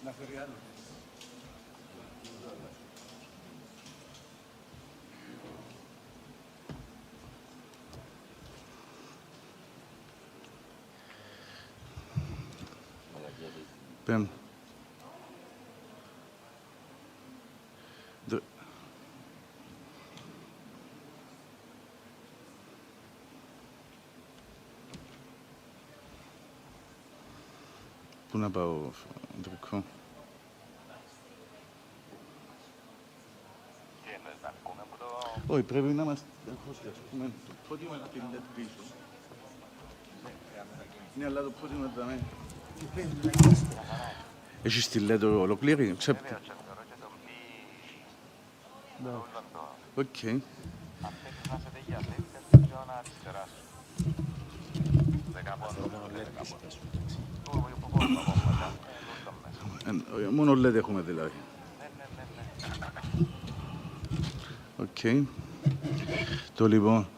Να φέρει άλλο. Πέμ. Πού να πάω, Αντρικό? Όχι, πρέπει να είμαστε εγχώσια, ας πούμε. Το πόδι με την LED πίσω. Ναι, αλλά το πόδι με τα μένα. Έχεις τη LED ολοκλήρη, ξέπτη. Οκ. Μόνο LED έχουμε δηλαδή. Οκ. Το λοιπόν...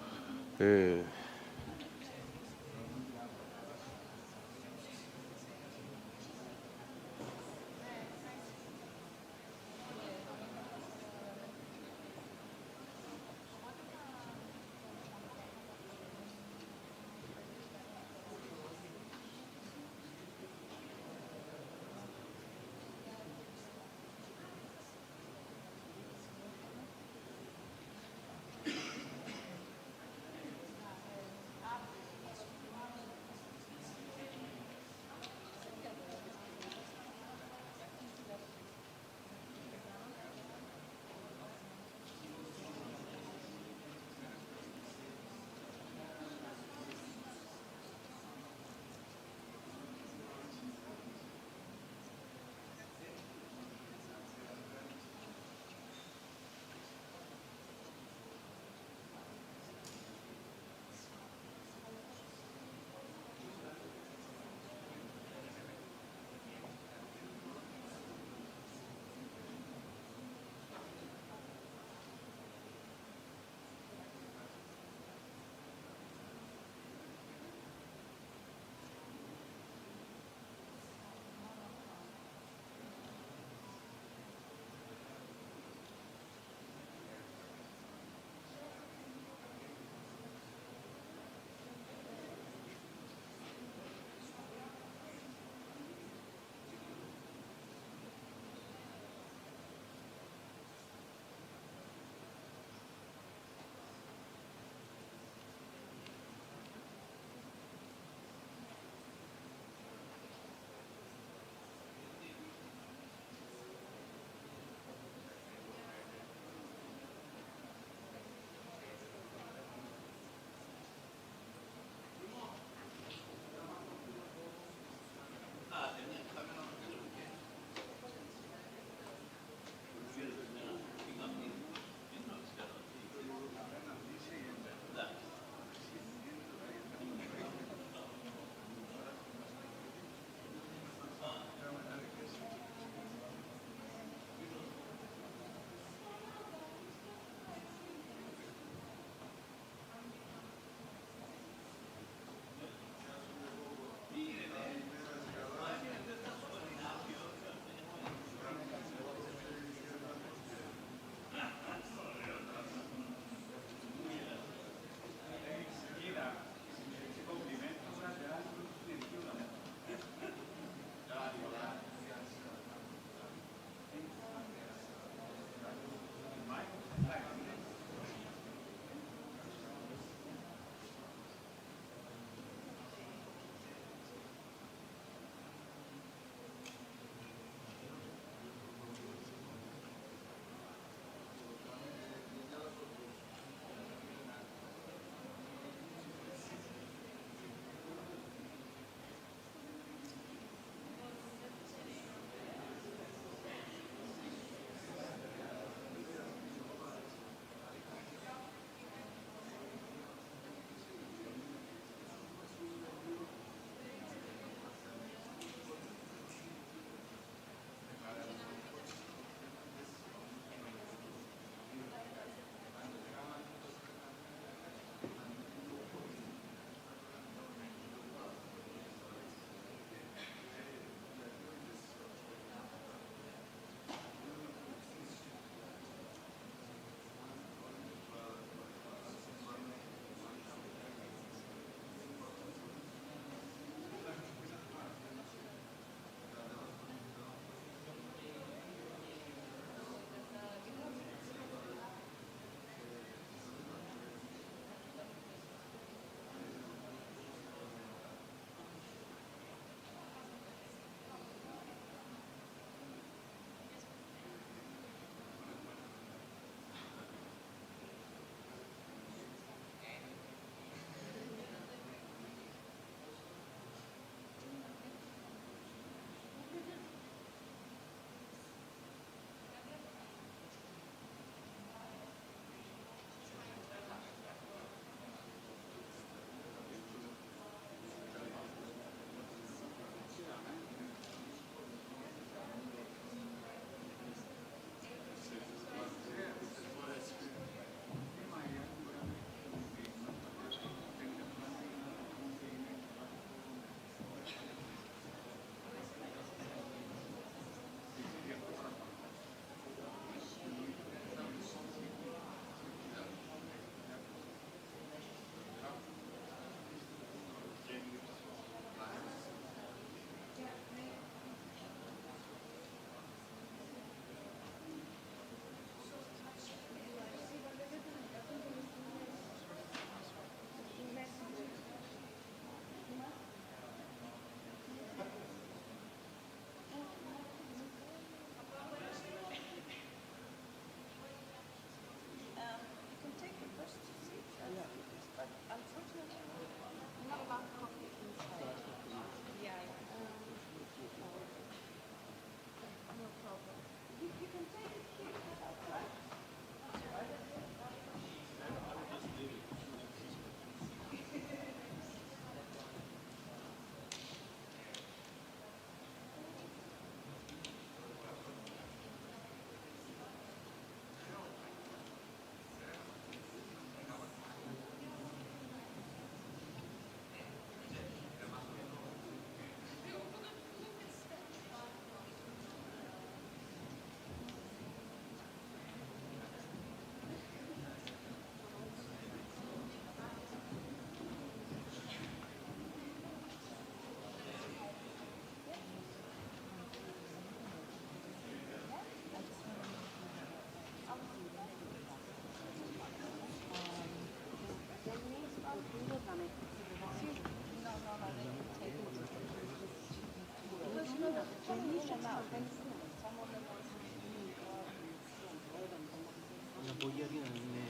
γιατί να είναι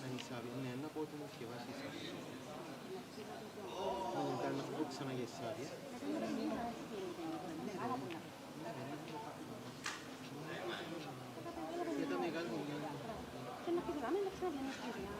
να εισάβει, ναι, να πω ότι μου σκευάσει εισάβει. Μετά να πω ξανά για εισάβει. Για τα μεγάλα μου. Και να φυγάμε να ξαναβγαίνει ευκαιρία.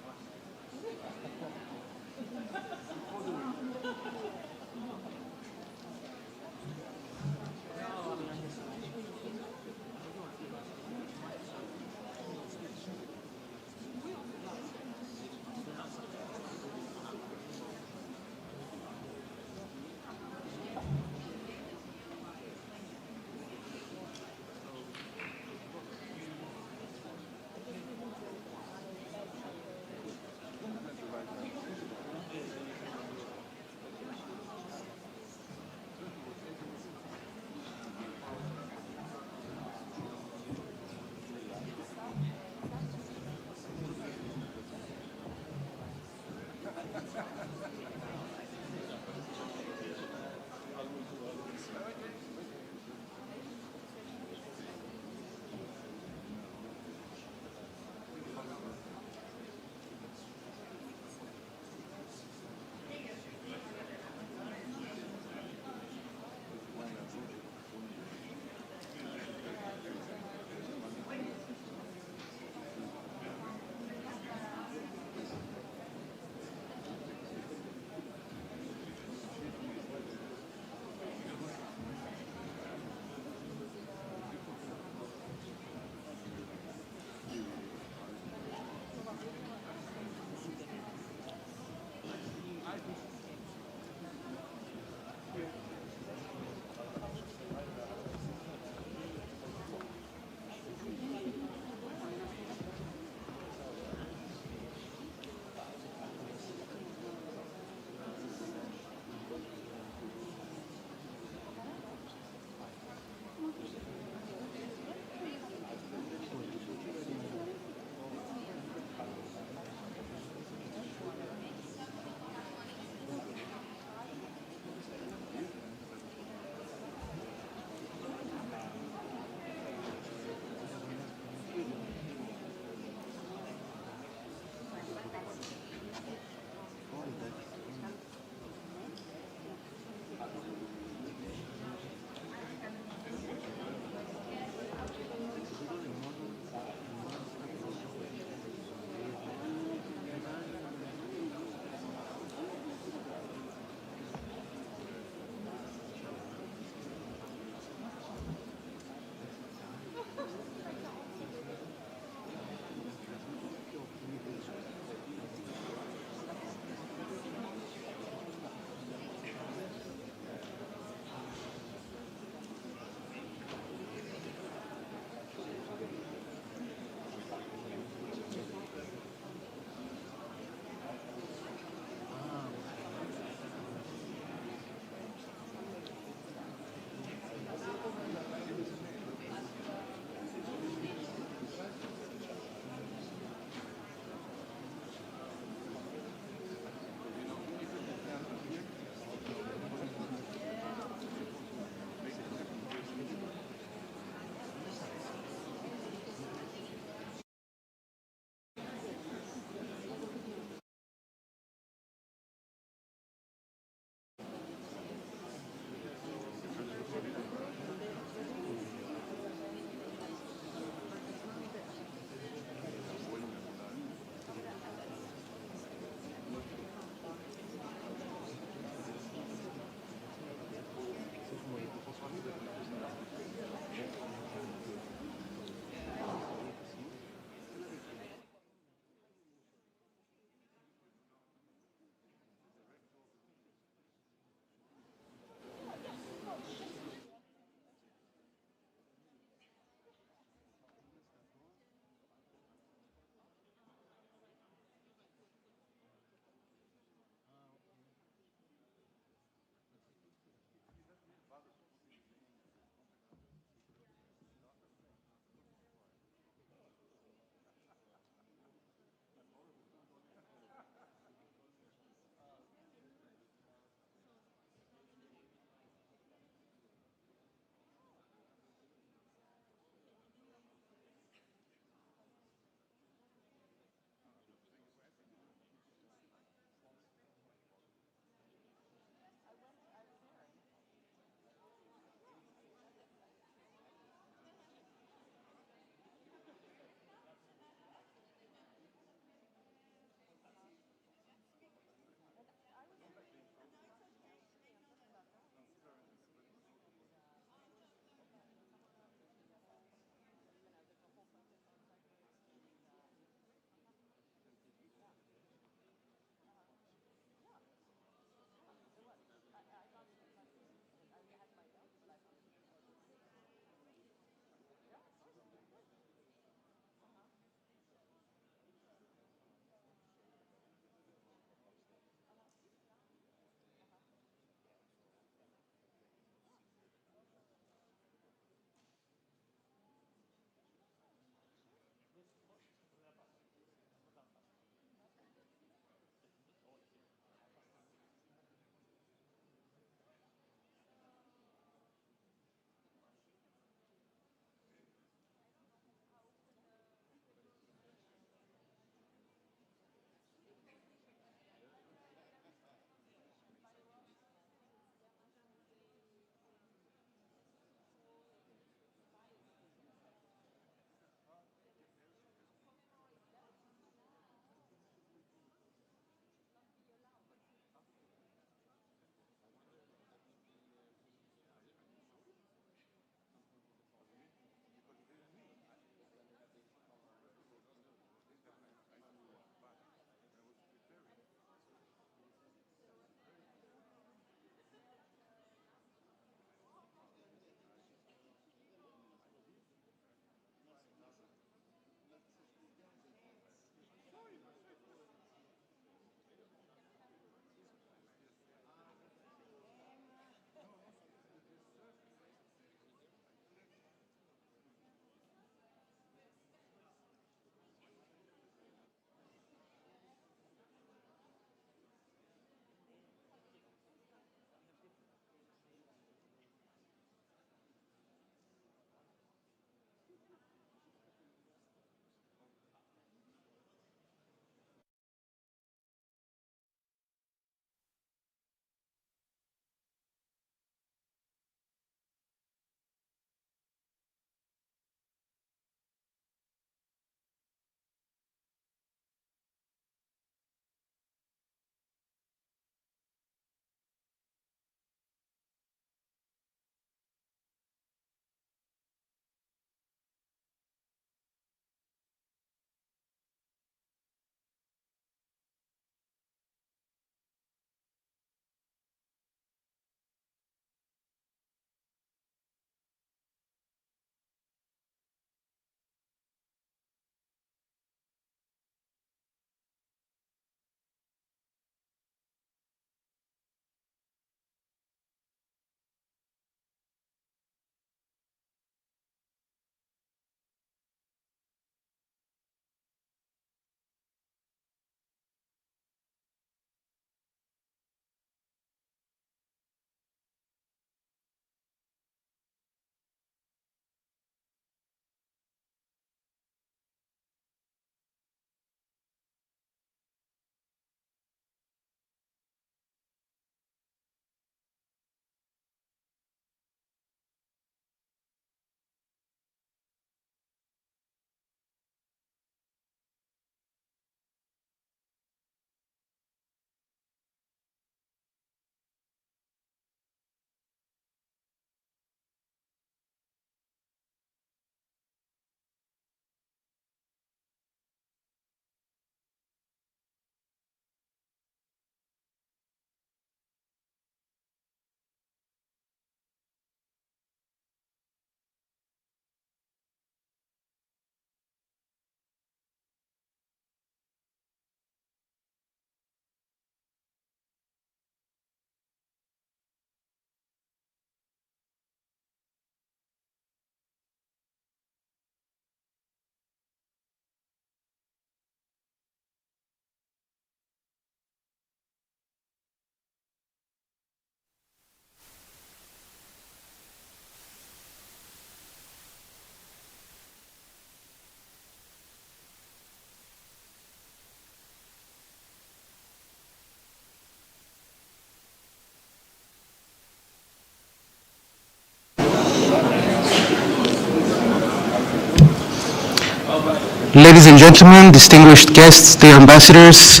Ladies and gentlemen, distinguished guests, dear ambassadors,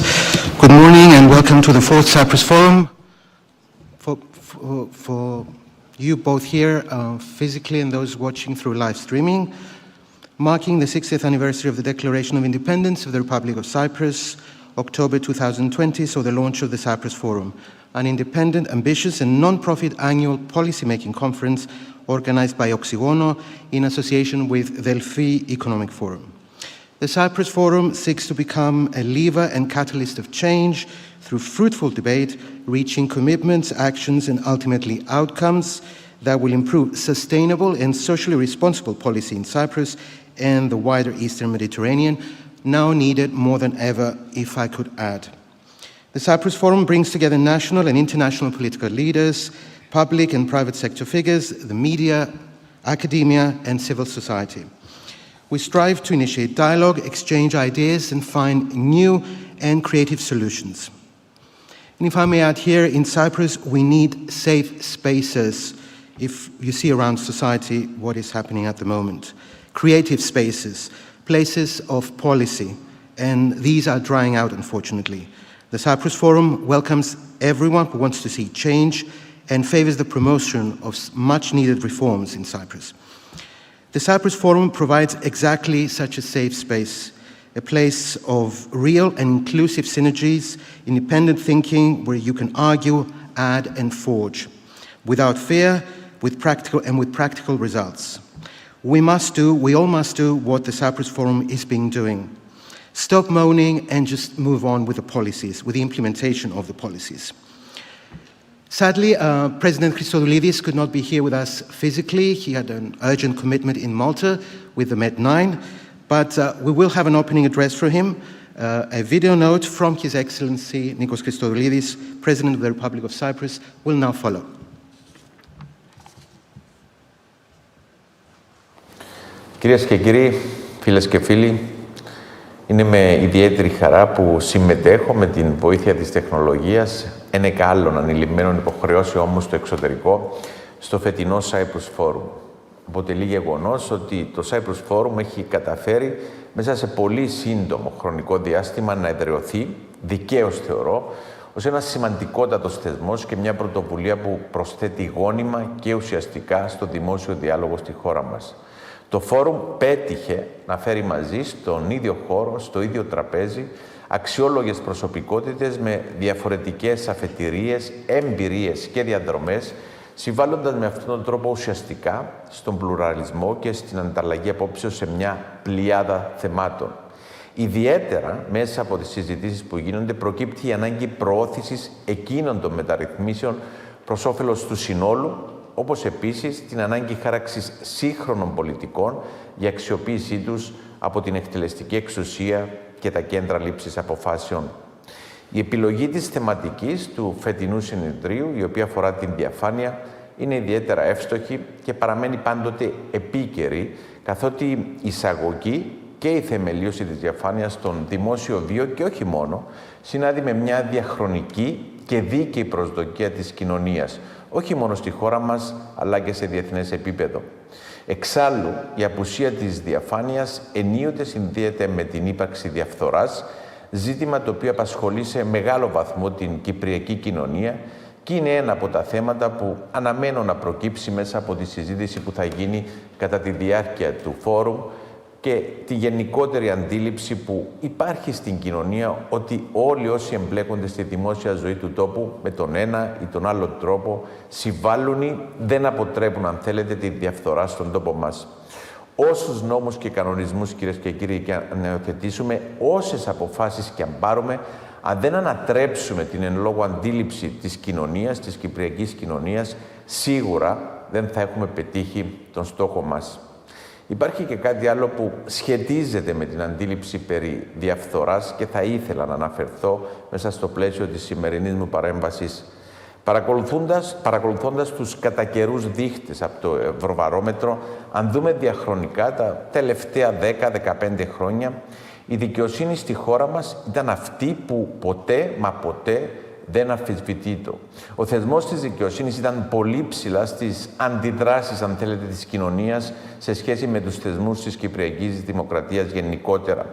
good morning and welcome to the 4th Cyprus Forum. For you both here physically and those watching through live streaming, marking the 60th anniversary of the Declaration of Independence of the Republic of Cyprus, October 2020, so the launch of the Cyprus Forum, an independent, ambitious and non-profit annual policy-making conference organized by Oxygono in association with Delphi Economic Forum. The Cyprus Forum seeks to become a lever and catalyst of change through fruitful debate, reaching commitments, actions, and ultimately outcomes that will improve sustainable and socially responsible policy in Cyprus and the wider Eastern Mediterranean, now needed more than ever, if I could add. The Cyprus Forum brings together national and international political leaders, public and private sector figures, the media, academia, and civil society. We strive to initiate dialogue, exchange ideas, and find new and creative solutions. And if I may add here, in Cyprus, we need safe spaces. If you see around society what is happening at the moment. Creative spaces, places of policy, and these are drying out, unfortunately. The Cyprus Forum welcomes everyone who wants to see change and favors the promotion of much-needed reforms in Cyprus. The Cyprus Forum provides exactly such a safe space, a place of real and inclusive synergies, independent thinking where you can argue, add, and forge, without fear, with practical results. We all must do what the Cyprus Forum is doing. Stop moaning and just move on with the policies, with the implementation of the policies. Sadly, President Christodoulidis could not be here with us physically. He had an urgent commitment in Malta with the Med9, but we will have an opening address for him, a video note from His Excellency Nikos Christodoulidis, President of the Republic of Cyprus, will now follow. Κυρίες και κύριοι, φίλες και φίλοι, είναι με ιδιαίτερη χαρά που συμμετέχω με την βοήθεια της τεχνολογίας, ένεκα άλλων ανηλυμένων υποχρεώσεων όμως στο εξωτερικό, στο φετινό Cyprus Forum. Αποτελεί γεγονός ότι το Cyprus Forum έχει καταφέρει μέσα σε πολύ σύντομο χρονικό διάστημα να εδραιωθεί, δικαίως θεωρώ, ως ένας σημαντικότατος θεσμός και μια πρωτοβουλία που προσθέτει γόνιμα και ουσιαστικά στο δημόσιο διάλογο στη χώρα μας. Το Φόρουμ πέτυχε να φέρει μαζί στον ίδιο χώρο, στο ίδιο τραπέζι, αξιόλογες προσωπικότητες με διαφορετικές αφετηρίες, εμπειρίες και διαδρομές, συμβάλλοντας με αυτόν τον τρόπο ουσιαστικά στον πλουραλισμό και στην ανταλλαγή απόψεων σε μια πλειάδα θεμάτων. Ιδιαίτερα, μέσα από τις συζητήσεις που γίνονται, προκύπτει η ανάγκη προώθησης εκείνων των μεταρρυθμίσεων προς όφελος του συνόλου, όπως επίσης την ανάγκη χάραξης σύγχρονων πολιτικών για αξιοποίησή τους από την εκτελεστική εξουσία και τα κέντρα λήψης αποφάσεων. Η επιλογή της θεματικής του φετινού συνεδρίου, η οποία αφορά την διαφάνεια, είναι ιδιαίτερα εύστοχη και παραμένει πάντοτε επίκαιρη, καθότι η εισαγωγή και η θεμελίωση της διαφάνειας στον δημόσιο βίο και όχι μόνο, συνάδει με μια διαχρονική και δίκαιη προσδοκία της κοινωνίας, όχι μόνο στη χώρα μας, αλλά και σε διεθνές επίπεδο. Εξάλλου, η απουσία της διαφάνειας ενίοτε συνδέεται με την ύπαρξη διαφθοράς, ζήτημα το οποίο απασχολεί σε μεγάλο βαθμό την κυπριακή κοινωνία και είναι ένα από τα θέματα που αναμένω να προκύψει μέσα από τη συζήτηση που θα γίνει κατά τη διάρκεια του φόρουμ και τη γενικότερη αντίληψη που υπάρχει στην κοινωνία ότι όλοι όσοι εμπλέκονται στη δημόσια ζωή του τόπου με τον ένα ή τον άλλο τρόπο συμβάλλουν ή δεν αποτρέπουν, αν θέλετε, τη διαφθορά στον τόπο μας. Όσους νόμους και κανονισμούς, κυρίες και κύριοι, και αν υιοθετήσουμε, όσες αποφάσεις και αν πάρουμε, αν δεν ανατρέψουμε την εν λόγω αντίληψη της κοινωνίας, της κυπριακής κοινωνίας, σίγουρα δεν θα έχουμε πετύχει τον στόχο μας. Υπάρχει και κάτι άλλο που σχετίζεται με την αντίληψη περί διαφθοράς και θα ήθελα να αναφερθώ μέσα στο πλαίσιο της σημερινής μου παρέμβασης. Παρακολουθώντας τους κατά καιρούς δείχτες από το Ευρωβαρόμετρο, αν δούμε διαχρονικά τα τελευταία 10-15 χρόνια, η δικαιοσύνη στη χώρα μας ήταν αυτή που ποτέ, μα ποτέ δεν αμφισβητείτο. Ο θεσμός της δικαιοσύνης ήταν πολύ ψηλά στις αντιδράσεις, αν θέλετε, της κοινωνίας σε σχέση με τους θεσμούς της Κυπριακής Δημοκρατίας γενικότερα.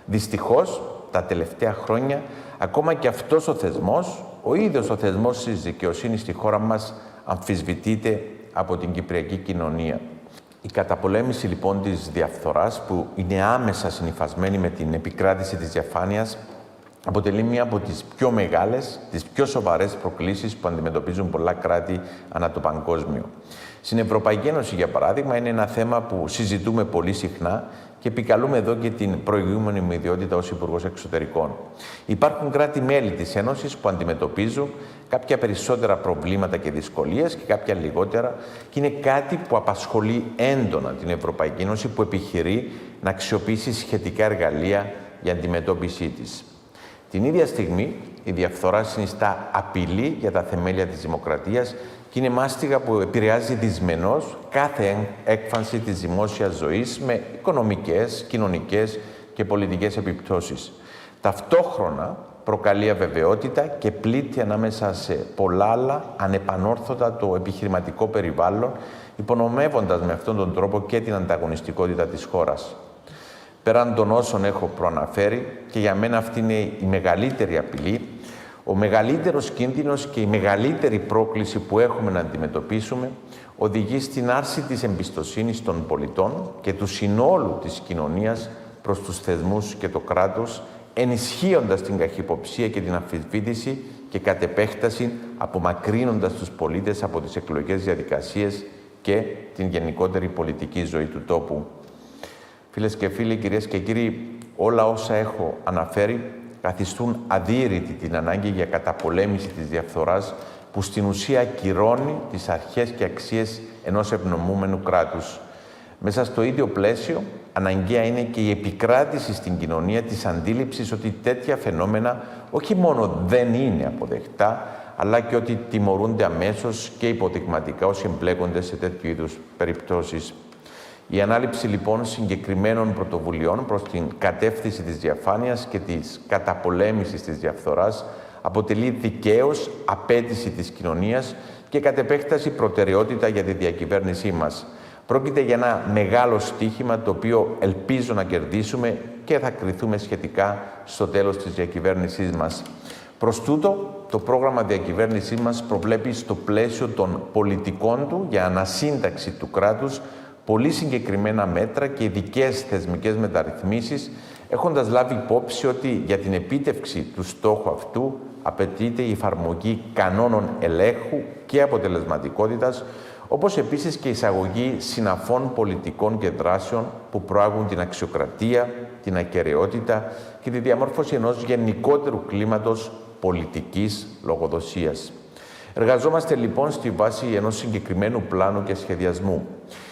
Δυστυχώς, τα τελευταία χρόνια, ακόμα και αυτός ο θεσμός, ο ίδιος ο θεσμός της δικαιοσύνης στη χώρα μας, αμφισβητείται από την Κυπριακή κοινωνία. Η καταπολέμηση λοιπόν της διαφθοράς, που είναι άμεσα συνυφασμένη με την επικράτηση της διαφάνειας, αποτελεί μία από τις πιο μεγάλες, τις πιο σοβαρές προκλήσεις που αντιμετωπίζουν πολλά κράτη ανά το παγκόσμιο. Στην Ευρωπαϊκή Ένωση, για παράδειγμα, είναι ένα θέμα που συζητούμε πολύ συχνά και επικαλούμε εδώ και την προηγούμενη μου ιδιότητα ως Υπουργός Εξωτερικών. Υπάρχουν κράτη-μέλη της Ένωσης που αντιμετωπίζουν κάποια περισσότερα προβλήματα και δυσκολίες και κάποια λιγότερα, και είναι κάτι που απασχολεί έντονα την Ευρωπαϊκή Ένωση, που επιχειρεί να αξιοποιήσει σχετικά εργαλεία για αντιμετώπιση της. Την ίδια στιγμή, η διαφθορά συνιστά απειλή για τα θεμέλια της δημοκρατίας και είναι μάστιγα που επηρεάζει δυσμενώς κάθε έκφανση της δημόσιας ζωής με οικονομικές, κοινωνικές και πολιτικές επιπτώσεις. Ταυτόχρονα προκαλεί αβεβαιότητα και πλήττει ανάμεσα σε πολλά άλλα ανεπανόρθωτα το επιχειρηματικό περιβάλλον, υπονομεύοντας με αυτόν τον τρόπο και την ανταγωνιστικότητα της χώρας. Πέραν των όσων έχω προαναφέρει, και για μένα αυτή είναι η μεγαλύτερη απειλή, ο μεγαλύτερος κίνδυνος και η μεγαλύτερη πρόκληση που έχουμε να αντιμετωπίσουμε οδηγεί στην άρση της εμπιστοσύνης των πολιτών και του συνόλου της κοινωνίας προς τους θεσμούς και το κράτος, ενισχύοντας την καχυποψία και την αμφισβήτηση και κατ' επέκταση απομακρύνοντας τους πολίτες από τις εκλογικές διαδικασίες και την γενικότερη πολιτική ζωή του τόπου. Φίλες και φίλοι, κυρίες και κύριοι, όλα όσα έχω αναφέρει καθιστούν αδύρυτη την ανάγκη για καταπολέμηση της διαφθοράς, που στην ουσία ακυρώνει τις αρχές και αξίες ενός ευνομούμενου κράτους. Μέσα στο ίδιο πλαίσιο, αναγκαία είναι και η επικράτηση στην κοινωνία της αντίληψης ότι τέτοια φαινόμενα όχι μόνο δεν είναι αποδεκτά, αλλά και ότι τιμωρούνται αμέσως και υποδειγματικά όσοι εμπλέκονται σε τέτοιου είδους περιπτώσεις. Η ανάληψη λοιπόν συγκεκριμένων πρωτοβουλειών προς την κατεύθυνση της διαφάνειας και της καταπολέμησης της διαφθοράς αποτελεί δικαίως απέτηση της κοινωνίας και κατ' επέκταση προτεραιότητα για τη διακυβέρνησή μας. Πρόκειται για ένα μεγάλο στοίχημα το οποίο ελπίζω να κερδίσουμε και θα κριθούμε σχετικά στο τέλος της διακυβέρνησής μας. Προς τούτο, το πρόγραμμα διακυβέρνησής μας προβλέπει στο πλαίσιο των πολιτικών του για ανασύνταξη του κράτους πολύ συγκεκριμένα μέτρα και ειδικές θεσμικές μεταρρυθμίσεις, έχοντας λάβει υπόψη ότι για την επίτευξη του στόχου αυτού απαιτείται η εφαρμογή κανόνων ελέγχου και αποτελεσματικότητας, όπως επίσης και η εισαγωγή συναφών πολιτικών και δράσεων που προάγουν την αξιοκρατία, την ακεραιότητα και τη διαμόρφωση ενός γενικότερου κλίματος πολιτικής λογοδοσίας. Εργαζόμαστε λοιπόν στη βάση ενός συγκεκριμένου πλάνου και σχεδιασμού.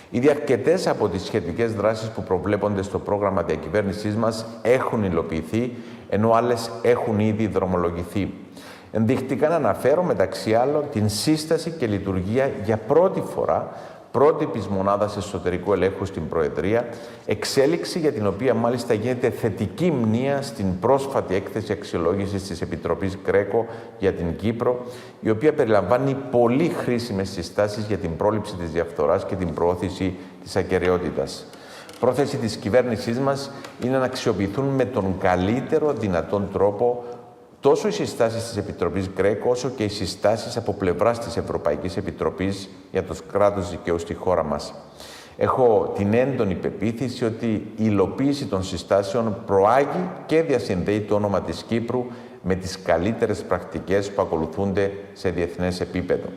Ήδη αρκετές από τις σχετικές δράσεις που προβλέπονται στο πρόγραμμα διακυβέρνησής μας έχουν υλοποιηθεί, ενώ άλλες έχουν ήδη δρομολογηθεί. Ενδεικτικά να αναφέρω μεταξύ άλλων την σύσταση και λειτουργία για πρώτη φορά πρότυπης μονάδας εσωτερικού ελέγχου στην Προεδρία, εξέλιξη για την οποία μάλιστα γίνεται θετική μνήα στην πρόσφατη έκθεση αξιολόγησης της Επιτροπής Γκρέκο για την Κύπρο, η οποία περιλαμβάνει πολύ χρήσιμες συστάσεις για την πρόληψη της διαφθοράς και την προώθηση της ακεραιότητας. Πρόθεση της κυβέρνησής μας είναι να αξιοποιηθούν με τον καλύτερο δυνατόν τρόπο τόσο οι συστάσεις της Επιτροπής Γκρέκο, όσο και οι συστάσεις από πλευράς της Ευρωπαϊκής Επιτροπής για το κράτος δικαίου στη χώρα μας. Έχω την έντονη πεποίθηση ότι η υλοποίηση των συστάσεων προάγει και διασυνδέει το όνομα της Κύπρου με τις καλύτερες πρακτικές που ακολουθούνται σε διεθνές επίπεδο.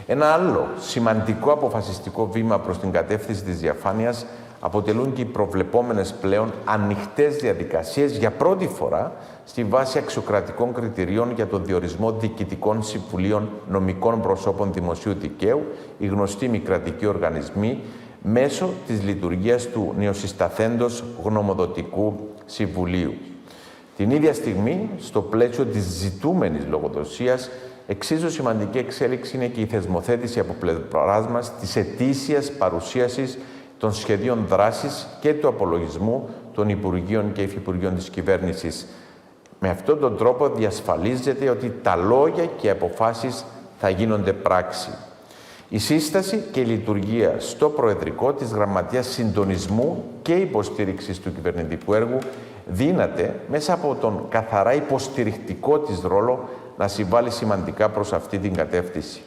Ένα άλλο σημαντικό αποφασιστικό βήμα προς την κατεύθυνση της διαφάνειας αποτελούν και οι προβλεπόμενες πλέον ανοιχτές διαδικασίες για πρώτη φορά στη βάση αξιοκρατικών κριτηρίων για τον διορισμό διοικητικών συμβουλίων νομικών προσώπων δημοσίου δικαίου, οι γνωστοί μη κρατικοί οργανισμοί, μέσω της λειτουργίας του νεοσυσταθέντος γνωμοδοτικού συμβουλίου. Την ίδια στιγμή, στο πλαίσιο της ζητούμενης λογοδοσίας, εξίσου σημαντική εξέλιξη είναι και η θεσμοθέτηση από πλευράς μας της ετήσιας παρουσίασης των σχεδίων δράσης και του απολογισμού των Υπουργείων και Υφυπουργείων της Κυβέρνησης. Με αυτόν τον τρόπο διασφαλίζεται ότι τα λόγια και οι αποφάσεις θα γίνονται πράξη. Η σύσταση και η λειτουργία στο Προεδρικό της Γραμματείας Συντονισμού και Υποστήριξης του κυβερνητικού έργου δύναται μέσα από τον καθαρά υποστηρικτικό της ρόλο να συμβάλλει σημαντικά προς αυτή την κατεύθυνση.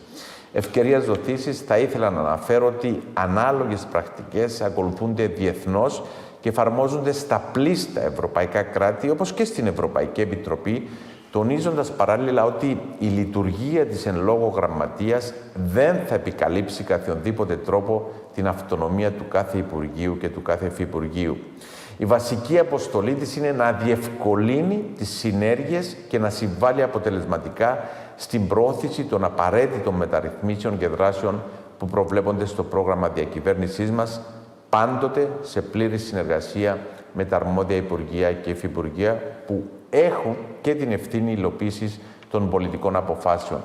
Ευκαιρίας δοθήσεις, θα ήθελα να αναφέρω ότι ανάλογες πρακτικές ακολουθούνται διεθνώς και εφαρμόζονται στα πλήστα ευρωπαϊκά κράτη, όπως και στην Ευρωπαϊκή Επιτροπή, τονίζοντας παράλληλα ότι η λειτουργία της εν λόγω γραμματείας δεν θα επικαλύψει καθιονδήποτε τρόπο την αυτονομία του κάθε Υπουργείου και του κάθε Υφυπουργείου. Η βασική αποστολή της είναι να διευκολύνει τις συνέργειες και να συμβάλλει αποτελεσματικά στην πρόθεση των απαραίτητων μεταρρυθμίσεων και δράσεων που προβλέπονται στο πρόγραμμα διακυβέρνησής μας, πάντοτε σε πλήρη συνεργασία με τα αρμόδια Υπουργεία και Υφυπουργεία που έχουν και την ευθύνη υλοποίησης των πολιτικών αποφάσεων.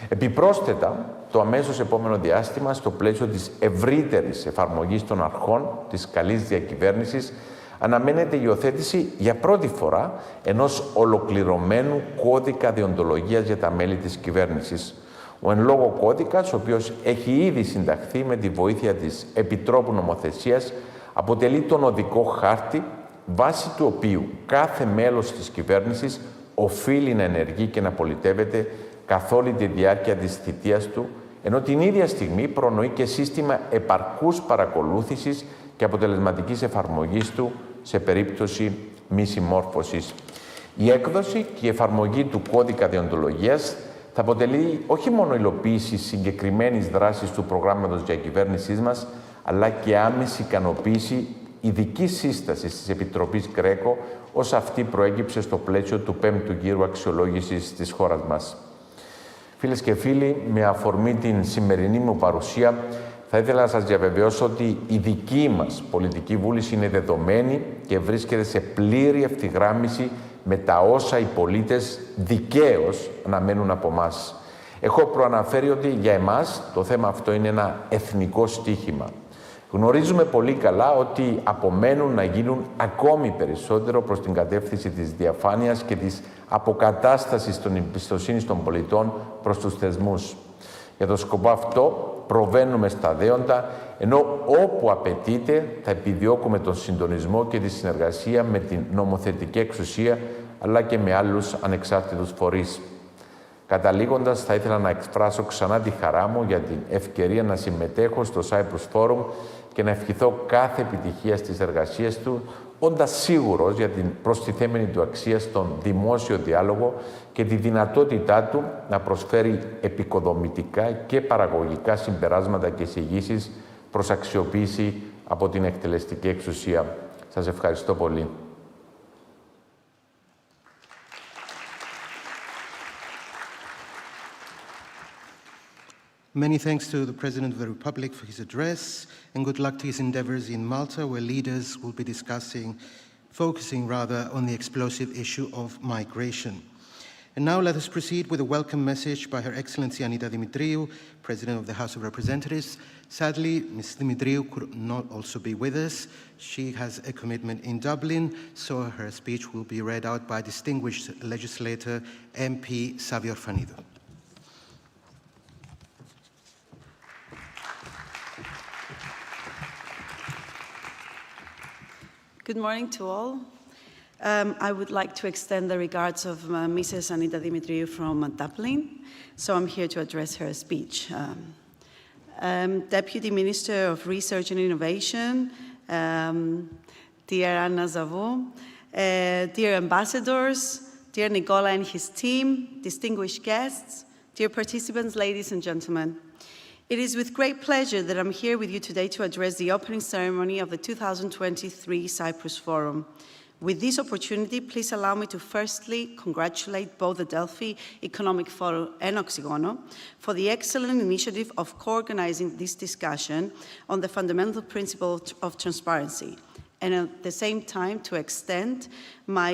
Επιπρόσθετα, το αμέσως επόμενο διάστημα, στο πλαίσιο της ευρύτερης εφαρμογής των αρχών της καλής διακυβέρνησης, αναμένεται η υιοθέτηση για πρώτη φορά ενός ολοκληρωμένου κώδικα δεοντολογίας για τα μέλη της κυβέρνησης. Ο εν λόγω κώδικας, ο οποίος έχει ήδη συνταχθεί με τη βοήθεια της Επιτρόπου Νομοθεσίας, αποτελεί τον οδικό χάρτη, βάσει του οποίου κάθε μέλος της κυβέρνησης οφείλει να ενεργεί και να πολιτεύεται καθ' όλη τη διάρκεια της θητείας του, ενώ την ίδια στιγμή προνοεί και σύστημα επαρκούς παρακολούθησης και αποτελεσματικής εφαρμογής του σε περίπτωση μη συμμόρφωσης. Η έκδοση και η εφαρμογή του κώδικα δεοντολογίας θα αποτελεί όχι μόνο υλοποίηση συγκεκριμένης δράσης του προγράμματος διακυβέρνησής μας, αλλά και άμεση ικανοποίηση ειδικής σύστασης της Επιτροπής Γκρέκο, ως αυτή προέκυψε στο πλαίσιο του 5ου γύρου αξιολόγησης της χώρας μας. Φίλες και φίλοι, με αφορμή την σημερινή μου παρουσία, θα ήθελα να σας διαβεβαιώσω ότι η δική μας πολιτική βούληση είναι δεδομένη και βρίσκεται σε πλήρη ευθυγράμμιση με τα όσα οι πολίτες δικαίως αναμένουν από μας. Έχω προαναφέρει ότι για εμάς το θέμα αυτό είναι ένα εθνικό στίχημα. Γνωρίζουμε πολύ καλά ότι απομένουν να γίνουν ακόμη περισσότερο προς την κατεύθυνση της διαφάνειας και της αποκατάστασης των εμπιστοσύνης των πολιτών προς τους θεσμούς. Για τον σκοπό αυτό προβαίνουμε στα δέοντα, ενώ όπου απαιτείται θα επιδιώκουμε τον συντονισμό και τη συνεργασία με την νομοθετική εξουσία, αλλά και με άλλους ανεξάρτητους φορείς. Καταλήγοντας, θα ήθελα να εκφράσω ξανά τη χαρά μου για την ευκαιρία να συμμετέχω στο Cyprus Forum και να ευχηθώ κάθε επιτυχία στις εργασίες του, όντας σίγουρος για την προστιθέμενη του αξία στον δημόσιο διάλογο και τη δυνατότητά του να προσφέρει επικοδομητικά και παραγωγικά συμπεράσματα και εισηγήσεις προς αξιοποίηση από την εκτελεστική εξουσία. Σας ευχαριστώ πολύ. Many thanks to the President of the Republic for his address, and good luck to his endeavors in Malta, where leaders will be focusing on the explosive issue of migration. And now let us proceed with a welcome message by Her Excellency Anita Dimitriou, President of the House of Representatives. Sadly, Ms. Dimitriou could not also be with us. She has a commitment in Dublin, so her speech will be read out by distinguished legislator MP Savio Orfanido. Good morning to all. I would like to extend the regards of Mrs. Anita Dimitriou from Dublin, so I'm here to address her speech. Deputy Minister of Research and Innovation, dear Anna Zavou, dear ambassadors, dear Nicola and his team, distinguished guests, dear participants, ladies and gentlemen. It is with great pleasure that I'm here with you today to address the opening ceremony of the 2023 Cyprus Forum. With this opportunity, please allow me to firstly congratulate both the Delphi Economic Forum and Oxygono for the excellent initiative of co-organizing this discussion on the fundamental principle of transparency, and at the same time to extend my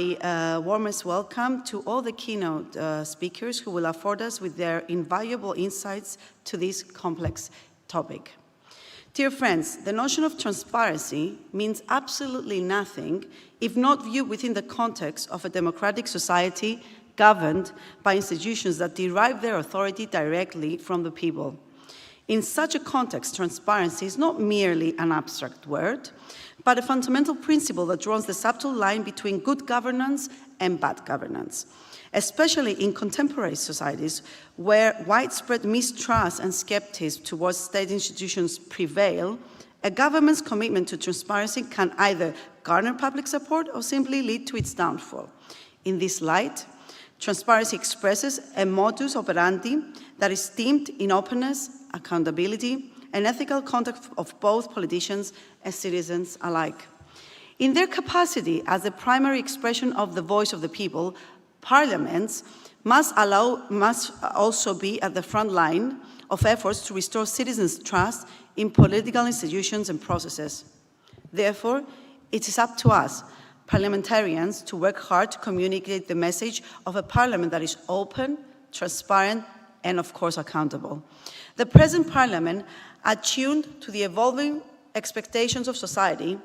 warmest welcome to all the keynote speakers who will afford us with their invaluable insights to this complex topic. Dear friends, the notion of transparency means absolutely nothing if not viewed within the context of a democratic society governed by institutions that derive their authority directly from the people. In such a context, transparency is not merely an abstract word, but a fundamental principle that draws the subtle line between good governance and bad governance. Especially in contemporary societies where widespread mistrust and skepticism towards state institutions prevail, a government's commitment to transparency can either garner public support or simply lead to its downfall. In this light, transparency expresses a modus operandi that is steeped in openness, accountability, and ethical conduct of both politicians and citizens alike. In their capacity as the primary expression of the voice of the people, parliaments must also be at the front line of efforts to restore citizens' trust in political institutions and processes. Therefore, it is up to us, parliamentarians, to work hard to communicate the message of a parliament that is open, transparent, and of course accountable. The present parliament, attuned to the evolving expectations of society,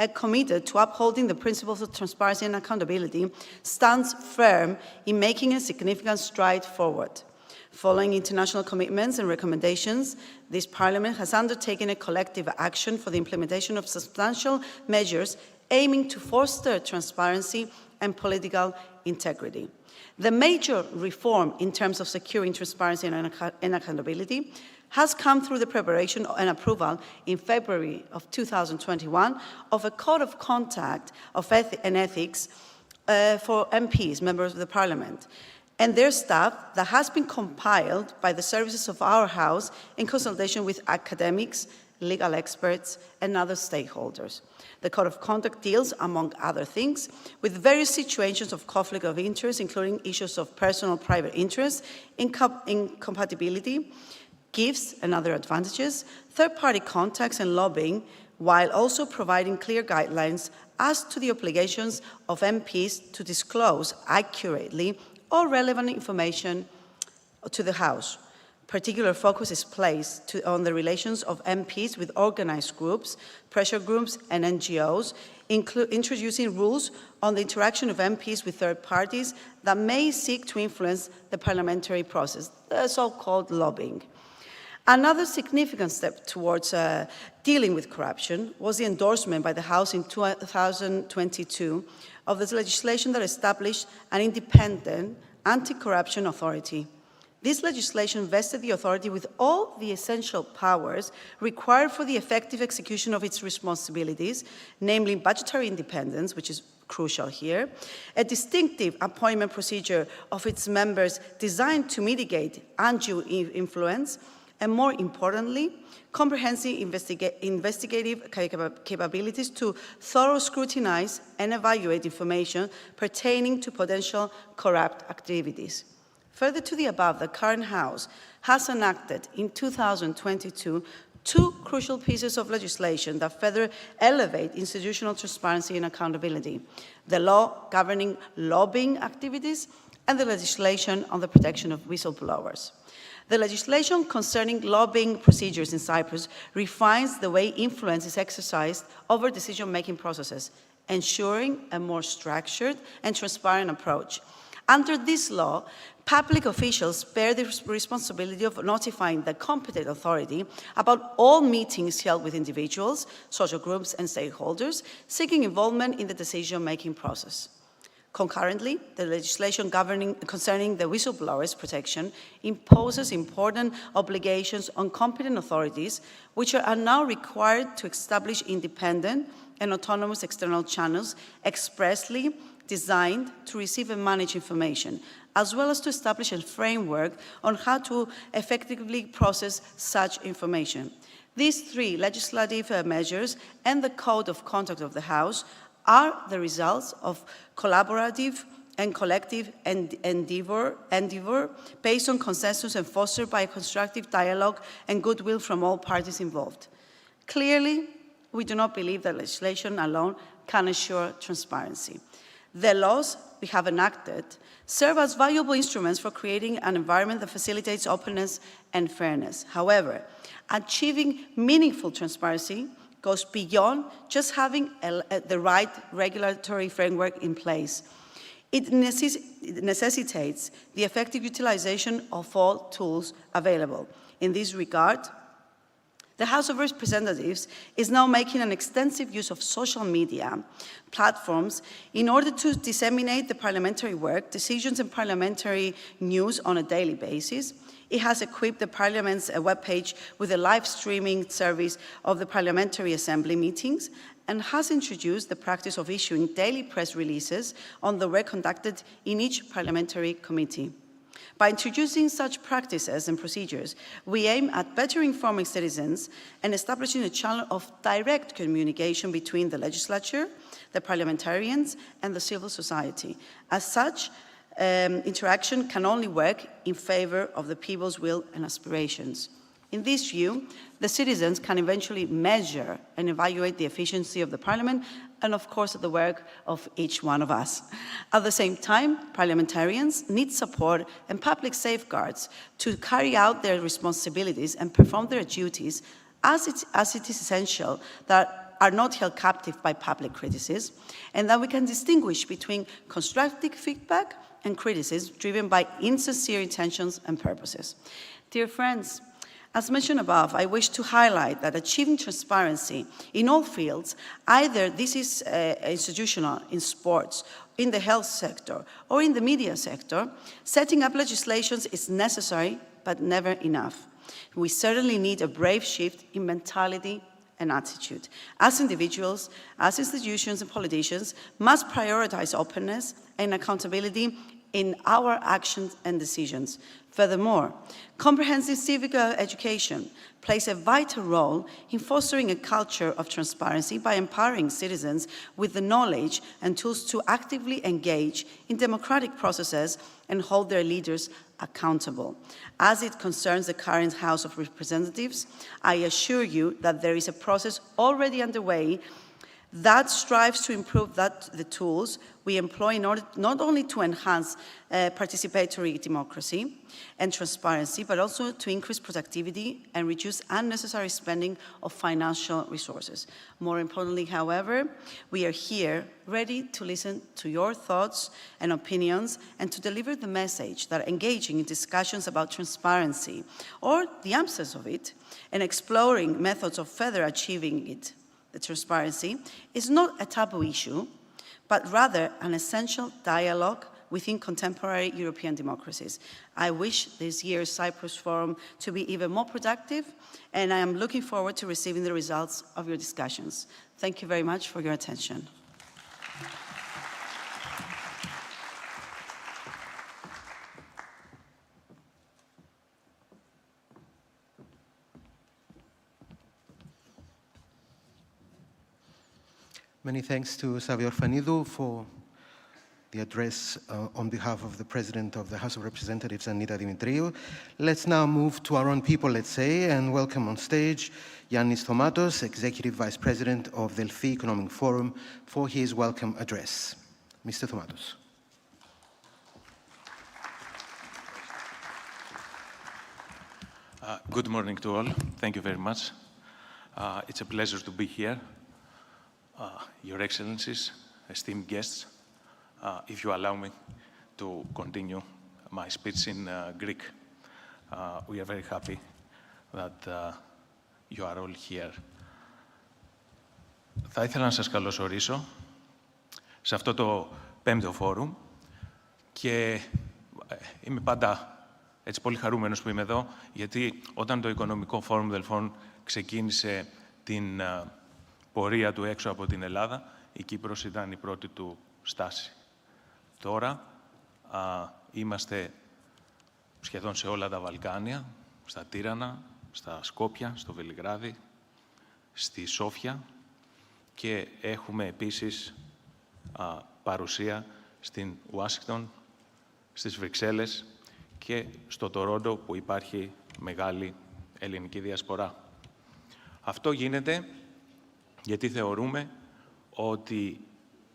and committed to upholding the principles of transparency and accountability, stands firm in making a significant stride forward. Following international commitments and recommendations, this Parliament has undertaken a collective action for the implementation of substantial measures aiming to foster transparency and political integrity. The major reform in terms of securing transparency and accountability has come through the preparation and approval in February of 2021 of a code of conduct and ethics for MPs, members of the Parliament, and their staff that has been compiled by the services of our House in consultation with academics, legal experts, and other stakeholders. The Code of Conduct deals, among other things, with various situations of conflict of interest, including issues of personal private interest, incompatibility, gifts and other advantages, third-party contacts and lobbying, while also providing clear guidelines as to the obligations of MPs to disclose accurately all relevant information to the House. Particular focus is placed on the relations of MPs with organized groups, pressure groups, and NGOs, introducing rules on the interaction of MPs with third parties that may seek to influence the parliamentary process, the so-called lobbying. Another significant step towards dealing with corruption was the endorsement by the House in 2022 of this legislation that established an independent anti-corruption authority. This legislation vested the authority with all the essential powers required for the effective execution of its responsibilities, namely budgetary independence, which is crucial here, a distinctive appointment procedure of its members designed to mitigate undue influence, and more importantly, comprehensive investigative capabilities to thoroughly scrutinize and evaluate information pertaining to potential corrupt activities. Further to the above, the current House has enacted in 2022 two crucial pieces of legislation that further elevate institutional transparency and accountability: the law governing lobbying activities and the legislation on the protection of whistleblowers. The legislation concerning lobbying procedures in Cyprus refines the way influence is exercised over decision-making processes, ensuring a more structured and transparent approach. Under this law, public officials bear the responsibility of notifying the competent authority about all meetings held with individuals, social groups, and stakeholders seeking involvement in the decision-making process. Concurrently, the legislation concerning the whistleblowers' protection imposes important obligations on competent authorities, which are now required to establish independent and autonomous external channels expressly designed to receive and manage information, as well as to establish a framework on how to effectively process such information. These three legislative measures and the Code of Conduct of the House are the results of collaborative and collective endeavor based on consensus and fostered by a constructive dialogue and goodwill from all parties involved. Clearly, we do not believe that legislation alone can ensure transparency. The laws we have enacted serve as valuable instruments for creating an environment that facilitates openness and fairness. However, achieving meaningful transparency goes beyond just having the right regulatory framework in place. It necessitates the effective utilization of all tools available. In this regard, the House of Representatives is now making an extensive use of social media platforms in order to disseminate the parliamentary work, decisions, and parliamentary news on a daily basis. It has equipped the Parliament's webpage with a live streaming service of the Parliamentary Assembly meetings and has introduced the practice of issuing daily press releases on the work conducted in each parliamentary committee. By introducing such practices and procedures, we aim at better informing citizens and establishing a channel of direct communication between the legislature, the parliamentarians, and the civil society. As such, interaction can only work in favor of the people's will and aspirations. In this view, the citizens can eventually measure and evaluate the efficiency of the Parliament and, of course, the work of each one of us. At the same time, parliamentarians need support and public safeguards to carry out their responsibilities and perform their duties as it is essential that are not held captive by public criticism, and that we can distinguish between constructive feedback and criticism driven by insincere intentions and purposes. Dear friends, as mentioned above, I wish to highlight that achieving transparency in all fields, either this is institutional, in sports, in the health sector, or in the media sector, setting up legislations is necessary, but never enough. We certainly need a brave shift in mentality and attitude. As individuals, as institutions and politicians, must prioritize openness and accountability in our actions and decisions. Furthermore, comprehensive civic education plays a vital role in fostering a culture of transparency by empowering citizens with the knowledge and tools to actively engage in democratic processes and hold their leaders accountable. As it concerns the current House of Representatives, I assure you that there is a process already underway that strives to improve the tools we employ in order not only to enhance participatory democracy and transparency, but also to increase productivity and reduce unnecessary spending of financial resources. More importantly, however, we are here ready to listen to your thoughts and opinions and to deliver the message that engaging in discussions about transparency or the absence of it and exploring methods of further achieving it, the transparency, is not a taboo issue, but rather an essential dialogue within contemporary European democracies. I wish this year's Cyprus Forum to be even more productive, and I am looking forward to receiving the results of your discussions. Thank you very much for your attention. Many thanks to Savio Orfanidou for the address on behalf of the President of the House of Representatives, Anita Dimitriou. Let's now move to our own people, let's say, and welcome on stage Yannis Thomatos, Executive Vice President of the Delphi Economic Forum, for his welcome address. Mr. Thomatos. Good morning to all. Thank you very much. It's a pleasure to be here. Your Excellencies, esteemed guests, if you allow me to continue my speech in Greek. We are very happy that you are all here. Θα ήθελα να σας καλωσορίσω σε αυτό το 5ο φόρουμ και είμαι πάντα έτσι πολύ χαρούμενος που είμαι εδώ, γιατί όταν το Οικονομικό Φόρουμ Δελφών ξεκίνησε την πορεία του έξω από την Ελλάδα, η Κύπρος ήταν η πρώτη του στάση. Τώρα είμαστε σχεδόν σε όλα τα Βαλκάνια, στα Τύρανα, στα Σκόπια, στο Βελιγράδι, στη Σόφια και έχουμε επίσης παρουσία στην Ουάσιγκτον, στις Βρυξέλλες και στο Τορόντο που υπάρχει μεγάλη ελληνική διασπορά. Αυτό γίνεται γιατί θεωρούμε ότι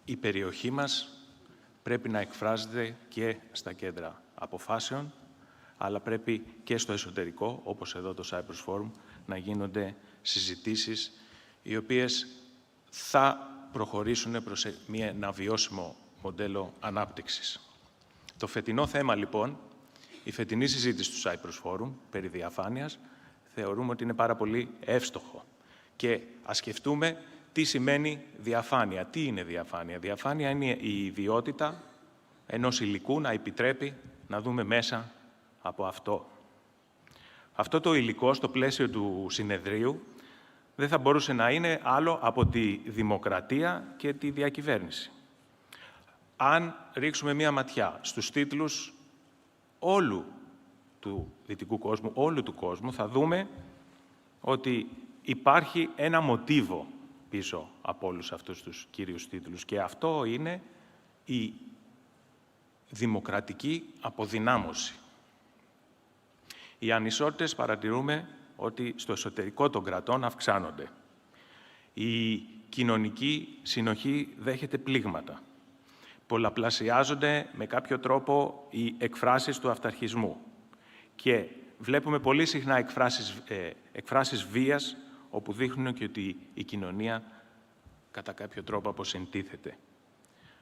η περιοχή μας πρέπει να εκφράζεται και στα κέντρα αποφάσεων, αλλά πρέπει και στο εσωτερικό, όπως εδώ το Cyprus Forum, να γίνονται συζητήσεις οι οποίες θα προχωρήσουν προς ένα βιώσιμο μοντέλο ανάπτυξης. Το φετινό θέμα, λοιπόν, η φετινή συζήτηση του Cyprus Forum περί διαφάνειας, θεωρούμε ότι είναι πάρα πολύ εύστοχο. Και ας σκεφτούμε τι σημαίνει διαφάνεια. Τι είναι διαφάνεια? Διαφάνεια είναι η ιδιότητα ενός υλικού να επιτρέπει να δούμε μέσα από αυτό. Αυτό το υλικό, στο πλαίσιο του συνεδρίου, δεν θα μπορούσε να είναι άλλο από τη δημοκρατία και τη διακυβέρνηση. Αν ρίξουμε μία ματιά στους τίτλους όλου του δυτικού κόσμου, όλου του κόσμου, θα δούμε ότι υπάρχει ένα μοτίβο πίσω από όλους αυτούς τους κύριους τίτλους και αυτό είναι η δημοκρατική αποδυνάμωση. Οι ανισότητες παρατηρούμε ότι στο εσωτερικό των κρατών αυξάνονται. Η κοινωνική συνοχή δέχεται πλήγματα. Πολλαπλασιάζονται με κάποιο τρόπο οι εκφράσεις του αυταρχισμού. Και βλέπουμε πολύ συχνά εκφράσεις βίας, όπου δείχνουν και ότι η κοινωνία κατά κάποιο τρόπο αποσυντίθεται.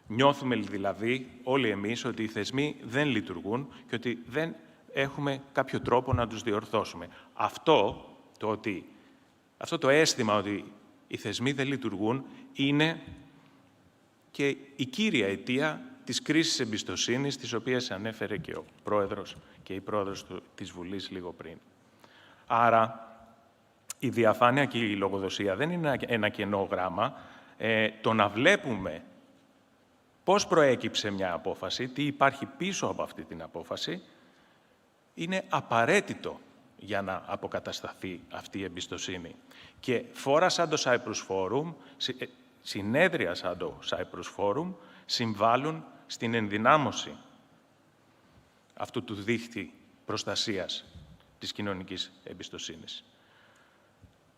Νιώθουμε δηλαδή όλοι εμείς ότι οι θεσμοί δεν λειτουργούν και ότι δεν έχουμε κάποιο τρόπο να τους διορθώσουμε. Αυτό το αίσθημα ότι οι θεσμοί δεν λειτουργούν είναι και η κύρια αιτία της κρίσης εμπιστοσύνης, τις οποίες ανέφερε και ο Πρόεδρος και η Πρόεδρος της Βουλής λίγο πριν. Άρα, η διαφάνεια και η λογοδοσία δεν είναι ένα κενό γράμμα. Το να βλέπουμε πώς προέκυψε μια απόφαση, τι υπάρχει πίσω από αυτή την απόφαση, είναι απαραίτητο για να αποκατασταθεί αυτή η εμπιστοσύνη. Και φόρα σαν το Cyprus Forum, συνέδρια σαν το Cyprus Forum, συμβάλλουν στην ενδυνάμωση αυτού του δίχτυ προστασίας της κοινωνικής εμπιστοσύνης.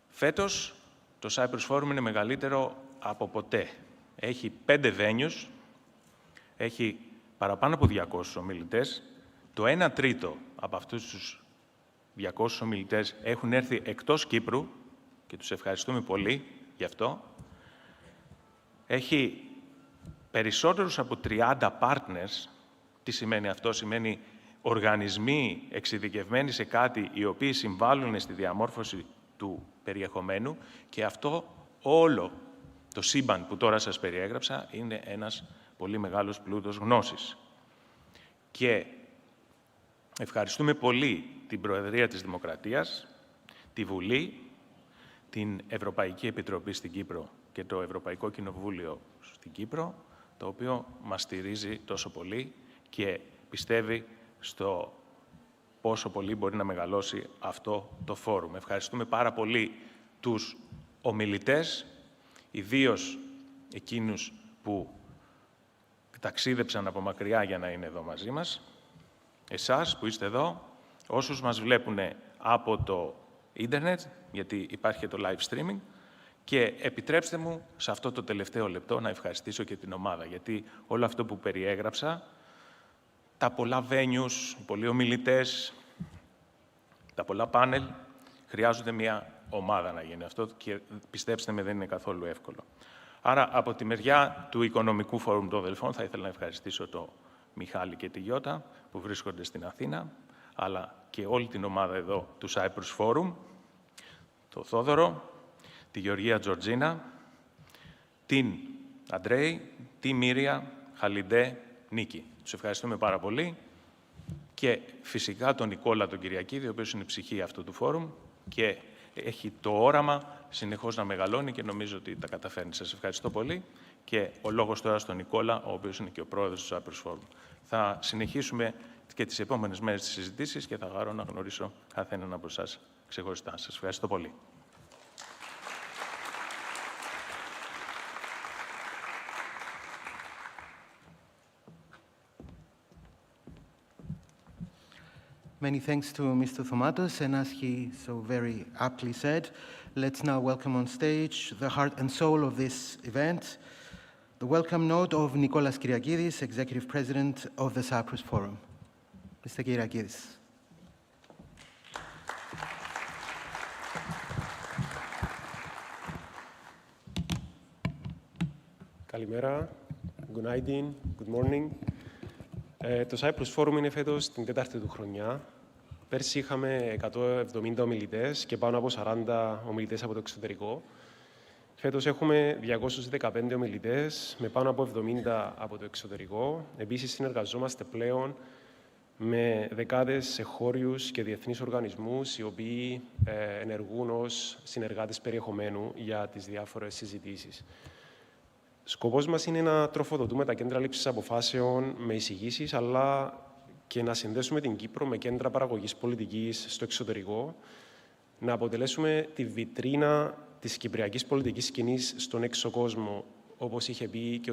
Φέτος, το Cyprus Forum είναι μεγαλύτερο από ποτέ. Έχει 5 venues, έχει παραπάνω από 200 ομιλητές. Το 1/3 από αυτούς τους 200 ομιλητές έχουν έρθει εκτός Κύπρου και τους ευχαριστούμε πολύ γι' αυτό. Έχει περισσότερους από 30 partners. Τι σημαίνει αυτό? Σημαίνει οργανισμοί εξειδικευμένοι σε κάτι οι οποίοι συμβάλλουν στη διαμόρφωση του περιεχομένου και αυτό όλο το σύμπαν που τώρα σας περιέγραψα είναι ένας πολύ μεγάλος πλούτος γνώσης. Και ευχαριστούμε πολύ την Προεδρία της Δημοκρατίας, τη Βουλή, την Ευρωπαϊκή Επιτροπή στην Κύπρο και το Ευρωπαϊκό Κοινοβούλιο στην Κύπρο, το οποίο μας στηρίζει τόσο πολύ και πιστεύει στο πόσο πολύ μπορεί να μεγαλώσει αυτό το φόρουμ. Ευχαριστούμε πάρα πολύ τους ομιλητές, ιδίως εκείνους που ταξίδεψαν από μακριά για να είναι εδώ μαζί μας, εσάς που είστε εδώ, όσους μας βλέπουν από το ίντερνετ, γιατί υπάρχει και το live streaming, και επιτρέψτε μου σε αυτό το τελευταίο λεπτό να ευχαριστήσω και την ομάδα, γιατί όλο αυτό που περιέγραψα, τα πολλά venues, οι πολλοί ομιλητές, τα πολλά πάνελ, χρειάζονται μια ομάδα να γίνει αυτό και πιστέψτε με δεν είναι καθόλου εύκολο. Άρα, από τη μεριά του Οικονομικού Φόρουμ των Δελφών, θα ήθελα να ευχαριστήσω τον Μιχάλη και τη Γιώτα που βρίσκονται στην Αθήνα, αλλά και όλη την ομάδα εδώ του Cyprus Forum, τον Θόδωρο, τη Γεωργία Τζορτζίνα, την Αντρέη, τη Μύρια, Χαλιντέ, Νίκη. Τους ευχαριστούμε πάρα πολύ και φυσικά τον Νικόλα τον Κυριακίδη, ο οποίος είναι η ψυχή αυτού του φόρουμ και έχει το όραμα συνεχώς να μεγαλώνει και νομίζω ότι τα καταφέρνει. Σας ευχαριστώ πολύ και ο λόγος τώρα στον Νικόλα, ο οποίος είναι και ο πρόεδρος του Cyprus Forum. Θα συνεχίσουμε και τις επόμενες μέρες τις συζητήσεις και θα χαρώ να γνωρίσω κάθε έναν από εσάς ξεχωριστά. Σας ευχαριστώ πολύ. Many thanks to Mr. Thomatos, and as he so very aptly said, let's now welcome on stage the heart and soul of this event, the welcome note of Nicolas Kyriakidis, Executive President of the Cyprus Forum. Mr. Kyriakidis. Καλημέρα, good night, good morning. Το Cyprus Forum είναι φέτος την τέταρτη του χρονιά. Πέρσι είχαμε 170 ομιλητές και πάνω από 40 ομιλητές από το εξωτερικό. Φέτος έχουμε 215 ομιλητές με πάνω από 70 από το εξωτερικό. Επίσης, συνεργαζόμαστε πλέον με δεκάδες εγχώριους και διεθνείς οργανισμούς, οι οποίοι ενεργούν ως συνεργάτες περιεχομένου για τις διάφορες συζητήσεις. Σκοπός μας είναι να τροφοδοτούμε τα κέντρα λήψης αποφάσεων με εισηγήσεις, αλλά και να συνδέσουμε την Κύπρο με κέντρα παραγωγής πολιτικής στο εξωτερικό, να αποτελέσουμε τη βιτρίνα της κυπριακής πολιτικής σκηνής στον έξω κόσμο, όπως είχε πει και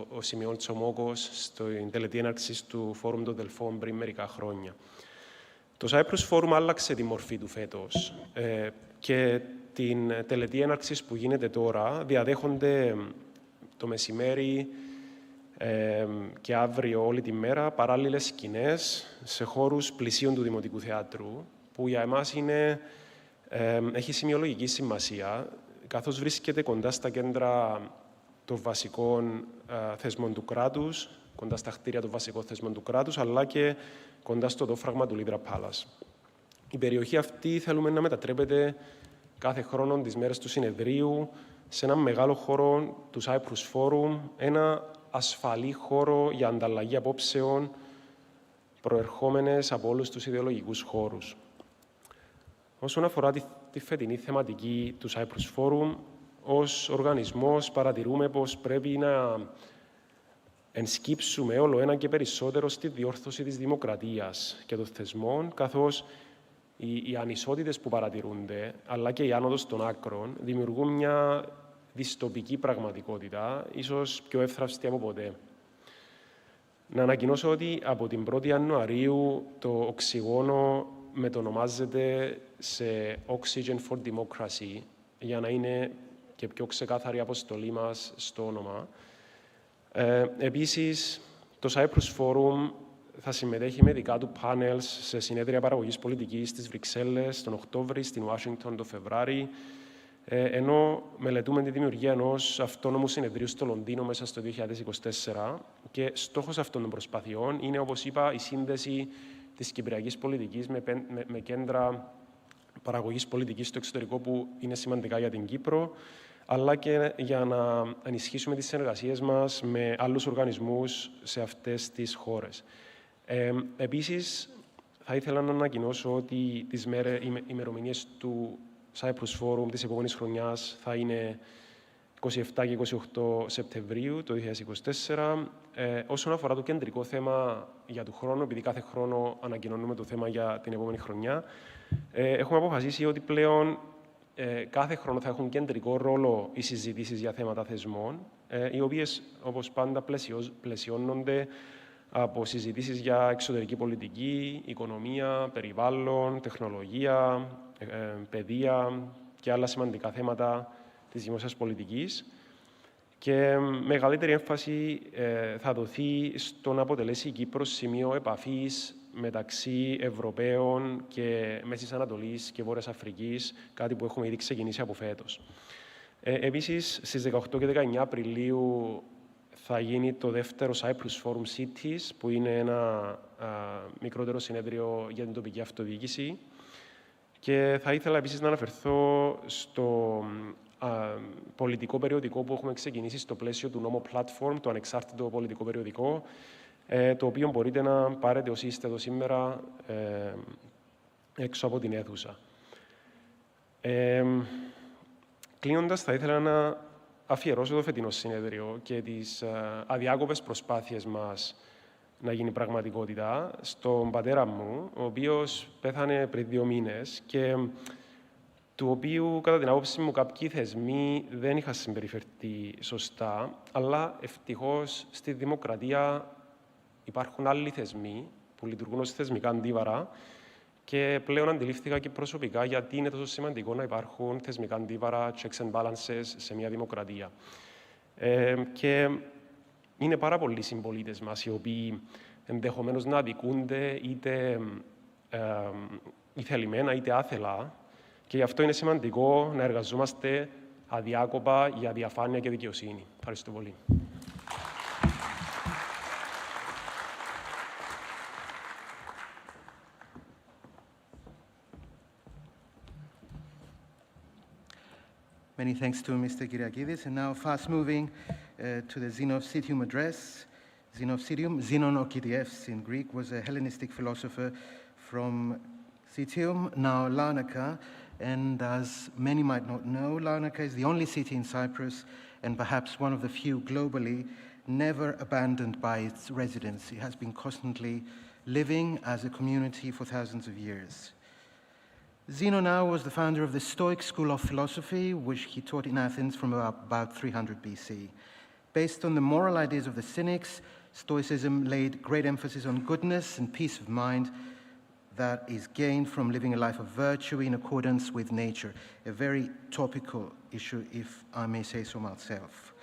ο Σιμεών Τσομόκος στην τελετή έναρξης του Φόρουμ των Δελφών πριν μερικά χρόνια. Το Cyprus Forum άλλαξε τη μορφή του φέτος και την τελετή έναρξης που γίνεται τώρα διαδέχονται το μεσημέρι και αύριο όλη τη μέρα παράλληλες σκηνές σε χώρους πλησίων του Δημοτικού Θεάτρου, που για εμάς έχει σημειολογική σημασία, καθώς βρίσκεται κοντά στα κέντρα των βασικών θεσμών του κράτους, κοντά στα κτίρια των βασικών θεσμών του κράτους, αλλά και κοντά στο δόφραγμα του Λίδρα Πάλας. Η περιοχή αυτή θέλουμε να μετατρέπεται κάθε χρόνο τις μέρες του συνεδρίου σε ένα μεγάλο χώρο του Cyprus Forum, ένα ασφαλή χώρο για ανταλλαγή απόψεων προερχόμενες από όλους τους ιδεολογικούς χώρους. Όσον αφορά τη φετινή θεματική του Cyprus Forum, ως οργανισμός παρατηρούμε πως πρέπει να ενσκύψουμε όλο ένα και περισσότερο στη διόρθωση της δημοκρατίας και των θεσμών, καθώς οι ανισότητες που παρατηρούνται, αλλά και η άνοδος των άκρων, δημιουργούν μια δυστοπική πραγματικότητα, ίσως πιο εύθραυστη από ποτέ. Να ανακοινώσω ότι από την 1η Ιανουαρίου το οξυγόνο μετονομάζεται σε Oxygen for Democracy, για να είναι και πιο ξεκάθαρη αποστολή μας στο όνομα. Επίσης, το Cyprus Forum θα συμμετέχει με δικά του panels σε συνέδρια παραγωγής πολιτικής στις Βρυξέλλες τον Οκτώβρη, στην Ουάσιγκτον τον Φεβράρι, ενώ μελετούμε τη δημιουργία ενός αυτόνομου συνεδρίου στο Λονδίνο μέσα στο 2024 και στόχος αυτών των προσπαθειών είναι, όπως είπα, η σύνδεση της κυπριακής πολιτικής με κέντρα παραγωγής πολιτικής στο εξωτερικό που είναι σημαντικά για την Κύπρο, αλλά και για να ενισχύσουμε τις συνεργασίες μας με άλλους οργανισμούς σε αυτές τις χώρες. Επίσης, θα ήθελα να ανακοινώσω ότι οι ημερομηνίες του Cyprus Forum της επόμενης χρονιάς θα είναι 27 και 28 Σεπτεμβρίου του 2024. Όσον αφορά το κεντρικό θέμα για του χρόνου, επειδή κάθε χρόνο ανακοινώνουμε το θέμα για την επόμενη χρονιά, έχουμε αποφασίσει ότι πλέον κάθε χρόνο θα έχουν κεντρικό ρόλο οι συζητήσεις για θέματα θεσμών, οι οποίες, όπως πάντα, πλαισιώνονται από συζητήσεις για εξωτερική πολιτική, οικονομία, περιβάλλον, τεχνολογία, παιδεία και άλλα σημαντικά θέματα της δημόσιας πολιτικής. Και μεγαλύτερη έμφαση θα δοθεί στο να αποτελέσει η Κύπρος σημείο επαφής μεταξύ Ευρωπαίων και Μέσης Ανατολής και Βόρειας Αφρικής, κάτι που έχουμε ήδη ξεκινήσει από φέτος. Επίσης, στις 18 και 19 Απριλίου θα γίνει το δεύτερο Cyprus Forum Cities, που είναι ένα μικρότερο συνέδριο για την τοπική αυτοδιοίκηση. Και θα ήθελα επίσης να αναφερθώ στο πολιτικό περιοδικό που έχουμε ξεκινήσει στο πλαίσιο του νόμου Platform, το ανεξάρτητο πολιτικό περιοδικό, το οποίο μπορείτε να πάρετε όσοι είστε εδώ σήμερα έξω από την αίθουσα. Κλείνοντας, θα ήθελα να αφιερώσω το φετινό συνέδριο και τις αδιάκοπες προσπάθειες μας να γίνει πραγματικότητα στον πατέρα μου, ο οποίος πέθανε πριν 2 μήνες και του οποίου, κατά την άποψη μου, κάποιοι θεσμοί δεν είχαν συμπεριφερθεί σωστά, αλλά ευτυχώς στη δημοκρατία υπάρχουν άλλοι θεσμοί που λειτουργούν ως θεσμικά αντίβαρα και πλέον αντιλήφθηκα και προσωπικά γιατί είναι τόσο σημαντικό να υπάρχουν θεσμικά αντίβαρα, checks and balances σε μια δημοκρατία. Και είναι πάρα πολλοί συμπολίτες μας οι οποίοι ενδεχομένως να αδικούνται είτε θελημένα είτε άθελα και γι' αυτό είναι σημαντικό να εργαζόμαστε αδιάκοπα για διαφάνεια και δικαιοσύνη. Ευχαριστώ πολύ. Many thanks to Mr. Kyriakidis. And now fast moving to the Xenopsytium address. Xenopsytium, Xenon Okitievs in Greek, was a Hellenistic philosopher from Citium, now Larnaca. And as many might not know, Larnaca is the only city in Cyprus and perhaps one of the few globally never abandoned by its residents. It has been constantly living as a community for thousands of years. Zeno now was the founder of the Stoic school of philosophy, which he taught in Athens from about 300 BC. Based on the moral ideas of the Cynics, Stoicism laid great emphasis on goodness and peace of mind that is gained from living a life of virtue in accordance with nature, a very topical issue, if I may say so myself.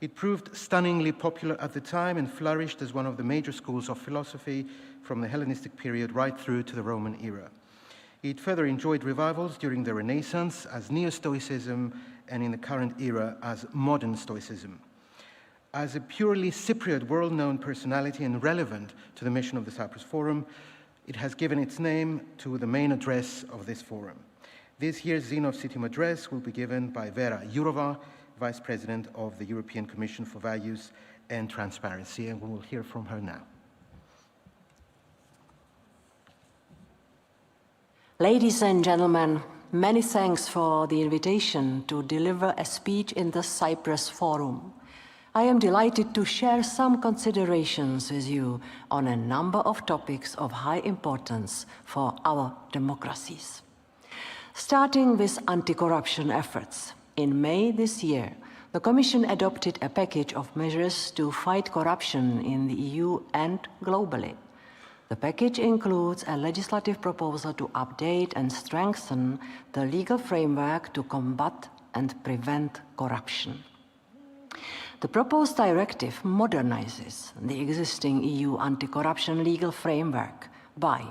It proved stunningly popular at the time and flourished as one of the major schools of philosophy from the Hellenistic period right through to the Roman era. It further enjoyed revivals during the Renaissance as Neo-Stoicism and in the current era as modern Stoicism. As a purely Cypriot world-known personality and relevant to the mission of the Cyprus Forum, it has given its name to the main address of this forum. This year's Xenopsytium address will be given by Vera Jourova, Vice President of the European Commission for Values and Transparency, and we will hear from her now. Ladies and gentlemen, many thanks for the invitation to deliver a speech in the Cyprus Forum. I am delighted to share some considerations with you on a number of topics of high importance for our democracies. Starting with anti-corruption efforts, in May this year, the Commission adopted a package of measures to fight corruption in the EU and globally. The package includes a legislative proposal to update and strengthen the legal framework to combat and prevent corruption. The proposed directive modernizes the existing EU anti-corruption legal framework by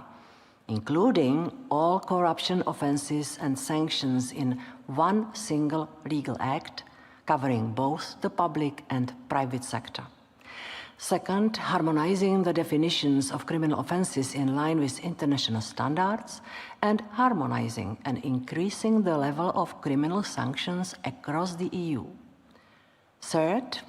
including all corruption offenses and sanctions in one single legal act, covering both the public and private sector. Second, harmonizing the definitions of criminal offenses in line with international standards and harmonizing and increasing the level of criminal sanctions across the EU. Third,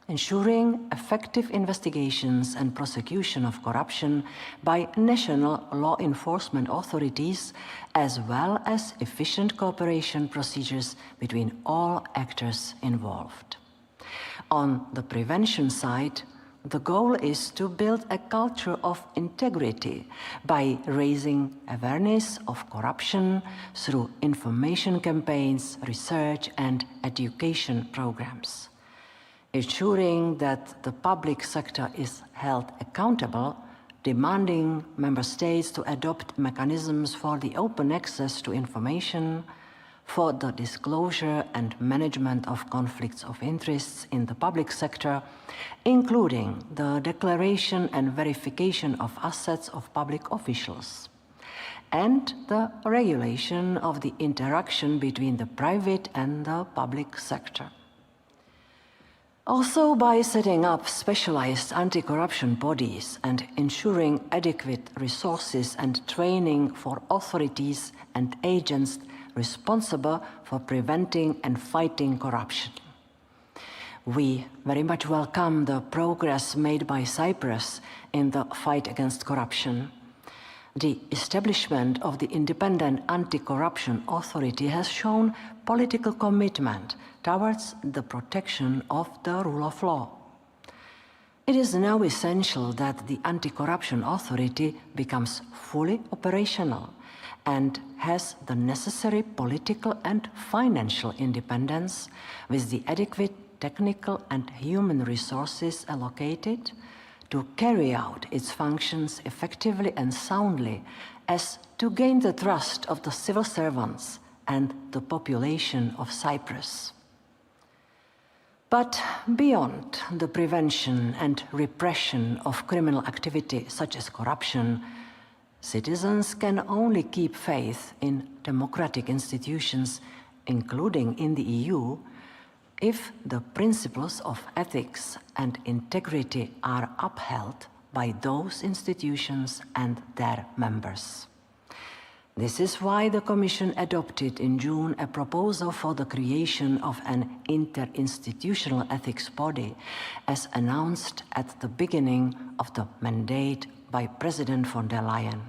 ensuring effective investigations and prosecution of corruption by national law enforcement authorities, as well as efficient cooperation procedures between all actors involved. On the prevention side, the goal is to build a culture of integrity by raising awareness of corruption through information campaigns, research, and education programs. Ensuring that the public sector is held accountable, demanding member states to adopt mechanisms for the open access to information, for the disclosure and management of conflicts of interests in the public sector, including the declaration and verification of assets of public officials, and the regulation of the interaction between the private and the public sector. Also, by setting up specialized anti-corruption bodies and ensuring adequate resources and training for authorities and agents responsible for preventing and fighting corruption. We very much welcome the progress made by Cyprus in the fight against corruption. The establishment of the Independent Anti-Corruption Authority has shown political commitment towards the protection of the rule of law. It is now essential that the Anti-Corruption Authority becomes fully operational and has the necessary political and financial independence with the adequate technical and human resources allocated to carry out its functions effectively and soundly as to gain the trust of the civil servants and the population of Cyprus. But beyond the prevention and repression of criminal activity such as corruption, citizens can only keep faith in democratic institutions, including in the EU, if the principles of ethics and integrity are upheld by those institutions and their members. This is why the Commission adopted in June a proposal for the creation of an interinstitutional ethics body, as announced at the beginning of the mandate by President von der Leyen.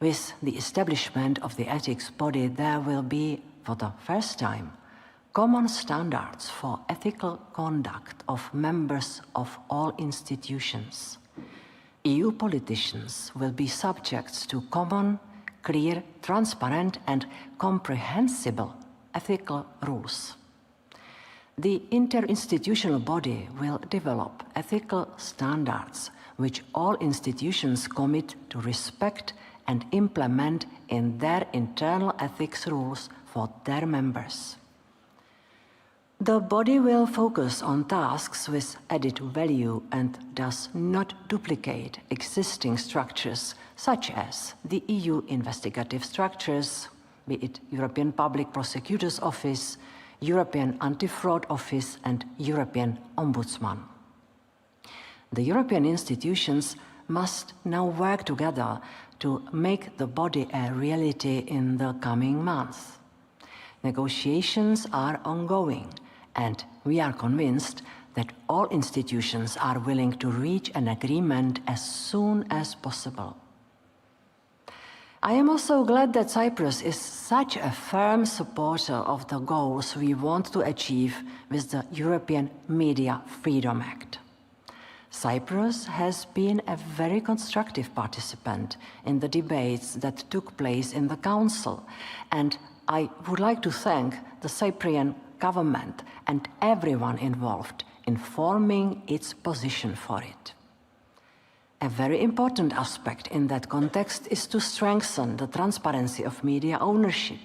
With the establishment of the ethics body, there will be, for the first time, common standards for ethical conduct of members of all institutions. EU politicians will be subject to common, clear, transparent and comprehensible ethical rules. The interinstitutional body will develop ethical standards which all institutions commit to respect and implement in their internal ethics rules for their members. The body will focus on tasks with added value and does not duplicate existing structures such as the EU investigative structures, be it European Public Prosecutor's Office, European Anti-Fraud Office and European Ombudsman. The European institutions must now work together to make the body a reality in the coming months. Negotiations are ongoing, and we are convinced that all institutions are willing to reach an agreement as soon as possible. I am also glad that Cyprus is such a firm supporter of the goals we want to achieve with the European Media Freedom Act. Cyprus has been a very constructive participant in the debates that took place in the Council, and I would like to thank the Cypriot government and everyone involved in forming its position for it. A very important aspect in that context is to strengthen the transparency of media ownership.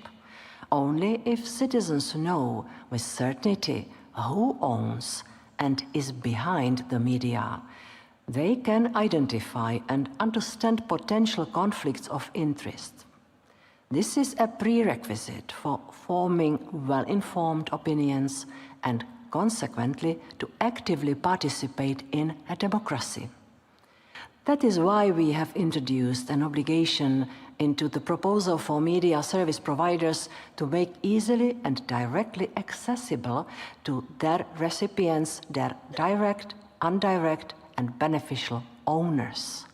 Only if citizens know with certainty who owns and is behind the media, they can identify and understand potential conflicts of interest. This is a prerequisite for forming well-informed opinions and, consequently, to actively participate in a democracy. That is why we have introduced an obligation into the proposal for media service providers to make easily and directly accessible to their recipients their direct, indirect, and beneficial owners.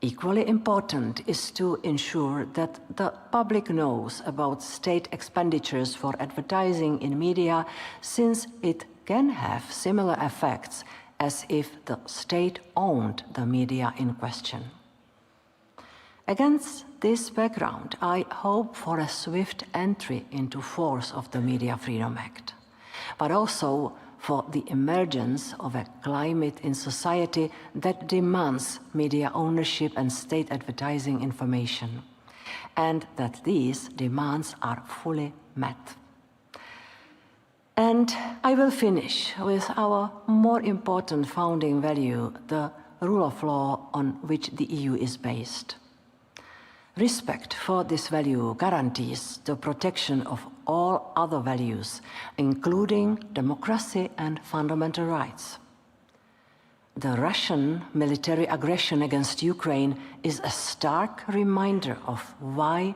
Equally important is to ensure that the public knows about state expenditures for advertising in media, since it can have similar effects as if the state owned the media in question. Against this background, I hope for a swift entry into force of the Media Freedom Act, but also for the emergence of a climate in society that demands media ownership and state advertising information, and that these demands are fully met. And I will finish with our more important founding value, the rule of law on which the EU is based. Respect for this value guarantees the protection of all other values, including democracy and fundamental rights. The Russian military aggression against Ukraine is a stark reminder of why,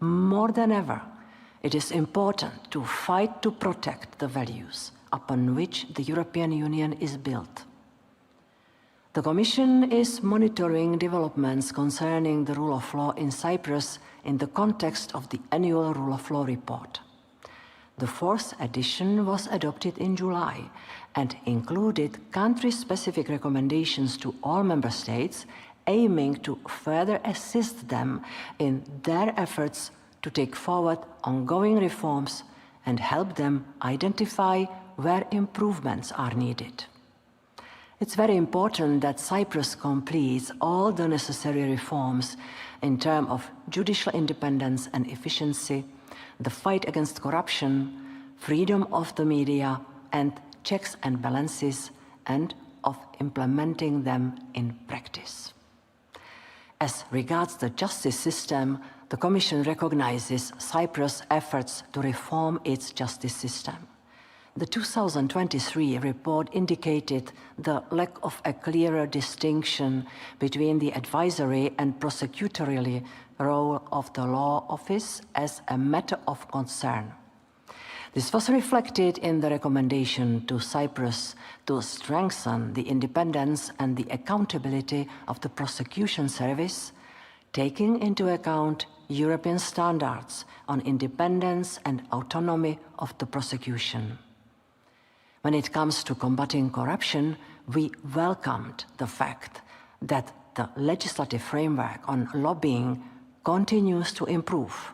more than ever, it is important to fight to protect the values upon which the European Union is built. The Commission is monitoring developments concerning the rule of law in Cyprus in the context of the annual Rule of Law report. The fourth edition was adopted in July and included country-specific recommendations to all member states, aiming to further assist them in their efforts to take forward ongoing reforms and help them identify where improvements are needed. It's very important that Cyprus completes all the necessary reforms in terms of judicial independence and efficiency, the fight against corruption, freedom of the media, and checks and balances, and of implementing them in practice. As regards the justice system, the Commission recognizes Cyprus' efforts to reform its justice system. The 2023 report indicated the lack of a clearer distinction between the advisory and prosecutorial role of the law office as a matter of concern. This was reflected in the recommendation to Cyprus to strengthen the independence and the accountability of the prosecution service, taking into account European standards on independence and autonomy of the prosecution. When it comes to combating corruption, we welcomed the fact that the legislative framework on lobbying continues to improve,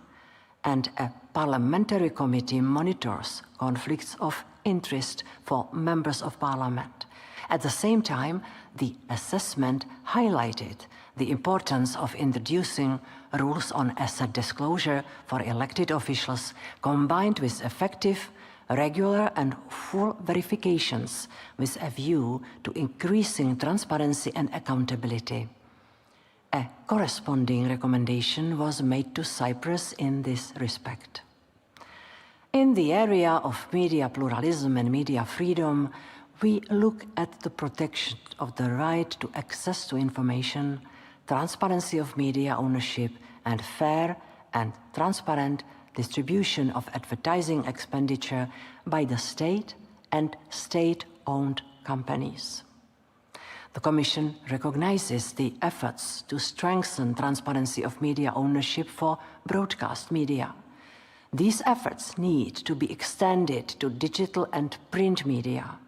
and a parliamentary committee monitors conflicts of interest for members of parliament. At the same time, the assessment highlighted the importance of introducing rules on asset disclosure for elected officials, combined with effective, regular and full verifications with a view to increasing transparency and accountability. A corresponding recommendation was made to Cyprus in this respect. In the area of media pluralism and media freedom, we look at the protection of the right to access to information, transparency of media ownership, and fair and transparent distribution of advertising expenditure by the state and state-owned companies. The Commission recognizes the efforts to strengthen transparency of media ownership for broadcast media. These efforts need to be extended to digital and print media.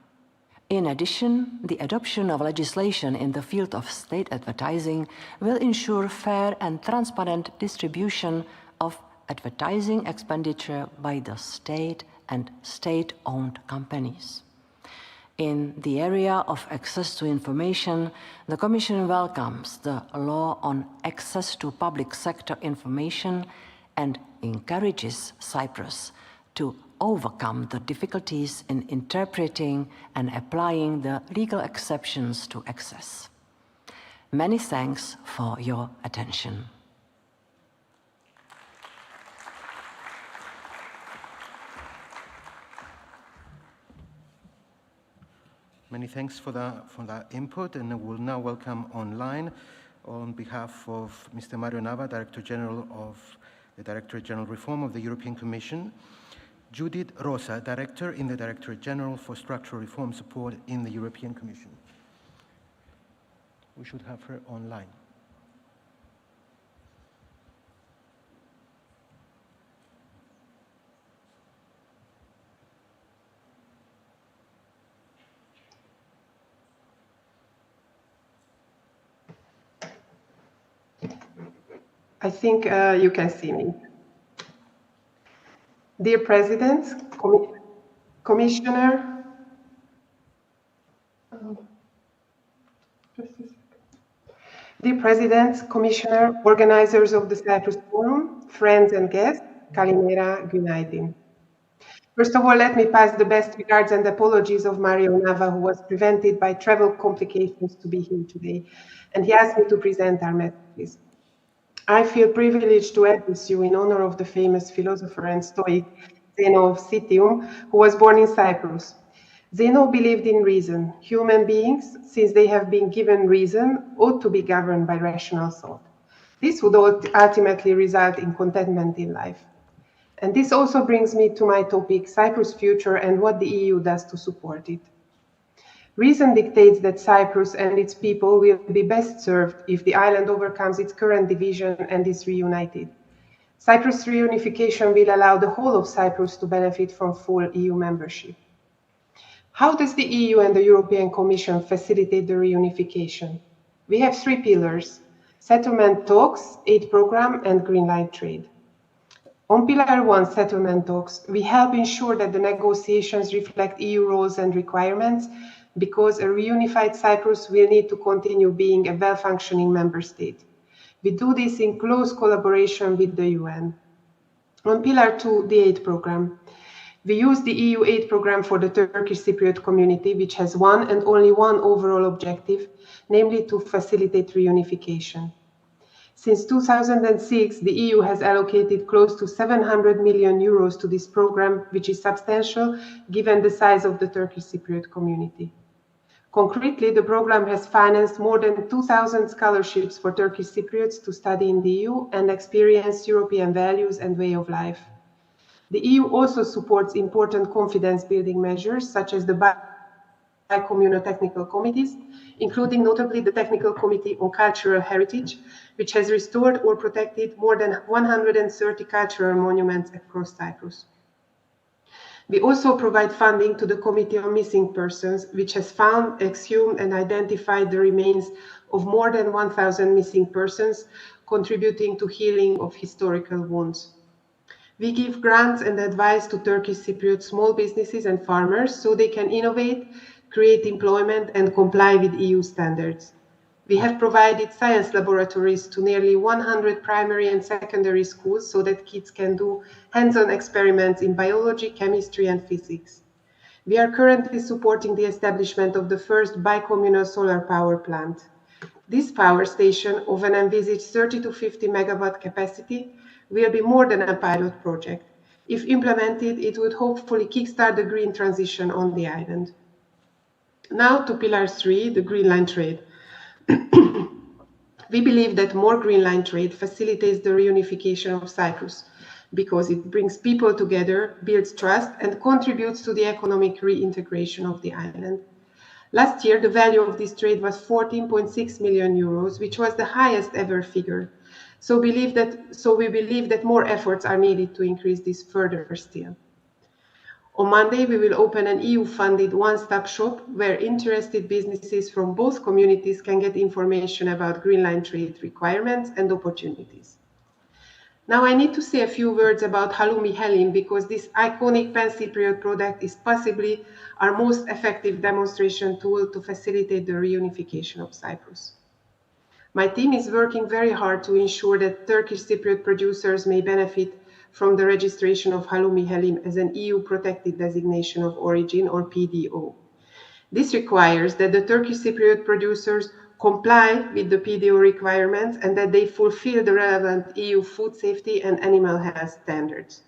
In addition, the adoption of legislation in the field of state advertising will ensure fair and transparent distribution of advertising expenditure by the state and state-owned companies. In the area of access to information, the Commission welcomes the law on access to public sector information and encourages Cyprus to overcome the difficulties in interpreting and applying the legal exceptions to access. Many thanks for your attention. Many thanks for that input, and I will now welcome online, on behalf of Mr. Mario Nava, Director General of the Directorate General Reform of the European Commission, Judith Rosa, Director in the Directorate General for Structural Reform Support in the European Commission. We should have her online. I think you can see me. Dear President, Commissioner, Dear President, Commissioner, organizers of the Cyprus Forum, friends and guests, Kalimera, Günaydin. First of all, let me pass the best regards and apologies of Mario Nava, who was prevented by travel complications to be here today, and he asked me to present our messages. I feel privileged to address you in honor of the famous philosopher and Stoic Zeno of Citium, who was born in Cyprus. Zeno believed in reason. Human beings, since they have been given reason, ought to be governed by rational thought. This would ultimately result in contentment in life. And this also brings me to my topic, Cyprus' future and what the EU does to support it. Reason dictates that Cyprus and its people will be best served if the island overcomes its current division and is reunited. Cyprus' reunification will allow the whole of Cyprus to benefit from full EU membership. How does the EU and the European Commission facilitate the reunification? We have three pillars: settlement talks, aid program, and green line trade. On Pillar 1, settlement talks, we help ensure that the negotiations reflect EU rules and requirements, because a reunified Cyprus will need to continue being a well-functioning member state. We do this in close collaboration with the UN. On Pillar 2, the aid program, We use the EU aid program for the Turkish Cypriot community, which has one and only one overall objective, namely to facilitate reunification. Since 2006, the EU has allocated close to 700 million euros to this program, which is substantial given the size of the Turkish Cypriot community. Concretely, the program has financed more than 2,000 scholarships for Turkish Cypriots to study in the EU and experience European values and way of life. The EU also supports important confidence-building measures, such as the bi-communal technical committees, including notably the Technical Committee on Cultural Heritage, which has restored or protected more than 130 cultural monuments across Cyprus. We also provide funding to the Committee on Missing Persons, which has found, exhumed, and identified the remains of more than 1,000 missing persons, contributing to healing of historical wounds. We give grants and advice to Turkish Cypriot small businesses and farmers so they can innovate, create employment, and comply with EU standards. We have provided science laboratories to nearly 100 primary and secondary schools so that kids can do hands-on experiments in biology, chemistry, and physics. We are currently supporting the establishment of the first bi-communal solar power plant. This power station, of an envisaged 30 to 50 megawatt capacity, will be more than a pilot project. If implemented, it would hopefully kickstart the green transition on the island. Now to Pillar 3, the Green Line trade. We believe that more Green Line trade facilitates the reunification of Cyprus because it brings people together, builds trust, and contributes to the economic reintegration of the island. Last year, the value of this trade was 14.6 million euros, which was the highest ever figure. So we believe that more efforts are needed to increase this further still. On Monday, we will open an EU-funded one-stop shop where interested businesses from both communities can get information about Green Line trade requirements and opportunities. Now I need to say a few words about Halloumi Helim because this iconic pan-Cypriot product is possibly our most effective demonstration tool to facilitate the reunification of Cyprus. My team is working very hard to ensure that Turkish Cypriot producers may benefit from the registration of Halloumi Helim as an EU-protected designation of origin, or PDO. This requires that the Turkish Cypriot producers comply with the PDO requirements and that they fulfill the relevant EU food safety and animal health standards.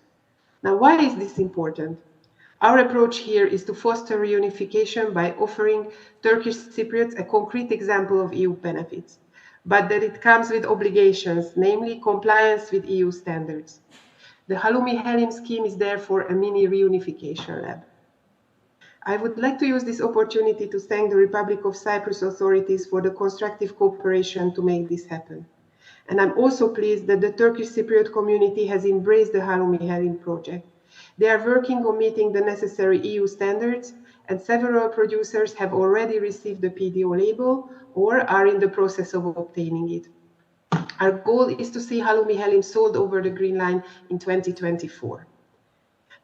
Now, why is this important? Our approach here is to foster reunification by offering Turkish Cypriots a concrete example of EU benefits, but that it comes with obligations, namely compliance with EU standards. The Halloumi Helim scheme is therefore a mini reunification lab. I would like to use this opportunity to thank the Republic of Cyprus authorities for the constructive cooperation to make this happen. And I'm also pleased that the Turkish Cypriot community has embraced the Halloumi Helim project. They are working on meeting the necessary EU standards, and several producers have already received the PDO label or are in the process of obtaining it. Our goal is to see Halloumi Helim sold over the Green Line in 2024.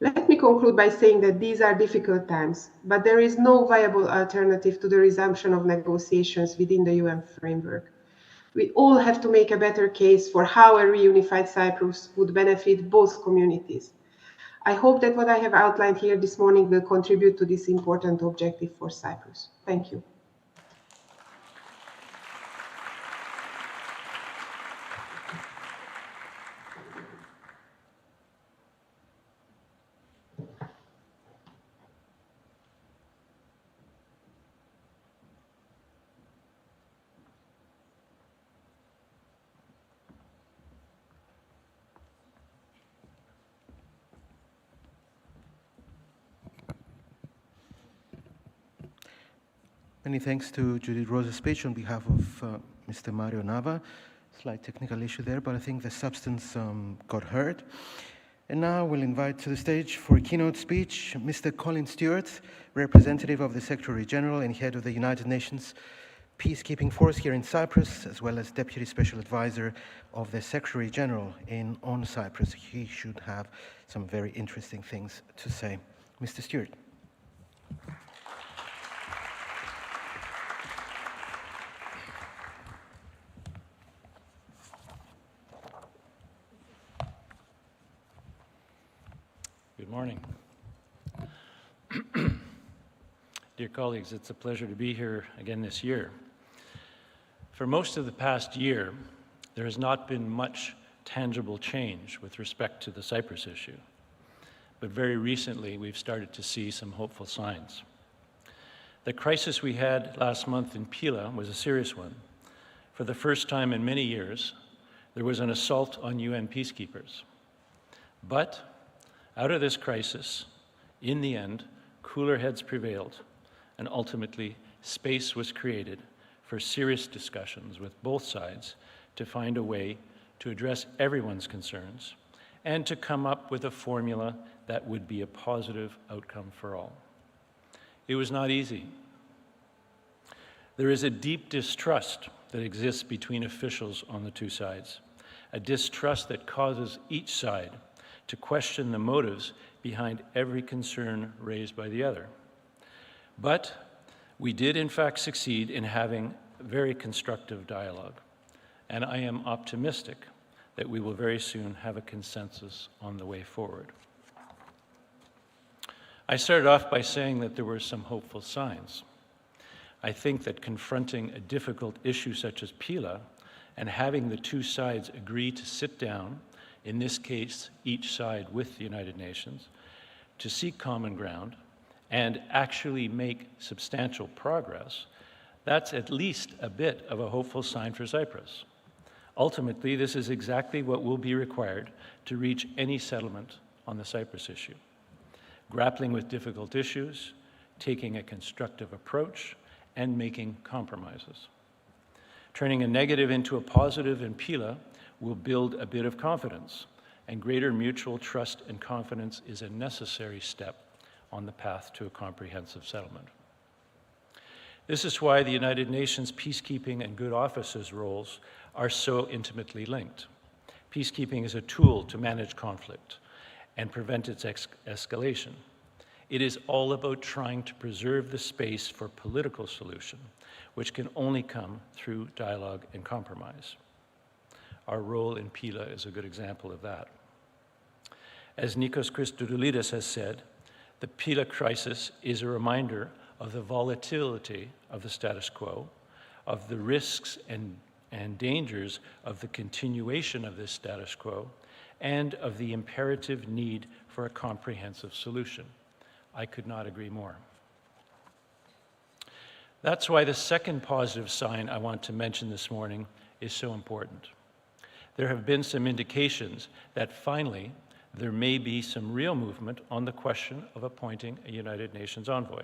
Let me conclude by saying that these are difficult times, but there is no viable alternative to the resumption of negotiations within the UN framework. We all have to make a better case for how a reunified Cyprus would benefit both communities. I hope that what I have outlined here this morning will contribute to this important objective for Cyprus. Thank you. Many thanks to Judith Rosa's speech on behalf of Mr. Mario Nava. Slight technical issue there, but I think the substance got heard. And now we'll invite to the stage for a keynote speech Mr. Colin Stewart, representative of the Secretary General and head of the United Nations Peacekeeping Force here in Cyprus, as well as Deputy Special Advisor of the Secretary General on Cyprus. He should have some very interesting things to say. Mr. Stewart. Good morning. Dear colleagues, it's a pleasure to be here again this year. For most of the past year, there has not been much tangible change with respect to the Cyprus issue. But very recently, we've started to see some hopeful signs. The crisis we had last month in Pila was a serious one. For the first time in many years, there was an assault on UN peacekeepers. But out of this crisis, in the end, cooler heads prevailed, and ultimately space was created for serious discussions with both sides to find a way to address everyone's concerns and to come up with a formula that would be a positive outcome for all. It was not easy. There is a deep distrust that exists between officials on the two sides, a distrust that causes each side to question the motives behind every concern raised by the other. But we did, in fact, succeed in having very constructive dialogue, and I am optimistic that we will very soon have a consensus on the way forward. I started off by saying that there were some hopeful signs. I think that confronting a difficult issue such as Pila and having the two sides agree to sit down, in this case, each side with the United Nations, to seek common ground and actually make substantial progress, that's at least a bit of a hopeful sign for Cyprus. Ultimately, this is exactly what will be required to reach any settlement on the Cyprus issue. Grappling with difficult issues, taking a constructive approach, and making compromises. Turning a negative into a positive in Pila will build a bit of confidence, and greater mutual trust and confidence is a necessary step on the path to a comprehensive settlement. This is why the United Nations peacekeeping and good offices roles are so intimately linked. Peacekeeping is a tool to manage conflict and prevent its escalation. It is all about trying to preserve the space for political solution, which can only come through dialogue and compromise. Our role in Pila is a good example of that. As Nikos Christodoulidis has said, the Pila crisis is a reminder of the volatility of the status quo, of the risks and dangers of the continuation of this status quo, and of the imperative need for a comprehensive solution. I could not agree more. That's why the second positive sign I want to mention this morning is so important. There have been some indications that finally there may be some real movement on the question of appointing a United Nations envoy.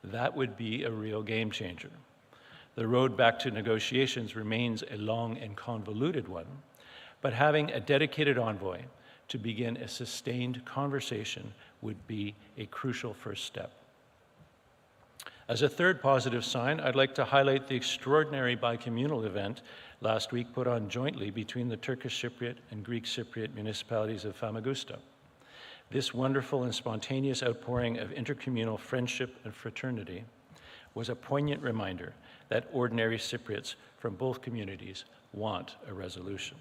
That would be a real game changer. The road back to negotiations remains a long and convoluted one, but having a dedicated envoy to begin a sustained conversation would be a crucial first step. As a third positive sign, I'd like to highlight the extraordinary bicommunal event last week put on jointly between the Turkish Cypriot and Greek Cypriot municipalities of Famagusta. This wonderful and spontaneous outpouring of intercommunal friendship and fraternity was a poignant reminder that ordinary Cypriots from both communities want a resolution.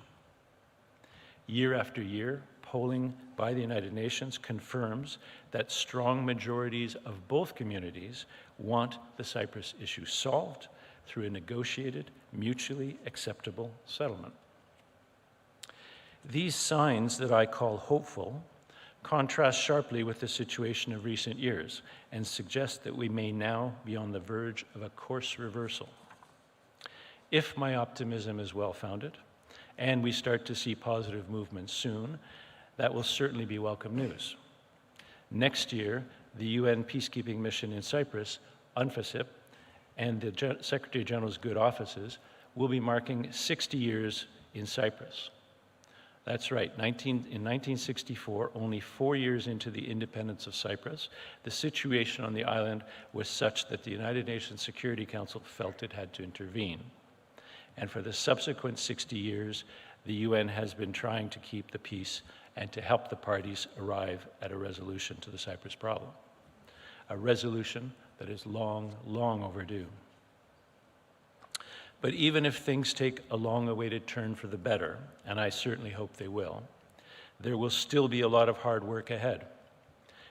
Year after year, polling by the United Nations confirms that strong majorities of both communities want the Cyprus issue solved through a negotiated, mutually acceptable settlement. These signs that I call hopeful contrast sharply with the situation of recent years and suggest that we may now be on the verge of a course reversal. If my optimism is well-founded, and we start to see positive movement soon, that will certainly be welcome news. Next year, the UN peacekeeping mission in Cyprus, UNFICYP, and the Secretary General's good offices will be marking 60 years in Cyprus. That's right, in 1964, only 4 years into the independence of Cyprus, the situation on the island was such that the United Nations Security Council felt it had to intervene. And for the subsequent 60 years, the UN has been trying to keep the peace and to help the parties arrive at a resolution to the Cyprus problem. A resolution that is long, long overdue. But even if things take a long-awaited turn for the better, and I certainly hope they will, there will still be a lot of hard work ahead.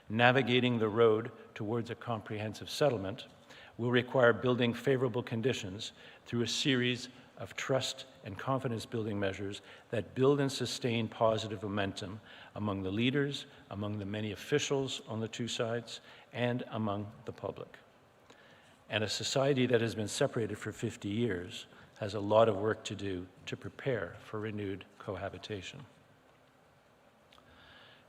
navigating the road towards a comprehensive settlement will require building favorable conditions through a series of trust and confidence building measures that build and sustain positive momentum among the leaders, among the many officials on the two sides, and among the public. And a society that has been separated for 50 years has a lot of work to do to prepare for renewed cohabitation.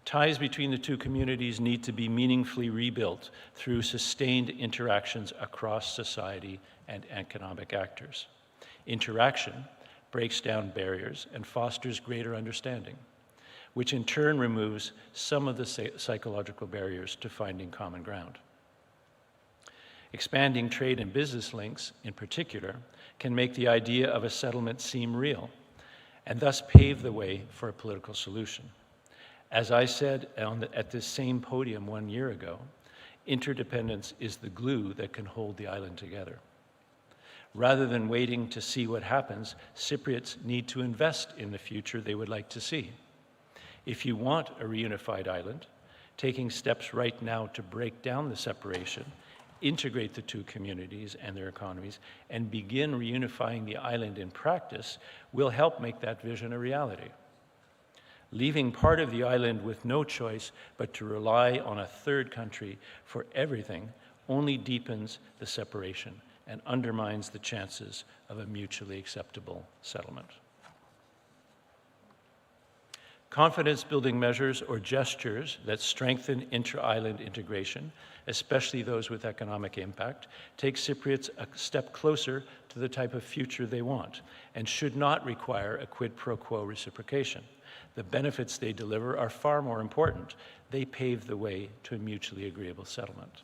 Ties between the two communities need to be meaningfully rebuilt through sustained interactions across society and economic actors. Interaction breaks down barriers and fosters greater understanding, which in turn removes some of the psychological barriers to finding common ground. Expanding trade and business links, in particular, can make the idea of a settlement seem real, and thus pave the way for a political solution. As I said at this same podium 1 year ago, interdependence is the glue that can hold the island together. Rather than waiting to see what happens, Cypriots need to invest in the future they would like to see. If you want a reunified island, taking steps right now to break down the separation, integrate the two communities and their economies, and begin reunifying the island in practice will help make that vision a reality. Leaving part of the island with no choice but to rely on a third country for everything only deepens the separation and undermines the chances of a mutually acceptable settlement. Confidence-building measures or gestures that strengthen inter-island integration, especially those with economic impact, take Cypriots a step closer to the type of future they want and should not require a quid pro quo reciprocation. The benefits they deliver are far more important. They pave the way to a mutually agreeable settlement.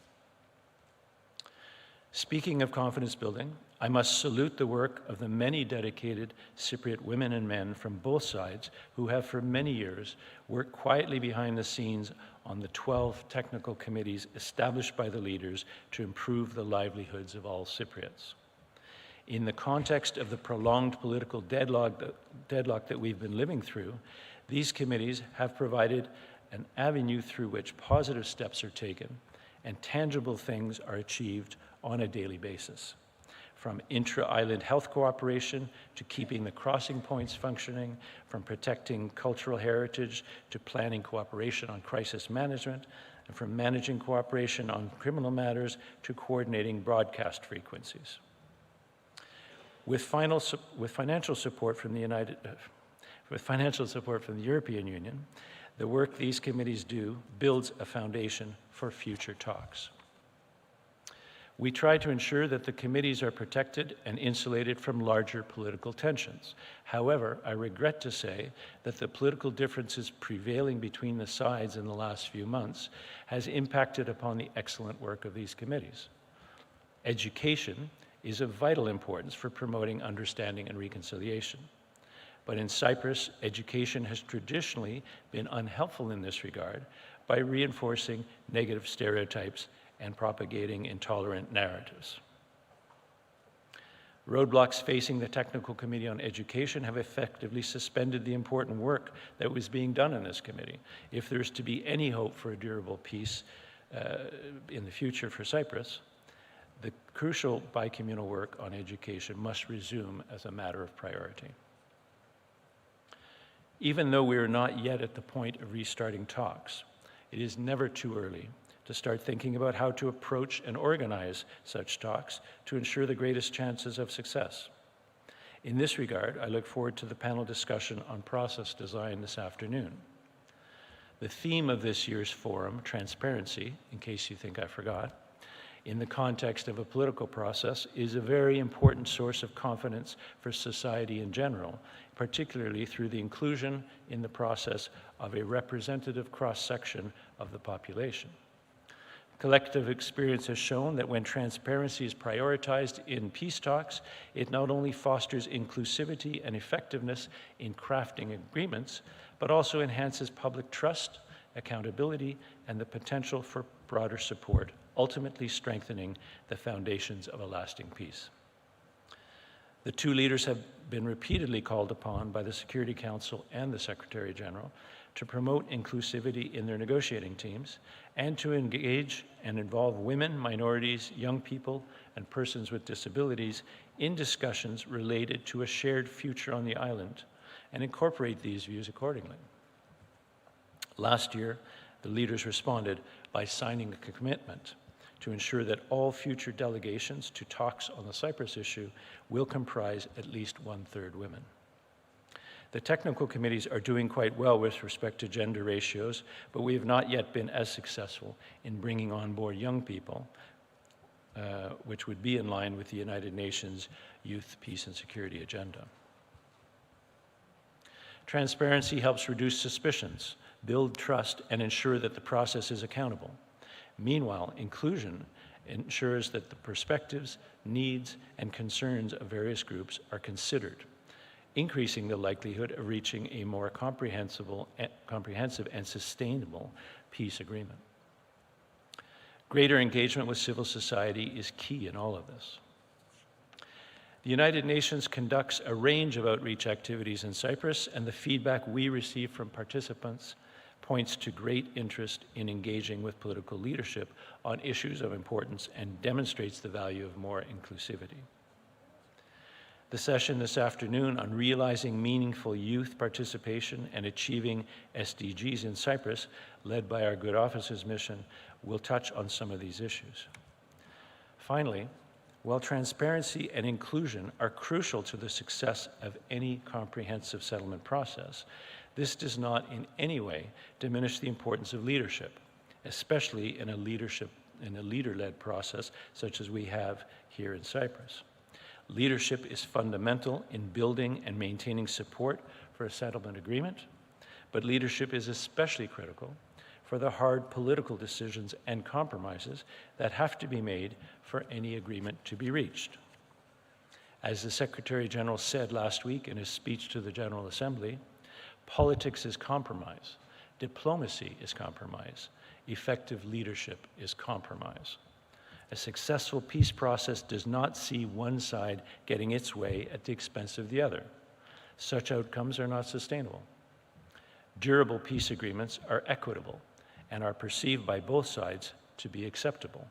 Speaking of confidence building, I must salute the work of the many dedicated Cypriot women and men from both sides who have for many years worked quietly behind the scenes on the 12 technical committees established by the leaders to improve the livelihoods of all Cypriots. In the context of the prolonged political deadlock that we've been living through, these committees have provided an avenue through which positive steps are taken and tangible things are achieved on a daily basis. From intra-island health cooperation to keeping the crossing points functioning, from protecting cultural heritage to planning cooperation on crisis management, and from managing cooperation on criminal matters to coordinating broadcast frequencies. With financial support from the European Union, the work these committees do builds a foundation for future talks. We try to ensure that the committees are protected and insulated from larger political tensions. However, I regret to say that the political differences prevailing between the sides in the last few months has impacted upon the excellent work of these committees. Education is of vital importance for promoting understanding and reconciliation. But in Cyprus, education has traditionally been unhelpful in this regard by reinforcing negative stereotypes and propagating intolerant narratives. Roadblocks facing the Technical Committee on Education have effectively suspended the important work that was being done in this committee. If there's to be any hope for a durable peace in the future for Cyprus, the crucial bicommunal work on education must resume as a matter of priority. Even though we are not yet at the point of restarting talks, it is never too early to start thinking about how to approach and organize such talks to ensure the greatest chances of success. In this regard, I look forward to the panel discussion on process design this afternoon. The theme of this year's forum, transparency, in case you think I forgot, in the context of a political process, is a very important source of confidence for society in general, particularly through the inclusion in the process of a representative cross-section of the population. Collective experience has shown that when transparency is prioritized in peace talks, it not only fosters inclusivity and effectiveness in crafting agreements, but also enhances public trust, accountability, and the potential for broader support, ultimately strengthening the foundations of a lasting peace. The two leaders have been repeatedly called upon by the Security Council and the Secretary General to promote inclusivity in their negotiating teams and to engage and involve women, minorities, young people, and persons with disabilities in discussions related to a shared future on the island and incorporate these views accordingly. Last year, the leaders responded by signing a commitment to ensure that all future delegations to talks on the Cyprus issue will comprise at least 1/3 women. The technical committees are doing quite well with respect to gender ratios, but we have not yet been as successful in bringing on board young people, which would be in line with the United Nations Youth, Peace and Security agenda. Transparency helps reduce suspicions, build trust, and ensure that the process is accountable. Meanwhile, inclusion ensures that the perspectives, needs, and concerns of various groups are considered, increasing the likelihood of reaching a more comprehensive and sustainable peace agreement. Greater engagement with civil society is key in all of this. The United Nations conducts a range of outreach activities in Cyprus, and the feedback we receive from participants points to great interest in engaging with political leadership on issues of importance and demonstrates the value of more inclusivity. The session this afternoon on realizing meaningful youth participation and achieving SDGs in Cyprus, led by our Good Offices mission, will touch on some of these issues. Finally, while transparency and inclusion are crucial to the success of any comprehensive settlement process, this does not in any way diminish the importance of leadership, especially in a leader-led process such as we have here in Cyprus. Leadership is fundamental in building and maintaining support for a settlement agreement, but leadership is especially critical for the hard political decisions and compromises that have to be made for any agreement to be reached. As the Secretary General said last week in his speech to the General Assembly, politics is compromise, diplomacy is compromise, effective leadership is compromise. A successful peace process does not see one side getting its way at the expense of the other. Such outcomes are not sustainable. Durable peace agreements are equitable and are perceived by both sides to be acceptable.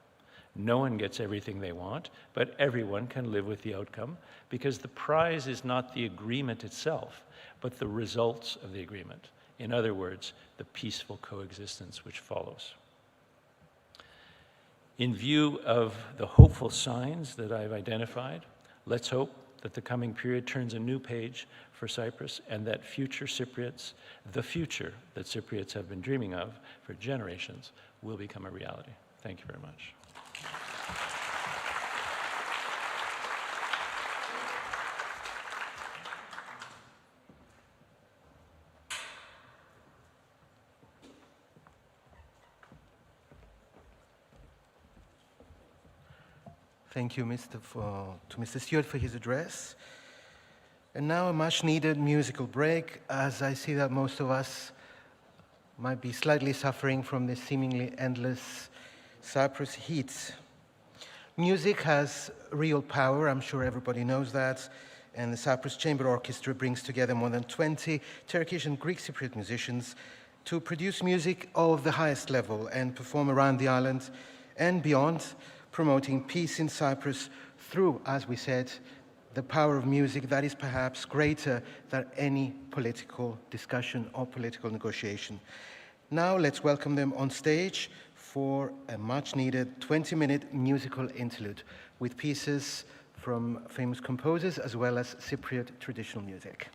No one gets everything they want, but everyone can live with the outcome because the prize is not the agreement itself, but the results of the agreement. In other words, the peaceful coexistence which follows. In view of the hopeful signs that I've identified, let's hope that the coming period turns a new page for Cyprus and that future Cypriots, the future that Cypriots have been dreaming of for generations, will become a reality. Thank you very much. Thank you, to Mr. Stewart for his address. And now a much-needed musical break, as I see that most of us might be slightly suffering from the seemingly endless Cyprus heat. Music has real power, I'm sure everybody knows that, and the Cyprus Chamber Orchestra brings together more than 20 Turkish and Greek Cypriot musicians to produce music of the highest level and perform around the island and beyond, promoting peace in Cyprus through, as we said, the power of music that is perhaps greater than any political discussion or political negotiation. Now let's welcome them on stage for a much-needed 20-minute musical interlude with pieces from famous composers as well as Cypriot traditional music.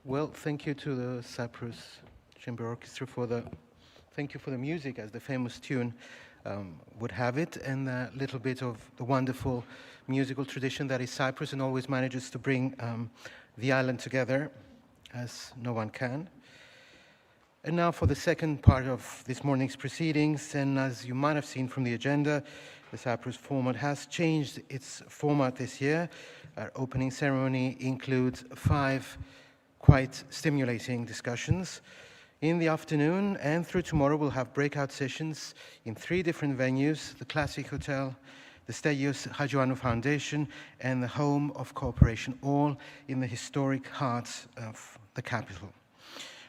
Well, thank you to the Cyprus Chamber Orchestra thank you for the music, as the famous tune would have it, and a little bit of the wonderful musical tradition that is Cyprus and always manages to bring the island together, as no one can. And now for the second part of this morning's proceedings, and as you might have seen from the agenda, the Cyprus format has changed its format this year. Our opening ceremony includes 5 quite stimulating discussions. In the afternoon and through tomorrow, we'll have breakout sessions in 3 different venues: the Classic Hotel, the Stelios Hagioannou Foundation, and the Home of Cooperation, all in the historic heart of the capital.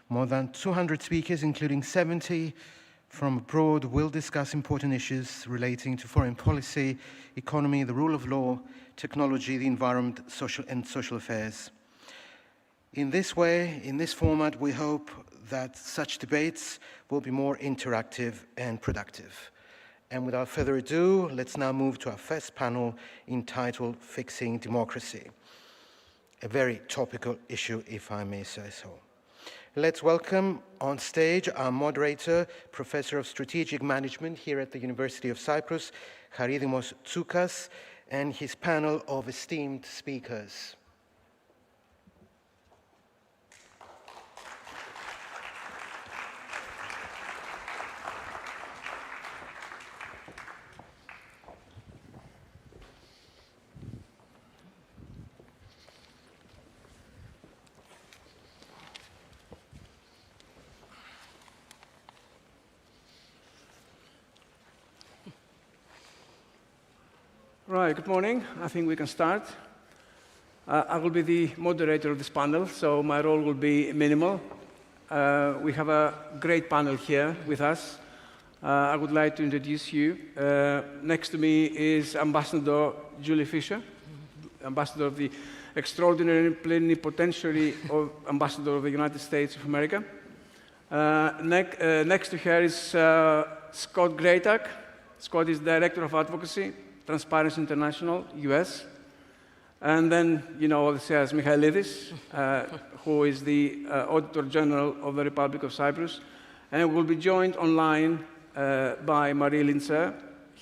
More than 200 speakers, including 70 from abroad, will discuss important issues relating to foreign policy, economy, the rule of law, technology, the environment, social affairs. In this way, in this format, we hope that such debates will be more interactive and productive. And without further ado, let's now move to our first panel entitled Fixing Democracy, a very topical issue, if I may say so. Let's welcome on stage our moderator, Professor of Strategic Management here at the University of Cyprus, Charidimos Tsoukas, and his panel of esteemed speakers. Right, good morning. I think we can start. I will be the moderator of this panel, so my role will be minimal. We have a great panel here with us. I would like to introduce you. Next to me is Ambassador Julie Fisher, Ambassador of the Extraordinary Plenipotentiary Ambassador of the United States of America. Next to her is Scott Graytak. Scott is Director of Advocacy, Transparency International, US. And then, you know, there's Michailidis, who is the Auditor General of the Republic of Cyprus, and will be joined online by Marie Linzer,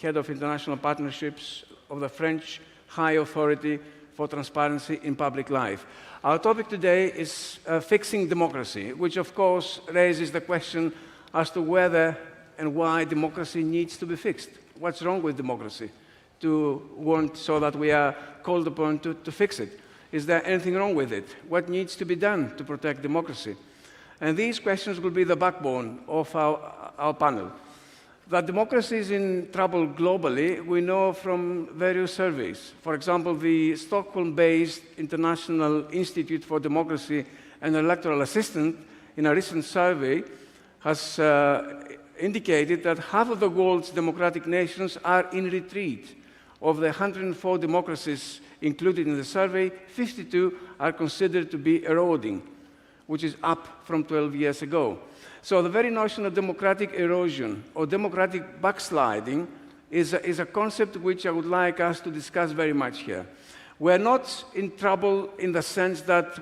Head of International Partnerships of the French High Authority for Transparency in Public Life. Our topic today is fixing democracy, which of course raises the question as to whether and why democracy needs to be fixed. What's wrong with democracy to want so that we are called upon to fix it? Is there anything wrong with it? What needs to be done to protect democracy? And these questions will be the backbone of our panel. That democracy is in trouble globally, we know from various surveys. For example, the Stockholm-based International Institute for Democracy and Electoral Assistance, in a recent survey, has indicated that half of the world's democratic nations are in retreat. Of the 104 democracies included in the survey, 52 are considered to be eroding, which is up from 12 years ago. So the very notion of democratic erosion or democratic backsliding is a concept which I would like us to discuss very much here. We're not in trouble in the sense that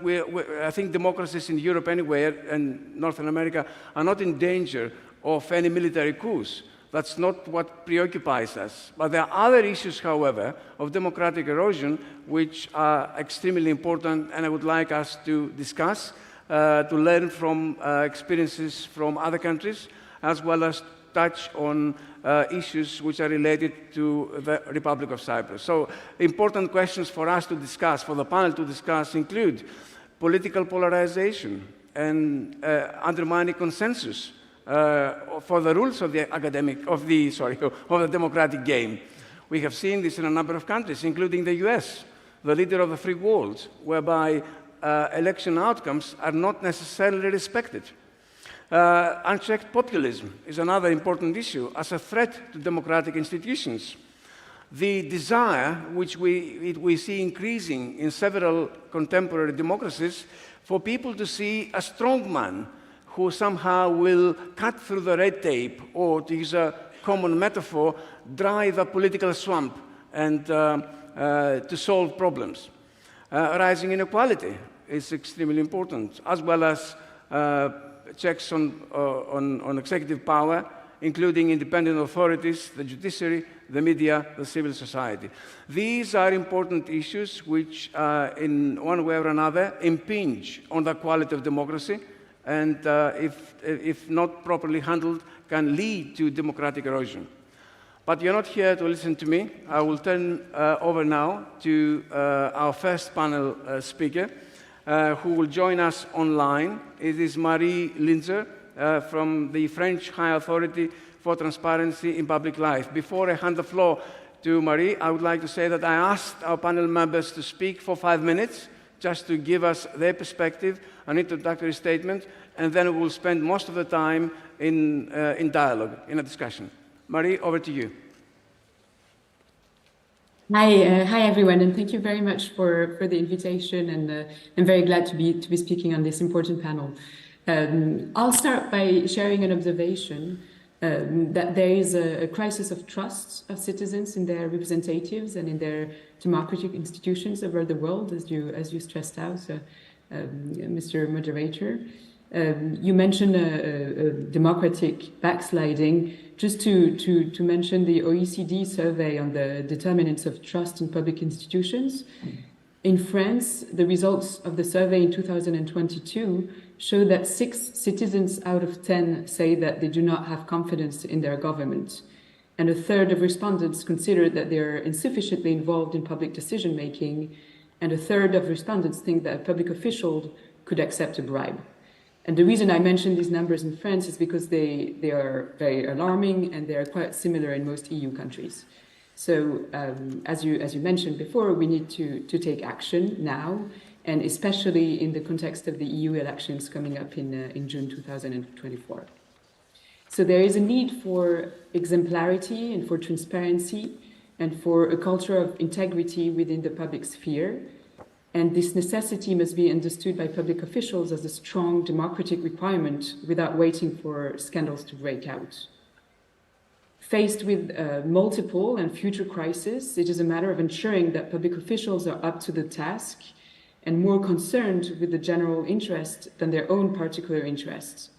I think democracies in Europe anywhere and Northern America are not in danger of any military coups. That's not what preoccupies us. But there are other issues, however, of democratic erosion which are extremely important, and I would like us to discuss, to learn from experiences from other countries, as well as touch on issues which are related to the Republic of Cyprus. So important questions for us to discuss, for the panel to discuss, include political polarization and undermining consensus for the rules of the democratic game. We have seen this in a number of countries, including the US, the leader of the free world, whereby election outcomes are not necessarily respected. Unchecked populism is another important issue as a threat to democratic institutions. The desire, which we see increasing in several contemporary democracies, for people to see a strong man who somehow will cut through the red tape, or, to use a common metaphor, dry the political swamp and to solve problems. Rising inequality is extremely important, as well as checks on executive power, including independent authorities, the judiciary, the media, the civil society. These are important issues which, in one way or another, impinge on the quality of democracy, and if not properly handled, can lead to democratic erosion. But you're not here to listen to me. I will turn over now to our first panel speaker, who will join us online. It is Marie Linzer from the French High Authority for Transparency in Public Life. Before I hand the floor to Marie, I would like to say that I asked our panel members to speak for 5 minutes, just to give us their perspective, an introductory statement, and then we will spend most of the time in dialogue, in a discussion. Marie, over to you. Hi everyone, and thank you very much for the invitation, and I'm very glad to be speaking on this important panel. I'll start by sharing an observation that there is a crisis of trust of citizens in their representatives and in their democratic institutions over the world, as you stressed out, Mr. Moderator. You mentioned democratic backsliding. Just to mention the OECD survey on the determinants of trust in public institutions. In France, the results of the survey in 2022 show that 6 citizens out of 10 say that they do not have confidence in their government. And a third of respondents consider that they're insufficiently involved in public decision-making, and a third of respondents think that a public official could accept a bribe. And the reason I mention these numbers in France is because they are very alarming, and they are quite similar in most EU countries. So as you mentioned before, we need to take action now, and especially in the context of the EU elections coming up in June 2024. So there is a need for exemplarity and for transparency and for a culture of integrity within the public sphere. And this necessity must be understood by public officials as a strong democratic requirement without waiting for scandals to break out. Faced with multiple and future crises, it is a matter of ensuring that public officials are up to the task and more concerned with the general interest than their own particular interests.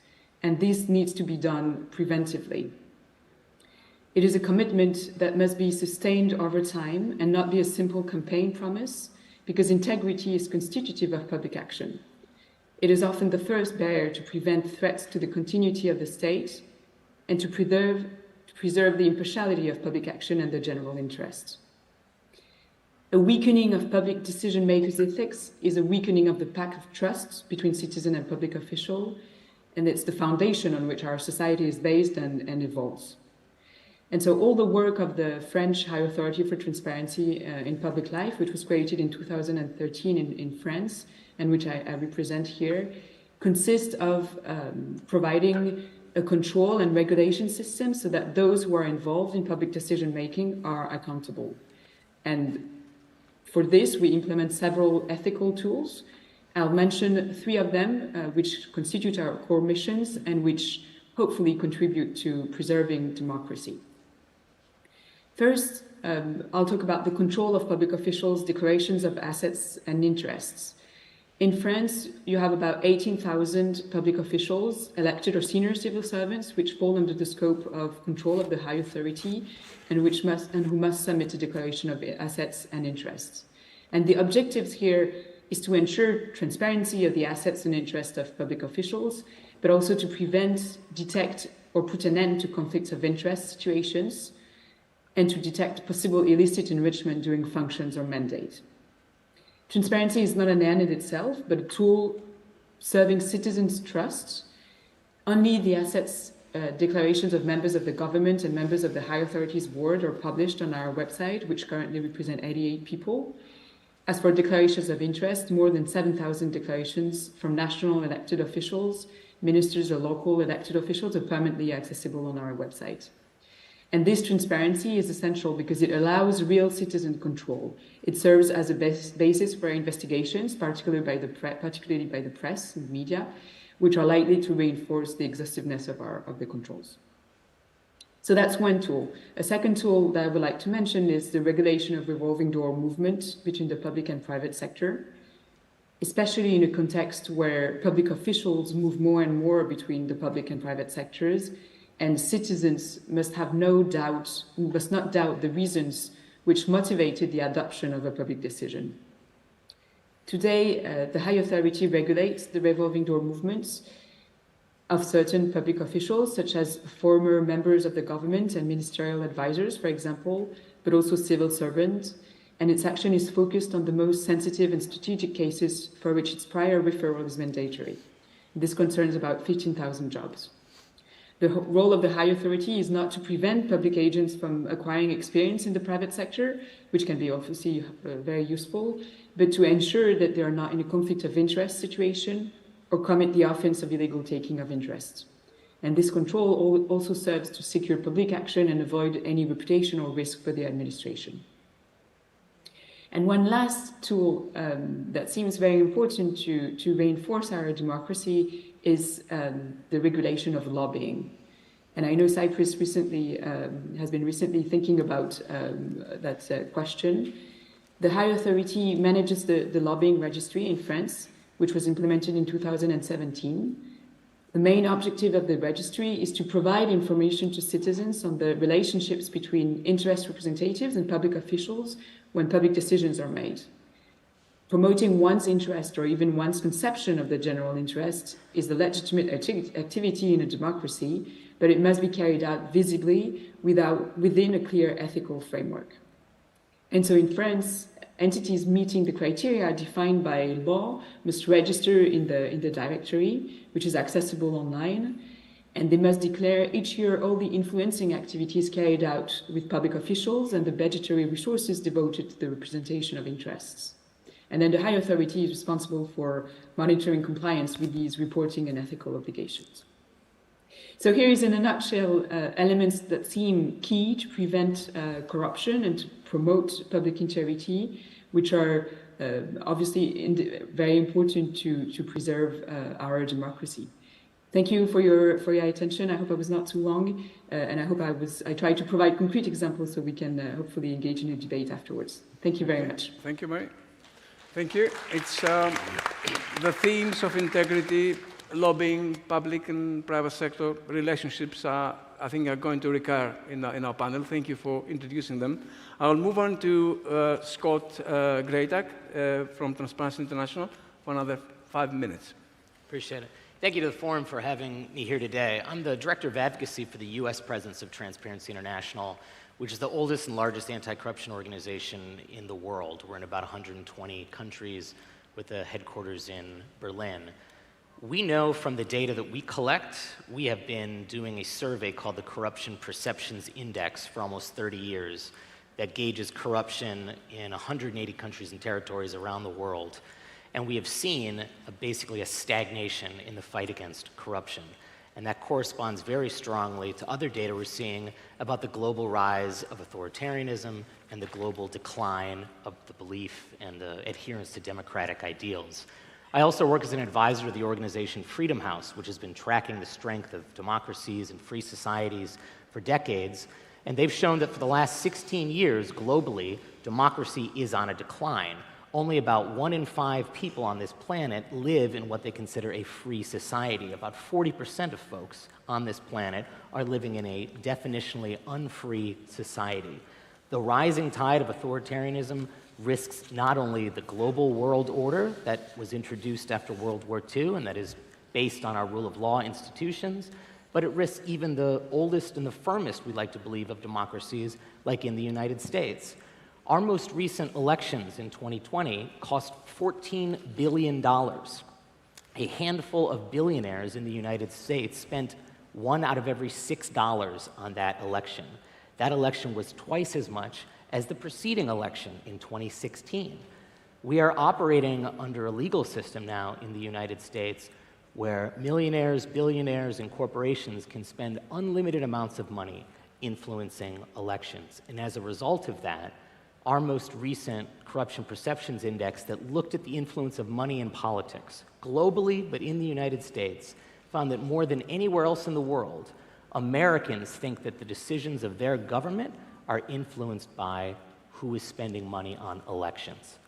And this needs to be done preventively. It is a commitment that must be sustained over time and not be a simple campaign promise, because integrity is constitutive of public action. It is often the first barrier to prevent threats to the continuity of the state and to preserve the impartiality of public action and the general interest. A weakening of public decision makers' ethics is a weakening of the pact of trust between citizen and public official, and it's the foundation on which our society is based and evolves. And so all the work of the French High Authority for Transparency in Public Life, which was created in 2013 in France, and which I represent here, consists of providing a control and regulation system so that those who are involved in public decision-making are accountable. And for this, we implement several ethical tools. I'll mention 3 of them, which constitute our core missions and which hopefully contribute to preserving democracy. First, I'll talk about the control of public officials' declarations of assets and interests. In France, you have about 18,000 public officials, elected or senior civil servants, which fall under the scope of control of the high authority and who must submit a declaration of assets and interests. And the objectives here is to ensure transparency of the assets and interests of public officials, but also to prevent, detect, or put an end to conflicts of interest situations, and to detect possible illicit enrichment during functions or mandate. Transparency is not an end in itself, but a tool serving citizens' trust. Only the assets declarations of members of the government and members of the high authorities board are published on our website, which currently represent 88 people. As for declarations of interest, more than 7,000 declarations from national elected officials, ministers or local elected officials are permanently accessible on our website. And this transparency is essential because it allows real citizen control. It serves as a basis for investigations, particularly by the press and media, which are likely to reinforce the exhaustiveness of the controls. So that's one tool. A second tool that I would like to mention is the regulation of revolving door movement between the public and private sector, especially in a context where public officials move more and more between the public and private sectors, and citizens must not doubt the reasons which motivated the adoption of a public decision. Today, the high authority regulates the revolving door movements of certain public officials, such as former members of the government and ministerial advisors, for example, but also civil servants, and its action is focused on the most sensitive and strategic cases for which its prior referral is mandatory. This concerns about 15,000 jobs. The role of the high authority is not to prevent public agents from acquiring experience in the private sector, which can be obviously very useful, but to ensure that they are not in a conflict of interest situation or commit the offense of illegal taking of interest. And this control also serves to secure public action and avoid any reputational risk for the administration. And one last tool that seems very important to reinforce our democracy is the regulation of lobbying. And I know Cyprus has been recently thinking about that question. The High Authority manages the lobbying registry in France, which was implemented in 2017. The main objective of the registry is to provide information to citizens on the relationships between interest representatives and public officials when public decisions are made. Promoting one's interest or even one's conception of the general interest is the legitimate activity in a democracy, but it must be carried out visibly within a clear ethical framework. And so in France, entities meeting the criteria defined by law must register in the directory, which is accessible online. And they must declare each year all the influencing activities carried out with public officials and the budgetary resources devoted to the representation of interests. And then the high authority is responsible for monitoring compliance with these reporting and ethical obligations. So here is in a nutshell elements that seem key to prevent corruption and to promote public integrity, which are obviously very important to preserve our democracy. Thank you for your attention. I hope I was not too long, and I hope I tried to provide concrete examples so we can hopefully engage in a debate afterwards. Thank you very much. Thank you, Mary. Thank you. It's the themes of integrity, lobbying, public and private sector relationships I think are going to recur in our panel. Thank you for introducing them. I'll move on to Scott Greytak from Transparency International for another 5 minutes. Appreciate it. Thank you to the Forum for having me here today. I'm the Director of Advocacy for the U.S. presence of Transparency International, which is the oldest and largest anti-corruption organization in the world. We're in about 120 countries with a headquarters in Berlin. We know from the data that we collect, we have been doing a survey called the Corruption Perceptions Index for almost 30 years that gauges corruption in 180 countries and territories around the world. And we have seen basically a stagnation in the fight against corruption. And that corresponds very strongly to other data we're seeing about the global rise of authoritarianism and the global decline of the belief and the adherence to democratic ideals. I also work as an advisor to the organization Freedom House, which has been tracking the strength of democracies and free societies for decades. And they've shown that for the last 16 years, globally, democracy is on a decline. Only about 1 in 5 people on this planet live in what they consider a free society. About 40% of folks on this planet are living in a definitionally unfree society. The rising tide of authoritarianism risks not only the global world order that was introduced after World War II and that is based on our rule of law institutions, but it risks even the oldest and the firmest, we like to believe, of democracies, like in the United States. Our most recent elections in 2020 cost $14 billion. A handful of billionaires in the United States spent $1 out of every $6 on that election. That election was twice as much as the preceding election in 2016. We are operating under a legal system now in the United States where millionaires, billionaires, and corporations can spend unlimited amounts of money influencing elections. And as a result of that, our most recent Corruption Perceptions Index that looked at the influence of money in politics, globally, but in the United States, found that more than anywhere else in the world, Americans think that the decisions of their government are influenced by who is spending money on elections.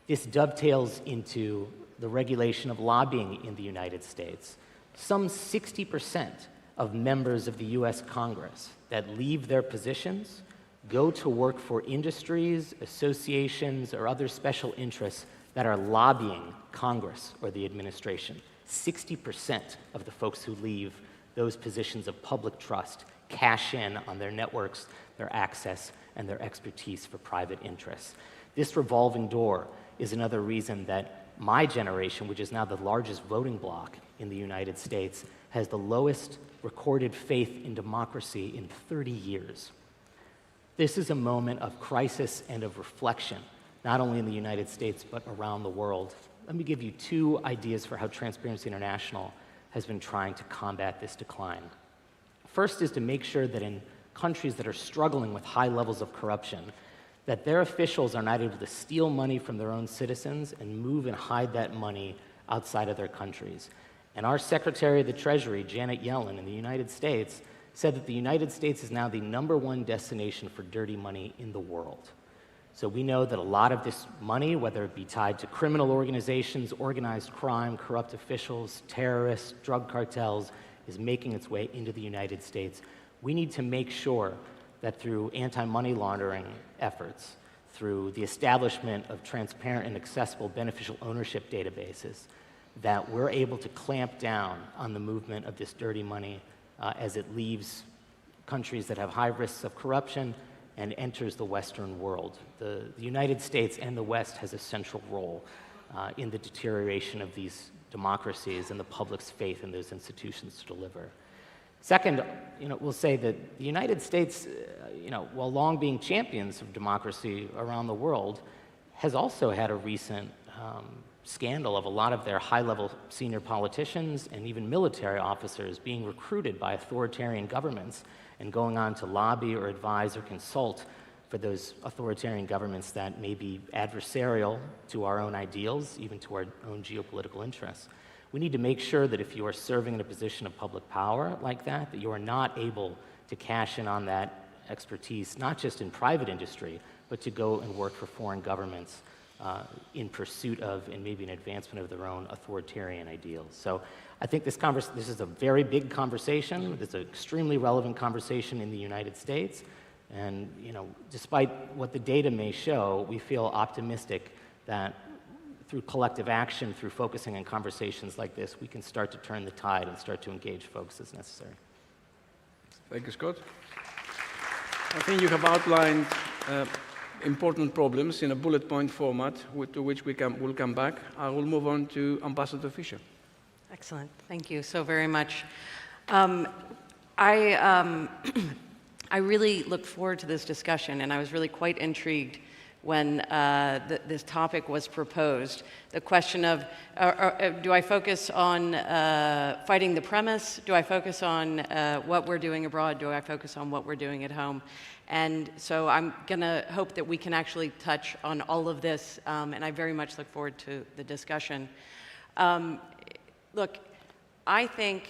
This dovetails into the regulation of lobbying in the United States. Some 60% of members of the US Congress that leave their positions go to work for industries, associations, or other special interests that are lobbying Congress or the administration. 60% of the folks who leave those positions of public trust cash in on their networks, their access, and their expertise for private interests. This revolving door is another reason that my generation, which is now the largest voting bloc in the United States, has the lowest recorded faith in democracy in 30 years. This is a moment of crisis and of reflection, not only in the United States, but around the world. Let me give you 2 ideas for how Transparency International has been trying to combat this decline. First is to make sure that in countries that are struggling with high levels of corruption, that their officials are not able to steal money from their own citizens and move and hide that money outside of their countries. And our Secretary of the Treasury, Janet Yellen, in the United States, said that the United States is now the #1 destination for dirty money in the world. So we know that a lot of this money, whether it be tied to criminal organizations, organized crime, corrupt officials, terrorists, drug cartels, is making its way into the United States. We need to make sure that through anti-money laundering efforts, through the establishment of transparent and accessible beneficial ownership databases, that we're able to clamp down on the movement of this dirty money as it leaves countries that have high risks of corruption and enters the Western world. The United States and the West has a central role in the deterioration of these democracies and the public's faith in those institutions to deliver. Second, we'll say that the United States, while long being champions of democracy around the world, has also had a recent scandal of a lot of their high-level senior politicians and even military officers being recruited by authoritarian governments and going on to lobby or advise or consult for those authoritarian governments that may be adversarial to our own ideals, even to our own geopolitical interests. We need to make sure that if you are serving in a position of public power like that, that you are not able to cash in on that expertise, not just in private industry, but to go and work for foreign governments in pursuit of and maybe an advancement of their own authoritarian ideals. So I think this is a very big conversation. It's an extremely relevant conversation in the United States. And despite what the data may show, we feel optimistic that through collective action, through focusing on conversations like this, we can start to turn the tide and start to engage folks as necessary. Thank you, Scott. I think you have outlined important problems in a bullet point format to which we'll come back. I will move on to Ambassador Fisher. Excellent. Thank you so very much. I really look forward to this discussion, and I was really quite intrigued when this topic was proposed. The question of, do I focus on fighting the premise? Do I focus on what we're doing abroad? Do I focus on what we're doing at home? And so I'm going to hope that we can actually touch on all of this, and I very much look forward to the discussion. Look, I think,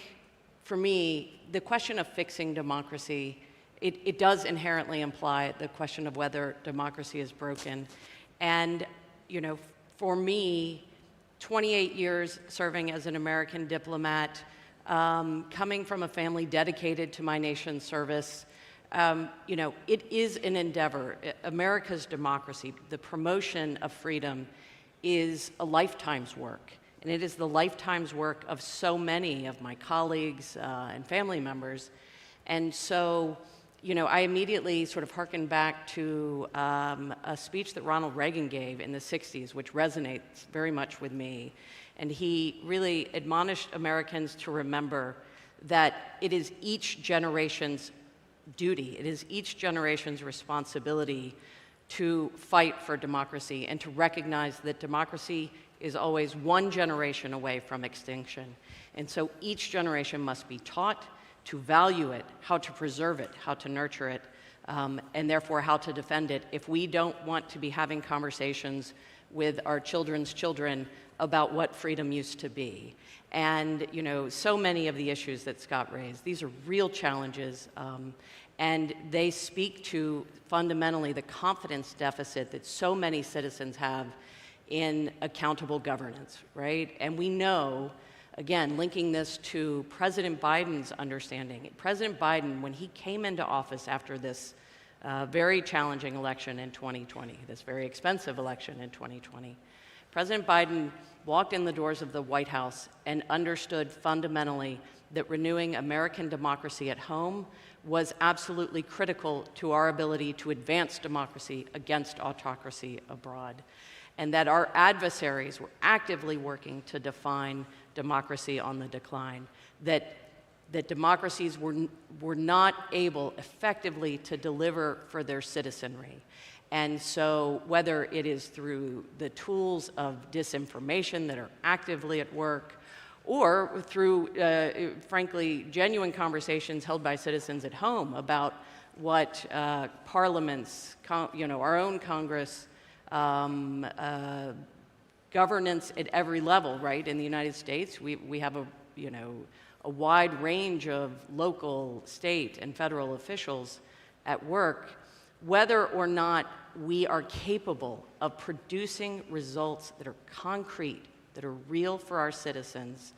for me, the question of fixing democracy, it does inherently imply the question of whether democracy is broken. And, for me, 28 years serving as an American diplomat, coming from a family dedicated to my nation's service, it is an endeavor. America's democracy, the promotion of freedom, is a lifetime's work. And it is the lifetime's work of so many of my colleagues and family members. And so, I immediately sort of hearkened back to a speech that Ronald Reagan gave in the 60s, which resonates very much with me. And he really admonished Americans to remember that it is each generation's duty, it is each generation's responsibility to fight for democracy and to recognize that democracy is always one generation away from extinction. And so each generation must be taught to value it, how to preserve it, how to nurture it, and therefore how to defend it if we don't want to be having conversations with our children's children about what freedom used to be. And, so many of the issues that Scott raised, these are real challenges, and they speak to fundamentally the confidence deficit that so many citizens have in accountable governance, right? And we know, again, linking this to President Biden's understanding. President Biden, when he came into office after this very challenging election in 2020, this very expensive election in 2020, President Biden walked in the doors of the White House and understood fundamentally that renewing American democracy at home was absolutely critical to our ability to advance democracy against autocracy abroad, and that our adversaries were actively working to define democracy on the decline, that democracies were not able effectively to deliver for their citizenry. And so whether it is through the tools of disinformation that are actively at work, or through, frankly, genuine conversations held by citizens at home about what parliaments, our own Congress, governance at every level, right? In the United States, we have a wide range of local, state, and federal officials at work. Whether or not we are capable of producing results that are concrete, that are real for our citizens,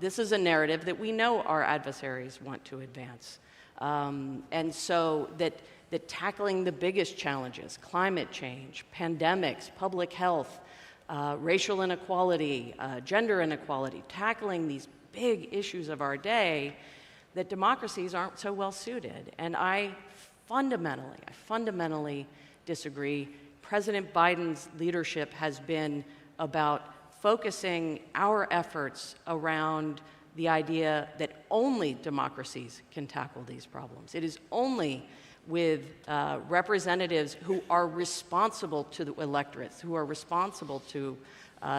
this is a narrative that we know our adversaries want to advance. And so that tackling the biggest challenges, climate change, pandemics, public health, racial inequality, gender inequality, tackling these big issues of our day, that democracies aren't so well suited. And I fundamentally disagree. President Biden's leadership has been about focusing our efforts around the idea that only democracies can tackle these problems. It is only with representatives who are responsible to the electorates, who are responsible to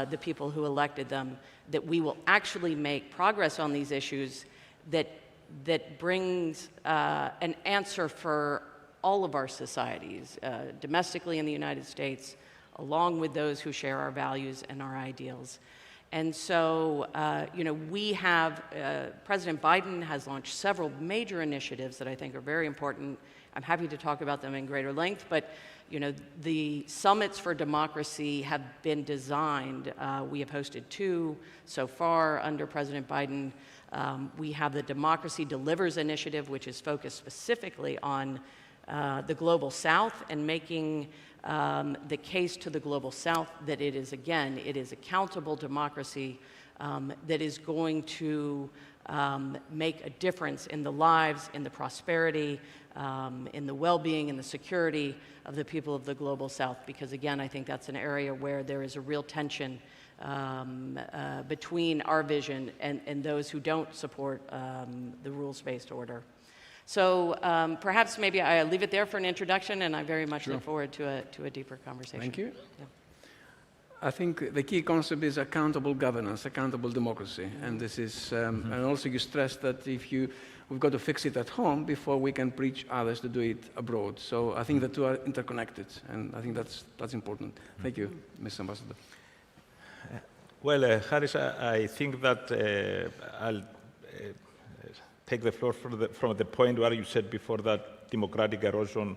the people who elected them, that we will actually make progress on these issues that brings an answer for all of our societies, domestically in the United States, along with those who share our values and our ideals. And so, we have, President Biden has launched several major initiatives that I think are very important. I'm happy to talk about them in greater length, but the summits for democracy have been designed. We have hosted 2 so far under President Biden. We have the Democracy Delivers Initiative, which is focused specifically on the Global South and making the case to the Global South that it is accountable democracy that is going to make a difference in the lives, in the prosperity, in the well-being and the security of the people of the Global South. Because again, I think that's an area where there is a real tension between our vision and those who don't support the rules-based order. So perhaps maybe I'll leave it there for an introduction, and I very much look forward to a deeper conversation. Thank you. Yeah. I think the key concept is accountable governance, accountable democracy. And this is, and also you stress that we've got to fix it at home before we can preach others to do it abroad. So I think the two are interconnected, and I think that's important. Thank you, Mr. Ambassador. Well, Harris, I think that I'll take the floor from the point where you said before that democratic erosion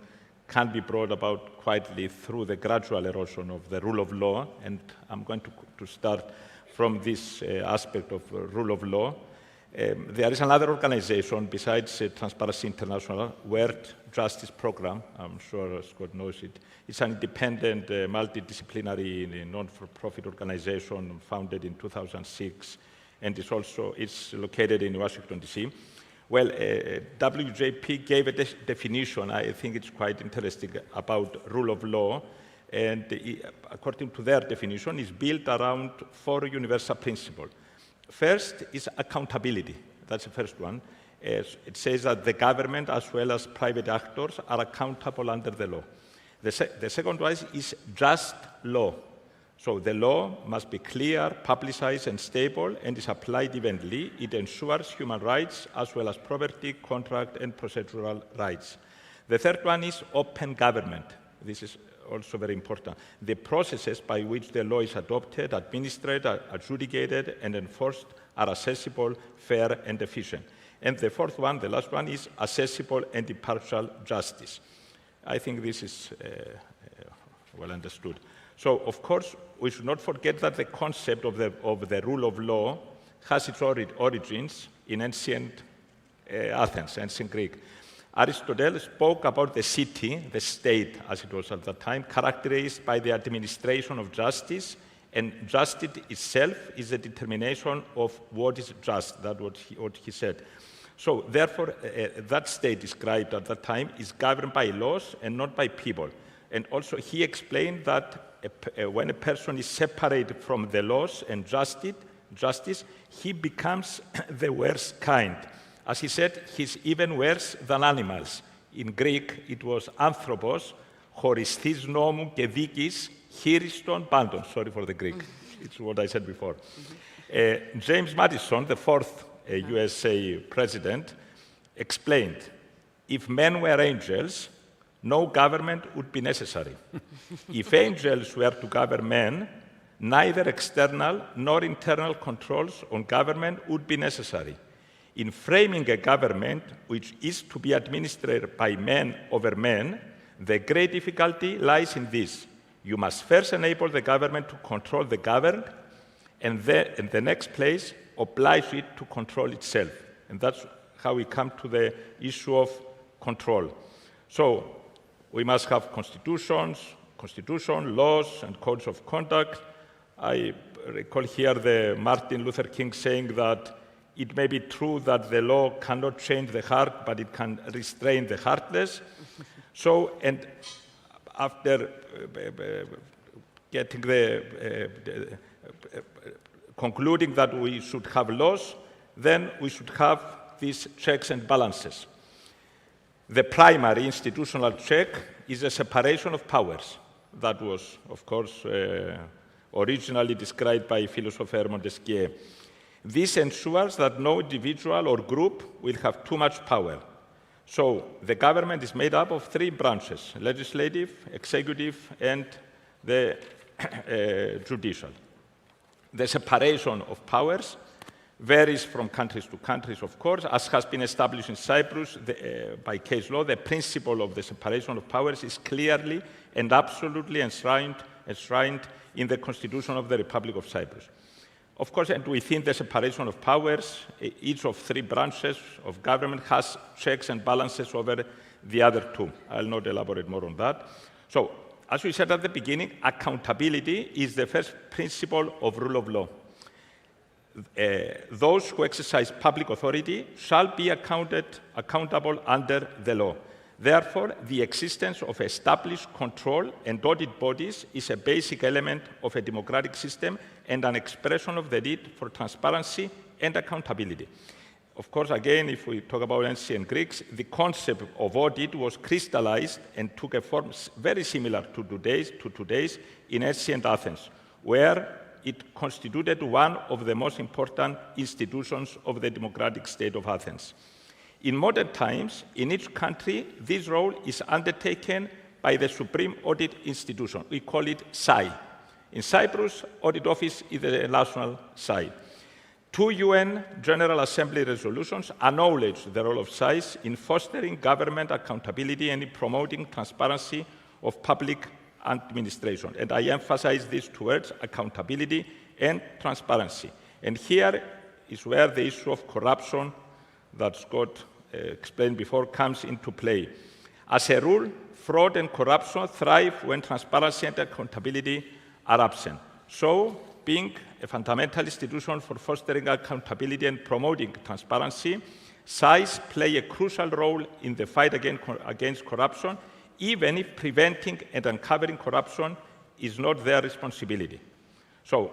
can be brought about quietly through the gradual erosion of the rule of law, and I'm going to start from this aspect of rule of law. There is another organization besides Transparency International, World Justice Program. I'm sure Scott knows it. It's an independent, multidisciplinary, non-for-profit organization founded in 2006, and it's located in Washington, D.C. Well, WJP gave a definition, I think it's quite interesting, about rule of law, and according to their definition, it's built around 4 universal principles. First is accountability. That's the first one. It says that the government as well as private actors are accountable under the law. The second one is just law. So the law must be clear, publicized, and stable, and is applied evenly. It ensures human rights as well as property, contract, and procedural rights. The third one is open government. This is also very important. The processes by which the law is adopted, administered, adjudicated, and enforced are accessible, fair, and efficient. And the fourth one, the last one, is accessible and impartial justice. I think this is well understood. So, of course, we should not forget that the concept of the rule of law has its origins in ancient Athens, ancient Greek. Aristotle spoke about the city, the state, as it was at that time, characterized by the administration of justice, and justice itself is the determination of what is just. That's what he said. So, therefore, that state described at that time is governed by laws and not by people. And also, he explained that when a person is separated from the laws and justice, he becomes the worst kind. As he said, he's even worse than animals. In Greek, it was anthropos, choristhis nomou και δίκης, χείριστον πάντων. Sorry for the Greek. It's what I said before. James Madison, the 4th USA president, explained, if men were angels, no government would be necessary. If angels were to govern men, neither external nor internal controls on government would be necessary. In framing a government which is to be administered by men over men, the great difficulty lies in this. You must first enable the government to control the governed, and then, in the next place, oblige it to control itself. And that's how we come to the issue of control. So, we must have constitution, laws, and codes of conduct. I recall here the Martin Luther King saying that it may be true that the law cannot change the heart, but it can restrain the heartless. So, and after getting concluding that we should have laws, then we should have these checks and balances. The primary institutional check is a separation of powers. That was, of course, originally described by philosopher Montesquieu. This ensures that no individual or group will have too much power. So the government is made up of three branches: legislative, executive, and the judicial. The separation of powers varies from countries to countries, of course. As has been established in Cyprus by case law, the principle of the separation of powers is clearly and absolutely enshrined in the Constitution of the Republic of Cyprus. Of course, and within the separation of powers, each of three branches of government has checks and balances over the other two. I'll not elaborate more on that. So, as we said at the beginning, accountability is the first principle of rule of law. Those who exercise public authority shall be accountable under the law. Therefore, the existence of established control and audit bodies is a basic element of a democratic system and an expression of the need for transparency and accountability. Of course, again, if we talk about ancient Greeks, the concept of audit was crystallized and took a form very similar to today's in ancient Athens, where it constituted one of the most important institutions of the democratic state of Athens. In modern times, in each country, this role is undertaken by the Supreme Audit Institution. We call it SAI. In Cyprus, Audit Office is the national SAI. Two UN General Assembly resolutions acknowledge the role of SAIs in fostering government accountability and in promoting transparency of public administration. And I emphasize these two words, accountability and transparency. And here is where the issue of corruption that Scott explained before comes into play. As a rule, fraud and corruption thrive when transparency and accountability are absent. So, being a fundamental institution for fostering accountability and promoting transparency, SAIs play a crucial role in the fight against corruption, even if preventing and uncovering corruption is not their responsibility. So,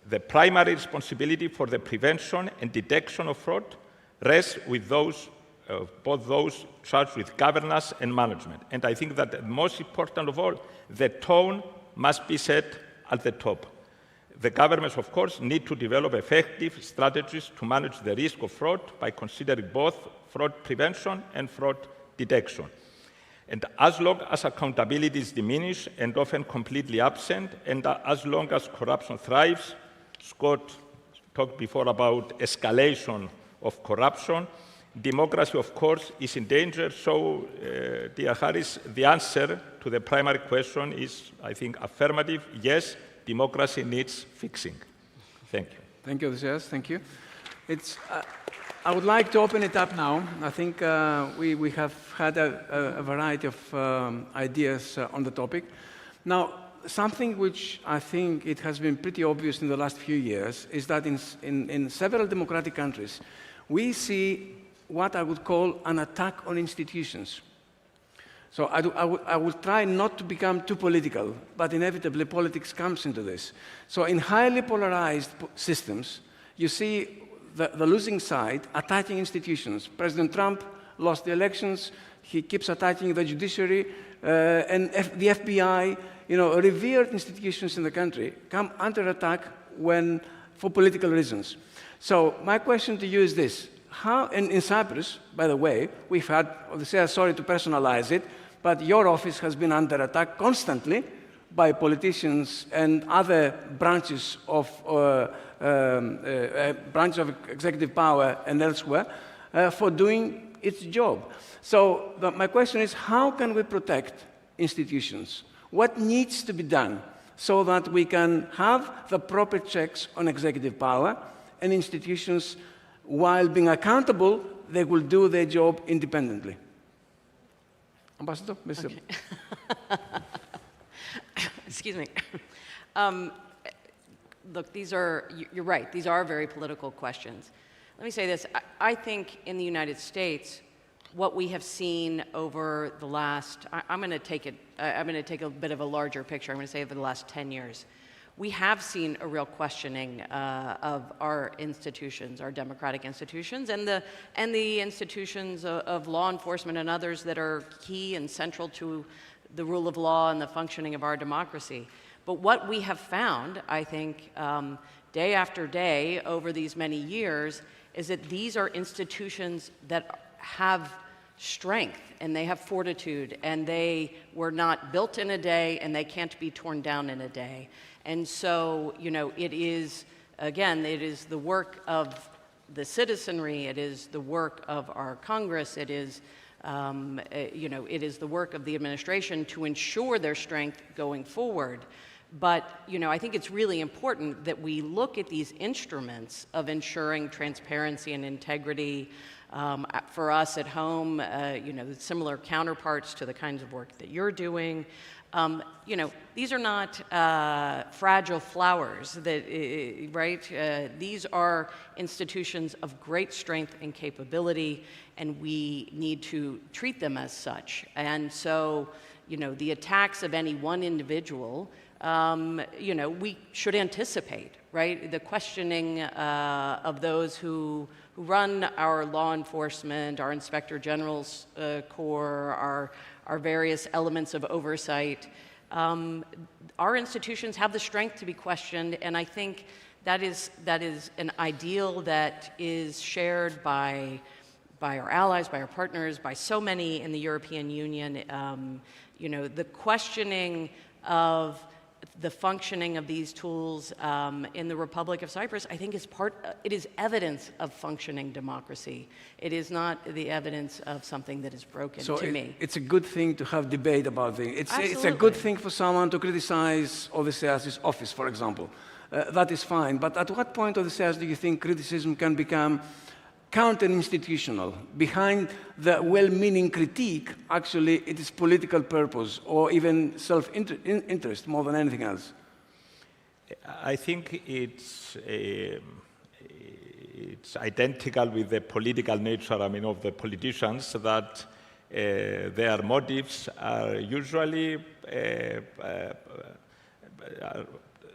the primary responsibility for the prevention and detection of fraud rests with both those charged with governance and management. And I think that most important of all, the tone must be set at the top. The governments, of course, need to develop effective strategies to manage the risk of fraud by considering both fraud prevention and fraud detection. And as long as accountability is diminished and often completely absent, and as long as corruption thrives, Scott talked before about escalation of corruption, democracy, of course, is in danger. So, dear Harris, the answer to the primary question is, I think, affirmative. Yes, democracy needs fixing. Thank you. Thank you, Odysseas. Thank you. I would like to open it up now. I think we have had a variety of ideas on the topic. Now, something which I think it has been pretty obvious in the last few years is that in several democratic countries, we see what I would call an attack on institutions. So I will try not to become too political, but inevitably politics comes into this. So in highly polarized systems, you see the losing side attacking institutions. President Trump lost the elections. He keeps attacking the judiciary and the FBI. You know, revered institutions in the country come under attack for political reasons. So my question to you is this. How, and in Cyprus, by the way, we've had, sorry to personalize it, but your office has been under attack constantly by politicians and other branches of executive power and elsewhere for doing its job. So my question is, how can we protect institutions? What needs to be done so that we can have the proper checks on executive power and institutions, while being accountable, they will do their job independently? Ambassador, Mr. Okay. Excuse me. Look, you're right, these are very political questions. Let me say this, I think in the United States, what we have seen over the last, I'm going to take a bit of a larger picture, I'm going to say over the last 10 years. we have seen a real questioning of our institutions, our democratic institutions, and the institutions of law enforcement and others that are key and central to the rule of law and the functioning of our democracy. But what we have found, I think, day after day over these many years, is that these are institutions that have strength and they have fortitude, and they were not built in a day and they can't be torn down in a day. And so, you know, it is, again, it is the work of the citizenry, it is the work of our Congress, it is, you know, it is the work of the administration to ensure their strength going forward. But, you know, I think it's really important that we look at these instruments of ensuring transparency and integrity. For us at home, you know, similar counterparts to the kinds of work that you're doing. You know, these are not fragile flowers, that, right? These are institutions of great strength and capability, and we need to treat them as such. And so, you know, the attacks of any one individual, you know, we should anticipate, right? The questioning of those who run our law enforcement, our Inspector General's Corps, our various elements of oversight. Our institutions have the strength to be questioned, and I think that is an ideal that is shared by our allies, by our partners, by so many in the European Union. You know, the questioning of the functioning of these tools in the Republic of Cyprus, I think it is evidence of functioning democracy. It is not the evidence of something that is broken, to me. It's a good thing to have debate about things. It's a good thing for someone to criticize Odysseus' office, for example. That is fine. But at what point, Odysseus, do you think criticism can become counter-institutional? Behind the well-meaning critique, actually, it is political purpose or even self-interest more than anything else. I think it's identical with the political nature, I mean, of the politicians, that their motives are usually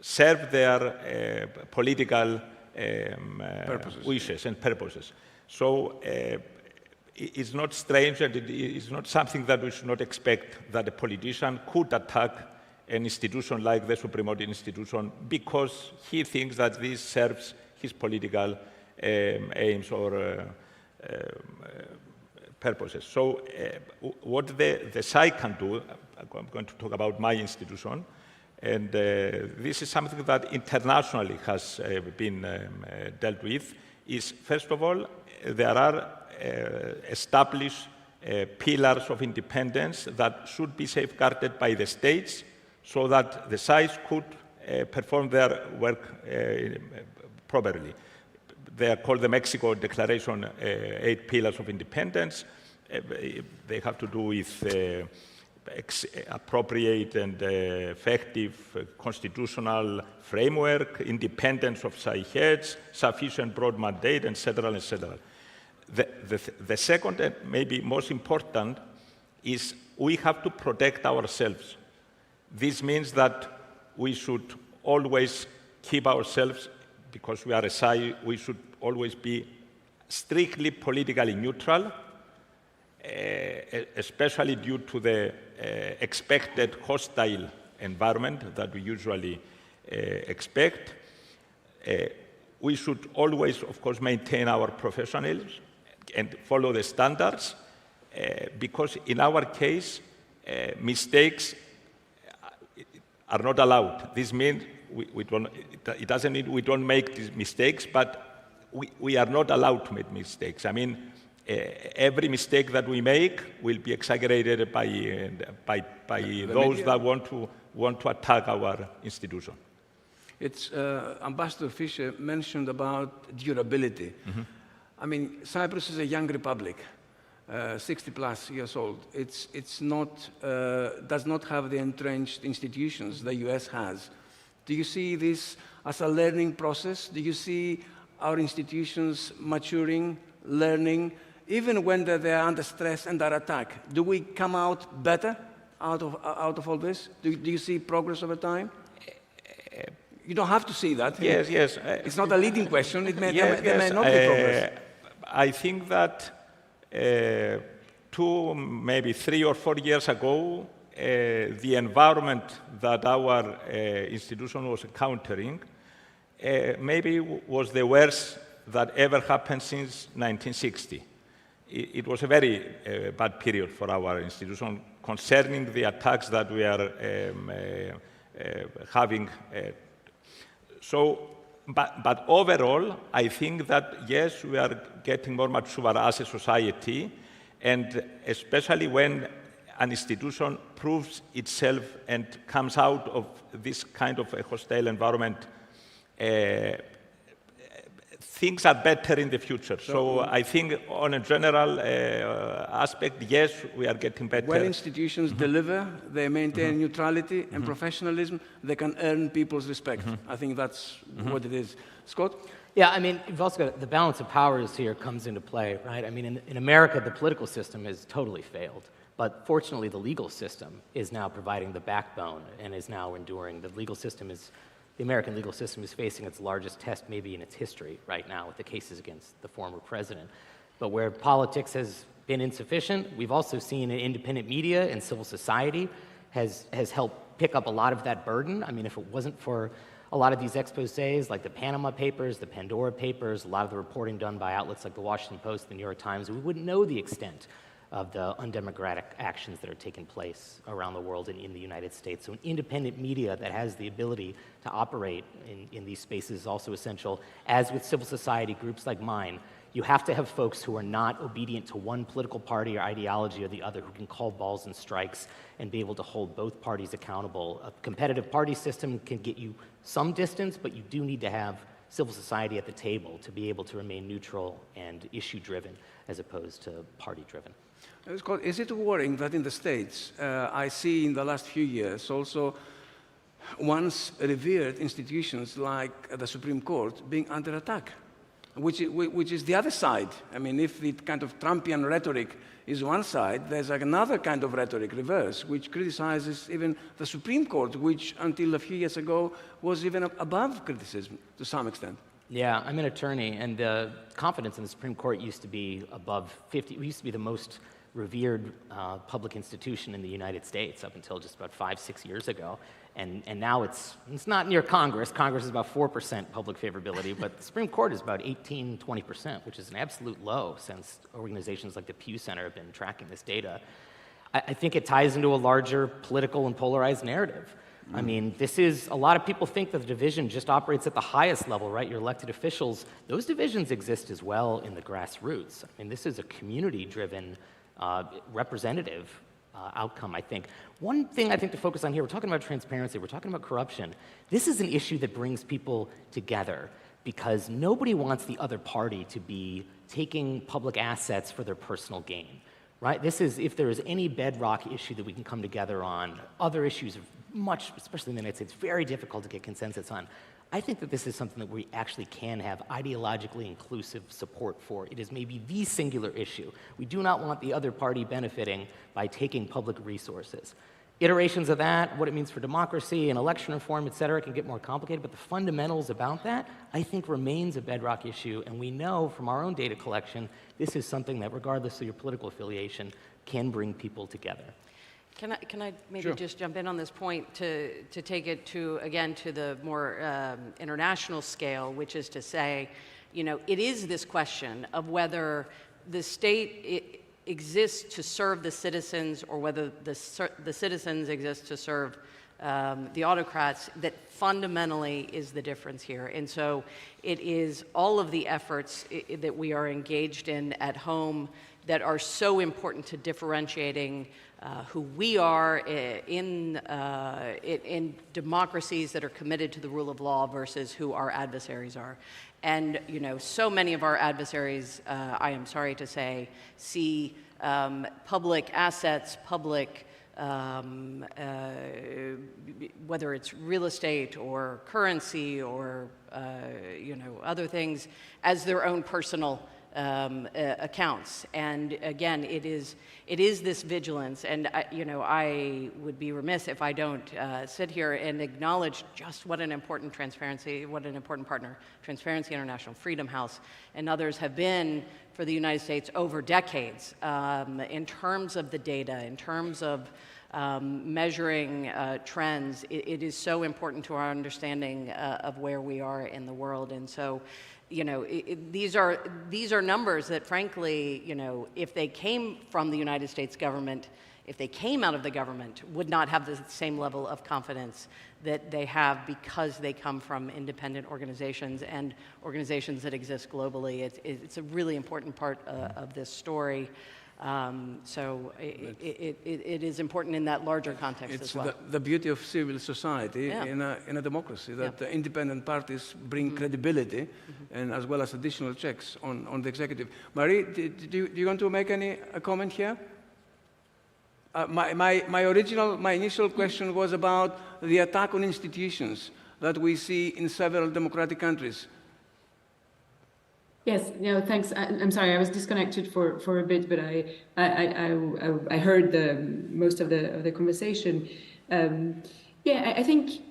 serve their political wishes and purposes. So it's not strange, and it is not something that we should not expect, that a politician could attack an institution like the Supreme Audit Institution because he thinks that this serves his political aims or purposes. So what the SAI can do, I'm going to talk about my institution, and this is something that internationally has been dealt with, is, first of all, there are established pillars of independence that should be safeguarded by the states so that the SAIs could perform their work properly. They are called the Mexico Declaration 8 Pillars of Independence. They have to do with appropriate and effective constitutional framework, independence of SAI heads, sufficient broad mandate, etc., etc. The second and maybe most important is we have to protect ourselves. This means that we should always keep ourselves, because we are a SAI, we should always be strictly politically neutral, especially due to the expected hostile environment that we usually expect. We should always, of course, maintain our professionalism and follow the standards, because in our case, mistakes are not allowed. This means it doesn't mean we don't make these mistakes, but we are not allowed to make mistakes. I mean, every mistake that we make will be exaggerated by those that want to attack our institution. It's Ambassador Fischer mentioned about durability. Mm-hmm. I mean, Cyprus is a young republic, 60+ years old. It's not does not have the entrenched institutions the US has. Do you see this as a learning process? Do you see our institutions maturing, learning? Even when they are under stress and under attack, do we come out better out of all this? Do you see progress over time? You don't have to say that. Yes, yes. It's not a leading question. It may, yes, there may not be progress. I think that 2, maybe 3 or 4 years ago, the environment that our institution was encountering maybe was the worst that ever happened since 1960. It was a very bad period for our institution concerning the attacks that we are having. But overall, I think that, yes, we are getting more mature as a society, and especially when an institution proves itself and comes out of this kind of a hostile environment, things are better in the future. So I think on a general aspect, yes, we are getting better. When institutions deliver, they maintain neutrality and professionalism, they can earn people's respect. I think that's what it is. Scott? Yeah, I mean, you've also got the balance of powers here comes into play, right? I mean, in America, the political system has totally failed. But fortunately, the legal system is now providing the backbone and is now enduring. The American legal system is facing its largest test maybe in its history right now with the cases against the former president. But where politics has been insufficient, we've also seen independent media and civil society has helped pick up a lot of that burden. I mean, if it wasn't for a lot of these exposés, like the Panama Papers, the Pandora Papers, a lot of the reporting done by outlets like the Washington Post, the New York Times, we wouldn't know the extent of the undemocratic actions that are taking place around the world and in the United States. So an independent media that has the ability to operate in these spaces is also essential. As with civil society groups like mine, you have to have folks who are not obedient to one political party or ideology or the other, who can call balls and strikes and be able to hold both parties accountable. A competitive party system can get you some distance, but you do need to have civil society at the table to be able to remain neutral and issue-driven as opposed to party-driven. Scott, is it worrying that in the States, I see in the last few years also once revered institutions like the Supreme Court being under attack, which is the other side? I mean, if the kind of Trumpian rhetoric is one side, there's another kind of rhetoric, reverse, which criticizes even the Supreme Court, which until a few years ago was even above criticism to some extent. Yeah, I'm an attorney, and the confidence in the Supreme Court used to be above 50. It used to be the most revered public institution in the United States up until just about 5-6 years ago. And now it's not near Congress. Congress is about 4% public favorability, but the Supreme Court is about 18-20%, which is an absolute low since organizations like the Pew Center have been tracking this data. I think it ties into a larger political and polarized narrative. I mean, a lot of people think that the division just operates at the highest level, right? Your elected officials, those divisions exist as well in the grassroots. I mean, this is a community-driven, representative outcome, I think. One thing I think to focus on here, we're talking about transparency, we're talking about corruption. This is an issue that brings people together because nobody wants the other party to be taking public assets for their personal gain, right? This is, if there is any bedrock issue that we can come together on, other issues are much, especially in the United States, very difficult to get consensus on. I think that this is something that we actually can have ideologically inclusive support for. It is maybe the singular issue. We do not want the other party benefiting by taking public resources. Iterations of that, what it means for democracy and election reform, et cetera, can get more complicated, but the fundamentals about that, I think, remains a bedrock issue, and we know from our own data collection, this is something that, regardless of your political affiliation, can bring people together. Can I maybe just jump in on this point to take it to, again, to the more international scale, which is to say, you know, it is this question of whether the state exists to serve the citizens or whether the citizens exist to serve the autocrats that fundamentally is the difference here. And so it is all of the efforts that we are engaged in at home that are so important to differentiating who we are in democracies that are committed to the rule of law versus who our adversaries are. And, you know, so many of our adversaries, I am sorry to say, see public assets, public, whether it's real estate or currency or, you know, other things, as their own personal accounts. And again, it is this vigilance, and I would be remiss if I don't sit here and acknowledge just what an important partner Transparency International, Freedom House, and others have been for the United States over decades in terms of the data, in terms of measuring trends. It is so important to our understanding of where we are in the world. And so, these are numbers that, frankly, if they came from the United States government, if they came out of the government, would not have the same level of confidence that they have because they come from independent organizations and organizations that exist globally. It's a really important part of this story. So it is important in that larger context as well. It's the beauty of civil society in a democracy, that the independent parties bring credibility and as well as additional checks on the executive. Marie, do you want to make a comment here? My initial question was about the attack on institutions that we see in several democratic countries. Yes, thanks. I'm sorry, I was disconnected for a bit, but I heard most of the conversation. I think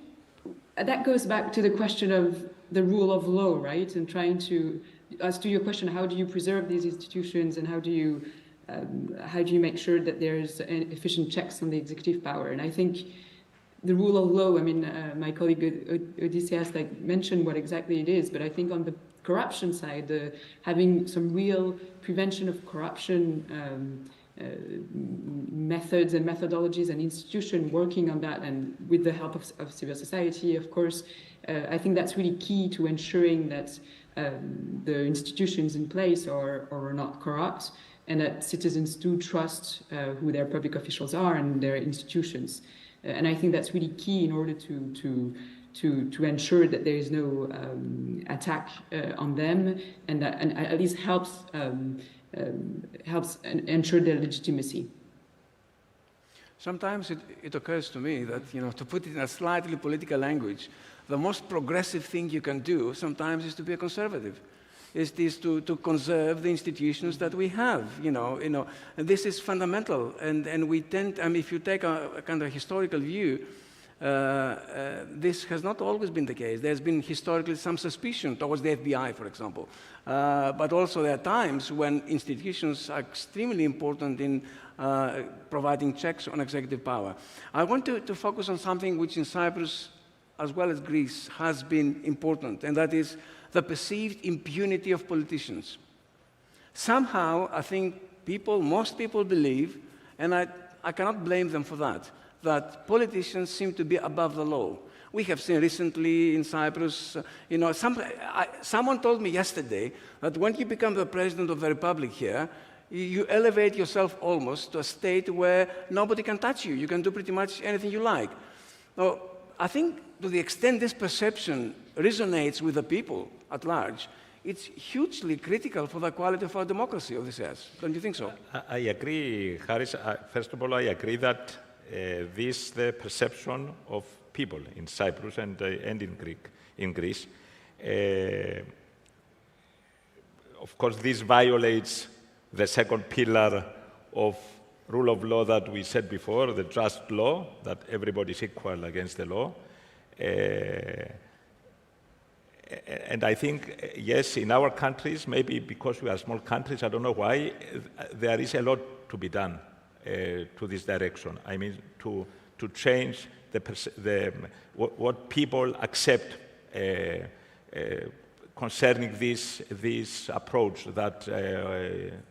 that goes back to the question of the rule of law, right? And trying to, as to your question, how do you preserve these institutions, and how do you make sure that there's efficient checks on the executive power? And I think the rule of law, my colleague Odysseas mentioned what exactly it is, but I think on the corruption side, having some real prevention of corruption methods and methodologies and institutions working on that, and with the help of civil society, of course, I think that's really key to ensuring that the institutions in place are not corrupt, and that citizens do trust who their public officials are and their institutions. And I think that's really key in order to ensure that there is no attack on them, and that at least helps ensure their legitimacy. Sometimes it occurs to me that, to put it in a slightly political language, the most progressive thing you can do sometimes is to be a conservative. Is to conserve the institutions that we have, and this is fundamental. And we tend, if you take a kind of historical view, this has not always been the case. There's been historically some suspicion towards the FBI, for example. But also there are times when institutions are extremely important in providing checks on executive power. I want to focus on something which in Cyprus, as well as Greece, has been important, and that is the perceived impunity of politicians. Somehow, I think most people believe, and I cannot blame them for that politicians seem to be above the law. We have seen recently in Cyprus, someone told me yesterday that when you become the president of the republic here, you elevate yourself almost to a state where nobody can touch you. You can do pretty much anything you like. Now, I think to the extent this perception resonates with the people at large, it's hugely critical for the quality of our democracy, Odysseas. Don't you think so? I agree, Haris. First of all, I agree that the perception of people in Cyprus and in Greece, of course, this violates the second pillar of rule of law that we said before, the just law, that everybody is equal against the law. And I think, yes, in our countries, maybe because we are small countries, I don't know why, there is a lot to be done to this direction. I mean, to change what people accept concerning this approach that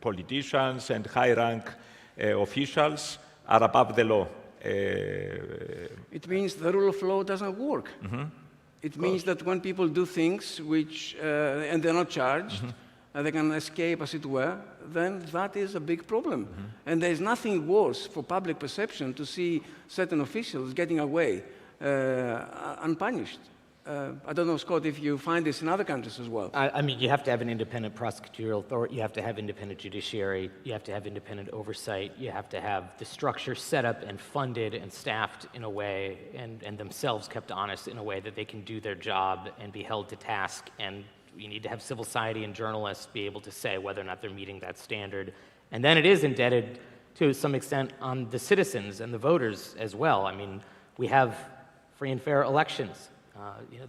politicians and high-rank officials are above the law. It means the rule of law doesn't work. Mm-hmm. It means that when people do things which, and they're not charged, and they can escape, as it were, then that is a big problem. And there's nothing worse for public perception to see certain officials getting away unpunished. I don't know, Scott, if you find this in other countries as well. I mean, you have to have an independent prosecutorial authority, you have to have independent judiciary, you have to have independent oversight, you have to have the structure set up and funded and staffed in a way, and themselves kept honest in a way that they can do their job and be held to task and you need to have civil society and journalists be able to say whether or not they're meeting that standard. And then it is indebted to some extent on the citizens and the voters as well. I mean, we have free and fair elections.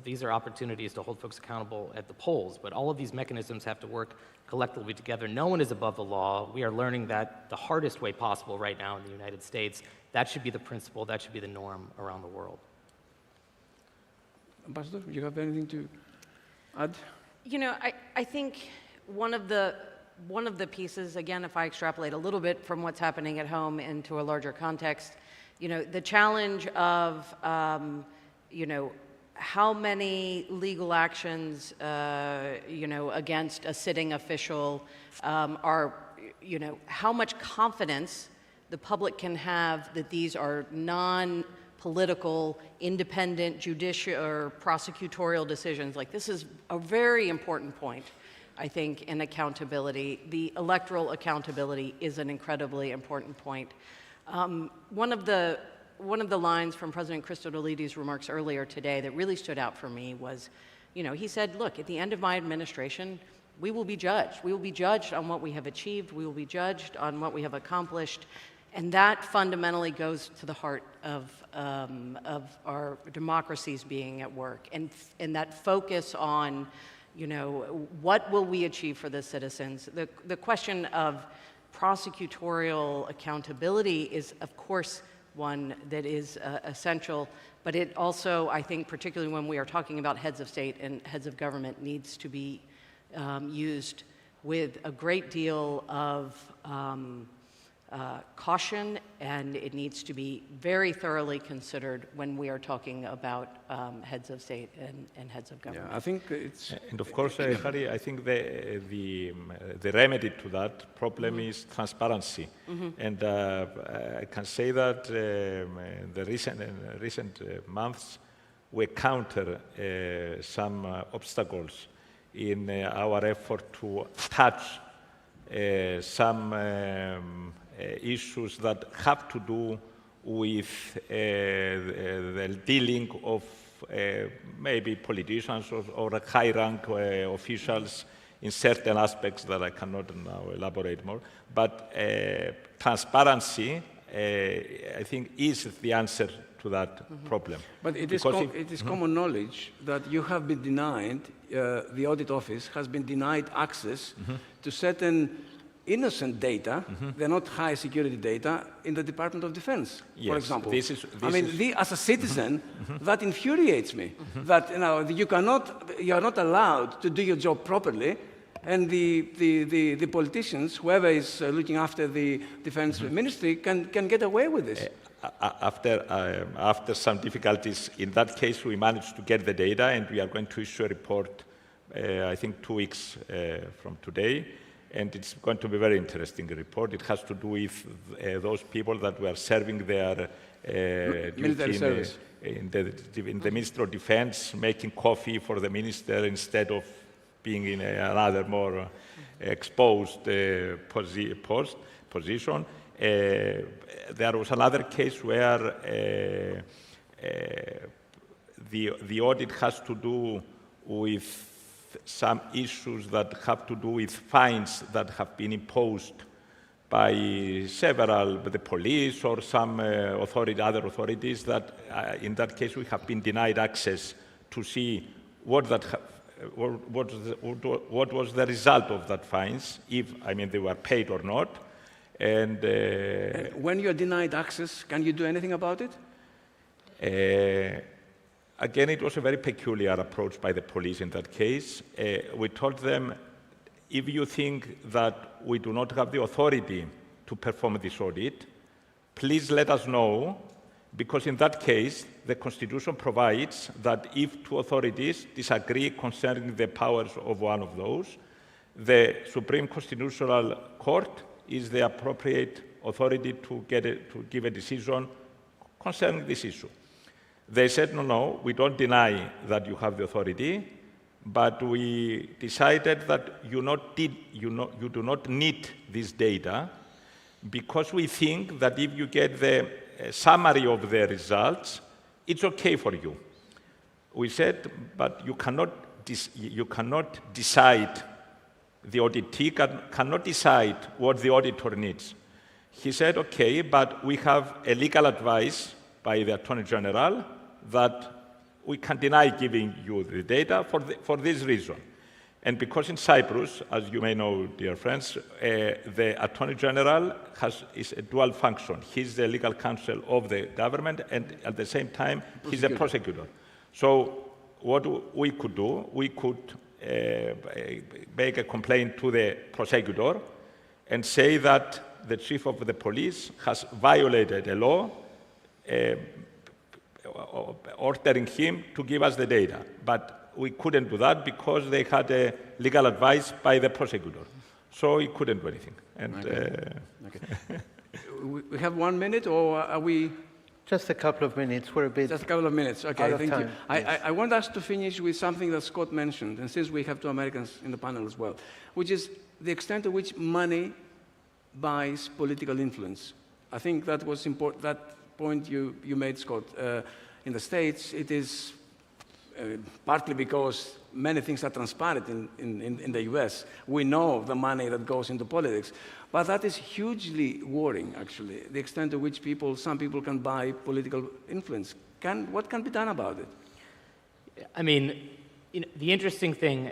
These are opportunities to hold folks accountable at the polls, but all of these mechanisms have to work collectively together. No one is above the law. We are learning that the hardest way possible right now in the United States. That should be the principle, that should be the norm around the world. Ambassador, do you have anything to add? I think one of the pieces, again, if I extrapolate a little bit from what's happening at home into a larger context, the challenge of, how many legal actions, against a sitting official are, how much confidence the public can have that these are non-political, independent judicial or prosecutorial decisions. Like, this is a very important point, I think, in accountability. The electoral accountability is an incredibly important point. One of the lines from President Christodoulides' remarks earlier today that really stood out for me was, he said, look, at the end of my administration, we will be judged. We will be judged on what we have achieved. We will be judged on what we have accomplished. And that fundamentally goes to the heart of our democracies being at work. And that focus on, what will we achieve for the citizens? The question of prosecutorial accountability is, of course, one that is essential, but it also, I think, particularly when we are talking about heads of state and heads of government, needs to be used with a great deal of caution, and it needs to be very thoroughly considered when we are talking about heads of state and heads of government. Yeah, I think it's... And of course, Harry, I think the remedy to that problem is transparency. And I can say that in the recent months, we encounter some obstacles in our effort to touch some issues that have to do with the dealing of maybe politicians or high-rank officials in certain aspects that I cannot now elaborate more. But transparency, I think, is the answer to that problem. But it is common knowledge that you have been denied, the audit office has been denied access to certain innocent data, they're not high security data, in the Department of Defense, for example. As a citizen, that infuriates me, that you are not allowed to do your job properly, and the politicians, whoever is looking after the Defense Ministry, can get away with this. After some difficulties, in that case, we managed to get the data, and we are going to issue a report, I think 2 weeks from today. And it's going to be a very interesting report. It has to do with those people that were serving their military service in the Ministry of Defense, making coffee for the minister instead of being in another more exposed position. There was another case where the audit has to do with some issues that have to do with fines that have been imposed by the police or some other authorities that, in that case, we have been denied access to see what was the result of that fines, if, they were paid or not. And when you are denied access, can you do anything about it? Again, it was a very peculiar approach by the police in that case. We told them, if you think that we do not have the authority to perform this audit, please let us know, because in that case, the Constitution provides that if two authorities disagree concerning the powers of one of those, the Supreme Constitutional Court is the appropriate authority to give a decision concerning this issue. They said, no, we don't deny that you have the authority, but we decided that you do not need this data, because we think that if you get the summary of the results, it's okay for you. We said, but you cannot you cannot decide, the auditee cannot decide what the auditor needs. He said, okay, but we have a legal advice by the Attorney General that we can deny giving you the data for this reason. And because in Cyprus, as you may know, dear friends, the Attorney General is a dual function. He's the legal counsel of the government, and at the same time, he's a prosecutor. So what we could do, we could make a complaint to the prosecutor and say that the chief of the police has violated a law ordering him to give us the data. But we couldn't do that because they had a legal advice by the prosecutor. So he couldn't do anything. And, okay. We have 1 minute, or are we? Just a couple of minutes. We're a bit. Just a couple of minutes. Okay, out of thank time. you. I want us to finish with something that Scott mentioned, and since we have 2 Americans in the panel as well, which is the extent to which money buys political influence. I think that was important. That point you made, Scott. In the States, it is partly because many things are transparent in the US. We know the money that goes into politics. But that is hugely worrying, actually, the extent to which some people can buy political influence. What can be done about it? I mean, the interesting thing,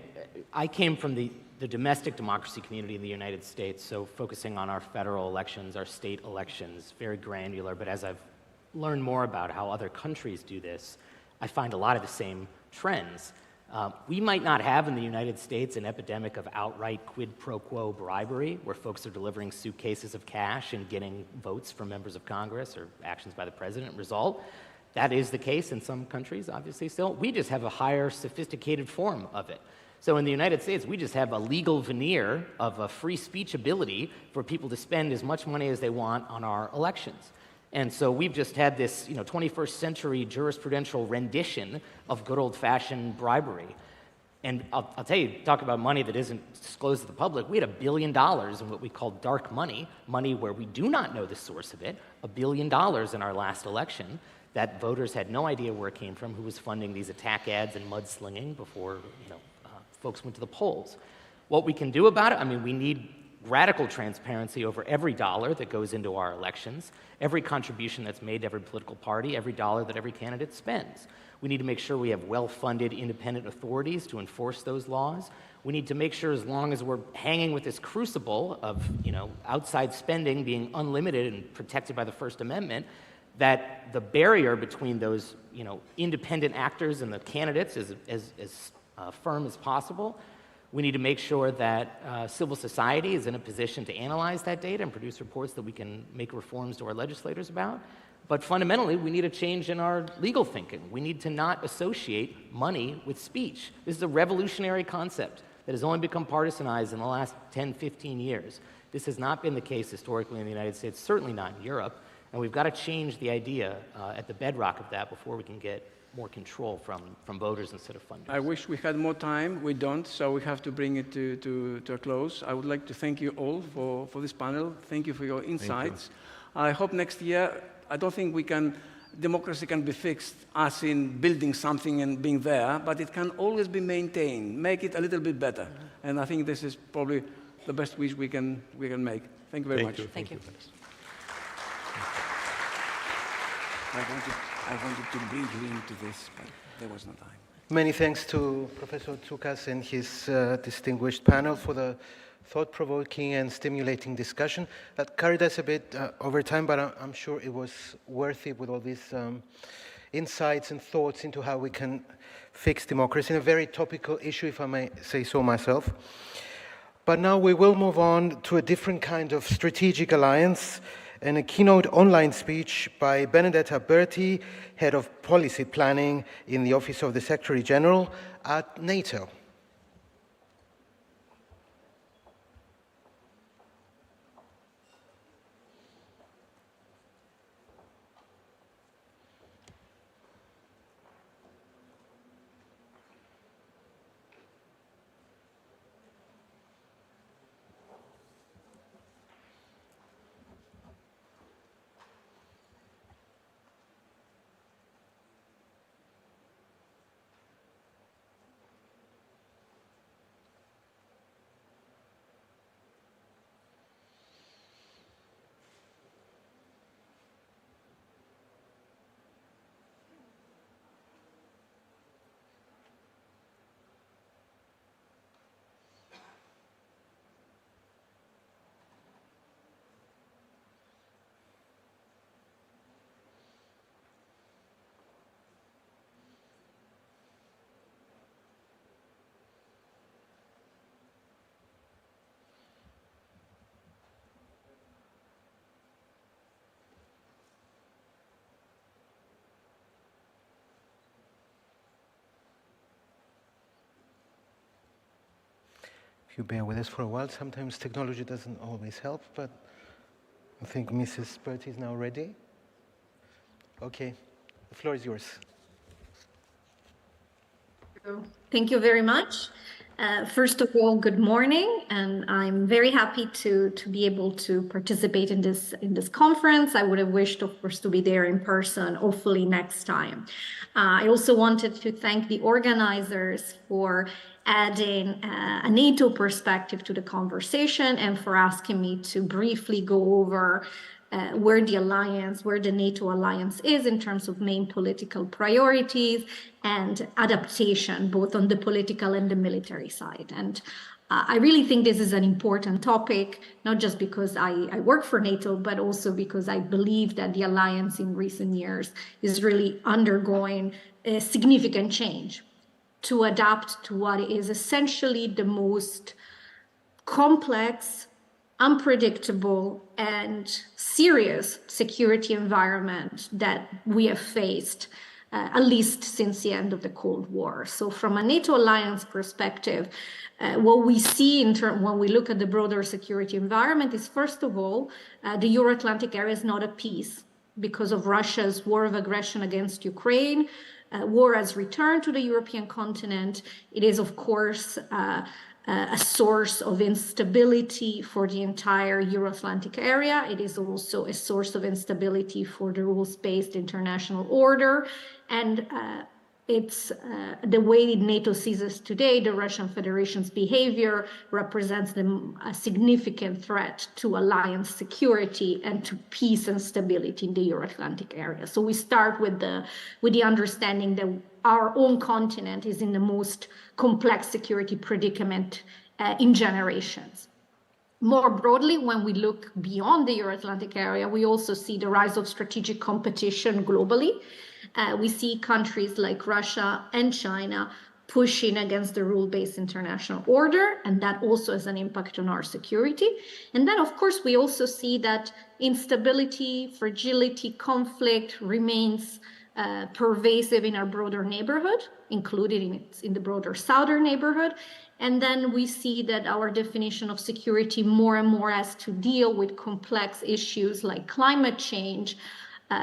I came from the domestic democracy community in the United States, so focusing on our federal elections, our state elections, very granular, but as I've learned more about how other countries do this, I find a lot of the same trends. We might not have in the United States an epidemic of outright quid pro quo bribery, where folks are delivering suitcases of cash and getting votes from members of Congress or actions by the president result. That is the case in some countries, obviously still. We just have a higher sophisticated form of it. So in the United States, we just have a legal veneer of a free speech ability for people to spend as much money as they want on our elections. And so we've just had this 21st century jurisprudential rendition of good old-fashioned bribery. And I'll tell you, talk about money that isn't disclosed to the public. We had $1 billion in what we call dark money, money where we do not know the source of it, $1 billion in our last election, that voters had no idea where it came from, who was funding these attack ads and mudslinging before folks went to the polls. What we can do about it, I mean, we need radical transparency over every dollar that goes into our elections, every contribution that's made to every political party, every dollar that every candidate spends. We need to make sure we have well-funded independent authorities to enforce those laws. We need to make sure, as long as we're hanging with this crucible of outside spending being unlimited and protected by the First Amendment, that the barrier between those independent actors and the candidates is as firm as possible. We need to make sure that civil society is in a position to analyze that data and produce reports that we can make reforms to our legislators about. But fundamentally, we need a change in our legal thinking. We need to not associate money with speech. This is a revolutionary concept that has only become partisanized in the last 10, 15 years. This has not been the case historically in the United States, certainly not in Europe. And we've got to change the idea at the bedrock of that before we can get more control from voters instead of funders. I wish we had more time. We don't, so we have to bring it to a close. I would like to thank you all for this panel. Thank you for your insights. I hope next year, I don't think democracy can be fixed as in building something and being there, but it can always be maintained, make it a little bit better. And I think this is probably the best wish we can make. Thank you very much. Thank you. I wanted to bring you into this, but there was no time. Many thanks to Professor Tsoukas and his distinguished panel for the thought-provoking and stimulating discussion. That carried us a bit over time, but I'm sure it was worthy with all these insights and thoughts into how we can fix democracy, in a very topical issue, if I may say so myself. But now we will move on to a different kind of strategic alliance and a keynote online speech by Benedetta Berti, Head of Policy Planning in the Office of the Secretary General at NATO. If you bear with us for a while, sometimes technology doesn't always help, but I think Mrs. Bertie is now ready. Okay, the floor is yours. Thank you very much. First of all, good morning, and I'm very happy to be able to participate in this conference. I would have wished, of course, to be there in person, hopefully next time. I also wanted to thank the organizers for adding a NATO perspective to the conversation and for asking me to briefly go over where the NATO alliance is in terms of main political priorities and adaptation, both on the political and the military side. And I really think this is an important topic, not just because I work for NATO, but also because I believe that the alliance in recent years is really undergoing a significant change to adapt to what is essentially the most complex, unpredictable, and serious security environment that we have faced, at least since the end of the Cold War. So from a NATO alliance perspective, what we see when we look at the broader security environment is, first of all, the Euro-Atlantic area is not at peace because of Russia's war of aggression against Ukraine. War has returned to the European continent. It is, of course, a source of instability for the entire Euro-Atlantic area. It is also a source of instability for the rules-based international order. And it's the way NATO sees us today, the Russian Federation's behavior represents a significant threat to alliance security and to peace and stability in the Euro-Atlantic area. So we start with the understanding that our own continent is in the most complex security predicament in generations. More broadly, when we look beyond the Euro-Atlantic area, we also see the rise of strategic competition globally. We see countries like Russia and China pushing against the rule-based international order, and that also has an impact on our security. And then, of course, we also see that instability, fragility, conflict remains pervasive in our broader neighborhood, including in the broader southern neighborhood. And then we see that our definition of security more and more has to deal with complex issues like climate change,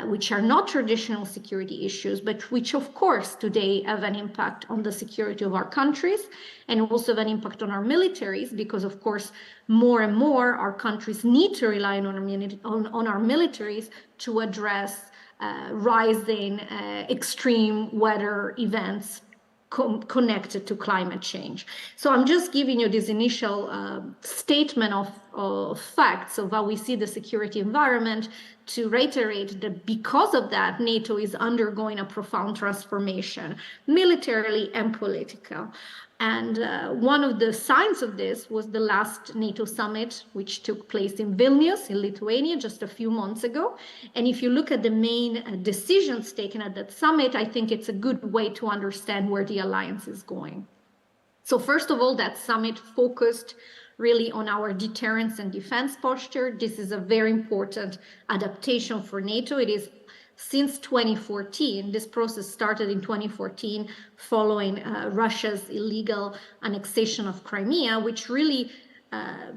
which are not traditional security issues, but which, of course, today have an impact on the security of our countries and also have an impact on our militaries, because, of course, more and more our countries need to rely on our militaries to address rising extreme weather events connected to climate change. So I'm just giving you this initial statement of facts of how we see the security environment to reiterate that because of that, NATO is undergoing a profound transformation, militarily and politically. And one of the signs of this was the last NATO summit, which took place in Vilnius, in Lithuania, just a few months ago. And if you look at the main decisions taken at that summit, I think it's a good way to understand where the alliance is going. So first of all, that summit focused really on our deterrence and defense posture. This is a very important adaptation for NATO. It is since 2014, this process started in 2014 following Russia's illegal annexation of Crimea, which really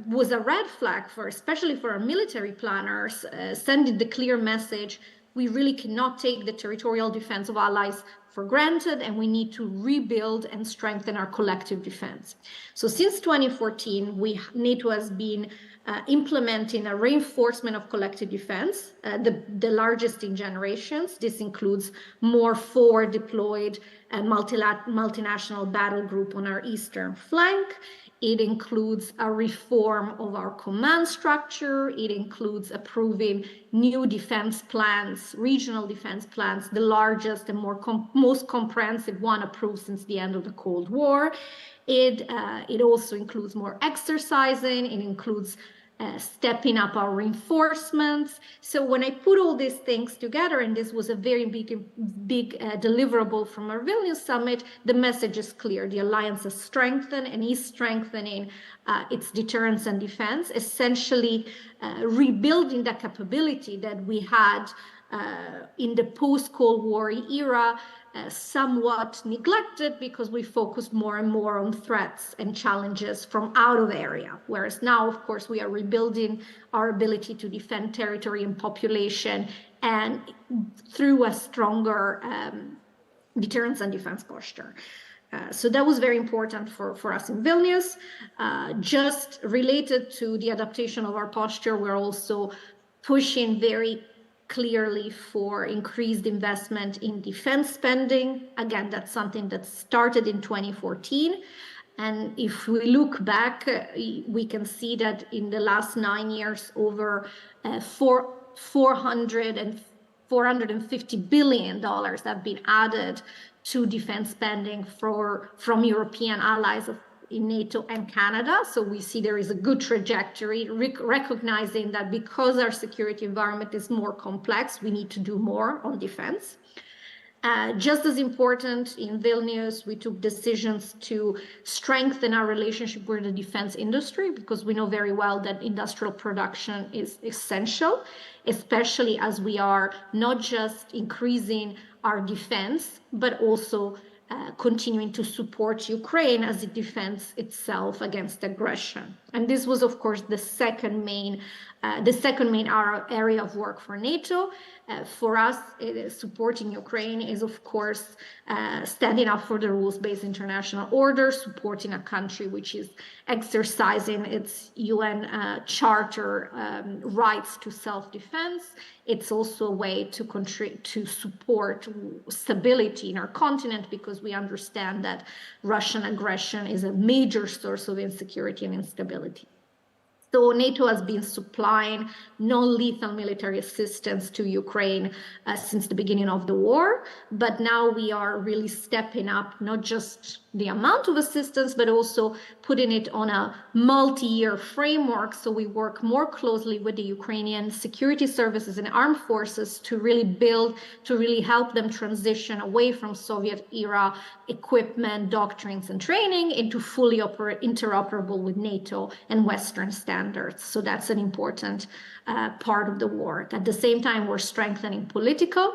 was a red flag especially for our military planners, sending the clear message, we really cannot take the territorial defense of allies for granted, and we need to rebuild and strengthen our collective defense. So since 2014, NATO has been implementing a reinforcement of collective defense, the largest in generations. This includes more forward deployed multinational battle group on our eastern flank. It includes a reform of our command structure. It includes approving new defense plans, regional defense plans, the largest and most comprehensive one approved since the end of the Cold War. It also includes more exercising. It includes stepping up our reinforcements. So when I put all these things together, and this was a very big deliverable from our Vilnius summit, the message is clear. The alliance has strengthened and is strengthening its deterrence and defense, essentially rebuilding the capability that we had in the post-Cold War era, somewhat neglected because we focused more and more on threats and challenges from out of area. Whereas now, of course, we are rebuilding our ability to defend territory and population, and through a stronger deterrence and defense posture. So that was very important for us in Vilnius. Just related to the adaptation of our posture, we're also pushing very clearly for increased investment in defense spending. Again, that's something that started in 2014. And if we look back, we can see that in the last 9 years, over $450 billion have been added to defense spending from European allies in NATO and Canada. So we see there is a good trajectory, recognizing that because our security environment is more complex, we need to do more on defense. Just as important, in Vilnius, we took decisions to strengthen our relationship with the defense industry, because we know very well that industrial production is essential, especially as we are not just increasing our defense, but also continuing to support Ukraine as it defends itself against aggression. And this was, of course, the second main area of work for NATO. For us, supporting Ukraine is, of course, standing up for the rules-based international order, supporting a country which is exercising its UN Charter rights to self-defense. It's also a way to support stability in our continent, because we understand that Russian aggression is a major source of insecurity and instability. So NATO has been supplying non-lethal military assistance to Ukraine since the beginning of the war, but now we are really stepping up not just the amount of assistance, but also putting it on a multi-year framework. So we work more closely with the Ukrainian security services and armed forces to really help them transition away from Soviet era equipment, doctrines, and training into fully interoperable with NATO and Western standards. So that's an important part of the work. At the same time, we're strengthening political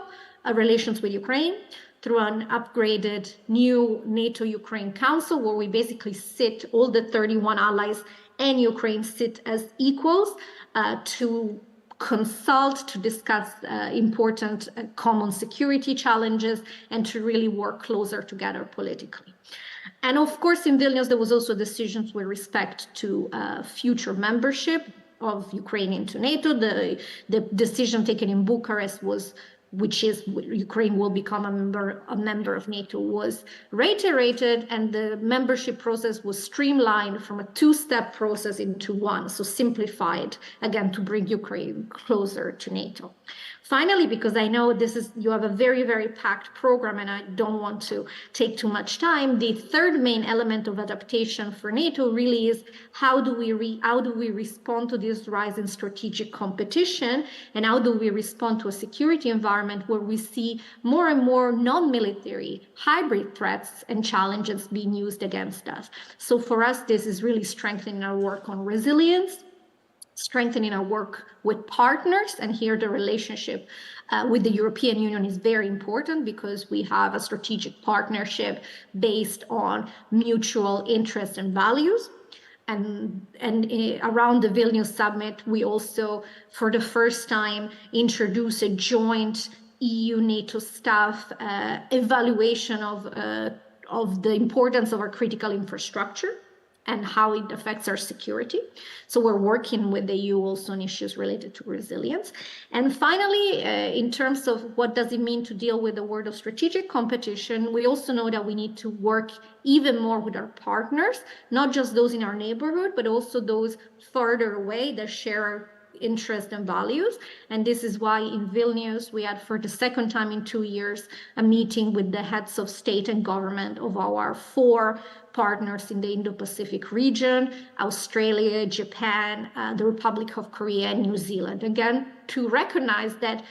relations with Ukraine through an upgraded new NATO-Ukraine Council, where we basically sit, all the 31 allies and Ukraine sit as equals to consult, to discuss important common security challenges, and to really work closer together politically. And of course, in Vilnius, there was also decisions with respect to future membership of Ukraine into NATO. The decision taken in Bucharest which is Ukraine will become a member of NATO, was reiterated, and the membership process was streamlined from a two-step process into one, so simplified, again, to bring Ukraine closer to NATO. Finally, because I know you have a very, very packed program and I don't want to take too much time, the third main element of adaptation for NATO really is how do we respond to this rise in strategic competition, and how do we respond to a security environment where we see more and more non-military hybrid threats and challenges being used against us. So for us, this is really strengthening our work on resilience, strengthening our work with partners, and here the relationship with the European Union is very important, because we have a strategic partnership based on mutual interests and values. And around the Vilnius summit, we also, for the first time, introduced a joint EU-NATO staff evaluation of the importance of our critical infrastructure and how it affects our security. So we're working with the EU also on issues related to resilience. And finally, in terms of what does it mean to deal with the world of strategic competition, we also know that we need to work even more with our partners, not just those in our neighborhood, but also those further away that share our interests and values. And this is why in Vilnius, we had for the second time in 2 years, a meeting with the heads of state and government of our 4 partners in the Indo-Pacific region: Australia, Japan, the Republic of Korea, and New Zealand. Again, to recognize that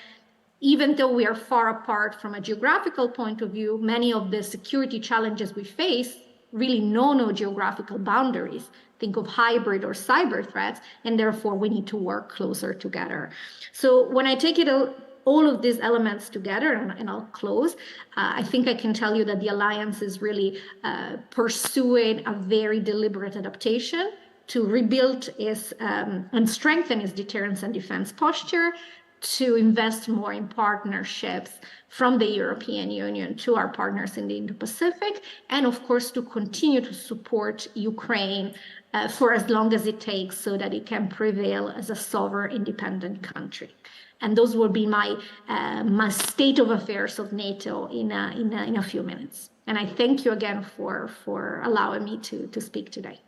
even though we are far apart from a geographical point of view, many of the security challenges we face really know no geographical boundaries. Think of hybrid or cyber threats, and therefore we need to work closer together. So when I take it all of these elements together, and I'll close, I think I can tell you that the alliance is really pursuing a very deliberate adaptation to rebuild and strengthen its deterrence and defense posture, to invest more in partnerships from the European Union to our partners in the Indo-Pacific, and of course to continue to support Ukraine for as long as it takes so that it can prevail as a sovereign, independent country. And those will be my state of affairs of NATO in a few minutes. And I thank you again for allowing me to speak today.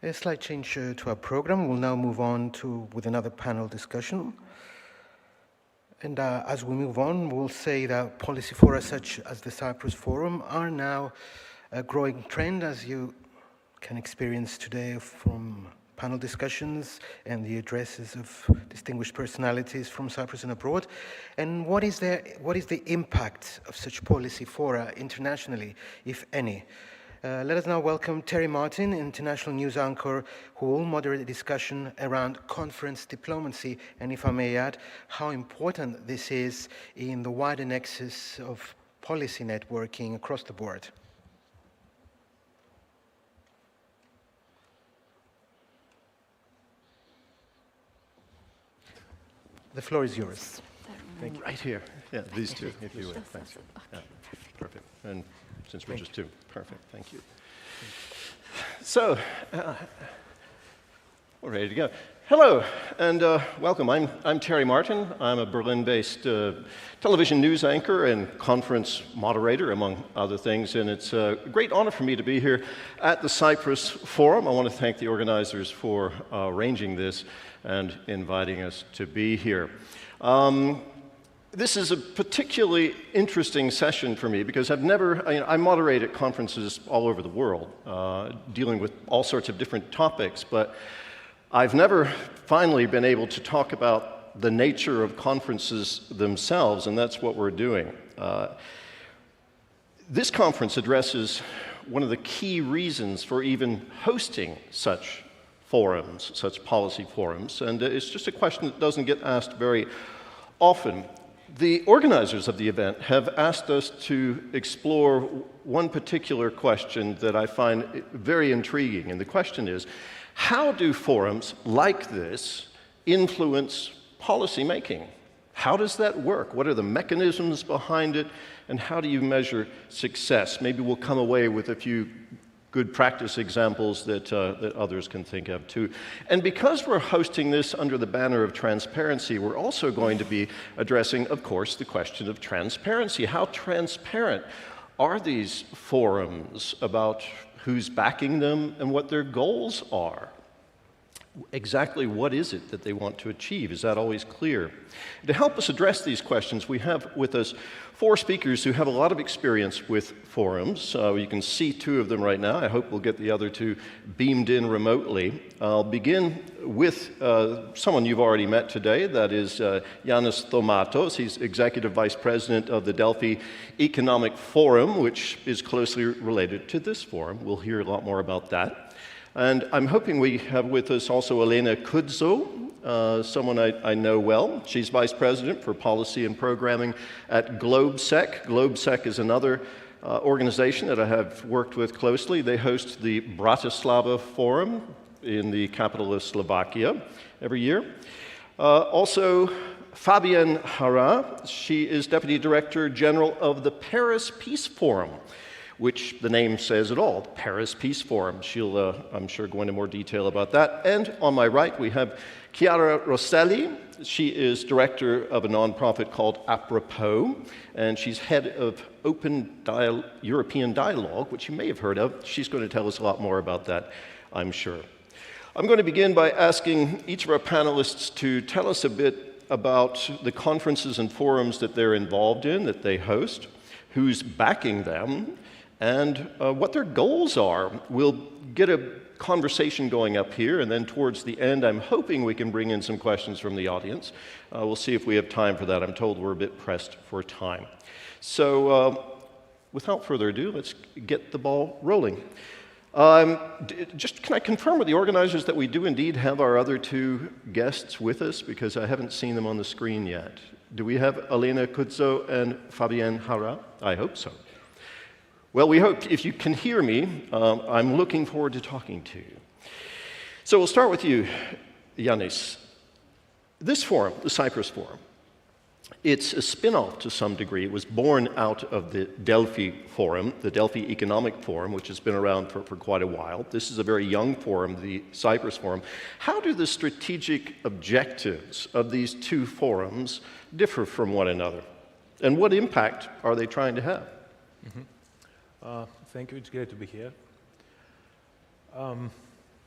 A slight change to our program. We'll now move on with another panel discussion. And as we move on, we'll say that policy fora such as the Cyprus Forum are now a growing trend, as you can experience today from panel discussions and the addresses of distinguished personalities from Cyprus and abroad. And what is the impact of such policy fora internationally, if any? Let us now welcome Terry Martin, international news anchor, who will moderate a discussion around conference diplomacy, and if I may add, how important this is in the wider nexus of policy networking across the board. The floor is yours. Thank you. Right here. Yeah, these two, if you would. Thanks. Yeah, perfect. And since we're just two, perfect. Thank you. So, we're ready to go. Hello, and welcome. I'm Terry Martin. I'm a Berlin-based television news anchor and conference moderator, among other things, and it's a great honor for me to be here at the Cyprus Forum. I want to thank the organizers for arranging this and inviting us to be here. This is a particularly interesting session for me because I moderate at conferences all over the world, dealing with all sorts of different topics, but I've never finally been able to talk about the nature of conferences themselves, and that's what we're doing. This conference addresses one of the key reasons for even hosting such forums, such policy forums, and it's just a question that doesn't get asked very often. The organizers of the event have asked us to explore one particular question that I find very intriguing, and the question is, how do forums like this influence policy making? How does that work? What are the mechanisms behind it, and how do you measure success? Maybe we'll come away with a few good practice examples that others can think of too. And because we're hosting this under the banner of transparency, we're also going to be addressing, of course, the question of transparency. How transparent are these forums about who's backing them and what their goals are? Exactly what is it that they want to achieve? Is that always clear? To help us address these questions, we have with us four speakers who have a lot of experience with forums. You can see two of them right now. I hope we'll get the other two beamed in remotely. I'll begin with someone you've already met today. That is Yannis Thomatos. He's Executive Vice President of the Delphi Economic Forum, which is closely related to this forum. We'll hear a lot more about that. And I'm hoping we have with us also Elena Kudzo, someone I know well. She's Vice President for Policy and Programming at GlobeSec. GlobeSec is another organization that I have worked with closely. They host the Bratislava Forum in the capital of Slovakia every year. Also, Fabienne Hara, she is Deputy Director General of the Paris Peace Forum, which the name says it all, Paris Peace Forum. She'll, I'm sure, go into more detail about that. And on my right, we have Chiara Rosselli. She is director of a nonprofit called Apropos, and she's head of Open European Dialogue, which you may have heard of. She's going to tell us a lot more about that, I'm sure. I'm going to begin by asking each of our panelists to tell us a bit about the conferences and forums that they're involved in, that they host, who's backing them, and what their goals are. We'll get a conversation going up here, and then towards the end, I'm hoping we can bring in some questions from the audience. We'll see if we have time for that. I'm told we're a bit pressed for time. So without further ado, let's get the ball rolling. Just can I confirm with the organizers that we do indeed have our other two guests with us, because I haven't seen them on the screen yet. Do we have Elena Cuzzo and Fabienne Hara? I hope so. Well, we hope, if you can hear me, I'm looking forward to talking to you. So we'll start with you, Yanis. This forum, the Cyprus Forum, it's a spin-off to some degree. It was born out of the Delphi Forum, the Delphi Economic Forum, which has been around for quite a while. This is a very young forum, the Cyprus Forum. How do the strategic objectives of these two forums differ from one another? And what impact are they trying to have? Thank you, it's great to be here.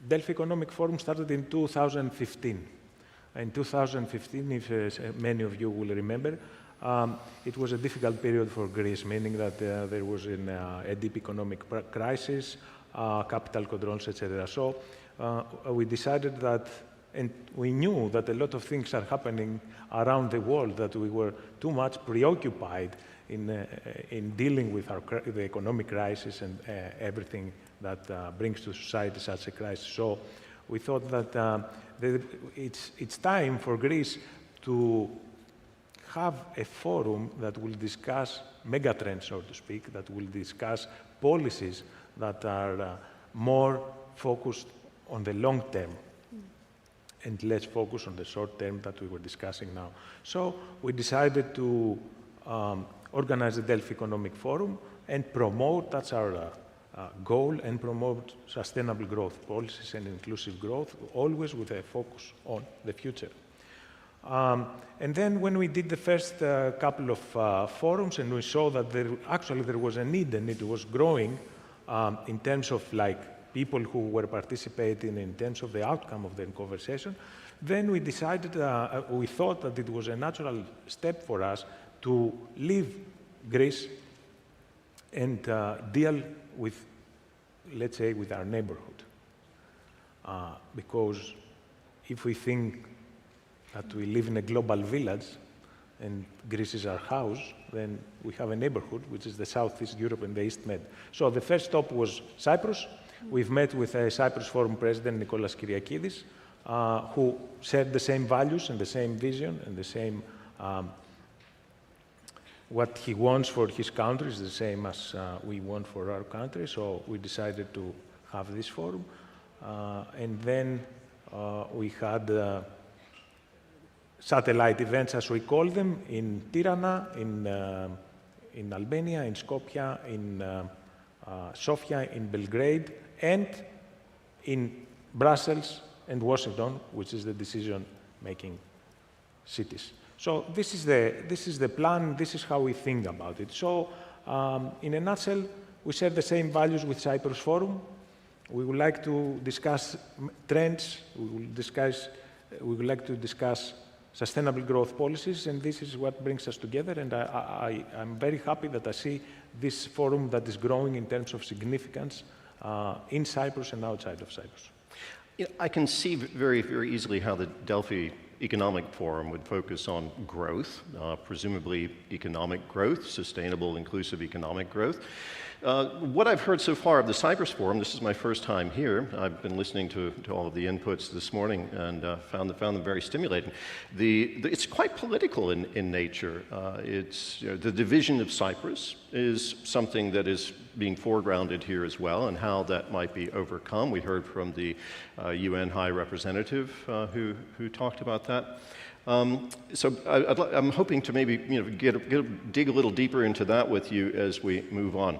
Delphi Economic Forum started in 2015. In 2015, if many of you will remember, it was a difficult period for Greece, meaning that there was a deep economic crisis, capital controls, etc. So we decided that, and we knew that a lot of things are happening around the world, that we were too much preoccupied in dealing with the economic crisis and everything that brings to society such a crisis. So we thought that it's time for Greece to have a forum that will discuss megatrends, so to speak, that will discuss policies that are more focused on the long term and less focused on the short term that we were discussing now. So we decided to organize the Delphi Economic Forum and promote, that's our goal, and promote sustainable growth policies and inclusive growth, always with a focus on the future. And then when we did the first couple of forums, and we saw that there was a need, and it was growing in terms of people who were participating, in terms of the outcome of the conversation, then we decided, we thought that it was a natural step for us to leave Greece and deal with, let's say, with our neighborhood. Because if we think that we live in a global village and Greece is our house, then we have a neighborhood, which is the Southeast Europe and the East Med. So the first stop was Cyprus. We've met with a Cyprus Forum President, Nicolas Kyriakidis, who shared the same values and the same vision and the same what he wants for his country is the same as we want for our country, so we decided to have this forum. And then we had satellite events, as we call them, in Tirana, in Albania, in Skopje, in Sofia, in Belgrade, and in Brussels and Washington, which is the decision-making cities. So this is the plan, this is how we think about it. So in a nutshell, we share the same values with Cyprus Forum. We would like to discuss trends, we would like to discuss sustainable growth policies, and this is what brings us together, and I'm very happy that I see this forum that is growing in terms of significance in Cyprus and outside of Cyprus. Yeah, I can see very, very easily how the Delphi Economic Forum would focus on growth, presumably economic growth, sustainable, inclusive economic growth. What I've heard so far of the Cyprus Forum, this is my first time here. I've been listening to all of the inputs this morning and found them very stimulating. It's quite political in nature. The division of Cyprus is something that is being foregrounded here as well, and how that might be overcome. We heard from the UN High Representative who talked about that. So I'm hoping to maybe dig a little deeper into that with you as we move on.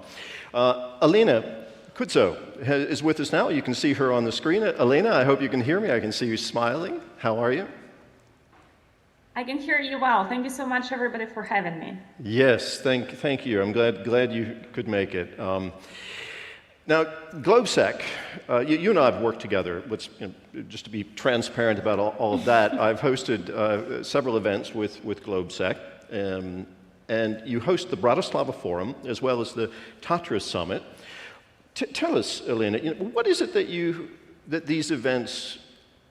Elena Kudzo is with us now. You can see her on the screen. Elena, I hope you can hear me. I can see you smiling. How are you? I can hear you well. Thank you so much, everybody, for having me. Yes, thank you. I'm glad you could make it. Now, GlobeSec, you and I have worked together. Just to be transparent about all of that, I've hosted several events with GlobeSec, and you host the Bratislava Forum as well as the Tatra Summit. Tell us, Elena, what is it that these events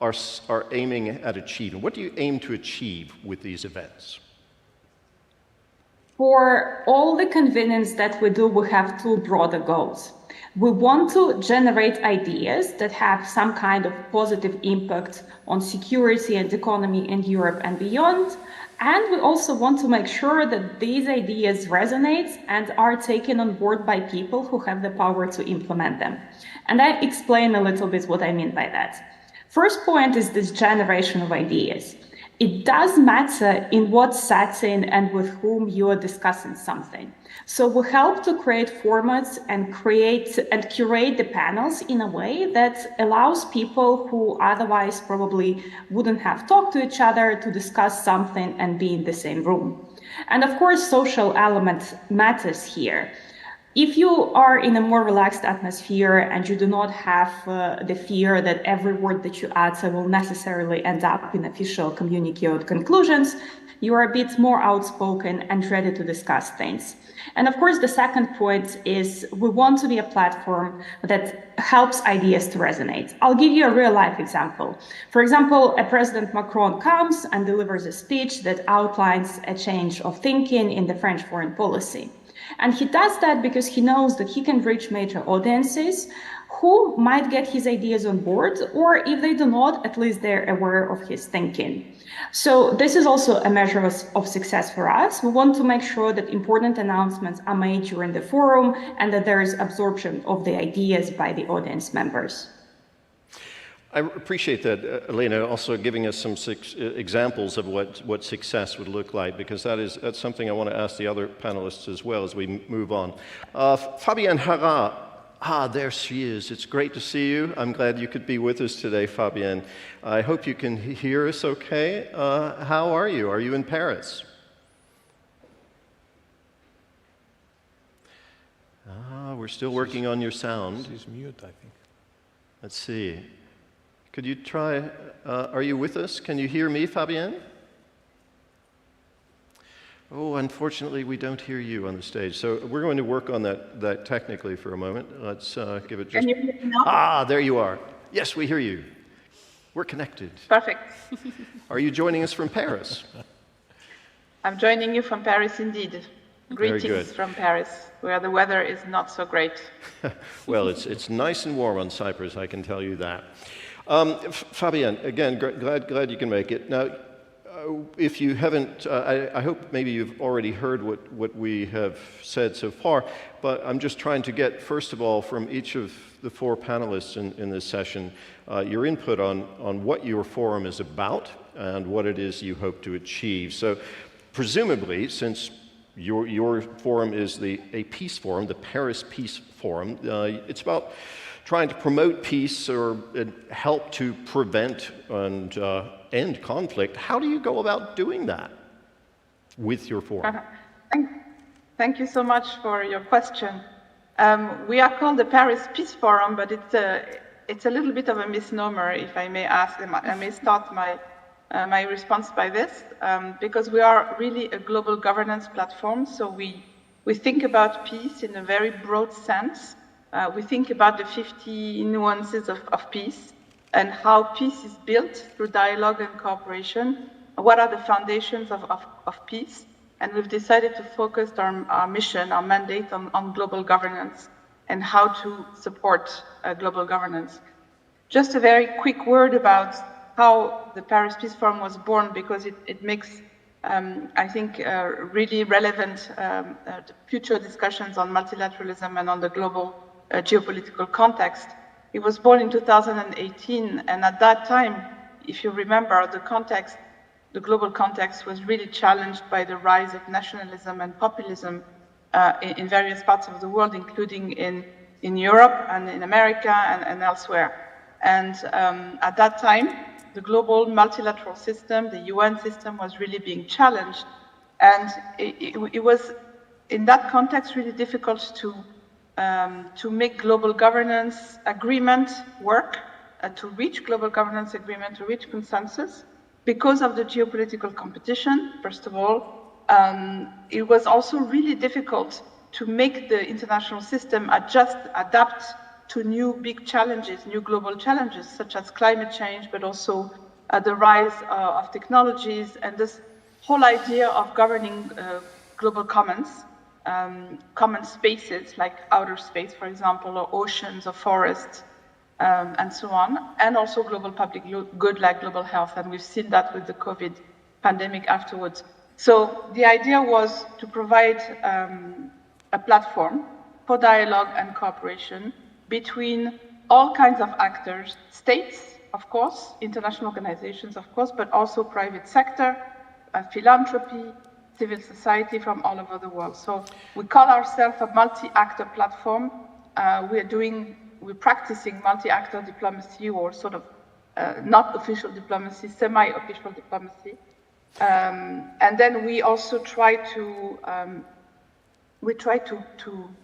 are aiming at achieving? What do you aim to achieve with these events? For all the convenings that we do, we have two broader goals. We want to generate ideas that have some kind of positive impact on security and economy in Europe and beyond. And we also want to make sure that these ideas resonate and are taken on board by people who have the power to implement them. And I explain a little bit what I mean by that. First point is this generation of ideas. It does matter in what setting and with whom you are discussing something. So we help to create formats and curate the panels in a way that allows people who otherwise probably wouldn't have talked to each other to discuss something and be in the same room. And of course, social element matters here. If you are in a more relaxed atmosphere and you do not have the fear that every word that you utter will necessarily end up in official communique or conclusions, you are a bit more outspoken and ready to discuss things. And of course, the second point is we want to be a platform that helps ideas to resonate. I'll give you a real life example. For example, a President Macron comes and delivers a speech that outlines a change of thinking in the French foreign policy. And he does that because he knows that he can reach major audiences who might get his ideas on board, or if they do not, at least they're aware of his thinking. So this is also a measure of success for us. We want to make sure that important announcements are made during the forum and that there is absorption of the ideas by the audience members. I appreciate that, Elena, also giving us some examples of what success would look like, because that's something I want to ask the other panelists as well as we move on. Fabienne Hara, there she is. It's great to see you. I'm glad you could be with us today, Fabienne. I hope you can hear us okay. How are you? Are you in Paris? We're still working on your sound. She's mute, I think. Let's see. Could you try, are you with us? Can you hear me, Fabienne? Oh, unfortunately, we don't hear you on the stage. So we're going to work on that technically for a moment. Let's give it just... Can you hear me now? There you are. Yes, we hear you. We're connected. Perfect. Are you joining us from Paris? I'm joining you from Paris indeed. Greetings from Paris, where the weather is not so great. Well, it's nice and warm on Cyprus, I can tell you that. Fabienne, again, glad you can make it. Now, if you haven't, I hope maybe you've already heard what we have said so far, but I'm just trying to get, first of all, from each of the four panelists in this session, your input on what your forum is about and what it is you hope to achieve. So, presumably, since your forum is a peace forum, the Paris Peace Forum, it's about trying to promote peace or help to prevent and end conflict. How do you go about doing that with your forum? Thank you so much for your question. We are called the Paris Peace Forum, but it's a little bit of a misnomer, if I may ask. I may start my response by this, because we are really a global governance platform. So we think about peace in a very broad sense. We think about the 50 nuances of peace and how peace is built through dialogue and cooperation. What are the foundations of peace? And we've decided to focus our mission, our mandate on global governance and how to support global governance. Just a very quick word about how the Paris Peace Forum was born, because it makes, I think, really relevant future discussions on multilateralism and on the global geopolitical context. It was born in 2018, and at that time, if you remember, the context the global context was really challenged by the rise of nationalism and populism in various parts of the world, including in Europe and in America and elsewhere. And at that time, the global multilateral system, the UN system, was really being challenged. And it was, in that context, really difficult to make global governance agreement work, to reach global governance agreement, to reach consensus, because of the geopolitical competition, first of all. It was also really difficult to make the international system adapt to new big challenges, new global challenges, such as climate change, but also the rise of technologies, and this whole idea of governing global commons, common spaces like outer space, for example, or oceans or forests, and so on, and also global public good like global health, and we've seen that with the COVID pandemic afterwards. So the idea was to provide a platform for dialogue and cooperation between all kinds of actors, states, of course, international organizations, of course, but also private sector, philanthropy, civil society from all over the world. So we call ourselves a multi-actor platform. We're practicing multi-actor diplomacy, or sort of not official diplomacy, semi-official diplomacy. And then we also try to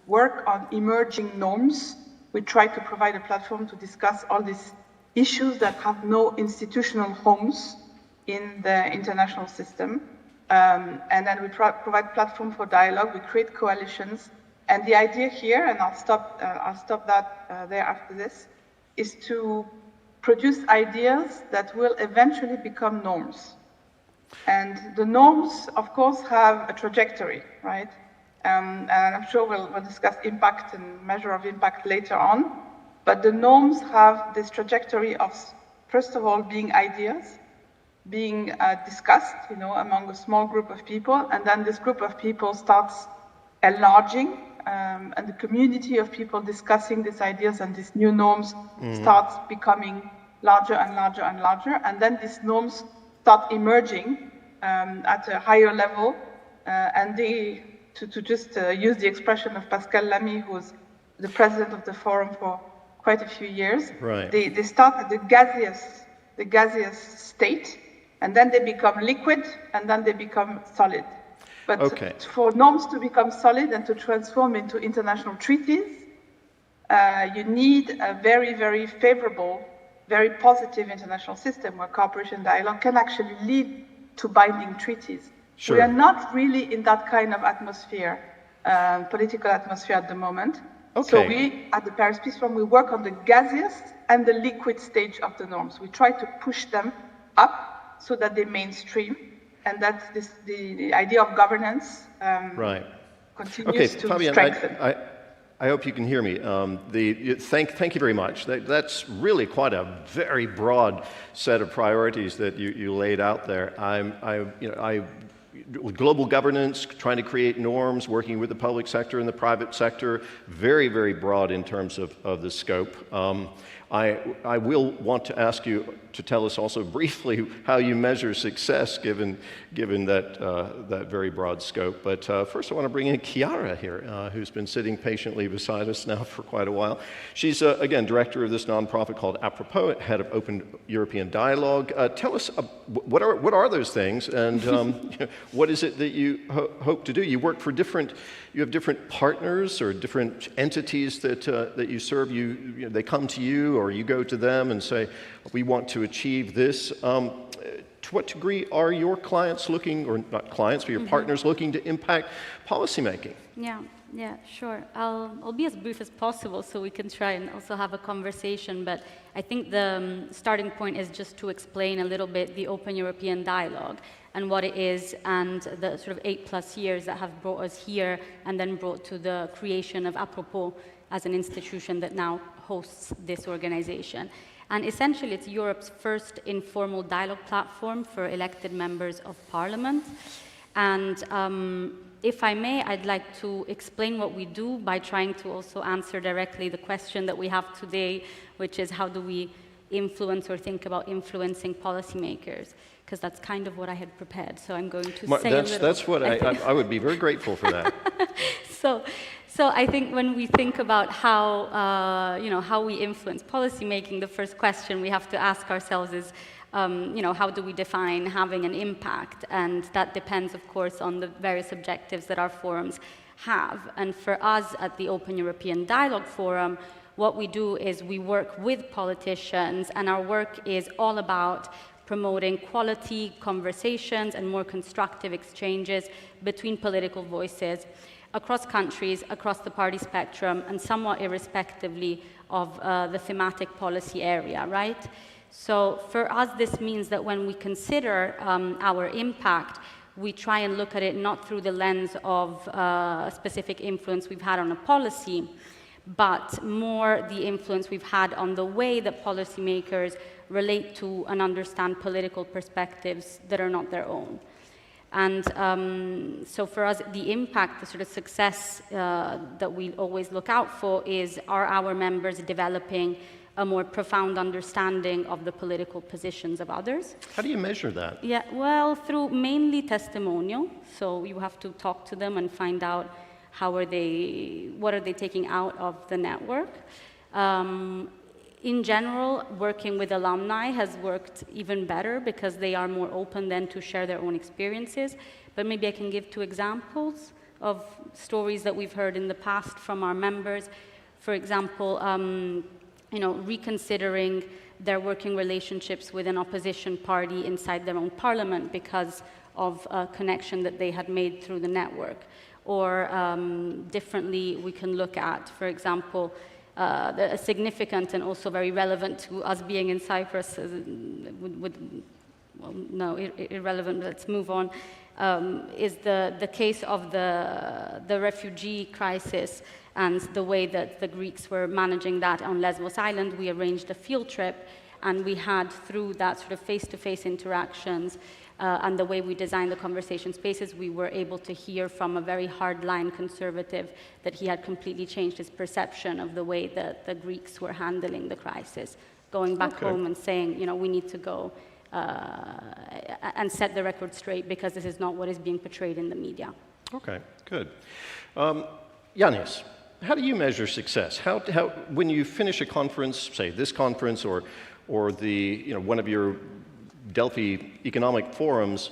work on emerging norms. We try to provide a platform to discuss all these issues that have no institutional homes in the international system. And then we provide platform for dialogue. We create coalitions. And the idea here, and I'll stop that there after this, is to produce ideas that will eventually become norms. And the norms, of course, have a trajectory, right? And I'm sure we'll discuss impact and measure of impact later on. But the norms have this trajectory of, first of all, being ideas, being discussed, among a small group of people, and then this group of people starts enlarging, and the community of people discussing these ideas and these new norms starts becoming larger and larger and larger, and then these norms start emerging at a higher level, and they, to just use the expression of Pascal Lamy, who was the president of the forum for quite a few years, right. They start at the gaseous state, and then they become liquid, and then they become solid. But for norms to become solid and to transform into international treaties, you need a very, very favorable, very positive international system where cooperation and dialogue can actually lead to binding treaties. Sure. We are not really in that kind of atmosphere, political atmosphere at the moment. Okay. So we, at the Paris Peace Forum, we work on the gaseous and the liquid stage of the norms. We try to push them up so that they mainstream, and that's the idea of governance continues to Fabienne, strengthen. I hope you can hear me. Thank you very much. That's really quite a very broad set of priorities that you laid out there. Global governance, trying to create norms, working with the public sector and the private sector, very, very broad in terms of the scope. I will want to ask you to tell us also briefly how you measure success given that very broad scope. But first I want to bring in Chiara here, who's been sitting patiently beside us now for quite a while. She's, again, director of this nonprofit called Apropos, head of Open European Dialogue. Tell us, what are those things, and what is it that you hope to do? You work for you have different partners or different entities that you serve. They come to you, or you go to them and say, we want to achieve this. To what degree are your clients looking, or not clients, but your partners looking to impact policymaking? Yeah, sure. I'll be as brief as possible so we can try and also have a conversation, but I think the starting point is just to explain a little bit the Open European Dialogue and what it is, and the sort of 8+ years that have brought us here, and then brought to the creation of Apropos as an institution that now hosts this organization. And essentially, it's Europe's first informal dialogue platform for elected members of parliament. And if I may, I'd like to explain what we do by trying to also answer directly the question that we have today, which is how do we influence or think about influencing policymakers, because that's kind of what I had prepared. So I'm going to say a little. That's what I would be very grateful for that. So I think when we think about how, how we influence policymaking, the first question we have to ask ourselves is, how do we define having an impact? And that depends, of course, on the various objectives that our forums have. And for us at the Open European Dialogue Forum, what we do is we work with politicians, and our work is all about promoting quality conversations and more constructive exchanges between political voices across countries, across the party spectrum, and somewhat irrespectively of the thematic policy area, right? So for us, this means that when we consider our impact, we try and look at it not through the lens of a specific influence we've had on a policy, but more the influence we've had on the way that policymakers relate to and understand political perspectives that are not their own. And so for us, the impact, the sort of success that we always look out for is, are our members developing a more profound understanding of the political positions of others? How do you measure that? Yeah, well, through mainly testimonial. So you have to talk to them and find out what are they taking out of the network. In general, working with alumni has worked even better because they are more open then to share their own experiences. But maybe I can give 2 examples of stories that we've heard in the past from our members. For example, reconsidering their working relationships with an opposition party inside their own parliament because of a connection that they had made through the network. Or differently, we can look at, for example, a significant and also very relevant to us being in Cyprus, irrelevant, let's move on, is the case of the refugee crisis and the way that the Greeks were managing that on Lesbos Island. We arranged a field trip, and we had, through that sort of face-to-face interactions and the way we designed the conversation spaces, we were able to hear from a very hardline conservative that he had completely changed his perception of the way that the Greeks were handling the crisis, going back home and saying, we need to go and set the record straight because this is not what is being portrayed in the media. Okay, good. Yanis, how do you measure success? How when you finish a conference, say this conference or the one of your Delphi economic forums,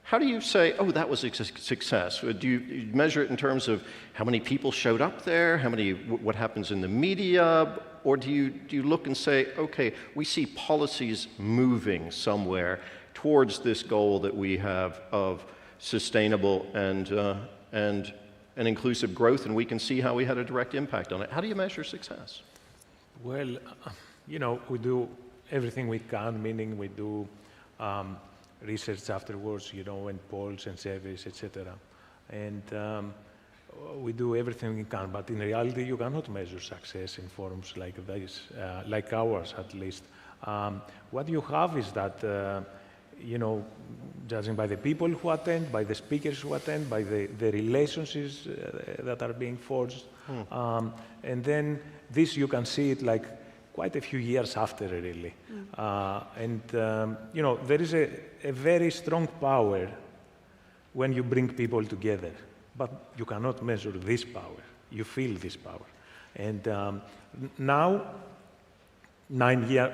how do you say, oh, that was a success? Do you measure it in terms of how many people showed up there, what happens in the media, or do you look and say, okay, we see policies moving somewhere towards this goal that we have of sustainable and inclusive growth, and we can see how we had a direct impact on it? How do you measure success? Well, we do everything we can, meaning we do research afterwards, and polls and surveys, etc. And we do everything we can, but in reality, you cannot measure success in forums like this, like ours at least. What you have is that, judging by the people who attend, by the speakers who attend, by the relationships that are being forged, and then this you can see it like quite a few years after, really. There is a very strong power when you bring people together, but you cannot measure this power. You feel this power. And now,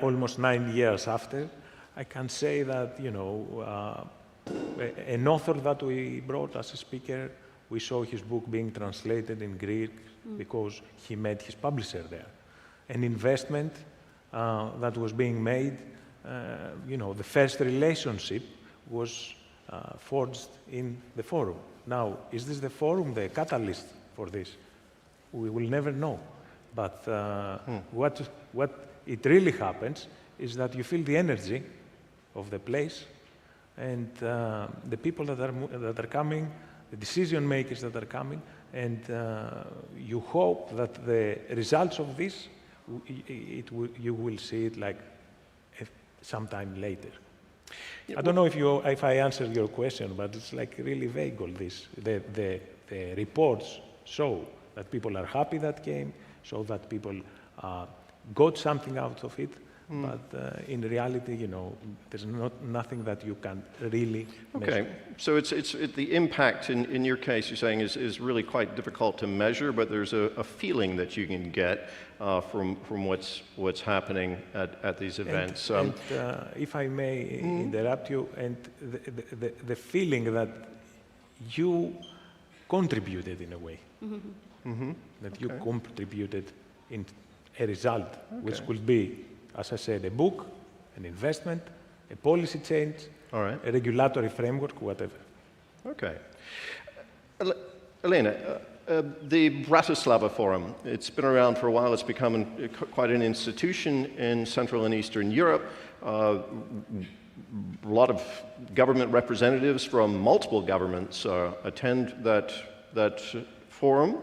almost 9 years after, I can say that, an author that we brought as a speaker, we saw his book being translated in Greek because he met his publisher there. An investment that was being made, the first relationship was forged in the forum. Now, is this the forum the catalyst for this? We will never know. But what it really happens is that you feel the energy of the place, and the people that are coming, the decision makers that are coming, and you hope that the results of this, you will see it like sometime later. I don't know if I answered your question, but it's like really vague, all this. The reports show that people are happy that came, show that people got something out of it, But in reality, you know, there's nothing that you can really measure. Okay, so the impact in your case, you're saying, is really quite difficult to measure, but there's a feeling that you can get from what's happening at these events. And if I may interrupt you, and the feeling that you contributed in a way, that you contributed in a result, which could be, as I said, a book, an investment, a policy change, a regulatory framework, whatever. Okay. Elena, the Bratislava Forum, it's been around for a while. It's become quite an institution in Central and Eastern Europe. A lot of government representatives from multiple governments attend that forum,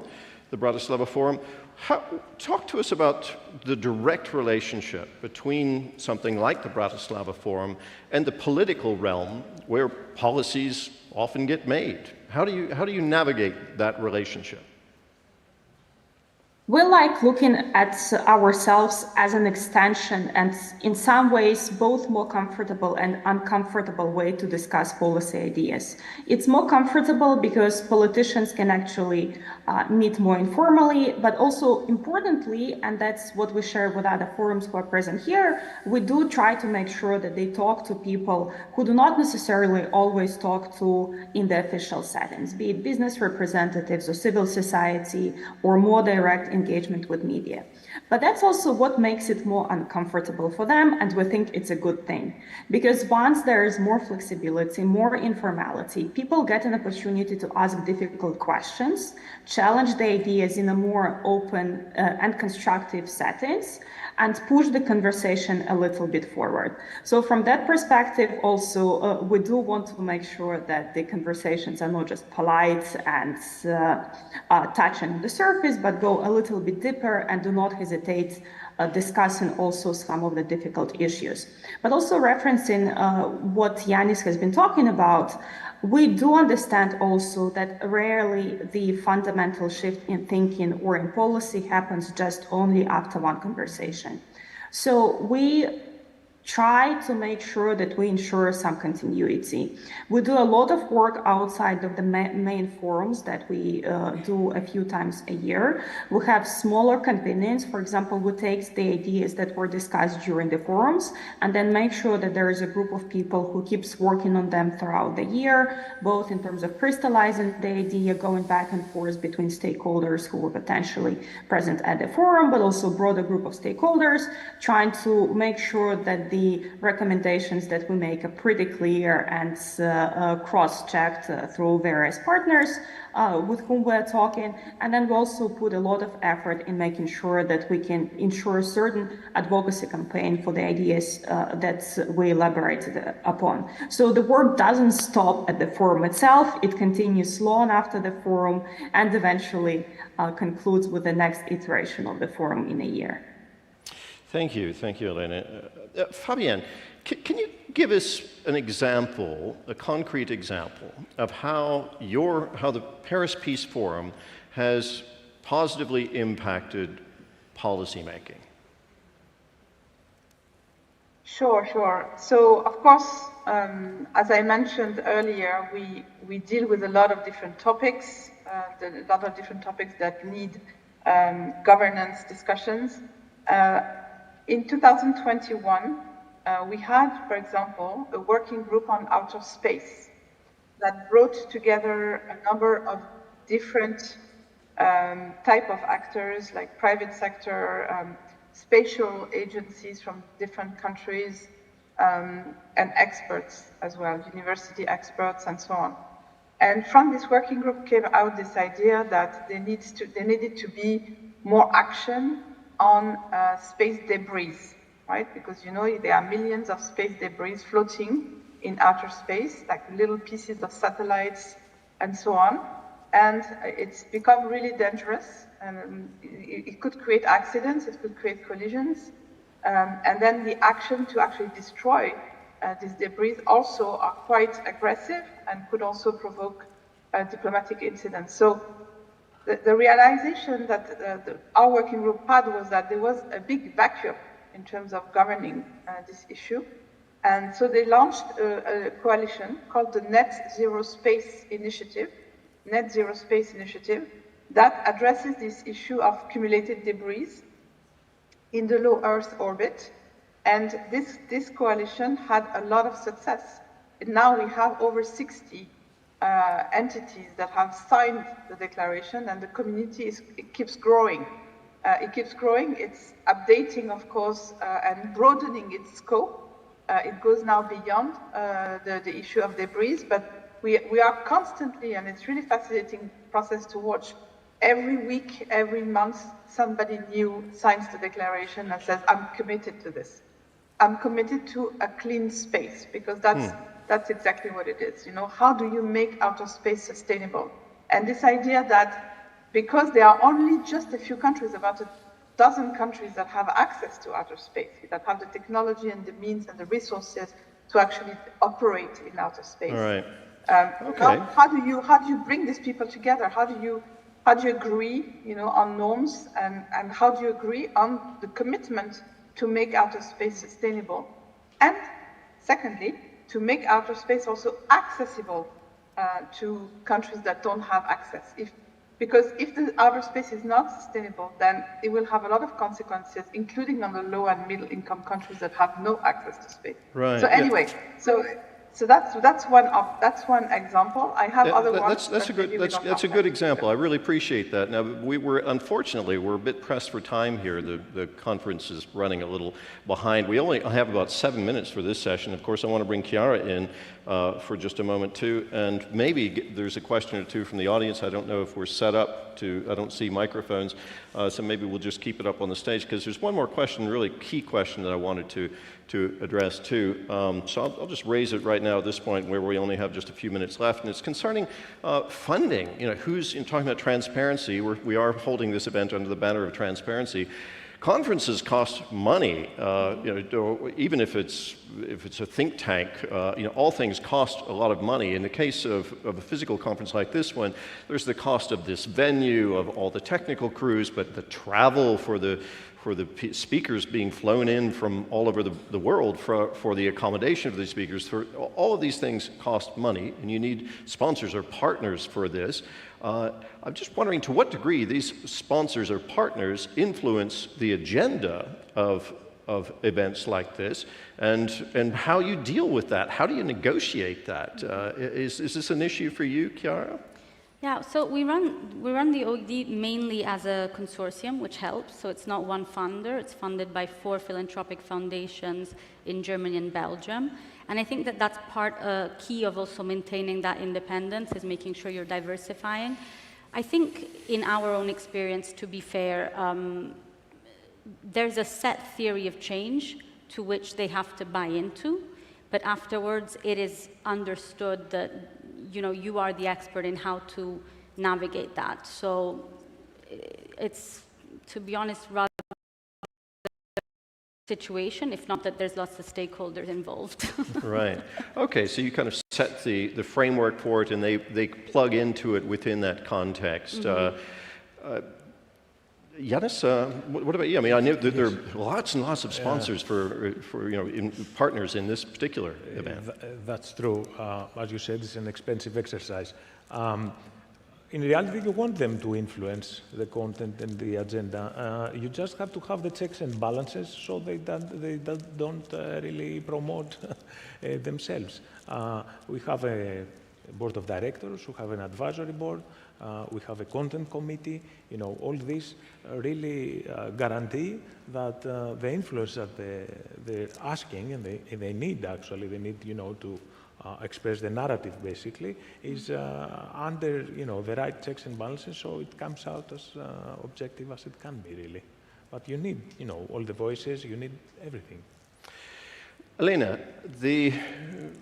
the Bratislava Forum. Talk to us about the direct relationship between something like the Bratislava Forum and the political realm, where policies often get made. How do you navigate that relationship? We like looking at ourselves as an extension and in some ways both more comfortable and uncomfortable way to discuss policy ideas. It's more comfortable because politicians can actually meet more informally, but also importantly, and that's what we share with other forums who are present here, we do try to make sure that they talk to people who do not necessarily always talk to in the official settings, be it business representatives or civil society or more direct engagement with media. But that's also what makes it more uncomfortable for them, and we think it's a good thing. Because once there is more flexibility, more informality, people get an opportunity to ask difficult questions, challenge the ideas in a more open and constructive settings, and push the conversation a little bit forward. So from that perspective, also, we do want to make sure that the conversations are not just polite and touching the surface, but go a little bit deeper and do not hesitate discussing also some of the difficult issues. But also referencing what Yanis has been talking about, we do understand also that rarely the fundamental shift in thinking or in policy happens just only after one conversation. So we try to make sure that we ensure some continuity. We do a lot of work outside of the main forums that we do a few times a year. We have smaller convenings. For example, we take the ideas that were discussed during the forums and then make sure that there is a group of people who keeps working on them throughout the year, both in terms of crystallizing the idea, going back and forth between stakeholders who were potentially present at the forum, but also a broader group of stakeholders, trying to make sure that the recommendations that we make are pretty clear and cross-checked through various partners with whom we're talking. And then we also put a lot of effort in making sure that we can ensure a certain advocacy campaign for the ideas that we elaborated upon. So the work doesn't stop at the forum itself. It continues long after the forum and eventually concludes with the next iteration of the forum in a year. Thank you, Elena. Fabienne, can you give us an example, a concrete example, of how the Paris Peace Forum has positively impacted policymaking? Sure. So, of course, as I mentioned earlier, we deal with a lot of different topics, that need governance discussions. In 2021, we had, for example, a working group on outer space that brought together a number of different type of actors, like private sector, spatial agencies from different countries, and experts as well, university experts and so on. And from this working group came out this idea that there needed to be more action on space debris, right? Because there are millions of space debris floating in outer space, like little pieces of satellites and so on. And it's become really dangerous, and it could create accidents, it could create collisions. And then the action to actually destroy these debris also are quite aggressive and could also provoke diplomatic incidents. So the realization that our working group had was that there was a big vacuum in terms of governing this issue. And so they launched a coalition called the Net Zero Space Initiative, that addresses this issue of cumulated debris in the low Earth orbit. And this coalition had a lot of success. And now we have over 60 entities that have signed the declaration, and the community keeps growing. It's updating, of course, and broadening its scope. It goes now beyond the issue of debris, but we are constantly, and it's really fascinating process to watch. Every week, every month, somebody new signs the declaration and says, I'm committed to this. I'm committed to a clean space, because that's exactly what it is. You know, how do you make outer space sustainable? And this idea that because there are only just a few countries, about a dozen countries that have access to outer space, that have the technology and the means and the resources to actually operate in outer space. All right. Okay. How do you bring these people together? How do you agree, you know, on norms, and how do you agree on the commitment to make outer space sustainable? And secondly, to make outer space also accessible to countries that don't have access. Because if the outer space is not sustainable, then it will have a lot of consequences, including on the low and middle income countries that have no access to space. Right. So anyway, so that's one example. I have other ones. That's a good example. I really appreciate that. Now unfortunately we're a bit pressed for time here. The conference is running a little behind. We only have about 7 minutes for this session. Of course, I want to bring Chiara in for just a moment too, and maybe there's a question or two from the audience. I don't know if we're set up to. I don't see microphones, so maybe we'll just keep it up on the stage, because there's one more question, really key question that I wanted to address too. So I'll just raise it right now at this point, where we only have just a few minutes left, and it's concerning funding. You know, who's talking about transparency? We are holding this event under the banner of transparency. Conferences cost money, you know, even if it's a think tank. You know, all things cost a lot of money. In the case of a physical conference like this one, there's the cost of this venue, of all the technical crews, but the travel for the speakers being flown in from all over the world for the accommodation of the speakers. For all of these things cost money, and you need sponsors or partners for this. I'm just wondering to what degree these sponsors or partners influence the agenda of events like this, and how you deal with that. How do you negotiate that? Is this an issue for you, Chiara? Yeah, so we run the OED mainly as a consortium, which helps. So it's not one funder. It's funded by 4 philanthropic foundations in Germany and Belgium. And I think that that's key of also maintaining that independence, is making sure you're diversifying. I think in our own experience, to be fair, there's a set theory of change to which they have to buy into, but afterwards it is understood that, you know, you are the expert in how to navigate that. So it's, to be honest, rather situation, if not that there's lots of stakeholders involved. Right. Okay, so you kind of set the framework for it, and they plug into it within that context. Mm-hmm. Yanis, what about you? I mean, I know that there are lots and lots of sponsors for you know, partners in this particular event. That's true. As you said, it's an expensive exercise. In reality, you want them to influence the content and the agenda. You just have to have the checks and balances so they don't really promote themselves. We have a board of directors, we have an advisory board, we have a content committee. You know, all these really guarantee that the influence that they're asking, and they need, actually, they need, you know, to express the narrative, basically, is under, you know, the right checks and balances, so it comes out as objective as it can be, really. But you need, you know, all the voices, you need everything. Elena, the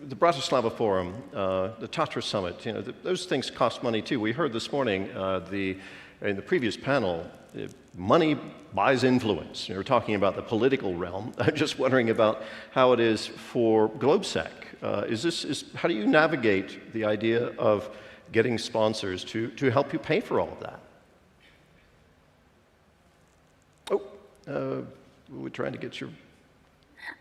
Bratislava Forum, the Tatra Summit, you know, those things cost money too. We heard this morning in the previous panel, money buys influence. You know, we're talking about the political realm. I'm just wondering about how it is for GlobeSec. How do you navigate the idea of getting sponsors to help you pay for all of that? Oh, we're trying to get your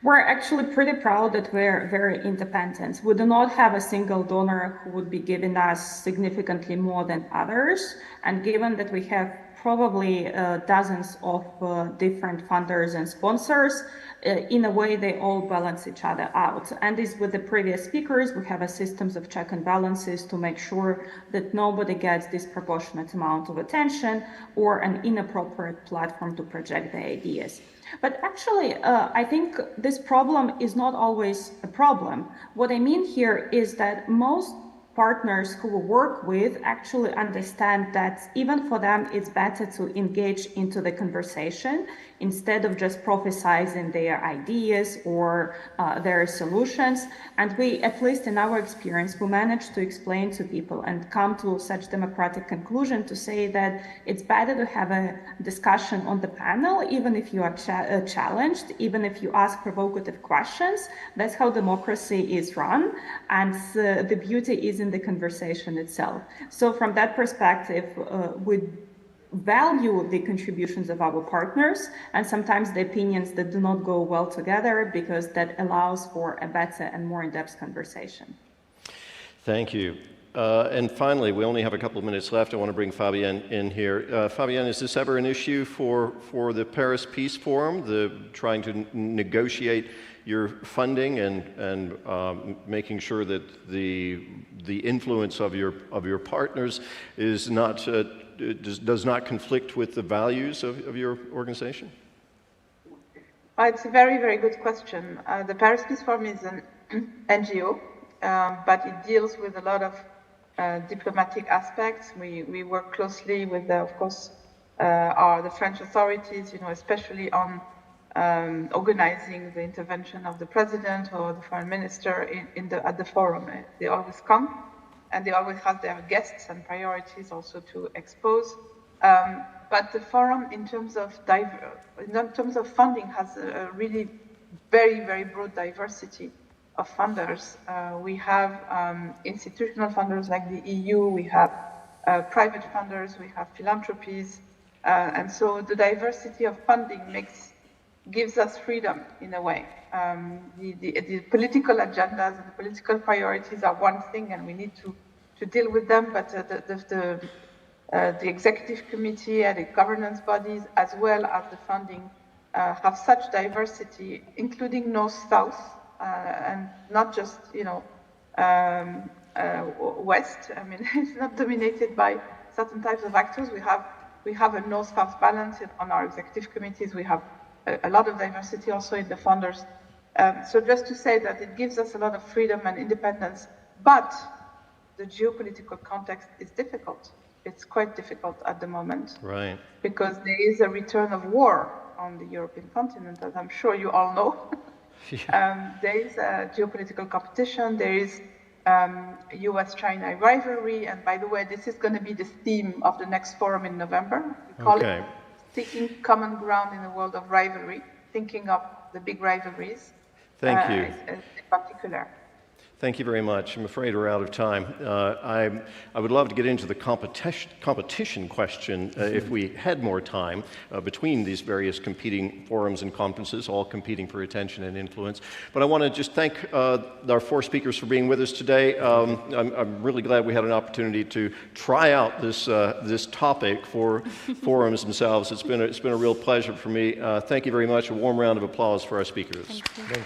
We're actually pretty proud that we're very independent. We do not have a single donor who would be giving us significantly more than others. And given that we have probably dozens of different funders and sponsors, in a way, they all balance each other out. And as with the previous speakers, we have a systems of check and balances to make sure that nobody gets disproportionate amount of attention or an inappropriate platform to project their ideas. But actually, I think this problem is not always a problem. What I mean here is that most partners who we work with actually understand that even for them, it's better to engage into the conversation instead of just prophesizing their ideas or their solutions. And we, at least in our experience, we managed to explain to people and come to such democratic conclusion to say that it's better to have a discussion on the panel, even if you are challenged, even if you ask provocative questions. That's how democracy is run. And the beauty is in the conversation itself. So from that perspective, we value the contributions of our partners and sometimes the opinions that do not go well together, because that allows for a better and more in-depth conversation. Thank you. And finally, we only have a couple of minutes left. I want to bring Fabienne in here. Fabienne, is this ever an issue for the Paris Peace Forum, trying to negotiate your funding and making sure that the influence of your partners is not does not conflict with the values of your organization? It's a very, very good question. The Paris Peace Forum is an NGO, but it deals with a lot of diplomatic aspects. We work closely with, of course, the French authorities, especially on organizing the intervention of the president or the foreign minister at the forum. They always come, and they always have their guests and priorities also to expose. But the forum, in terms of funding, has a really very, very broad diversity of funders. We have institutional funders like the EU, we have private funders, we have philanthropies, and so the diversity of funding gives us freedom in a way. The political agendas and the political priorities are one thing, and we need to deal with them, but the executive committee and the governance bodies, as well as the funding, have such diversity, including North-South, and not just, West. I mean, it's not dominated by certain types of actors. We have a North-South balance on our executive committees. We have a lot of diversity also in the funders. So just to say that it gives us a lot of freedom and independence, but the geopolitical context is difficult. It's quite difficult at the moment. Right. Because there is a return of war on the European continent, as I'm sure you all know. There is a geopolitical competition. There is US-China rivalry. And by the way, this is going to be the theme of the next forum in November. We call it Seeking Common Ground in a World of Rivalry, thinking of the big rivalries. Thank you. In particular. Thank you very much. I'm afraid we're out of time. I would love to get into the competition question if we had more time between these various competing forums and conferences, all competing for attention and influence. But I want to just thank our four speakers for being with us today. I'm really glad we had an opportunity to try out this topic for forums themselves. It's been a real pleasure for me. Thank you very much. A warm round of applause for our speakers. Thank you.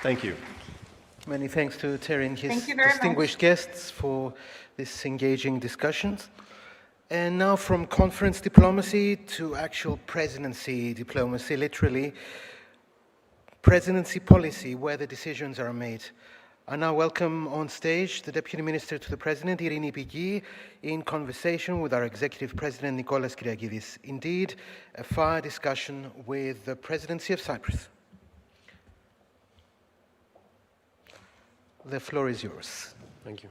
Thank you. Many thanks to Terry and his distinguished guests for this engaging discussions. And now from conference diplomacy to actual presidency diplomacy, literally, presidency policy, where the decisions are made. I now welcome on stage the Deputy Minister to the President, Irini Pigi, in conversation with our Executive President, Nicolas Kyriakidis. Indeed, a fire discussion with the Presidency of Cyprus. The floor is yours. Thank you.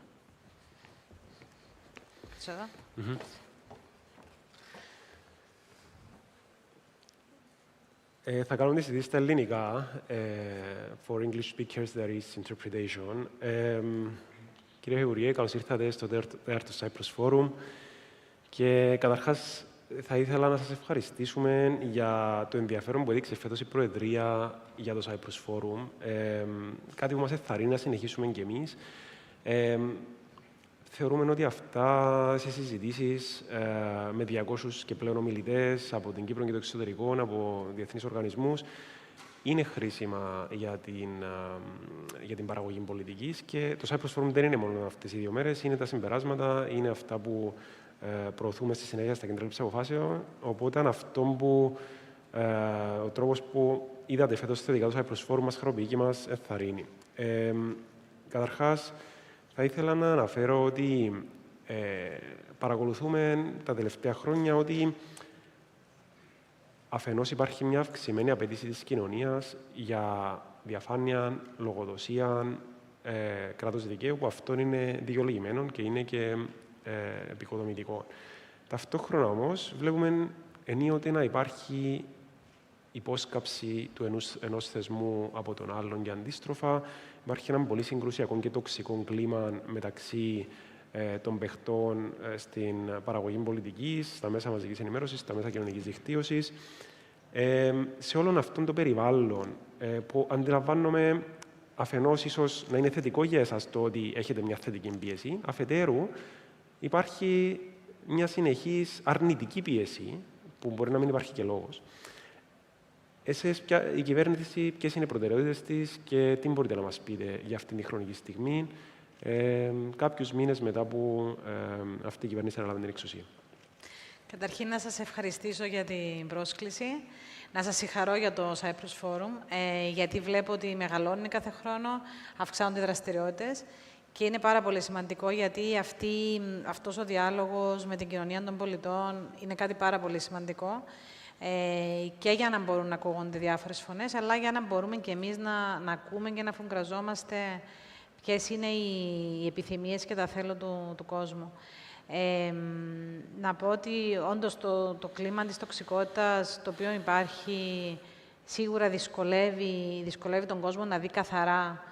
Θα κάνω τη συζήτηση στα ελληνικά. For English speakers there is interpretation. Κύριε Υπουργέ, καλώς ήρθατε στο 4ο Cyprus Forum. Και καταρχάς Θα ήθελα να σας ευχαριστήσουμε για το ενδιαφέρον που έδειξε φέτος η Προεδρία για το Cyprus Forum. Κάτι που μας ενθαρρύνει να συνεχίσουμε κι εμείς. Θεωρούμε ότι αυτά σε συζητήσεις με 200 και πλέον ομιλητές από την Κύπρο και το εξωτερικό, από διεθνείς οργανισμούς, είναι χρήσιμα για την παραγωγή πολιτικής και το Cyprus Forum δεν είναι μόνο αυτές οι 2 μέρες, είναι τα συμπεράσματα, είναι αυτά που προωθούμε στη συνέχεια στα κέντρα λήψης αποφάσεων. Οπότε ο τρόπος που είδατε φέτος θετικά το Cyprus Forum μας χαροποιεί και μας ενθαρρύνει. Καταρχάς, θα ήθελα να αναφέρω ότι παρακολουθούμε τα τελευταία χρόνια ότι αφενός υπάρχει μια αυξημένη απαιτήση της κοινωνίας για διαφάνεια, λογοδοσία, κράτος δικαίου, που αυτό είναι δικαιολογημένο και είναι και επικοδομητικό. Ταυτόχρονα όμως βλέπουμε ενίοτε να υπάρχει υπόσκαψη του ενός θεσμού από τον άλλον και αντίστροφα. Υπάρχει ένα πολύ συγκρουσιακό και τοξικό κλίμα μεταξύ των παιχτών στην παραγωγή πολιτικής, στα μέσα μαζικής ενημέρωσης, στα μέσα κοινωνικής δικτύωσης. Σε όλον αυτόν το περιβάλλον που αντιλαμβάνομαι αφενός ίσως να είναι θετικό για εσάς το ότι έχετε μια θετική πίεση, αφετέρου υπάρχει μια συνεχής αρνητική πίεση που μπορεί να μην υπάρχει και λόγος. Εσείς, η κυβέρνηση, ποιες είναι οι προτεραιότητες της και τι μπορείτε να μας πείτε για αυτήν τη χρονική στιγμή, κάποιους μήνες μετά που αυτή η κυβέρνηση αναλάβει την εξουσία. Καταρχήν, να σας ευχαριστήσω για την πρόσκληση. Να σας συγχαρώ για το Cyprus Forum, γιατί βλέπω ότι μεγαλώνει κάθε χρόνο, αυξάνονται οι δραστηριότητες και είναι πάρα πολύ σημαντικό γιατί αυτός ο διάλογος με την κοινωνία των πολιτών είναι κάτι πάρα πολύ σημαντικό και για να μπορούν να ακούγονται διάφορες φωνές, αλλά για να μπορούμε και εμείς να ακούμε και να φουγκραζόμαστε ποιες είναι οι επιθυμίες και τα θέλω του κόσμου. Να πω ότι όντως το κλίμα της τοξικότητας το οποίο υπάρχει σίγουρα δυσκολεύει τον κόσμο να δει καθαρά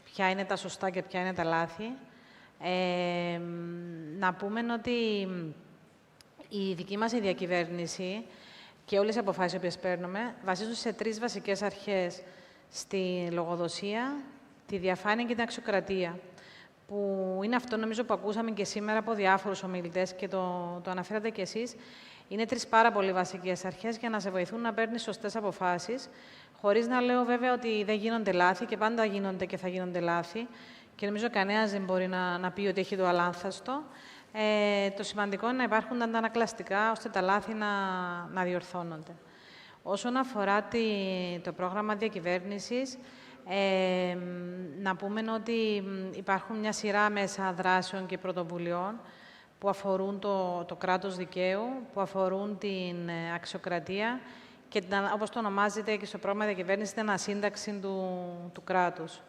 ποια είναι τα σωστά και ποια είναι τα λάθη. Να πούμε ότι η δική μας διακυβέρνηση και όλες οι αποφάσεις που παίρνουμε βασίζονται σε 3 βασικές αρχές. Στη λογοδοσία, τη διαφάνεια και την αξιοκρατία. Που είναι αυτό, νομίζω, που ακούσαμε και σήμερα από διάφορους ομιλητές και το αναφέρατε κι εσείς. Είναι 3 πάρα πολύ βασικές αρχές για να σε βοηθούν να παίρνεις σωστές αποφάσεις, χωρίς να λέω βέβαια ότι δεν γίνονται λάθη και πάντα γίνονται και θα γίνονται λάθη. Και νομίζω κανένας δεν μπορεί να πει ότι έχει το αλάνθαστο. Το σημαντικό είναι να υπάρχουν αντανακλαστικά, ώστε τα λάθη να διορθώνονται. Όσον αφορά το πρόγραμμα διακυβέρνησης, να πούμε ότι υπάρχουν μια σειρά μέσα δράσεων και πρωτοβουλειών που αφορούν το κράτος δικαίου, που αφορούν την αξιοκρατία και, όπως το ονομάζεται και στο πρόγραμμα διακυβέρνησης, την ανασύνταξη του κράτους.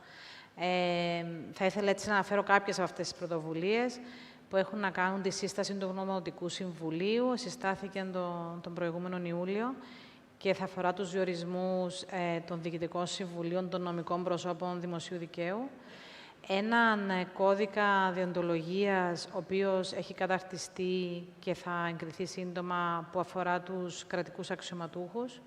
Θα ήθελα έτσι να αναφέρω κάποιες από αυτές τις πρωτοβουλίες που έχουν να κάνουν τη σύσταση του Γνωμοδοτικού Συμβουλίου, συστάθηκε τον προηγούμενο Ιούλιο, και θα αφορά τους διορισμούς των διοικητικών συμβουλίων των νομικών προσώπων δημοσίου δικαίου. Έναν κώδικα διοντολογίας, ο οποίος έχει καταρτιστεί και θα εγκριθεί σύντομα, που αφορά τους κρατικούς αξιωματούχους.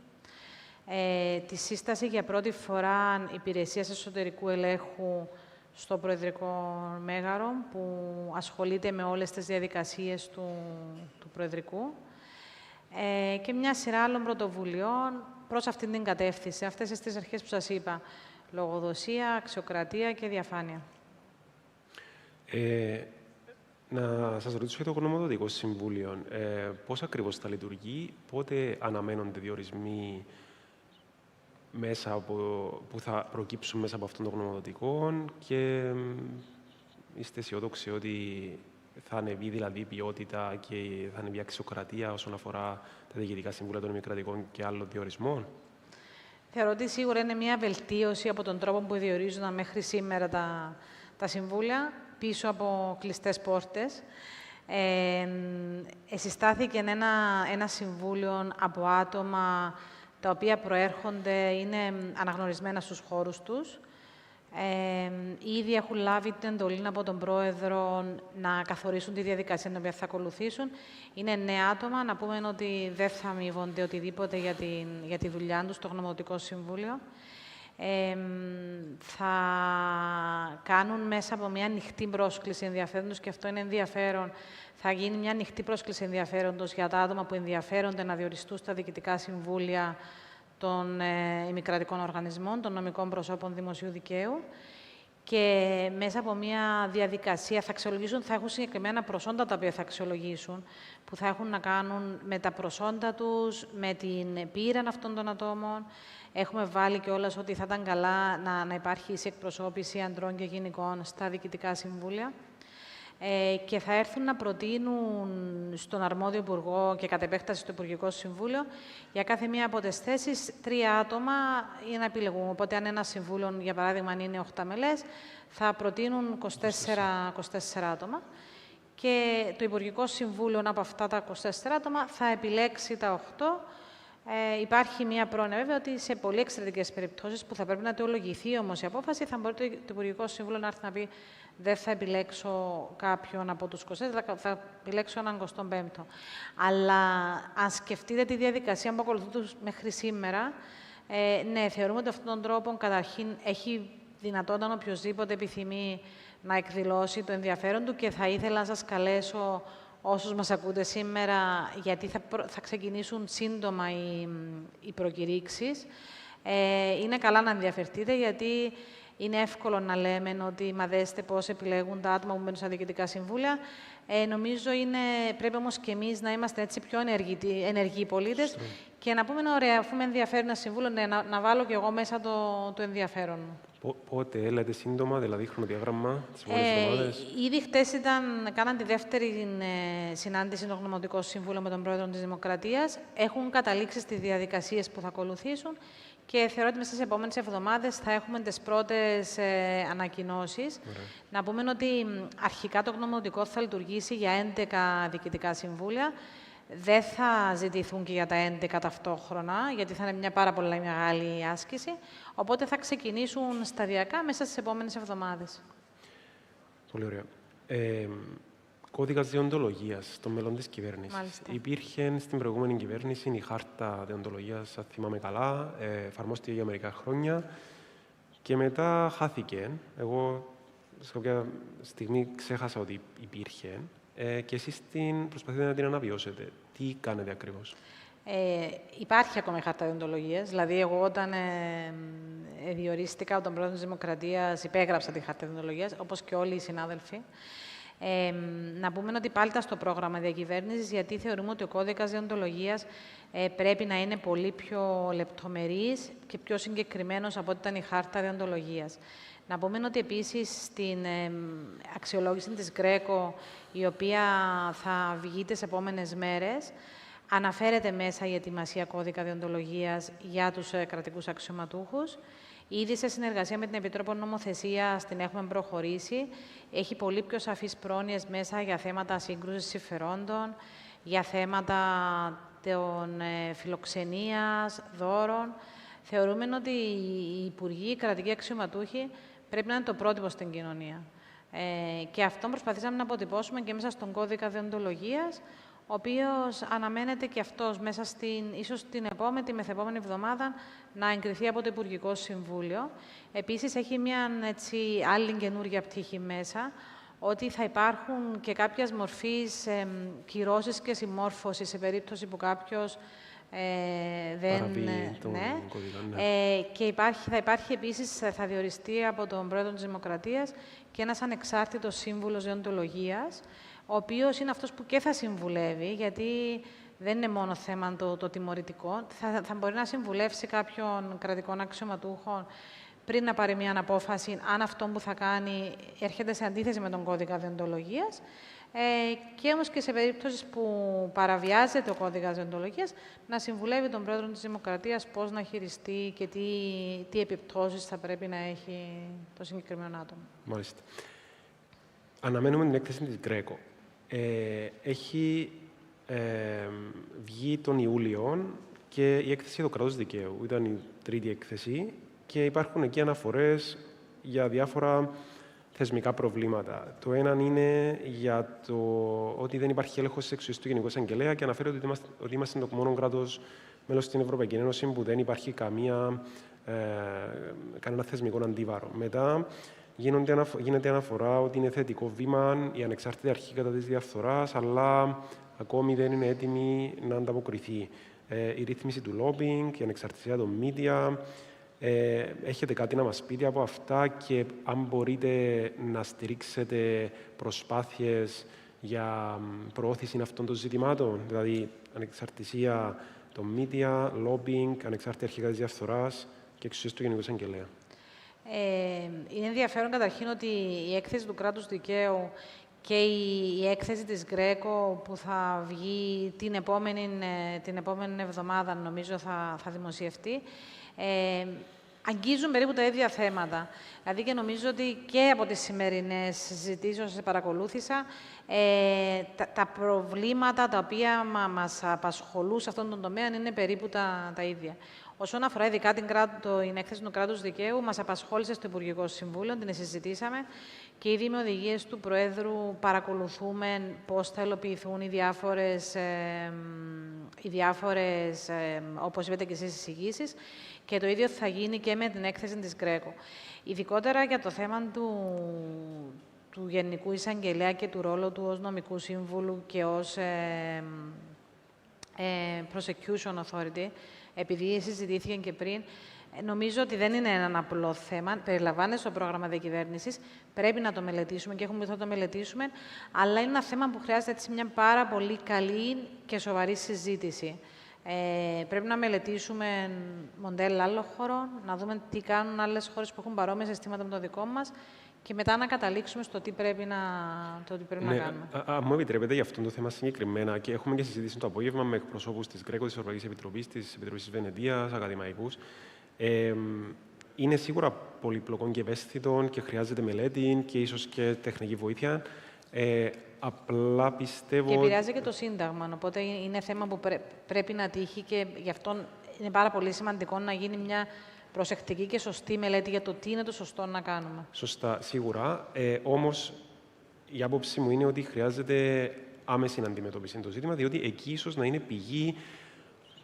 Τη σύσταση για πρώτη φορά υπηρεσίας εσωτερικού ελέγχου στο Προεδρικό Μέγαρο, που ασχολείται με όλες τις διαδικασίες του Προεδρικού. Και μια σειρά άλλων πρωτοβουλειών προς αυτήν την κατεύθυνση. Αυτές τις 3 αρχές που σας είπα. Λογοδοσία, αξιοκρατία και διαφάνεια. Να σας ρωτήσω για το Γνωμοδοτικό Συμβούλιο. Πώς ακριβώς θα λειτουργεί, πότε αναμένονται διορισμοί που θα προκύψουν μέσα από αυτόν τον γνωμοδοτικό και είστε αισιόδοξοι ότι θα ανεβεί δηλαδή η ποιότητα και θα ανεβεί η αξιοκρατία όσον αφορά τα διοικητικά συμβούλια των ημικρατικών και άλλων διορισμών? Θεωρώ ότι σίγουρα είναι μια βελτίωση από τον τρόπο που διορίζονταν μέχρι σήμερα τα συμβούλια, πίσω από κλειστές πόρτες. Συστάθηκε ένα συμβούλιο από άτομα τα οποία προέρχονται, είναι αναγνωρισμένα στους χώρους τους. Ήδη έχουν λάβει την εντολή από τον Πρόεδρο να καθορίσουν τη διαδικασία την οποία θα ακολουθήσουν. Είναι 9 άτομα. Να πούμε ότι δεν θα αμείβονται οτιδήποτε για τη δουλειά τους στο Γνωμοδοτικό Συμβούλιο. Θα κάνουν μέσα από μια ανοιχτή πρόσκληση ενδιαφέροντος, και αυτό είναι ενδιαφέρον. Θα γίνει μια ανοιχτή πρόσκληση ενδιαφέροντος για τα άτομα που ενδιαφέρονται να διοριστούν στα διοικητικά συμβούλια των ημικρατικών οργανισμών, των νομικών προσώπων δημοσίου δικαίου, και μέσα από μια διαδικασία θα έχουν συγκεκριμένα προσόντα τα οποία θα αξιολογήσουν, που θα έχουν να κάνουν με τα προσόντα τους, με την πείρα αυτών των ατόμων. Έχουμε βάλει κιόλας ότι θα ήταν καλά να υπάρχει ίση εκπροσώπηση ανδρών και γυναικών στα διοικητικά συμβούλια. Και θα έρθουν να προτείνουν στον αρμόδιο υπουργό και κατ' επέκταση στο Υπουργικό Συμβούλιο για κάθε μία από τις θέσεις 3 άτομα για να επιλεγούν. Οπότε, αν ένα συμβούλιο, για παράδειγμα, αν είναι 8 μελές, θα προτείνουν 24 άτομα. Και το Υπουργικό Συμβούλιο από αυτά τα 24 άτομα θα επιλέξει τα 8. Υπάρχει μία πρόνοια, βέβαια, ότι σε πολύ εξαιρετικές περιπτώσεις που θα πρέπει να αιτιολογηθεί όμως η απόφαση, θα μπορεί το Υπουργικό Συμβούλιο να έρθει να πει: δεν θα επιλέξω κάποιον από τους 24, θα επιλέξω έναν 25ο. Αλλά αν σκεφτείτε τη διαδικασία που ακολουθούν μέχρι σήμερα, ναι, θεωρούμε ότι αυτόν τον τρόπο καταρχήν έχει δυνατότητα αν οποιοδήποτε επιθυμεί να εκδηλώσει το ενδιαφέρον του, και θα ήθελα να σας καλέσω όσους μας ακούτε σήμερα, γιατί θα ξεκινήσουν σύντομα οι προκηρύξεις. Είναι καλά να ενδιαφερθείτε, γιατί είναι εύκολο να λέμε ότι δέστε πώς επιλέγουν τα άτομα που μπαίνουν στα διοικητικά συμβούλια. Νομίζω πρέπει όμως και εμείς να είμαστε έτσι πιο ενεργοί πολίτες και να πούμε: ωραία, αφού με ενδιαφέρει ένα συμβούλιο, να βάλω κι εγώ μέσα το ενδιαφέρον μου. Πότε, λέτε σύντομα, δηλαδή χρονοδιάγραμμα, τις επόμενες εβδομάδες? Ήδη χτες κάναν τη δεύτερη συνάντηση στο Γνωμοδοτικό Συμβούλιο με τον Πρόεδρο της Δημοκρατίας. Έχουν καταλήξει στις διαδικασίες που θα ακολουθήσουν και θεωρώ ότι μέσα στις επόμενες εβδομάδες θα έχουμε τις πρώτες ανακοινώσεις. Να πούμε ότι αρχικά το Γνωμοδοτικό θα λειτουργήσει για 11 διοικητικά συμβούλια. Δεν θα ζητηθούν και για τα 11 ταυτόχρονα, γιατί θα είναι μια πάρα πολύ μεγάλη άσκηση. Οπότε θα ξεκινήσουν σταδιακά μέσα στις επόμενες εβδομάδες. Πολύ ωραία. Κώδικας δεοντολογίας στο μέλλον της κυβέρνησης. Μάλιστα. Υπήρχε στην προηγούμενη κυβέρνηση η χάρτα δεοντολογίας, αν θυμάμαι καλά, εφαρμόστηκε για μερικά χρόνια και μετά χάθηκε. Εγώ σε κάποια στιγμή ξέχασα ότι υπήρχε. Και εσείς προσπαθείτε να την αναβιώσετε. Τι κάνετε ακριβώς? Υπάρχει ακόμα η χάρτα δεοντολογίας. Δηλαδή, εγώ όταν διορίστηκα από τον Πρόεδρο της Δημοκρατίας, υπέγραψα τη χάρτα δεοντολογίας, όπως και όλοι οι συνάδελφοι. Να πούμε ότι πάλι ήταν στο πρόγραμμα διακυβέρνησης, γιατί θεωρούμε ότι ο κώδικας δεοντολογίας πρέπει να είναι πολύ πιο λεπτομερής και πιο συγκεκριμένος από ό,τι ήταν η χάρτα δεοντολογίας. Να πούμε ότι επίσης στην αξιολόγηση της Γκρέκο, η οποία θα βγει τις επόμενες μέρες, αναφέρεται μέσα η ετοιμασία κώδικα δεοντολογίας για τους κρατικούς αξιωματούχους. Ήδη σε συνεργασία με την Επιτρόπο Νομοθεσίας την έχουμε προχωρήσει. Έχει πολύ πιο σαφείς πρόνοιες μέσα για θέματα σύγκρουσης συμφερόντων, για θέματα των φιλοξενίας, δώρων. Θεωρούμε ότι οι υπουργοί, οι κρατικοί αξιωματούχοι πρέπει να είναι το πρότυπο στην κοινωνία. Και αυτό προσπαθήσαμε να αποτυπώσουμε και μέσα στον κώδικα δεοντολογίας, ο οποίος αναμένεται και αυτός μέσα ίσως την μεθεπόμενη εβδομάδα να εγκριθεί από το Υπουργικό Συμβούλιο. Επίσης, έχει μια άλλη καινούργια πτυχή μέσα, ότι θα υπάρχουν και κάποιες μορφής κυρώσεις και συμμόρφωση σε περίπτωση που κάποιος και θα υπάρχει επίσης, θα διοριστεί από τον Πρόεδρο της Δημοκρατίας και ένας ανεξάρτητος σύμβουλος δεοντολογίας, ο οποίος είναι αυτός που και θα συμβουλεύει, γιατί δεν είναι μόνο θέμα το τιμωρητικό, θα μπορεί να συμβουλεύσει κάποιον κρατικών αξιωματούχων πριν να πάρει μια απόφαση, αν αυτό που θα κάνει έρχεται σε αντίθεση με τον κώδικα δεοντολογίας, και όμως και σε περίπτωση που παραβιάζεται ο κώδικας δεοντολογίας, να συμβουλεύει τον Πρόεδρο της Δημοκρατίας πώς να χειριστεί και τι επιπτώσεις θα πρέπει να έχει το συγκεκριμένο άτομο. Μάλιστα. Αναμένουμε την έκθεση της Γκρέκο. Έχει βγει τον Ιούλιο και η έκθεση για το κράτος δικαίου. Ήταν η τρίτη έκθεση και υπάρχουν εκεί αναφορές για διάφορα θεσμικά προβλήματα. Το ένα είναι για το ότι δεν υπάρχει έλεγχος της εξουσίας του Γενικού Εισαγγελέα και αναφέρει ότι είμαστε το μόνο κράτος μέλος στην Ευρωπαϊκή Ένωση που δεν υπάρχει κανένα θεσμικό αντίβαρο. Μετά γίνεται αναφορά ότι είναι θετικό βήμα η ανεξάρτητη αρχή κατά της διαφθοράς, αλλά ακόμη δεν είναι έτοιμη να ανταποκριθεί. Η ρύθμιση του lobbying, η ανεξαρτησία των media. Έχετε κάτι να μας πείτε από αυτά και αν μπορείτε να στηρίξετε προσπάθειες για προώθηση αυτών των ζητημάτων, δηλαδή ανεξαρτησία των media, lobbying, ανεξάρτητη αρχή κατά της διαφθοράς και εξουσίες του Γενικού Εισαγγελέα. Είναι ενδιαφέρον καταρχήν ότι η έκθεση του κράτους δικαίου και η έκθεση της Γκρέκο που θα βγει την επόμενη εβδομάδα, νομίζω, θα δημοσιευτεί, αγγίζουν περίπου τα ίδια θέματα. Δηλαδή και νομίζω ότι και από τις σημερινές συζητήσεις όσες παρακολούθησα, τα προβλήματα τα οποία μας απασχολούν σε αυτόν τον τομέα είναι περίπου τα ίδια. Όσον αφορά ειδικά την έκθεση του κράτους δικαίου, μας απασχόλησε στο Υπουργικό Συμβούλιο, την συζητήσαμε και ήδη με οδηγίες του Προέδρου παρακολουθούμε πώς θα υλοποιηθούν οι διάφορες, όπως είπατε και εσείς, εισηγήσεις και το ίδιο θα γίνει και με την έκθεση της Γκρέκο. Ειδικότερα για το θέμα του Γενικού Εισαγγελέα και του ρόλου του ως νομικού σύμβουλου και ως prosecution authority, επειδή συζητήθηκε και πριν, νομίζω ότι δεν είναι ένα απλό θέμα. Περιλαμβάνεται στο πρόγραμμα διακυβέρνησης. Πρέπει να το μελετήσουμε και θα το μελετήσουμε. Αλλά είναι ένα θέμα που χρειάζεται έτσι μια πάρα πολύ καλή και σοβαρή συζήτηση. Πρέπει να μελετήσουμε μοντέλα άλλων χωρών, να δούμε τι κάνουν άλλες χώρες που έχουν παρόμοια συστήματα με το δικό μας και μετά να καταλήξουμε στο τι πρέπει να κάνουμε. Αν μου επιτρέπετε για αυτό το θέμα συγκεκριμένα, και έχουμε και συζήτηση το απόγευμα με εκπροσώπους της Γκρέκο, της Ευρωπαϊκής Επιτροπής, της Επιτροπής της Βενετίας, ακαδημαϊκούς. Είναι σίγουρα πολύπλοκο και ευαίσθητο και χρειάζεται μελέτη και ίσως και τεχνική βοήθεια. Απλά πιστεύω... Και επηρεάζει και το Σύνταγμα, οπότε είναι θέμα που πρέπει να τύχει και γι' αυτό είναι πάρα πολύ σημαντικό να γίνει μια προσεκτική και σωστή μελέτη για το τι είναι το σωστό να κάνουμε. Σωστά, σίγουρα. Όμως, η άποψή μου είναι ότι χρειάζεται άμεση αντιμετώπιση το ζήτημα, διότι εκεί ίσως να είναι πηγή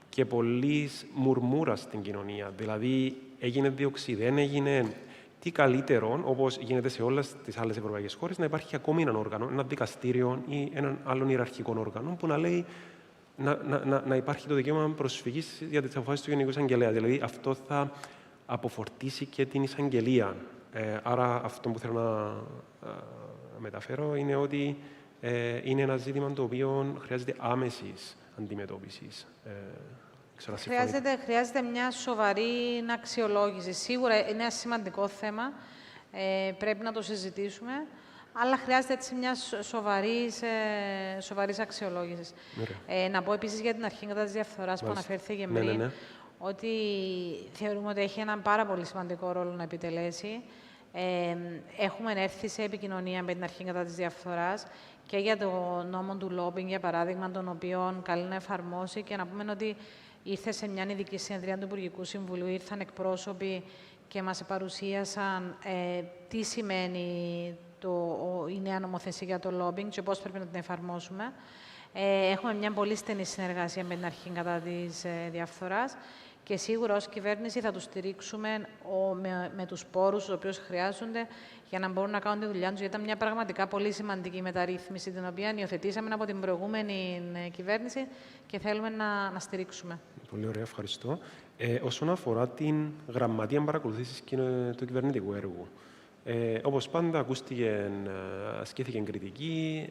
και πολλής μουρμούρας στην κοινωνία. Δηλαδή, έγινε δίωξη, δεν έγινε. Τι καλύτερο, όπως γίνεται σε όλες τις άλλες ευρωπαϊκές χώρες, να υπάρχει ακόμη έναν όργανο, ένα δικαστήριο ή έναν άλλον ιεραρχικό όργανο που να λέει να υπάρχει το δικαίωμα προσφυγής για τις αποφάσεις του Γενικού Εισαγγελέα. Δηλαδή, αυτό θα αποφορτήσει και την εισαγγελία. Άρα, αυτό που θέλω να μεταφέρω είναι ότι είναι ένα ζήτημα το οποίο χρειάζεται άμεσης αντιμετώπισης. Χρειάζεται μια σοβαρή αξιολόγηση. Σίγουρα είναι ένα σημαντικό θέμα, πρέπει να το συζητήσουμε, αλλά χρειάζεται έτσι μια σοβαρής αξιολόγησης. Να πω επίσης για την αρχή κατά της διαφθοράς που αναφέρθηκε πριν, ότι θεωρούμε ότι έχει έναν πάρα πολύ σημαντικό ρόλο να επιτελέσει. Έχουμε έρθει σε επικοινωνία με την αρχή κατά της διαφθοράς και για το νόμο του lobbying, για παράδειγμα, τον οποίο καλεί να εφαρμόσει και να πούμε ότι ήρθε σε μια ειδική συνεδρία του Υπουργικού Συμβουλίου, ήρθαν εκπρόσωποι και μας παρουσίασαν τι σημαίνει η νέα νομοθεσία για το lobbying και πώς πρέπει να την εφαρμόσουμε. Έχουμε μια πολύ στενή συνεργασία με την αρχή κατά της διαφθοράς και σίγουρα ως κυβέρνηση θα τους στηρίξουμε με τους πόρους τους οποίους χρειάζονται για να μπορούν να κάνουν τη δουλειά τους. Γιατί ήταν μια πραγματικά πολύ σημαντική μεταρρύθμιση, την οποία υιοθετήσαμε από την προηγούμενη κυβέρνηση και θέλουμε να στηρίξουμε. Πολύ ωραία, ευχαριστώ. Όσον αφορά την γραμματεία παρακολουθήσης του κυβερνητικού έργου, όπως πάντα ασκήθηκε κριτική,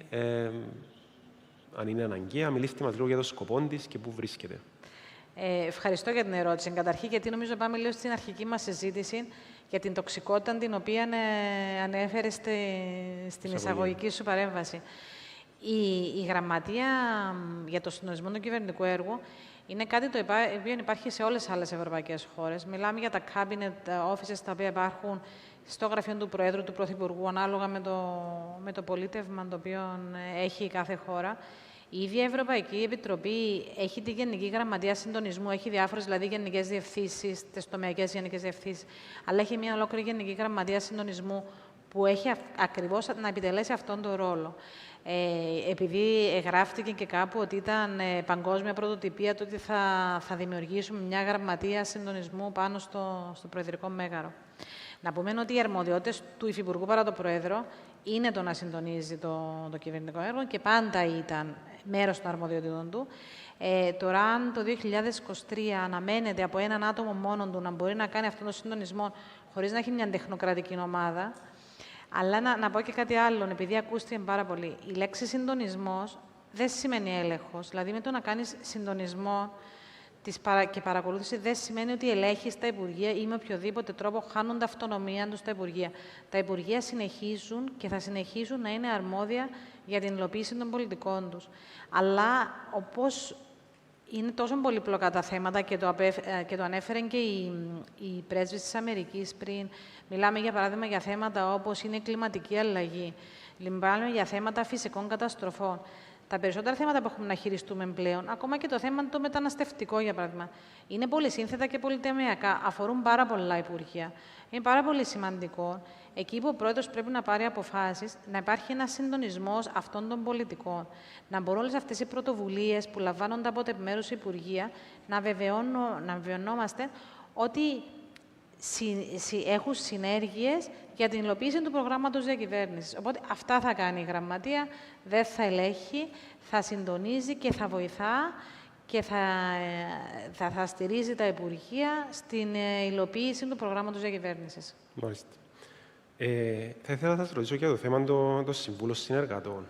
αν είναι αναγκαία, μιλήστε μας λίγο για το σκοπό της και πού βρίσκεται. Ευχαριστώ για την ερώτηση. Καταρχήν, γιατί νομίζω πάμε λίγο στην αρχική μας συζήτηση για την τοξικότητα την οποία ανέφερε στην εισαγωγική σου παρέμβαση. Η γραμματεία για το συντονισμό του κυβερνητικού έργου είναι κάτι το οποίο υπάρχει σε όλες τις άλλες ευρωπαϊκές χώρες. Μιλάμε για τα cabinet offices τα οποία υπάρχουν στο γραφείο του Προέδρου, του Πρωθυπουργού, ανάλογα με το πολίτευμα το οποίο έχει κάθε χώρα. Η ίδια η Ευρωπαϊκή Επιτροπή έχει τη Γενική Γραμματεία Συντονισμού, έχει διάφορες δηλαδή γενικές διευθύνσεις, τις τομεακές γενικές διευθύνσεις, αλλά έχει μια ολόκληρη Γενική Γραμματεία Συντονισμού που έχει ακριβώς να επιτελέσει αυτόν τον ρόλο. Επειδή γράφτηκε και κάπου ότι ήταν παγκόσμια πρωτοτυπία, το ότι θα δημιουργήσουμε μια γραμματεία συντονισμού πάνω στο Προεδρικό Μέγαρο. Να πούμε ότι οι αρμοδιότητες του Υφυπουργού παρά το Πρόεδρο είναι το να συντονίζει το κυβερνητικό έργο και πάντα ήταν μέρος των αρμοδιότητων του. Τώρα, αν το 2023 αναμένεται από έναν άτομο μόνο του να μπορεί να κάνει αυτόν τον συντονισμό χωρίς να έχει μια τεχνοκρατική ομάδα, αλλά να πω και κάτι άλλο, επειδή ακούστηκε πάρα πολύ. Η λέξη συντονισμός δεν σημαίνει έλεγχος. Δηλαδή, με το να κάνεις συντονισμό και παρακολούθηση δεν σημαίνει ότι ελέγχεις τα Υπουργεία ή με οποιοδήποτε τρόπο χάνουν τα αυτονομία τους τα Υπουργεία. Τα Υπουργεία συνεχίζουν και θα συνεχίσουν να είναι αρμόδια για την υλοποίηση των πολιτικών τους. Αλλά όπως είναι τόσο πολύπλοκα τα θέματα και το ανέφερε και η πρέσβης της Αμερικής πριν. Μιλάμε, για παράδειγμα, για θέματα όπως είναι η κλιματική αλλαγή. Μιλάμε για θέματα φυσικών καταστροφών. Τα περισσότερα θέματα που έχουμε να χειριστούμε πλέον, ακόμα και το θέμα το μεταναστευτικό, για παράδειγμα, είναι πολυσύνθετα και πολυτεμιακά. Αφορούν πάρα πολλά Υπουργεία. Είναι πάρα πολύ σημαντικό, εκεί που ο Πρόεδρος πρέπει να πάρει αποφάσεις, να υπάρχει ένας συντονισμός αυτών των πολιτικών. Να μπορούν όλες αυτές οι πρωτοβουλίες που λαμβάνονται από τα επιμέρους Υπουργεία να βεβαιωνόμαστε ότι έχουν συνέργειες για την υλοποίηση του προγράμματος διακυβέρνησης. Οπότε αυτά θα κάνει η Γραμματεία, δεν θα ελέγχει, θα συντονίζει και θα βοηθά και θα στηρίζει τα Υπουργεία στην υλοποίηση του προγράμματος διακυβέρνησης. Μάλιστα. Θα ήθελα να σας ρωτήσω για το θέμα των συμβούλων συνεργατών.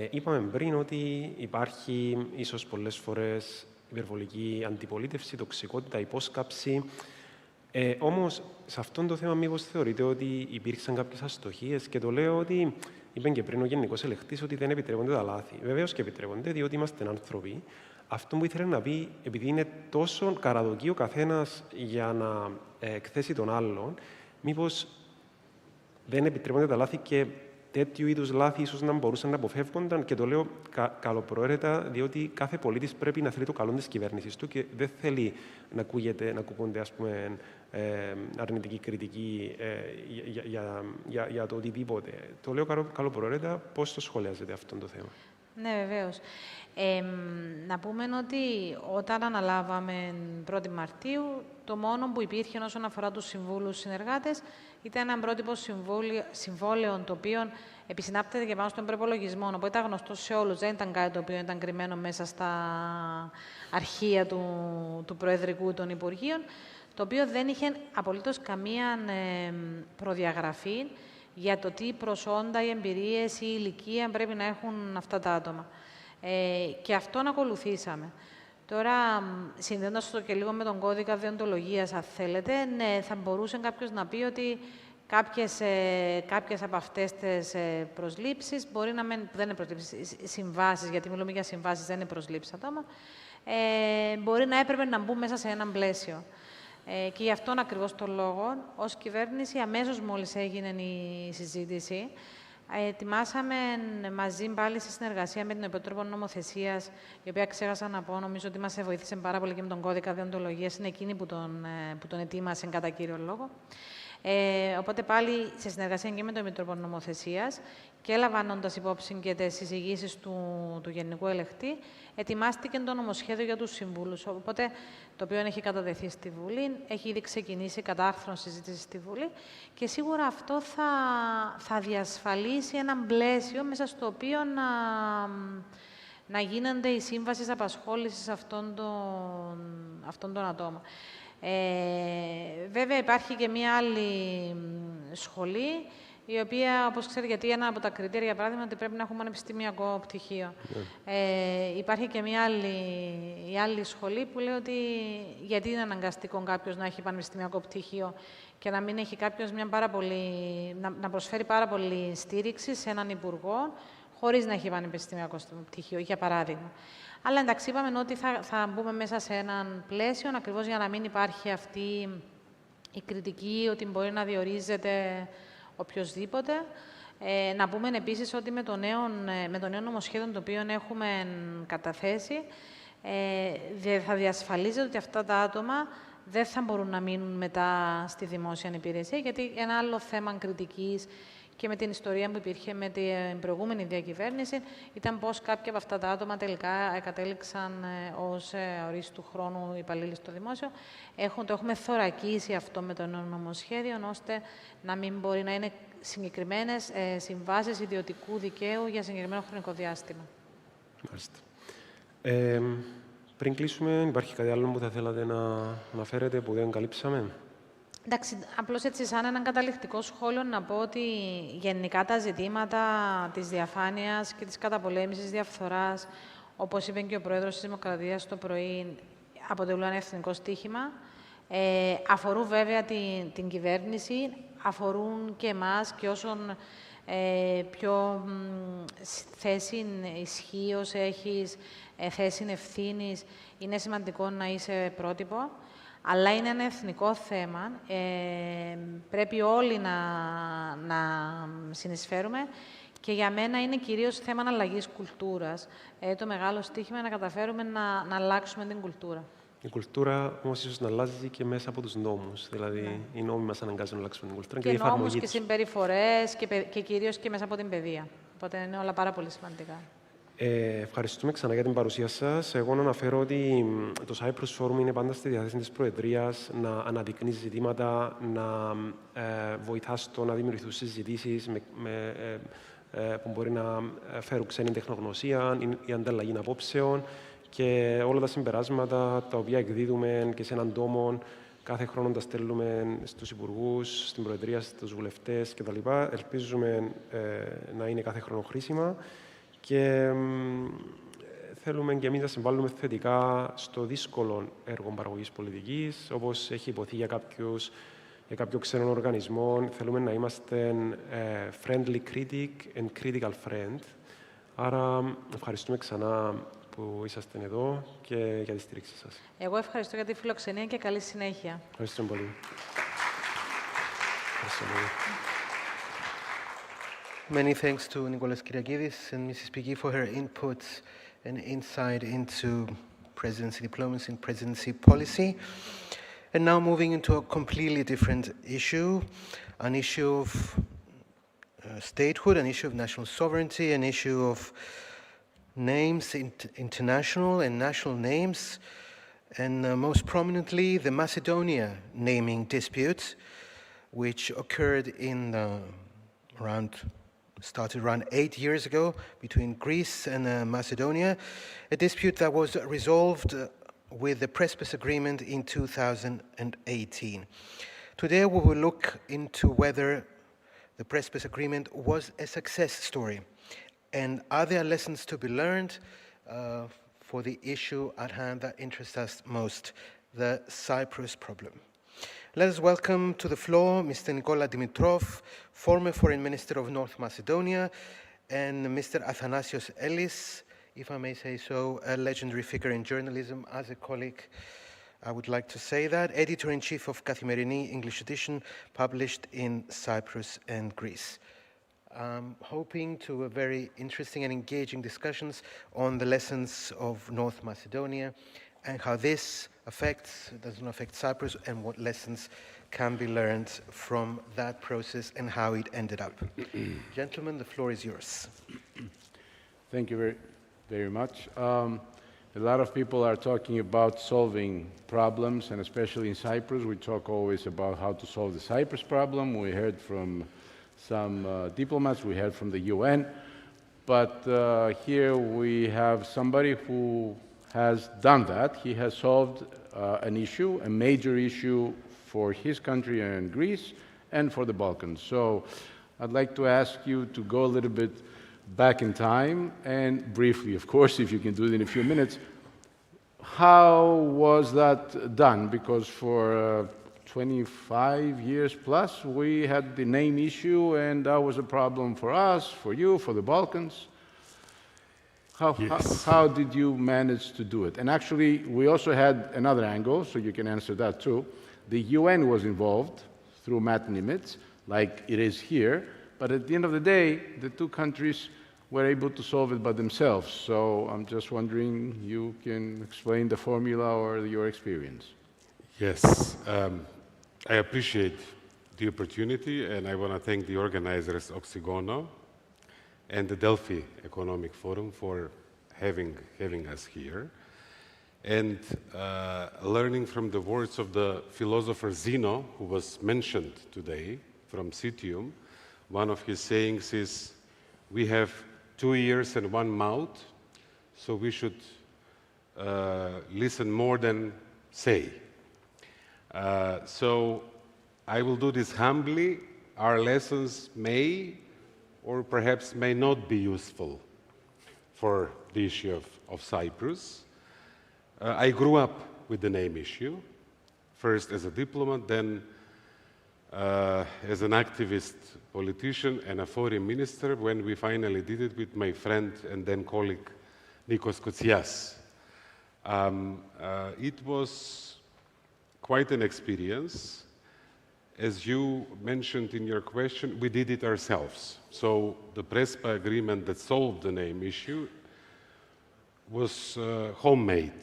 Είπαμε πριν ότι υπάρχει ίσως πολλές φορές υπερβολική αντιπολίτευση, τοξικότητα, υπόσκαψη. Όμως, σε αυτό το θέμα, μήπως θεωρείτε ότι υπήρξαν κάποιες αστοχίες? Και το λέω ότι είπε και πριν ο Γενικός Ελεκτής ότι δεν επιτρέπονται τα λάθη. Βεβαίως και επιτρέπονται, διότι είμαστε άνθρωποι. Αυτό που ήθελε να πει, επειδή είναι τόσο καραδοκεί ο καθένας για να εκθέσει τον άλλον, μήπως δεν επιτρέπονται τα λάθη και τέτοιου είδους λάθη ίσως να μπορούσαν να αποφεύγονταν? Και το λέω καλοπροαίρετα, διότι κάθε πολίτης πρέπει να θέλει το καλό της κυβέρνησης του και δεν θέλει να ακούγονται, ας πούμε, αρνητική κριτική για το οτιδήποτε. Το λέω καλοπροαίρετα. Πώς το σχολιάζετε αυτό το θέμα? Ναι, βεβαίως. Να πούμε ότι όταν αναλάβαμε 1η Μαρτίου, το μόνο που υπήρχε όσον αφορά τους συμβούλους συνεργάτες ήταν ένα πρότυπο συμβόλαιο, το οποίο επισυνάπτεται και πάνω στον προπολογισμό. Οπότε ήταν γνωστό σε όλους, δεν ήταν κάτι το οποίο ήταν κρυμμένο μέσα στα αρχεία του Προεδρικού των Υπουργείων, το οποίο δεν είχε απολύτως καμία προδιαγραφή για το τι προσόντα, οι εμπειρίες ή η ηλικία πρέπει να έχουν αυτά τα άτομα. Και αυτόν ακολουθήσαμε. Τώρα, συνδέοντας το και λίγο με τον κώδικα δεοντολογίας, αν θέλετε, ναι, θα μπορούσε κάποιος να πει ότι κάποιες από αυτές τις προσλήψεις μπορεί να δεν είναι προσλήψεις, συμβάσεις, γιατί μιλούμε για συμβάσεις, δεν είναι προσλήψεις ατόμα, μπορεί να έπρεπε να μπουν μέσα σε έναν πλαίσιο. Και γι' αυτόν ακριβώς τον λόγο, ως κυβέρνηση, αμέσως μόλις έγινε η συζήτηση, ετοιμάσαμε μαζί πάλι σε συνεργασία με την Επίτροπο Νομοθεσίας, η οποία ξέχασα να πω, νομίζω ότι μας βοήθησε πάρα πολύ και με τον κώδικα δεοντολογίας, είναι εκείνη που τον ετοίμασε κατά κύριο λόγο. Οπότε πάλι σε συνεργασία και με τον Επίτροπο Νομοθεσίας και λαμβάνοντας υπόψη και τις εισηγήσεις του Γενικού Ελεκτή, ετοιμάστηκε το νομοσχέδιο για τους συμβούλους. Οπότε, το οποίο έχει κατατεθεί στη Βουλή, έχει ήδη ξεκινήσει κατά άρθρον συζήτηση στη Βουλή και σίγουρα αυτό θα διασφαλίσει ένα πλαίσιο μέσα στο οποίο να γίνονται οι σύμβασεις απασχόλησης αυτών των ατόμων. Βέβαια, υπάρχει και μία άλλη σχολή, η οποία, όπως ξέρετε, γιατί ένα από τα κριτήρια, για παράδειγμα, ότι πρέπει να έχουμε πανεπιστημιακό πτυχίο. Υπάρχει και μία άλλη σχολή που λέει ότι γιατί είναι αναγκαστικό κάποιος να έχει πανεπιστημιακό πτυχίο και να μην έχει κάποιος να προσφέρει πάρα πολύ στήριξη σε έναν υπουργό χωρίς να έχει πανεπιστημιακό πτυχίο, για παράδειγμα. Αλλά εντάξει, είπαμε ότι θα μπούμε μέσα σε έναν πλαίσιο, ακριβώς για να μην υπάρχει αυτή η κριτική ότι μπορεί να διορίζεται οποιοσδήποτε. Να πούμε επίσης ότι με το νέο νομοσχέδιο το οποίο έχουμε καταθέσει, θα διασφαλίζεται ότι αυτά τα άτομα δεν θα μπορούν να μείνουν μετά στη δημόσια υπηρεσία, γιατί ένα άλλο θέμα κριτικής και με την ιστορία που υπήρχε με την προηγούμενη διακυβέρνηση ήταν πώς κάποια από αυτά τα άτομα τελικά κατέληξαν ως ορίστου χρόνου υπαλλήλοι στο δημόσιο. Το έχουμε θωρακίσει αυτό με το νέο νομοσχέδιο, ώστε να μην μπορεί να είναι συγκεκριμένες συμβάσεις ιδιωτικού δικαίου για συγκεκριμένο χρονικό διάστημα. Μάλιστα. Πριν κλείσουμε, υπάρχει κάτι άλλο που θα θέλατε να αναφέρετε που δεν καλύψαμε? Εντάξει, απλώς έτσι σαν έναν καταληκτικό σχόλιο να πω ότι γενικά τα ζητήματα της διαφάνειας και της καταπολέμησης διαφθοράς, όπως είπε και ο Πρόεδρος της Δημοκρατίας το πρωί, αποτελούν ένα εθνικό στοίχημα. Αφορούν βέβαια την κυβέρνηση, αφορούν και εμάς και όσον πιο θέση ισχύως έχεις, θέση ευθύνης, είναι σημαντικό να είσαι πρότυπο. Αλλά είναι ένα εθνικό θέμα. Πρέπει όλοι να συνεισφέρουμε και για μένα είναι κυρίως θέμα αλλαγής κουλτούρας. Το μεγάλο στοίχημα είναι να καταφέρουμε να αλλάξουμε την κουλτούρα. Η κουλτούρα όμως ίσως να αλλάζει και μέσα από τους νόμους. Δηλαδή, οι νόμοι μας αναγκάζουν να αλλάξουμε την κουλτούρα και νόμους και συμπεριφορές και κυρίως και μέσα από την παιδεία. Οπότε είναι όλα πάρα πολύ σημαντικά. Ευχαριστούμε ξανά για την παρουσία σας. Εγώ να αναφέρω ότι το Cyprus Forum είναι πάντα στη διάθεση της Προεδρίας να αναδεικνύει ζητήματα, να βοηθά στο να δημιουργηθούν συζητήσεις που μπορεί να φέρουν ξένη τεχνογνωσία, η ανταλλαγή απόψεων και όλα τα συμπεράσματα τα οποία εκδίδουμε και σε έναν τόμο κάθε χρόνο τα στέλνουμε στους υπουργούς, στην Προεδρία, στους βουλευτές κτλ. Ελπίζουμε να είναι κάθε χρόνο χρήσιμα. Και θέλουμε και εμείς να συμβάλλουμε θετικά στο δύσκολο έργο παραγωγής πολιτικής, όπως έχει υποθεί για κάποιο ξένο οργανισμό. Θέλουμε να είμαστε friendly critic and critical friend. Άρα, ευχαριστούμε ξανά που είσαστε εδώ και για τη στήριξη σας. Εγώ ευχαριστώ για τη φιλοξενία και καλή συνέχεια. Ευχαριστώ πολύ. Many thanks to Nicolas Kyriakidis and Mrs. Piggy for her input and insight into presidency diplomacy and presidency policy. And now moving into a completely different issue, an issue of statehood, an issue of national sovereignty, an issue of names, international and national names, and most prominently the Macedonia naming dispute, which occurred in started around 8 years ago between Greece and Macedonia, a dispute that was resolved with the Prespes Agreement in 2018. Today we will look into whether the Prespes Agreement was a success story and are there lessons to be learned for the issue at hand that interests us most, the Cyprus problem. Let us welcome to the floor Mr. Nikola Dimitrov, former Foreign Minister of North Macedonia, and Mr. Athanasios Ellis, if I may say so, a legendary figure in journalism. As a colleague, I would like to say that, Editor-in-Chief of Kathimerini English edition, published in Cyprus and Greece. I'm hoping to a very interesting and engaging discussions on the lessons of North Macedonia and how this doesn't affect Cyprus, and what lessons can be learned from that process and how it ended up. Gentlemen, the floor is yours. Thank you very, very much. A lot of people are talking about solving problems, and especially in Cyprus, we talk always about how to solve the Cyprus problem. We heard from some diplomats, we heard from the UN, but here we have somebody who has done that. He has solved an issue, a major issue for his country and Greece and for the Balkans. So I'd like to ask you to go a little bit back in time and briefly, of course, if you can do it in a few minutes, how was that done? Because for 25 years plus, we had the name issue and that was a problem for us, for you, for the Balkans. How did you manage to do it? And actually, we also had another angle, so you can answer that too. The UN was involved through Matt Nimitz, like it is here, But at the end of the day, the two countries were able to solve it by themselves. So I'm just wondering, you can explain the formula or your experience. Yes, I appreciate the opportunity, and I want to thank the organizers Oxygono and the Delphi Economic Forum for having us here. And learning from the words of the philosopher Zeno, who was mentioned today from Citium, one of his sayings is, we have 2 ears and 1 mouth, so we should listen more than say. So I will do this humbly. Our lessons may or perhaps may not be useful for the issue of Cyprus. I grew up with the name issue, first as a diplomat, then as an activist politician and a foreign minister, when we finally did it with my friend and then colleague Nicosia. It was quite an experience. As you mentioned in your question, we did it ourselves. So the Prespa agreement that solved the name issue was homemade.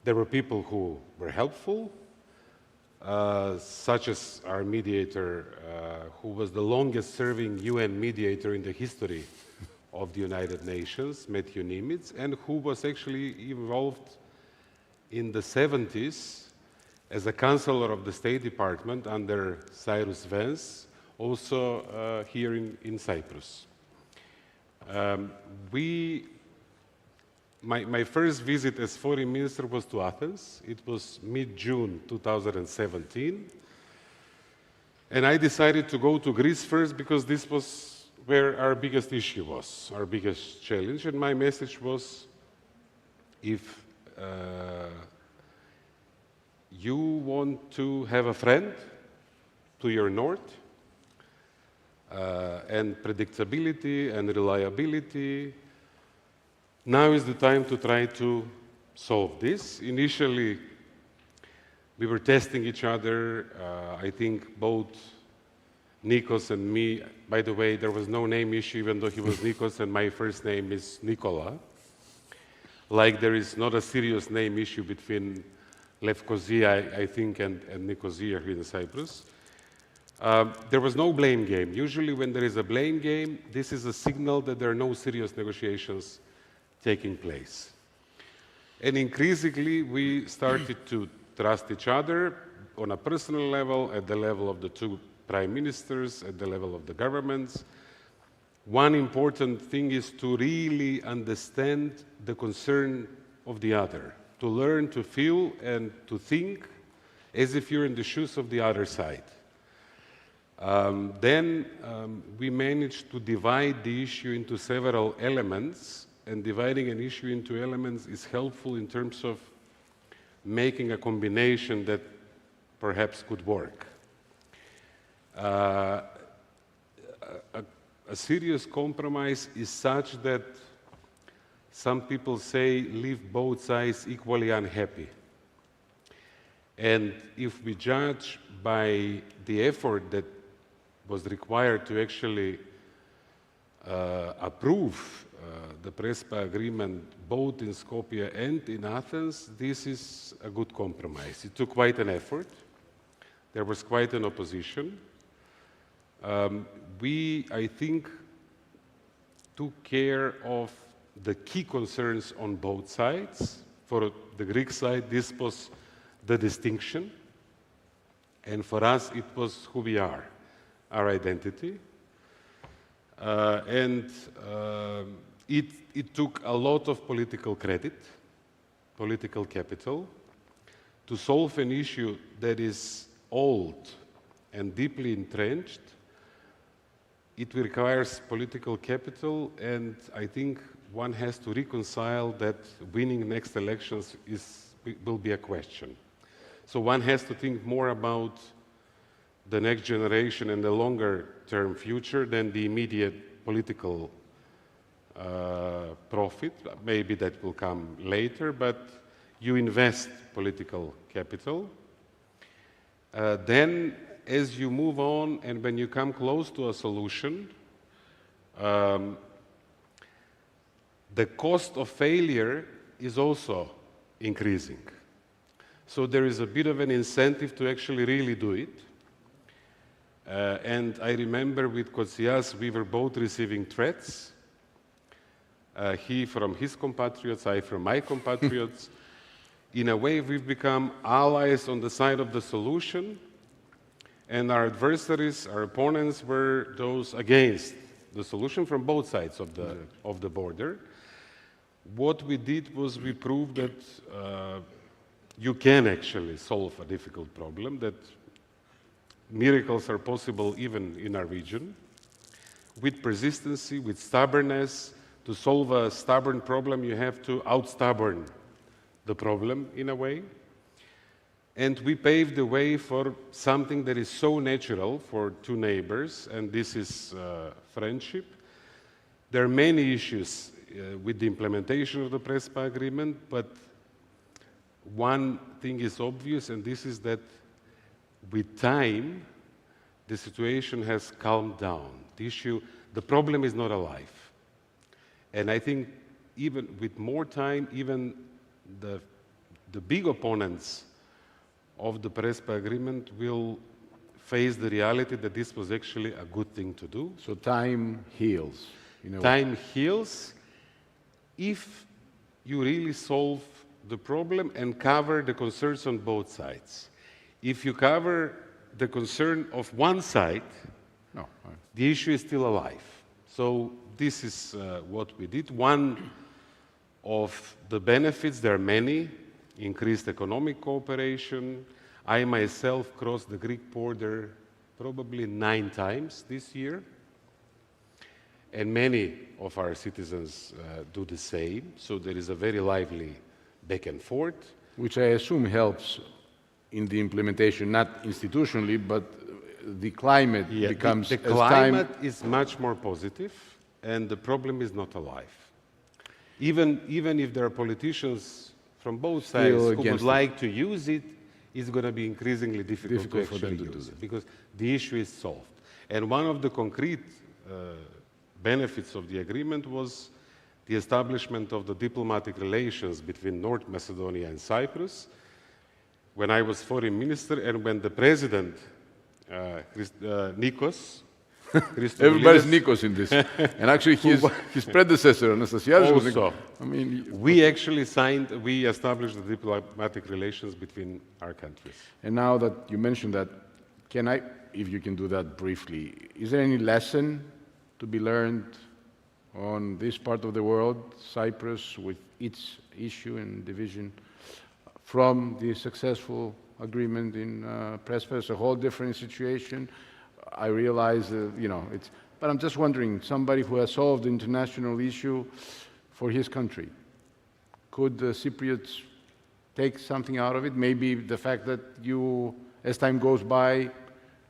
There were people who were helpful, such as our mediator, who was the longest-serving UN mediator in the history of the United Nations, Matthew Nimitz, and who was actually involved in the 70s as a counselor of the State Department under Cyrus Vance, also here in Cyprus. My first visit as foreign minister was to Athens. It was mid-June 2017. And I decided to go to Greece first because this was where our biggest issue was, our biggest challenge. And my message was, if you want to have a friend to your north, and predictability and reliability, now is the time to try to solve this. Initially, we were testing each other. I think both Nikos and me, by the way, there was no name issue, even though he was Nikos and my first name is Nicola. Like there is not a serious name issue between Lefkosia, I think, and Nicosia here in Cyprus. There was no blame game. Usually when there is a blame game, this is a signal that there are no serious negotiations taking place. And increasingly, we started to trust each other on a personal level, at the level of the two prime ministers, at the level of the governments. One important thing is to really understand the concern of the other, to learn to feel and to think as if you're in the shoes of the other side. Then we managed to divide the issue into several elements, and dividing an issue into elements is helpful in terms of making a combination that perhaps could work. A serious compromise is such that some people say leave both sides equally unhappy. And if we judge by the effort that was required to actually approve the Prespa agreement both in Skopje and in Athens, this is a good compromise. It took quite an effort. There was quite an opposition. We, I think, took care of the key concerns on both sides. For the Greek side, this was the distinction. And for us, it was who we are, our identity. It took a lot of political credit, political capital, to solve an issue that is old and deeply entrenched. It requires political capital, and I think one has to reconcile that winning next elections will be a question. So one has to think more about the next generation and the longer-term future than the immediate political profit. Maybe that will come later, but you invest political capital. Then, as you move on and when you come close to a solution, the cost of failure is also increasing. So there is a bit of an incentive to actually really do it. And I remember with Kosias, we were both receiving threats. He from his compatriots, I from my compatriots. In a way, we've become allies on the side of the solution, and our adversaries, our opponents, were those against the solution from both sides of the border. What we did was we proved that you can actually solve a difficult problem, that miracles are possible even in our region, with persistency, with stubbornness. To solve a stubborn problem, you have to out-stubborn the problem in a way. And we paved the way for something that is so natural for two neighbors, and this is friendship. There are many issues with the implementation of the Prespa agreement, but one thing is obvious, and this is that with time, the situation has calmed down. The problem is not alive. And I think even with more time, even the big opponents of the Prespa agreement will face the reality that this was actually a good thing to do. So time heals. Time heals if you really solve the problem and cover the concerns on both sides. If you cover the concern of one side, the issue is still alive. So this is what we did. One of the benefits, there are many, increased economic cooperation. I myself crossed the Greek border probably 9 times this year. And many of our citizens do the same. So there is a very lively back and forth. Which I assume helps in the implementation, not institutionally, but the climate becomes... The climate is much more positive, and the problem is not alive. Even if there are politicians from both sides who would like to use it, it's going to be increasingly difficult to actually use it, because the issue is solved. And one of the concrete benefits of the agreement was the establishment of the diplomatic relations between North Macedonia and Cyprus. When I was foreign minister and when the president, Nikos, everybody's Nikos in this. And actually his predecessor, Anastasiadis, also, we actually we established the diplomatic relations between our countries. And now that you mentioned that, if you can do that briefly, is there any lesson to be learned on this part of the world, Cyprus, with its issue and division, from the successful agreement in Prespa? It's a whole different situation. I realize, but I'm just wondering, somebody who has solved the international issue for his country, could the Cypriots take something out of it? Maybe the fact that as time goes by,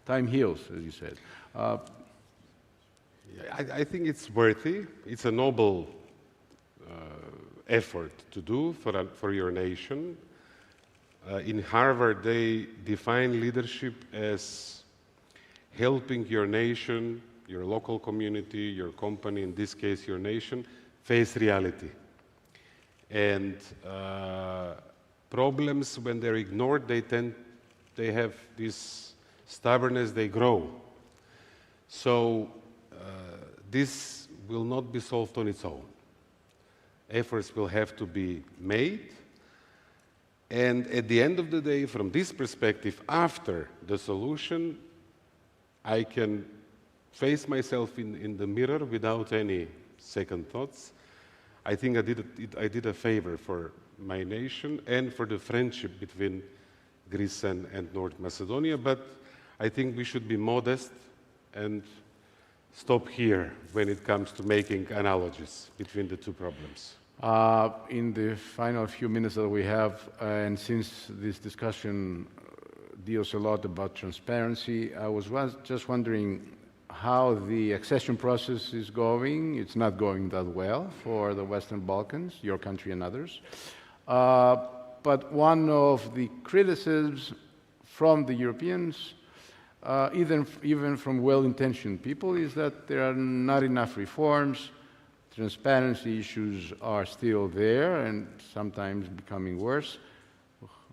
time heals, as you said. I think it's worthy. It's a noble effort to do for your nation. In Harvard, they define leadership as helping your nation, your local community, your company, in this case your nation, face reality. And problems, when they're ignored, they have this stubbornness, they grow. So this will not be solved on its own. Efforts will have to be made. And at the end of the day, from this perspective, after the solution, I can face myself in the mirror without any second thoughts. I think I did a favor for my nation and for the friendship between Greece and North Macedonia, but I think we should be modest and stop here when it comes to making analogies between the two problems. In the final few minutes that we have, and since this discussion deals a lot about transparency, I was just wondering how the accession process is going. It's not going that well for the Western Balkans, your country and others. But one of the criticisms from the Europeans even from well-intentioned people, is that there are not enough reforms. Transparency issues are still there and sometimes becoming worse.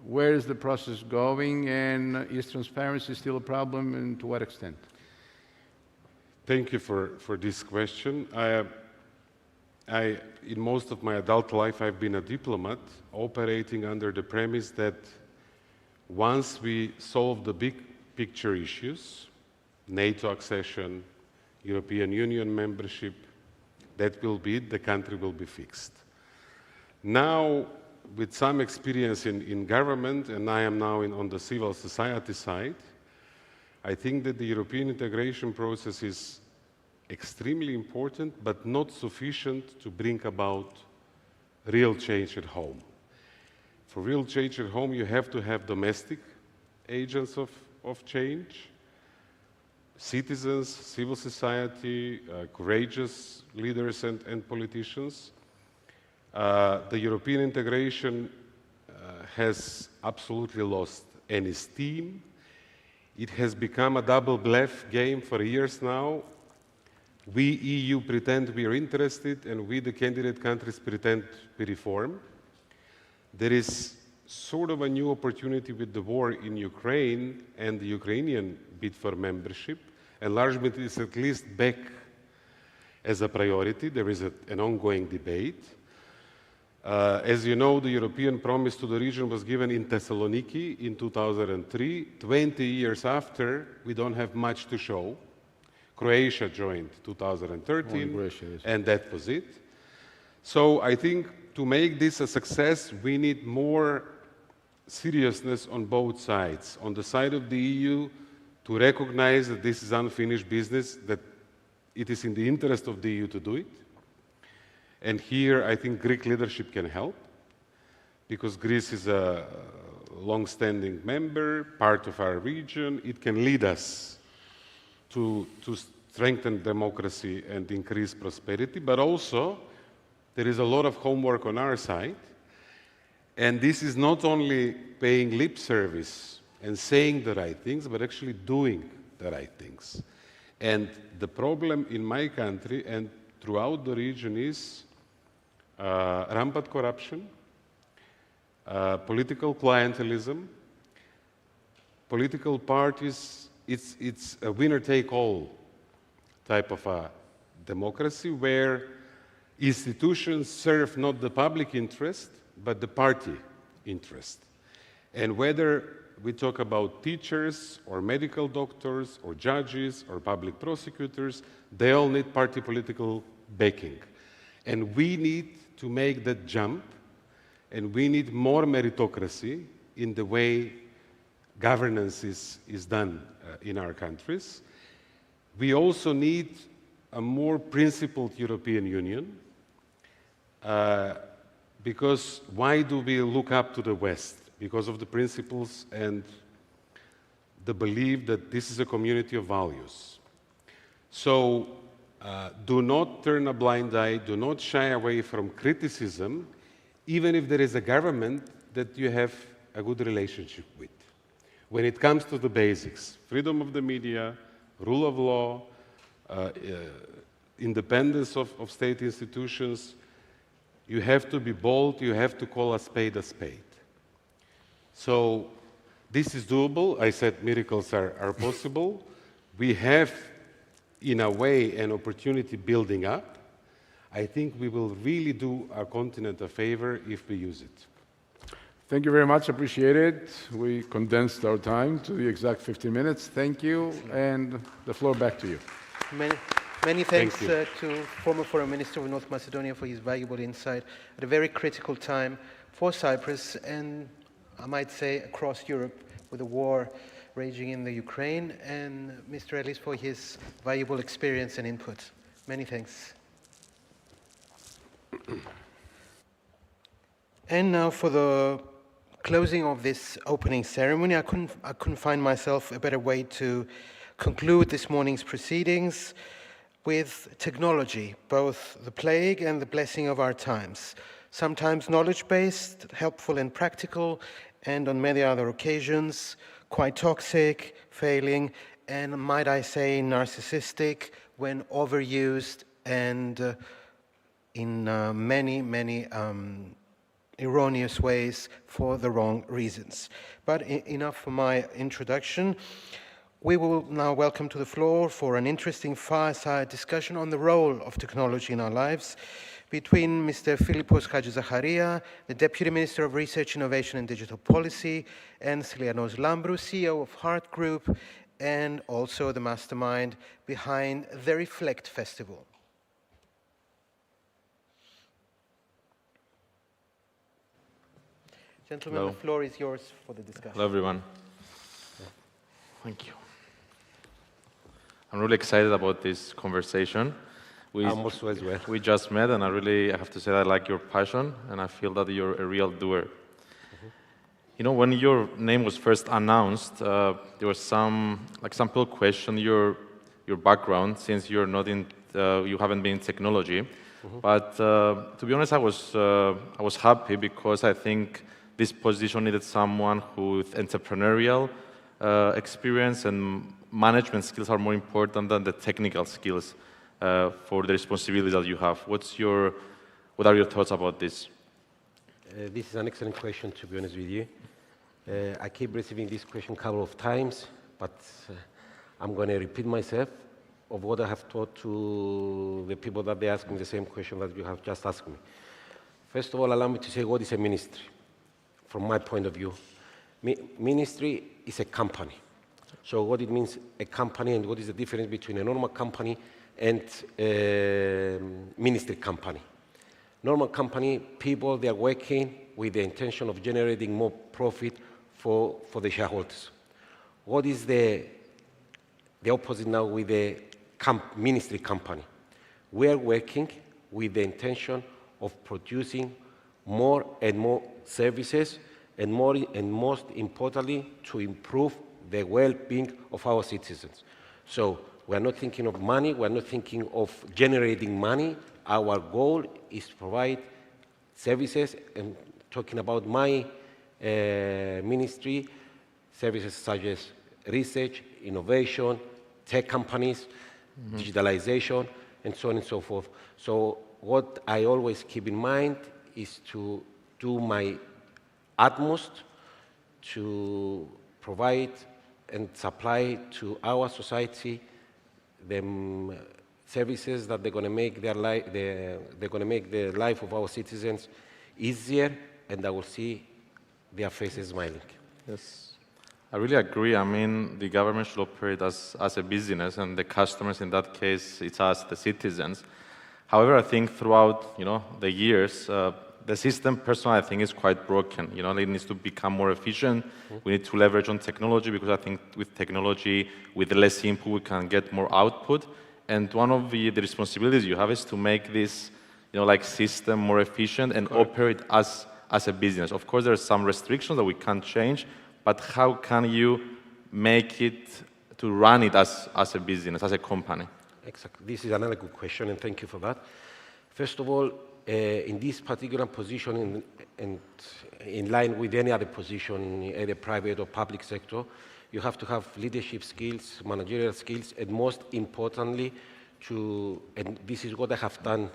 Where is the process going, and is transparency still a problem, and to what extent? Thank you for this question. In most of my adult life, I've been a diplomat operating under the premise that once we solve the big picture issues, NATO accession, European Union membership, that will be it, the country will be fixed. Now, with some experience in government, and I am now on the civil society side, I think that the European integration process is extremely important, but not sufficient to bring about real change at home. For real change at home, you have to have domestic agents of change, citizens, civil society, courageous leaders and politicians. The European integration has absolutely lost any steam. It has become a double bluff game for years now. We, EU, pretend we are interested, and we, the candidate countries, pretend we reform. There is sort of a new opportunity with the war in Ukraine and the Ukrainian bid for membership. Enlargement is at least back as a priority. There is an ongoing debate. As you know, the European promise to the region was given in Thessaloniki in 2003. 20 years after, we don't have much to show. Croatia joined 2013, Croatia, yes. and that was it. So I think to make this a success, we need more seriousness on both sides. On the side of the EU, to recognize that this is unfinished business, that it is in the interest of the EU to do it. And here, I think Greek leadership can help, because Greece is a long-standing member, part of our region. It can lead us to strengthen democracy and increase prosperity, but also there is a lot of homework on our side. And this is not only paying lip service and saying the right things, but actually doing the right things. And the problem in my country and throughout the region is rampant corruption, political clientelism, political parties. It's a winner-take-all type of a democracy where institutions serve not the public interest, but the party interest. And whether we talk about teachers or medical doctors or judges or public prosecutors, they all need party political backing. And we need to make that jump, and we need more meritocracy in the way governance is done in our countries. We also need a more principled European Union, because why do we look up to the West? Because of the principles and the belief that this is a community of values. So do not turn a blind eye, do not shy away from criticism, even if there is a government that you have a good relationship with. When it comes to the basics, freedom of the media, rule of law, independence of state institutions, you have to be bold, you have to call a spade a spade. So this is doable. I said miracles are possible. We have, in a way, an opportunity building up. I think we will really do our continent a favor if we use it. Thank you very much. Appreciate it. We condensed our time to the exact 15 minutes. Thank you. And the floor back to you. Many thanks to former Foreign Minister of North Macedonia for his valuable insight at a very critical time for Cyprus and, I might say, across Europe with the war raging in the Ukraine, and Mr. Ellis for his valuable experience and input. Many thanks. And now for the closing of this opening ceremony. I couldn't find myself a better way to conclude this morning's proceedings with technology, both the plague and the blessing of our times. Sometimes knowledge-based, helpful and practical, and on many other occasions, quite toxic, failing, and might I say narcissistic when overused and in many erroneous ways for the wrong reasons. But enough for my introduction. We will now welcome to the floor for an interesting fireside discussion on the role of technology in our lives between Mr. Philippos Hadjizacharia, the Deputy Minister of Research, Innovation and Digital Policy, and Stylianos Lambrou, CEO of Heart Group, and also the mastermind behind the Reflect Festival. Gentlemen, Hello. the floor is yours for the discussion. Hello, everyone. Thank you. I'm really excited about this conversation. I'm also as well. We just met, and I have to say I like your passion, and I feel that you're a real doer. You know, when your name was first announced, there was some people questioned your background, since you're not in, you haven't been in technology. But to be honest, I was happy, because I think this position needed someone who with entrepreneurial experience and management skills are more important than the technical skills for the responsibilities that you have. What are your thoughts about this? This is an excellent question, to be honest with you. I keep receiving this question a couple of times, but I'm going to repeat myself of what I have taught to the people that they ask me the same question that you have just asked me. First of all, allow me to say what is a ministry, from my point of view. Ministry is a company. So what it means, a company, and what is the difference between a normal company and a ministry company. Normal company, people, they are working with the intention of generating more profit for the shareholders. What is the opposite now with the ministry company? We are working with the intention of producing more and more services, and most importantly, to improve the well-being of our citizens. So we are not thinking of money, we are not thinking of generating money. Our goal is to provide services, and talking about my ministry, services such as research, innovation, tech companies, digitalization, and so on and so forth. So what I always keep in mind is to do my utmost to provide and supply to our society the services that they're going to make the life of our citizens easier, and I will see their faces smiling. Yes, I really agree. I mean, the government should operate as a business, and the customers, in that case, it's us, the citizens. However, I think throughout the years, the system, personally, I think is quite broken. It needs to become more efficient. We need to leverage on technology, because I think with technology, with less input, we can get more output. And one of the responsibilities you have is to make this, system more efficient and operate as a business. Of course, there are some restrictions that we can't change, but how can you make it to run it as a business, as a company? Exactly. This is another good question, and thank you for that. First of all, in this particular position, and in line with any other position in the private or public sector, you have to have leadership skills, managerial skills, and most importantly, and this is what I have done,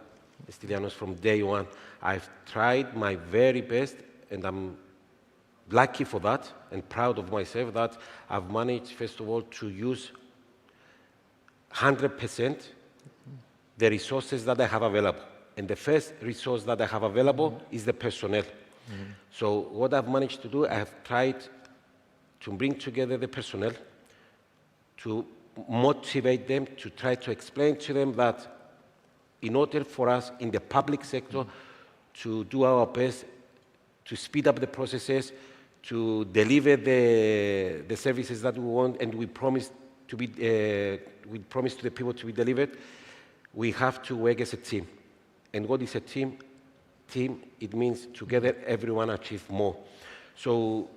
Stylianos, from day one. I've tried my very best, and I'm lucky for that, and proud of myself that I've managed, first of all, to use 100% the resources that I have available. And the first resource that I have available is the personnel. So what I've managed to do, I have tried to bring together the personnel, to motivate them, to try to explain to them that in order for us in the public sector to do our best, to speed up the processes, to deliver the services that we want and we promise to the people to be delivered, we have to work as a team. And what is a team? Team, it means together everyone achieve more. So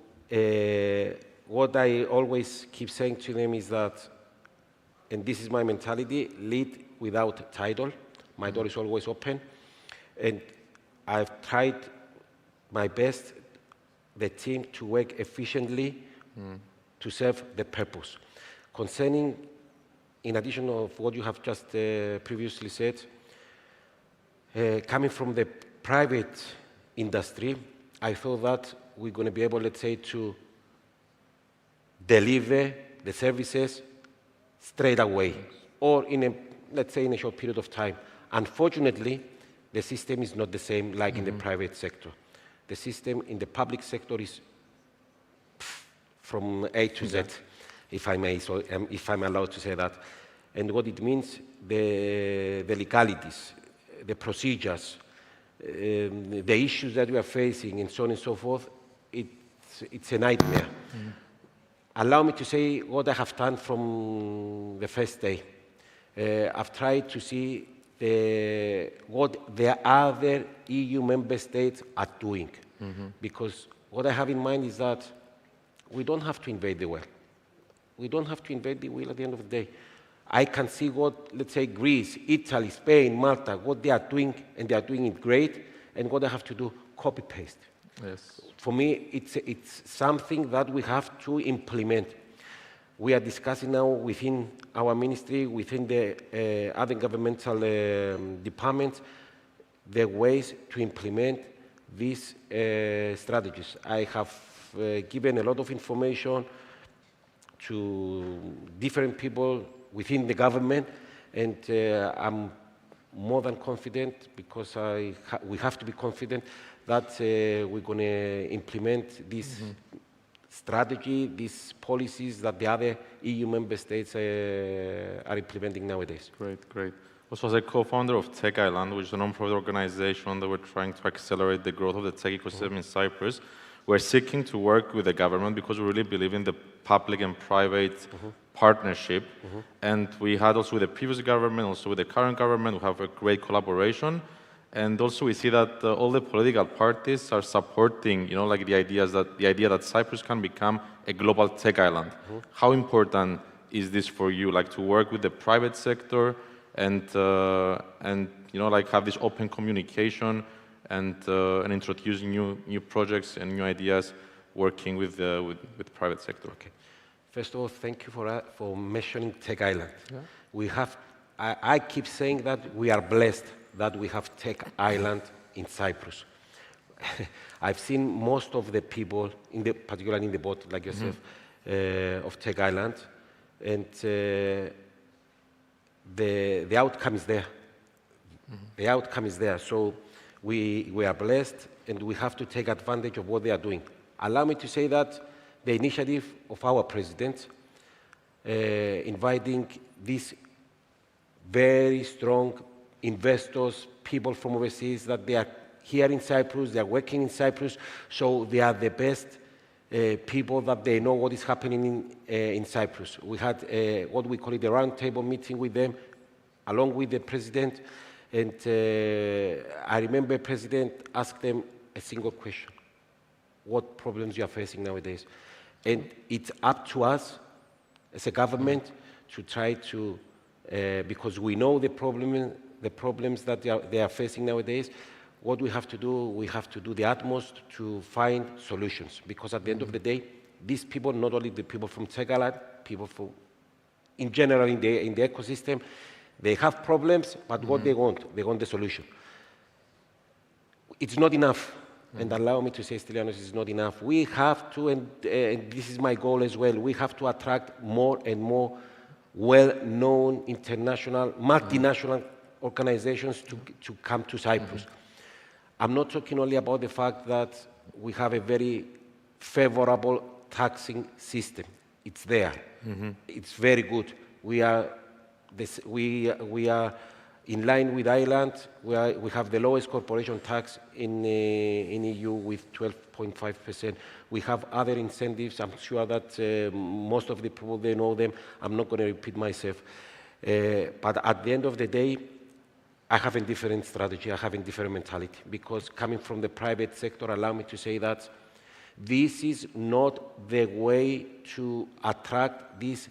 what I always keep saying to them is that, and this is my mentality, lead without title. My door is always open. And I've tried my best, the team, to work efficiently to serve the purpose. Concerning, in addition of what you have just previously said, coming from the private industry, I thought that we're going to be able, let's say, to deliver the services straight away, or in a, let's say, in a short period of time. Unfortunately, the system is not the same like in the private sector. The system in the public sector is from A to Z, if I may, so if I'm allowed to say that. And what it means, the legalities, the procedures, the issues that we are facing, and so on and so forth, it's a nightmare. Allow me to say what I have done from the first day. I've tried to see what the other EU member states are doing. Because what I have in mind is that we don't have to invade the well. We don't have to invade the wheel at the end of the day. I can see what, let's say, Greece, Italy, Spain, Malta, what they are doing, and they are doing it great, and what I have to do, copy-paste. Yes. For me, it's something that we have to implement. We are discussing now within our ministry, within the other governmental departments, the ways to implement these strategies. I have given a lot of information to different people within the government, and I'm more than confident, because we have to be confident that we're going to implement this strategy, these policies that the other EU member states are implementing nowadays. Great, great. Also, as a co-founder of Tech Island, which is a non-profit organization that we're trying to accelerate the growth of the tech ecosystem in Cyprus, we're seeking to work with the government because we really believe in the public and private partnership. And we had also with the previous government, also with the current government, we have a great collaboration. And also we see that all the political parties are supporting, like the idea that Cyprus can become a global tech island. How important is this for you, like to work with the private sector and have this open communication and introducing new projects and new ideas, working with the private sector? Okay. First of all, thank you for mentioning Tech Island. Yeah. I keep saying that we are blessed that we have Tech Island in Cyprus. I've seen most of the people, particularly in the boat, like yourself, of Tech Island, and the outcome is there. The outcome is there. So we are blessed, and we have to take advantage of what they are doing. Allow me to say that the initiative of our president, inviting these very strong investors, people from overseas, that they are here in Cyprus, they are working in Cyprus, so they are the best people that they know what is happening in Cyprus. We had what we call it a roundtable meeting with them, along with the president, and I remember the president asked them a single question: what problems you are facing nowadays? And it's up to us as a government to try to, because we know the problems that they are facing nowadays. What we have to do the utmost to find solutions. Because at the end of the day, these people, not only the people from Tech Island, people from, in general in the ecosystem, they have problems, but what they want the solution. It's not enough. And allow me to say, Stylianos, it's not enough. We have to, and this is my goal as well, we have to attract more and more well-known international, multinational organizations to come to Cyprus. I'm not talking only about the fact that we have a very favorable taxing system. It's there. It's very good. We are in line with Ireland. We have the lowest corporation tax in EU with 12.5%. We have other incentives. I'm sure that most of the people, they know them. I'm not going to repeat myself. But at the end of the day, I have a different strategy. I have a different mentality. Because coming from the private sector, allow me to say that this is not the way to attract these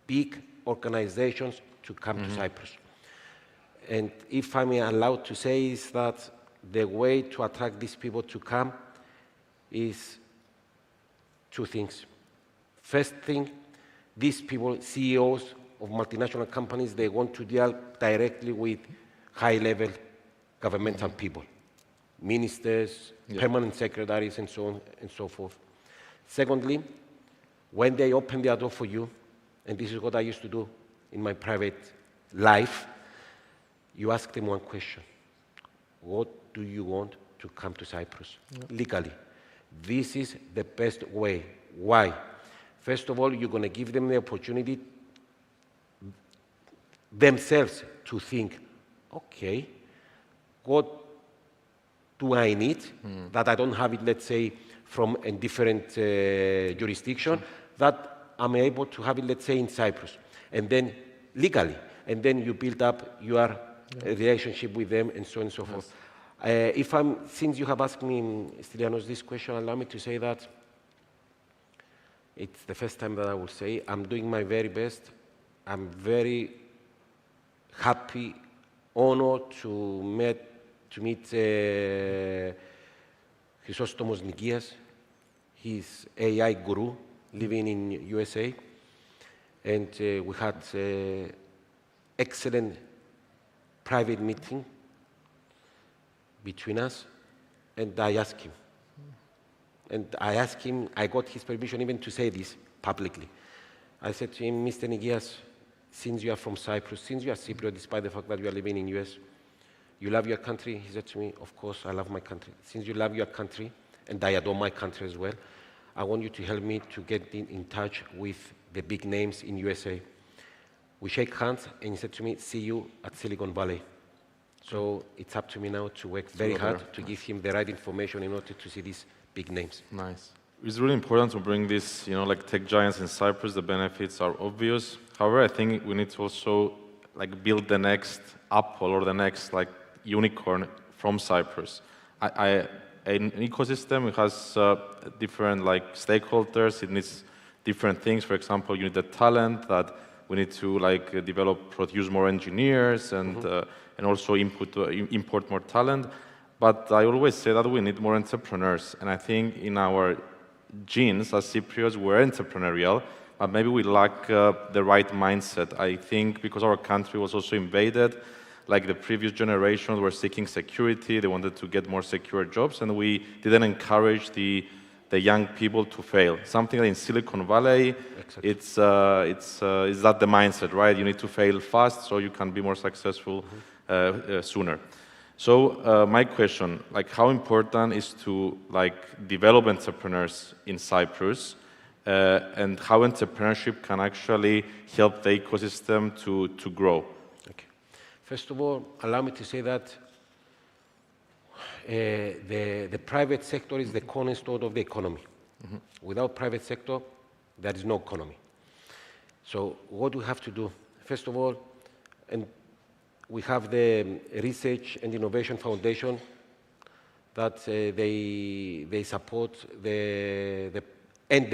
big organizations to come to Cyprus. And if I'm allowed to say, is that the way to attract these people to come is two things. First thing, these people, CEOs of multinational companies, they want to deal directly with high-level governmental people, ministers, permanent secretaries, and so on and so forth. Secondly, when they open their door for you, and this is what I used to do in my private life, you ask them one question. What do you want to come to Cyprus? Legally. This is the best way. Why? First of all, you're going to give them the opportunity themselves to think, okay, what do I need that I don't have it, let's say, from a different jurisdiction, that I'm able to have it, let's say, in Cyprus, and then legally, and then you build up your relationship with them, and so on and so forth. Since you have asked me, Stylianos, this question, allow me to say that it's the first time that I will say I'm doing my very best. I'm very happy, honored to meet Chrysostomos Nikias. He's AI guru living in USA, and we had excellent private meeting between us, and I asked him. And I got his permission even to say this publicly. I said to him, Mr. Nikias, since you are from Cyprus, since you are Cypriot, despite the fact that you are living in US, you love your country? He said to me, of course, I love my country. Since you love your country, and I adore my country as well, I want you to help me to get in touch with the big names in USA. We shake hands, and he said to me, see you at Silicon Valley. So it's up to me now to work very hard to give him the right information in order to see these big names. Nice. It's really important to bring this, like tech giants in Cyprus. The benefits are obvious. However, I think we need to also build the next Apple or the next unicorn from Cyprus. An ecosystem has different stakeholders. It needs different things. For example, you need the talent that we need to produce more engineers and also import more talent. But I always say that we need more entrepreneurs. And I think in our genes as Cypriots, we're entrepreneurial, but maybe we lack the right mindset. I think because our country was also invaded, the previous generations were seeking security, they wanted to get more secure jobs, and we didn't encourage the young people to fail. Something that in Silicon Valley, it's that the mindset, right? You need to fail fast so you can be more successful sooner. So my question, how important is to develop entrepreneurs in Cyprus, and how entrepreneurship can actually help the ecosystem to grow? Okay. First of all, allow me to say that the private sector is the cornerstone of the economy. Without private sector, there is no economy. So what do we have to do? First of all, and we have the Research and Innovation Foundation that they support the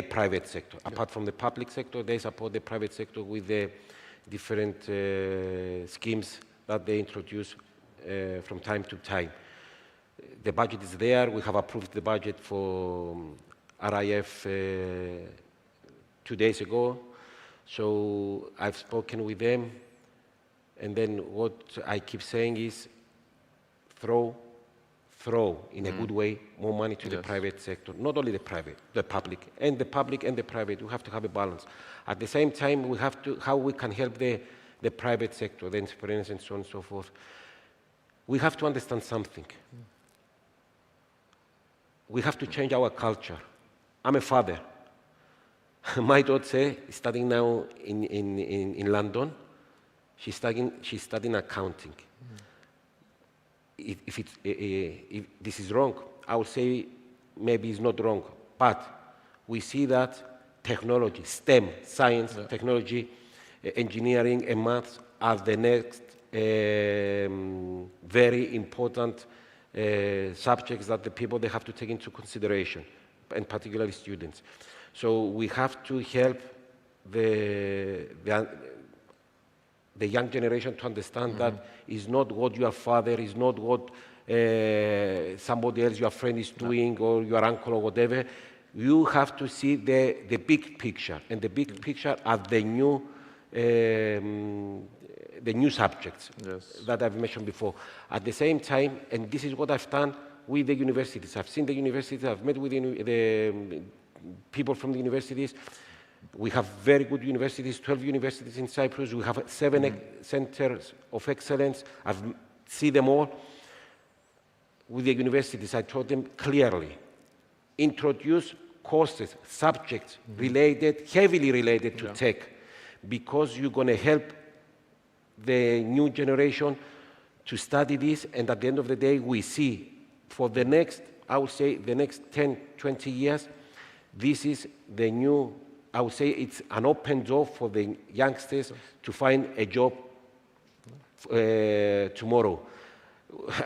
private sector. Apart from the public sector, they support the private sector with the different schemes that they introduce from time to time. The budget is there. We have approved the budget for RIF 2 days ago. So I've spoken with them. And then what I keep saying is throw in a good way more money to the private sector. Not only the private, the public and the private. We have to have a balance. At the same time, we have to, how we can help the private sector, the entrepreneurs and so on and so forth. We have to understand something. We have to change our culture. I'm a father. My daughter is studying now in London. She's studying accounting. If this is wrong, I would say maybe it's not wrong. But we see that technology, STEM, science, technology, engineering, and maths are the next very important subjects that the people they have to take into consideration, and particularly students. So we have to help the young generation to understand that it's not what your father, is not what somebody else, your friend is doing, or your uncle or whatever. You have to see the big picture, and the big picture are the new subjects that I've mentioned before. At the same time, and this is what I've done with the universities. I've seen the universities, I've met with the people from the universities. We have very good universities, 12 universities in Cyprus. We have 7 centers of excellence. I've seen them all. With the universities, I told them clearly, introduce courses, subjects related, heavily related to tech, because you're going to help the new generation to study this, and at the end of the day, we see for the next, I would say, the next 10, 20 years, this is the new, I would say it's an open door for the youngsters to find a job tomorrow.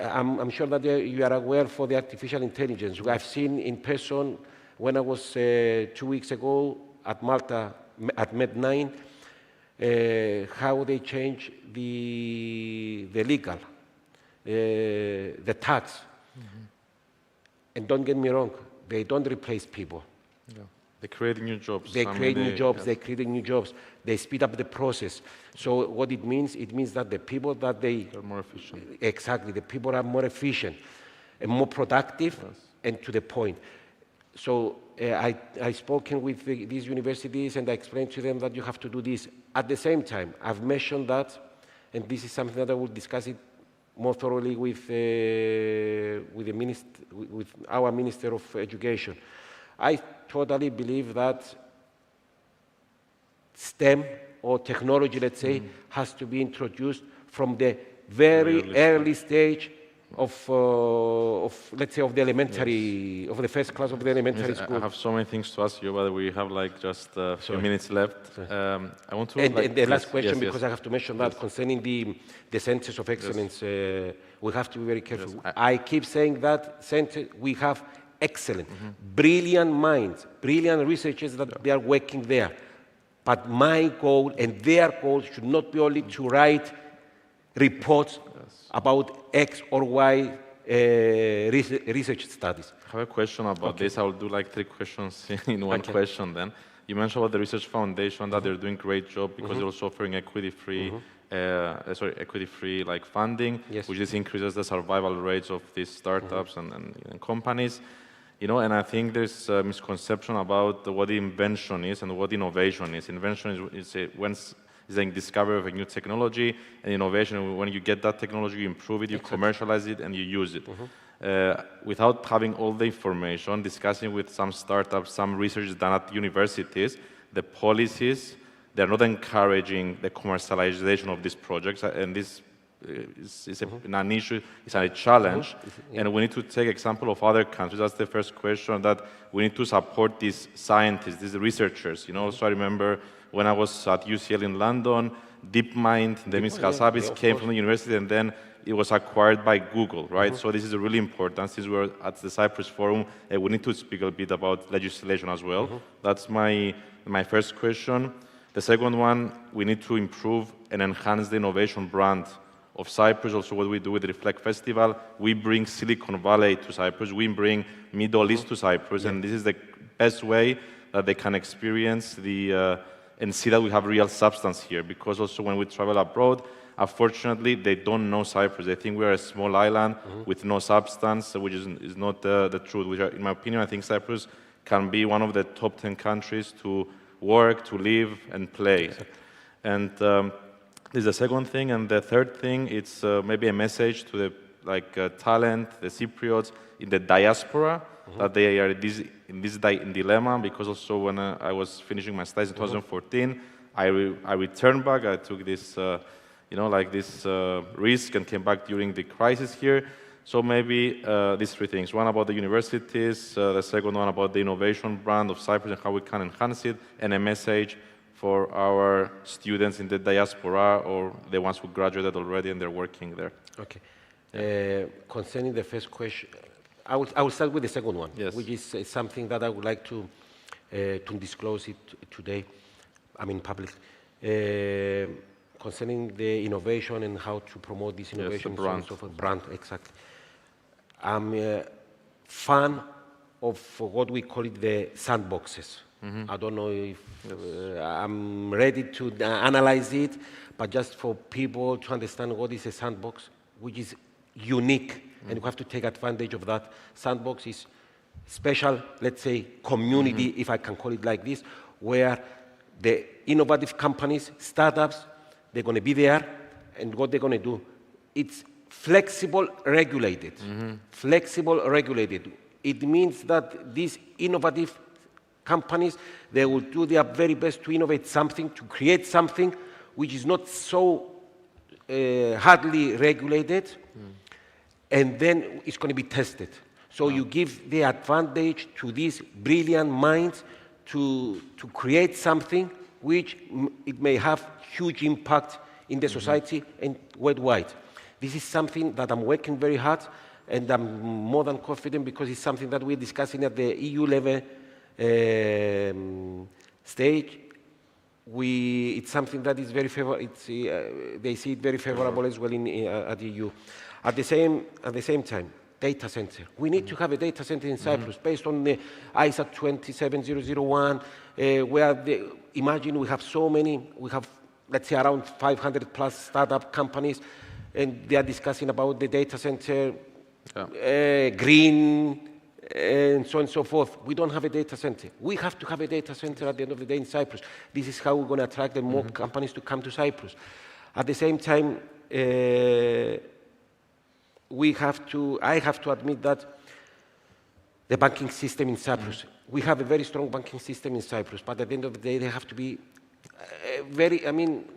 I'm sure that you are aware for the artificial intelligence. I've seen in person when I was 2 weeks ago at Malta, at Med9, how they change the legal, the tax. And don't get me wrong, they don't replace people. They create new jobs. They create new jobs, they create new jobs. They speed up the process. So what it means that the people that they... They're more efficient. Exactly, the people are more efficient and more productive and to the point. So I've spoken with these universities and I explained to them that you have to do this. At the same time, I've mentioned that, and this is something that I will discuss it more thoroughly with our Minister of Education. I totally believe that STEM or technology, let's say, has to be introduced from the very early stage of let's say, of the elementary, of the first class of the elementary school. I have so many things to ask you, but we have like just a few minutes left. I want to... And the last question, because I have to mention that concerning the centers of excellence, we have to be very careful. I keep saying that we have excellent, brilliant minds, brilliant researchers that they are working there. But my goal and their goal should not be only to write reports about X or Y research studies. I have a question about this. I will do like 3 questions in one question then. You mentioned about the Research Foundation, that they're doing a great job because they're also offering equity-free like funding, which just increases the survival rates of these startups and companies. You know, and I think there's a misconception about what invention is and what innovation is. Invention is the discovery of a new technology, and innovation, when you get that technology, you improve it, you commercialize it, and you use it. Without having all the information, discussing with some startups, some research done at universities, the policies, they're not encouraging the commercialization of these projects, and this is an issue, it's a challenge, and we need to take example of other countries. That's the first question, that we need to support these scientists, these researchers. You know, so I remember when I was at UCL in London, DeepMind, Demis Hassabis came from the university, and then it was acquired by Google, right? So this is really important. Since we're at the Cyprus Forum, we need to speak a bit about legislation as well. That's my first question. The second one, we need to improve and enhance the innovation brand of Cyprus. Also what we do with the Reflect Festival, we bring Silicon Valley to Cyprus, we bring Middle East to Cyprus, and this is the best way that they can experience and see that we have real substance here, because also when we travel abroad, unfortunately, they don't know Cyprus. They think we're a small island with no substance, which is not the truth. Which, in my opinion, I think Cyprus can be one of the top 10 countries to work, to live, and play. And this is the second thing. And the third thing, it's maybe a message to the talent, the Cypriots in the diaspora, that they are in this dilemma, because also when I was finishing my studies in 2014, I returned back. I took this, this risk and came back during the crisis here. So maybe these 3 things. One about the universities, the second one about the innovation brand of Cyprus and how we can enhance it, and a message for our students in the diaspora or the ones who graduated already and they're working there. Okay. Concerning the first question, I will start with the second one, which is something that I would like to disclose it today, public. Concerning the innovation and how to promote this innovation. Yes, the brand. Brand, exactly. I'm a fan of what we call it the sandboxes. I don't know if I'm ready to analyze it, but just for people to understand what is a sandbox, which is unique, and you have to take advantage of that. Sandbox is special, let's say, community, if I can call it like this, where the innovative companies, startups, they're going to be there, and what they're going to do, it's flexible regulated. Flexible regulated. It means that these innovative companies, they will do their very best to innovate something, to create something which is not so hardly regulated, and then it's going to be tested. So you give the advantage to these brilliant minds to create something which it may have huge impact in the society and worldwide. This is something that I'm working very hard, and I'm more than confident because it's something that we're discussing at the EU level stage. It's something that is very favorable. They see it very favorable as well at the EU. At the same time, data center. We need to have a data center in Cyprus based on the ISA 27001, where imagine we have so many, we have, let's say, around 500 plus startup companies, and they are discussing about the data center, green, and so on and so forth. We don't have a data center. We have to have a data center at the end of the day in Cyprus. This is how we're going to attract the more companies to come to Cyprus. At the same time, I have to admit that the banking system in Cyprus, we have a very strong banking system in Cyprus, but at the end of the day, they have to be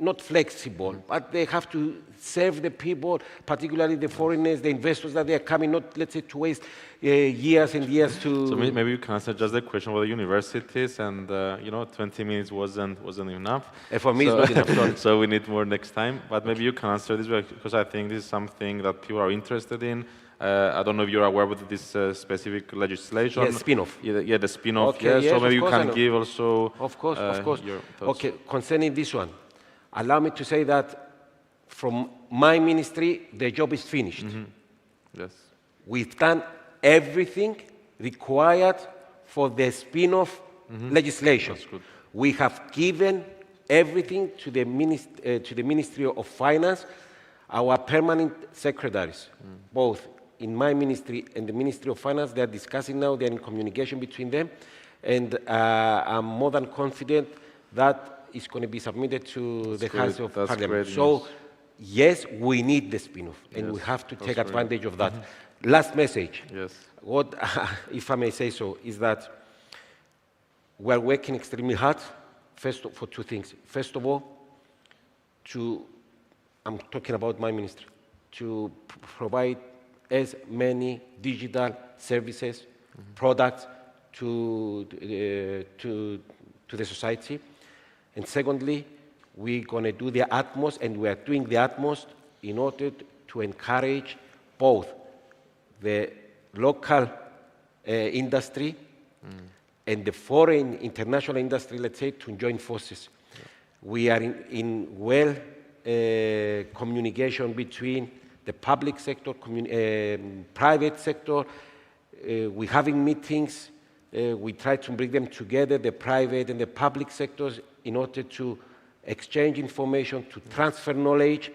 not flexible, but they have to serve the people, particularly the foreigners, the investors that they are coming, not, let's say, to waste years and years to... So maybe you can answer just the question about the universities, and 20 minutes wasn't enough. For me, it's not enough. Sorry. So we need more next time, but maybe you can answer this because I think this is something that people are interested in. I don't know if you're aware of this specific legislation. Yeah, spin-off. Yeah, the spin-off. Okay, yeah, yes, so maybe you can I give also. Of course. Your thoughts. Okay, concerning this one, allow me to say that from my ministry, the job is finished. Yes. We've done everything required for the spin-off legislation. That's good. We have given everything to the Ministry of Finance, our permanent secretaries, both in my ministry and the Ministry of Finance. They are discussing now, they are in communication between them, and I'm more than confident that it's going to be submitted to the House of Parliament. So, yes, we need the spin-off, and we have to take advantage of that. Last message, what, if I may say so, is that we're working extremely hard, for two things. First of all, I'm talking about my ministry, to provide as many digital services, products to the society. And secondly, we're going to do the utmost, and we are doing the utmost in order to encourage both the local industry and the foreign international industry, let's say, to join forces. We are in well communication between the public sector, private sector. We're having meetings. We try to bring them together, the private and the public sectors, in order to exchange information, to transfer knowledge,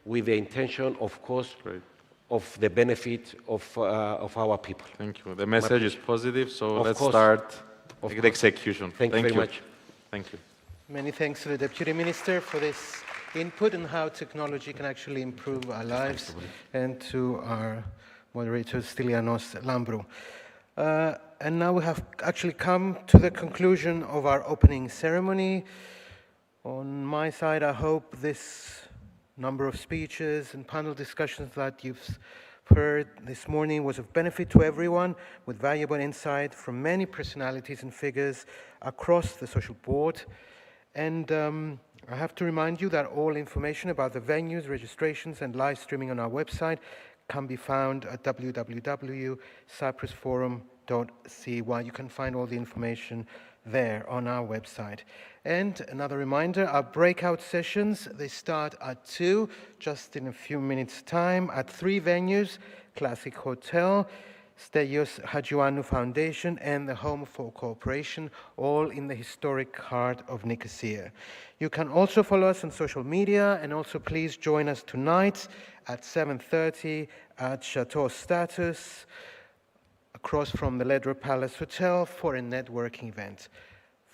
with the intention, of course, of the benefit of our people. Thank you. The message is positive, so let's start the execution. Thank you very much. Thank you. Many thanks to the Deputy Minister for this input on how technology can actually improve our lives, and to our moderator, Stylianos Lambrou. And now we have actually come to the conclusion of our opening ceremony. On my side, I hope this number of speeches and panel discussions that you've heard this morning was of benefit to everyone, with valuable insight from many personalities and figures across the social board. And I have to remind you that all information about the venues, registrations, and live streaming on our website can be found at www.cyprusforum.cy. You can find all the information there on our website. And another reminder, our breakout sessions, they start at 2, just in a few minutes' time, at 3 venues: Classic Hotel, Stelios Hadjiouanou Foundation, and the Home for Cooperation, all in the historic heart of Nicosia. You can also follow us on social media, and also please join us tonight at 7:30 at Chateau Status, across from the Ledra Palace Hotel, for a networking event.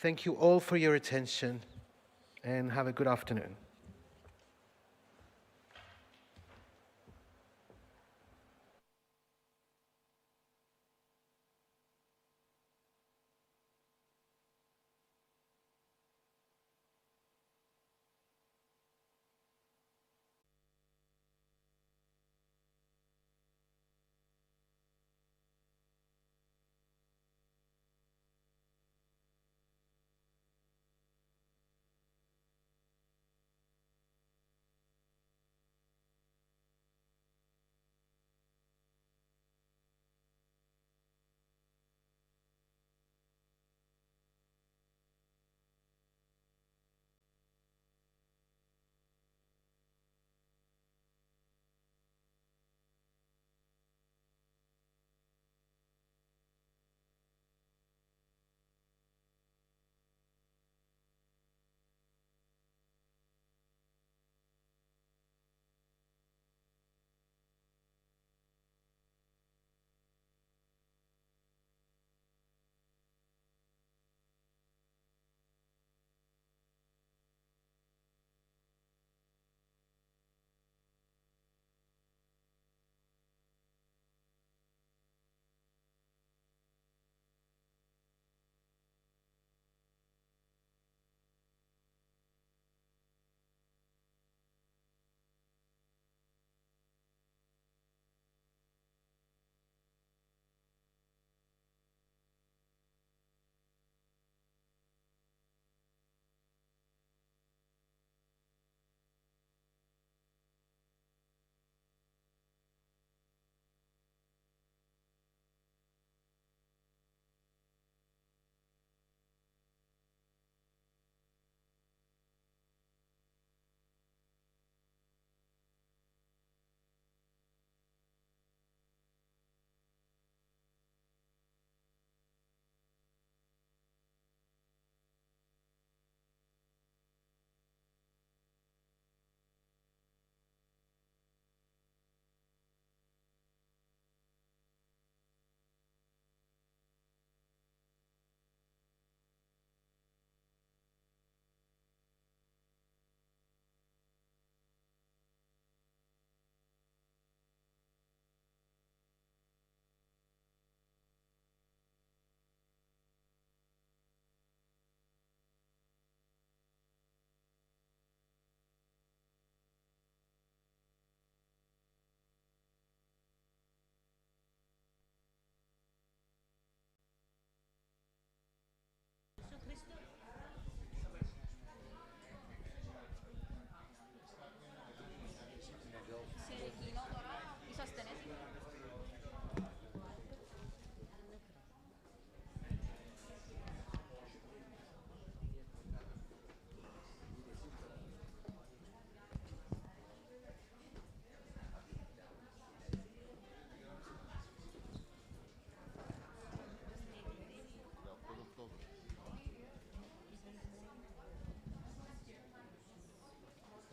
Thank you all for your attention, and have a good afternoon.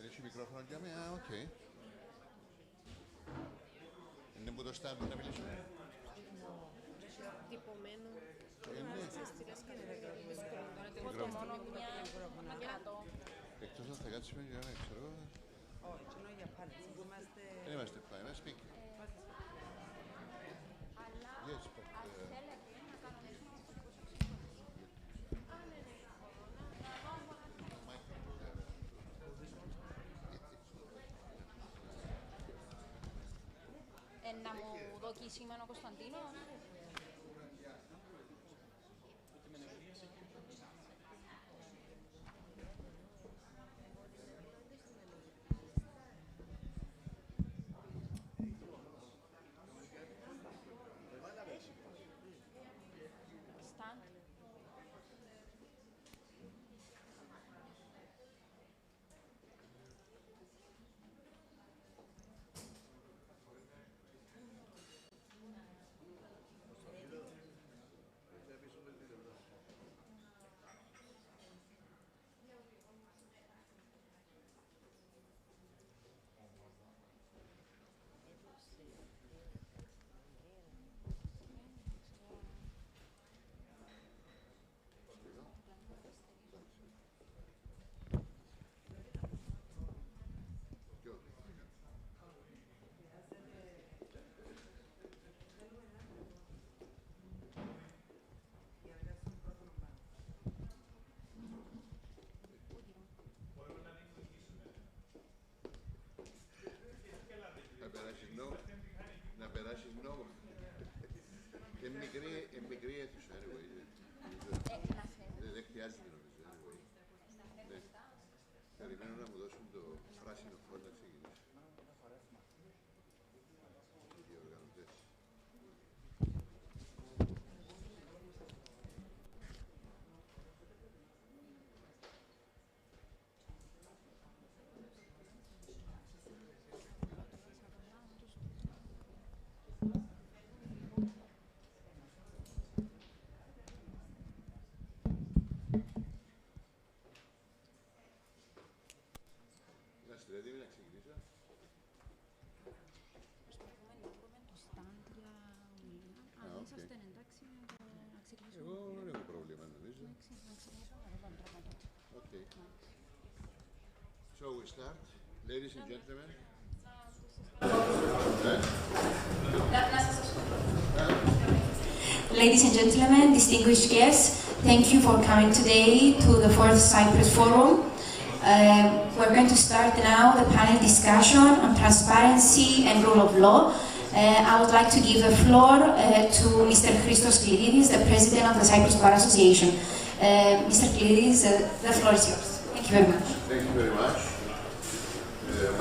Έχει μικρόφωνο για μένα, οκ. Είναι που το στάρ να μιλήσουμε. Τυπωμένο. Εκτός αν θα κάτσουμε για να ξέρω. Όχι, ενώ για πάλι. Δεν είμαστε πάει, είμαστε speaking. Yes, but... Να μου δω κείμενο ο Κωνσταντίνος. χρειάζεται νομίζω. Anyway. Ναι. Περιμένω να μου δώσουν το πράσινο φως να ξεκινήσω. Οι διοργανωτές. Είμαστε έτοιμοι να ξεκινήσω. Αν είσαστε εντάξει να ξεκινήσουμε. Εγώ δεν έχω πρόβλημα νομίζω. Okay. So we start. Ladies and gentlemen. Ladies and gentlemen, distinguished guests, thank you for coming today to the 4th Cyprus Forum. We're going to start now the panel discussion on transparency and rule of law. I would like to give the floor to Mr. Christos Klididis, the President of the Cyprus Bar Association. Mr. Klididis, the floor is yours. Thank you very much. Thank you very much.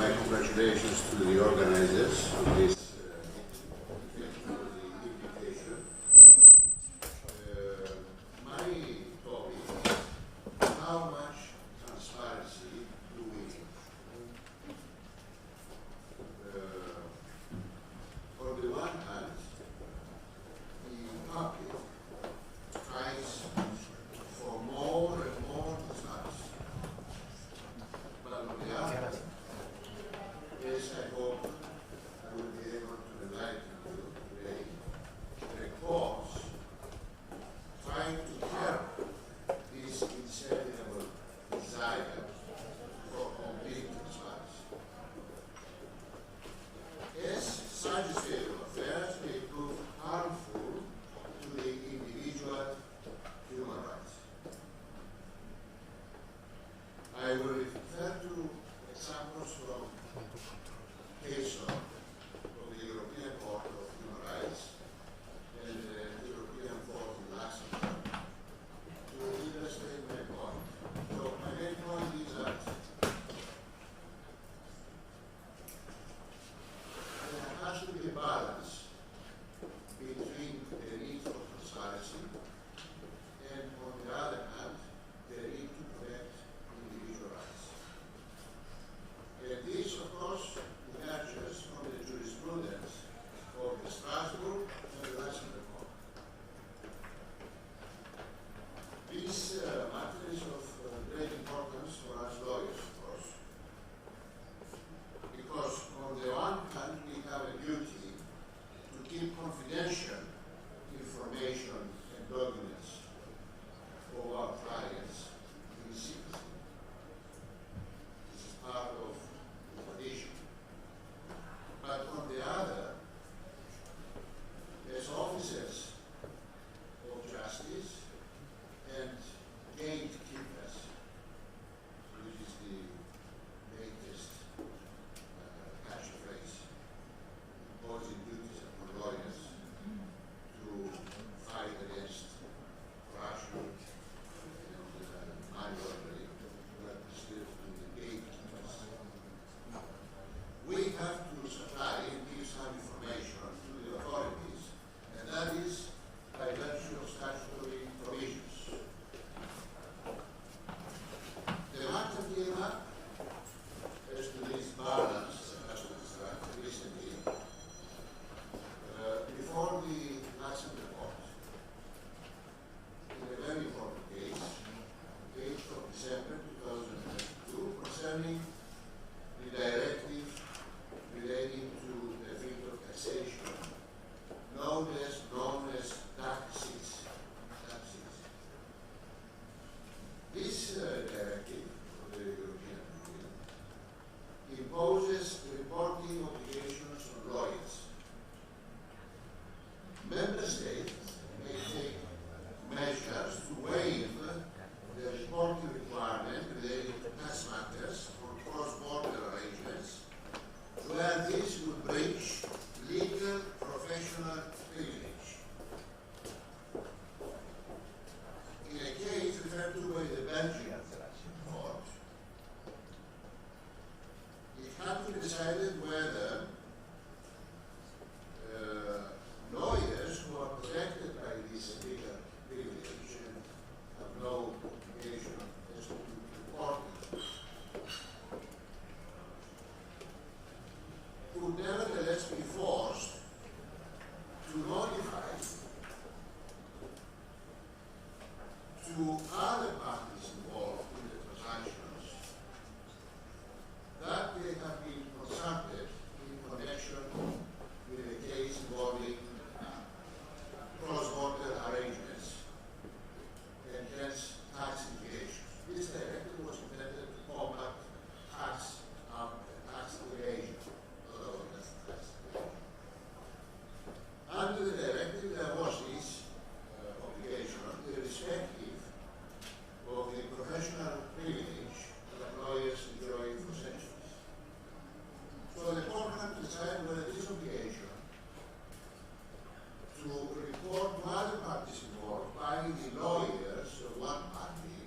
My congratulations to the organizers of this invitation. My topic is how much transparency do we need? On the one hand, the public tries for more and more transparency. But on the other, yes, I hope I will be able to enlighten you today, reports trying to curb this insatiable desire for complete transparency. Yes, such a state of affairs may prove harmful to the individual human rights. I will refer to examples from case of the European Court of Human Rights and the European Court in Luxembourg to illustrate my point. So my main point is that there has to be a balance between the need for transparency and, on the other hand, the need to protect individual rights. And this, of course, emerges from the jurisprudence of the Strasbourg and the Luxembourg Court. This matter is of great importance for us lawyers, of course, because on the one hand we have a duty to keep confidential information and documents of our clients in secrecy. This is part of the tradition. But on the other, as officers of justice and gatekeepers, which is the latest catchphrase, imposing duties upon lawyers to fight against corruption and money laundering, but still to the gatekeepers. We have to supply and give some information to the authorities, and that is by virtue of statutory provisions. The matter came up as to this balance that has been struck recently before the Luxembourg Court in a very important case, 8th of December 2022, concerning the directive relating to the field of taxation, known as taxes. This directive of the European Union imposes reporting obligations on lawyers. Member states may take measures to waive the reporting requirement relating to tax matters or cross-border arrangements where this would breach legal professional privilege. In a case referred to by to be decided whether lawyers who are protected by this legal privilege and have no obligation as to report it, would nevertheless be forced to notify to other parties involved in the transactions that they have been consulted in connection with a case involving cross-border arrangements and hence tax implications. This directive was intended to combat tax evasion, although that's tax evasion. Under the directive, there was this obligation, irrespective of the professional privilege that lawyers enjoy for centuries. So the court had to decide whether this obligation to report to other parties involved by the lawyers of one party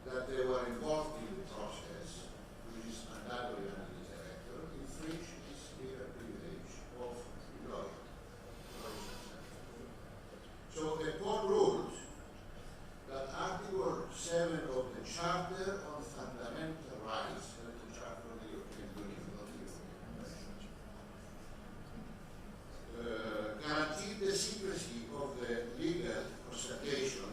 that they were involved in the process, which is undoubtedly under the director, infringe this legal privilege of the lawyer. So the court ruled that Article 7 of the Charter on Fundamental Rights, and the Charter of the European Union, not the European Convention, guaranteed the secrecy of the legal consultation,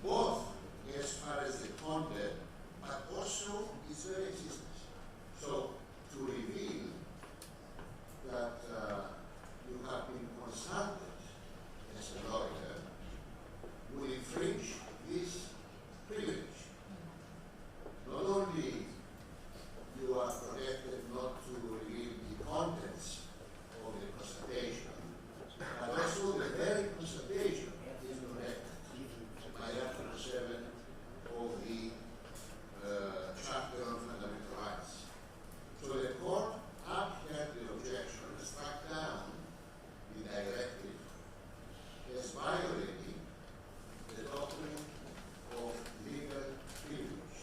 both as far as the content, but also its very existence. So to reveal that you have been consulted as a lawyer will infringe this privilege. Not only you are protected not to reveal the contents of the consultation, but also the very consultation is protected by Article 7 of the Charter on Fundamental Rights. So the court upheld the objection and struck down the directive as violating the doctrine of legal privilege.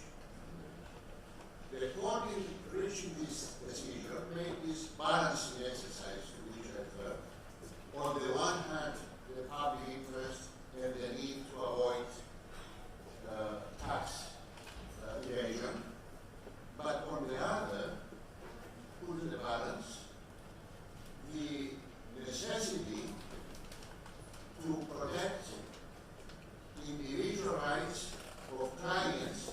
The court, in reaching this decision, made this balancing exercise to which I referred. On the one hand, the public interest and the need to avoid tax evasion, but on the other, put in the balance the necessity to protect individual rights of clients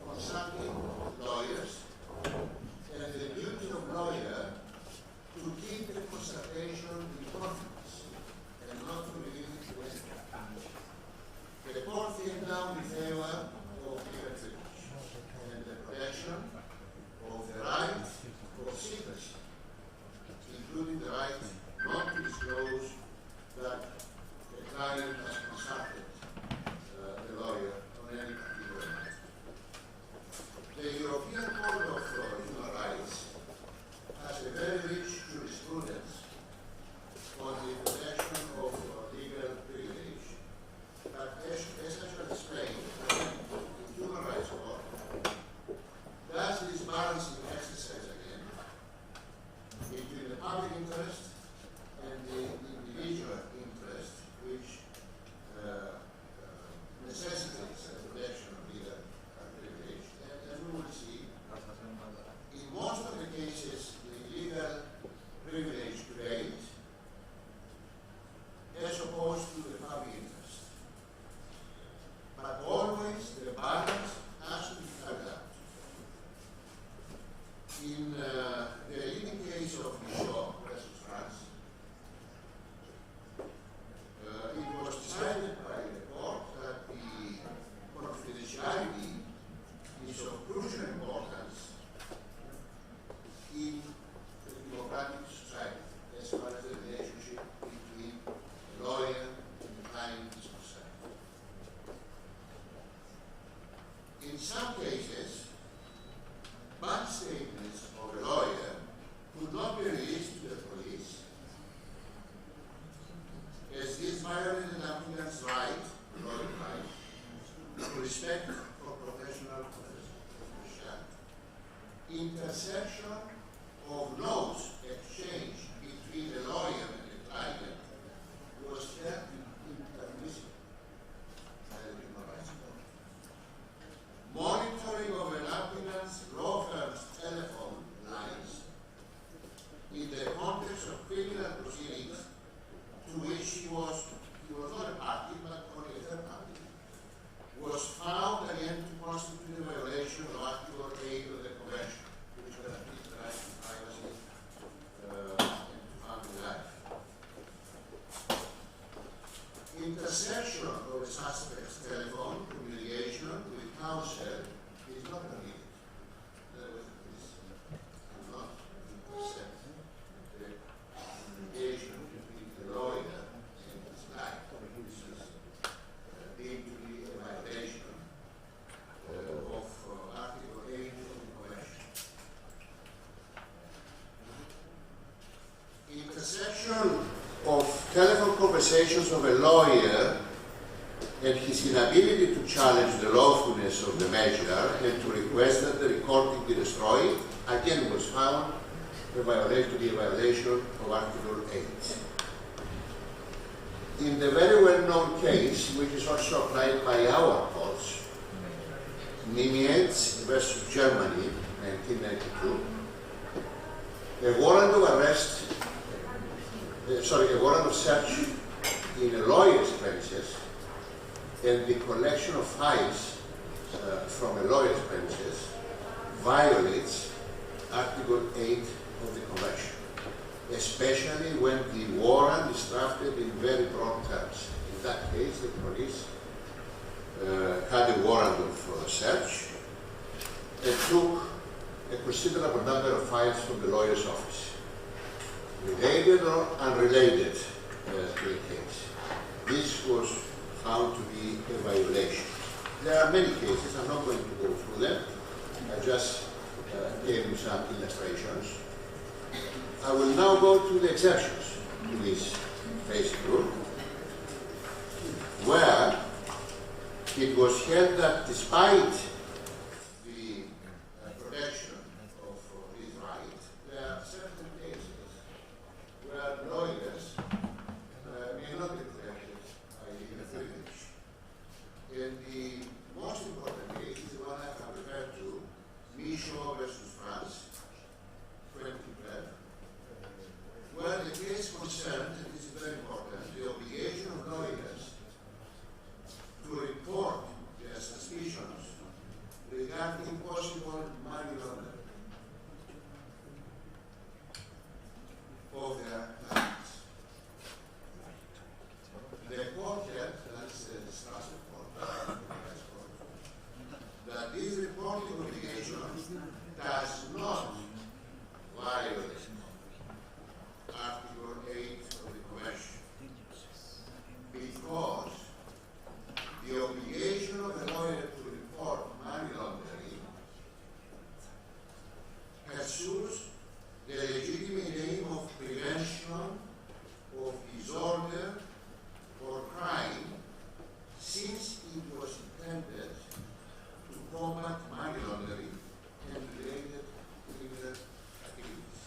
consulting lawyers and the duty of lawyer to keep the consultation in confidence and not to reveal it to anyone. The court came down in favor of legal privilege and the protection of the right of secrecy, including the right not to disclose that the client has consulted the lawyer on any particular matter. The European Court of Human Rights has a very rich jurisprudence on the protection of legal privilege, but as I shall explain, the human rights law does this balancing exercise again between the public interest and the individual interest, which necessitates the protection of legal privilege. And as we will see, in most of the cases, the legal privilege prevails as opposed to the public interest. But always the balance has to be carried out. In the leading case of Nicosia versus France, it was decided by the court that the confidentiality is of crucial importance in a democratic society as far as the relationship between the lawyer and the client is concerned. In some cases, bank statements of a lawyer intersection of notes exchanged between the lawyer and the client was held inadmissible. Monitoring of an applicant's law firm's telephone lines in the context of criminal proceedings to which he was not a party, but only a third party, was found again to constitute a violation of Article 8 of the Convention, which guarantees the right to privacy and to family life. Interception of a suspect's telephone communication with counsel is not permitted. In other words, the police cannot intercept the communication between the lawyer and his client. This is deemed to be a violation of Article 8 of the Convention. Interception of telephone conversations of a lawyer and his inability to challenge the lawfulness of the measure and to request that the recording be destroyed, again was found to be a violation of Article 8. In the very well-known case, which is also applied by our courts, Niemiec versus Germany, 1992, a warrant of search in a lawyer's premises and the collection of files from a lawyer's premises violates Article 8 of the Convention, especially when the warrant is drafted in very broad terms. In that case, the police had a warrant of search and took a considerable number of files from the lawyer's office, related or unrelated to the case. This was found to be a violation. There are many cases, I'm not going to go through them. I just gave you some illustrations. I will now go to the exceptions to this basic rule, where it was held that despite the protection of this right, there are certain cases where lawyers may not be protected by legal privilege. And the most important case is the one I have referred to, Municipal versus France, 2012, where the case concerned, and this is very important, the obligation of lawyers to report their suspicions regarding possible money laundering of their clients. The court held, that is the Strasbourg court, that this reporting obligation does not violate Article 8 of the Convention, because the obligation of the lawyer to report money laundering pursues the legitimate aim of prevention of disorder or crime, since it was intended to combat money laundering and related criminal activities.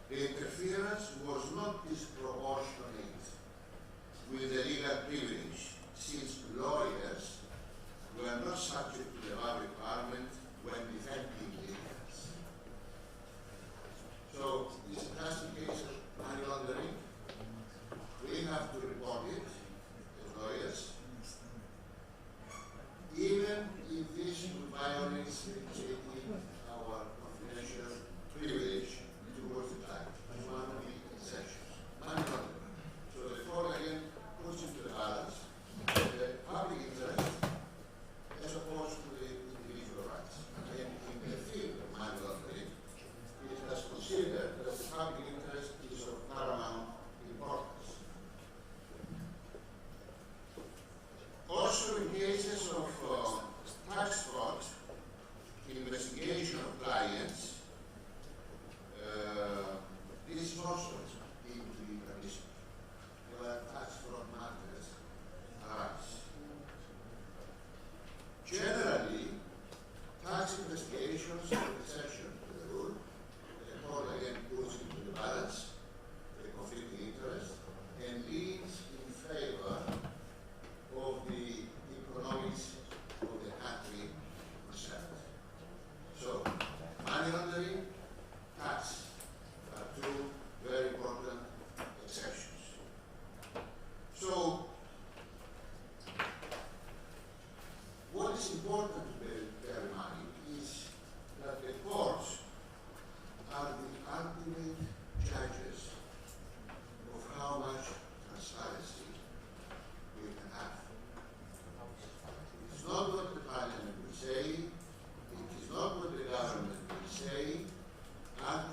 The interference was not disproportionate with the legal privilege, since lawyers were not subject to the bar requirement when defending litigants. So this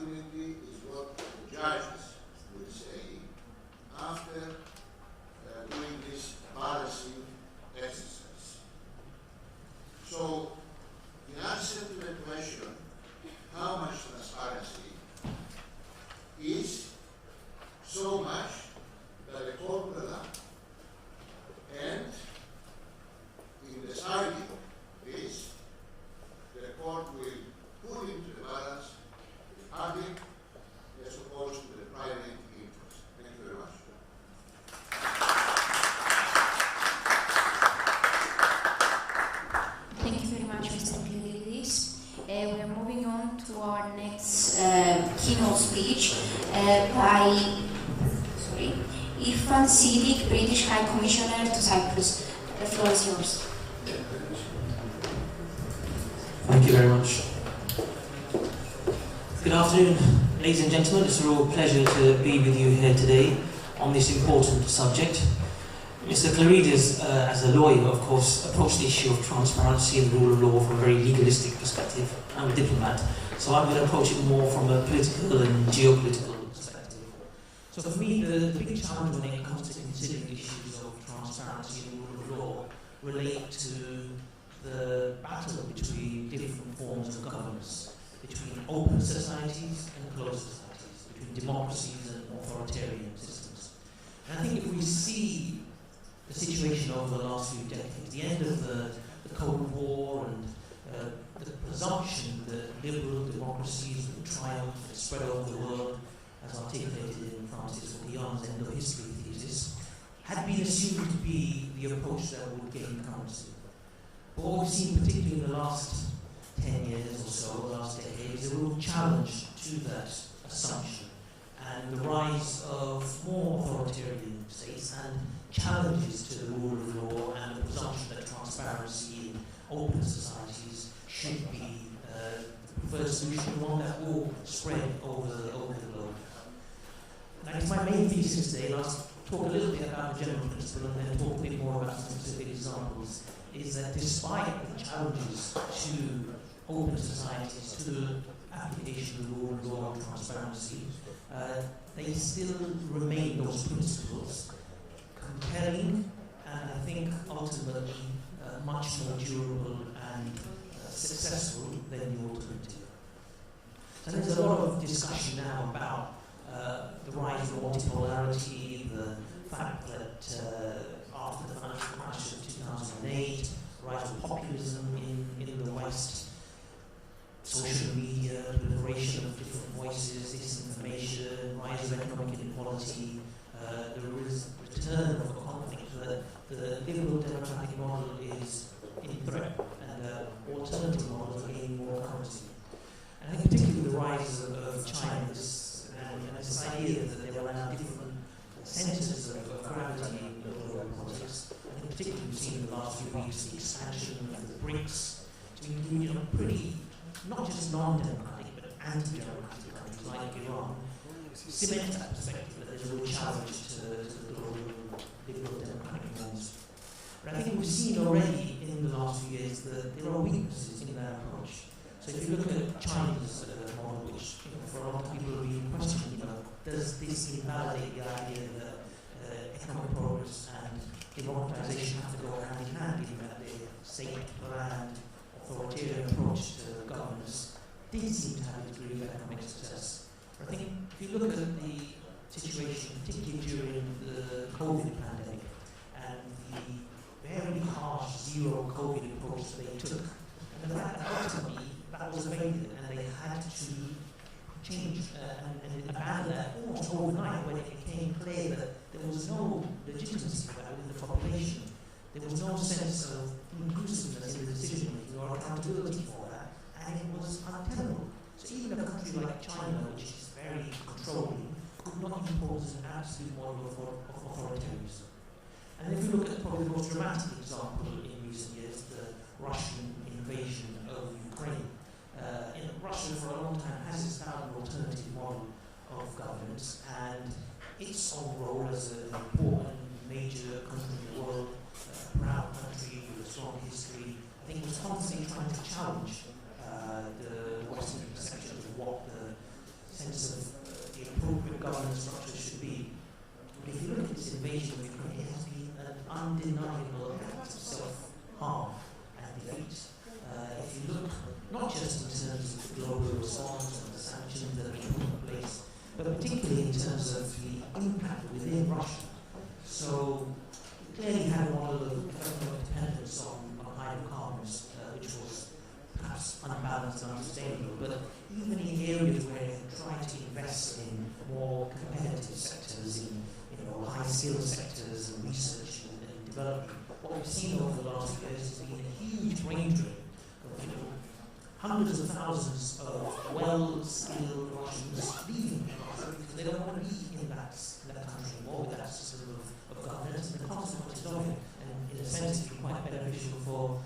ultimately is what the judges will say after doing this balancing exercise. So, in answer to the question, how much transparency is so much that the court will allow. And in deciding this, the court will put into the balance the public as opposed to the private interest. Thank you very much. Thank you very much, Mr. Michailidis. We are moving on to our next keynote speech by Irfan Siddiq, British High Commissioner to Cyprus. The floor is yours. Thank you very much. Good afternoon, ladies and gentlemen. It's a real pleasure to be with you here today on this important subject. Mr. Claridis, as a lawyer, of course, approached the issue of transparency and the rule of law from a very legalistic perspective. I'm a diplomat, so I'm going to approach it more from a political and geopolitical perspective. So for me, the big challenge when it comes to considering issues of transparency and rule of law relate to the battle between different forms of governance, between open societies and closed societies, between democracies and authoritarian systems. And I think if we see the situation over the last few decades, the end of the Cold War and the presumption that liberal democracies would triumph and spread over the world, as articulated in Francis Fukuyama's end of history thesis, had been assumed to be the approach that would gain currency. But what we've seen, particularly in the last 10 years or so, the last decade, is a real challenge to that assumption and the rise of more authoritarian states and challenges to the rule of law and the presumption that transparency in open societies should be the preferred solution, one that will spread over the globe. Now, it's my main thesis today. I'll talk a little bit about the general principle and then talk a bit more about some specific examples, is that despite the challenges to open societies, to the application of the rule of law and transparency, they still remain those principles compelling and I think ultimately much more durable and successful than the alternative. So there's a lot of discussion now about the rise of multipolarity, the fact that after the financial crash of 2008, rise of populism in the West, social media, proliferation of different voices, disinformation, rise of economic inequality, the return of a conflict that the liberal democratic model is in threat and alternative models are gaining more currency. And I think particularly the rise of China and this idea that there are now different centers of gravity in global politics. I think particularly we've seen in the last few weeks the expansion of the BRICS to include pretty, not just non-democratic, but anti-democratic countries like Iran, cement that perspective that there's a real challenge to the global liberal democratic norms. But I think we've seen already in the last few years that there are weaknesses in that approach. So if you look at China's model, which for a lot of people have been questioning, does this invalidate the idea that economic progress and democratization have to go hand in hand, given that the state-planned authoritarian approach to governance did seem to have a degree of economic success. But I think if you look at the situation, particularly during the COVID pandemic and the very harsh zero COVID approach that they took, and the fact that ultimately that was evaded and they had to change and abandon that almost overnight when it became clear that there was no legitimacy for that within the population. There was no sense of inclusiveness in the decision making or accountability for that, and it was untenable. So even a country like China, which is very controlling, could not impose an absolute model of authoritarianism. And if you look at probably the most dramatic example in recent years, the Russian invasion of Ukraine. Russia for a long time has established an alternative model of governance, and its own role as an important major country in the world, a proud country with a strong history, I think was constantly trying to challenge the Western perception of what the sense of the appropriate governance structure should be. But if you look at this invasion of Ukraine, it has been an undeniable act of self-harm and defeat. If you look not just in terms of the global response and the sanctions that have been put in place, but particularly in terms of the impact within Russia. So it clearly had a model of dependence on hydrocarbons, which was perhaps unbalanced and unsustainable. But even in areas where it tried to invest in more competitive sectors, in high-skilled sectors and research and development, what we've seen over the last few years has been a huge brain drain of hundreds of thousands of well-skilled Russians leaving Russia because they don't want to be in that country anymore with that system of governance and the consequences of it. And in a sense, it's been quite beneficial for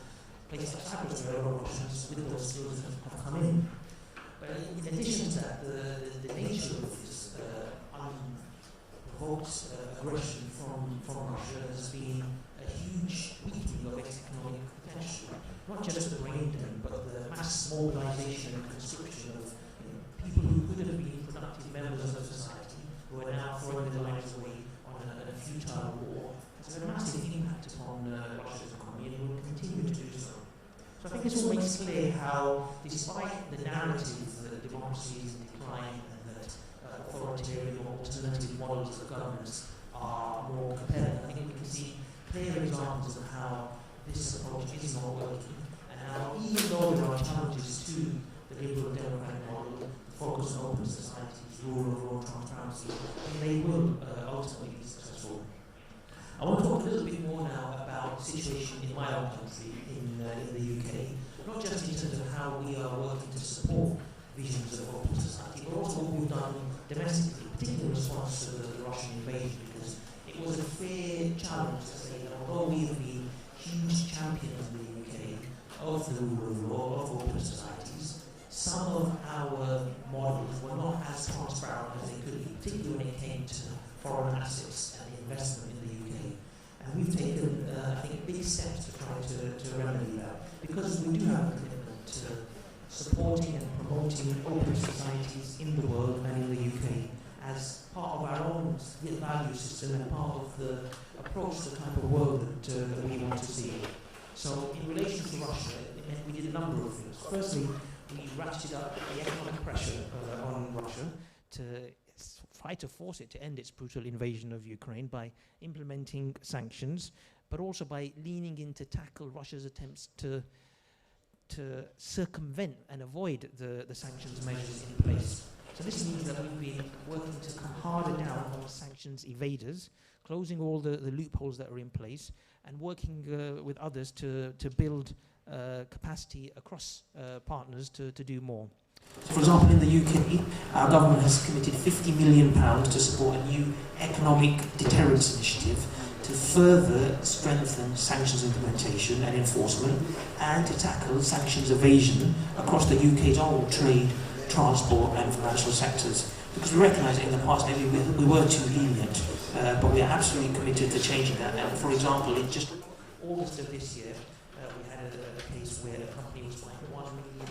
places like Cyprus where a lot of Russians with those skills have come in. But in addition to that, the nature of this unprovoked aggression from Russia has been a huge weakening of its economic potential. Not just the brain drain, but the mass mobilization and conscription of people who could have been productive members of society, who are now throwing their lives away on a futile war. It's had a massive impact upon Russia's economy and will continue to do so. So I think this all makes clear how, despite the narrative that democracy is in decline and that authoritarian or alternative models of governance are more compelling, I think we can see clear examples of how this approach is not working, and how even though there are challenges to the liberal democratic model, the focus on open societies, rule of law, transparency, they will ultimately be successful. I want to talk a little bit more now about the situation in my own country, in the UK, not just in terms of how we are working to support visions of open society, but also what we've done domestically, particularly in response to the Russian invasion, because it was a fair challenge to say that although we have been huge champions in the UK of the rule of law, of open societies, some of our models were not as transparent as they could be, particularly when it came to foreign assets and investment in the UK. And we've taken, I think, big steps to try to remedy that, because we do have a commitment to supporting and promoting open societies in the world and in the UK as part of our own value system and part of the approach to the type of world that we want to see. So in relation to Russia, it meant we did a number of things. Firstly, we ratcheted up the economic pressure on Russia to try to force it to end its brutal invasion of Ukraine by implementing sanctions, but also by leaning in to tackle Russia's attempts to circumvent and avoid the sanctions measures in place. So this means that we've been working to come harder down on sanctions evaders, closing all the loopholes that are in place, and working with others to build capacity across partners to do more. For example, in the UK, our government has committed £50 million to support a new economic deterrence initiative to further strengthen sanctions implementation and enforcement and to tackle sanctions evasion across the UK's own trade, transport and financial sectors. Because we recognise that in the past maybe we were too lenient, but we are absolutely committed to changing that. And for example, in just August of this year, we had a case where a company was fined £1 million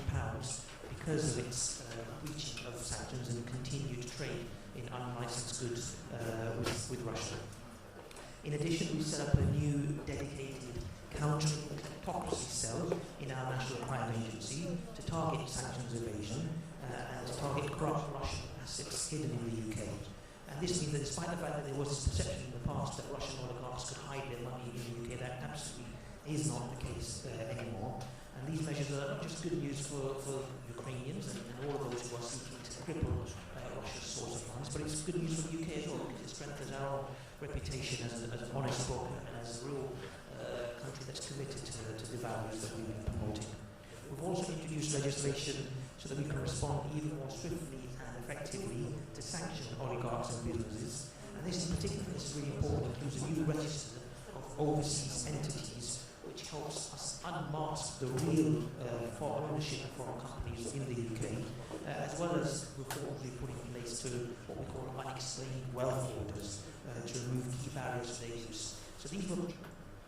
because of its breaching of sanctions and continued trade in unlicensed goods with Russia. In addition, we set up a new dedicated counter-hypocrisy cell in our National Crime Agency to target sanctions evasion and to target corrupt Russian assets hidden in the UK. And this means that despite the fact that there was this perception in the past that Russian oligarchs could hide their money in the UK, that absolutely is not the case anymore. And these measures are not just good news for Ukrainians and all of those who are seeking to cripple Russia's source of funds, but it's good news for the UK as well, because it strengthens our reputation as an honest broker and as a real country that's committed to the values that we've been promoting. We've also introduced legislation so that we can respond even more swiftly and effectively to sanction oligarchs and businesses. And this in particular is really important. It includes a new register of overseas entities which helps us unmask the real ownership of foreign companies in the UK, as well as reforms we put in place to what we call unexplained wealth orders to remove key barriers to their use. So these were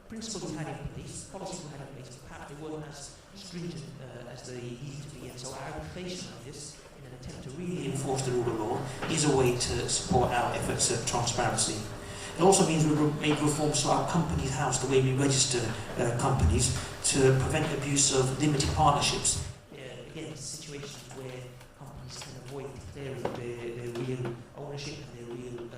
principles we had in place, policies we had in place, but perhaps they weren't as stringent as they needed to be. And so our application of this, in an attempt to really enforce enforce the rule of law is a way to support our efforts at transparency. It also means we make reforms to our company's house, the way we register companies, to prevent abuse of limited partnerships. Again, situations where companies can avoid declaring their real ownership and their real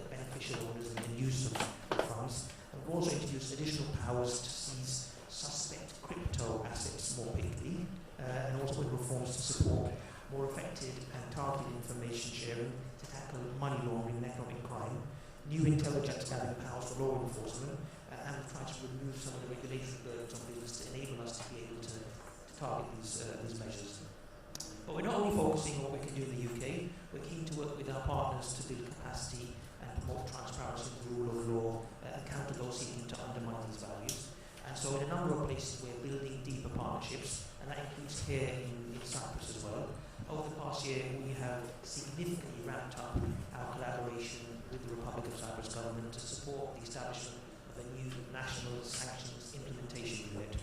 beneficial owners and users of funds. And we've also introduced additional powers to seize suspect crypto assets more quickly, and also reforms to support more effective and targeted information sharing to tackle money laundering and economic crime, new intelligence gathering powers for law enforcement, and try to remove some of the regulatory burdens on business to enable us to be able to target these measures. But we're not only focusing on what we can do in the UK, we're keen to work with our partners to build capacity and promote transparency and the rule of law and counter those seeking to undermine these values. And so in a number of places we're building deeper partnerships, and that includes here in Cyprus as well. Over the past year we have significantly ramped up our collaboration with the Republic of Cyprus government to support the establishment of a new national sanctions implementation unit.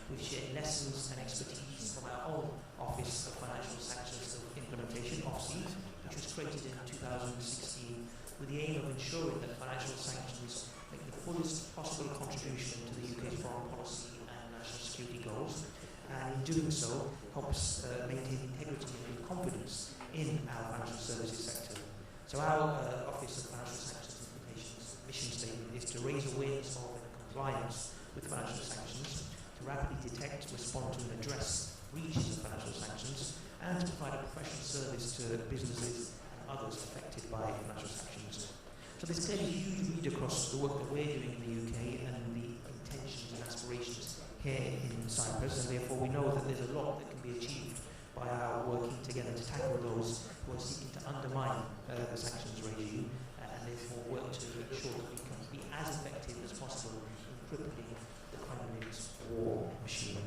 We've shared lessons and expertise from our own Office of Financial Sanctions Implementation, OFSI, which was created in 2016 with the aim of ensuring that financial sanctions make the fullest possible contribution to the UK's foreign policy and national security goals, and in doing so helps maintain integrity and build confidence in our financial services sector. So our Office of Financial Sanctions Implementation's mission statement is to raise awareness of and compliance with financial sanctions, to rapidly detect, respond to and address breaches of financial sanctions, and to provide a professional service to businesses and others affected by financial sanctions. So there's clearly a huge read across the work that we're doing in the UK and the intentions and aspirations here in Cyprus, and therefore we know that there's a lot that can be achieved by our working together to tackle those who are seeking to undermine the sanctions regime, and therefore work to ensure that we can be as effective as possible in crippling the Kremlin's war machine.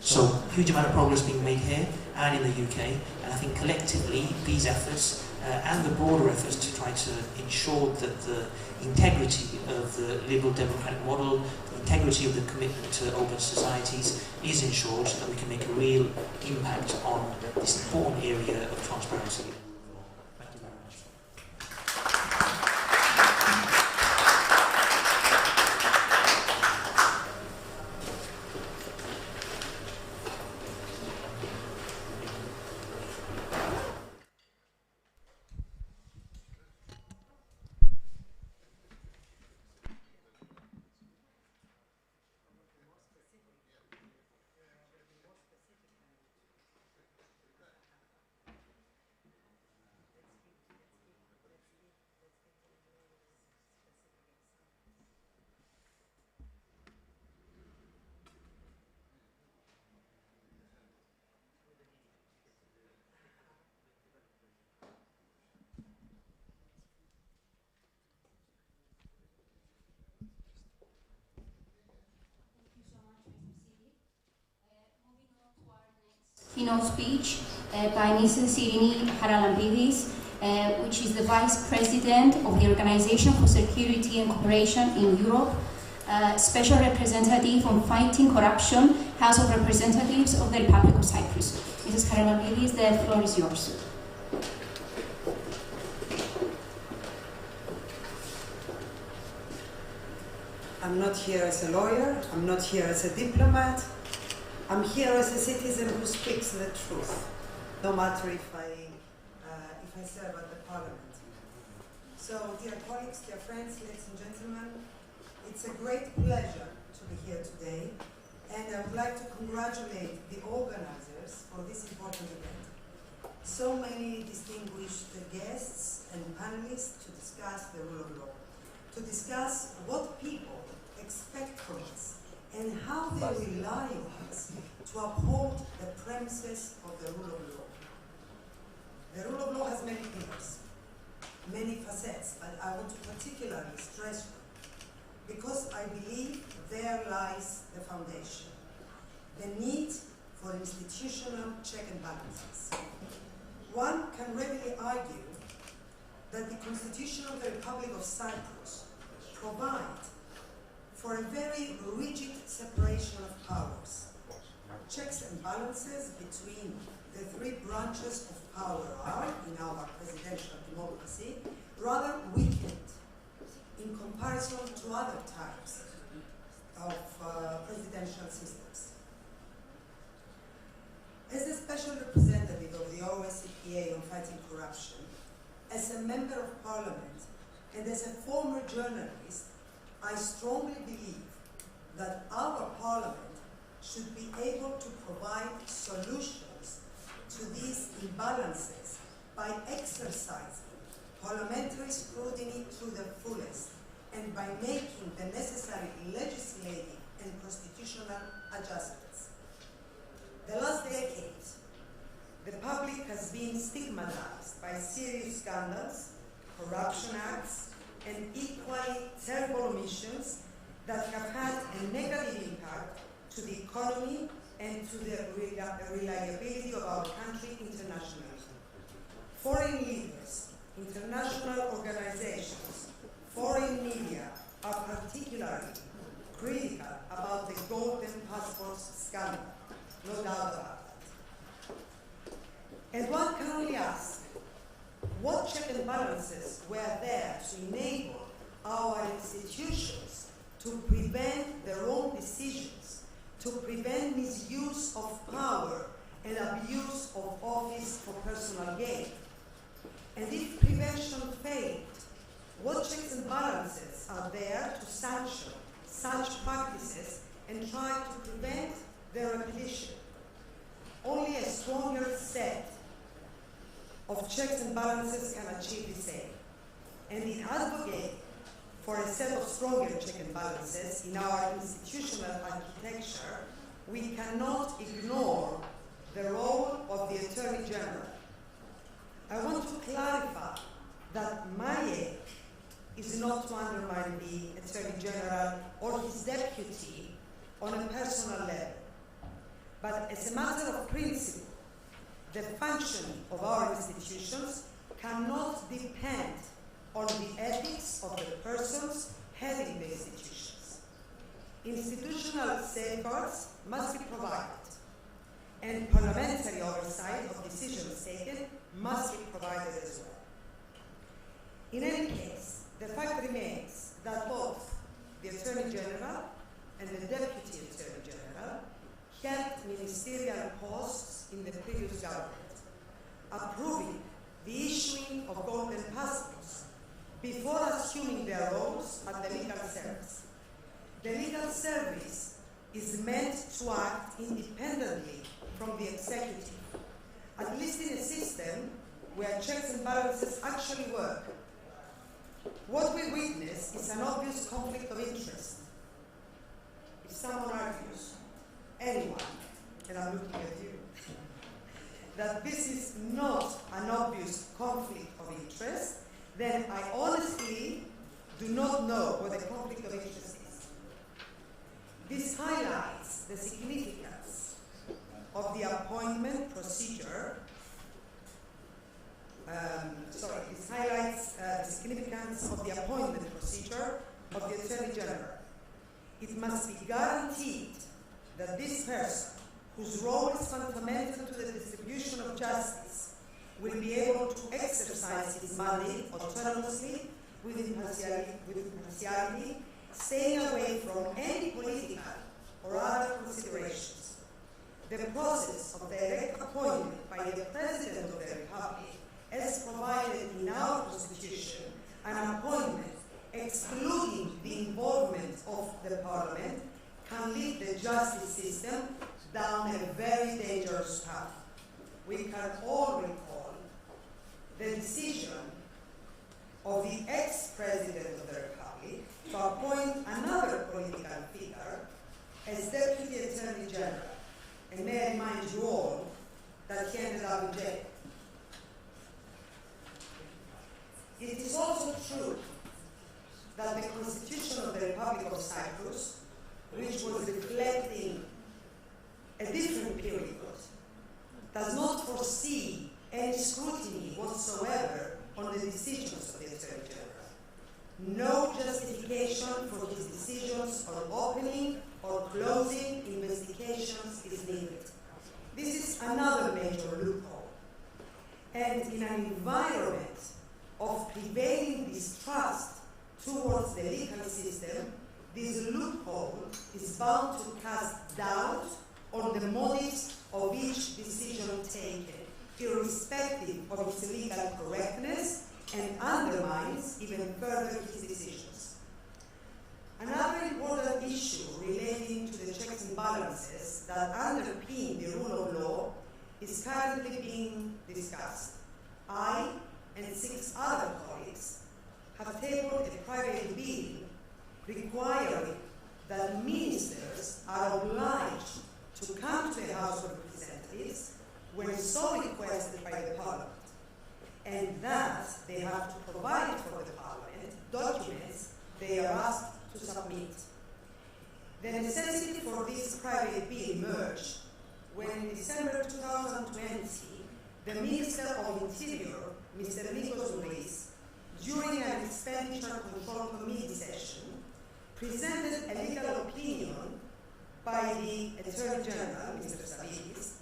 So, a huge amount of progress being made here and in the UK, and I think collectively these efforts and the broader efforts to try to ensure that the integrity of the liberal democratic model, the integrity of the commitment to open societies is ensured so that we can make a real impact on this important area of transparency. Thank you very much. Keynote speech by Mrs. Irini Haralampidis, which is the Vice President of the Organization for Security and Cooperation in Europe, Special Representative on Fighting Corruption, House of Representatives of the Republic of Cyprus. Mrs. Haralampidis, the floor is yours. I'm not here as a lawyer, I'm not here as a diplomat, I'm here as a citizen who speaks the truth, no matter if I serve at the Parliament. So, dear colleagues, dear friends, ladies and gentlemen, it's a great pleasure to be here today, and I would like to congratulate the organizers for this important event. So many distinguished guests and panelists to discuss the rule of law, to discuss what people expect from us, and how they rely on us to uphold the premises of the rule of law. The rule of law has many pillars, many facets, but I want to particularly stress one, because I believe there lies the foundation, the need for institutional check and balances. One can readily argue that the Constitution of the Republic of Cyprus provides for a very rigid separation of powers. Checks and balances between the three branches of power are, in our presidential rather weakened in comparison to other types of presidential systems. As a special representative of the OSCE on fighting corruption, as a member of parliament, and as a former journalist, I strongly believe that our parliament should be able to provide solutions to these imbalances by exercising parliamentary scrutiny to the fullest and by making the necessary legislative and constitutional adjustments. The last decades, the public has been stigmatized by serious scandals, corruption acts, and equally terrible omissions that have had a negative impact to the economy and to the reliability of our country internationally. Foreign leaders, international organizations, foreign media are particularly critical about the golden passports scandal, no doubt about that. And one can only ask, what check and balances were there to enable our institutions to prevent the wrong decisions, to prevent misuse of power and abuse of office for personal gain? And if prevention failed, what checks and balances are there to sanction such practices and try to prevent their repetition? Only a stronger set of checks and balances can achieve the same. And in advocating for a set of stronger checks and balances in our institutional architecture, we cannot ignore the role of the Attorney General. I want to clarify that my aim is not to undermine the Attorney General or his deputy on a personal level. But as a matter of principle, the functioning of our institutions cannot depend on the ethics of the persons heading the institutions. Institutional safeguards must be provided, and parliamentary oversight of decisions taken must be provided as well. In any case, the fact remains that both the Attorney General and the Deputy Attorney General held ministerial posts in the previous government, approving the issuing of golden passports before assuming their roles at the legal service. The legal service is meant to act independently from the executive, at least in a system where checks and balances actually work. What we witness is an obvious conflict of interest. If someone argues, anyone, and I'm looking at you, that this is not an obvious conflict of interest, then I honestly do not know what a conflict of interest is. This highlights the significance of the appointment procedure. This highlights the significance of the appointment procedure of the Attorney General. It must be guaranteed that this person, whose role is fundamental to the distribution of justice, will be able to exercise his mandate autonomously with impartiality, staying away from any political or other considerations. The process of direct appointment by the President of the Republic, as provided in our Constitution, an appointment excluding the involvement of the Parliament, can lead the justice system down a very dangerous path. We can all recall the decision of the ex-President of the Republic to appoint another political figure as Deputy Attorney General. And may I remind you all that he ended up in jail. It is also true that the Constitution of the Republic of Cyprus, which was reflecting a different period, does not foresee any scrutiny whatsoever on the decisions of the Attorney General. No justification for his decisions on opening or closing investigations is needed. This is another major loophole. And in an environment of prevailing distrust towards the legal system, this loophole is bound to cast doubt on the motives of each decision taken, irrespective of its legal correctness, and undermines even further his decisions. Another important issue relating to the checks and balances that underpin the rule of law is currently being discussed. I and 6 other colleagues have tabled a private bill requiring that ministers are obliged to come to the House of Representatives when so requested by the Parliament, and that they have to provide for the Parliament documents they are asked to submit. The necessity for this private bill emerged when in December 2020, the Minister of Interior, Mr. Nicosia, during an expenditure control committee session, presented a legal opinion by the Attorney General, Mr. Savigis,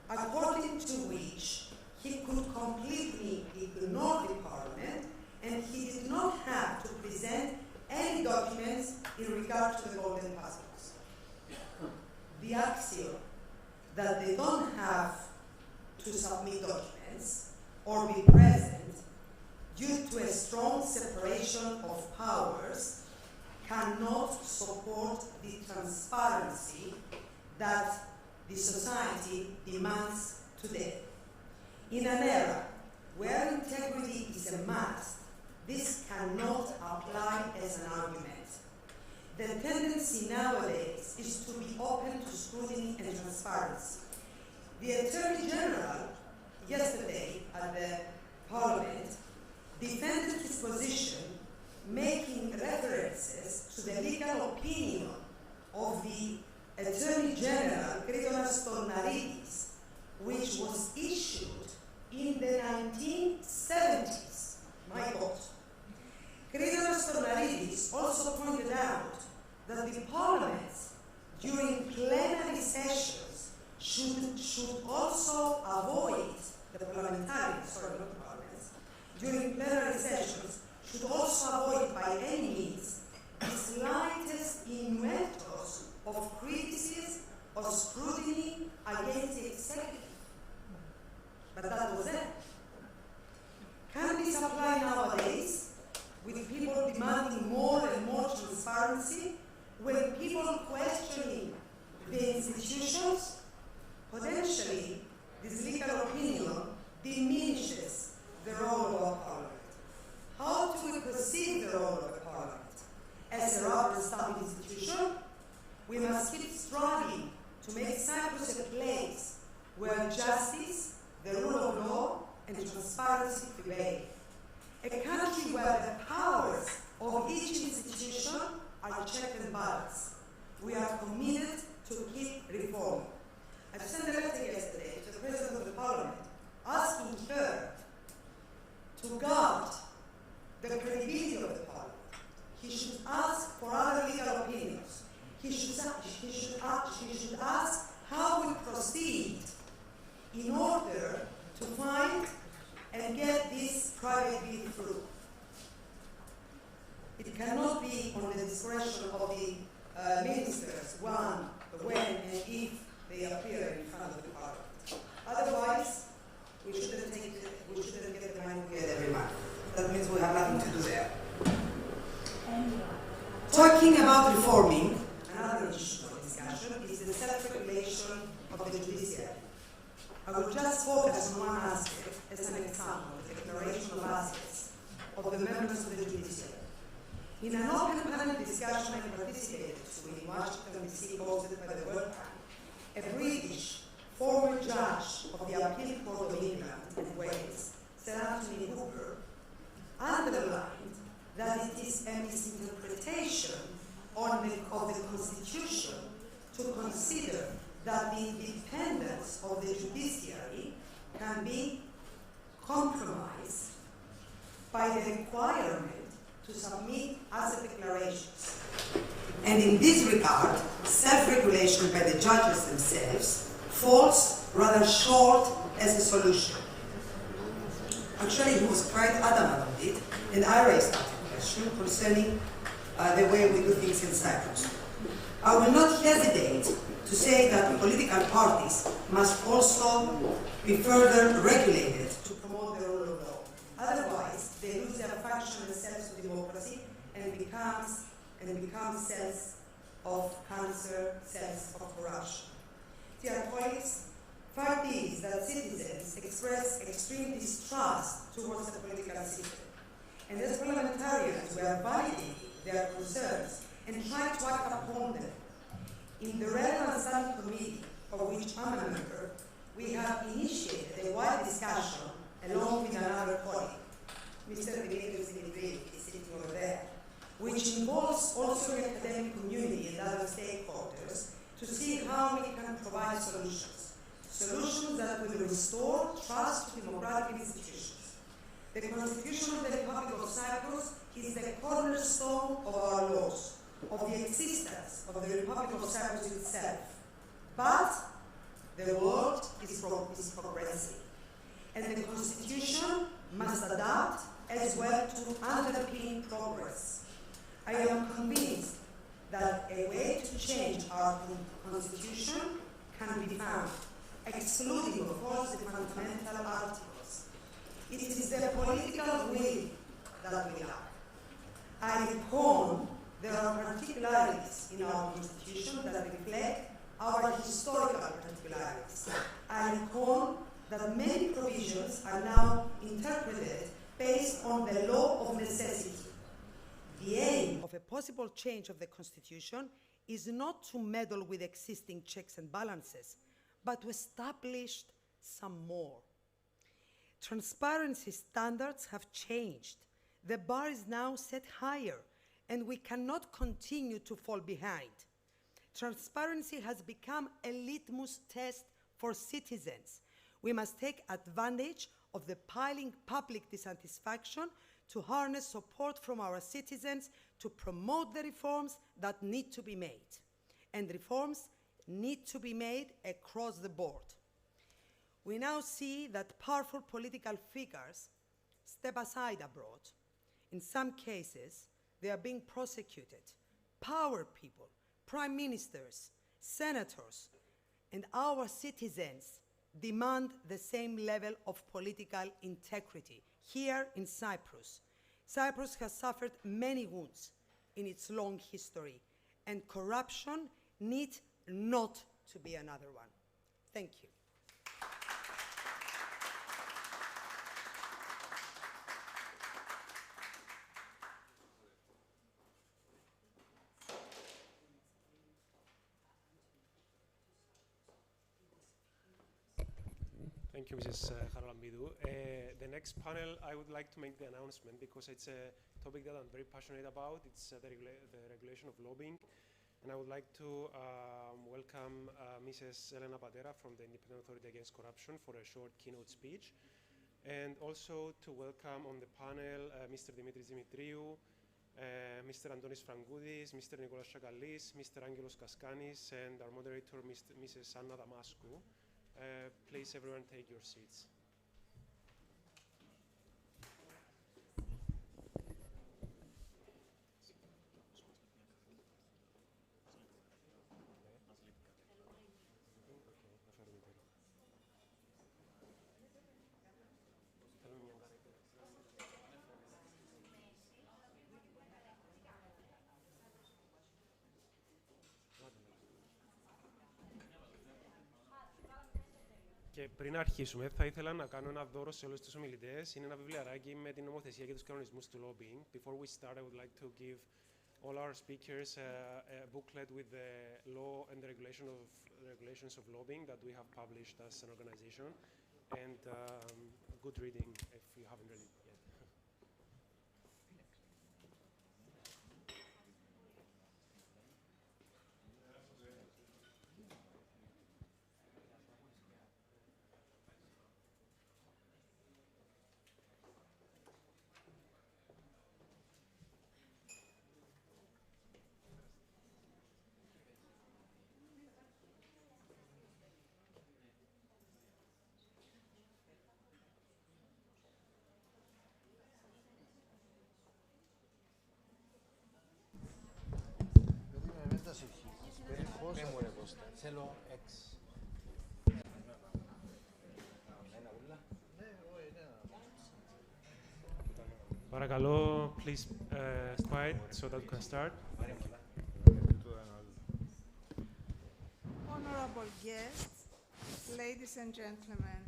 according to which he could completely ignore the Parliament and he did not have to present any documents in regard to the golden passports. The axiom that they don't have to submit documents or be present due to a strong separation of powers cannot support the transparency that the society demands today. In an era where integrity is a must, this cannot apply as an argument. The tendency nowadays is to be open to scrutiny and transparency. The Attorney General, yesterday at the Parliament, defended his position, making references to the legal opinion of the Attorney General, Christos Stornaridis, which was issued in the 1970s. My God. Christos Stornaridis also pointed out that the parliaments during plenary sessions should also avoid, the parliamentarians, sorry, not the parliaments, during plenary sessions should also avoid by any means the slightest innuendos of criticism or scrutiny against the executive. But that was it. Can this apply nowadays with people demanding more and more transparency, when people questioning the institutions? Potentially, this legal opinion diminishes the role of our parliament. How do we perceive the role of the parliament? As a rubber-stamped institution, we must keep striving to make Cyprus a place where justice, the rule of law, and transparency prevail. A country where the powers of each institution are checked and balanced. We are committed to keep reforming. I sent a letter yesterday to the President of the Parliament asking her to guard the credibility of the Parliament. He should ask for other legal opinions. He should ask how we proceed in order to find and get this private bill through. It cannot be on the discretion of the ministers, when and if they appear in front of the Parliament. Otherwise, we shouldn't get the money we get every month. That means we have nothing to do there. Talking about reforming, another issue of discussion is the self-regulation of the judiciary. I will just focus on one aspect as an example, the declaration of assets of the members of the judiciary. In an open panel discussion I participated in Washington, D.C., hosted by the World Bank, a British former judge of the Appeal Court of England and Wales, Sir Anthony Hooper, underlined that it is a misinterpretation of the Constitution to consider that the independence of the judiciary can be compromised by the requirement to submit asset declarations. And in this regard, self-regulation by the judges themselves falls rather short as a solution. Actually, he was quite adamant on it, and I raised that question concerning the way we do things in Cyprus. I will not hesitate to say that political parties must also be further regulated to promote the rule of law. Otherwise, they lose their function and sense of democracy and become cells of cancer, cells of corruption. Dear colleagues, fact is that citizens express extreme distrust towards the political system. And as parliamentarians, we are validating their concerns and try to act upon them. In the relevant standing committee, of which I'm a member, we have initiated a wide discussion along with another colleague, Mr. Dimitriou is sitting over there, which involves also the academic community and other stakeholders to see how we can provide solutions. Solutions that will restore trust to democratic institutions. The Constitution of the Republic of Cyprus is the cornerstone of our laws, of the existence of the Republic of Cyprus itself. But the world is progressive, and the Constitution must adapt as well to underpin progress. I am convinced that a way to change our Constitution can be found, excluding, of course, the fundamental articles. It is the political will that we lack. I reckon there are particularities in our Constitution that reflect our historical particularities. I reckon that many provisions are now interpreted based on the law of necessity. The aim of a possible change of the Constitution is not to meddle with existing checks and balances, but to establish some more. Transparency standards have changed. The bar is now set higher, and we cannot continue to fall behind. Transparency has become a litmus test for citizens. We must take advantage of the piling public dissatisfaction to harness support from our citizens to promote the reforms that need to be made. And reforms need to be made across the board. We now see that powerful political figures step aside abroad. In some cases, they are being prosecuted. Power people, prime ministers, senators, and our citizens demand the same level of political integrity here in Cyprus. Cyprus has suffered many wounds in its long history, and corruption needs not to be another one. Thank you. Thank you, Mrs. Haralambidou. The next panel, I would like to make the announcement because it's a topic that I'm very passionate about. It's the regulation of lobbying. And I would like to welcome Mrs. Elena Patera from the Independent Authority Against Corruption for a short keynote speech. And also to welcome on the panel Mr. Dimitriou, Mr. Antonis Frangoudis, Mr. Nicolas Chakalis, Mr. Angelos Kaskanis, and our moderator, Mrs. Anna Damascu. Please, everyone, take your seats. Και πριν αρχίσουμε, θα ήθελα να κάνω ένα δώρο σε όλους τους ομιλητές. Είναι ένα βιβλιαράκι με την νομοθεσία και τους κανονισμούς του lobbying. Before we start, I would like to give all our speakers a booklet with the law and the regulations of lobbying that we have published as an organization. And good reading if you haven't read it yet. Παρακαλώ, please quiet so that we can start. Honorable guests, ladies and gentlemen,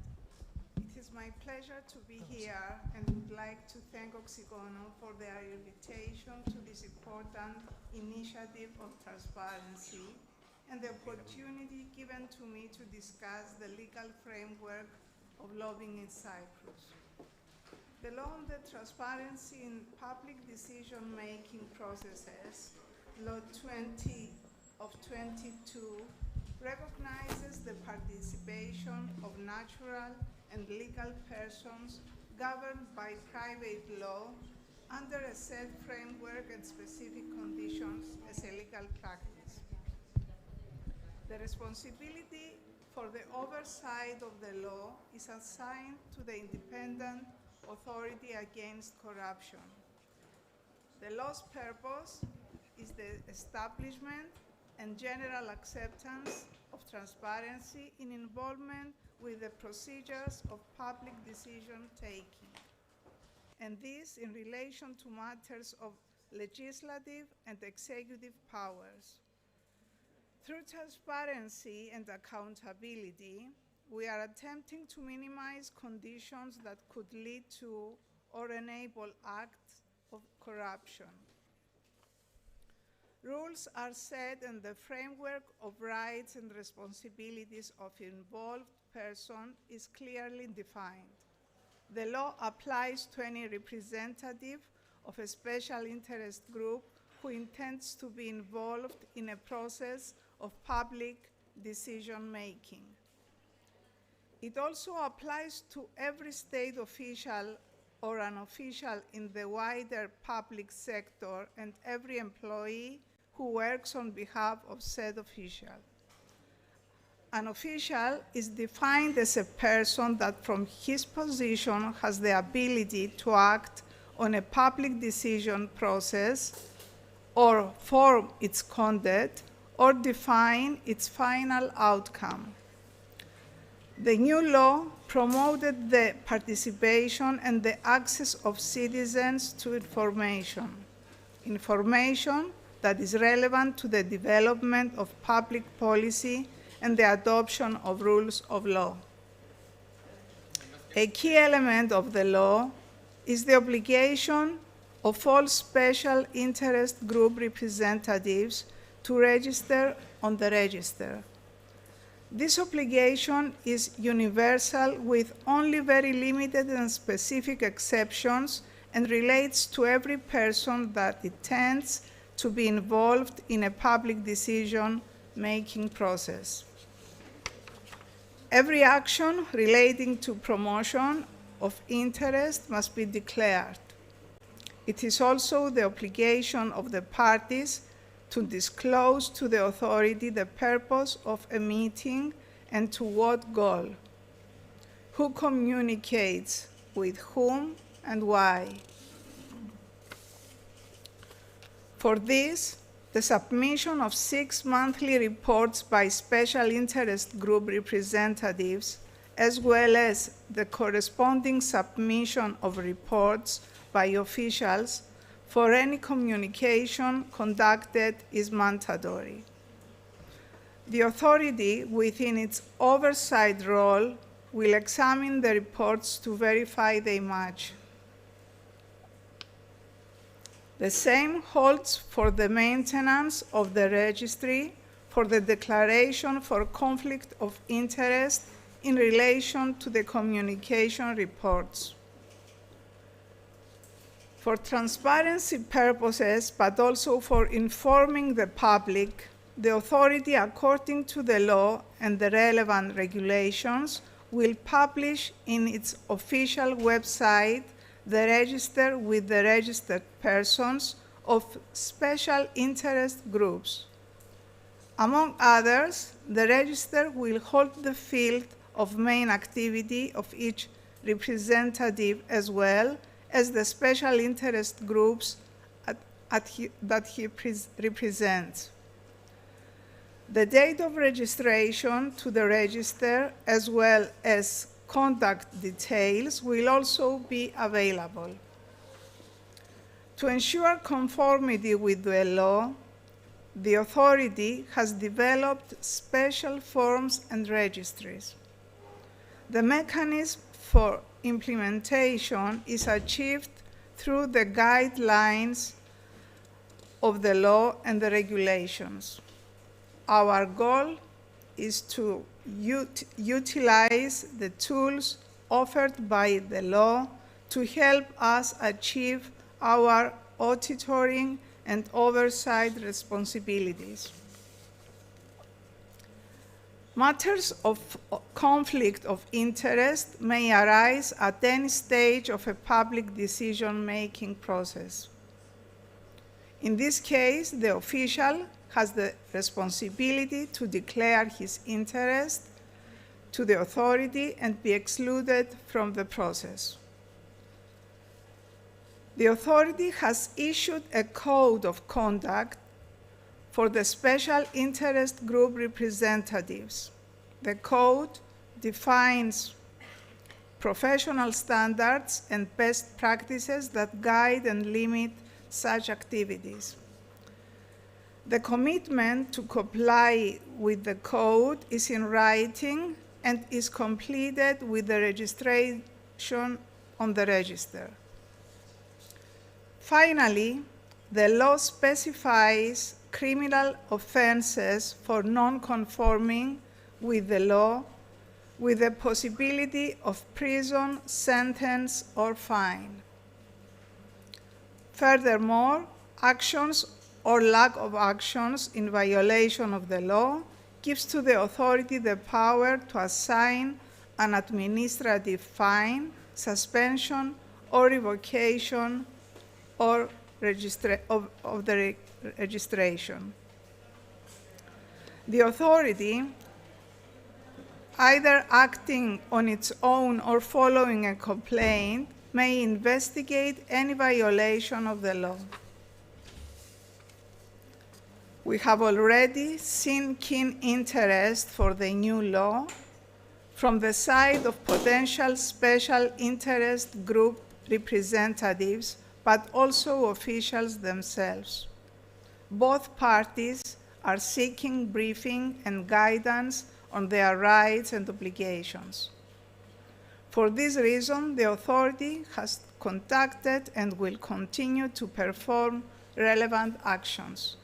it is my pleasure to be here and would like to thank Oxygono for their invitation to this important initiative of transparency and the opportunity given to me to discuss the legal framework of lobbying in Cyprus. The law on the transparency in public decision-making processes, Law 20 of 22, recognizes the participation of natural and legal persons governed by private law under a set framework and specific conditions as a legal practice. The responsibility for the oversight of the law is assigned to the Independent Authority Against Corruption. The law's purpose is the establishment and general acceptance of transparency in involvement with the procedures of public decision-taking, and this in relation to matters of legislative and executive powers. Through transparency and accountability, we are attempting to minimize conditions that could lead to or enable acts of corruption. Rules are set and the framework of rights and responsibilities of involved person is clearly defined. The law applies to any representative of a special interest group who intends to be involved in a process of public decision-making. It also applies to every state official or an official in the wider public sector and every employee who works on behalf of said official. An official is defined as a person that from his position has the ability to act on a public decision process or form its conduct or define its final outcome. The new law promoted the participation and the access of citizens to information that is relevant to the development of public policy and the adoption of rules of law. A key element of the law is the obligation of all special interest group representatives to register on the register. This obligation is universal with only very limited and specific exceptions and relates to every person that intends to be involved in a public decision-making process. Every action relating to promotion of interest must be declared. It is also the obligation of the parties to disclose to the authority the purpose of a meeting and to what goal, who communicates with whom and why. For this, the submission of 6 monthly reports by special interest group representatives, as well as the corresponding submission of reports by officials for any communication conducted is mandatory. The authority, within its oversight role, will examine the reports to verify they match. The same holds for the maintenance of the registry, for the declaration for conflict of interest in relation to the communication reports. For transparency purposes, but also for informing the public, the authority, according to the law and the relevant regulations, will publish in its official website the register with the registered persons of special interest groups. Among others, the register will hold the field of main activity of each representative as well as the special interest groups that he represents. The date of registration to the register, as well as contact details, will also be available. To ensure conformity with the law, the authority has developed special forms and registries. The mechanism for implementation is achieved through the guidelines of the law and the regulations. Our goal is to utilize the tools offered by the law to help us achieve our auditoring and oversight responsibilities. Matters of conflict of interest may arise at any stage of a public decision-making process. In this case, the official has the responsibility to declare his interest to the authority and be excluded from the process. The authority has issued a code of conduct for the special interest group representatives. The code defines professional standards and best practices that guide and limit such activities. The commitment to comply with the code is in writing and is completed with the registration on the register. Finally, the law specifies criminal offenses for non-conforming with the law, with the possibility of prison, sentence, or fine. Furthermore, actions or lack of actions in violation of the law gives to the authority the power to assign an administrative fine, suspension, or revocation or of the registration. The authority, either acting on its own or following a complaint, may investigate any violation of the law. We have already seen keen interest for the new law from the side of potential special interest group representatives, but also officials themselves. Both parties are seeking briefing and guidance on their rights and obligations. For this reason, the authority has conducted and will continue to perform relevant actions.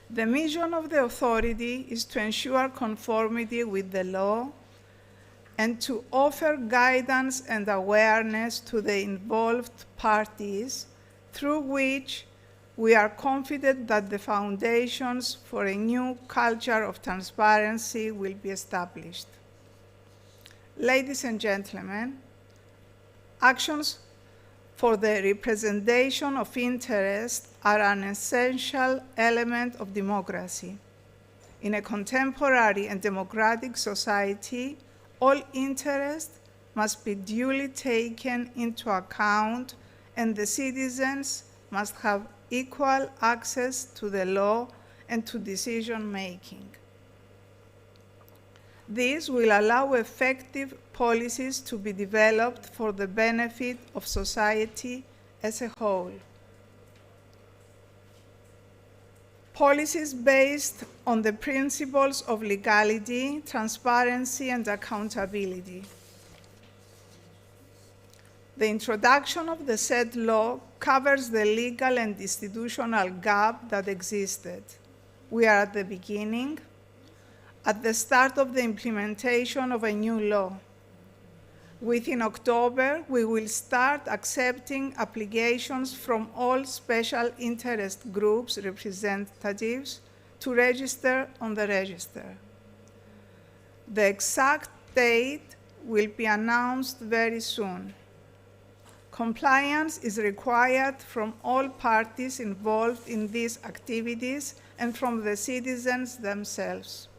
The mission of the authority is to ensure conformity with the law and to offer guidance and awareness to the involved parties, through which we are confident that the foundations for a new culture of transparency will be established. Ladies and gentlemen, actions for the representation of interest are an essential element of democracy. In a contemporary and democratic society, all interest must be duly taken into account, and the citizens must have equal access to the law and to decision-making. This will allow effective policies to be developed for the benefit of society as a whole. Policies based on the principles of legality, transparency, and accountability. The introduction of the said law covers the legal and institutional gap that existed. We are at the beginning, at the start of the implementation of a new law. Within October, we will start accepting applications from all special interest groups representatives to register on the register. The exact date will be announced very soon. Compliance is required from all parties involved in these activities and from the citizens themselves.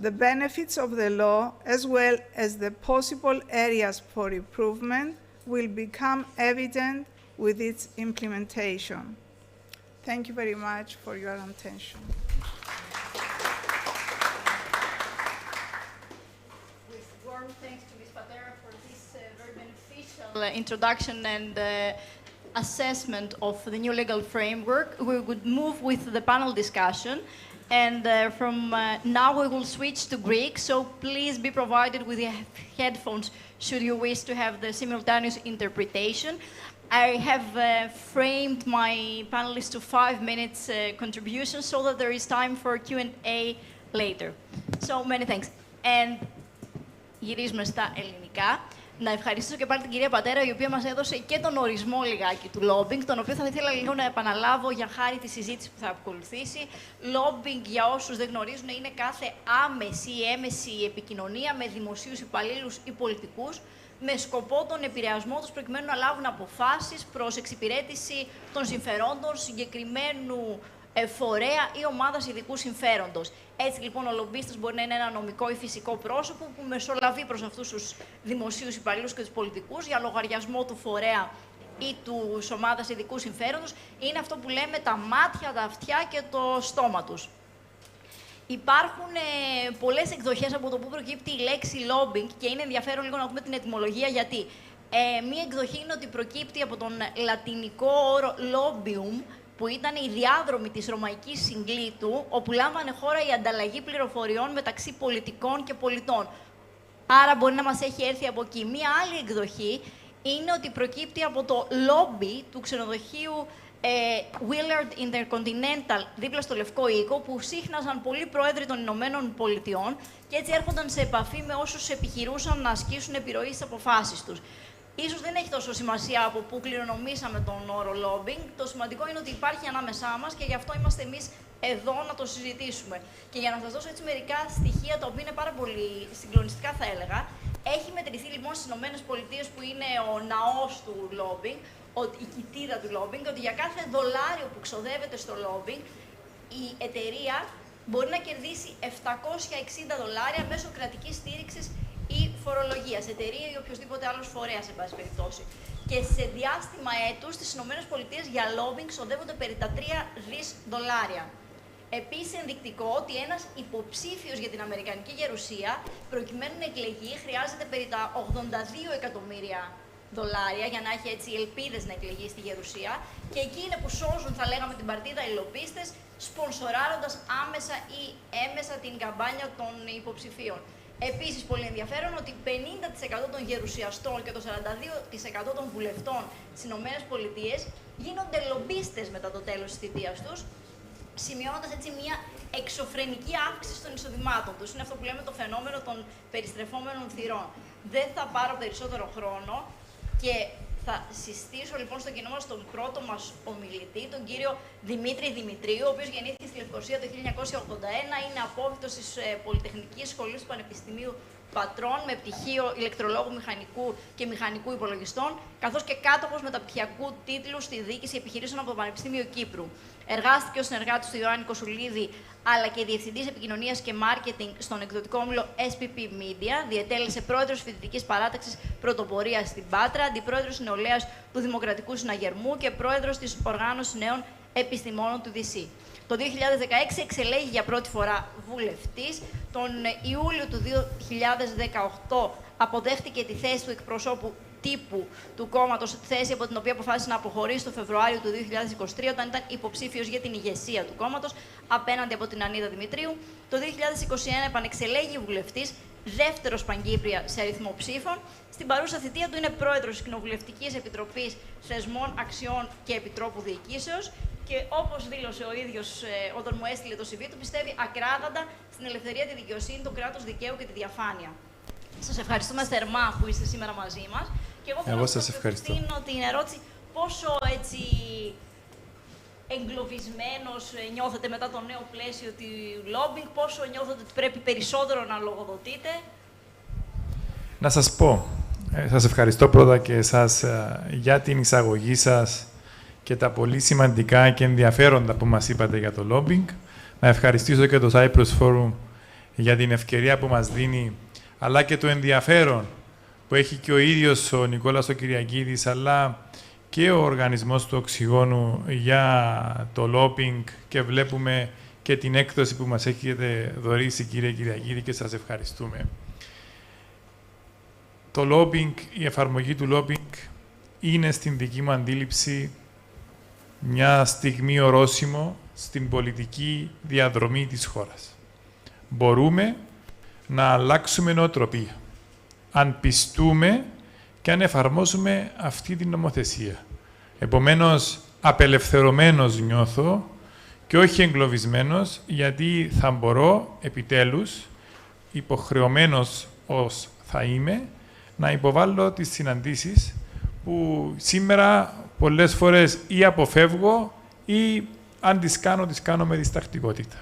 The benefits of the law, as well as the possible areas for improvement, will become evident with its implementation. Thank you very much for your attention. introduction and assessment of the new legal framework, we would move with the panel discussion. And from now we will switch to Greek, so please be provided with your headphones should you wish to have the simultaneous interpretation. I have framed my panelists to 5 minutes contribution so that there is time for Q&A later. So many thanks. And γυρίζουμε στα ελληνικά. Να ευχαριστήσω και πάλι την κυρία Πατέρα, η οποία μας έδωσε και τον ορισμό λιγάκι του lobbying, τον οποίο θα ήθελα λίγο να επαναλάβω για χάρη τη συζήτηση που θα ακολουθήσει. Lobbying, για όσους δεν γνωρίζουν, είναι κάθε άμεση ή έμεση επικοινωνία με δημοσίους υπαλλήλους ή πολιτικούς, με σκοπό τον επηρεασμό τους προκειμένου να λάβουν αποφάσεις προς εξυπηρέτηση των συμφερόντων συγκεκριμένου φορέα ή ομάδας ειδικού συμφέροντος. Έτσι λοιπόν ο λομπίστας μπορεί να είναι ένα νομικό ή φυσικό πρόσωπο που μεσολαβεί προς αυτούς τους δημοσίους υπαλλήλους και τους πολιτικούς για λογαριασμό του φορέα ή του ομάδας ειδικού συμφέροντος. Είναι αυτό που λέμε τα μάτια, τα αυτιά και το στόμα τους. Υπάρχουν πολλές εκδοχές από το που προκύπτει η λέξη lobbying και είναι ενδιαφέρον λίγο να δούμε την ετυμολογία γιατί. Μία εκδοχή είναι ότι προκύπτει από τον λατινικό όρο lobium, που ήταν η διάδρομη της ρωμαϊκής συγκλήτου, όπου λάμβανε χώρα η ανταλλαγή πληροφοριών μεταξύ πολιτικών και πολιτών. Άρα μπορεί να μας έχει έρθει από εκεί. Μία άλλη εκδοχή είναι ότι προκύπτει από το λόμπι του ξενοδοχείου Willard Intercontinental, δίπλα στο Λευκό Οίκο, που σύχναζαν πολλοί πρόεδροι των Ηνωμένων Πολιτειών και έτσι έρχονταν σε επαφή με όσους επιχειρούσαν να ασκήσουν επιρροή στις αποφάσεις τους. Ίσως δεν έχει τόσο σημασία από πού κληρονομήσαμε τον όρο lobbying. Το σημαντικό είναι ότι υπάρχει ανάμεσά μας και γι' αυτό είμαστε εμείς εδώ να το συζητήσουμε. Και για να σας δώσω έτσι μερικά στοιχεία, τα οποία είναι πάρα πολύ συγκλονιστικά θα έλεγα, έχει μετρηθεί λοιπόν στις ΗΠΑ, που είναι ο ναός του lobbying, η κοιτίδα του lobbying, ότι για κάθε δολάριο που ξοδεύεται στο lobbying, η εταιρεία μπορεί να κερδίσει $760 μέσω κρατικής στήριξης ή φορολογίας, εταιρεία ή οποιοδήποτε άλλος φορέας, σε πάση περιπτώσει. Και σε διάστημα έτους στις ΗΠΑ για lobbying ξοδεύονται περί τα $3 δις. Επίσης, ενδεικτικό ότι ένας υποψήφιος για την Αμερικανική Γερουσία, προκειμένου να εκλεγεί, χρειάζεται περί τα $82 εκατομμύρια για να έχει έτσι ελπίδες να εκλεγεί στη Γερουσία. Και εκεί είναι που σώζουν, θα λέγαμε, την παρτίδα οι λομπίστες, σπονσοράροντας άμεσα ή έμεσα την καμπάνια των υποψηφίων. Επίσης, πολύ ενδιαφέρον ότι 50% των γερουσιαστών και το 42% των βουλευτών στις ΗΠΑ γίνονται λομπίστες μετά το τέλος της θητείας τους, σημειώνοντας έτσι μια εξωφρενική αύξηση των εισοδημάτων τους. Είναι αυτό που λέμε το φαινόμενο των περιστρεφόμενων θυρών. Δεν θα πάρω περισσότερο χρόνο και θα συστήσω λοιπόν στο κοινό μας τον πρώτο μας ομιλητή, τον κύριο Δημήτρη Δημητρίου, ο οποίος γεννήθηκε στη Λευκοσία το 1981, είναι απόφοιτος της Πολυτεχνικής Σχολής του Πανεπιστημίου Πατρών με πτυχίο ηλεκτρολόγου μηχανικού και μηχανικού υπολογιστών, καθώς και κάτοχος μεταπτυχιακού τίτλου στη διοίκηση επιχειρήσεων από το Πανεπιστήμιο Κύπρου. Εργάστηκε ως συνεργάτης του Ιωάννη Κοσουλίδη, αλλά και διευθυντής επικοινωνίας και μάρκετινγκ στον εκδοτικό όμιλο SPP Media. Διετέλεσε πρόεδρος φοιτητικής παράταξης Πρωτοπορίας στην Πάτρα, αντιπρόεδρος νεολαίας του Δημοκρατικού Συναγερμού και πρόεδρος της Οργάνωσης Νέων Επιστημόνων του DC. Το 2016 εξελέγει για πρώτη φορά βουλευτής. Τον Ιούλιο του 2018 αποδέχτηκε τη θέση του εκπροσώπου τύπου του κόμματος, θέση από την οποία αποφάσισε να αποχωρήσει το Φεβρουάριο του 2023, όταν ήταν υποψήφιος για την ηγεσία του κόμματος, απέναντι από την Ανίδα Δημητρίου. Το 2021 επανεξελέγει βουλευτής, δεύτερος Παγκύπρια σε αριθμό ψήφων. Στην παρούσα θητεία του είναι πρόεδρος της Κοινοβουλευτικής Επιτροπής Θεσμών Αξιών και Επιτρόπου Διοικήσεως. Και όπως δήλωσε ο ίδιος όταν μου έστειλε το CV του, πιστεύει ακράδαντα στην ελευθερία, τη δικαιοσύνη, το κράτος δικαίου και τη διαφάνεια. Σας ευχαριστούμε θερμά που είστε σήμερα μαζί μας. Και εγώ θέλω να σας ευχαριστώ την ερώτηση πόσο έτσι εγκλωβισμένος νιώθετε μετά το νέο πλαίσιο του lobbying, πόσο νιώθετε ότι πρέπει περισσότερο να λογοδοτείτε. Να σας πω, σας ευχαριστώ πρώτα και εσάς για την εισαγωγή σας και τα πολύ σημαντικά και ενδιαφέροντα που μας είπατε για το lobbying. Να ευχαριστήσω και το Cyprus Forum για την ευκαιρία που μας δίνει, αλλά και το ενδιαφέρον που έχει και ο ίδιος ο Νικόλας ο Κυριακίδης, αλλά και ο οργανισμός του Οξυγόνου για το lobbying, και βλέπουμε και την έκδοση που μας έχετε δωρήσει, κύριε Κυριακίδη, και σας ευχαριστούμε. το lobbying, η εφαρμογή του lobbying είναι στην δική μου αντίληψη μια στιγμή ορόσημο στην πολιτική διαδρομή της χώρας. Μπορούμε να αλλάξουμε νοοτροπία, αν πιστούμε και αν εφαρμόζουμε αυτή την νομοθεσία. Επομένως, απελευθερωμένος νιώθω και όχι εγκλωβισμένος, γιατί θα μπορώ επιτέλους, υποχρεωμένος ως θα είμαι, να υποβάλω τις συναντήσεις που σήμερα πολλές φορές ή αποφεύγω ή αν τις κάνω με διστακτικότητα.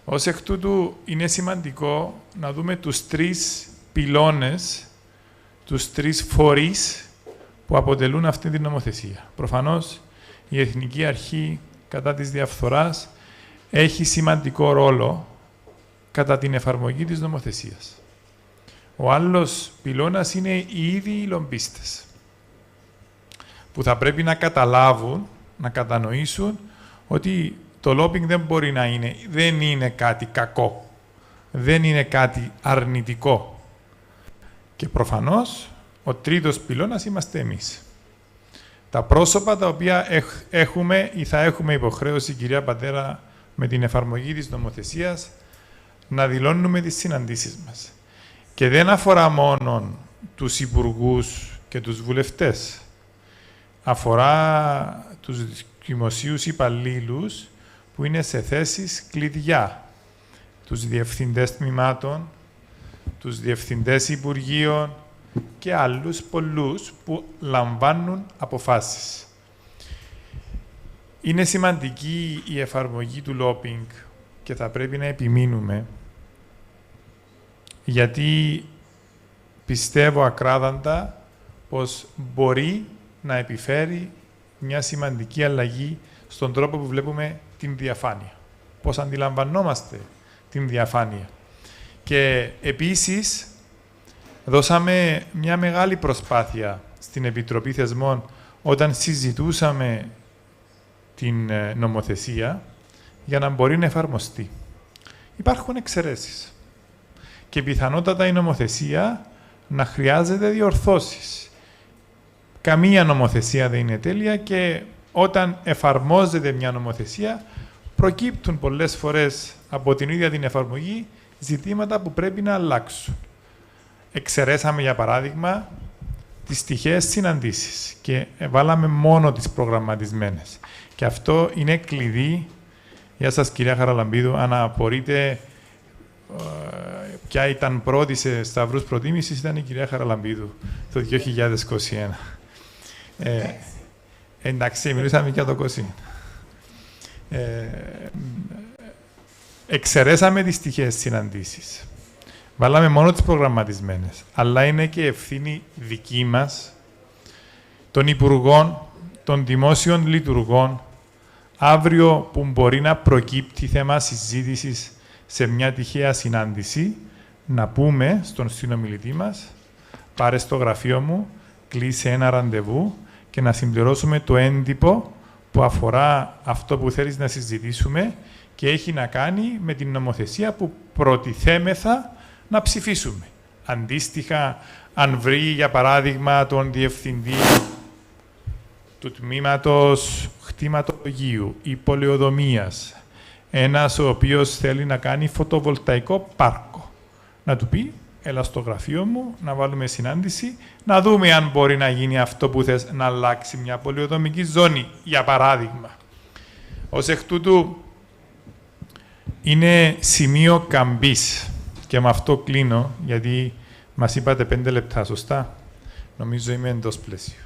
Ως εκ τούτου είναι σημαντικό να δούμε τους τρεις πυλώνες, τους τρεις φορείς που αποτελούν αυτή την νομοθεσία. Προφανώς η Εθνική Αρχή κατά της Διαφθοράς έχει σημαντικό ρόλο κατά την εφαρμογή της νομοθεσίας. Ο άλλος πυλώνας είναι οι ίδιοι οι λομπίστες, που θα πρέπει να καταλάβουν, να κατανοήσουν ότι το lobbying δεν είναι κάτι κακό, δεν είναι κάτι αρνητικό. Και προφανώς, ο τρίτος πυλώνας είμαστε εμείς. Τα πρόσωπα τα οποία έχουμε ή θα έχουμε υποχρέωση, κυρία Πατέρα, με την εφαρμογή της νομοθεσίας, να δηλώνουμε τις συναντήσεις μας. Και δεν αφορά μόνο τους υπουργούς και τους βουλευτές. Αφορά τους δημοσίους υπαλλήλους που είναι σε θέσεις κλειδιά. Τους διευθυντές τμήματων, τους διευθυντές υπουργείων και άλλους πολλούς που λαμβάνουν αποφάσεις. Είναι σημαντική η εφαρμογή του lobbying και θα πρέπει να επιμείνουμε, γιατί πιστεύω ακράδαντα πως μπορεί να επιφέρει μια σημαντική αλλαγή στον τρόπο που βλέπουμε την διαφάνεια. Πώς αντιλαμβανόμαστε την διαφάνεια. Και επίσης, δώσαμε μια μεγάλη προσπάθεια στην Επιτροπή Θεσμών όταν συζητούσαμε την νομοθεσία για να μπορεί να εφαρμοστεί. Υπάρχουν εξαιρέσεις και πιθανότατα η νομοθεσία να χρειάζεται διορθώσεις. Καμία νομοθεσία δεν είναι τέλεια και όταν εφαρμόζεται μια νομοθεσία προκύπτουν πολλές φορές από την ίδια την εφαρμογή ζητήματα που πρέπει να αλλάξουν. Εξαιρέσαμε, για παράδειγμα, τις τυχαίες συναντήσεις και βάλαμε μόνο τις προγραμματισμένες. Και αυτό είναι κλειδί. Γεια σας, κυρία Χαραλαμπίδου. Αν απορείτε ποια ήταν πρώτη σε σταυρούς προτίμησης, ήταν η κυρία Χαραλαμπίδου το 2021. Εντάξει, μιλήσαμε για το 20. Εξαιρέσαμε τις τυχαίες συναντήσεις. Βάλαμε μόνο τις προγραμματισμένες. Αλλά είναι και ευθύνη δική μας, των υπουργών, των δημόσιων λειτουργών, αύριο που μπορεί να προκύπτει θέμα συζήτησης σε μια τυχαία συνάντηση, να πούμε στον συνομιλητή μας, πάρε στο γραφείο μου, κλείσε ένα ραντεβού και να συμπληρώσουμε το έντυπο που αφορά αυτό που θέλεις να συζητήσουμε και έχει να κάνει με την νομοθεσία που προτιθέμεθα να ψηφίσουμε. Αντίστοιχα, αν βρει, για παράδειγμα, τον διευθυντή του τμήματος χτιματολογίου ή πολεοδομίας, ένας ο οποίος θέλει να κάνει φωτοβολταϊκό πάρκο, να του πει, έλα στο γραφείο μου, να βάλουμε συνάντηση, να δούμε αν μπορεί να γίνει αυτό που θες, να αλλάξει μια πολεοδομική ζώνη, για παράδειγμα. Ως εκ τούτου, είναι σημείο καμπής. Και με αυτό κλείνω, γιατί μας είπατε 5 λεπτά, σωστά. Νομίζω είμαι εντός πλαίσιου.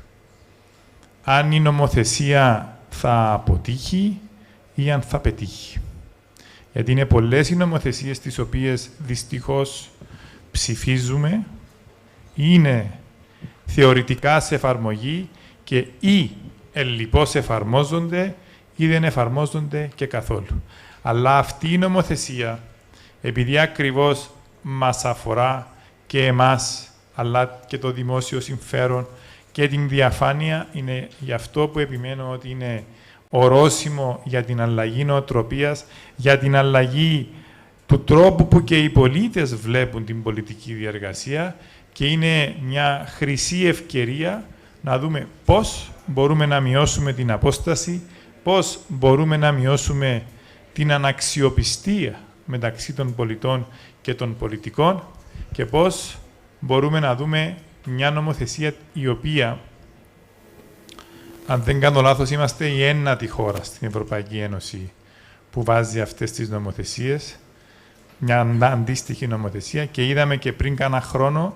Αν η νομοθεσία θα αποτύχει ή αν θα πετύχει. Γιατί είναι πολλές οι νομοθεσίες τις οποίες δυστυχώς ψηφίζουμε, είναι θεωρητικά σε εφαρμογή και ή ελλιπώς εφαρμόζονται ή δεν εφαρμόζονται και καθόλου. Αλλά αυτή η νομοθεσία, επειδή ακριβώς μας αφορά και εμάς, αλλά και το δημόσιο συμφέρον και την διαφάνεια, είναι γι' αυτό που επιμένω ότι είναι ορόσημο για την αλλαγή νοοτροπίας, για την αλλαγή του τρόπου που και οι πολίτες βλέπουν την πολιτική διεργασία και είναι μια χρυσή ευκαιρία να δούμε πώς μπορούμε να μειώσουμε την απόσταση, πώς μπορούμε να μειώσουμε την αναξιοπιστία μεταξύ των πολιτών και των πολιτικών και πώς μπορούμε να δούμε μια νομοθεσία η οποία, αν δεν κάνω λάθος, είμαστε η ένατη χώρα στην Ευρωπαϊκή Ένωση που βάζει αυτές τις νομοθεσίες, μια αντίστοιχη νομοθεσία, και είδαμε και πριν κάνα χρόνο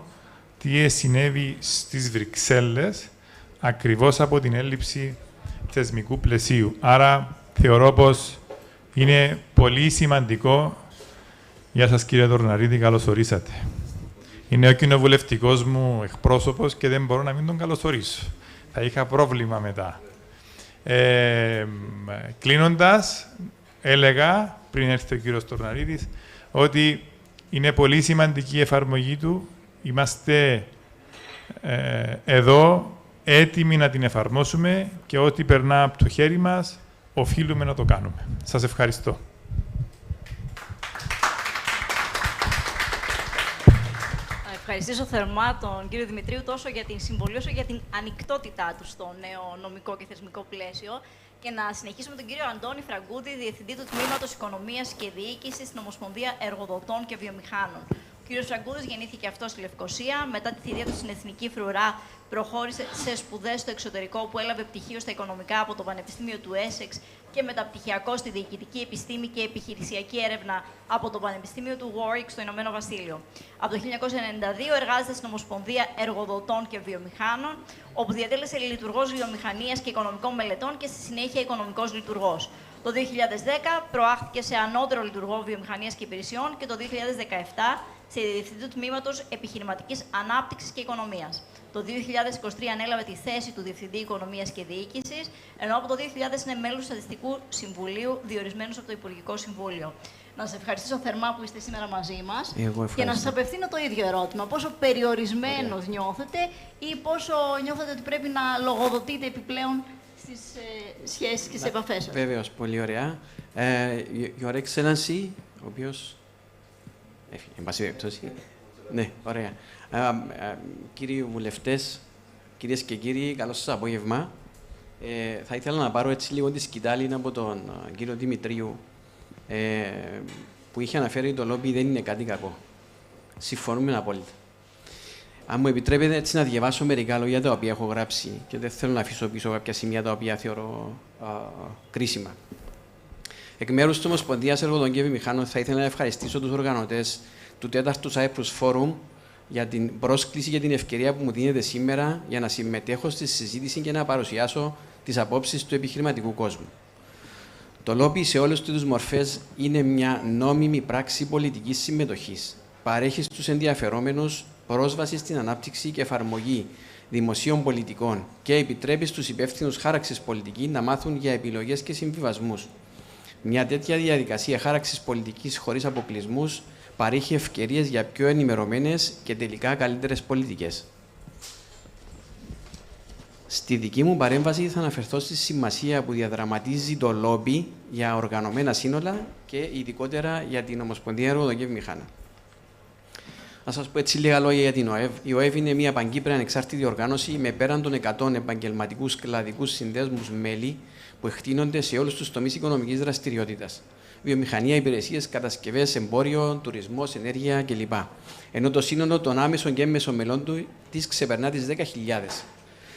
τι συνέβη στις Βρυξέλλες ακριβώς από την έλλειψη θεσμικού πλαισίου. Άρα θεωρώ πως είναι πολύ σημαντικό. Γεια σας κύριε Τορναρίδη, καλώς ορίσατε. Είναι ο κοινοβουλευτικός μου εκπρόσωπος και δεν μπορώ να μην τον καλωσορίσω. Θα είχα πρόβλημα μετά. Κλείνοντας, έλεγα πριν έρθει ο κύριος Τορναρίδης ότι είναι πολύ σημαντική η εφαρμογή του. Είμαστε εδώ έτοιμοι να την εφαρμόσουμε και ό,τι περνά από το χέρι μας οφείλουμε να το κάνουμε. Σας ευχαριστώ. Ευχαριστήσω θερμά τον κύριο Δημητρίου τόσο για την συμβολή όσο για την ανοιχτότητά του στο νέο νομικό και θεσμικό πλαίσιο. Και να συνεχίσουμε με τον κύριο Αντώνη Φραγκούδη, Διευθυντή του Τμήματος Οικονομίας και Διοίκησης στην Ομοσπονδία Εργοδοτών και Βιομηχάνων. Ο κύριος Φραγκούδης γεννήθηκε αυτός στη Λευκοσία. Μετά τη θητεία του στην Εθνική Φρουρά, προχώρησε σε σπουδές στο εξωτερικό, που έλαβε πτυχίο στα οικονομικά από το Πανεπιστήμιο του Έσεξ και μεταπτυχιακό στη Διοικητική Επιστήμη και Επιχειρησιακή Έρευνα από το Πανεπιστήμιο του Warwick στο Ηνωμένο Βασίλειο. Από το 1992 εργάζεται στην Ομοσπονδία Εργοδοτών και Βιομηχάνων, όπου διατέλεσε λειτουργός βιομηχανίας και οικονομικών μελετών και στη συνέχεια οικονομικός λειτουργός. Το 2010 προάχθηκε σε ανώτερο λειτουργό βιομηχανίας και υπηρεσιών και το 2017 σε Διευθυντή του Τμήματος Επιχειρηματικής Ανάπτυξης και Οικονομίας. Το 2023 ανέλαβε τη θέση του Διευθυντή Οικονομίας και Διοίκησης, ενώ από το 2000 είναι μέλος του Στατιστικού Συμβουλίου, διορισμένος από το Υπουργικό Συμβούλιο. Να σας ευχαριστήσω θερμά που είστε σήμερα μαζί μας και να σας απευθύνω το ίδιο ερώτημα. Πόσο περιορισμένος νιώθετε ή πόσο νιώθετε ότι πρέπει να λογοδοτείτε επιπλέον στις σχέσεις και στις επαφές σας? Βέβαιως, πολύ ωραία. Your Excellency, ο οποίος... εν πάση περιπτώσει. Ναι, ωραία. Κύριοι βουλευτές, κυρίες και κύριοι, καλό σας απόγευμα. Θα ήθελα να πάρω έτσι λίγο τη σκητάλη από τον κύριο Δημητρίου, που είχε αναφέρει ότι το λόμπι δεν είναι κάτι κακό. Συμφωνούμε απόλυτα. Αν μου επιτρέπετε έτσι να διαβάσω μερικά λόγια τα οποία έχω γράψει και δεν θέλω να αφήσω πίσω κάποια σημεία τα οποία θεωρώ κρίσιμα. Εκ μέρους της Ομοσπονδίας Εργοδοτών και Βιομηχάνων θα ήθελα να ευχαριστήσω τους οργανωτές του 4ου Cyprus Forum για την πρόσκληση και την ευκαιρία που μου δίνεται σήμερα για να συμμετέχω στη συζήτηση και να παρουσιάσω τις απόψεις του επιχειρηματικού κόσμου. Το λόμπι σε όλες τις μορφές είναι μια νόμιμη πράξη πολιτικής συμμετοχής. Παρέχει στους ενδιαφερόμενους πρόσβαση στην ανάπτυξη και εφαρμογή δημοσίων πολιτικών και επιτρέπει στους υπεύθυνους χάραξης πολιτική να μάθουν για επιλογές και συμβιβασμούς. Μια τέτοια διαδικασία χάραξης πολιτικής χωρίς αποκλεισμούς παρέχει ευκαιρίες για πιο ενημερωμένες και τελικά καλύτερες πολιτικές. Στη δική μου παρέμβαση θα αναφερθώ στη σημασία που διαδραματίζει το λόμπι για οργανωμένα σύνολα και ειδικότερα για την Ομοσπονδία Εργοδοτών και Βιομηχάνων. Να σας πω έτσι λίγα λόγια για την ΟΕΒ. Η ΟΕΒ είναι μια παγκύπρια ανεξάρτητη οργάνωση με πέραν των 100 επαγγελματικούς κλαδικούς συνδέσμους μέλη που εκτείνονται σε όλους τους τομείς οικονομικής δραστηριότητας. Βιομηχανία, υπηρεσίες, κατασκευές, εμπόριο, τουρισμός, ενέργεια κλπ. Ενώ το σύνολο των άμεσων και έμμεσων μελών της ξεπερνά τις 10.000.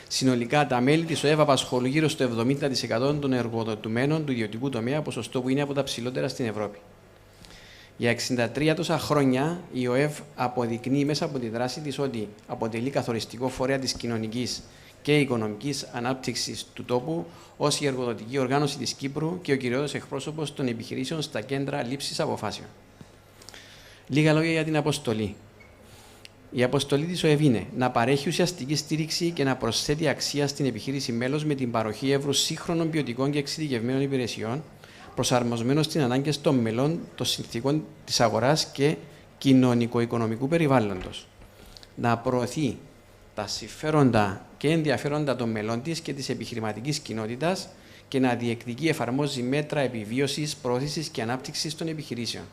Συνολικά, τα μέλη της ΟΕΒ απασχολούν γύρω στο 70% των εργοδοτουμένων του ιδιωτικού τομέα, ποσοστό που είναι από τα ψηλότερα στην Ευρώπη. Για 63 τόσα χρόνια, η ΟΕΒ αποδεικνύει μέσα από τη δράση της ότι αποτελεί καθοριστικό φορέα της κοινωνικής και οικονομικής ανάπτυξης του τόπου ως η εργοδοτική οργάνωση της Κύπρου και ο κυριότερος εκπρόσωπος των επιχειρήσεων στα κέντρα λήψης αποφάσεων. Λίγα λόγια για την αποστολή. Η αποστολή της ΟΕΒ είναι να παρέχει ουσιαστική στήριξη και να προσθέτει αξία στην επιχείρηση μέλος με την παροχή εύρους σύγχρονων ποιοτικών και εξειδικευμένων υπηρεσιών, προσαρμοσμένων στις ανάγκες των μελών των συνθήκων της αγοράς και κοινωνικο-οικονομικού περιβάλλοντος. Να προωθεί τα συμφέροντα και ενδιαφέροντα των μελών της και της επιχειρηματικής κοινότητας και να διεκδικεί εφαρμόζει μέτρα επιβίωσης, πρόθεσης και ανάπτυξης των επιχειρήσεων.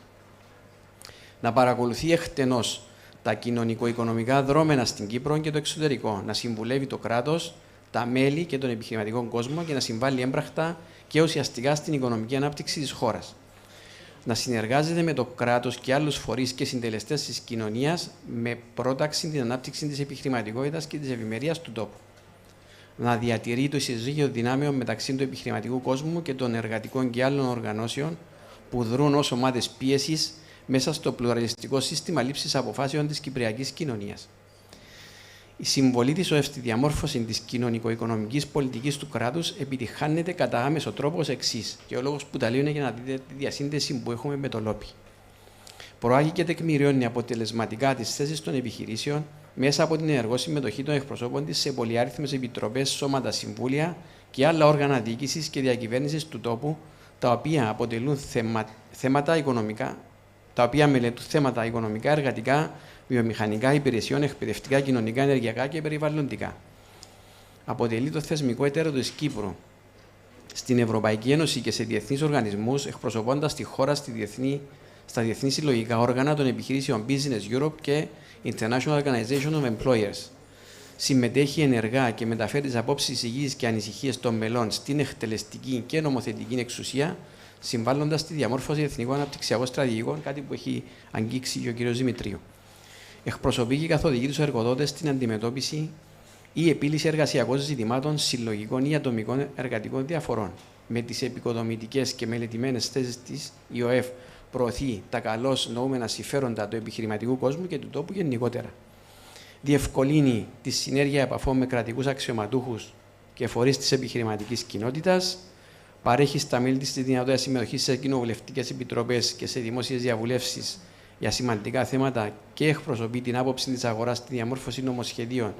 Να παρακολουθεί εκτενώς τα κοινωνικο-οικονομικά δρόμενα στην Κύπρο και το εξωτερικό, να συμβουλεύει το κράτος, τα μέλη και τον επιχειρηματικό κόσμο και να συμβάλλει έμπρακτα και ουσιαστικά στην οικονομική ανάπτυξη της χώρας. Να συνεργάζεται με το κράτος και άλλους φορείς και συντελεστές της κοινωνίας με πρόταξη την ανάπτυξη της επιχειρηματικότητας και της ευημερίας του τόπου. Να διατηρεί το ισοζύγιο δυνάμεων μεταξύ του επιχειρηματικού κόσμου και των εργατικών και άλλων οργανώσεων που δρούν ως ομάδες πίεσης μέσα στο πλουραλιστικό σύστημα λήψης αποφάσεων της κυπριακής κοινωνίας. Η συμβολή της ΟΕΦ στη διαμόρφωση της κοινωνικο-οικονομικής πολιτικής του κράτους επιτυχάνεται κατά άμεσο τρόπο ως εξής. Και ο λόγος που τα λέω είναι για να δείτε τη διασύνδεση που έχουμε με το λόμπι. Προάγει και τεκμηριώνει αποτελεσματικά τις θέσεις των επιχειρήσεων μέσα από την ενεργό συμμετοχή των εκπροσώπων της σε πολυάριθμες επιτροπές, σώματα, συμβούλια και άλλα όργανα διοίκησης και διακυβέρνησης του τόπου, τα οποία αποτελούν θέματα οικονομικά, τα οποία μελετούν θέματα οικονομικά, εργατικά, βιομηχανικά, υπηρεσιών, εκπαιδευτικά, κοινωνικά, ενεργειακά και περιβαλλοντικά. Αποτελεί το θεσμικό εταίρο της Κύπρου στην Ευρωπαϊκή Ένωση και σε διεθνείς οργανισμούς, εκπροσωπώντας τη χώρα στα διεθνή συλλογικά όργανα των επιχειρήσεων Business Europe και International Organization of Employers. Συμμετέχει ενεργά και μεταφέρει τις απόψεις, υγιείς και ανησυχίες των μελών στην εκτελεστική και νομοθετική εξουσία, συμβάλλοντας στη διαμόρφωση εθνικών αναπτυξιακών στρατηγικών, κάτι που έχει αγγίξει και ο κ. Δημητρίου. Εκπροσωπεί και καθοδηγεί τους εργοδότες στην αντιμετώπιση ή επίλυση εργασιακών ζητημάτων συλλογικών ή ατομικών εργατικών διαφορών. Με τις επικοδομητικές και μελετημένες θέσεις της, η ΟΕΦ προωθεί τα καλώς νοούμενα συμφέροντα του επιχειρηματικού κόσμου και του τόπου γενικότερα. Διευκολύνει τη συνέργεια επαφών με κρατικούς αξιωματούχους και φορείς της επιχειρηματικής κοινότητας. Παρέχει στα μέλη της τη δυνατότητα συμμετοχής σε κοινοβουλευτικές επιτροπές και σε δημόσιες διαβουλεύσεις για σημαντικά θέματα και εκπροσωπεί την άποψη της αγοράς στη διαμόρφωση νομοσχεδίων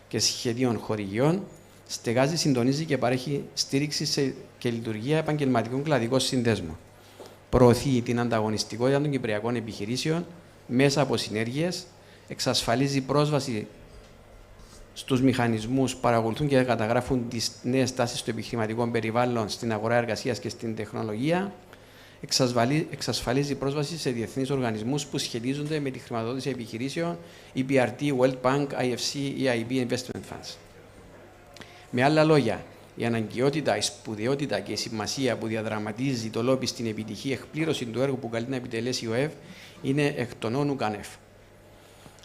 και σχεδίων χορηγιών. Στεγάζει, συντονίζει και παρέχει στήριξη και λειτουργία επαγγελματικών κλαδικών συνδέσμων. Προωθεί την ανταγωνιστικότητα των κυπριακών επιχειρήσεων μέσα από συνέργειες, εξασφαλίζει πρόσβαση στους μηχανισμούς, παρακολουθούν και καταγράφουν τις νέες τάσεις του επιχειρηματικού περιβάλλον στην αγορά εργασίας και στην τεχνολογία, εξασφαλίζει πρόσβαση σε διεθνείς οργανισμούς που σχετίζονται με τη χρηματοδότηση επιχειρήσεων, EBRD, World Bank, IFC, EIB Investment Funds. Με άλλα λόγια, η αναγκαιότητα, η σπουδαιότητα και η σημασία που διαδραματίζει το λόμπι στην επιτυχή εκπλήρωση του έργου που καλεί να επιτελέσει η ΟΕΒ είναι εκ των όνου κανεφ.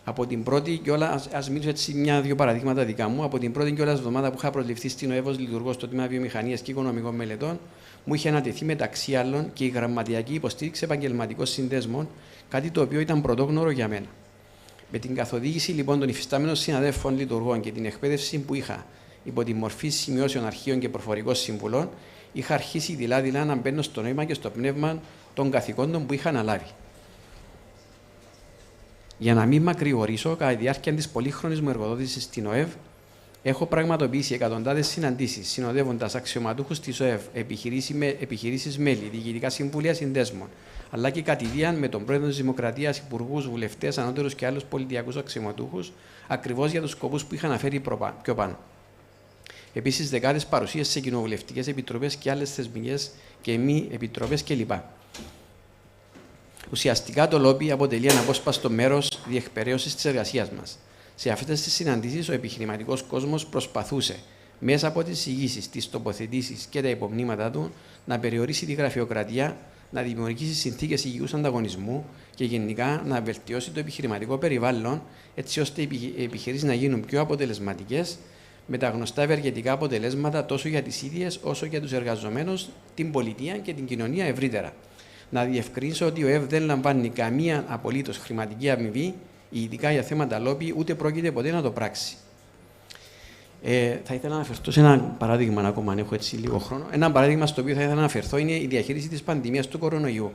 Από την πρώτη κιόλας, ας μιλήσω έτσι μια-δύο παραδείγματα δικά μου, από την πρώτη κιόλας εβδομάδα που είχα προσληφθεί στην ΟΕΒ ως λειτουργός στο τμήμα βιομηχανίας και οικονομικών μελετών, μου είχε ανατεθεί μεταξύ άλλων και η γραμματιακή υποστήριξη επαγγελματικών συνδέσμων, κάτι το οποίο ήταν πρωτόγνωρο για μένα. Με την καθοδήγηση λοιπόν των υφιστάμενων συναδέλφων λειτουργών και την εκπαίδευση που είχα υπό τη μορφή σημειώσεων αρχείων και προφορικών συμβουλών, είχα αρχίσει δειλά-δειλά να μπαίνω στο νόημα και στο πνεύμα των καθηκόντων που είχα αναλάβει. Για να μην μακρηγορήσω, κατά τη διάρκεια της πολύχρονης μου εργοδότησης στην ΟΕΒ, έχω πραγματοποιήσει εκατοντάδες συναντήσεις, συνοδεύοντας αξιωματούχους της ΟΕΒ, επιχειρήσεις μέλη, διοικητικά συμβούλια συνδέσμων, αλλά και κατηδίαν με τον πρόεδρο της Δημοκρατίας, υπουργούς, βουλευτές, ανώτερους και άλλους πολιτιακούς αξιωματούχους, ακριβώς για τους σκοπούς που είχα αναφέρει πιο πάνω. Επίσης, δεκάδες παρουσίες σε κοινοβουλευτικές επιτροπές και άλλες θεσμικές και μη επιτροπές κλπ. Ουσιαστικά, το λόμπι αποτελεί αναπόσπαστο μέρος διεκπαιρέωσης της εργασίας μας. Σε αυτές τις συναντήσεις, ο επιχειρηματικός κόσμος προσπαθούσε, μέσα από τις εισηγήσεις, τις τοποθετήσεις και τα υπομνήματα του, να περιορίσει τη γραφειοκρατία, να δημιουργήσει συνθήκες υγιούς ανταγωνισμού και γενικά να βελτιώσει το επιχειρηματικό περιβάλλον, έτσι ώστε οι επιχειρήσεις να γίνουν πιο αποτελεσματικές, με τα γνωστά ευεργετικά αποτελέσματα τόσο για τις ίδιες όσο και για τους εργαζομένους, την πολιτεία και την κοινωνία ευρύτερα. Να διευκρινίσω ότι ο ΕΒ δεν λαμβάνει καμία απολύτως χρηματική αμοιβή, ειδικά για θέματα λόμπι, ούτε πρόκειται ποτέ να το πράξει. Θα ήθελα να αναφερθώ σε ένα παράδειγμα ακόμα, αν έχω έτσι λίγο χρόνο. Ένα παράδειγμα στο οποίο θα ήθελα να αναφερθώ είναι η διαχείριση της πανδημίας του κορονοϊού.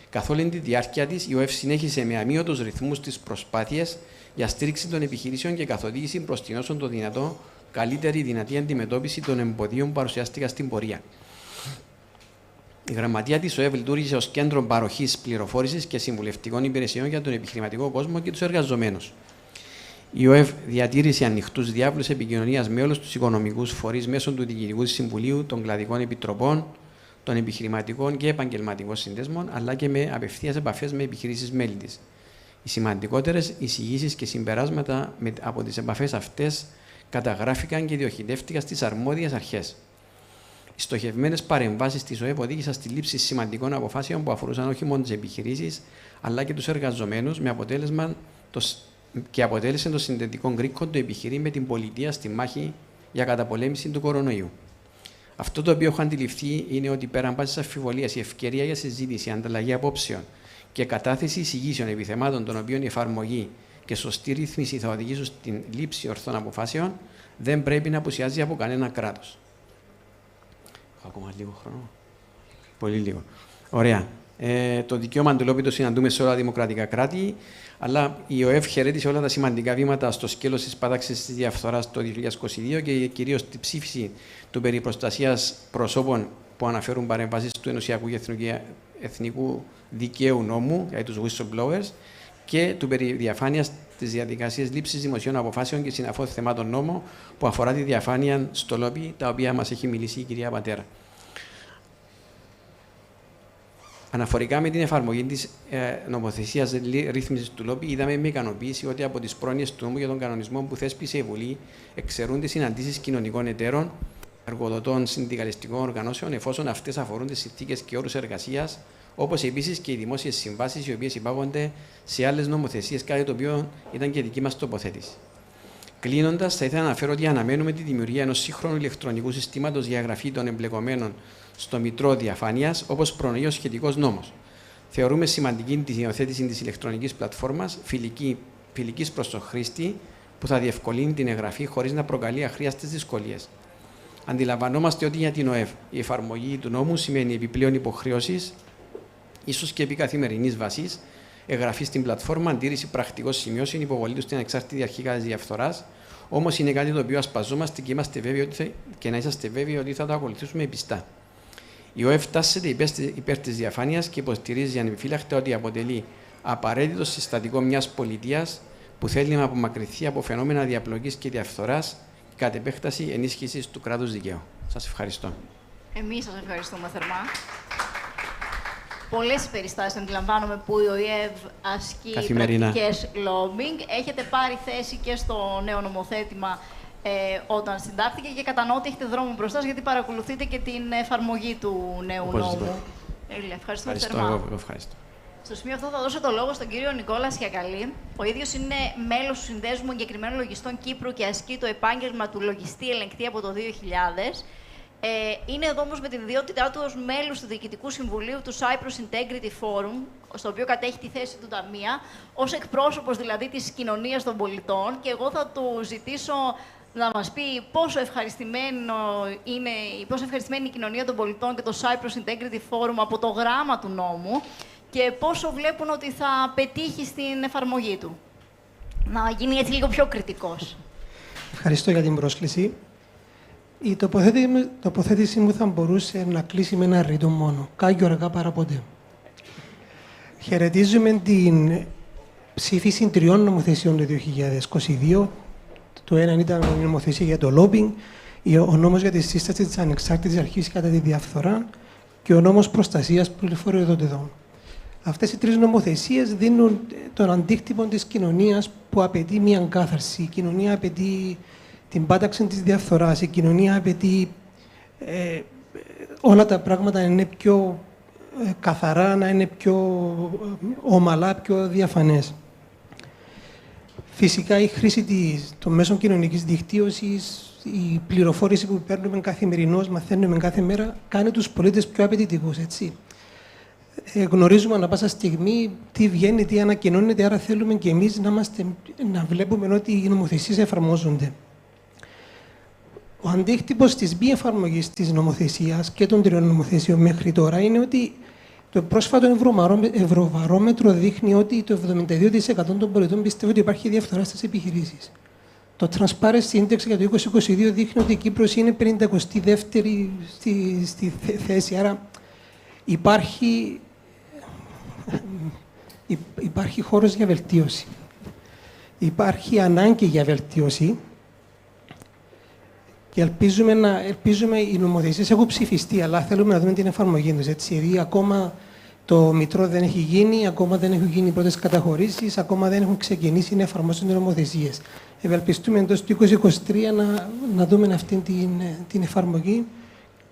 Καθ' όλη τη διάρκεια της, η ΟΕΒ συνέχισε με αμύωτους ρυθμούς τις προσπάθειες για στήριξη των επιχειρήσεων και καθοδήγηση προς την όσο το δυνατό καλύτερη δυνατή αντιμετώπιση των εμποδίων που παρουσιάστηκαν στην πορεία. Η γραμματεία της ΟΕΒ λειτουργήσε ως κέντρο παροχής πληροφόρησης και συμβουλευτικών υπηρεσιών για τον επιχειρηματικό κόσμο και τους εργαζομένους. Η ΟΕΒ διατήρησε ανοιχτούς διάβλους επικοινωνίας με όλους τους οικονομικούς φορείς μέσω του Διοικητικού Συμβουλίου, των κλαδικών επιτροπών, των επιχειρηματικών και επαγγελματικών συνδέσμων, αλλά και με απευθείας επαφές με επιχειρήσεις μέλη της. Οι σημαντικότερες εισηγήσεις και συμπεράσματα από τις επαφές αυτές καταγράφηκαν και διοχετεύτηκαν στις αρμόδιες αρχές. Οι στοχευμένες παρεμβάσεις της ΟΕΒ οδήγησαν στη λήψη σημαντικών αποφάσεων που αφορούσαν όχι μόνο τις επιχειρήσεις, αλλά και τους εργαζομένους, με αποτέλεσμα και αποτέλεσε το συνδετικό κρίκο το επιχειρήν με την πολιτεία στη μάχη για καταπολέμηση του κορονοϊού. Αυτό το οποίο έχω αντιληφθεί είναι ότι πέραν πάσης αμφιβολίας η ευκαιρία για συζήτηση, ανταλλαγή απόψεων και κατάθεση εισηγήσεων επιθεμάτων των οποίων η εφαρμογή και σωστή ρύθμιση θα οδηγήσουν στην λήψη ορθών αποφάσεων, δεν πρέπει να απουσιάζει από κανένα κράτος. Έχω ακόμα λίγο χρόνο. Πολύ λίγο. Ωραία. Το δικαίωμα του λόμπι το συναντούμε σε όλα τα δημοκρατικά κράτη, αλλά η ΟΕΒ χαιρέτησε όλα τα σημαντικά βήματα στο σκέλος της πάταξης της διαφθοράς το 2022 και κυρίως τη ψήφιση του περί προστασίας προσώπων που αναφέρουν παρεμβάσεις του ενωσιακού και εθνικού δικαίου νόμου για τους whistleblowers και του περί διαφάνειας της διαδικασίας λήψης δημοσίων αποφάσεων και συναφών θεμάτων νόμου που αφορά τη διαφάνεια στο λόμπι, τα οποία μας έχει μιλήσει η κυρία Πατέρα. Αναφορικά με την εφαρμογή της νομοθεσίας ρύθμισης του λόμπι, είδαμε με ικανοποίηση ότι από τις πρόνοιες του νόμου για τον κανονισμό που θέσπισε η Βουλή εξαιρούνται συναντήσεις κοινωνικών εταίρων, εργοδοτών, συνδικαλιστικών οργανώσεων, εφόσον αυτές αφορούν τις συνθήκες και όρους εργασίας, όπως επίσης και οι δημόσιες συμβάσεις, οι οποίες υπάγονται σε άλλες νομοθεσίες, κάτι το οποίο ήταν και δική μας τοποθέτηση. Κλείνοντας, θα ήθελα να αναφέρω ότι αναμένουμε τη δημιουργία ενός σύγχρονου ηλεκτρονικού συστήματος για εγγραφή των εμπλεκομένων στο Μητρό Διαφάνειας, όπως προνοεί ο σχετικός νόμος. Θεωρούμε σημαντική τη υιοθέτηση της ηλεκτρονικής πλατφόρμας, φιλικής προς τον χρήστη, που θα διευκολύνει την εγγραφή χωρίς να προκαλεί αχρίαστες δυσκολίες. Αντιλαμβανόμαστε ότι για την ΟΕΒ η εφαρμογή του νόμου σημαίνει επιπλέον υποχρεώσεις, ίσως και επί καθημερινής βάσης, εγγραφή στην πλατφόρμα, αντίρρηση πρακτικών σημειώσεων, υποβολή του στην ανεξάρτητη αρχή κατά της διαφθοράς. Όμως είναι κάτι το οποίο ασπαζόμαστε και να είσαστε βέβαιοι ότι θα το ακολουθήσουμε πιστά. Η ΟΕΒ τάσσεται υπέρ της διαφάνειας και υποστηρίζει ανεπιφύλακτα ότι αποτελεί απαραίτητο συστατικό μιας πολιτείας που θέλει να απομακρυνθεί από φαινόμενα διαπλοκής και διαφθοράς και κατ' επέκταση ενίσχυσης του κράτους δικαίου. Σας ευχαριστώ. Εμείς σας ευχαριστούμε θερμά. Πολλές περιστάσεις αντιλαμβάνομαι που η ΟΕΒ ασκεί πρακτικές lobbying. Έχετε πάρει θέση και στο νέο νομοθέτημα όταν συντάχθηκε και κατανοώ ότι έχετε δρόμο μπροστά σας γιατί παρακολουθείτε και την εφαρμογή του νέου νόμου. Ευχαριστούμε θερμά. Ευχαριστώ. Στο σημείο αυτό θα δώσω το λόγο στον κύριο Νικόλα Σιακαλή. Ο ίδιος είναι μέλος του Συνδέσμου Εγκεκριμένων Λογιστών Κύπρου και ασκεί το επάγγελμα του λογιστή ελεγκτή από το 2000. Είναι εδώ όμως με την ιδιότητά του ως μέλος του Διοικητικού Συμβουλίου του Cyprus Integrity Forum, στο οποίο κατέχει τη θέση του ταμεία, ως εκπρόσωπος δηλαδή της κοινωνίας των πολιτών. Και εγώ θα του ζητήσω να μας πει πόσο ευχαριστημένη είναι η κοινωνία των πολιτών και το Cyprus Integrity Forum από το γράμμα του νόμου και πόσο βλέπουν ότι θα πετύχει στην εφαρμογή του. Να γίνει έτσι λίγο πιο κριτικός. Ευχαριστώ για την πρόσκληση. Η τοποθέτησή μου θα μπορούσε να κλείσει με ένα ρητό μόνο. Κάγιο αργά παραποτέ. Χαιρετίζουμε την ψήφιση 3 νομοθεσιών του 2022. Το ένα ήταν η νομοθεσία για το lobbying, ο νόμος για τη σύσταση της ανεξάρτητης αρχής κατά τη διαφθορά και ο νόμος προστασίας πληροφοριοδοτητών. Αυτές οι 3 νομοθεσίες δίνουν τον αντίκτυπο της κοινωνίας που απαιτεί μια κάθαρση. Η κοινωνία απαιτεί την πάταξη της διαφθοράς. Η κοινωνία απαιτεί όλα τα πράγματα να είναι πιο καθαρά, να είναι πιο ομαλά, πιο διαφανές. Φυσικά η χρήση των μέσων κοινωνικής δικτύωσης, η πληροφόρηση που παίρνουμε καθημερινώς, μαθαίνουμε κάθε μέρα, κάνει τους πολίτες πιο απαιτητικούς, έτσι. Γνωρίζουμε ανά πάσα στιγμή τι βγαίνει, τι ανακοινώνεται, άρα θέλουμε και εμείς να βλέπουμε ότι οι νομοθεσίες εφαρμόζονται. Ο αντίκτυπος της μη εφαρμογής της νομοθεσίας και των 3 νομοθεσιών μέχρι τώρα είναι ότι το πρόσφατο ευρωβαρόμετρο δείχνει ότι το 72% των πολιτών πιστεύει ότι υπάρχει διαφθορά στις επιχειρήσεις. Το Transparency Index για το 2022 δείχνει ότι η Κύπρος είναι 52η στη θέση. Άρα υπάρχει χώρος για βελτίωση. Υπάρχει ανάγκη για βελτίωση και ελπίζουμε οι νομοθεσίες έχουν ψηφιστεί, αλλά θέλουμε να δούμε την εφαρμογή τους. Έτσι, ακόμα Το Μητρό δεν έχει γίνει, ακόμα δεν έχουν γίνει οι πρώτες καταχωρήσεις, ακόμα δεν έχουν ξεκινήσει να εφαρμόσουν οι νομοθεσίες. Ευελπιστούμε εντός του 2023 να δούμε αυτή την εφαρμογή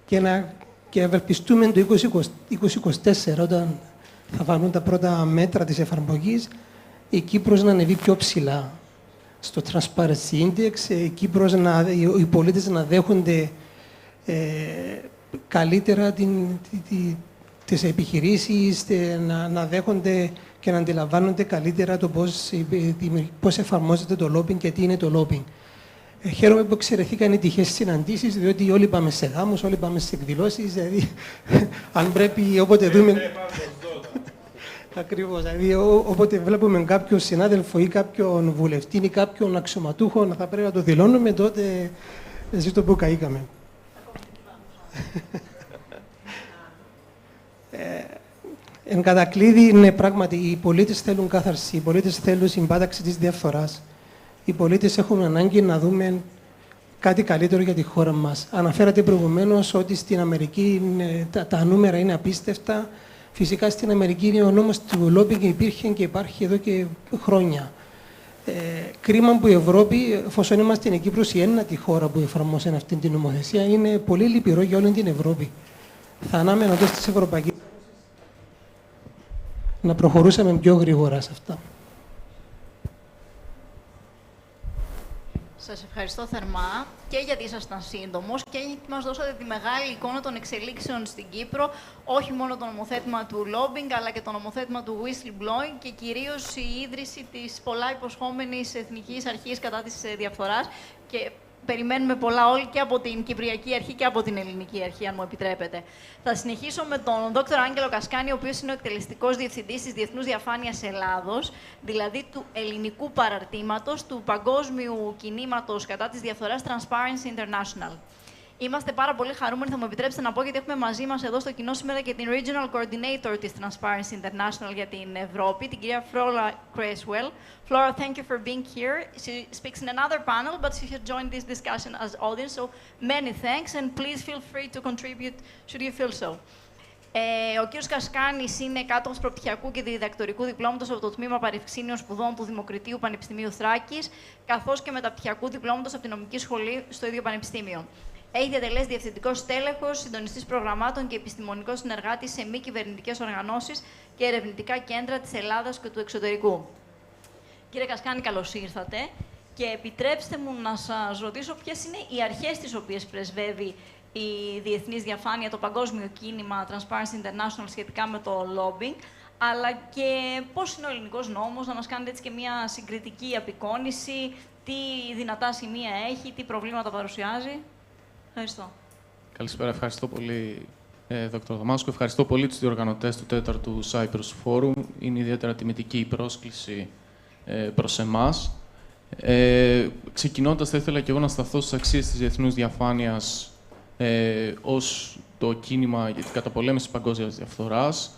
και ευελπιστούμε το 2024, όταν θα βάλουν τα πρώτα μέτρα της εφαρμογής, η Κύπρος να ανεβεί πιο ψηλά στο Transparency Index, η Κύπρος οι πολίτες να δέχονται καλύτερα τις επιχειρήσεις, να δέχονται και να αντιλαμβάνονται καλύτερα το πώς εφαρμόζεται το lobbying και τι είναι το lobbying. Χαίρομαι που εξαιρεθήκαν οι τυχές συναντήσεις, διότι όλοι πάμε σε γάμους, όλοι πάμε σε εκδηλώσεις, δηλαδή αν πρέπει όποτε δούμε... Ακριβώς, δηλαδή όποτε βλέπουμε κάποιον συνάδελφο ή κάποιον βουλευτή ή κάποιον αξιωματούχο να θα πρέπει να το δηλώνουμε, τότε ζήτω που καήκαμε. Εν κατακλείδη, ναι, πράγματι, οι πολίτες θέλουν κάθαρση, οι πολίτες θέλουν συμπάταξη της διαφθοράς. Οι πολίτες έχουν ανάγκη να δούμε κάτι καλύτερο για τη χώρα μας. Αναφέρατε προηγουμένως ότι στην Αμερική τα νούμερα είναι απίστευτα. Φυσικά στην Αμερική ο νόμος του lobbying υπήρχε και υπάρχει εδώ και χρόνια. Κρίμα που η Ευρώπη, εφόσον είμαστε η Κύπρος η ένατη χώρα που εφαρμόσει αυτή την νομοθεσία, είναι πολύ λυπηρό για όλη την Ευρώπη. Θα ανάμενα εδώ στις Ευρωπαϊκές να προχωρούσαμε πιο γρήγορα σε αυτά. Σας ευχαριστώ θερμά και γιατί ήσασταν σύντομος και γιατί μας δώσατε τη μεγάλη εικόνα των εξελίξεων στην Κύπρο, όχι μόνο το νομοθέτημα του lobbying, αλλά και το νομοθέτημα του whistleblowing και κυρίως η ίδρυση της πολλά υποσχόμενης Εθνικής Αρχής κατά της διαφθοράς. Και περιμένουμε πολλά όλοι και από την Κυπριακή Αρχή και από την Ελληνική Αρχή, αν μου επιτρέπετε. Θα συνεχίσω με τον Δ. Άγγελο Κασκάνη, ο οποίος είναι ο εκτελεστικός διευθυντής της Διεθνούς Διαφάνειας Ελλάδος, δηλαδή του ελληνικού παραρτήματος του Παγκόσμιου Κινήματος κατά της διαφθοράς Transparency International. Είμαστε πάρα πολύ χαρούμενοι, θα μου επιτρέψετε να πω, γιατί έχουμε μαζί μας εδώ στο κοινό σήμερα και την Regional Coordinator της Transparency International για την Ευρώπη, την κυρία Flora Creswell. Flora, thank you for being here. She speaks in another panel, but she has joined this discussion as audience, so many thanks, and please feel free to contribute should you feel so. Ο κ. Κασκάνης είναι κάτοχος προπτυχιακού και διδακτορικού διπλώματος από το Τμήμα Παρευξήνιων Σπουδών του Δημοκρατίου Πανεπιστημίου Θράκης, καθώς και μεταπτυχιακού διπλώματος από την Νομική Σχολή στο ίδιο Πανεπιστήμιο. Έχει διατελέσει διευθυντικός τέλεχος, συντονιστής προγραμμάτων και επιστημονικός συνεργάτης σε μη κυβερνητικές οργανώσεις και ερευνητικά κέντρα της Ελλάδας και του εξωτερικού. Κύριε Κασκάνη, καλώς ήρθατε. Και επιτρέψτε μου να σας ρωτήσω ποιες είναι οι αρχές τις οποίες πρεσβεύει η διεθνής διαφάνεια, το παγκόσμιο κίνημα Transparency International σχετικά με το lobbying, αλλά και πώς είναι ο ελληνικός νόμος, να μας κάνετε έτσι και μια συγκριτική απεικόνιση, τι δυνατά σημεία έχει, τι προβλήματα παρουσιάζει. Ευχαριστώ. Καλησπέρα. Ευχαριστώ πολύ, Δ. Δαμάσκο. Ευχαριστώ πολύ τους διοργανωτές του 4ου Cyprus Forum. Είναι ιδιαίτερα τιμητική η πρόσκληση προς εμάς. Ξεκινώντας, θα ήθελα και εγώ να σταθώ στις αξίες της διεθνούς διαφάνειας ως το κίνημα για την καταπολέμηση της παγκόσμιας διαφθοράς.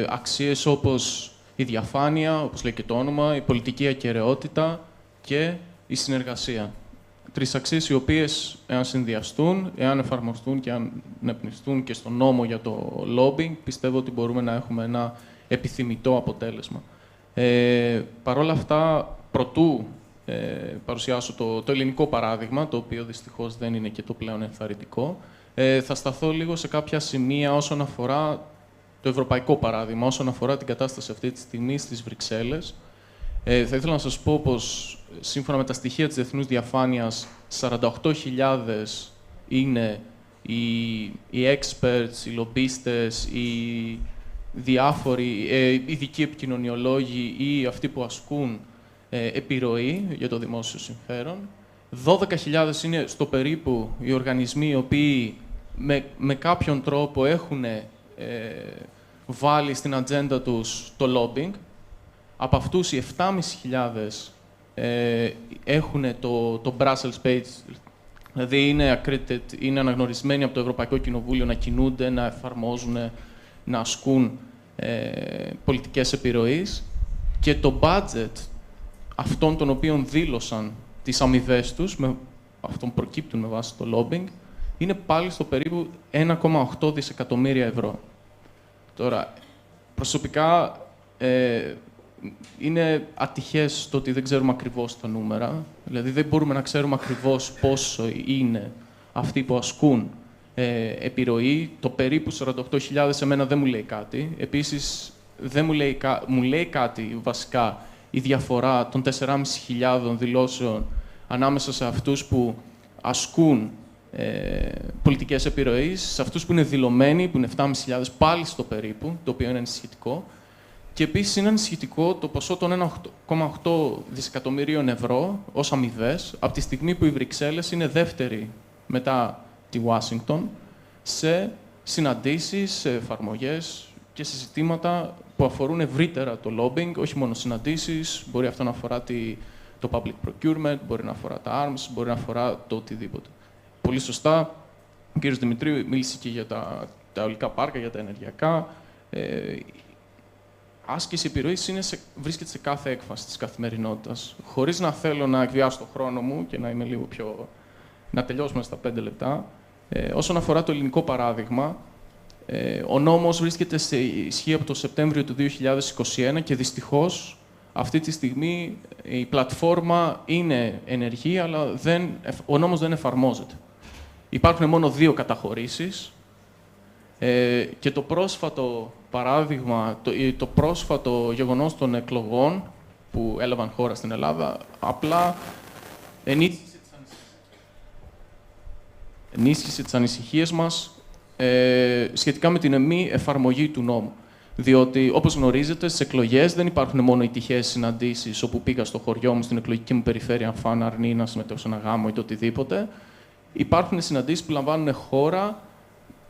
Αξίες όπως η διαφάνεια, όπως λέει και το όνομα, η πολιτική ακεραιότητα και η συνεργασία. Τρεις αξίες οι οποίες, εάν συνδυαστούν, εάν εφαρμοστούν και αν εμπνευστούν και στον νόμο για το lobbying, πιστεύω ότι μπορούμε να έχουμε ένα επιθυμητό αποτέλεσμα. Παρ' όλα αυτά, προτού παρουσιάσω το ελληνικό παράδειγμα, το οποίο δυστυχώς δεν είναι και το πλέον ενθαρρυντικό, θα σταθώ λίγο σε κάποια σημεία όσον αφορά το ευρωπαϊκό παράδειγμα, όσον αφορά την κατάσταση αυτή τη στιγμή στις Βρυξέλλες. Θα ήθελα να σας πω πως, σύμφωνα με τα στοιχεία της Διεθνούς Διαφάνειας, 48.000 είναι οι experts, οι λομπίστες, οι διάφοροι ειδικοί επικοινωνιολόγοι ή αυτοί που ασκούν επιρροή για το δημόσιο συμφέρον. 12.000 είναι στο περίπου οι οργανισμοί οι οποίοι με κάποιον τρόπο έχουν βάλει στην ατζέντα τους το lobbying. Από αυτούς οι 7.500 έχουν το Brussels Page, δηλαδή είναι accredited, είναι αναγνωρισμένοι από το Ευρωπαϊκό Κοινοβούλιο να κινούνται, να εφαρμόζουν, να ασκούν πολιτικές επιρροής, και το budget αυτών των οποίων δήλωσαν τις αμοιβές τους, αυτών προκύπτουν με βάση το lobbying, είναι πάλι στο περίπου 1,8 δισεκατομμύρια ευρώ. Τώρα, προσωπικά είναι ατυχές το ότι δεν ξέρουμε ακριβώς τα νούμερα. Δηλαδή δεν μπορούμε να ξέρουμε ακριβώς πόσο είναι αυτοί που ασκούν επιρροή. Το περίπου 48.000 εμένα δεν μου λέει κάτι. Επίσης, μου λέει κάτι βασικά η διαφορά των 4.500 δηλώσεων ανάμεσα σε αυτούς που ασκούν πολιτικές επιρροής, σε αυτούς που είναι δηλωμένοι, που είναι 7.500 πάλι στο περίπου, το οποίο είναι ενισχυτικό. Και επίσης είναι ενισχυτικό το ποσό των 1,8 δισεκατομμυρίων ευρώ ως αμοιβές, από τη στιγμή που οι Βρυξέλλες είναι δεύτερη μετά τη Ουάσιγκτον σε συναντήσεις, σε εφαρμογές και σε ζητήματα που αφορούν ευρύτερα το lobbying, όχι μόνο συναντήσεις, μπορεί αυτό να αφορά το public procurement, μπορεί να αφορά τα arms, μπορεί να αφορά το οτιδήποτε. Πολύ σωστά, ο κ. Δημητρίου μίλησε και για τα αιωλικά πάρκα, για τα ενεργειακά. Άσκηση επιρροής βρίσκεται σε κάθε έκφαση της καθημερινότητας. Χωρίς να θέλω να εκβιάσω τον χρόνο μου και να είμαι λίγο πιο... να τελειώσουμε στα 5 λεπτά. Όσον αφορά το ελληνικό παράδειγμα, ο νόμος βρίσκεται σε ισχύ από το Σεπτέμβριο του 2021 και δυστυχώς αυτή τη στιγμή η πλατφόρμα είναι ενεργή, αλλά ο νόμος δεν εφαρμόζεται. Υπάρχουν μόνο 2 καταχωρήσεις και το πρόσφατο παράδειγμα, το πρόσφατο γεγονός των εκλογών που έλαβαν χώρα στην Ελλάδα, απλά ενίσχυσε τις ανησυχίες μας σχετικά με την μη εφαρμογή του νόμου. Διότι, όπως γνωρίζετε, στις εκλογές δεν υπάρχουν μόνο οι τυχαίες συναντήσεις όπου πήγα στο χωριό μου, στην εκλογική μου περιφέρεια, φαν αρνή να συμμετέχω σε ένα γάμο ή το οτιδήποτε. Υπάρχουν συναντήσεις που λαμβάνουν χώρα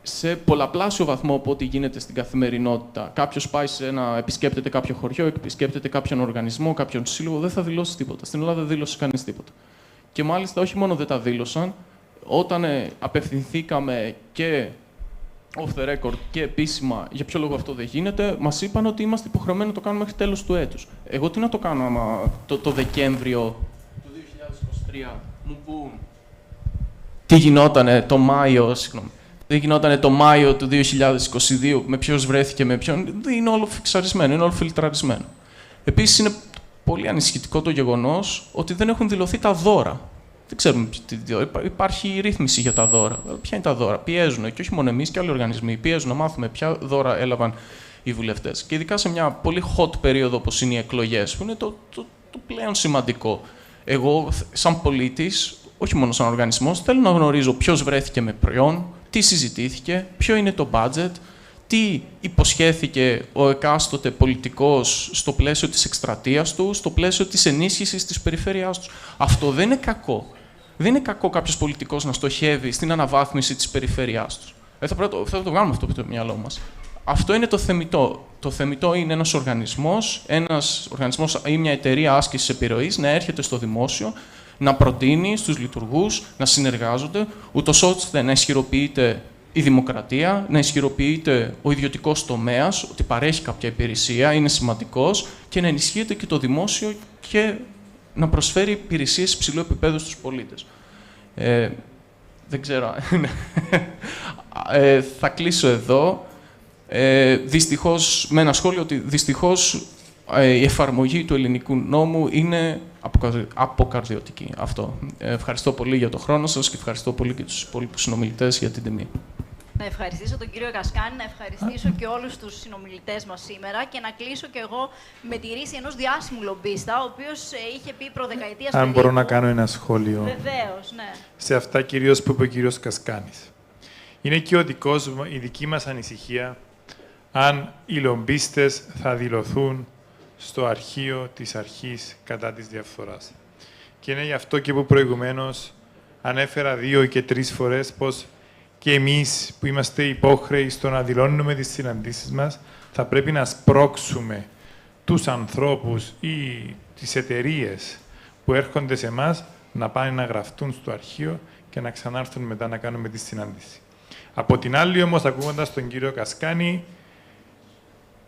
σε πολλαπλάσιο βαθμό από ό,τι γίνεται στην καθημερινότητα. Κάποιος πάει επισκέπτεται κάποιο χωριό, επισκέπτεται κάποιον οργανισμό, κάποιον σύλλογο, δεν θα δηλώσει τίποτα. Στην Ελλάδα δεν δήλωσε κανείς τίποτα. Και μάλιστα, όχι μόνο δεν τα δήλωσαν, όταν απευθυνθήκαμε και off the record και επίσημα για ποιο λόγο αυτό δεν γίνεται, μας είπαν ότι είμαστε υποχρεωμένοι να το κάνουμε μέχρι τέλος του έτους. Εγώ τι να το κάνω άμα το Δεκέμβριο του 2023 μου πούν τι γινότανε το Μάιο, δεν γινότανε το Μάιο του 2022, με ποιος βρέθηκε με ποιον, είναι όλο φιξαρισμένο, είναι όλο φιλτραρισμένο. Επίσης, είναι πολύ ανησυχητικό το γεγονός ότι δεν έχουν δηλωθεί τα δώρα. Δεν ξέρουμε τι υπάρχει ρύθμιση για τα δώρα. Ποια είναι τα δώρα? Πιέζουν, και όχι μόνο εμείς και άλλοι οργανισμοί, πιέζουν να μάθουμε ποια δώρα έλαβαν οι βουλευτές. Και ειδικά σε μια πολύ hot περίοδο όπως είναι οι εκλογές, που είναι το πλέον σημαντικό. Εγώ, σαν πολίτης, όχι μόνο σαν οργανισμός, θέλω να γνωρίζω ποιος βρέθηκε με προϊόν, τι συζητήθηκε, ποιο είναι το budget, τι υποσχέθηκε ο εκάστοτε πολιτικός στο πλαίσιο της εκστρατείας του, στο πλαίσιο της ενίσχυσης της περιφέρειάς του. Αυτό δεν είναι κακό. Δεν είναι κακό κάποιος πολιτικός να στοχεύει στην αναβάθμιση της περιφέρειάς του. Θα το βγάλουμε αυτό από το μυαλό μας. Αυτό είναι το θεμιτό. Το θεμιτό είναι ένας οργανισμός ή μια εταιρεία άσκησης επιρροής να έρχεται στο δημόσιο, να προτείνει στους λειτουργούς να συνεργάζονται, ούτως ώστε να ισχυροποιείται η δημοκρατία, να ισχυροποιείται ο ιδιωτικός τομέας, ότι παρέχει κάποια υπηρεσία, είναι σημαντικός, και να ενισχύεται και το δημόσιο και να προσφέρει υπηρεσίες υψηλού επίπεδου στους πολίτες. Δεν ξέρω. Θα κλείσω εδώ. Δυστυχώς, με ένα σχόλιο ότι δυστυχώς η εφαρμογή του ελληνικού νόμου είναι αποκαρδιωτική. Αυτό. Ευχαριστώ πολύ για το χρόνο σας και ευχαριστώ πολύ και τους υπόλοιπους συνομιλητές για την τιμή. Να ευχαριστήσω τον κύριο Κασκάνη, να ευχαριστήσω και όλους τους συνομιλητές μας σήμερα και να κλείσω και εγώ με τη ρίση ενός διάσημου λομπίστα, ο οποίος είχε πει προδεκαετίας Αν περίπου... μπορώ να κάνω ένα σχόλιο. Βεβαίως, ναι. Σε αυτά κυρίως που είπε ο κύριος Κασκάνης. Είναι και η δική μας ανησυχία αν οι λομπίστες θα δηλωθούν στο αρχείο της αρχής κατά της διαφθοράς. Και είναι γι' αυτό και που προηγουμένως ανέφερα 2 και 3 φορές πως και εμείς που είμαστε υπόχρεοι στο να δηλώνουμε τις συναντήσεις μας, θα πρέπει να σπρώξουμε τους ανθρώπους ή τις εταιρείες που έρχονται σε εμάς να πάνε να γραφτούν στο αρχείο και να ξανάρθουν μετά να κάνουμε τη συνάντηση. Από την άλλη όμως, ακούγοντας τον κύριο Κασκάνη,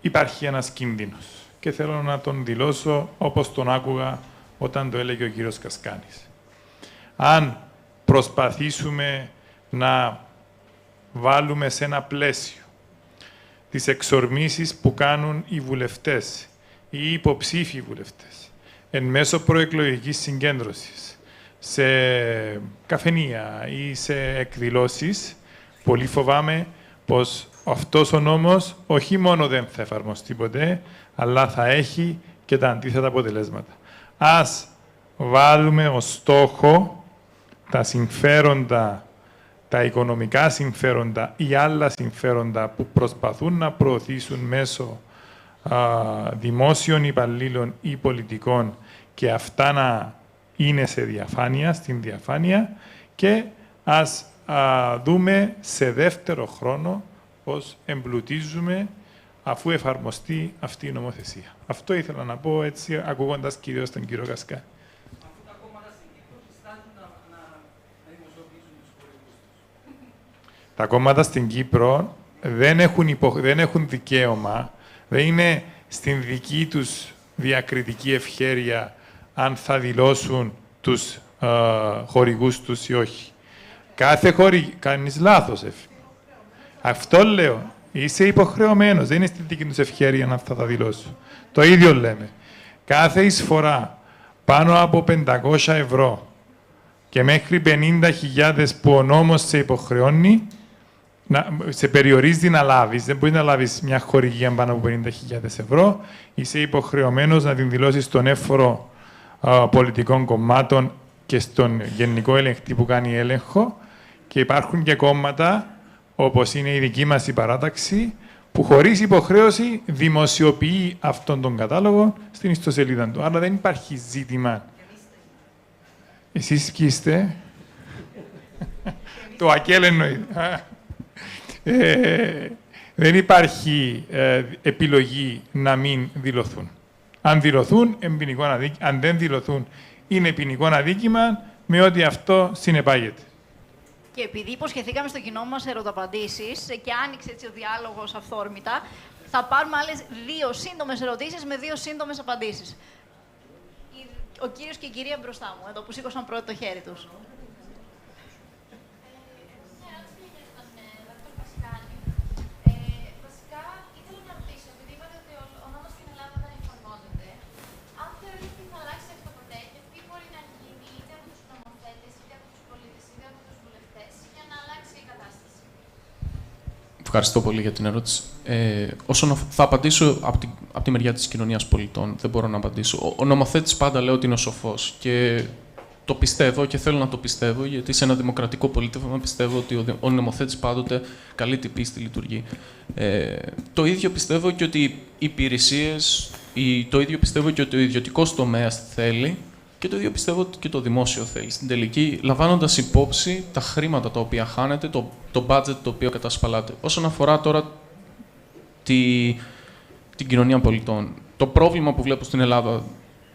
υπάρχει ένας κίνδυνος. Και θέλω να τον δηλώσω όπως τον άκουγα όταν το έλεγε ο κύριος Κασκάνης. Αν προσπαθήσουμε να βάλουμε σε ένα πλαίσιο τις εξορμήσεις που κάνουν οι βουλευτές ή οι υποψήφοι βουλευτές εν μέσω προεκλογικής συγκέντρωσης σε καφενεία ή σε εκδηλώσεις, πολύ φοβάμαι πως αυτός ο νόμος όχι μόνο δεν θα εφαρμοστεί ποτέ, αλλά θα έχει και τα αντίθετα αποτελέσματα. Ας βάλουμε ως στόχο τα συμφέροντα, τα οικονομικά συμφέροντα ή άλλα συμφέροντα που προσπαθούν να προωθήσουν μέσω δημόσιων υπαλλήλων ή πολιτικών και αυτά να είναι σε διαφάνεια, στην διαφάνεια και ας δούμε σε δεύτερο χρόνο πώς εμπλουτίζουμε αφού εφαρμοστεί αυτή η νομοθεσία. Αυτό ήθελα να πω έτσι, ακούγοντας κυρίως τον κύριο Κασκά. Τα κόμματα στην Κύπρο δεν έχουν δικαίωμα, δεν είναι στην δική τους διακριτική ευχέρεια αν θα δηλώσουν τους χορηγούς τους ή όχι. Κάθε κάνεις λάθος, αυτό λέω. Είσαι υποχρεωμένος, δεν είναι στη δική τους ευχέρεια αν θα τα δηλώσουν. Το ίδιο λέμε. Κάθε εισφορά πάνω από 500 ευρώ και μέχρι 50.000 που ο νόμος σε υποχρεώνει, σε περιορίζει να λάβεις. Δεν μπορεί να λάβεις μια χορηγία πάνω από 50.000 ευρώ. Είσαι υποχρεωμένος να την δηλώσεις στον έφορο πολιτικών κομμάτων και στον γενικό ελεγχτή που κάνει έλεγχο. Και υπάρχουν και κόμματα, όπως είναι η δική μας η παράταξη, που χωρίς υποχρέωση δημοσιοποιεί αυτόν τον κατάλογο στην ιστοσελίδα του. Άρα δεν υπάρχει ζήτημα. Εσείς ποιοι είστε? Το ΑΚΕΛ εννοεί. Δεν υπάρχει επιλογή να μην δηλωθούν. Αν δηλωθούν, αν δεν δηλωθούν, είναι ποινικό αδίκημα με ό,τι αυτό συνεπάγεται. Και επειδή υποσχεθήκαμε στο κοινό μας ερωταπαντήσεις και άνοιξε έτσι ο διάλογος αυθόρμητα, θα πάρουμε άλλες 2 σύντομες ερωτήσεις με 2 σύντομες απαντήσεις. Ο κύριος και η κυρία μπροστά μου, εδώ που σήκωσαν πρώτο το χέρι τους. Ευχαριστώ πολύ για την ερώτηση. Θα απαντήσω από τη μεριά της κοινωνίας πολιτών. Δεν μπορώ να απαντήσω. Ο νομοθέτης πάντα λέω ότι είναι ο σοφός. Και το πιστεύω και θέλω να το πιστεύω, γιατί σε ένα δημοκρατικό πολίτευμα πιστεύω ότι ο νομοθέτης πάντοτε καλεί την πίστη λειτουργεί. Το ίδιο πιστεύω και ότι οι υπηρεσίες, το ίδιο πιστεύω και ότι ο ιδιωτικός τομέας θέλει και το ίδιο πιστεύω ότι και το δημόσιο θέλει. Στην τελική, λαμβάνοντας υπόψη τα χρήματα τα οποία χάνεται, το budget το οποίο κατασπαλάται. Όσον αφορά τώρα την κοινωνία πολιτών, το πρόβλημα που βλέπω στην Ελλάδα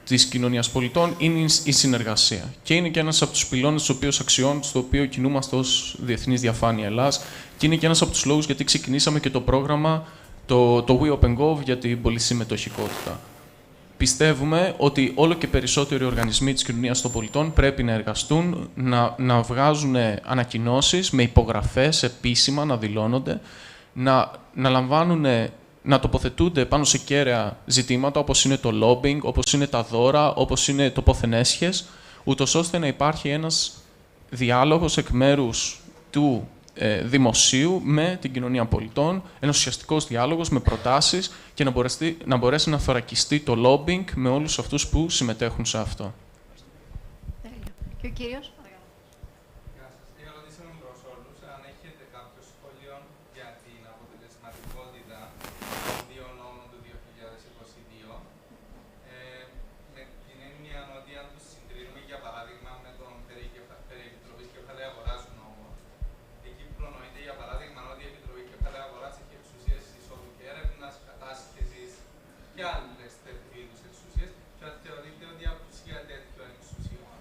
της κοινωνίας πολιτών είναι η συνεργασία. Και είναι και ένας από τους πυλώνες στους οποίους αξιών, στο οποίο κινούμαστε ως Διεθνής Διαφάνεια Ελλάς, και είναι και ένας από τους λόγους γιατί ξεκινήσαμε και το πρόγραμμα, το We Open Gov για την πολυσυμμετοχικότητα. Πιστεύουμε ότι όλο και περισσότεροι οργανισμοί της κοινωνίας των πολιτών πρέπει να εργαστούν, να βγάζουν ανακοινώσεις με υπογραφές επίσημα, να δηλώνονται, να τοποθετούνται πάνω σε κέραια ζητήματα, όπως είναι το lobbying, όπως είναι τα δώρα, όπως είναι το πόθεν έσχες, ούτως ώστε να υπάρχει ένας διάλογος εκ μέρους του δημοσίου με την κοινωνία πολιτών, ένας ουσιαστικός διάλογος με προτάσεις και να μπορέσει να θωρακιστεί το lobbying με όλους αυτούς που συμμετέχουν σε αυτό. Και ο κύριος. Η ερώτηση μου προς όλους, αν έχετε κάποιο σχόλιο για την αποτελεσματικότητα των 2 νόμων του 2022, με την έννοια ότι αν τους συγκρίνουμε, για παράδειγμα, με τον περί Επιτροπής Κεφαλαίου Αγοράς νόμο, εκεί προνοείται, για παράδειγμα, ότι η Επιτροπή Κεφαλαίου Αγοράς έχει εξουσίες εισόδου και έρευνας, κατάσχεσης και άλλες τέτοιου είδους εξουσίες, και θεωρείται ότι η απουσία τέτοιων εξουσιών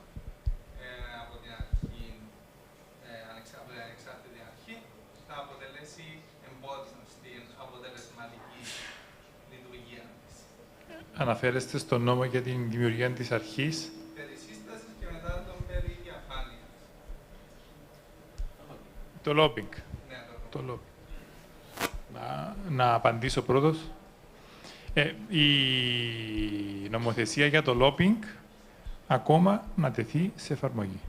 από την αρχή, από την ανεξάρτητη αρχή, θα αποτελέσει εμπόδιο στην αποτελεσματική λειτουργία της. Αναφέρεστε στον νόμο για την δημιουργία της αρχής. Περί σύστασης και μετά τον περί διαφάνειας. Το lobbying. Ναι, το lobbying. Να απαντήσω πρώτος. Η νομοθεσία για το lobbying ακόμα να τεθεί σε εφαρμογή.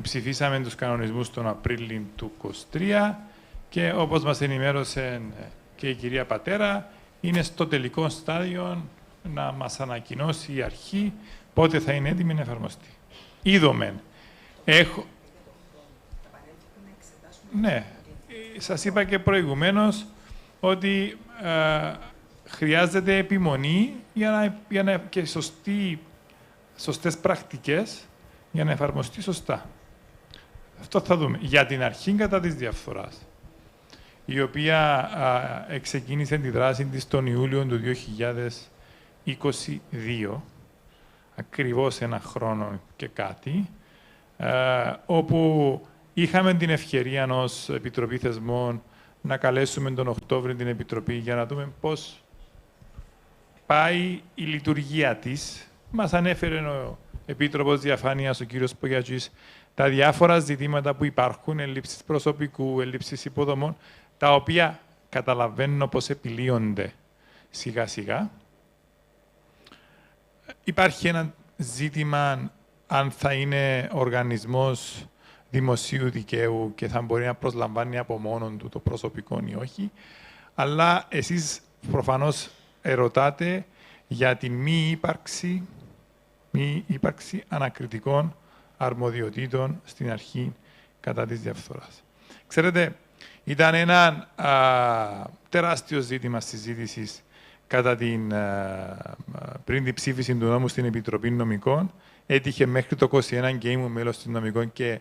Ψηφίσαμε τους κανονισμούς τον Απρίλιο του 2023 και όπως μας ενημέρωσε και η κυρία Πατέρα, είναι στο τελικό στάδιο να μας ανακοινώσει η αρχή πότε θα είναι έτοιμη να εφαρμοστεί. Είδομεν. Ναι, σας είπα και προηγουμένως ότι χρειάζεται επιμονή και σωστές πρακτικές για να εφαρμοστεί σωστά. Αυτό θα δούμε. Για την αρχή κατά της διαφθοράς, η οποία ξεκίνησε τη δράση της τον Ιούλιο του 2022, ακριβώς ένα χρόνο και κάτι, όπου είχαμε την ευκαιρία ως Επιτροπή Θεσμών να καλέσουμε τον Οκτώβριο την Επιτροπή για να δούμε πώς πάει η λειτουργία της. Μας ανέφερε ο Επίτροπος Διαφάνειας, ο κύριος Πογιατζής, τα διάφορα ζητήματα που υπάρχουν, ελλείψεις προσωπικού, ελλείψεις υποδομών, τα οποία καταλαβαίνω πώς επιλύονται σιγά-σιγά. Υπάρχει ένα ζήτημα αν θα είναι οργανισμός δημοσίου δικαίου και θα μπορεί να προσλαμβάνει από μόνον του το προσωπικό ή όχι. Αλλά εσείς προφανώς ερωτάτε για την μη ύπαρξη ανακριτικών αρμοδιοτήτων στην αρχή κατά της διαφθοράς. Ξέρετε, ήταν ένα τεράστιο ζήτημα συζήτησης πριν την ψήφιση του νόμου στην Επιτροπή Νομικών. Έτυχε μέχρι το 2021 και ήμουν μέλος των Νομικών και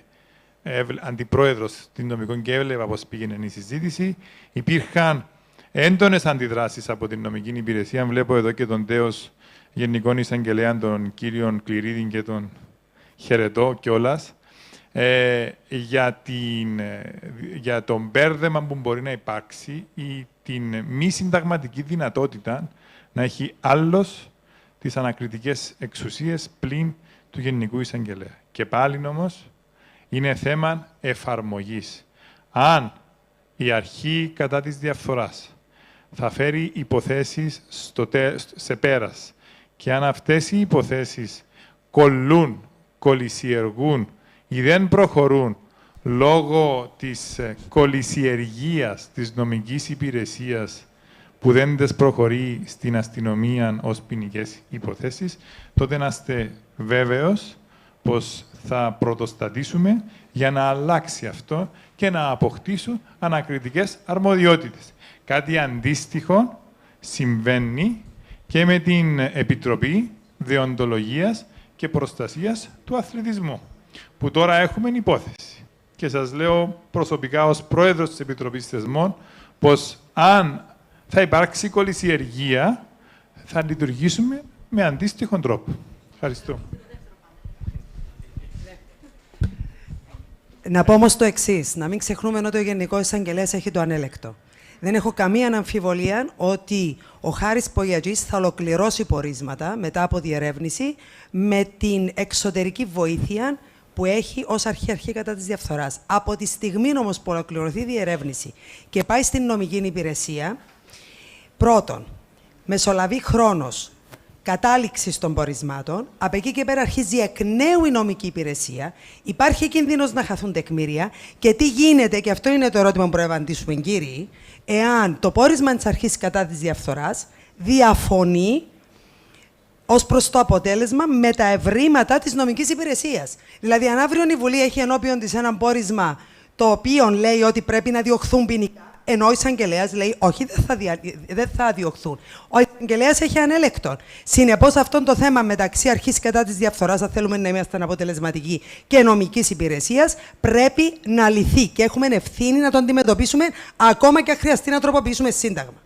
αντιπρόεδρος των Νομικών και έβλεπα πώς πήγαινε η συζήτηση. Υπήρχαν έντονες αντιδράσεις από την νομική υπηρεσία. Βλέπω εδώ και τον τέος Γενικών Εισαγγελέα, τον κύριο Κληρίδη και τον χαιρετώ κιόλας, για τον μπέρδεμα που μπορεί να υπάρξει ή την μη συνταγματική δυνατότητα να έχει άλλος τις ανακριτικές εξουσίες πλην του Γενικού Εισαγγελέα. Και πάλι όμως είναι θέμα εφαρμογής. Αν η αρχή κατά της διαφθοράς θα φέρει υποθέσεις σε πέρας και αν αυτές οι υποθέσεις κολυσιεργούν ή δεν προχωρούν λόγω της κολυσιεργίας της νομικής υπηρεσίας που δεν τις προχωρεί στην αστυνομία ως ποινικές υποθέσεις, τότε να είστε βέβαιος πως θα πρωτοστατήσουμε για να αλλάξει αυτό και να αποκτήσουν ανακριτικές αρμοδιότητες. Κάτι αντίστοιχο συμβαίνει και με την Επιτροπή Δεοντολογίας και Προστασίας του Αθλητισμού, που τώρα έχουμε υπόθεση. Και σας λέω προσωπικά ως πρόεδρος της Επιτροπής Θεσμών πως αν θα υπάρξει κολυσιεργία θα λειτουργήσουμε με αντίστοιχον τρόπο. Ευχαριστώ. Να πω όμως το εξής, να μην ξεχνούμε ότι ο Γενικός Εισαγγελέας έχει το ανέλεκτο. Δεν έχω καμία αμφιβολία ότι ο Χάρης Πογιατζής θα ολοκληρώσει πορίσματα μετά από διερεύνηση με την εξωτερική βοήθεια που έχει ως αρχή κατά της διαφθοράς. Από τη στιγμή όμως που ολοκληρωθεί η διερεύνηση και πάει στην νομική υπηρεσία, πρώτον, μεσολαβεί χρόνος κατάληξης των πορισμάτων, από εκεί και πέρα αρχίζει εκ νέου η νομική υπηρεσία, υπάρχει κίνδυνος να χαθούν τεκμήρια και τι γίνεται, και αυτό είναι το ερώτημα που πρέπει να απαντήσουμε, κύριοι, εάν το πόρισμα της αρχής κατά της διαφθοράς διαφωνεί ως προς το αποτέλεσμα με τα ευρήματα της νομικής υπηρεσίας. Δηλαδή, αν αύριο η Βουλή έχει ενώπιον της ένα πόρισμα το οποίο λέει ότι πρέπει να διωχθούν ποινικά, ενώ ο εισαγγελέας λέει όχι, δεν θα διωχθούν. Ο εισαγγελέας έχει ανέλεκτον. Συνεπώς, αυτό το θέμα μεταξύ αρχής κατά της διαφθοράς, αν θέλουμε να είμαστε αποτελεσματικοί, και νομικής υπηρεσίας, πρέπει να λυθεί. Και έχουμε ευθύνη να το αντιμετωπίσουμε, ακόμα και αν χρειαστεί να τροποποιήσουμε σύνταγμα.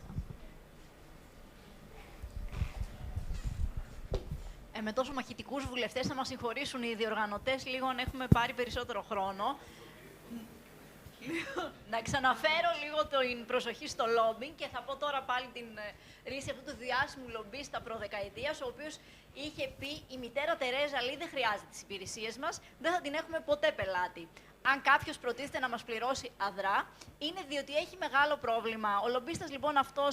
Με τόσο μαχητικούς βουλευτές θα μας συγχωρήσουν οι διοργανωτές λίγο αν έχουμε πάρει περισσότερο χρόνο. Να ξαναφέρω λίγο την προσοχή στο lobbying και θα πω τώρα πάλι την ρίση αυτού του διάσημου λομπίστα προδεκαετίας, ο οποίος είχε πει η μητέρα Τερέζα λέει δεν χρειάζεται τις υπηρεσίες μας, δεν θα την έχουμε ποτέ πελάτη. αν κάποιος προτίθεται να μας πληρώσει αδρά, είναι διότι έχει μεγάλο πρόβλημα. Ο λομπίστας λοιπόν αυτός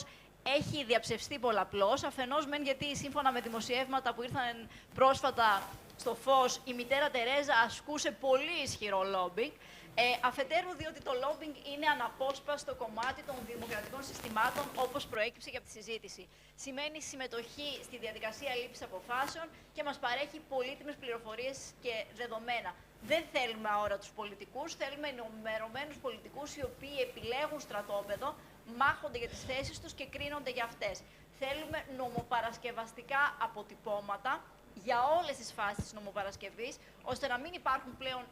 έχει διαψευστεί πολλαπλώς, αφενός μεν γιατί σύμφωνα με δημοσιεύματα που ήρθαν πρόσφατα στο φως, η μητέρα Τερέζα ασκούσε πολύ ισχυρό λόμπινγκ, αφετέρου διότι το lobbying είναι αναπόσπαστο κομμάτι των δημοκρατικών συστημάτων, όπως προέκυψε και από τη συζήτηση. Σημαίνει συμμετοχή στη διαδικασία λήψης αποφάσεων και μας παρέχει πολύτιμες πληροφορίες και δεδομένα. Δεν θέλουμε αόρατους πολιτικούς, θέλουμε ενημερωμένους πολιτικούς οι οποίοι επιλέγουν στρατόπεδο, μάχονται για τις θέσεις τους και κρίνονται για αυτές. Θέλουμε νομοπαρασκευαστικά αποτυπώματα για όλες τις φάσεις της νομοπαρασκευής, ώστε να μην υπάρχουν πλέον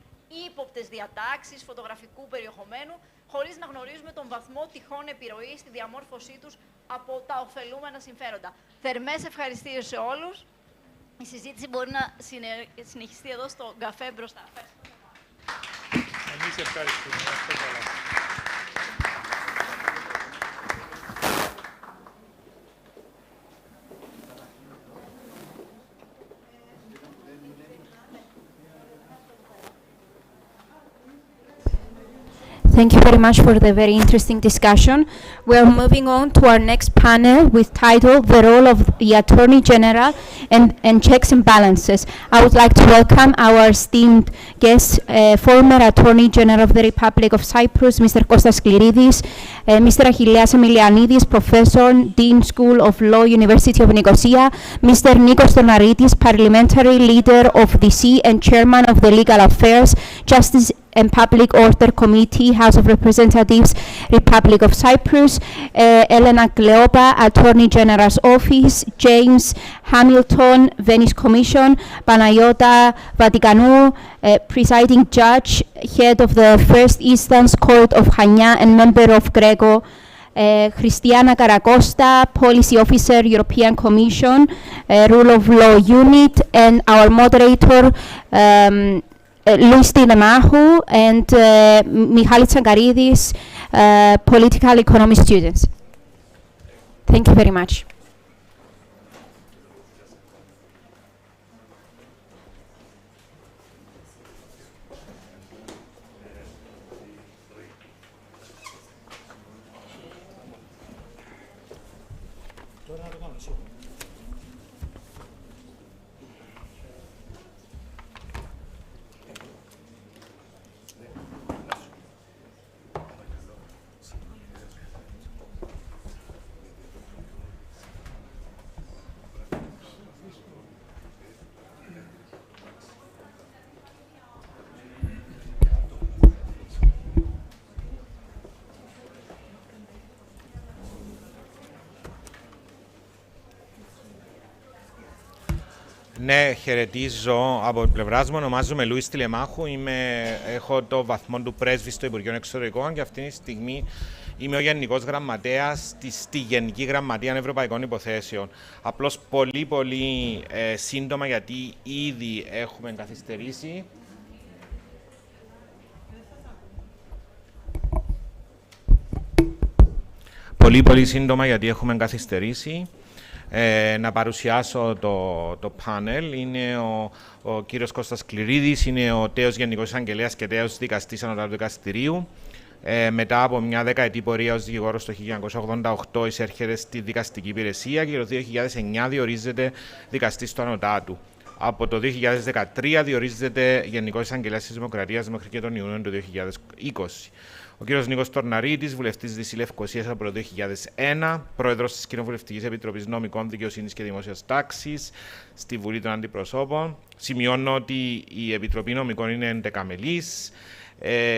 ύποπτες διατάξεις φωτογραφικού περιεχομένου, χωρίς να γνωρίζουμε τον βαθμό τυχόν επιρροής στη διαμόρφωσή τους από τα ωφελούμενα συμφέροντα. Θερμές ευχαριστίες σε όλους. Η συζήτηση μπορεί να συνεχιστεί εδώ στο καφέ μπροστά. Εμείς ευχαριστούμε. Thank you very much for the very interesting discussion. We are moving on to our next panel with title The Role of the Attorney General and Checks and Balances. I would like to welcome our esteemed guest, former Attorney General of the Republic of Cyprus, Mr. Kostas Skliridis, Mr. Achilleas Emilianidis, Professor, Dean School of Law, University of Nicosia, Mr. Nikos Tornaridis, Parliamentary Leader of the DC and Chairman of the Legal Affairs, Justice and Public Order Committee, House of Representatives, Republic of Cyprus, Elena Kleopa, Attorney General's Office, James Hamilton, Venice Commission, Panayota Vaticanou, Presiding Judge, Head of the First Instance Court of Chania and Member of Greco, Christiana Karakosta, Policy Officer, European Commission, Rule of Law Unit, and our moderator, Luis Tinamahu and Michalis Tsangaridis, political economy students. Thank you very much. Ναι, χαιρετίζω από την πλευρά μου. Ονομάζομαι Λουίς Τηλεμάχου. Έχω το βαθμό του πρέσβη στο Υπουργείο Εξωτερικών και αυτή τη στιγμή είμαι ο Γενικός Γραμματέας στη Γενική Γραμματεία Ευρωπαϊκών Υποθέσεων. Απλώς πολύ σύντομα, γιατί ήδη έχουμε καθυστερήσει. Πολύ σύντομα, γιατί έχουμε καθυστερήσει. Να παρουσιάσω το πάνελ. Είναι ο κύριος Κώστας Σκληρίδης, είναι ο τέος Γενικός Εισαγγελέας και τέος Δικαστής Ανωτάτου Δικαστηρίου. Μετά από μια δεκαετή πορεία ως δικηγόρος το 1988 εισέρχεται στη δικαστική υπηρεσία και το 2009 διορίζεται δικαστής του Ανωτάτου. Από το 2013 διορίζεται Γενικός Εισαγγελέας της Δημοκρατίας μέχρι και τον Ιούνιο του 2020. Ο κ. Νίκος Τορναρίτης, βουλευτής της Λευκοσίας από το 2001, πρόεδρος της Κοινοβουλευτικής Επιτροπής Νομικών, Δικαιοσύνης και Δημόσιας Τάξης στη Βουλή των Αντιπροσώπων. Σημειώνω ότι η Επιτροπή Νομικών είναι εντεκαμελής.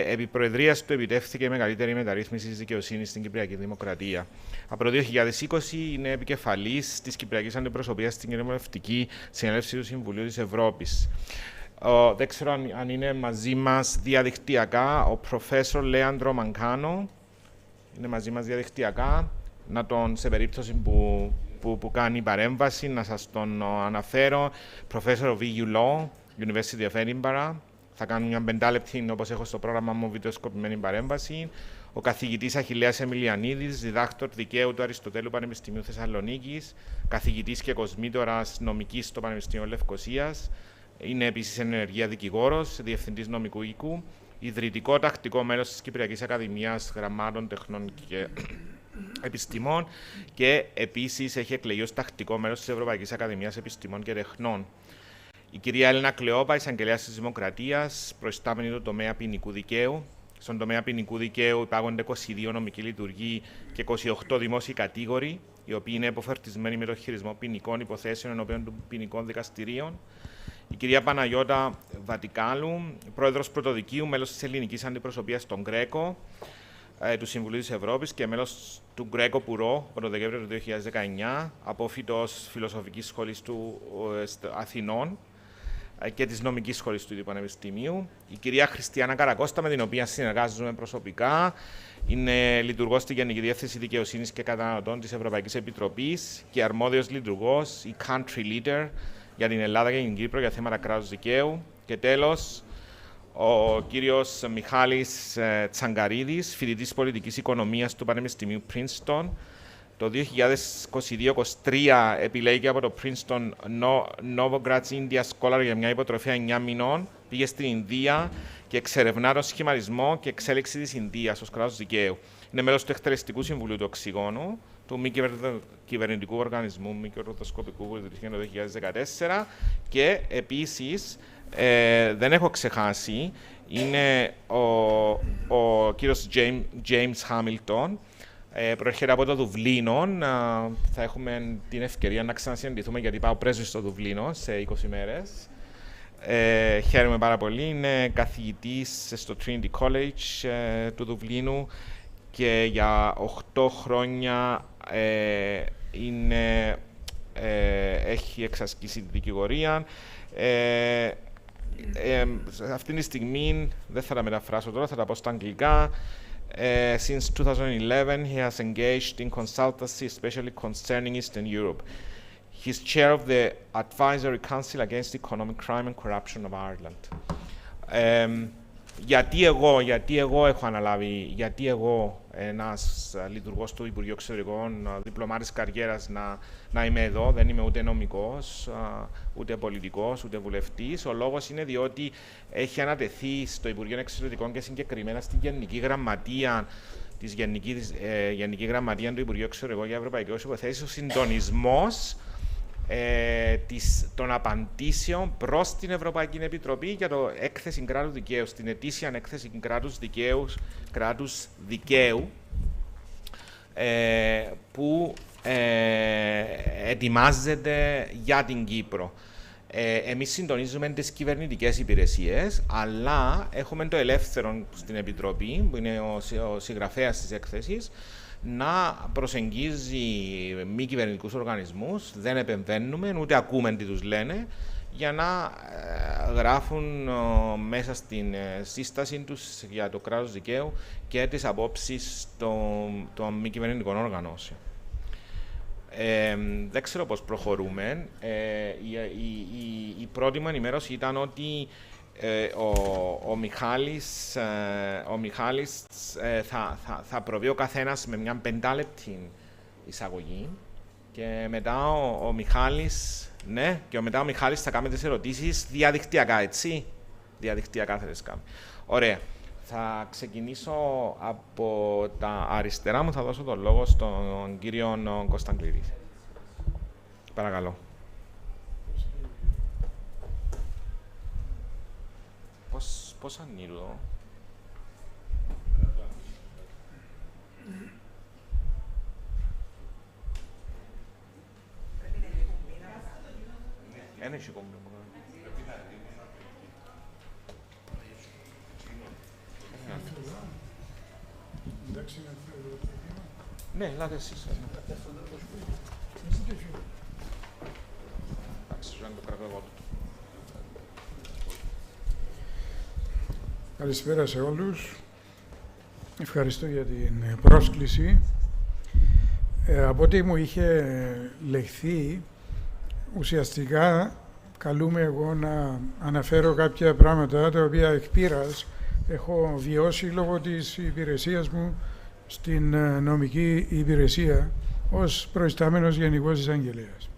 Επί προεδρίας του επιτεύχθηκε η μεγαλύτερη μεταρρύθμιση της δικαιοσύνης στην Κυπριακή Δημοκρατία. Από το 2020 είναι επικεφαλής της Κυπριακής Αντιπροσωπείας στην Κοινοβουλευτική Συνέλευση του Συμβουλίου της Ευρώπης. Δεν ξέρω αν είναι μαζί μας διαδικτυακά ο Professor Λέαντρο Μανκάνο. Είναι μαζί μας διαδικτυακά. Να τον, σε περίπτωση που κάνει παρέμβαση, να σας τον αναφέρω. Professor of EU Law, University of Edinburgh. Θα κάνω μια 5 λεπτή, όπως έχω στο πρόγραμμα μου, βιντεοσκοπημένη παρέμβαση. Ο καθηγητής Αχιλλέας Εμιλιανίδης, διδάκτορ δικαίου του Αριστοτέλου Πανεπιστημίου Θεσσαλονίκης, καθηγητής και κοσμήτορας νομικής στο Πανεπιστήμιο Λευκοσίας. Είναι επίσης ενεργεία δικηγόρος, διευθυντής νομικού οίκου. ιδρυτικό τακτικό μέλος της Κυπριακής Ακαδημίας Γραμμάτων, Τεχνών και Επιστημών και επίσης έχει εκλεγεί ως τακτικό μέλος της Ευρωπαϊκής Ακαδημίας Επιστημών και Τεχνών. Η κυρία Έλληνα Κλεόπα, εισαγγελέας της Δημοκρατίας, προϊστάμενη του τομέα ποινικού δικαίου. Στον τομέα ποινικού δικαίου υπάγονται 22 νομικοί λειτουργοί και 28 δημόσιοι κατήγοροι, οι οποίοι είναι υποφορτισμένοι με το χειρισμό ποινικών υποθέσεων ενώπιον των ποινικών δικαστηρίων. Η κυρία Παναγιώτα Βατικάλου, πρόεδρος πρωτοδικείου, μέλος της ελληνικής αντιπροσωπείας στον Γκρέκο, του Συμβουλίου της Ευρώπης και μέλος του Γκρέκο Πουρό από το Δεκέμβριο του 2019, απόφοιτος Φιλοσοφικής Σχολής του Αθηνών και της Νομικής Σχολής του Πανεπιστημίου. Η κυρία Χριστιανά Καρακώστα, με την οποία συνεργάζομαι προσωπικά, είναι λειτουργός στη Γενική Διεύθυνση Δικαιοσύνης και Καταναλωτών της Ευρωπαϊκής Επιτροπής και αρμόδιος λειτουργός, η Country Leader για την Ελλάδα και την Κύπρο για θέματα κράτους δικαίου. Και τέλος, ο κύριος Μιχάλης Τσαγκαρίδης, φοιτητής πολιτικής οικονομίας του Πανεπιστημίου Princeton. Το 2022-2023 επιλέγει από το Princeton Novogratz India Scholar για μια υποτροφία 9 μηνών. Πήγε στην Ινδία και εξερευνά τον σχηματισμό και εξέλιξη της Ινδίας ως κράτος δικαίου. Είναι μέλος του Εκτελεστικού Συμβουλίου του Οξυγόνου, του μη κυβερνητικού οργανισμού μη κερδοσκοπικού που ιδρύθηκε το 2014 και επίσης, δεν έχω ξεχάσει, είναι ο κύριος James Hamilton. Προέρχεται από το Δουβλίνο. Θα έχουμε την ευκαιρία να ξανασυναντηθούμε γιατί πάω πρέσβης στο Δουβλίνο σε 20 μέρες. Χαίρομαι πάρα πολύ. Είναι καθηγητής στο Trinity College του Δουβλίνου και για 8 χρόνια έχει εξασκήσει τη δικηγορία. Αυτή τη στιγμή, δεν θα τα μεταφράσω τώρα, θα τα πω στα αγγλικά. Since 2011, he has engaged in consultancy, especially concerning Eastern Europe. He is chair of the Advisory Council Against Economic Crime and Corruption of Ireland. Γιατί εγώ έχω αναλάβει, γιατί εγώ, ένας λειτουργός του Υπουργείου Εξωτερικών, διπλωμάτης καριέρας, να είμαι εδώ, δεν είμαι ούτε νομικός, ούτε πολιτικός, ούτε βουλευτής. Ο λόγος είναι διότι έχει ανατεθεί στο Υπουργείο Εξωτερικών και συγκεκριμένα στην Γενική Γραμματεία Γενική Γραμματεία του Υπουργείου Εξωτερικών για Ευρωπαϊκές Υποθέσεις ο συντονισμός των απαντήσεων προς την Ευρωπαϊκή Επιτροπή για το έκθεση κράτους δικαίου, στην ετήσια έκθεση κράτους δικαίου που ετοιμάζεται για την Κύπρο. Εμείς συντονίζουμε τις κυβερνητικές υπηρεσίες, αλλά έχουμε το ελεύθερο στην Επιτροπή, που είναι ο συγγραφέας της έκθεσης, να προσεγγίζει μη κυβερνητικούς οργανισμούς, δεν επεμβαίνουμε, ούτε ακούμε τι τους λένε, για να γράφουν μέσα στην σύσταση τους για το κράτος δικαίου και τις απόψεις των μη κυβερνητικών οργανώσεων. Δεν ξέρω πώς προχωρούμε. Η πρώτη μου ενημέρωση ήταν ότι ο Μιχάλης θα προβεί ο καθένας με μια 5λεπτή εισαγωγή και μετά ο Μιχάλης θα κάνει τις ερωτήσεις διαδικτυακά, έτσι. Διαδικτυακά θα τις κάνει. Ωραία. Θα ξεκινήσω από τα αριστερά μου, θα δώσω τον λόγο στον κύριο Κωνσταντλήρη. Παρακαλώ. Πώς ανοίγω. Ένα έχει κόμπι. Ναι, ελάτε εσείς. Εντάξει, να το κρατώ εγώ. Καλησπέρα σε όλους. Ευχαριστώ για την πρόσκληση. Από ό,τι μου είχε λεχθεί, ουσιαστικά καλούμε εγώ να αναφέρω κάποια πράγματα τα οποία εκ πείρας έχω βιώσει λόγω της υπηρεσίας μου στην νομική υπηρεσία ως προϊστάμενος Γενικός Εισαγγελέας.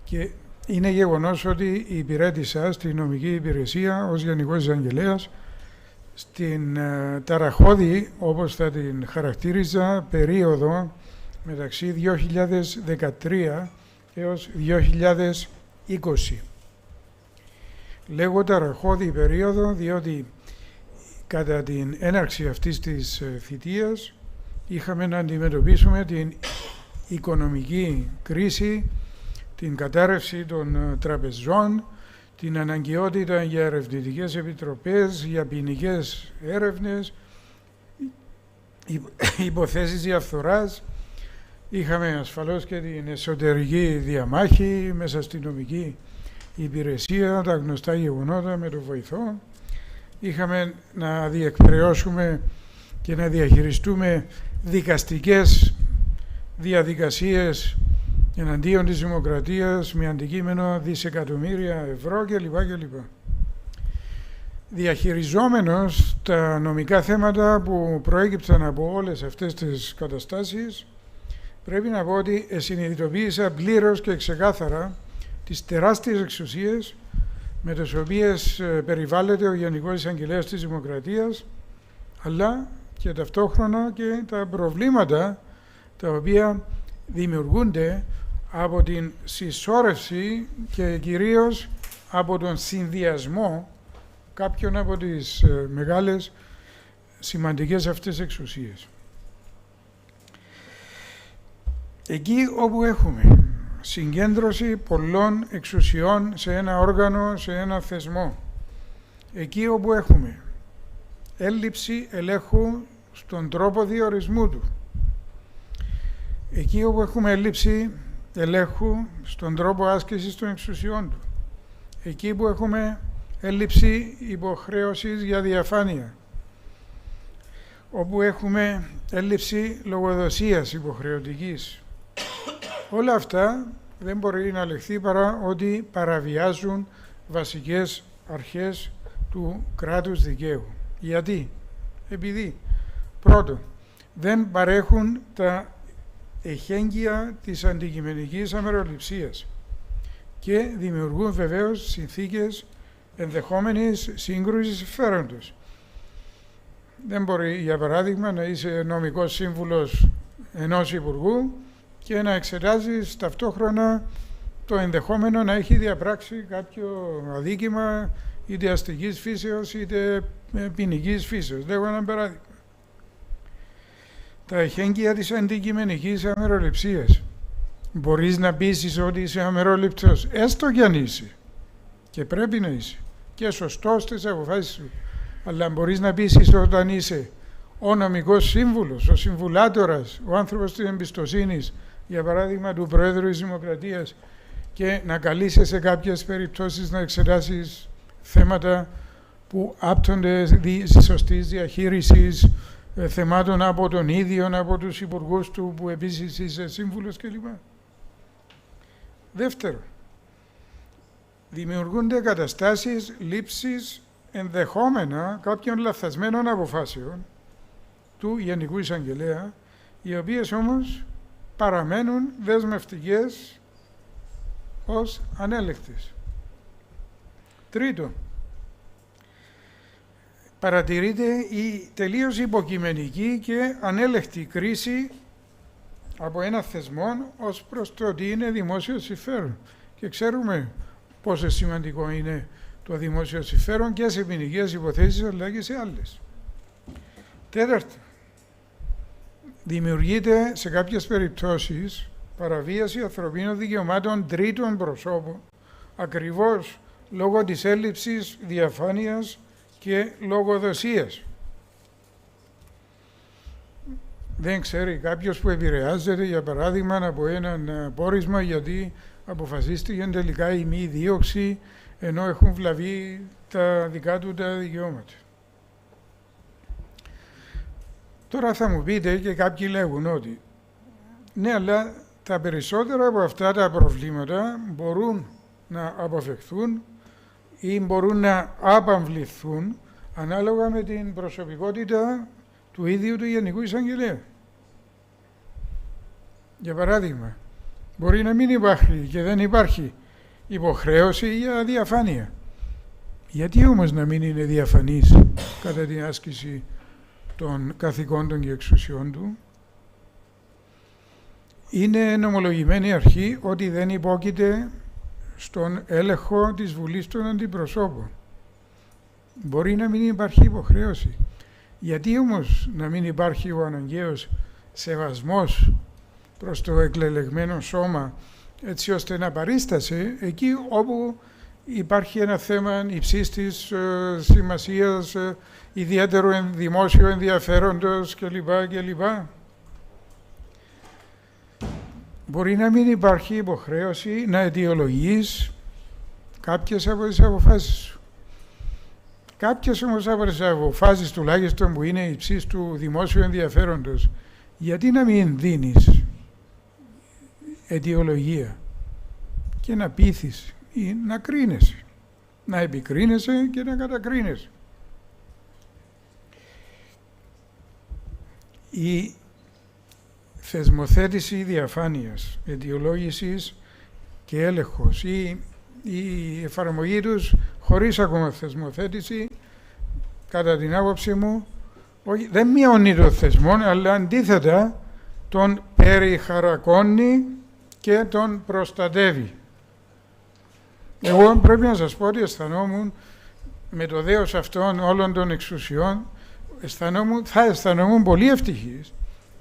Και είναι γεγονός ότι υπηρέτησα στη νομική υπηρεσία ως Γενικός Εισαγγελέας στην ταραχώδη, όπως θα την χαρακτήριζα, περίοδο μεταξύ 2013 έως 2020. Λέγω ταραχώδη περίοδο διότι κατά την έναρξη αυτής της θητείας είχαμε να αντιμετωπίσουμε την οικονομική κρίση, την κατάρρευση των τραπεζών, την αναγκαιότητα για ερευνητικές επιτροπές, για ποινικές έρευνες, υποθέσεις διαφθοράς. Είχαμε ασφαλώς και την εσωτερική διαμάχη μέσα στην νομική υπηρεσία, τα γνωστά γεγονότα με τον βοηθό. Είχαμε να διεκπαιρεώσουμε και να διαχειριστούμε δικαστικές διαδικασίες εναντίον της δημοκρατίας με αντικείμενο δισεκατομμύρια ευρώ κλπ. Διαχειριζόμενος τα νομικά θέματα που προέκυψαν από όλες αυτές τις καταστάσεις, πρέπει να πω ότι συνειδητοποίησα πλήρως και ξεκάθαρα τις τεράστιες εξουσίες με τις οποίες περιβάλλεται ο Γενικός Εισαγγελέας της Δημοκρατίας, αλλά και ταυτόχρονα και τα προβλήματα τα οποία δημιουργούνται από την συσσόρευση και κυρίως από τον συνδυασμό κάποιων από τις μεγάλες σημαντικές αυτές εξουσίες. Εκεί όπου έχουμε συγκέντρωση πολλών εξουσιών σε ένα όργανο, σε ένα θεσμό, εκεί όπου έχουμε έλλειψη ελέγχου στον τρόπο διορισμού του, εκεί όπου έχουμε έλλειψη ελέγχου στον τρόπο άσκησης των εξουσιών του, εκεί που έχουμε έλλειψη υποχρέωσης για διαφάνεια, όπου έχουμε έλλειψη λογοδοσίας υποχρεωτικής, όλα αυτά δεν μπορεί να λεχθεί παρά ότι παραβιάζουν βασικές αρχές του κράτους δικαίου. Γιατί? Επειδή πρώτον, δεν παρέχουν τα εχέγγυα της αντικειμενικής αμεροληψίας και δημιουργούν βεβαίως συνθήκες ενδεχόμενης σύγκρουσης συμφέροντος. Δεν μπορεί, για παράδειγμα, να είσαι νομικός σύμβουλος ενός υπουργού και να εξετάζεις ταυτόχρονα το ενδεχόμενο να έχει διαπράξει κάποιο αδίκημα είτε αστικής φύσεως είτε ποινικής φύσεως. Λέγω ένα παράδειγμα. Τα εχέγγυα της αντικειμενικής αμεροληψίας. Μπορείς να πείσεις ότι είσαι αμερόληπτος, έστω κι αν είσαι. Και πρέπει να είσαι. Και σωστός στις αποφάσεις σου. Αλλά μπορείς να πείσεις όταν είσαι ο νομικός σύμβουλος, ο συμβουλάτορας, ο άνθρωπος της εμπιστοσύνης, για παράδειγμα του Προέδρου της Δημοκρατίας, και να καλείσαι σε κάποιες περιπτώσεις να εξετάσεις θέματα που άπτονται σωστής διαχείρισης θεμάτων από τον ίδιο, από τους υπουργούς του που επίσης είσαι σύμβουλος κλπ. Δεύτερο, δημιουργούνται καταστάσεις λήψης ενδεχόμενα κάποιων λαθασμένων αποφάσεων του Γενικού Εισαγγελέα, οι οποίες όμως παραμένουν δεσμευτικές ως ανέλεκτες. Τρίτο, παρατηρείται η τελείως υποκειμενική και ανέλεκτη κρίση από ένα θεσμό ως προς το ότι είναι δημόσιο συμφέρον. Και ξέρουμε πόσο σημαντικό είναι το δημόσιο συμφέρον και σε ποινικές υποθέσεις αλλά και σε άλλες. Τέταρτο, δημιουργείται σε κάποιες περιπτώσεις παραβίαση ανθρωπίνων δικαιωμάτων τρίτων προσώπων ακριβώς λόγω της έλλειψης διαφάνειας και λογοδοσίας. Δεν ξέρει κάποιος που επηρεάζεται, για παράδειγμα, από έναν πόρισμα γιατί αποφασίστηκε τελικά η μη δίωξη ενώ έχουν βλαβεί τα δικά του τα δικαιώματα. Τώρα θα μου πείτε και κάποιοι λέγουν ότι ναι, αλλά τα περισσότερα από αυτά τα προβλήματα μπορούν να αποφευχθούν ή μπορούν να απαμβληθούν ανάλογα με την προσωπικότητα του ίδιου του Γενικού Εισαγγελέα. Για παράδειγμα, μπορεί να μην υπάρχει και δεν υπάρχει υποχρέωση για διαφάνεια Γιατί όμως να μην είναι διαφανής κατά την άσκηση των καθηκόντων και εξουσιών του? Είναι νομολογημένη αρχή ότι δεν υπόκειται στον έλεγχο της Βουλής των Αντιπροσώπων. Μπορεί να μην υπάρχει υποχρέωση. Γιατί όμως να μην υπάρχει ο αναγκαίος σεβασμός προς το εκλελεγμένο σώμα, έτσι ώστε να παρίστασε εκεί όπου υπάρχει ένα θέμα υψής της σημασίας, ιδιαίτερο δημόσιο ενδιαφέροντος κλπ. Μπορεί να μην υπάρχει υποχρέωση να αιτιολογείς κάποιες από τις αποφάσεις σου. Κάποιες όμως από τις αποφάσεις τουλάχιστον που είναι υψής του δημόσιου ενδιαφέροντος, γιατί να μην δίνεις αιτιολογία και να πείθεις ή να κρίνεσαι, να επικρίνεσαι και να κατακρίνεσαι. Η θεσμοθέτηση διαφάνειας, αιτιολόγησης και έλεγχος ή η εφαρμογή τους χωρίς ακόμα θεσμοθέτηση, κατά την άποψή μου, όχι, δεν μειώνει το θεσμό, αλλά αντίθετα τον περιχαρακώνει και τον προστατεύει. Εγώ πρέπει να σας πω ότι αισθανόμουν με το δέος αυτών όλων των εξουσιών, θα αισθανόμουν πολύ ευτυχής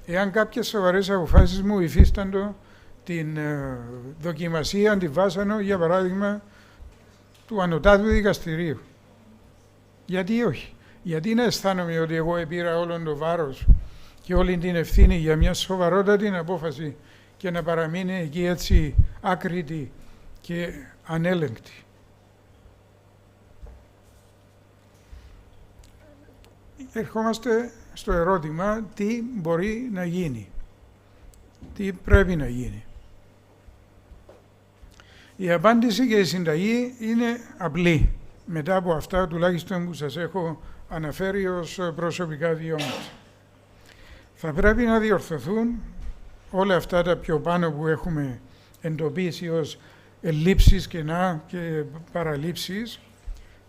εάν κάποιες σοβαρές αποφάσεις μου υφίσταντο την δοκιμασία αντιβάσανο, για παράδειγμα, του Ανωτάτου Δικαστηρίου. Γιατί όχι? Γιατί να αισθάνομαι ότι εγώ επήρα όλον το βάρος και όλη την ευθύνη για μια σοβαρότατη απόφαση και να παραμείνει εκεί έτσι άκρητη και ανέλεγκτη? Ερχόμαστε στο ερώτημα τι μπορεί να γίνει, τι πρέπει να γίνει. Η απάντηση και η συνταγή είναι απλή, μετά από αυτά τουλάχιστον που σας έχω αναφέρει ως προσωπικά βιώματα. Θα πρέπει να διορθωθούν όλα αυτά τα πιο πάνω που έχουμε εντοπίσει ως ελλείψεις, κενά και παραλήψεις,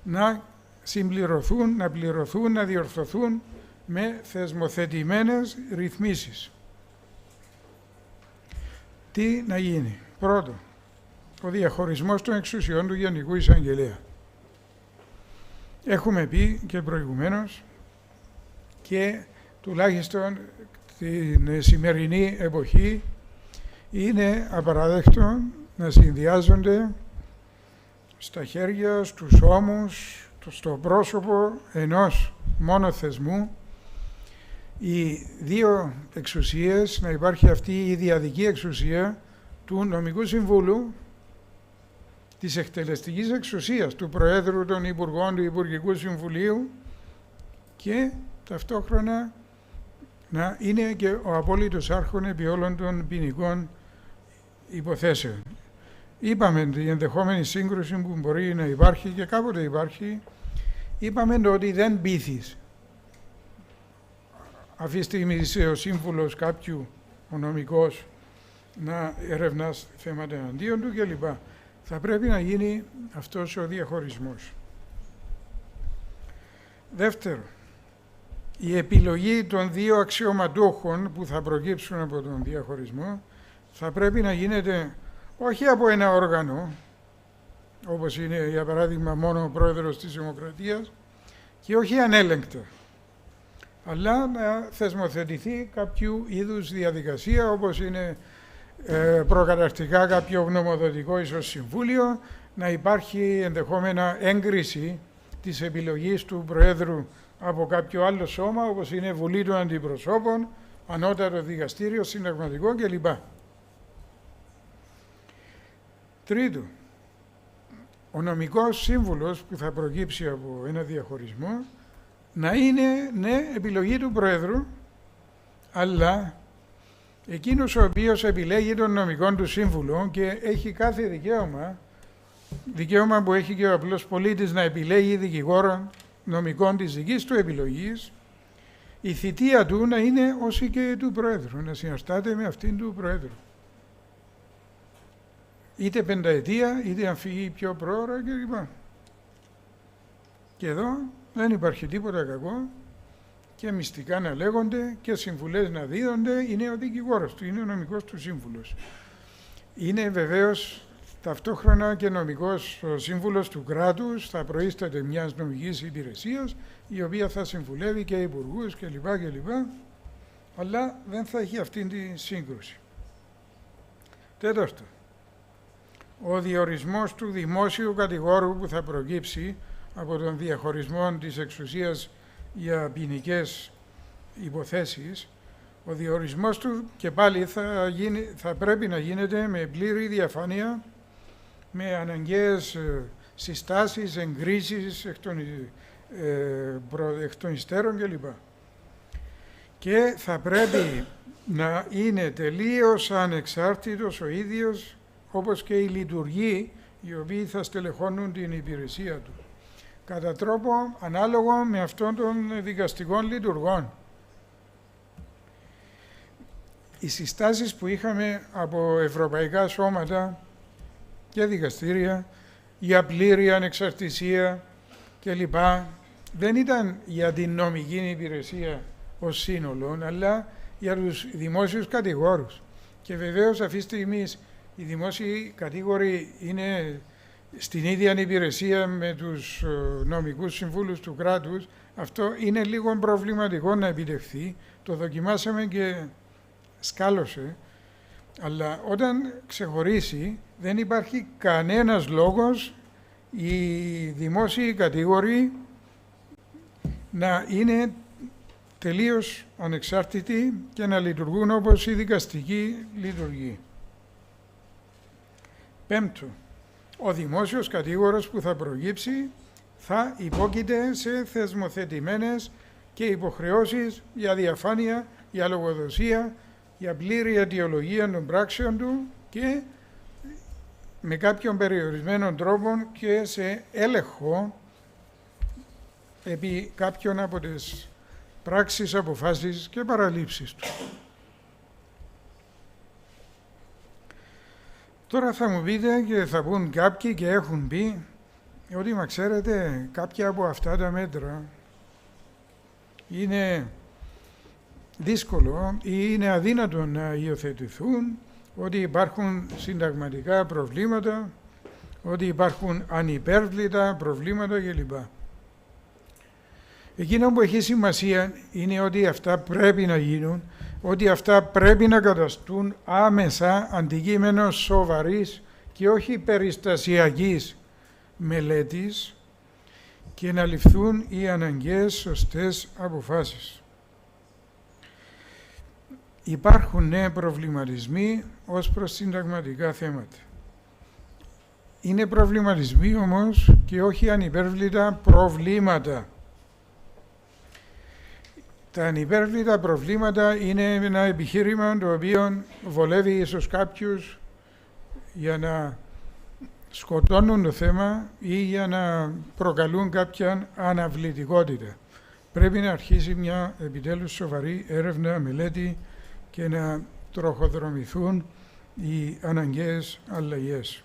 να συμπληρωθούν, να πληρωθούν, να διορθωθούν με θεσμοθετημένες ρυθμίσεις. Τι να γίνει? Πρώτο, ο διαχωρισμός των εξουσιών του Γενικού Εισαγγελέα. Έχουμε πει και προηγουμένως και τουλάχιστον την σημερινή εποχή είναι απαράδεκτο να συνδυάζονται στα χέρια, στους ώμους, στο πρόσωπο ενός μόνο θεσμού οι δύο εξουσίες, να υπάρχει αυτή η διαδική εξουσία του νομικού συμβούλου, της εκτελεστικής εξουσίας, του Προέδρου των Υπουργών του Υπουργικού Συμβουλίου και ταυτόχρονα να είναι και ο απόλυτος άρχον επί όλων των ποινικών υποθέσεων. Είπαμε την ενδεχόμενη σύγκρουση που μπορεί να υπάρχει και κάποτε υπάρχει. Είπαμε ότι δεν πείθεις. Αυτή τη στιγμή είσαι ο σύμβουλος κάποιου, ο νομικός, να ερευνάς θέματα εναντίον του κλπ. Θα πρέπει να γίνει αυτός ο διαχωρισμός. Δεύτερο, η επιλογή των δύο αξιωματούχων που θα προκύψουν από τον διαχωρισμό θα πρέπει να γίνεται όχι από ένα όργανο, όπως είναι για παράδειγμα μόνο ο πρόεδρος της Δημοκρατίας, και όχι ανέλεγκτα, αλλά να θεσμοθετηθεί κάποιο είδους διαδικασία, όπως είναι προκαταρκτικά κάποιο γνωμοδοτικό ίσως συμβούλιο, να υπάρχει ενδεχόμενα έγκριση της επιλογής του Προέδρου από κάποιο άλλο σώμα, όπως είναι Βουλή των Αντιπροσώπων, Ανώτατο Δικαστήριο, Συνταγματικό κλπ. Τρίτο, ο νομικός σύμβουλος που θα προκύψει από ένα διαχωρισμό να είναι, ναι, επιλογή του Προέδρου, αλλά εκείνος ο οποίος επιλέγει τον νομικό του σύμβουλο και έχει κάθε δικαίωμα που έχει και ο απλός πολίτης να επιλέγει δικηγόρων νομικών της δικής του επιλογής, η θητεία του να είναι όση και του Προέδρου, να συναστάται με αυτήν του Προέδρου. Είτε πενταετία, είτε αν φύγει πιο πρόωρα κλπ. Και εδώ δεν υπάρχει τίποτα κακό και μυστικά να λέγονται και συμβουλές να δίδονται. Είναι ο δικηγόρος του, είναι ο νομικός του σύμβουλος. Είναι βεβαίως ταυτόχρονα και νομικός σύμβουλος του κράτους, θα προείσταται μιας νομικής υπηρεσίας, η οποία θα συμβουλεύει και υπουργούς κλπ. Αλλά δεν θα έχει αυτήν τη σύγκρουση. Τέταρτο, ο διορισμός του δημόσιου κατηγόρου που θα προκύψει από τον διαχωρισμό της εξουσίας για ποινικές υποθέσεις, ο διορισμός του και πάλι θα πρέπει να γίνεται με πλήρη διαφάνεια, με αναγκαίες συστάσεις, εγκρίσεις εκ των υστέρων κλπ. Και θα πρέπει να είναι τελείως ανεξάρτητος ο ίδιος, όπως και οι λειτουργοί οι οποίοι θα στελεχώνουν την υπηρεσία του, κατά τρόπο ανάλογο με αυτόν των δικαστικών λειτουργών. Οι συστάσεις που είχαμε από ευρωπαϊκά σώματα και δικαστήρια για πλήρη ανεξαρτησία κλπ. Δεν ήταν για την νομική υπηρεσία ως σύνολο, αλλά για τους δημόσιους κατηγόρους. Και βεβαίως αυτή τη στιγμή οι δημόσιοι κατήγοροι είναι στην ίδια υπηρεσία με τους νομικούς συμβούλους του κράτους. Αυτό είναι λίγο προβληματικό να επιτευχθεί. Το δοκιμάσαμε και σκάλωσε. Αλλά όταν ξεχωρίσει δεν υπάρχει κανένας λόγος οι δημόσιοι κατήγοροι να είναι τελείως ανεξάρτητοι και να λειτουργούν όπως η δικαστική λειτουργεί. Πέμπτο, ο δημόσιος κατήγορος που θα προκύψει θα υπόκειται σε θεσμοθετημένες και υποχρεώσεις για διαφάνεια, για λογοδοσία, για πλήρη αιτιολογία των πράξεων του και με κάποιον περιορισμένο τρόπο και σε έλεγχο επί κάποιον από τις πράξεις, αποφάσεις και παραλήψεις του. Τώρα θα μου πείτε και θα πούν κάποιοι και έχουν πει ότι, μα ξέρετε, κάποια από αυτά τα μέτρα είναι δύσκολο ή είναι αδύνατο να υιοθετηθούν, ότι υπάρχουν συνταγματικά προβλήματα, ότι υπάρχουν ανυπέρβλητα προβλήματα κλπ. Εκείνο που έχει σημασία είναι ότι αυτά πρέπει να γίνουν, ότι αυτά πρέπει να καταστούν άμεσα αντικείμενο σοβαρής και όχι περιστασιακής μελέτης και να ληφθούν οι αναγκαίες σωστές αποφάσεις. Υπάρχουν νέοι προβληματισμοί ως προς συνταγματικά θέματα. Είναι προβληματισμοί όμως και όχι ανυπέρβλητα προβλήματα. Τα ανυπέρβλητα προβλήματα είναι ένα επιχείρημα το οποίο βολεύει ίσως κάποιους για να σκοτώνουν το θέμα ή για να προκαλούν κάποια αναβλητικότητα. Πρέπει να αρχίσει μια επιτέλους σοβαρή έρευνα, μελέτη και να τροχοδρομηθούν οι αναγκαίες αλλαγές.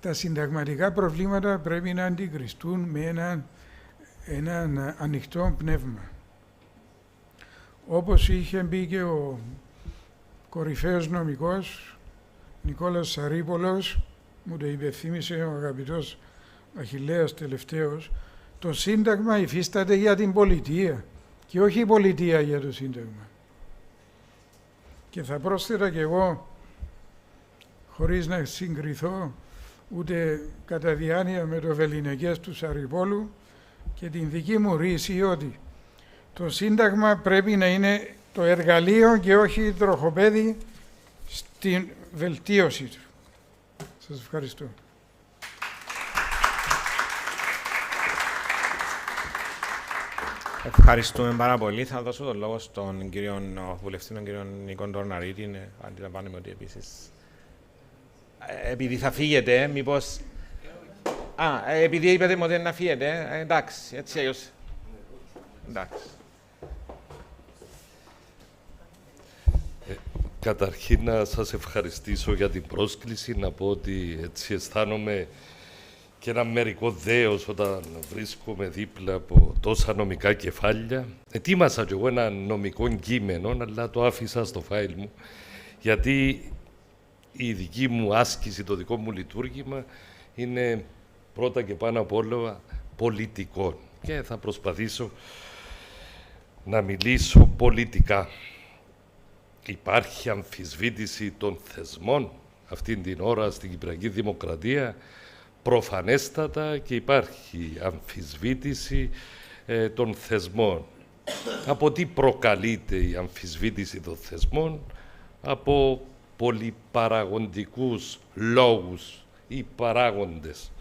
Τα συνταγματικά προβλήματα πρέπει να αντικριστούν με έναν ανοιχτό πνεύμα. Όπως είχε πει και ο κορυφαίος νομικός Νικόλας Σαρίπολος, μου το υπενθύμισε ο αγαπητός Αχιλλέας τελευταίος, το Σύνταγμα υφίσταται για την πολιτεία και όχι η πολιτεία για το Σύνταγμα. Και θα πρόσθετα κι εγώ, χωρίς να συγκριθώ ούτε κατά διάνοια με το βεληνικές του Σαρυπόλου, και την δική μου ρίση ότι το Σύνταγμα πρέπει να είναι το εργαλείο και όχι τροχοπέδι στην βελτίωση του. Σας ευχαριστώ. Ευχαριστούμε πάρα πολύ. Θα δώσω τον λόγο στον κύριο βουλευτή, τον κύριο Νίκο Ντορναρίτη. Αντιλαμβάνομαι ότι επίσης. Επειδή θα φύγετε, μήπως. Επειδή είπατε μου ότι να φύγετε, εντάξει, έτσι αλλιώς. Εντάξει. Καταρχήν να σας ευχαριστήσω για την πρόσκληση, να πω ότι έτσι αισθάνομαι και ένα μερικό δέος όταν βρίσκομαι δίπλα από τόσα νομικά κεφάλια. Ετοίμασα κι εγώ ένα νομικό κείμενο, αλλά το άφησα στο φάιλ μου, γιατί η δική μου άσκηση, το δικό μου λειτουργήμα είναι πρώτα και πάνω απ' όλα πολιτικό. Και θα προσπαθήσω να μιλήσω πολιτικά. Υπάρχει αμφισβήτηση των θεσμών αυτήν την ώρα στην Κυπριακή Δημοκρατία, προφανέστατα, και υπάρχει αμφισβήτηση των θεσμών. Από τι προκαλείται η αμφισβήτηση των θεσμών? Από πολυπαραγοντικούς λόγους ή παράγοντες.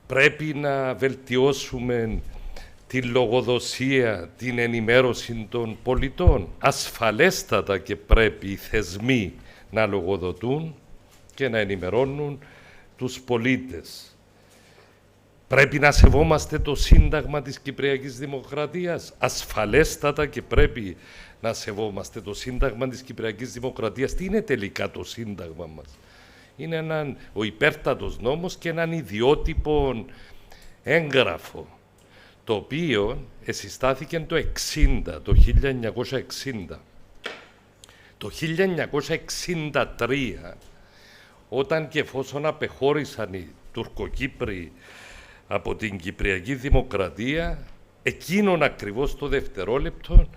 Πρέπει να βελτιώσουμε τη λογοδοσία, την ενημέρωση των πολιτών. Ασφαλέστατα και πρέπει οι θεσμοί να λογοδοτούν και να ενημερώνουν τους πολίτες. Πρέπει να σεβόμαστε το Σύνταγμα της Κυπριακής Δημοκρατίας. Ασφαλέστατα και πρέπει να σεβόμαστε το Σύνταγμα της Κυπριακής Δημοκρατίας. Τι είναι τελικά το Σύνταγμα μας? Είναι ο υπέρτατος νόμος και έναν ιδιότυπο έγγραφο, το οποίο συστάθηκε το 1960. Το 1963, όταν και εφόσον απεχώρησαν οι Τουρκοκύπροι από την Κυπριακή Δημοκρατία, εκείνον ακριβώς το δευτερόλεπτο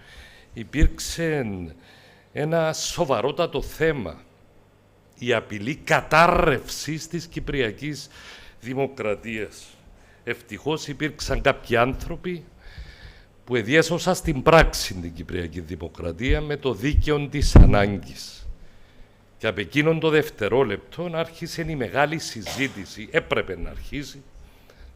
υπήρξε ένα σοβαρότατο θέμα. Η απειλή κατάρρευσης της Κυπριακής Δημοκρατίας. Ευτυχώς υπήρξαν κάποιοι άνθρωποι που εδιέσωσαν στην πράξη την Κυπριακή Δημοκρατία με το δίκαιο της ανάγκης. Και από εκείνον το δευτερόλεπτο άρχισε η μεγάλη συζήτηση. Έπρεπε να αρχίσει.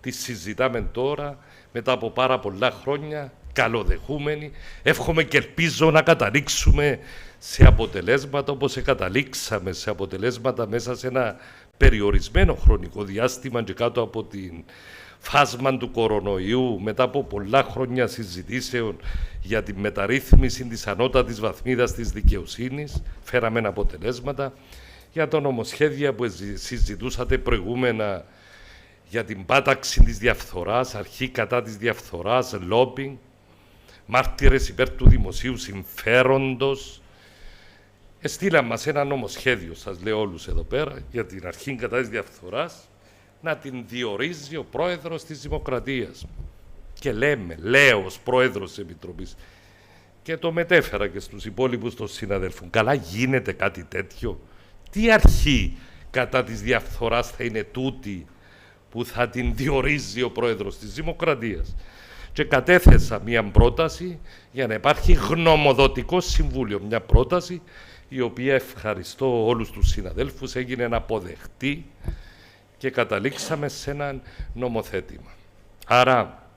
Τη συζητάμε τώρα, μετά από πάρα πολλά χρόνια, καλοδεχούμενοι. Εύχομαι και ελπίζω να καταλήξουμε σε αποτελέσματα όπως καταλήξαμε, σε αποτελέσματα μέσα σε ένα περιορισμένο χρονικό διάστημα και κάτω από την φάσμα του κορονοϊού, μετά από πολλά χρόνια συζητήσεων για τη μεταρρύθμιση της ανώτατης βαθμίδας της δικαιοσύνης, φέραμε αποτελέσματα. Για τα νομοσχέδια που συζητούσατε προηγούμενα για την πάταξη της διαφθοράς, αρχή κατά της διαφθοράς, λόμπινγκ, μάρτυρες υπέρ του δημοσίου συμφέροντος. Στείλαν μας ένα νομοσχέδιο, σας λέω όλους εδώ πέρα, για την αρχή κατά της διαφθοράς, να την διορίζει ο πρόεδρος της Δημοκρατίας. Και λέω ως πρόεδρος της Επιτροπής, και το μετέφερα και στους υπόλοιπους των συναδέλφων. Καλά γίνεται κάτι τέτοιο? Τι αρχή κατά της διαφθοράς θα είναι τούτη που θα την διορίζει ο πρόεδρος της Δημοκρατίας? Και κατέθεσα μια πρόταση για να υπάρχει γνωμοδοτικό συμβούλιο. Μια πρόταση η οποία, ευχαριστώ όλους τους συναδέλφους, έγινε αποδεκτή και καταλήξαμε σε ένα νομοθέτημα. Άρα,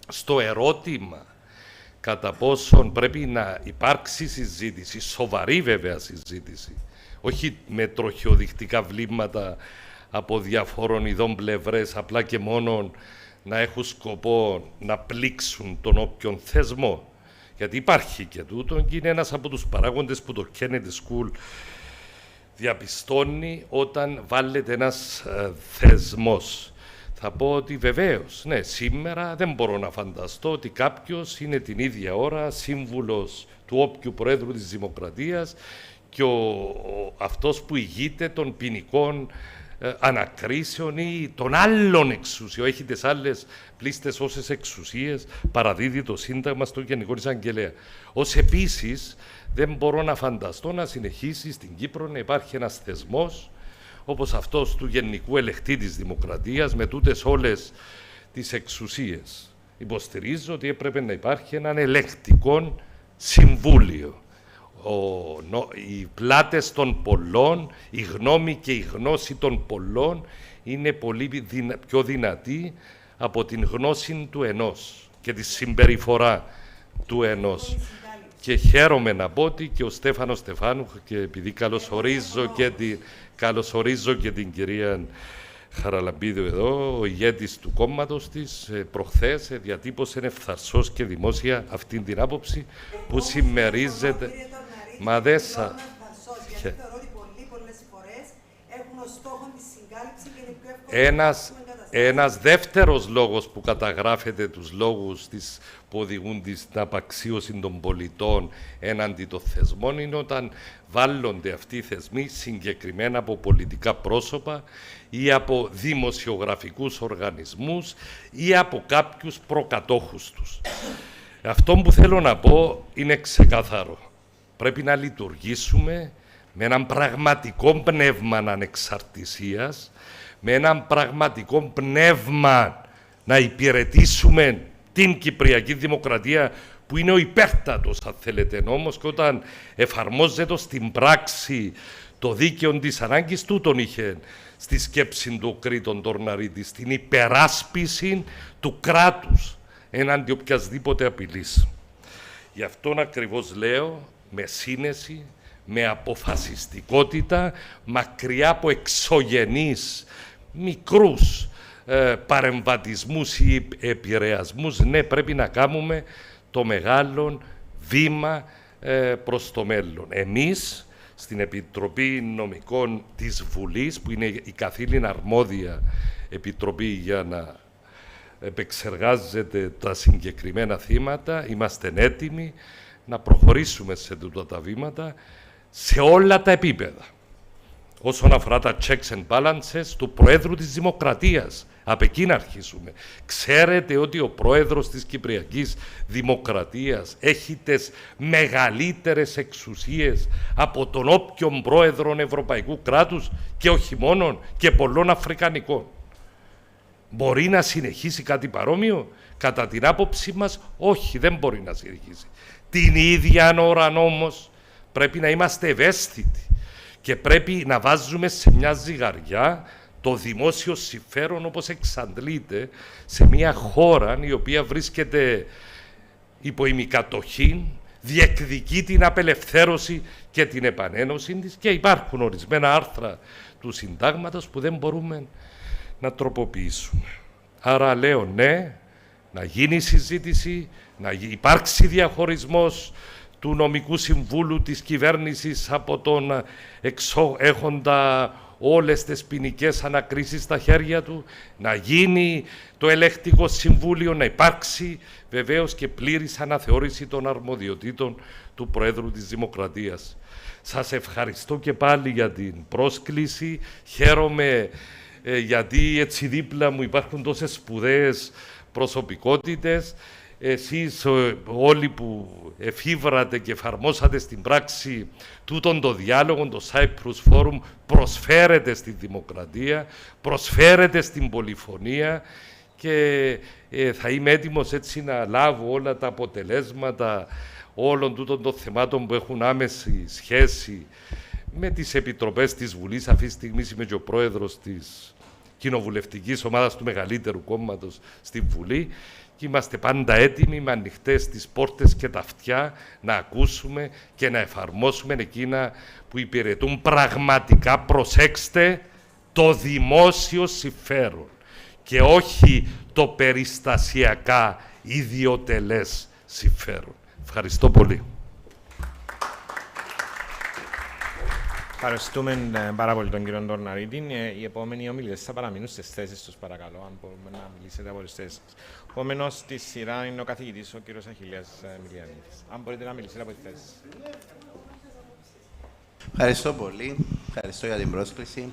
στο ερώτημα κατά πόσον πρέπει να υπάρξει συζήτηση, σοβαρή βέβαια συζήτηση, όχι με τροχιοδεικτικά βλήματα από διαφόρων ειδών πλευρές, απλά και μόνο να έχουν σκοπό να πλήξουν τον όποιον θεσμό. Γιατί υπάρχει και τούτο και είναι ένας από τους παράγοντες που το Kennedy School διαπιστώνει όταν βάλετε ένας θεσμός. Θα πω ότι βεβαίως, ναι, σήμερα δεν μπορώ να φανταστώ ότι κάποιος είναι την ίδια ώρα σύμβουλος του όποιου Προέδρου της Δημοκρατίας και αυτός που ηγείται των ποινικών ανακρίσεων ή των άλλων εξουσιών. Έχει τις άλλες πλήστες όσες εξουσίες παραδίδει το Σύνταγμα στο Γενικό Εισαγγελέα. Ως επίσης δεν μπορώ να φανταστώ να συνεχίσει στην Κύπρο να υπάρχει ένας θεσμός όπως αυτός του Γενικού Ελεκτή της Δημοκρατίας με τούτες όλες τις εξουσίες. Υποστηρίζω ότι έπρεπε να υπάρχει έναν ελεκτικό συμβούλιο. Οι πλάτες των πολλών, η γνώμη και η γνώση των πολλών είναι πολύ πιο δυνατή από την γνώση του ενός και τη συμπεριφορά του ενός. Και χαίρομαι να πω ότι και ο Στέφανος Στεφάνου, και επειδή καλωσορίζω και την κυρία Χαραλαμπίδου εδώ, ο ηγέτης του κόμματος της, προχθές διατύπωσε ευθαρσώς και δημόσια αυτή την άποψη που συμμερίζεται. Μα δεν σα... Ένας δεύτερος λόγος που καταγράφεται τους λόγους που οδηγούν στην απαξίωση των πολιτών έναντι των θεσμών είναι όταν βάλλονται αυτοί οι θεσμοί συγκεκριμένα από πολιτικά πρόσωπα ή από δημοσιογραφικούς οργανισμούς ή από κάποιους προκατόχους τους. Αυτό που θέλω να πω είναι ξεκάθαρο. Πρέπει να λειτουργήσουμε με έναν πραγματικό πνεύμα ανεξαρτησίας, με έναν πραγματικό πνεύμα να υπηρετήσουμε την Κυπριακή Δημοκρατία που είναι ο υπέρτατος, αν θέλετε, νόμος, και όταν εφαρμόζεται στην πράξη το δίκαιο της ανάγκης, τούτον είχε στη σκέψη του Κρήτον Τορναρίτη, στην υπεράσπιση του κράτους έναντι οποιασδήποτε απειλής. Γι' αυτόν ακριβώς λέω, με σύνεση, με αποφασιστικότητα, μακριά από εξωγενείς μικρούς παρεμβατισμούς ή επηρεασμούς, ναι, πρέπει να κάνουμε το μεγάλο βήμα προς το μέλλον. Εμείς, στην Επιτροπή Νομικών της Βουλής, που είναι η καθήλυνα αρμόδια επιτροπή για να επεξεργάζεται τα συγκεκριμένα θύματα, είμαστε έτοιμοι να προχωρήσουμε σε τούτα τα βήματα σε όλα τα επίπεδα. Όσον αφορά τα checks and balances του Προέδρου της Δημοκρατίας, από εκεί να αρχίσουμε. Ξέρετε ότι ο Πρόεδρος της Κυπριακής Δημοκρατίας έχει τις μεγαλύτερες εξουσίες από τον όποιον Πρόεδρο Ευρωπαϊκού κράτους και όχι μόνον, και πολλών Αφρικανικών. Μπορεί να συνεχίσει κάτι παρόμοιο? Κατά την άποψή μας, όχι, δεν μπορεί να συνεχίσει. Την ίδια ώρα όμως πρέπει να είμαστε ευαίσθητοι και πρέπει να βάζουμε σε μια ζυγαριά το δημόσιο συμφέρον όπως εξαντλείται σε μια χώρα η οποία βρίσκεται υπό ημικατοχή, διεκδικεί την απελευθέρωση και την επανένωση της και υπάρχουν ορισμένα άρθρα του συντάγματος που δεν μπορούμε να τροποποιήσουμε. Άρα λέω ναι, να γίνει συζήτηση, να υπάρξει διαχωρισμός του νομικού συμβούλου της κυβέρνησης από τον έχοντα όλες τις ποινικές ανακρίσεις στα χέρια του, να γίνει το ελεγκτικό συμβούλιο, να υπάρξει βεβαίως και πλήρης αναθεώρηση των αρμοδιοτήτων του Προέδρου της Δημοκρατίας. Σας ευχαριστώ και πάλι για την πρόσκληση. Χαίρομαι γιατί έτσι δίπλα μου υπάρχουν τόσες σπουδαίες προσωπικότητες. Εσείς όλοι που εφήβρατε και εφαρμόσατε στην πράξη τούτον το διάλογο, το Cyprus Forum, προσφέρετε στη δημοκρατία, προσφέρετε στην πολυφωνία και θα είμαι έτοιμος έτσι να λάβω όλα τα αποτελέσματα όλων τούτων των θεμάτων που έχουν άμεση σχέση με τις επιτροπές της Βουλής. Αυτή τη στιγμή είμαι και ο πρόεδρος της κοινοβουλευτικής ομάδας του μεγαλύτερου κόμματος στη Βουλή και είμαστε πάντα έτοιμοι με ανοιχτές τις πόρτες και τα αυτιά να ακούσουμε και να εφαρμόσουμε εκείνα που υπηρετούν πραγματικά, προσέξτε, το δημόσιο συμφέρον και όχι το περιστασιακά ιδιωτελές συμφέρον. Ευχαριστώ πολύ. Ευχαριστούμε πάρα πολύ τον κύριο Τορναρίτη. Οι επόμενοι ομιλητές θα παραμείνουν στις θέσεις τους, παρακαλώ, αν μπορούμε να μιλήσετε από τις θέσεις σας. Επόμενος στη σειρά είναι ο καθηγητής, ο κύριος Αχιλλέας Μιλιανίδης. Αν μπορείτε να μιλήσετε από τις θέσεις. Ευχαριστώ πολύ. Ευχαριστώ για την πρόσκληση.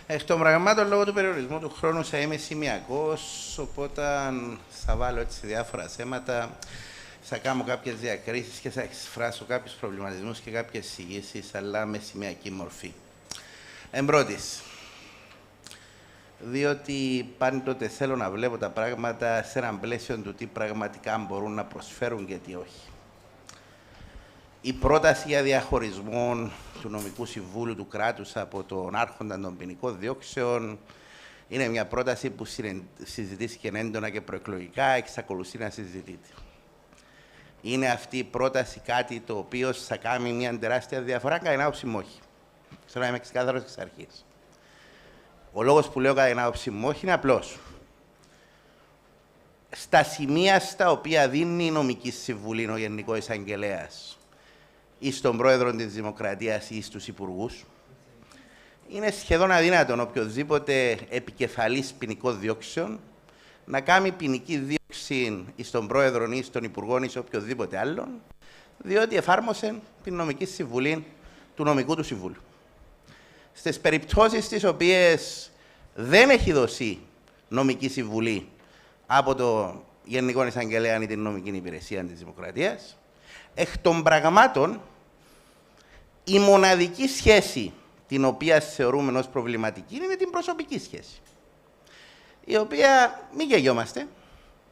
Εκ των πραγμάτων, λόγω του περιορισμού του χρόνου, θα είμαι σημειακός, οπότε θα βάλω έτσι διάφορα θέματα. Θα κάνω κάποιες διακρίσεις και θα εξφράσω κάποιους προβληματισμούς και κάποιες εισηγήσεις, αλλά με σημειακή μορφή. Εμπρότης, διότι πάντοτε θέλω να βλέπω τα πράγματα σε έναν πλαίσιο του τι πραγματικά μπορούν να προσφέρουν και τι όχι. Η πρόταση για διαχωρισμό του νομικού συμβούλου του κράτους από τον άρχοντα των ποινικών διώξεων είναι μια πρόταση που συζητήθηκε έντονα και προεκλογικά, εξακολουθεί να συζητείται. Είναι αυτή η πρόταση κάτι το οποίο θα κάνει μια τεράστια διαφορά? Κατά την άποψη μου, όχι. Θέλω να είμαι ξεκάθαρος εξ αρχής. Ο λόγος που λέω κατά την άποψή μου όχι είναι απλός. Στα σημεία στα οποία δίνει η νομική συμβουλή ο Γενικός Εισαγγελέας ή στον Πρόεδρο της Δημοκρατίας ή στους Υπουργούς, είναι σχεδόν αδύνατον οποιοδήποτε επικεφαλής ποινικών διώξεων να κάνει ποινική δίωξη στον Πρόεδρο ή στον Υπουργό ή σε οποιοδήποτε άλλον, διότι εφάρμοσε την νομική συμβουλή του νομικού του συμβούλου. Στις περιπτώσεις τις οποίες δεν έχει δοθεί νομική συμβουλή από το Γενικό Εισαγγελέα ή την νομική υπηρεσία της Δημοκρατίας, εκ των πραγμάτων η μοναδική σχέση την οποία θεωρούμε ως προβληματική είναι την προσωπική σχέση, η οποία, μην γελιόμαστε,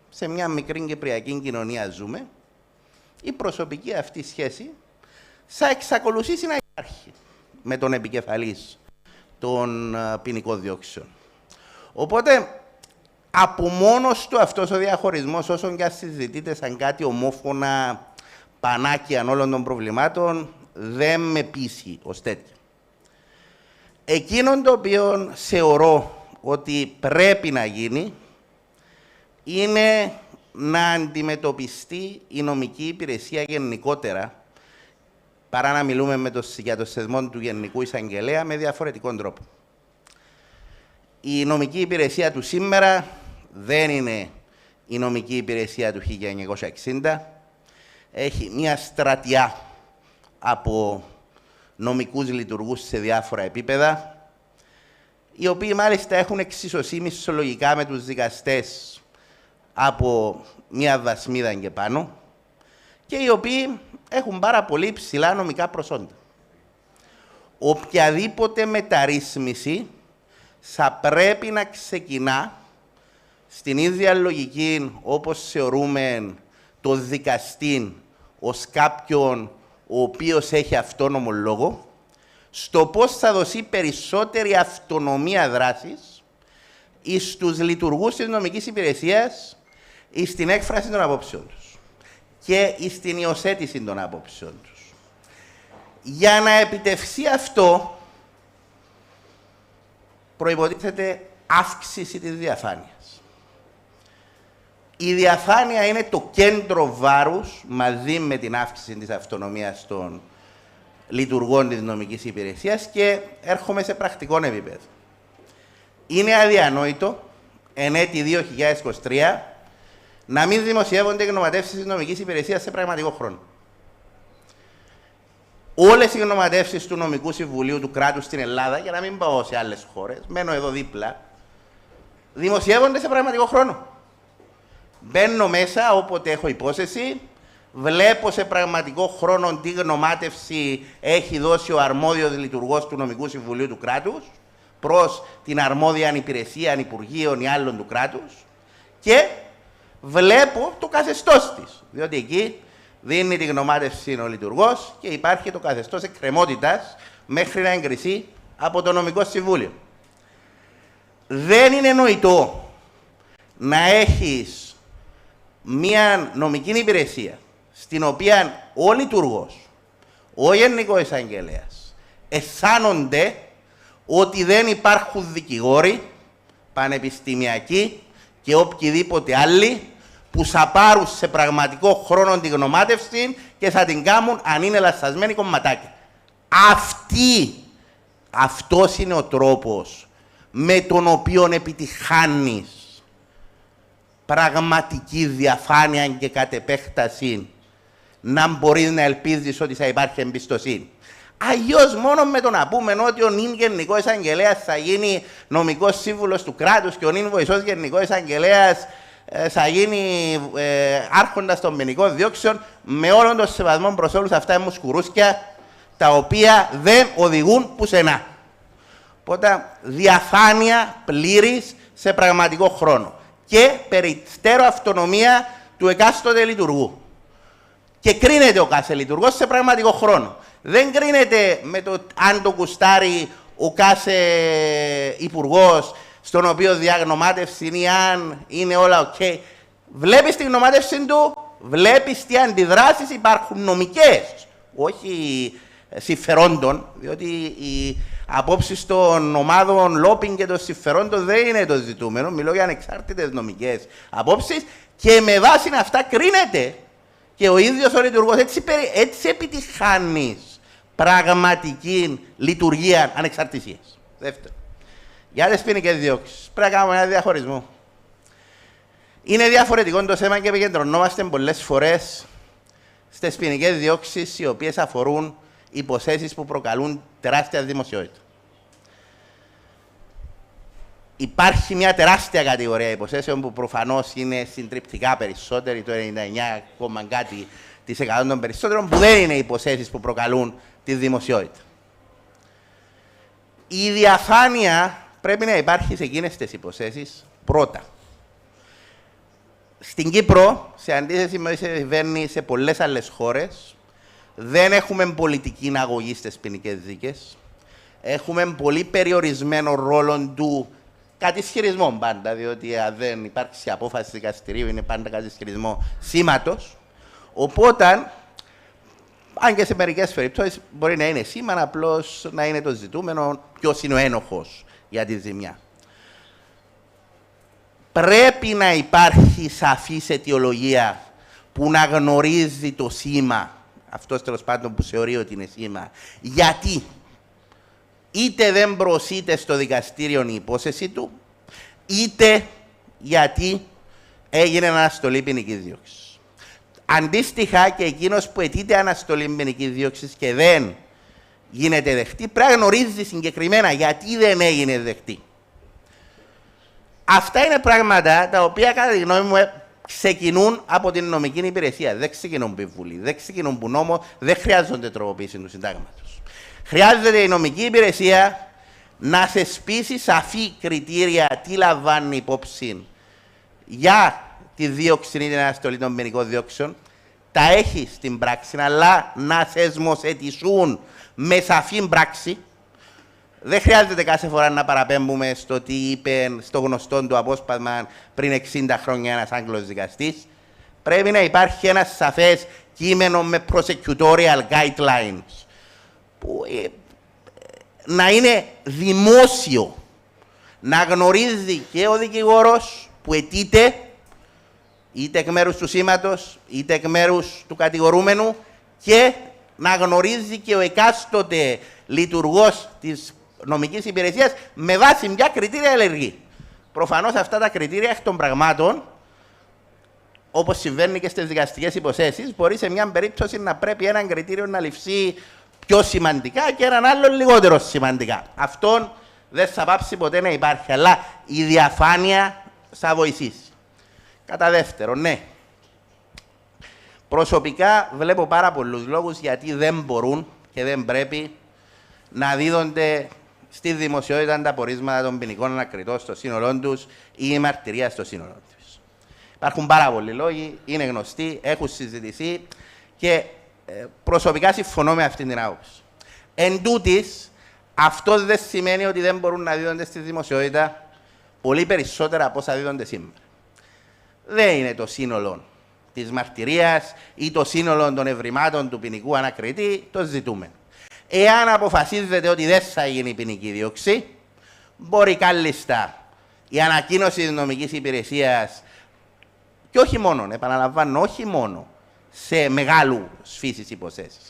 σε μια μικρή κυπριακή κοινωνία ζούμε, η προσωπική αυτή σχέση θα εξακολουθήσει να υπάρχει με τον επικεφαλής των ποινικών διώξεων. Οπότε, από μόνος του αυτός ο διαχωρισμός, όσον και αν συζητείται σαν κάτι ομόφωνα πανάκια όλων των προβλημάτων, δεν με πείσει ως τέτοιο. Εκείνο το οποίο θεωρώ ότι πρέπει να γίνει είναι να αντιμετωπιστεί η νομική υπηρεσία γενικότερα, παρά να μιλούμε για το θεσμό του Γενικού Εισαγγελέα με διαφορετικό τρόπο. Η νομική υπηρεσία του σήμερα δεν είναι η νομική υπηρεσία του 1960. Έχει μια στρατιά από νομικούς λειτουργούς σε διάφορα επίπεδα, οι οποίοι μάλιστα έχουν εξισωσήμει συλλογικά με τους δικαστές από μια βαθμίδα και πάνω και οι οποίοι έχουν πάρα πολύ ψηλά νομικά προσόντα. Οποιαδήποτε μεταρρύθμιση θα πρέπει να ξεκινά στην ίδια λογική όπως θεωρούμε το δικαστή ως κάποιον ο οποίος έχει αυτόνομο λόγο, στο πώς θα δοθεί περισσότερη αυτονομία δράσης στους λειτουργούς της νομικής υπηρεσίας στην έκφραση των απόψεων τους και στην υιοθέτηση των απόψεων τους. Για να επιτευχθεί αυτό, προϋποτίθεται αύξηση της διαφάνειας. Η διαφάνεια είναι το κέντρο βάρους μαζί με την αύξηση της αυτονομίας των λειτουργών της νομικής υπηρεσίας και έρχομαι σε πρακτικό επίπεδο. Είναι αδιανόητο εν έτη 2023 να μην δημοσιεύονται γνωματεύσεις της νομικής υπηρεσίας σε πραγματικό χρόνο. Όλες οι γνωματεύσεις του Νομικού Συμβουλίου του κράτους στην Ελλάδα, για να μην πάω σε άλλες χώρες, μένω εδώ δίπλα, δημοσιεύονται σε πραγματικό χρόνο. Μπαίνω μέσα όποτε έχω υπόσεση, βλέπω σε πραγματικό χρόνο τι γνωμάτευση έχει δώσει ο αρμόδιος λειτουργός του Νομικού Συμβουλίου του κράτους προς την αρμόδια υπηρεσία, υπουργείων ή άλλων του κράτους και βλέπω το καθεστώς της. Διότι εκεί δίνει τη γνωμάτευση ο λειτουργός και υπάρχει το καθεστώς εκκρεμότητας μέχρι να εγκριθεί από το Νομικό Συμβούλιο. Δεν είναι νοητό να έχεις μια νομική υπηρεσία στην οποία ο λειτουργός, ο Γενικός Εισαγγελέας αισθάνονται ότι δεν υπάρχουν δικηγόροι, πανεπιστημιακοί και οποιοδήποτε άλλοι που θα πάρουν σε πραγματικό χρόνο τη γνωμάτευση και θα την κάνουν αν είναι λαστασμένοι κομματάκια. Αυτός είναι ο τρόπος με τον οποίο επιτυχάνεις πραγματική διαφάνεια και κατ' επέκταση να μπορείς να ελπίζεις ότι θα υπάρχει εμπιστοσύνη. Αλλιώς μόνο με το να πούμε ότι ο νυν Γενικός Εισαγγελέας θα γίνει νομικός σύμβουλος του κράτους και ο νυν βοηθός Γενικός Εισαγγελέας θα γίνει άρχοντας των ποινικών διώξεων, με όλον τον σεβασμό προς όλους, αυτά είναι μουσκουρούσκια τα οποία δεν οδηγούν πουθενά. Οπότε διαφάνεια πλήρης σε πραγματικό χρόνο και περιττέρω αυτονομία του εκάστοτε λειτουργού. Και κρίνεται ο κάθε λειτουργός σε πραγματικό χρόνο. Δεν κρίνεται με το αν το κουστάρει ο κάθε υπουργός στον οποίο διαγνωμάτευση ή αν είναι όλα ok. Βλέπεις την γνωμάτευση του, βλέπεις τι αντιδράσεις υπάρχουν νομικές, όχι συμφερόντων, διότι απόψεις των ομάδων λόπινγκ και των συμφερόντων δεν είναι το ζητούμενο. Μιλώ για ανεξάρτητες νομικές απόψεις και με βάση αυτά κρίνεται και ο ίδιος ο λειτουργός. Έτσι επιτυχάνεις πραγματική λειτουργία ανεξαρτησίας. Δεύτερο, για τις ποινικές διώξεις πρέπει να κάνουμε ένα διαχωρισμό. Είναι διαφορετικό το θέμα και επικεντρωνόμαστε πολλές φορές στις ποινικές διώξεις οι οποίες αφορούν υποθέσεις που προκαλούν τεράστια δημοσιότητα. Υπάρχει μια τεράστια κατηγορία υποθέσεων που προφανώς είναι συντριπτικά περισσότεροι, το 99,κάτι% των περισσότερων, που δεν είναι υποθέσεις που προκαλούν τη δημοσιότητα. Η διαφάνεια πρέπει να υπάρχει σε εκείνες τις υποθέσεις πρώτα. Στην Κύπρο, σε αντίθεση με ό,τι συμβαίνει σε πολλές άλλες χώρες, δεν έχουμε πολιτική αγωγή στις ποινικές δίκες. Έχουμε πολύ περιορισμένο ρόλο του κατισχυρισμού πάντα, διότι αν δεν υπάρξει απόφαση δικαστηρίου, είναι πάντα κατισχυρισμό σήματος. Οπότε, αν και σε μερικές περιπτώσεις μπορεί να είναι σήμα, απλώς να είναι το ζητούμενο ποιος είναι ο ένοχος για τη ζημιά. Πρέπει να υπάρχει σαφής αιτιολογία που να γνωρίζει το σήμα, αυτός τέλος πάντων που θεωρεί ότι είναι σήμα, γιατί είτε δεν προσείται στο δικαστήριο η υπόθεση του, είτε γιατί έγινε αναστολή ποινικής δίωξης. Αντίστοιχα και εκείνος που αιτείται αναστολή ποινικής δίωξης και δεν γίνεται δεχτή, πρέπει να γνωρίζει συγκεκριμένα γιατί δεν έγινε δεχτή. Αυτά είναι πράγματα τα οποία κατά τη γνώμη μου ξεκινούν από την νομική υπηρεσία. Δεν ξεκινούν από τη Βουλή, δεν ξεκινούν από νόμο, δεν χρειάζονται τροποποίηση του συντάγματος. Χρειάζεται η νομική υπηρεσία να θεσπίσει σαφή κριτήρια τι λαμβάνει υπόψη για τη δίωξη ή την αναστολή των ποινικών διώξεων. Τα έχει στην πράξη, αλλά να θεσμοθετηθούν με σαφή πράξη. Δεν χρειάζεται κάθε φορά να παραπέμπουμε στο τι είπε στο γνωστό του απόσπασμα πριν 60 χρόνια ένας Άγγλος δικαστής. Πρέπει να υπάρχει ένα σαφές κείμενο με prosecutorial guidelines που να είναι δημόσιο, να γνωρίζει και ο δικηγόρος που αιτείται είτε εκ μέρους του σήματος είτε εκ μέρους του κατηγορούμενου και να γνωρίζει και ο εκάστοτε λειτουργός της νομικής υπηρεσίας με βάση μια κριτήρια ελεγγύη. Προφανώς αυτά τα κριτήρια εκ των πραγμάτων, όπως συμβαίνει και στις δικαστικές υποθέσεις, μπορεί σε μια περίπτωση να πρέπει ένα κριτήριο να ληφθεί πιο σημαντικά και έναν άλλο λιγότερο σημαντικά. Αυτό δεν θα πάψει ποτέ να υπάρχει, αλλά η διαφάνεια θα βοηθήσει. Κατά δεύτερον, ναι, προσωπικά βλέπω πάρα πολλούς λόγους γιατί δεν μπορούν και δεν πρέπει να δίδονται στη δημοσιότητα τα πορίσματα των ποινικών ανακριτών στο σύνολό τους ή η μαρτυρία στο σύνολό τους. Υπάρχουν πάρα πολλοί λόγοι, είναι γνωστοί, έχουν συζητηθεί και προσωπικά συμφωνώ με αυτήν την άποψη. Εν τούτης, αυτό δεν σημαίνει ότι δεν μπορούν να δίδονται στη δημοσιότητα πολύ περισσότερα από όσα δίδονται σήμερα. Δεν είναι το σύνολο της μαρτυρίας ή το σύνολο των ευρημάτων του ποινικού ανακριτή το ζητούμενο. Εάν αποφασίζεται ότι δεν θα γίνει ποινική δίωξη, μπορεί κάλλιστα η ανακοίνωση της νομικής υπηρεσίας και όχι μόνο, επαναλαμβάνω, όχι μόνο σε μεγάλου φύσης υποθέσεις.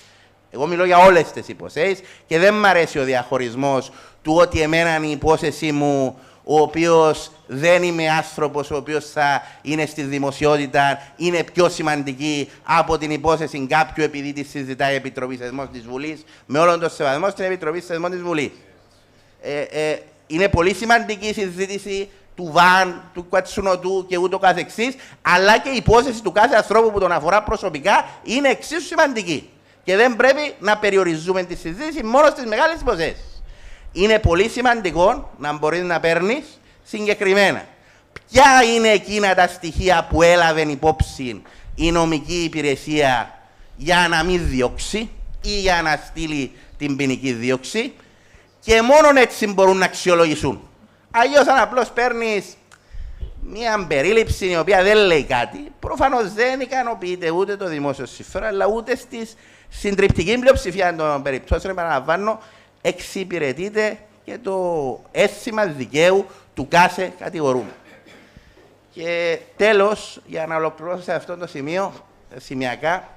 Εγώ μιλώ για όλες τις υποθέσεις και δεν μ' αρέσει ο διαχωρισμός του ότι εμένα η υπόθεση μου, ο οποίος δεν είμαι άνθρωπος, ο οποίος θα είναι στη δημοσιότητα, είναι πιο σημαντική από την υπόθεση κάποιου επειδή τη συζητάει η Επιτροπή Θεσμών της Βουλής, με όλον τον σεβασμό στην Επιτροπή Θεσμών της Βουλής. Είναι πολύ σημαντική η συζήτηση του Βαν, του Κατσουνοτού και ούτω καθεξής, αλλά και η υπόθεση του κάθε ανθρώπου που τον αφορά προσωπικά είναι εξίσου σημαντική. Και δεν πρέπει να περιοριζούμε τη συζήτηση μόνο στις μεγάλες υποθέσεις. Είναι πολύ σημαντικό να μπορείς να παίρνεις συγκεκριμένα ποια είναι εκείνα τα στοιχεία που έλαβε υπόψη η νομική υπηρεσία για να μην διώξει ή για να στείλει την ποινική δίωξη και μόνο έτσι μπορούν να αξιολογηθούν. Αλλιώς αν απλώς παίρνεις μια περίληψη η οποία δεν λέει κάτι, προφανώς δεν ικανοποιείται ούτε το δημόσιο συμφέρον, αλλά ούτε στη συντριπτική πλειοψηφία των περιπτώσεων, επαναλαμβάνω, εξυπηρετείται και το αίσθημα δικαίου του κάθε κατηγορούμενου. Και τέλος, για να ολοκληρώσω σε αυτό το σημείο, σημειακά,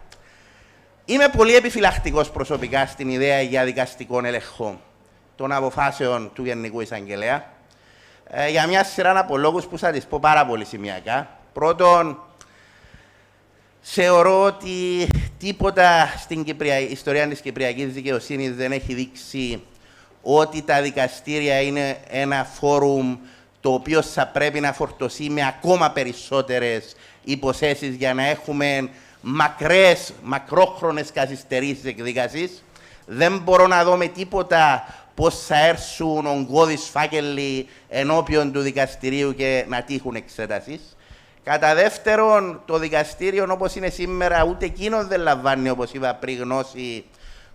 είμαι πολύ επιφυλακτικός προσωπικά στην ιδέα για δικαστικών ελεγχών των αποφάσεων του Γενικού Εισαγγελέα, για μια σειρά από λόγους που θα τις πω πάρα πολύ σημειακά. Πρώτον, θεωρώ ότι τίποτα στην ιστορία της κυπριακής δικαιοσύνης δεν έχει δείξει ότι τα δικαστήρια είναι ένα φόρουμ το οποίο θα πρέπει να φορτωθεί με ακόμα περισσότερες υποθέσεις για να έχουμε μακρόχρονες καθυστερήσεις εκδίκασης. Δεν μπορώ να δω με τίποτα πώς θα έρθουν ογκώδεις φάκελοι ενώπιον του δικαστηρίου και να τύχουν εξέτασης. Κατά δεύτερον, το δικαστήριο όπως είναι σήμερα ούτε εκείνο δεν λαμβάνει, όπως είπα πριν, γνώση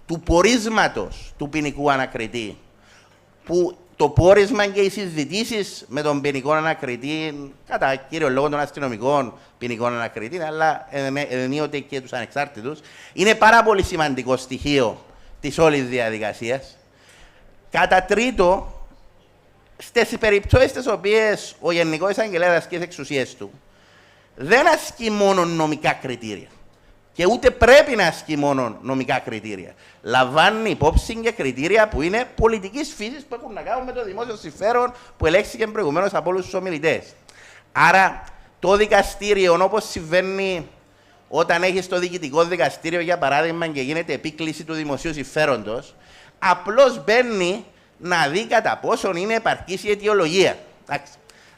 του πορίσματος του ποινικού ανακριτή. Που το πόρισμα και οι συζητήσεις με τον ποινικό ανακριτή, κατά κύριο λόγο των αστυνομικών ποινικών ανακριτή, αλλά ενίοτε και τους ανεξάρτητους, είναι πάρα πολύ σημαντικό στοιχείο της όλης διαδικασίας. Κατά τρίτο, στις περιπτώσεις τις οποίες ο Γενικός Εισαγγελέας ασκεί τις εξουσίες του, δεν ασκεί μόνο νομικά κριτήρια και ούτε πρέπει να ασκεί μόνο νομικά κριτήρια. Λαμβάνει υπόψη και κριτήρια που είναι πολιτικής φύσης, που έχουν να κάνουν με το δημόσιο συμφέρον που ελέγχθηκε προηγουμένως από όλους τους ομιλητές. Άρα, το δικαστήριο, όπως συμβαίνει όταν έχεις το διοικητικό δικαστήριο, για παράδειγμα, και γίνεται επίκληση του δημοσίου συμφέροντος, απλώς μπαίνει να δει κατά πόσον είναι επαρκής η αιτιολογία.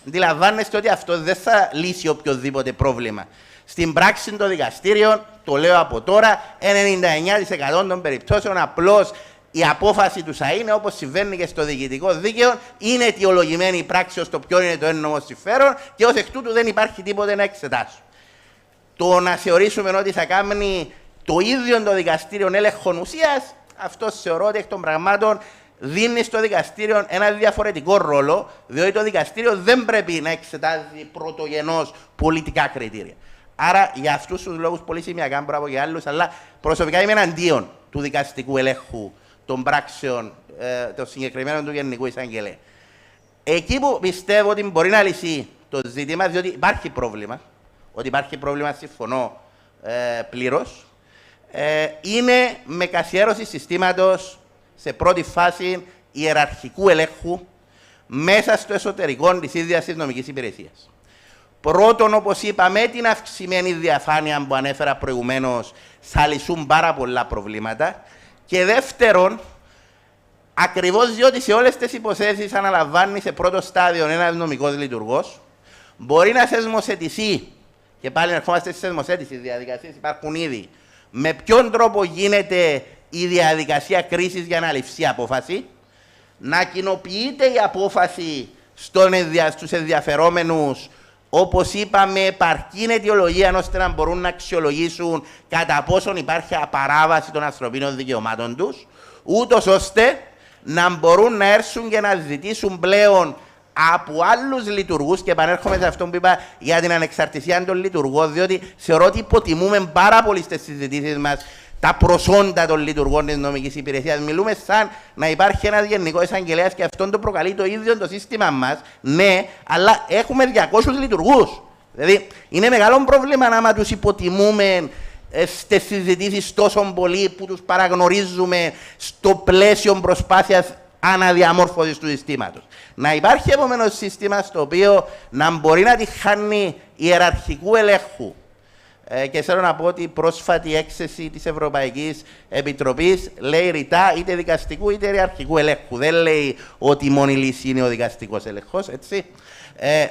Αντιλαμβάνεστε ότι αυτό δεν θα λύσει οποιοδήποτε πρόβλημα. Στην πράξη των δικαστήριων, το λέω από τώρα, 99% των περιπτώσεων απλώς η απόφαση του θα είναι, όπως συμβαίνει και στο διοικητικό δίκαιο, είναι αιτιολογημένη η πράξη ως το ποιο είναι το έννομο συμφέρον και ως εκ τούτου δεν υπάρχει τίποτε να εξετάσουν. Το να θεωρήσουμε ότι θα κάνει το ίδιο το δικαστήριο έλεγχο ουσίας, αυτό θεωρώ ότι εκ των πραγμάτων δίνει στο δικαστήριο ένα διαφορετικό ρόλο, διότι το δικαστήριο δεν πρέπει να εξετάζει πρωτογενώς πολιτικά κριτήρια. Άρα, για αυτούς τους λόγους, πολύ σημειακά, μπορώ από και άλλους, αλλά προσωπικά είμαι εναντίον του δικαστικού ελέγχου των πράξεων των συγκεκριμένων του Γενικού Εισαγγελέα. Εκεί που πιστεύω ότι μπορεί να λυθεί το ζήτημα, διότι υπάρχει πρόβλημα, ότι υπάρχει πρόβλημα, συμφωνώ πλήρως, είναι με καθιέρωση συστήματος σε πρώτη φάση ιεραρχικού ελέγχου μέσα στο εσωτερικό της ίδιας της νομικής υπηρεσίας. Πρώτον, όπως είπα, με την αυξημένη διαφάνεια που ανέφερα προηγουμένως, θα λυσούν πάρα πολλά προβλήματα. Και δεύτερον, ακριβώς διότι σε όλες τις υποθέσεις αναλαμβάνει σε πρώτο στάδιο ένας νομικός λειτουργός, μπορεί να θεσμοθετηθεί, και πάλι ερχόμαστε στη θεσμοθέτηση, οι διαδικασίες υπάρχουν ήδη, με ποιον τρόπο γίνεται η διαδικασία κρίσης για να ληφθεί απόφαση, να κοινοποιείται η απόφαση στους ενδιαφερόμενους, όπως είπαμε, επαρκή αιτιολογία ώστε να μπορούν να αξιολογήσουν κατά πόσον υπάρχει απαράβαση των ανθρωπίνων δικαιωμάτων τους, ούτως ώστε να μπορούν να έρθουν και να ζητήσουν πλέον από άλλους λειτουργούς, και επανέρχομαι σε αυτό που είπα για την ανεξαρτησία των λειτουργών, διότι θεωρώ ότι υποτιμούμε πάρα πολύ στις συζητήσεις μας τα προσόντα των λειτουργών της νομικής υπηρεσίας. Μιλούμε σαν να υπάρχει ένας Γενικός Εισαγγελέας και αυτόν το προκαλεί το ίδιο το σύστημα μας. Ναι, αλλά έχουμε 200 λειτουργούς. Δηλαδή, είναι μεγάλο πρόβλημα άμα τους υποτιμούμε στις συζητήσεις τόσο πολύ που τους παραγνωρίζουμε στο πλαίσιο προσπάθειας αναδιαμόρφωσης του συστήματος. Να υπάρχει επομένως σύστημα στο οποίο να μπορεί να τη χάνει ιεραρχικού ελέγχου. Και θέλω να πω ότι η πρόσφατη έκθεση της Ευρωπαϊκής Επιτροπής λέει ρητά είτε δικαστικού είτε ιεραρχικού ελέγχου. Δεν λέει ότι η μόνη λύση είναι ο δικαστικός ελέγχος, έτσι.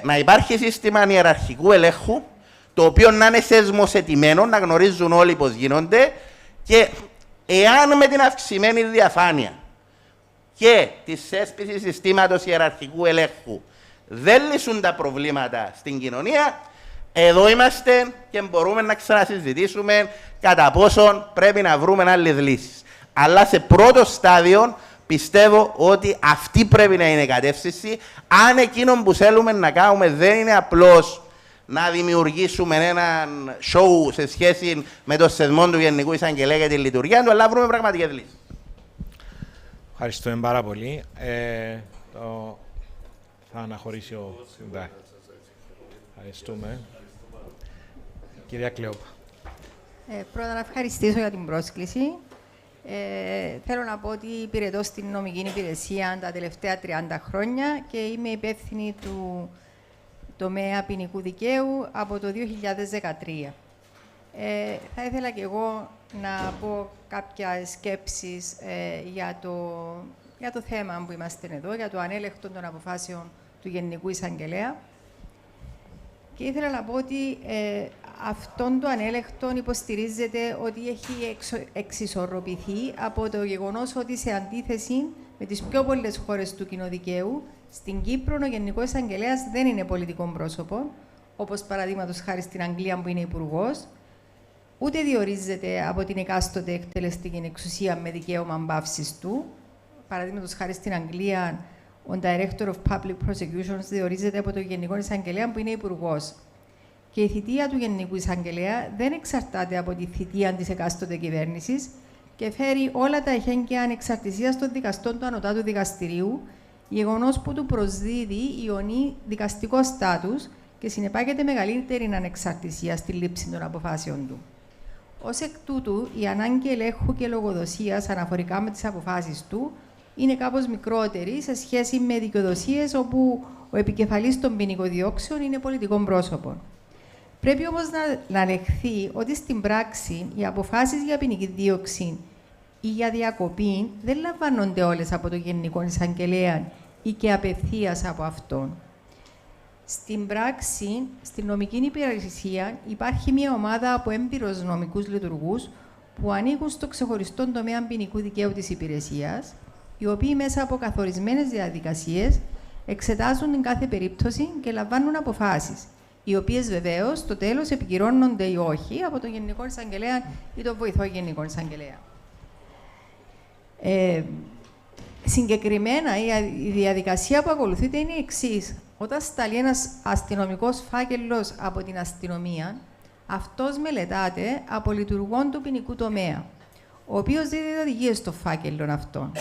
Να υπάρχει σύστημα ιεραρχικού ελέγχου, το οποίο να είναι θεσμοθετημένο, να γνωρίζουν όλοι πώς γίνονται, και εάν με την αυξημένη διαφάνεια και τη θέσπιση συστήματος ιεραρχικού ελέγχου δεν λύσουν τα προβλήματα στην κοινωνία, εδώ είμαστε και μπορούμε να ξανασυζητήσουμε κατά πόσον πρέπει να βρούμε άλλες λύσεις. Αλλά σε πρώτο στάδιο πιστεύω ότι αυτή πρέπει να είναι η κατεύθυνση. Αν εκείνο που θέλουμε να κάνουμε δεν είναι απλώς να δημιουργήσουμε έναν show σε σχέση με το θεσμό του Γενικού Εισαγγελέα και τη λειτουργία του, αλλά βρούμε πραγματικές λύσεις. Ευχαριστούμε πάρα πολύ. Θα αναχωρήσει ο... Ναι. Ευχαριστούμε. Κυρία Κλεόπα. Πρώτα να ευχαριστήσω για την πρόσκληση. Θέλω να πω ότι υπηρετώ στην νομική υπηρεσία τα τελευταία 30 χρόνια και είμαι υπεύθυνη του τομέα ποινικού δικαίου από το 2013. Θα ήθελα και εγώ να πω κάποιες σκέψεις για το θέμα που είμαστε εδώ, για το ανέλεκτο των αποφάσεων του Γενικού Εισαγγελέα. Και ήθελα να πω ότι αυτόν το ανέλεκτο υποστηρίζεται ότι έχει εξισορροπηθεί από το γεγονός ότι σε αντίθεση με τις πιο πολλές χώρες του κοινοδικαίου, στην Κύπρο ο Γενικός Εισαγγελέας δεν είναι πολιτικό πρόσωπο, όπως παραδείγματος χάρη στην Αγγλία που είναι υπουργός, ούτε διορίζεται από την εκάστοτε εκτελεστική εξουσία με δικαίωμα μπαύσης του. Παραδείγματος χάρη στην Αγγλία, ο Director of Public Prosecutions διορίζεται από τον Γενικό Εισαγγελέα που είναι υπουργός. Και η θητεία του Γενικού Εισαγγελέα δεν εξαρτάται από τη θητεία της εκάστοτε κυβέρνησης και φέρει όλα τα εχέγγυα ανεξαρτησίας των δικαστών του Ανωτάτου Δικαστηρίου, γεγονός που του προσδίδει ιονή δικαστικό στάτους και συνεπάγεται μεγαλύτερη ανεξαρτησία στη λήψη των αποφάσεων του. Ως εκ τούτου, η ανάγκη ελέγχου και λογοδοσίας αναφορικά με τις αποφάσεις του είναι κάπως μικρότερη σε σχέση με δικαιοδοσίες όπου ο επικεφαλής των ποινικών διώξεων είναι πολιτικό πρόσωπο. Πρέπει όμως να λεχθεί ότι στην πράξη οι αποφάσεις για ποινική δίωξη ή για διακοπή δεν λαμβάνονται όλες από τον Γενικό Εισαγγελέα ή και απευθείας από αυτόν. Στην πράξη, στην νομική υπηρεσία υπάρχει μια ομάδα από έμπειρους νομικούς λειτουργούς που ανήκουν στο ξεχωριστό τομέα ποινικού δικαίου της υπηρεσίας, οι οποίοι μέσα από καθορισμένες διαδικασίες εξετάζουν την κάθε περίπτωση και λαμβάνουν αποφάσεις, οι οποίες βεβαίως στο τέλος επικυρώνονται ή όχι από τον Γενικό Εισαγγελέα ή τον βοηθό Γενικό Εισαγγελέα. Συγκεκριμένα, η διαδικασία που ακολουθείται είναι η εξής. Όταν σταλεί ένας αστυνομικός φάκελος από την αστυνομία, αυτός μελετάται από λειτουργόν του ποινικού τομέα, ο οποίος δίδει οδηγίες στο φάκελο αυτόν.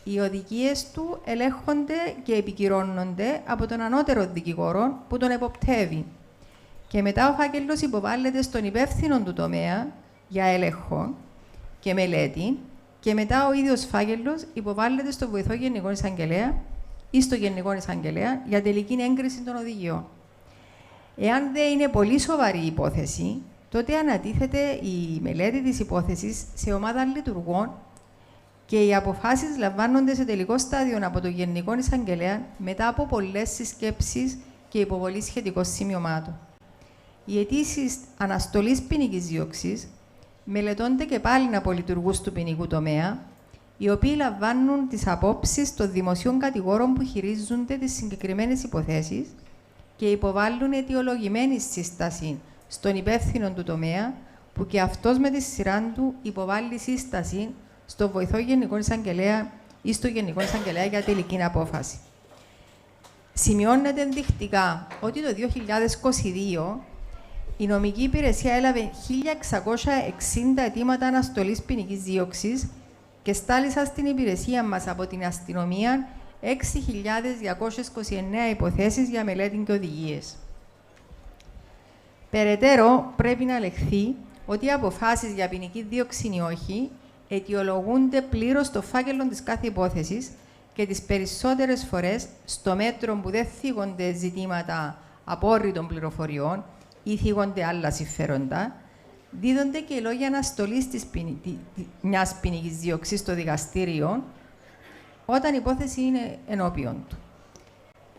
Οι οδηγίες του ελέγχονται και επικυρώνονται από τον ανώτερο δικηγόρο που τον εποπτεύει. Και μετά ο φάκελος υποβάλλεται στον υπεύθυνο του τομέα για έλεγχο και μελέτη και μετά ο ίδιος φάκελος υποβάλλεται στο βοηθό Γενικό Εισαγγελέα ή στο Γενικό Εισαγγελέα για τελική έγκριση των οδηγιών. Εάν δεν είναι πολύ σοβαρή η υπόθεση, τότε ανατίθεται η μελέτη της υπόθεσης σε ομάδα λειτουργών και οι αποφάσεις λαμβάνονται σε τελικό στάδιο από το Γενικό Εισαγγελέα μετά από πολλές συσκέψεις και υποβολή σχετικών σημειωμάτων. Οι αιτήσεις αναστολής ποινικής δίωξης μελετώνται και πάλι από λειτουργούς του ποινικού τομέα, οι οποίοι λαμβάνουν τις απόψεις των δημοσίων κατηγόρων που χειρίζονται τις συγκεκριμένες υποθέσεις και υποβάλλουν αιτιολογημένη σύσταση στον υπεύθυνο του τομέα, που και αυτός με τη σειρά του υποβάλλει σύσταση στο βοηθό Γενικό Εισαγγελέα ή στο Γενικό Εισαγγελέα για τελική απόφαση. Σημειώνεται ενδεικτικά ότι το 2022 η νομική υπηρεσία έλαβε 1.660 αιτήματα αναστολής ποινικής δίωξης και στάλησαν στην υπηρεσία μας από την αστυνομία 6.229 υποθέσεις για μελέτη και οδηγίες. Περαιτέρω, πρέπει να λεχθεί ότι οι αποφάσεις για ποινική δίωξη ή όχι αιτιολογούνται πλήρως στο φάκελο της κάθε υπόθεσης και τις περισσότερες φορές στο μέτρο που δεν θίγονται ζητήματα απόρριτων πληροφοριών ή θίγονται άλλα συμφέροντα, δίδονται και λόγια αναστολής μιας ποινικής δίωξης στο δικαστήριο όταν η υπόθεση είναι ενώπιον του.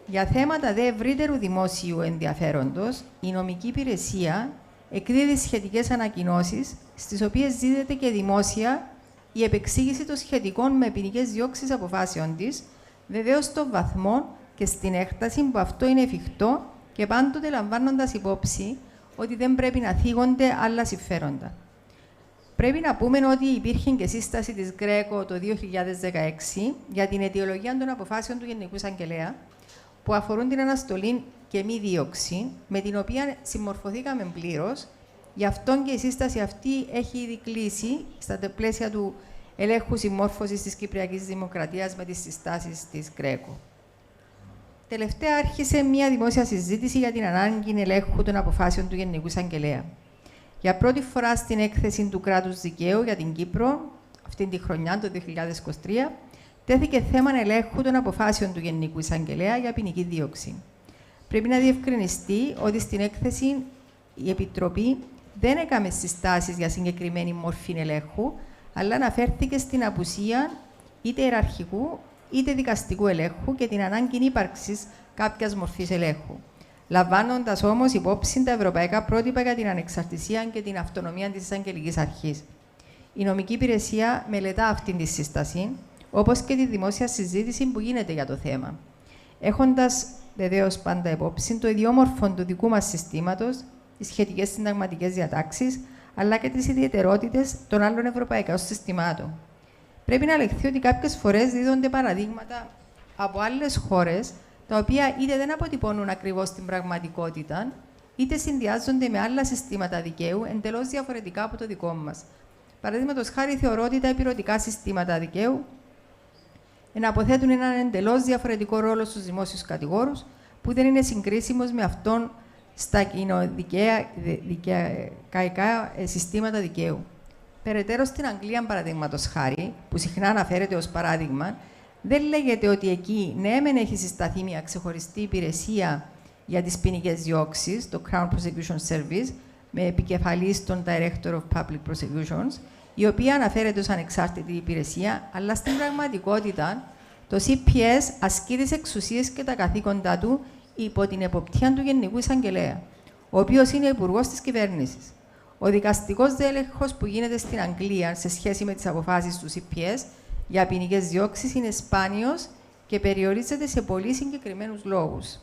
Για θέματα δε ευρύτερου δημόσιου ενδιαφέροντος, η νομική υπηρεσία εκδίδει σχετικές ανακοινώσεις, στις οποίες δίδεται και δημόσια η επεξήγηση των σχετικών με ποινικές διώξεις αποφάσεων της, βεβαίως στον βαθμό και στην έκταση που αυτό είναι εφικτό και πάντοτε λαμβάνοντας υπόψη ότι δεν πρέπει να θίγονται άλλα συμφέροντα. Πρέπει να πούμε ότι υπήρχε και σύσταση της Γκρέκο το 2016 για την αιτιολογία των αποφάσεων του Γενικού Εισαγγελέα, που αφορούν την αναστολή και μη δίωξη, με την οποία συμμορφωθήκαμε πλήρως. Γι' αυτό και η σύσταση αυτή έχει ήδη κλείσει στα πλαίσια του ελέγχου συμμόρφωσης της Κυπριακής Δημοκρατίας με τις συστάσεις της ΓΡΕΚΟ. Τελευταία άρχισε μια δημόσια συζήτηση για την ανάγκη ελέγχου των αποφάσεων του Γενικού Εισαγγελέα. Για πρώτη φορά στην έκθεση του κράτους δικαίου για την Κύπρο, αυτή τη χρονιά, το 2023, τέθηκε θέμα ελέγχου των αποφάσεων του Γενικού Εισαγγελέα για ποινική δίωξη. Πρέπει να διευκρινιστεί ότι στην έκθεση η Επιτροπή δεν έκαμε συστάσεις για συγκεκριμένη μορφή ελέγχου, αλλά αναφέρθηκε στην απουσία είτε ιεραρχικού είτε δικαστικού ελέγχου και την ανάγκη ύπαρξης κάποιας μορφής ελέγχου, λαμβάνοντας όμως υπόψη τα ευρωπαϊκά πρότυπα για την ανεξαρτησία και την αυτονομία της εισαγγελικής αρχής. Η νομική υπηρεσία μελετά αυτή τη σύσταση, όπως και τη δημόσια συζήτηση που γίνεται για το θέμα, έχοντας βεβαίως πάντα υπόψη το ιδιόμορφο του δικού μας συστήματος, τις σχετικές συνταγματικές διατάξεις, αλλά και τις ιδιαιτερότητες των άλλων ευρωπαϊκών συστημάτων. Πρέπει να λεχθεί ότι κάποιες φορές δίδονται παραδείγματα από άλλες χώρες, τα οποία είτε δεν αποτυπώνουν ακριβώς την πραγματικότητα, είτε συνδυάζονται με άλλα συστήματα δικαίου εντελώς διαφορετικά από το δικό μας. Παραδείγματος χάρη, θεωρώ ότι τα επιρωτικά συστήματα δικαίου εναποθέτουν έναν εντελώς διαφορετικό ρόλο στους δημόσιους κατηγόρους, που δεν είναι συγκρίσιμος με αυτόν στα κοινοδικαϊκά συστήματα δικαίου. Περαιτέρω, στην Αγγλία, παραδείγματος χάρη, που συχνά αναφέρεται ως παράδειγμα, δεν λέγεται ότι εκεί ναι, μεν έχει συσταθεί μια ξεχωριστή υπηρεσία για τις ποινικές διώξεις, το Crown Prosecution Service, με επικεφαλής τον Director of Public Prosecutions, η οποία αναφέρεται ως ανεξάρτητη υπηρεσία, αλλά στην πραγματικότητα το CPS ασκεί τις εξουσίες και τα καθήκοντά του υπό την εποπτεία του Γενικού Εισαγγελέα, ο οποίος είναι υπουργός της κυβέρνησης. Ο δικαστικός έλεγχος που γίνεται στην Αγγλία σε σχέση με τις αποφάσεις του CPS για ποινικές διώξεις είναι σπάνιος και περιορίζεται σε πολύ συγκεκριμένους λόγους.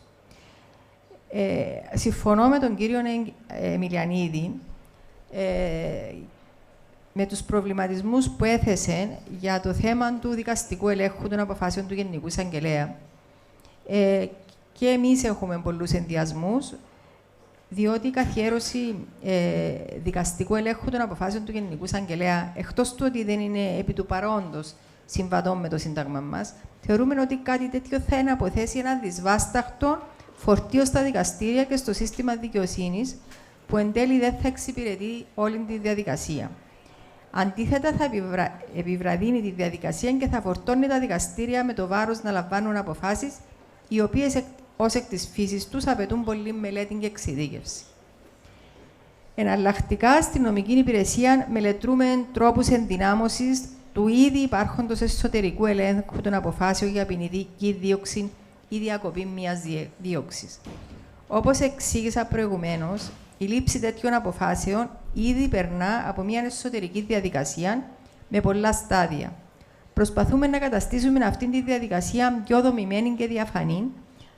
Συμφωνώ με τον κύριο Εμιλιανίδη με τους προβληματισμούς που έθεσε για το θέμα του δικαστικού ελέγχου των αποφάσεων του Γενικού Εισαγγελέα. Και εμείς έχουμε πολλούς ενδιασμούς, διότι η καθιέρωση δικαστικού ελέγχου των αποφάσεων του Γενικού Εισαγγελέα, εκτός του ότι δεν είναι επί του παρόντος συμβατών με το Σύνταγμα μας, θεωρούμε ότι κάτι τέτοιο θα είναι αποθέσει ένα δυσβάσταχτο φορτίο στα δικαστήρια και στο σύστημα δικαιοσύνης, που εν τέλει δεν θα εξυπηρετεί όλη τη διαδικασία. Αντίθετα, θα επιβραδύνει τη διαδικασία και θα φορτώνει τα δικαστήρια με το βάρος να λαμβάνουν αποφάσεις, οι οποίες ως εκ της φύσης τους απαιτούν πολλή μελέτη και εξειδίκευση. Εναλλακτικά, στην νομική υπηρεσία μελετρούμε τρόπους ενδυνάμωσης του ήδη υπάρχοντος εσωτερικού ελέγχου των αποφάσεων για ποινική δίωξη ή διακοπή μιας δίωξης. Όπως εξήγησα προηγουμένως, η λήψη τέτοιων αποφάσεων ήδη περνά από μια εσωτερική διαδικασία με πολλά στάδια. Προσπαθούμε να καταστήσουμε αυτή τη διαδικασία πιο δομημένη και διαφανή,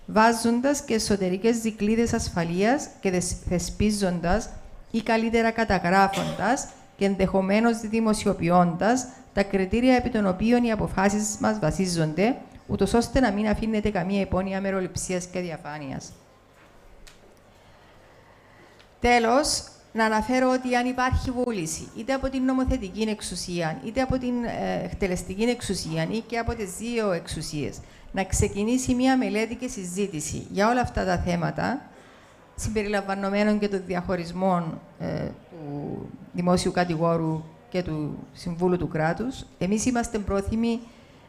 βάζοντας και εσωτερικές δικλείδες ασφαλείας και θεσπίζοντας ή καλύτερα καταγράφοντας και ενδεχομένως δημοσιοποιώντας τα κριτήρια επί των οποίων οι αποφάσεις μας βασίζονται, ούτως ώστε να μην αφήνεται καμία υπόνοια μεροληψίας και διαφάνειας. Τέλος, να αναφέρω ότι αν υπάρχει βούληση, είτε από την νομοθετική εξουσία, είτε από την εκτελεστική εξουσία ή και από τις δύο εξουσίες, να ξεκινήσει μια μελέτη και συζήτηση για όλα αυτά τα θέματα, συμπεριλαμβανομένων και των διαχωρισμών του δημόσιου κατηγόρου και του Συμβούλου του Κράτους, εμείς είμαστε πρόθυμοι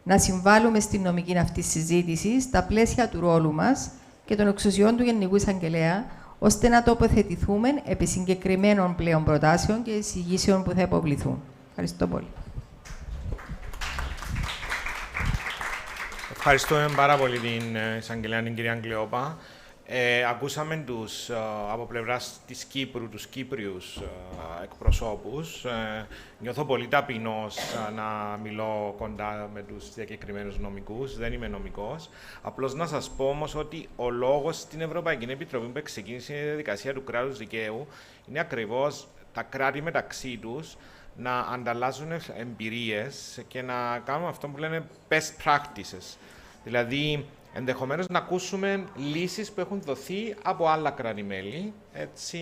να συμβάλλουμε στην νομική αυτή συζήτηση στα πλαίσια του ρόλου μας και των εξουσιών του Γενικού Εισαγγελέα, ώστε να τοποθετηθούμε επί συγκεκριμένων πλέον προτάσεων και εισηγήσεων που θα υποβληθούν. Ευχαριστώ πολύ. Ευχαριστούμε πάρα πολύ την εισαγγελέα, την κυρία Αγγλιόπα. Ακούσαμε από πλευράς της Κύπρου, τους Κύπριους εκπροσώπους. Νιώθω πολύ ταπεινός να μιλώ κοντά με τους διακεκριμένους νομικούς. Δεν είμαι νομικός. Απλώς να σας πω όμως ότι ο λόγος στην Ευρωπαϊκή Επιτροπή που ξεκίνησε η διαδικασία του κράτους δικαίου είναι ακριβώς τα κράτη μεταξύ τους να ανταλλάσσουν εμπειρίες και να κάνουν αυτό που λένε best practices. Δηλαδή, ενδεχομένως να ακούσουμε λύσεις που έχουν δοθεί από άλλα κράτη-μέλη, έτσι,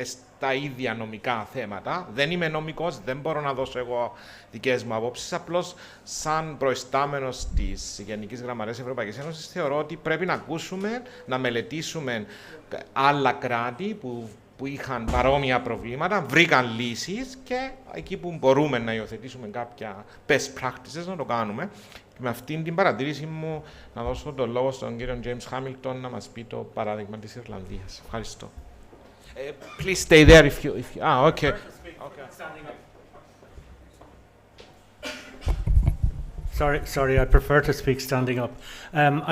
στα ίδια νομικά θέματα. Δεν είμαι νομικός, δεν μπορώ να δώσω εγώ δικές μου απόψεις, απλώς σαν προϊστάμενος της Γενικής Γραμματείας Ευρωπαϊκής Ένωσης θεωρώ ότι πρέπει να ακούσουμε, να μελετήσουμε άλλα κράτη που είχαν παρόμοια προβλήματα, βρήκαν λύσεις και εκεί που μπορούμε να υιοθετήσουμε κάποια best practices να το κάνουμε. Με αυτήν την παρατήρηση μου να δώσω τον λόγο στον κύριο James Hamilton να μας πει το παράδειγμα της Ιρλανδίας. Ευχαριστώ. Please stay there if you... okay. Sorry, I prefer to speak standing up.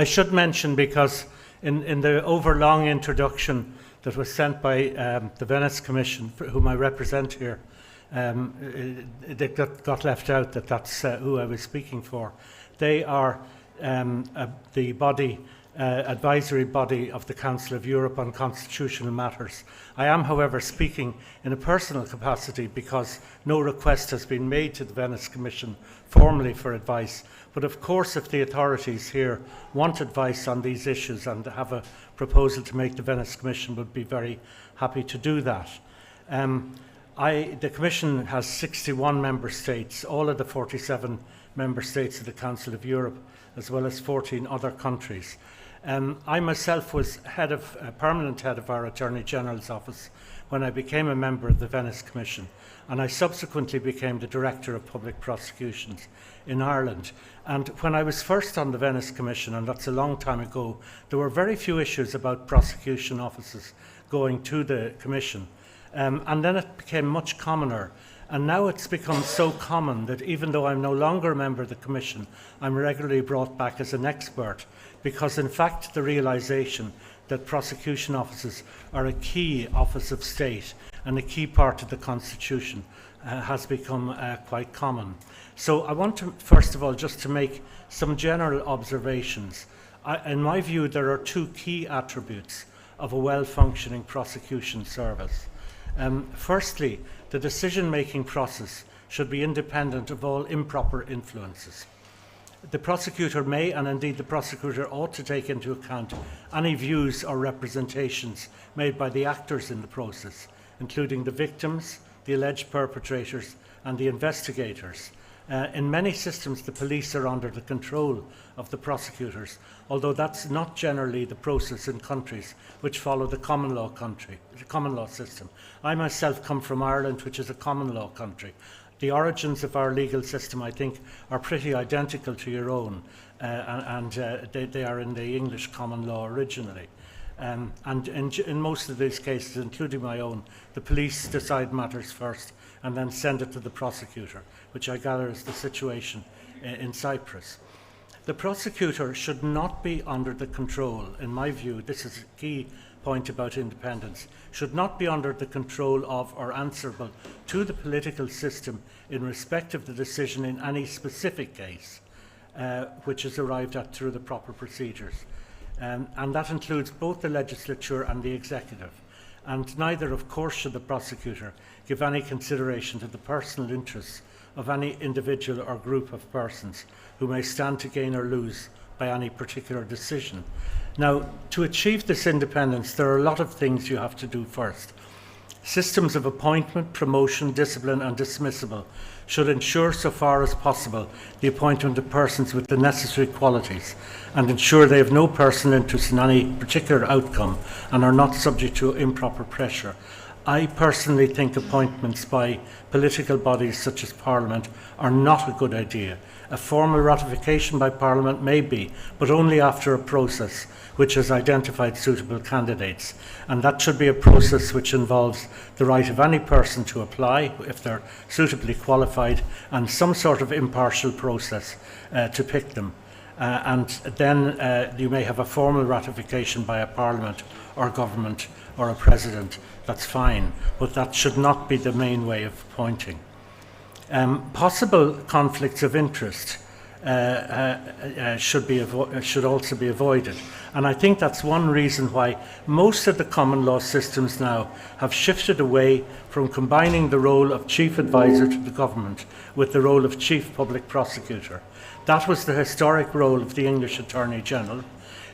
I should mention, because in the overlong introduction that was sent by the Venice Commission, whom I represent here, it got left out that that's who I was speaking for. They are the advisory body of the Council of Europe on constitutional matters. I am, however, speaking in a personal capacity because no request has been made to the Venice Commission formally for advice. But of course, if the authorities here want advice on these issues and have a proposal to make, the Venice Commission would be very happy to do that. The Commission has 61 member states, all of the 47 member states of the Council of Europe, as well as 14 other countries. I myself was permanent head of our Attorney General's office when I became a member of the Venice Commission, and I subsequently became the Director of Public Prosecutions in Ireland. And when I was first on the Venice Commission, and that's a long time ago, there were very few issues about prosecution offices going to the Commission. And then it became much commoner. And now it's become so common that even though I'm no longer a member of the Commission, I'm regularly brought back as an expert, because in fact the realisation that prosecution offices are a key office of state and a key part of the Constitution has become quite common. So I want to, first of all, just to make some general observations. In my view, there are two key attributes of a well-functioning prosecution service. Firstly, the decision-making process should be independent of all improper influences. The prosecutor may, and indeed the prosecutor ought to, take into account any views or representations made by the actors in the process, including the victims, the alleged perpetrators, and the investigators. In many systems, the police are under the control of the prosecutors, although that's not generally the process in countries which follow the common law system. I myself come from Ireland, which is a common law country. The origins of our legal system, I think, are pretty identical to your own, and they are in the English common law originally. And in most of these cases, including my own, the police decide matters first and then send it to the prosecutor, which I gather is the situation in Cyprus. The prosecutor should not be under the control, in my view, this is a key point about independence, should not be under the control of or answerable to the political system in respect of the decision in any specific case, which is arrived at through the proper procedures. And that includes both the legislature and the executive. And neither, of course, should the prosecutor give any consideration to the personal interests of any individual or group of persons who may stand to gain or lose by any particular decision. Now, to achieve this independence, there are a lot of things you have to do first. Systems of appointment, promotion, discipline and dismissal should ensure, so far as possible, the appointment of persons with the necessary qualities and ensure they have no personal interest in any particular outcome and are not subject to improper pressure. I personally think appointments by political bodies such as Parliament are not a good idea. A formal ratification by Parliament may be, but only after a process which has identified suitable candidates. And that should be a process which involves the right of any person to apply, if they're suitably qualified, and some sort of impartial process to pick them. And then you may have a formal ratification by a Parliament or government or a president. That's fine, but that should not be the main way of appointing. Possible conflicts of interest should also be avoided. And I think that's one reason why most of the common law systems now have shifted away from combining the role of chief advisor to the government with the role of chief public prosecutor. That was the historic role of the English Attorney General,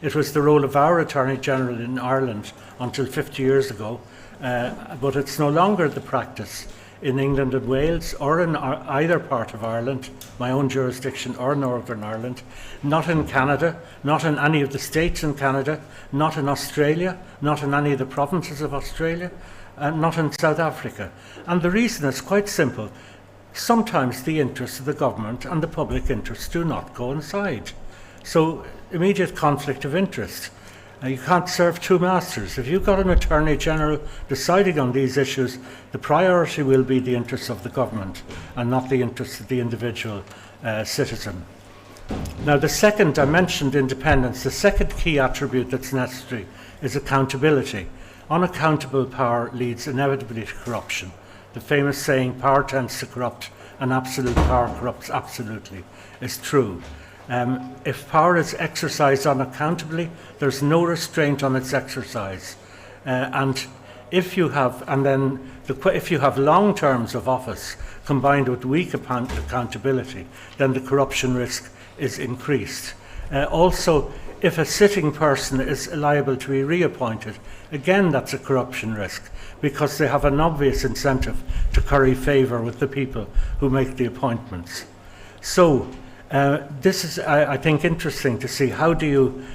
It was the role of our Attorney General in Ireland until 50 years ago, but it's no longer the practice in England and Wales or in either part of Ireland, my own jurisdiction or Northern Ireland, not in Canada, not in any of the states in Canada, not in Australia, not in any of the provinces of Australia, and not in South Africa. And the reason is quite simple. Sometimes the interests of the government and the public interests do not coincide. So, immediate conflict of interest. You can't serve two masters. If you've got an Attorney General deciding on these issues, the priority will be the interests of the government and not the interests of the individual citizen. Now, the second, I mentioned independence, the second key attribute that's necessary is accountability. Unaccountable power leads inevitably to corruption. The famous saying, power tends to corrupt and absolute power corrupts absolutely, is true. If power is exercised unaccountably, there's no restraint on its exercise. And if you have long terms of office combined with weak accountability, then the corruption risk is increased. Also, if a sitting person is liable to be reappointed, again that's a corruption risk, because they have an obvious incentive to curry favour with the people who make the appointments. So, this is, I think, interesting to see how do you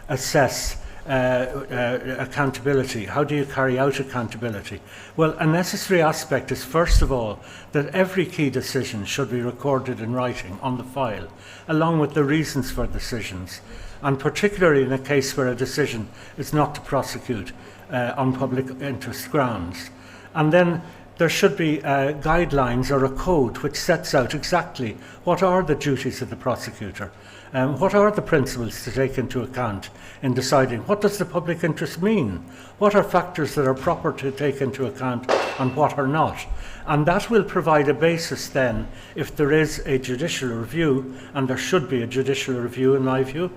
assess accountability? How do you carry out accountability? Well, a necessary aspect is, first of all, that every key decision should be recorded in writing on the file, along with the reasons for decisions, and particularly in a case where a decision is not to prosecute on public interest grounds. And then there should be guidelines or a code which sets out exactly what are the duties of the prosecutor, what are the principles to take into account in deciding what does the public interest mean, what are factors that are proper to take into account and what are not. And that will provide a basis then, if there is a judicial review, and there should be a judicial review in my view,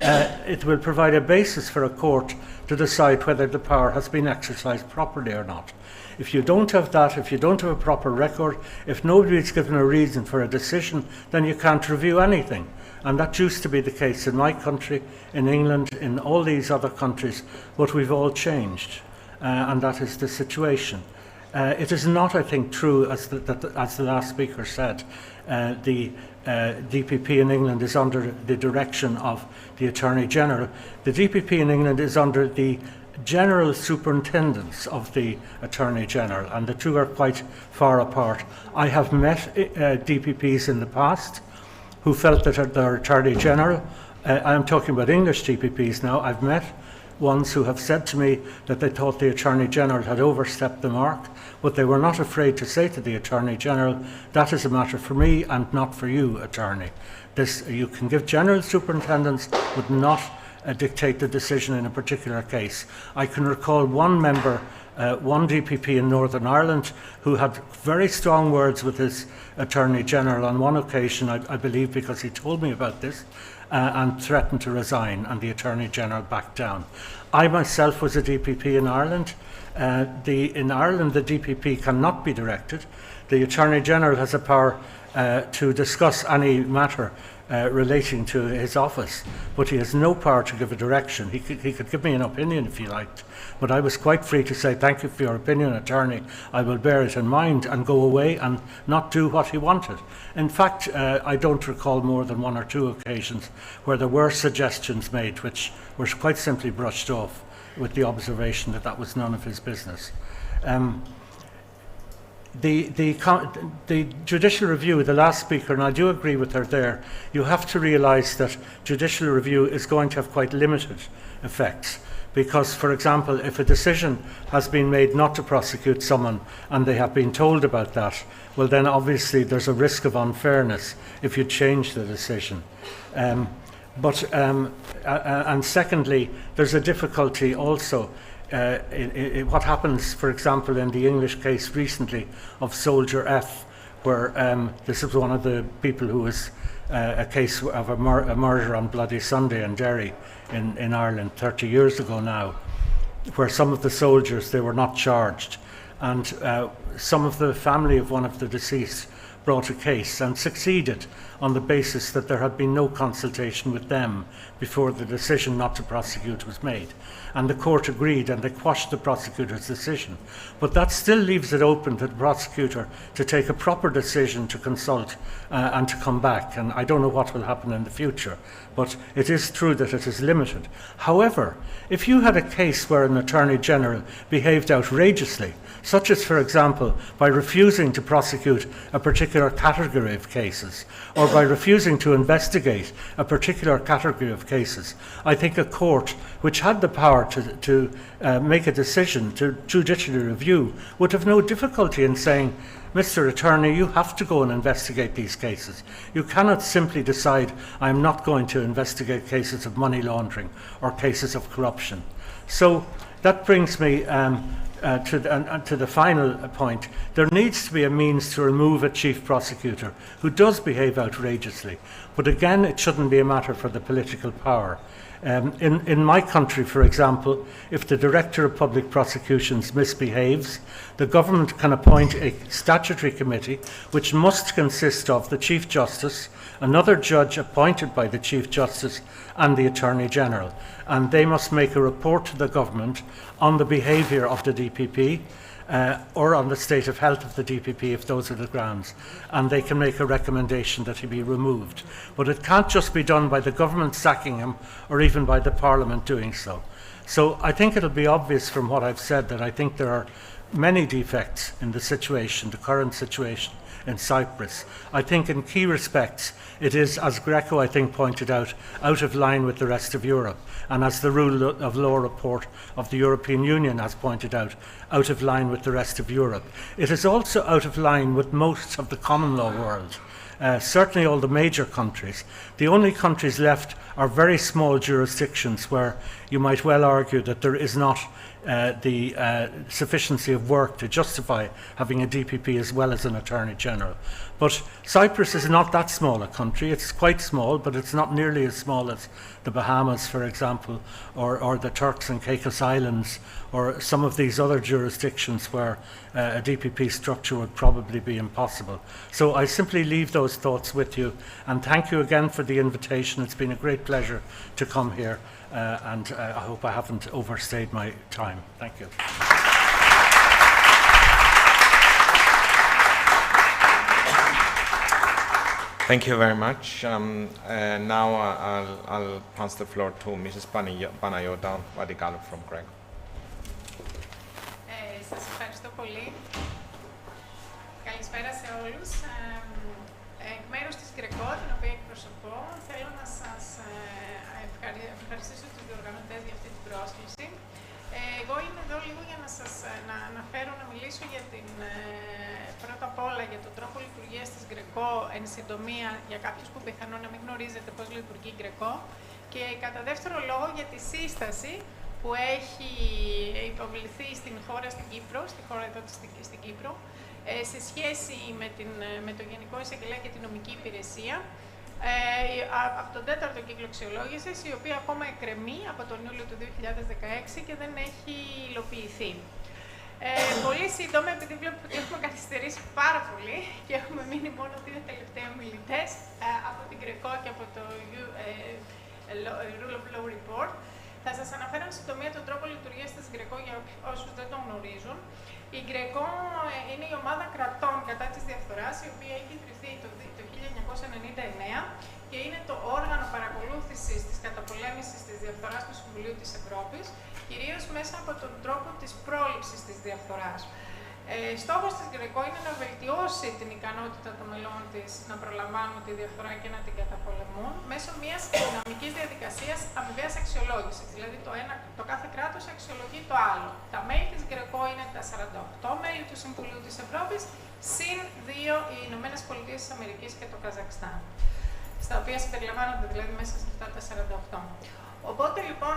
it will provide a basis for a court to decide whether the power has been exercised properly or not. If you don't have that, if you don't have a proper record, if nobody's given a reason for a decision, then you can't review anything. And that used to be the case in my country, in England, in all these other countries, but we've all changed, and that is the situation. It is not, I think, true, as the last speaker said, the DPP in England is under the direction of the Attorney General. The DPP in England is under the general superintendence of the Attorney General, and the two are quite far apart. I have met DPPs in the past who felt that their Attorney General, I'm talking about English DPPs now, I've met ones who have said to me that they thought the Attorney General had overstepped the mark, but they were not afraid to say to the Attorney General, that is a matter for me and not for you, Attorney. You can give general superintendence, but not dictate the decision in a particular case. I can recall one member, one DPP in Northern Ireland, who had very strong words with his Attorney General on one occasion, I believe because he told me about this, and threatened to resign, and the Attorney General backed down. I myself was a DPP in Ireland. In Ireland, the DPP cannot be directed. The Attorney General has a power to discuss any matter relating to his office, but he has no power to give a direction. He could give me an opinion if he liked, but I was quite free to say, thank you for your opinion, Attorney, I will bear it in mind, and go away and not do what he wanted. In fact, I don't recall more than one or two occasions where there were suggestions made which were quite simply brushed off with the observation that that was none of his business. The judicial review, the last speaker, and I do agree with her there, you have to realise that judicial review is going to have quite limited effects. Because, for example, if a decision has been made not to prosecute someone and they have been told about that, well then obviously there's a risk of unfairness if you change the decision. And secondly, there's a difficulty also what happens, for example, in the English case recently of Soldier F, where this is one of the people who was a case of a murder on Bloody Sunday in Derry in Ireland 30 years ago now, where some of the soldiers, they were not charged, and some of the family of one of the deceased brought a case and succeeded on the basis that there had been no consultation with them before the decision not to prosecute was made. And the court agreed and they quashed the prosecutor's decision. But that still leaves it open to the prosecutor to take a proper decision to consult and to come back. And I don't know what will happen in the future, but it is true that it is limited. However, if you had a case where an Attorney General behaved outrageously, such as, for example, by refusing to prosecute a particular category of cases, or by refusing to investigate a particular category of cases, I think a court which had the power to make a decision, to judicially review, would have no difficulty in saying, Mr. Attorney, you have to go and investigate these cases. You cannot simply decide, I'm not going to investigate cases of money laundering or cases of corruption. So that brings me to the final point. There needs to be a means to remove a chief prosecutor who does behave outrageously. But again, it shouldn't be a matter for the political power. In my country, for example, if the Director of Public Prosecutions misbehaves, the government can appoint a statutory committee which must consist of the Chief Justice, another judge appointed by the Chief Justice, and the Attorney General. And they must make a report to the government on the behaviour of the DPP or on the state of health of the DPP, if those are the grounds. And they can make a recommendation that he be removed. But it can't just be done by the government sacking him or even by the Parliament doing so. So I think it'll be obvious from what I've said that I think there are many defects in the situation, the current situation in Cyprus. I think in key respects it is, as Greco I think pointed out of line with the rest of Europe, and as the rule of law report of the European Union has pointed out of line with the rest of Europe. It is also out of line with most of the common law world. Certainly all the major countries. The only countries left are very small jurisdictions where you might well argue that there is not the sufficiency of work to justify having a DPP as well as an Attorney General. But Cyprus is not that small a country. It's quite small, but it's not nearly as small as the Bahamas, for example, or the Turks and Caicos Islands, or some of these other jurisdictions where a DPP structure would probably be impossible. So I simply leave those thoughts with you, and thank you again for the invitation. It's been a great pleasure to come here, and I hope I haven't overstayed my time. Thank you. Thank you very much. Now I'll pass the floor to Mrs. Panayota Vadikalu from Greco. Σας ευχαριστώ πολύ. Καλησπέρα σε όλους. Εκ μέρους της Greco, την οποία εκπροσωπώ, θέλω να σας ευχαριστήσω τους διοργανωτές για αυτή την πρόσκληση. Εγώ είμαι εδώ λίγο για να σας αναφέρω, να μιλήσω για την, πρώτα απ' όλα για τον τρόπο λειτουργίας της Greco, εν συντομία για κάποιους που πιθανόν να μην γνωρίζετε πώς λειτουργεί η Greco, και κατά δεύτερο λόγο για τη σύσταση που έχει υποβληθεί στην χώρα, στην Κύπρο, στη χώρα εδώ στην Κύπρο, σε σχέση με το Γενικό Εισαγγελέα και την νομική υπηρεσία, από τον 4ο κύκλο αξιολόγησης, η οποία ακόμα εκκρεμεί από τον Ιούλιο του 2016 και δεν έχει υλοποιηθεί. Πολύ σύντομα, επειδή βλέπω ότι έχουμε καθυστερήσει πάρα πολύ και έχουμε μείνει μόνο 2 τελευταίοι ομιλητές από την Greco και από το Rule of Law Report, θα σας αναφέρω εν συντομία τον τρόπο λειτουργίας της Greco για όσους δεν τον γνωρίζουν. Η Greco είναι η ομάδα κρατών κατά της διαφθοράς, η οποία έχει ιδρυθεί το 1999 και είναι το όργανο παρακολούθησης της καταπολέμησης της διαφθοράς του Συμβουλίου της Ευρώπης, κυρίως μέσα από τον τρόπο της πρόληψης της διαφθοράς. Στόχος της Greco είναι να βελτιώσει την ικανότητα των μελών της να προλαμβάνουν τη διαφθορά και να την καταπολεμούν μέσω μιας δυναμικής διαδικασίας αμοιβαίας αξιολόγησης. Δηλαδή το κάθε κράτος αξιολογεί το άλλο. Τα μέλη της Greco είναι τα 48 μέλη του Συμβουλίου της Ευρώπης, συν 2 οι Ηνωμένες Πολιτείες της Αμερικής και το Καζακστάν, στα οποία συμπεριλαμβάνονται δηλαδή μέσα σε αυτά τα 48. Οπότε λοιπόν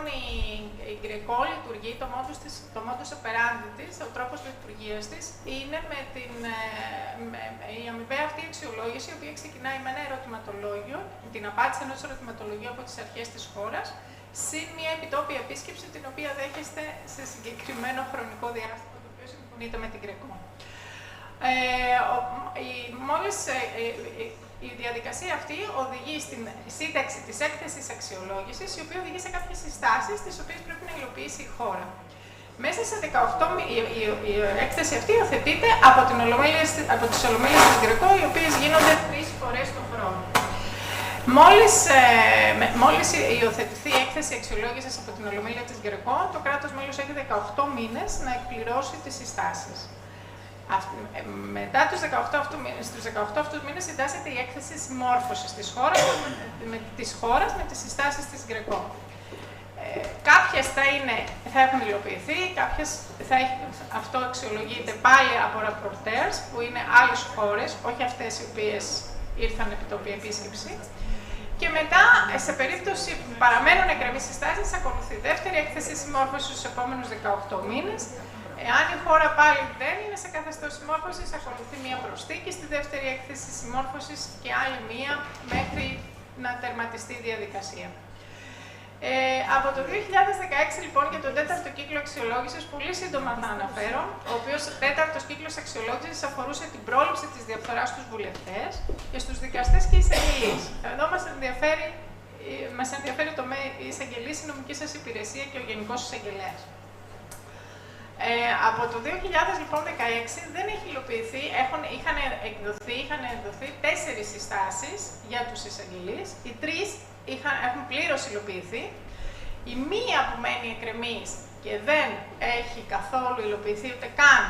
η Greco λειτουργεί, το modus operandi της, ο τρόπος λειτουργίας της, είναι με η αμοιβαία αυτή αξιολόγηση, η οποία ξεκινάει με ένα ερωτηματολόγιο, την απάντηση ενός ερωτηματολογίου από τις αρχές της χώρας, συν μια επιτόπια επίσκεψη, την οποία δέχεστε σε συγκεκριμένο χρονικό διάστημα, το οποίο συμφωνείτε με την Greco. Η διαδικασία αυτή οδηγεί στην σύνταξη της έκθεσης αξιολόγησης, η οποία οδηγεί σε κάποιες συστάσεις, τις οποίες πρέπει να υλοποιήσει η χώρα. Μέσα σε 18 η έκθεση αυτή υιοθετείται από τις Ολομέλειες της Γκρεκό, οι οποίες γίνονται 3 φορές το χρόνο. Μόλις υιοθετηθεί η έκθεση αξιολόγησης από την Ολομέλεια της Γκρεκό, το κράτος μέλος έχει 18 μήνες να εκπληρώσει τις συστάσεις. Μετά τους 18 αυτούς μήνες συντάσσεται η έκθεση συμμόρφωσης της χώρας με τις συστάσεις της Γκρεκό. Κάποιες θα έχουν υλοποιηθεί, κάποιες αυτό αξιολογείται πάλι από rapporteurs, που είναι άλλες χώρες, όχι αυτές οι οποίες ήρθαν επί τόπου επίσκεψη. Και μετά, σε περίπτωση που παραμένουν εκκρεμείς συστάσεις, ακολουθεί δεύτερη έκθεση συμμόρφωσης στους επόμενους 18 μήνες. Εάν η χώρα πάλι δεν είναι σε καθεστώς συμμόρφωσης, ακολουθεί μία προσθήκη στη δεύτερη έκθεση συμμόρφωσης και άλλη μία μέχρι να τερματιστεί η διαδικασία. Από το 2016, λοιπόν, για τον τέταρτο κύκλο αξιολόγησης, πολύ σύντομα θα αναφέρω, ο οποίος τέταρτος κύκλος αξιολόγησης αφορούσε την πρόληψη της διαφθοράς στους βουλευτές και στους δικαστές και εισαγγελείς. Εδώ μας ενδιαφέρει η εισαγγελής, η νομική σας υπηρεσία και ο Γενικός Εισαγγελέας. Από το 2016 δεν έχει υλοποιηθεί, είχαν εκδοθεί 4 συστάσεις για τους εισαγγελείς, οι 3 έχουν πλήρως υλοποιηθεί. Η μία που μένει εκκρεμής και δεν έχει καθόλου υλοποιηθεί ούτε καν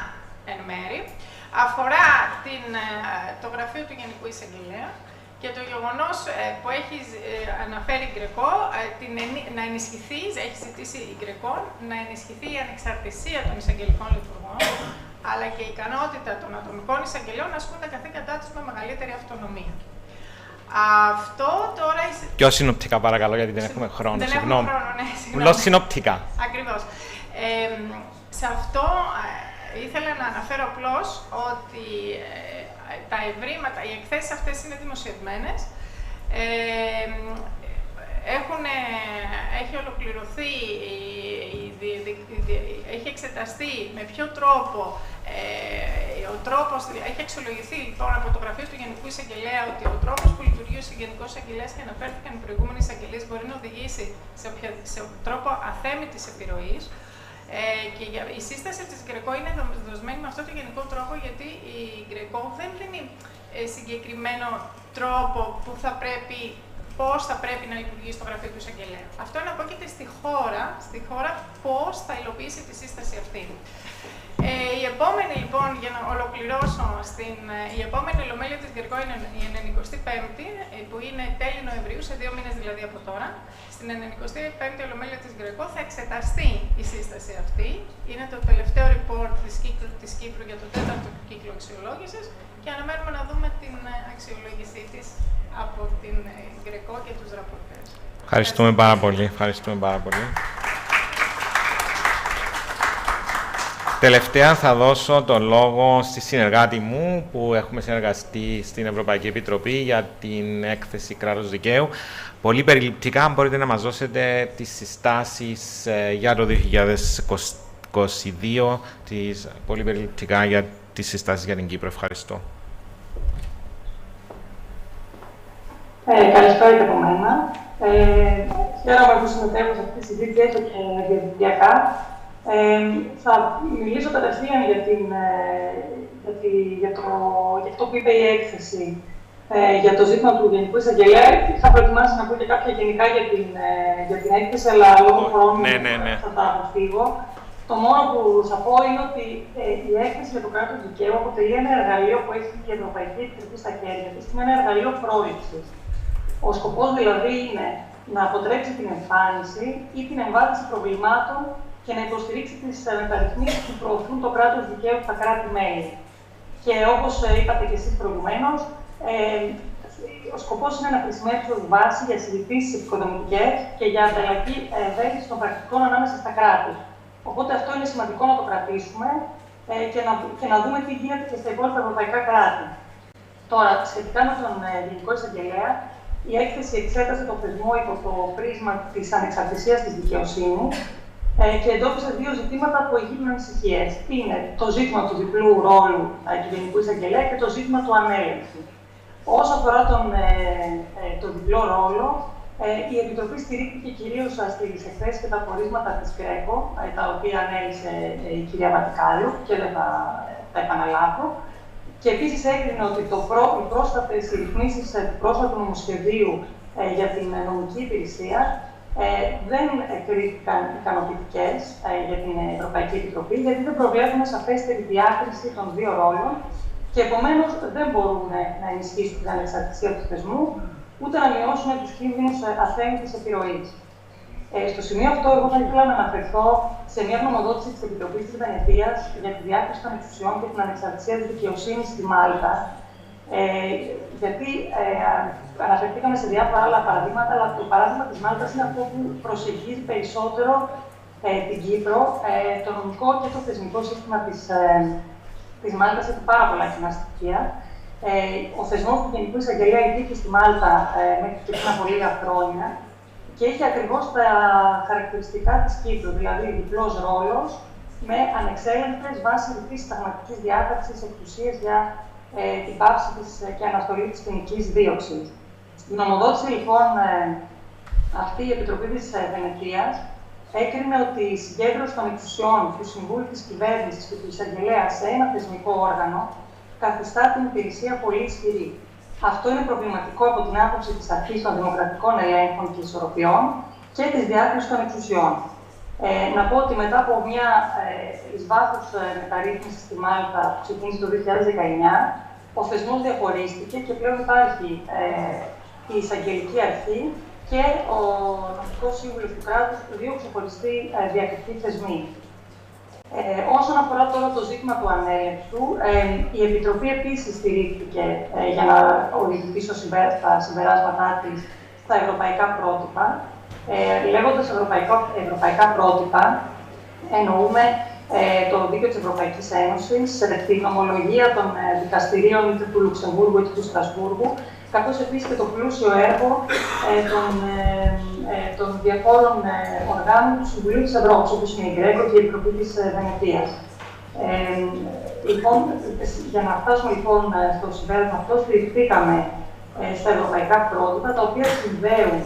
εν μέρη, αφορά το γραφείο του Γενικού Εισαγγελέα και το γεγονός που έχει αναφέρει η Γκρεκό να ενισχυθεί, έχει ζητήσει η Γκρεκό να ενισχυθεί η ανεξαρτησία των εισαγγελικών λειτουργών, αλλά και η ικανότητα των ατομικών εισαγγελιών να ασκούν τα καθήκοντά τους με μεγαλύτερη αυτονομία. Αυτό τώρα... Πιο συνοπτικά παρακαλώ, γιατί δεν έχουμε χρόνο. Δεν έχουμε χρόνο, ναι, συγγνώμη. Λέω συνοπτικά. Ακριβώς. Σε αυτό ήθελα να αναφέρω απλώς ότι τα ευρήματα, οι εκθέσεις αυτές είναι δημοσιευμένες. Έχει ολοκληρωθεί, έχει εξεταστεί με ποιο τρόπο, έχει αξιολογηθεί λοιπόν από το γραφείο του Γενικού Εισαγγελέα ότι ο τρόπος που λειτουργεί ο Γενικός Εισαγγελέας και αναφέρθηκαν οι προηγούμενοι εισαγγελίες μπορεί να οδηγήσει σε τρόπο αθέμητης επιρροής. Και η σύσταση της Γκρεκό είναι δοσμένη με αυτόν τον γενικό τρόπο, γιατί η Γκρεκό δεν δίνει συγκεκριμένο τρόπο που πώς θα πρέπει να λειτουργήσει το γραφείο του εισαγγελέα. Αυτό εναπόκειται στη χώρα πώς θα υλοποιήσει τη σύσταση αυτή. Η επόμενη, λοιπόν, για να ολοκληρώσω, η επόμενη Ολομέλεια της Γκρεκό είναι η 95η, που είναι τέλη Νοεμβρίου, σε 2 μήνες δηλαδή από τώρα. Στην 95η Ολομέλεια της Γκρεκό θα εξεταστεί η σύσταση αυτή. Είναι το τελευταίο report της Κύπρου για το τέταρτο κύκλο αξιολόγησης και αναμένουμε να δούμε την αξιολόγησή της από την Γκρεκό και τους ραπορτές. Ευχαριστούμε πάρα πολύ. Ευχαριστούμε πάρα πολύ. Τελευταία θα δώσω το λόγο στη συνεργάτη μου που έχουμε συνεργαστεί στην Ευρωπαϊκή Επιτροπή για την έκθεση κράτους δικαίου. Πολύ περιληπτικά μπορείτε να μας δώσετε τις συστάσεις για το 2022, πολύ περιληπτικά για τις συστάσεις για την Κύπρο. Ευχαριστώ. Καλησπέρα και από μένα. Χαίρομαι που συμμετέχω σε αυτή τη συζήτηση, έστω και διαδικτυακά. Θα μιλήσω κατευθείαν για αυτό που είπε η έκθεση για το ζήτημα του Γενικού Εισαγγελέα. Είχα προετοιμάσει να πω και κάποια γενικά για την έκθεση, αλλά λόγω χρόνου θα τα αποφύγω. Το μόνο που θα πω είναι ότι η έκθεση για το κράτος δικαίου αποτελεί ένα εργαλείο που έχει η Ευρωπαϊκή Επιτροπή στα χέρια της. Είναι ένα εργαλείο πρόληψης. Ο σκοπός δηλαδή είναι να αποτρέψει την εμφάνιση ή την εμβάθυνση προβλημάτων και να υποστηρίξει τις μεταρρυθμίσεις που προωθούν το κράτος δικαίου στα κράτη-μέλη. Και όπως είπατε και εσείς προηγουμένως, ο σκοπός είναι να χρησιμεύσει ως βάση για συζητήσεις επικοδομητικές και για ανταλλαγή βέλτιστων πρακτικών ανάμεσα στα κράτη. Οπότε αυτό είναι σημαντικό να το κρατήσουμε και να δούμε τι γίνεται και στα υπόλοιπα ευρωπαϊκά κράτη. Τώρα, σχετικά με τον Γενικό Εισαγγελέα, η έκθεση εξέτασε το θεσμό υπό το πρίσμα της ανεξαρτησίας της δικαιοσύνης, και εντόπισε δύο ζητήματα που εγείρουν ανησυχίες. Είναι το ζήτημα του διπλού ρόλου του Γενικού Εισαγγελέα και το ζήτημα του ανέλεγχου. Όσο αφορά τον διπλό ρόλο, η Επιτροπή στηρίχθηκε κυρίως στις εκθέσεις και τα πορίσματα της ΚΡΕΚΟ, τα οποία ανέλησε η κυρία Βατικάλου και δεν θα τα επαναλάβω. Και επίσης έκρινε ότι οι πρόσφατες ρυθμίσεις του πρόσφατου νομοσχεδίου για την νομική υπηρεσία δεν κρίθηκαν ικανοποιητικές για την Ευρωπαϊκή Επιτροπή, γιατί δεν προβλέπουν σαφέστερη διάκριση των δύο ρόλων και επομένως δεν μπορούν να ενισχύσουν την ανεξαρτησία του θεσμού, ούτε να μειώσουν τους κίνδυνους αθέμητης επιρροής. Στο σημείο αυτό, εγώ θα ήθελα να αναφερθώ σε μια γνωμοδότηση της Επιτροπής της Βενετίας για τη διάκριση των εξουσιών και την ανεξαρτησία της δικαιοσύνης στη Μάλτα. Γιατί αναφερθήκαμε σε διάφορα άλλα παραδείγματα, αλλά το παράδειγμα της Μάλτας είναι αυτό που προσεγγίζει περισσότερο την Κύπρο. Το νομικό και το θεσμικό σύστημα της Μάλτας έχει πάρα πολλά κοινά στοιχεία. Ο θεσμός του Γενικού Εισαγγελέα υπήρχε στη Μάλτα μέχρι και πριν από λίγα χρόνια και είχε ακριβώς τα χαρακτηριστικά της Κύπρου, δηλαδή διπλός ρόλος με ανεξέλεγκτες βάσει ρητής συνταγματικής διάταξης εξουσίες για την πάυση και αναστολή της ποινικής δίωξης. Στην νομοδότηση λοιπόν αυτή η Επιτροπή της Βενετίας έκρινε ότι η συγκέντρωση των εξουσιών του Συμβούλου της Κυβέρνησης και του Εισαγγελέα σε ένα θεσμικό όργανο καθιστά την υπηρεσία πολύ ισχυρή. Αυτό είναι προβληματικό από την άποψη της αρχής των δημοκρατικών ελέγχων και ισορροπιών και της διάκρισης των εξουσιών. Να πω ότι μετά από μια εις βάθος μεταρρύθμιση στη Μάλτα που ξεκίνησε το 2019, ο θεσμός διαχωρίστηκε και πλέον υπάρχει η εισαγγελική αρχή και ο νομικός σύμβουλος του κράτους, δύο ξεχωριστοί διακριτικοί θεσμοί. Όσον αφορά τώρα το ζήτημα του ανέλεκτου, η Επιτροπή επίσης στηρίχθηκε για να οδηγηθεί στα συμπεράσματά της στα ευρωπαϊκά πρότυπα. Λέγοντας ευρωπαϊκά πρότυπα, εννοούμε το δίκαιο της Ευρωπαϊκής Ένωσης, την ομολογία των δικαστηρίων είτε του Λουξεμβούργου είτε του Στρασβούργου, καθώς επίσης και το πλούσιο έργο των διαφόρων οργάνων του Συμβουλίου της Ευρώπης, όπως είναι η ΓΡΕΚΟ και η Επιτροπή της Βενετίας. Λοιπόν, για να φτάσουμε λοιπόν στο συμπέρασμα αυτό, στηριχθήκαμε στα ευρωπαϊκά πρότυπα, τα οποία συνδέουν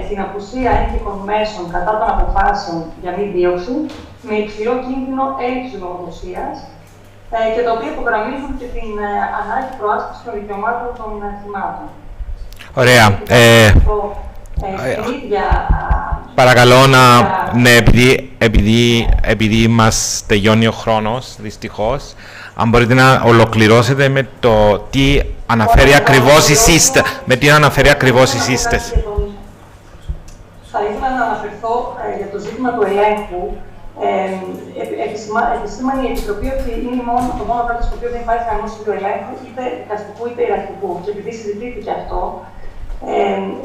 την απουσία ένδικων μέσων κατά των αποφάσεων για μη δίωξη με υψηλό κίνδυνο έλλειψης λογοδοσίας και τα οποία υπογραμμίζουν και την ανάγκη προάσπισης των δικαιωμάτων των θυμάτων. Ωραία. Παρακαλώ να... Ναι, επειδή μας τελειώνει ο χρόνος, δυστυχώς, αν μπορείτε να ολοκληρώσετε με το τι αναφέρει ακριβώς η σύσταση. Με τι αναφέρει ακριβώς η σύσταση. Θα ήθελα να αναφερθώ για το ζήτημα του ελέγχου. Επισήμανε η Επιτροπή ότι είναι το μόνο κράτος στο οποίο δεν υπάρχει κανένας του ελέγχου, είτε δικαστικού είτε ιεραρχικού. Και επειδή συζητήθηκε αυτό,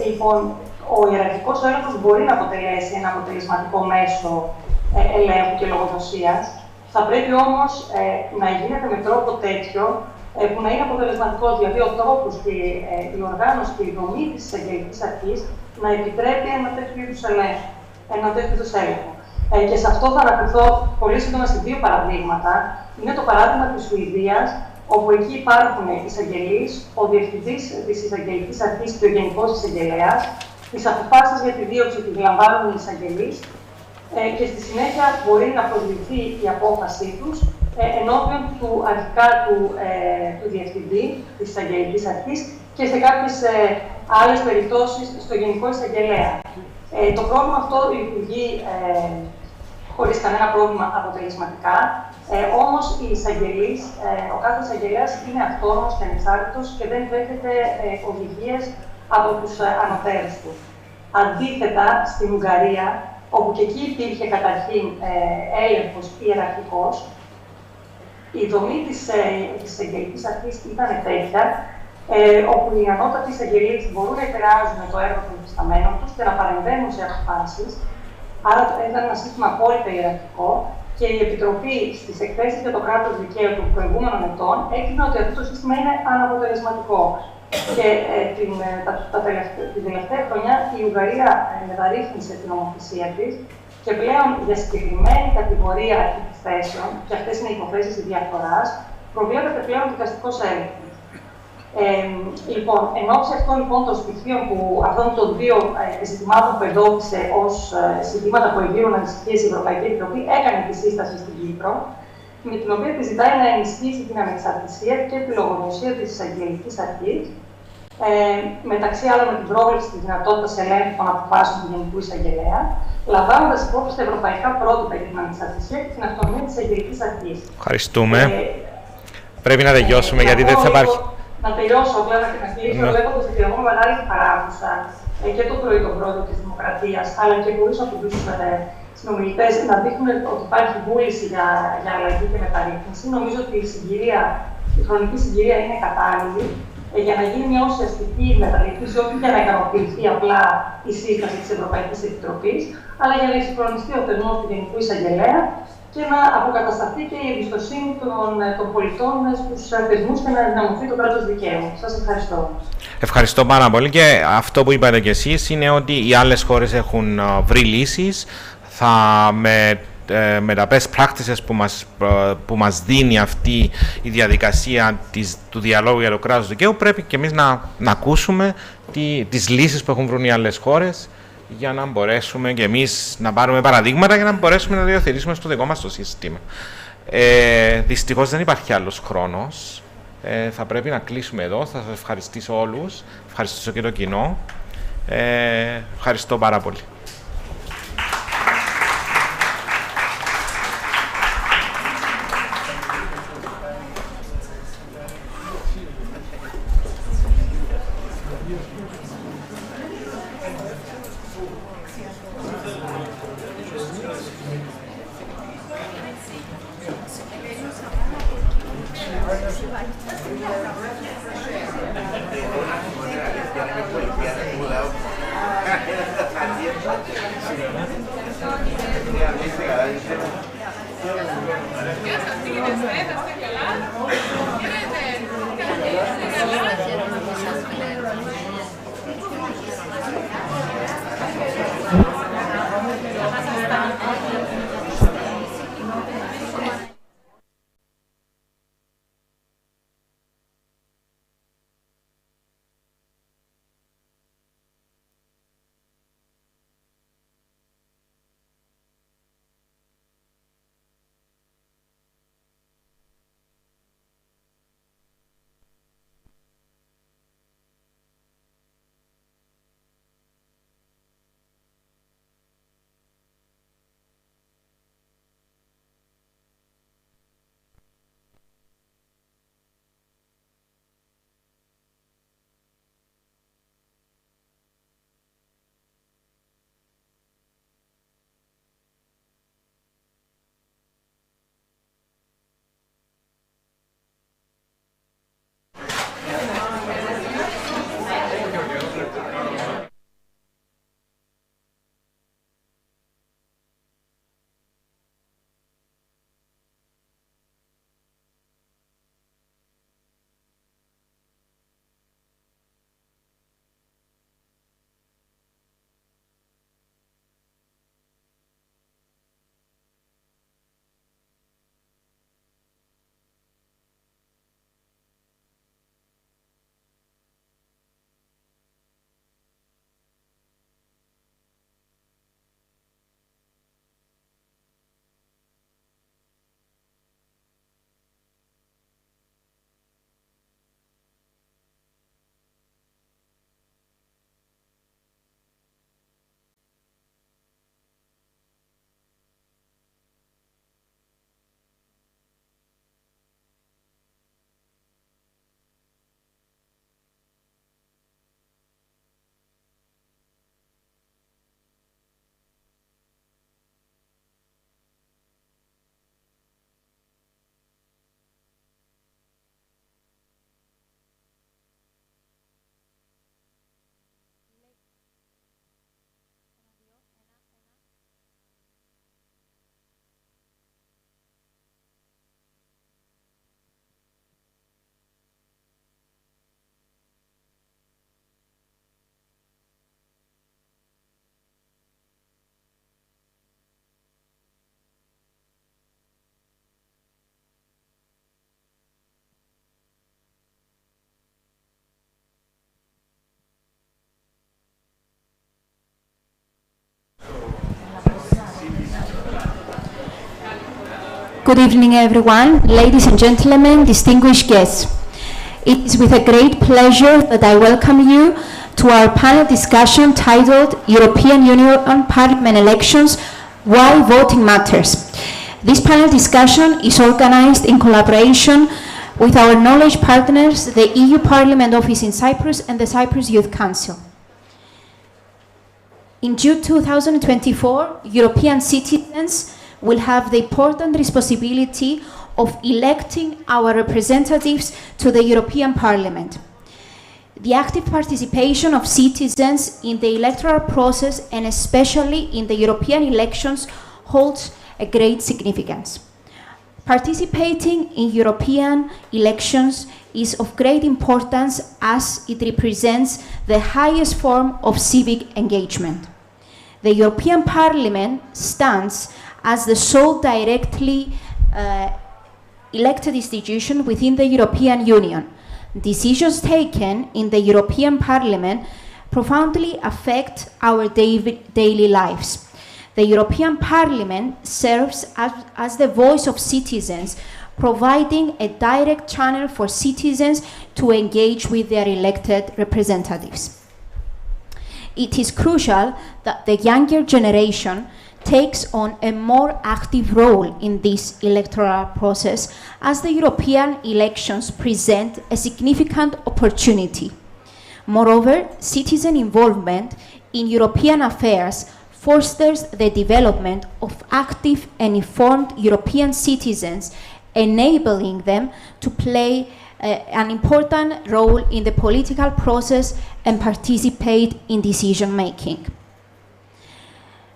λοιπόν, ο ιεραρχικός έλεγχος μπορεί να αποτελέσει ένα αποτελεσματικό μέσο ελέγχου και λογοδοσίας. Θα πρέπει όμως να γίνεται με τρόπο τέτοιο που να είναι αποτελεσματικό, δηλαδή ο τρόπος και η οργάνωση και η δομή της εισαγγελικής αρχής να επιτρέπει ένα τέτοιο είδους έλεγχο. Και σε αυτό θα αναφερθώ πολύ σύντομα σε δύο παραδείγματα. Είναι το παράδειγμα της Σουηδίας, όπου εκεί υπάρχουν εισαγγελείς, ο διευθυντής της εισαγγελικής αρχής και ο γενικός εισαγγελέας, τις αποφάσεις για τη δίωξη τις λαμβάνουν οι εισαγγελείς και στη συνέχεια μπορεί να προσληφθεί η απόφασή τους ενώπιον του αρχικά του διευθυντή της εισαγγελικής αρχής και σε κάποιες άλλες περιπτώσεις στο γενικό εισαγγελέα. Το πρόβλημα αυτό λειτουργεί χωρίς κανένα πρόβλημα αποτελεσματικά, όμως οι εισαγγελείς, ο κάθε εισαγγελέας είναι αυτόνομος και ανεξάρτητος και δεν δέχεται οδηγίες από τους ανωτέρους του. Αντίθετα, στην Ουγγαρία, όπου και εκεί υπήρχε καταρχήν έλεγχος ιεραρχικός, η δομή της εισαγγελικής αρχής ήταν τέτοια, όπου οι ανώτατοι εισαγγελείς μπορούν να επηρεάζουν το έργο των υφισταμένων τους και να παρεμβαίνουν σε αποφάσεις. Άρα ήταν ένα σύστημα απόλυτα ιεραρχικό και η Επιτροπή στις εκθέσεις για το κράτος δικαίου των προηγούμενων ετών έκρινε ότι αυτό το σύστημα είναι αναποτελεσματικό. Και την τελευταία χρονιά η Ουγγαρία μεταρρύθμισε την νομοθεσία της Και πλέον για συγκεκριμένη κατηγορία επιθέσεων, και αυτές είναι οι υποθέσεις διαφθοράς, προβλέπεται πλέον δικαστικός έλεγχος. Λοιπόν, εν ώψη αυτών λοιπόν των στοιχείων αυτών των δύο ζητημάτων που εντόπισε ως ζητήματα που εγείρουν ανησυχίες η Ευρωπαϊκή Επιτροπή, έκανε τη σύσταση στην Κύπρο, με την οποία τη ζητάει να ενισχύσει την ανεξαρτησία και τη λογοδοσία της εισαγγελικής αρχής, μεταξύ άλλων με την πρόβλεψη της δυνατότητας ελέγχου των αποφάσεων του Γενικού Εισαγγελέα, λαμβάνοντας υπόψη τα ευρωπαϊκά πρότυπα για την ανεξαρτησία και την αυτονομία της εισαγγελικής αρχής. Ευχαριστούμε. Πρέπει να τελειώσουμε γιατί δεν θα υπάρχει. Να τελειώσω απλά και να κλείσω, λέγοντας ότι εγώ μεγάλη παράδοσα και το πρωί τον πρόεδρο της Δημοκρατίας, αλλά και πολλούς από τους συνομιλητές να δείχνουν ότι υπάρχει βούληση για αλλαγή και μεταρρύθμιση. Νομίζω ότι η χρονική συγκυρία είναι κατάλληλη για να γίνει μια ουσιαστική μεταρρύθμιση, όχι για να ικανοποιηθεί απλά η σύσταση της Ευρωπαϊκής Επιτροπής, αλλά για να εξυγχρονιστεί ο θεσμός του Γενικού Εισαγγελέα και να αποκατασταθεί και η εμπιστοσύνη των πολιτών στους θεσμούς και να ενδυναμωθεί το κράτος δικαίου. Σας ευχαριστώ. Ευχαριστώ πάρα πολύ και αυτό που είπατε κι εσείς είναι ότι οι άλλες χώρες έχουν βρει λύσεις. Με τα best practices που μας δίνει αυτή η διαδικασία του διαλόγου για το κράτος δικαίου, πρέπει και εμείς να ακούσουμε τις λύσεις που έχουν βρουν οι άλλες χώρες για να μπορέσουμε και εμείς να πάρουμε παραδείγματα για να μπορέσουμε να διαθετήσουμε στο δικό μας το σύστημα. Δυστυχώς δεν υπάρχει άλλος χρόνος. Θα πρέπει να κλείσουμε εδώ. Θα σας ευχαριστήσω όλους. Ευχαριστήσω και το κοινό. Ευχαριστώ πάρα πολύ. Good evening, everyone. Ladies and gentlemen, distinguished guests. It is with a great pleasure that I welcome you to our panel discussion titled European Union Parliament Elections, Why Voting Matters. This panel discussion is organized in collaboration with our knowledge partners, the EU Parliament Office in Cyprus and the Cyprus Youth Council. In June 2024, European citizens will have the important responsibility of electing our representatives to the European Parliament. The active participation of citizens in the electoral process and especially in the European elections holds a great significance. Participating in European elections is of great importance as it represents the highest form of civic engagement. The European Parliament stands as the sole directly elected institution within the European Union. Decisions taken in the European Parliament profoundly affect our daily lives. The European Parliament serves as the voice of citizens, providing a direct channel for citizens to engage with their elected representatives. It is crucial that the younger generation takes on a more active role in this electoral process as the European elections present a significant opportunity. Moreover, citizen involvement in European affairs fosters the development of active and informed European citizens, enabling them to play an important role in the political process and participate in decision-making.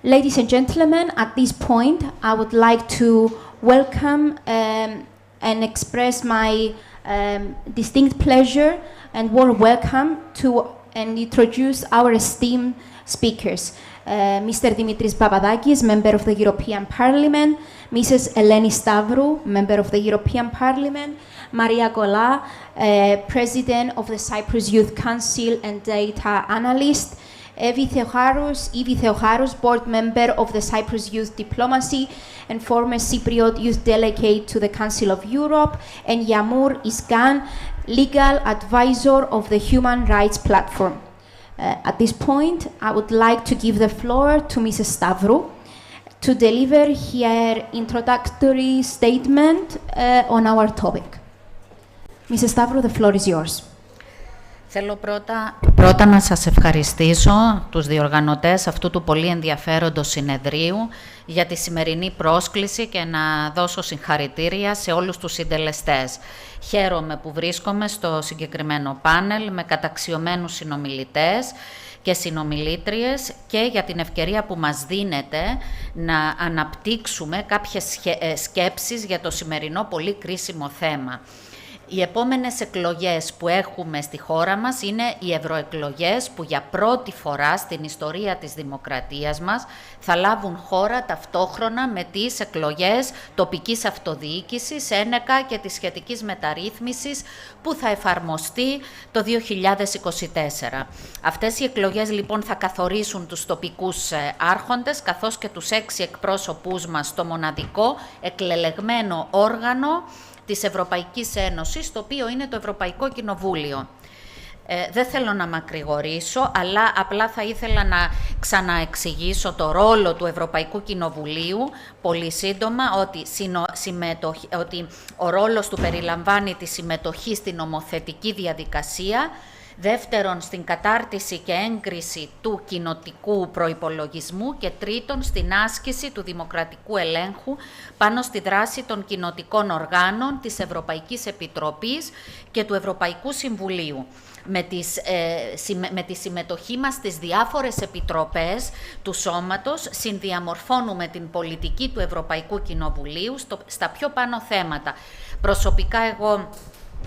Ladies and gentlemen, at this point, I would like to welcome and express my distinct pleasure and warm welcome to and introduce our esteemed speakers. Mr. Dimitris Papadakis, Member of the European Parliament, Mrs. Eleni Stavru, Member of the European Parliament, Maria Gola, President of the Cyprus Youth Council and Data Analyst, Evi Theocharous, Board Member of the Cyprus Youth Diplomacy and former Cypriot Youth Delegate to the Council of Europe, and Yamur Isgan, Legal Advisor of the Human Rights Platform. At this point, I would like to give the floor to Mrs. Stavru to deliver her introductory statement on our topic. Mrs. Stavru, the floor is yours. Θέλω πρώτα να σας ευχαριστήσω τους διοργανωτές αυτού του πολύ ενδιαφέροντος συνεδρίου για τη σημερινή πρόσκληση και να δώσω συγχαρητήρια σε όλους τους συντελεστές. Χαίρομαι που βρίσκομαι στο συγκεκριμένο πάνελ με καταξιωμένους συνομιλητές και συνομιλήτριες και για την ευκαιρία που μας δίνεται να αναπτύξουμε κάποιες σκέψεις για το σημερινό πολύ κρίσιμο θέμα. Οι επόμενες εκλογές που έχουμε στη χώρα μας είναι οι ευρωεκλογές που για πρώτη φορά στην ιστορία της δημοκρατίας μας θα λάβουν χώρα ταυτόχρονα με τις εκλογές τοπικής αυτοδιοίκησης, ένεκα και της σχετικής μεταρρύθμισης που θα εφαρμοστεί το 2024. Αυτές οι εκλογές λοιπόν θα καθορίσουν τους τοπικούς άρχοντες καθώς και τους 6 εκπρόσωπούς μας στο μοναδικό εκλελεγμένο όργανο της Ευρωπαϊκής Ένωσης, το οποίο είναι το Ευρωπαϊκό Κοινοβούλιο. Δεν θέλω να μακρηγορήσω, αλλά απλά θα ήθελα να ξαναεξηγήσω το ρόλο του Ευρωπαϊκού Κοινοβουλίου, πολύ σύντομα, ότι ο ρόλος του περιλαμβάνει τη συμμετοχή στην νομοθετική διαδικασία, δεύτερον, στην κατάρτιση και έγκριση του κοινοτικού προϋπολογισμού και τρίτον, στην άσκηση του δημοκρατικού ελέγχου πάνω στη δράση των κοινοτικών οργάνων της Ευρωπαϊκής Επιτροπής και του Ευρωπαϊκού Συμβουλίου. Με τη συμμετοχή μας στις διάφορες επιτροπές του Σώματος συνδιαμορφώνουμε την πολιτική του Ευρωπαϊκού Κοινοβουλίου στα πιο πάνω θέματα. Προσωπικά εγώ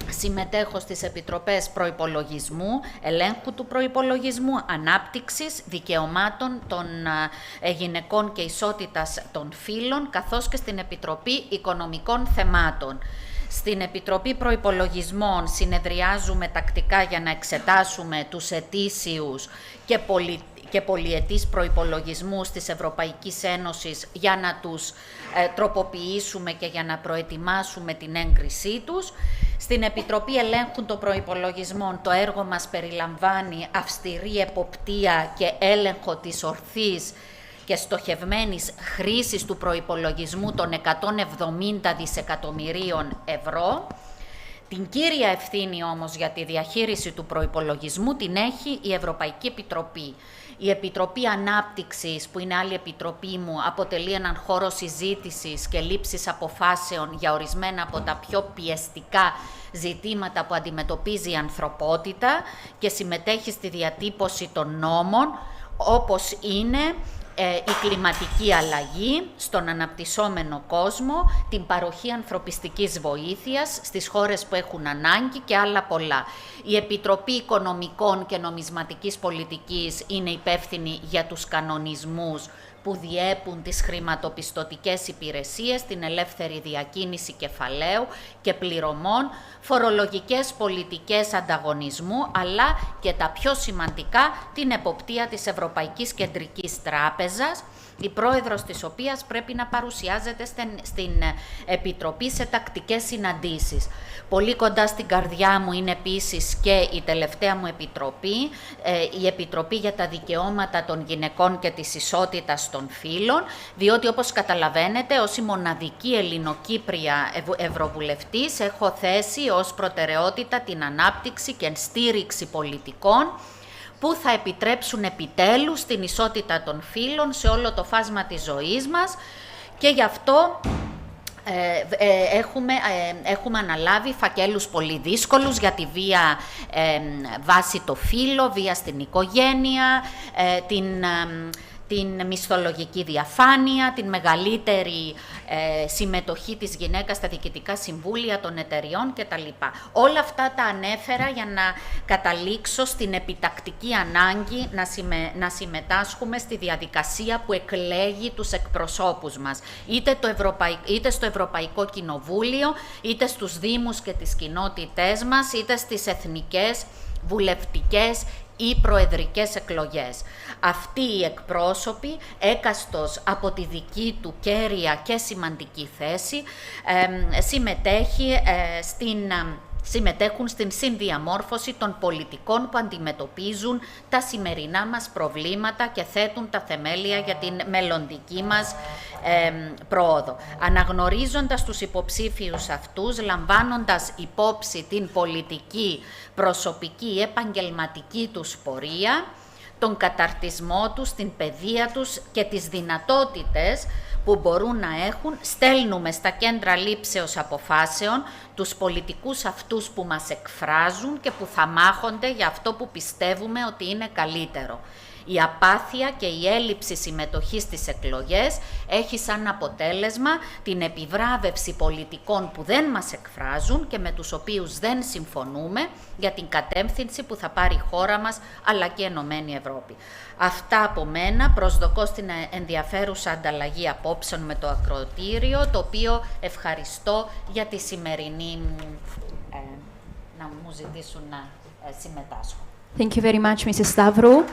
συμμετέχω στις επιτροπές προϋπολογισμού, ελέγχου του προϋπολογισμού, ανάπτυξης, δικαιωμάτων των γυναικών και ισότητας των φύλων, καθώς και στην Επιτροπή Οικονομικών Θεμάτων. Στην Επιτροπή Προϋπολογισμών συνεδριάζουμε τακτικά για να εξετάσουμε τους ετήσιους και πολυετής προϋπολογισμούς της Ευρωπαϊκής Ένωσης για να τους τροποποιήσουμε και για να προετοιμάσουμε την έγκρισή τους. Στην Επιτροπή Ελέγχου των Προϋπολογισμών το έργο μας περιλαμβάνει αυστηρή εποπτεία και έλεγχο της ορθής και στοχευμένης χρήσης του προϋπολογισμού των 170 δισεκατομμυρίων ευρώ. Την κύρια ευθύνη όμως για τη διαχείριση του προϋπολογισμού την έχει η Ευρωπαϊκή Επιτροπή. Η Επιτροπή Ανάπτυξης, που είναι άλλη επιτροπή μου, αποτελεί έναν χώρο συζήτησης και λήψης αποφάσεων για ορισμένα από τα πιο πιεστικά ζητήματα που αντιμετωπίζει η ανθρωπότητα και συμμετέχει στη διατύπωση των νόμων, όπως είναι η κλιματική αλλαγή στον αναπτυσσόμενο κόσμο, την παροχή ανθρωπιστικής βοήθειας στις χώρες που έχουν ανάγκη και άλλα πολλά. Η Επιτροπή Οικονομικών και Νομισματικής Πολιτικής είναι υπεύθυνη για τους κανονισμούς που διέπουν τις χρηματοπιστωτικές υπηρεσίες, την ελεύθερη διακίνηση κεφαλαίου και πληρωμών, φορολογικές πολιτικές ανταγωνισμού, αλλά και τα πιο σημαντικά, την εποπτεία της Ευρωπαϊκής Κεντρικής Τράπεζας, η πρόεδρος της οποίας πρέπει να παρουσιάζεται στην Επιτροπή σε τακτικές συναντήσεις. Πολύ κοντά στην καρδιά μου είναι επίσης και η τελευταία μου επιτροπή, η Επιτροπή για τα Δικαιώματα των Γυναικών και της Ισότητας των Φύλων, διότι όπως καταλαβαίνετε, ως η μοναδική Ελληνοκύπρια Ευρωβουλευτής, έχω θέσει ως προτεραιότητα την ανάπτυξη και στήριξη πολιτικών που θα επιτρέψουν επιτέλους την ισότητα των φύλων σε όλο το φάσμα της ζωής μας και γι' αυτό έχουμε αναλάβει φακέλους πολύ δύσκολους για τη βία βάση το φύλο, βία στην οικογένεια, την μισθολογική διαφάνεια, την μεγαλύτερη συμμετοχή της γυναίκας στα διοικητικά συμβούλια των εταιριών κτλ. Όλα αυτά τα ανέφερα για να καταλήξω στην επιτακτική ανάγκη να συμμετάσχουμε στη διαδικασία που εκλέγει τους εκπροσώπους μας, είτε στο Ευρωπαϊκό Κοινοβούλιο, είτε στους Δήμους και τις κοινότητές μας, είτε στις εθνικές, βουλευτικές ή προεδρικές εκλογές. Αυτοί οι εκπρόσωποι, έκαστος από τη δική του κέρια και σημαντική θέση, συμμετέχουν στην συνδιαμόρφωση των πολιτικών που αντιμετωπίζουν τα σημερινά μας προβλήματα και θέτουν τα θεμέλια για την μελλοντική μας πρόοδο. Αναγνωρίζοντας τους υποψήφιους αυτούς, λαμβάνοντας υπόψη την πολιτική, προσωπική, επαγγελματική τους πορεία, τον καταρτισμό τους, την παιδεία τους και τις δυνατότητες που μπορούν να έχουν, στέλνουμε στα κέντρα λήψεως αποφάσεων τους πολιτικούς αυτούς που μας εκφράζουν και που θα μάχονται για αυτό που πιστεύουμε ότι είναι καλύτερο. Η απάθεια και η έλλειψη συμμετοχής στις εκλογές έχει σαν αποτέλεσμα την επιβράβευση πολιτικών που δεν μας εκφράζουν και με τους οποίους δεν συμφωνούμε για την κατεύθυνση που θα πάρει η χώρα μας αλλά και η Ενωμένη Ευρώπη. Αυτά από μένα, προσδοκώ στην ενδιαφέρουσα ανταλλαγή απόψεων με το ακροατήριο, το οποίο ευχαριστώ για τη σημερινή να μου ζητήσουν να συμμετάσχω. Thank you very much, Mrs. Stavru.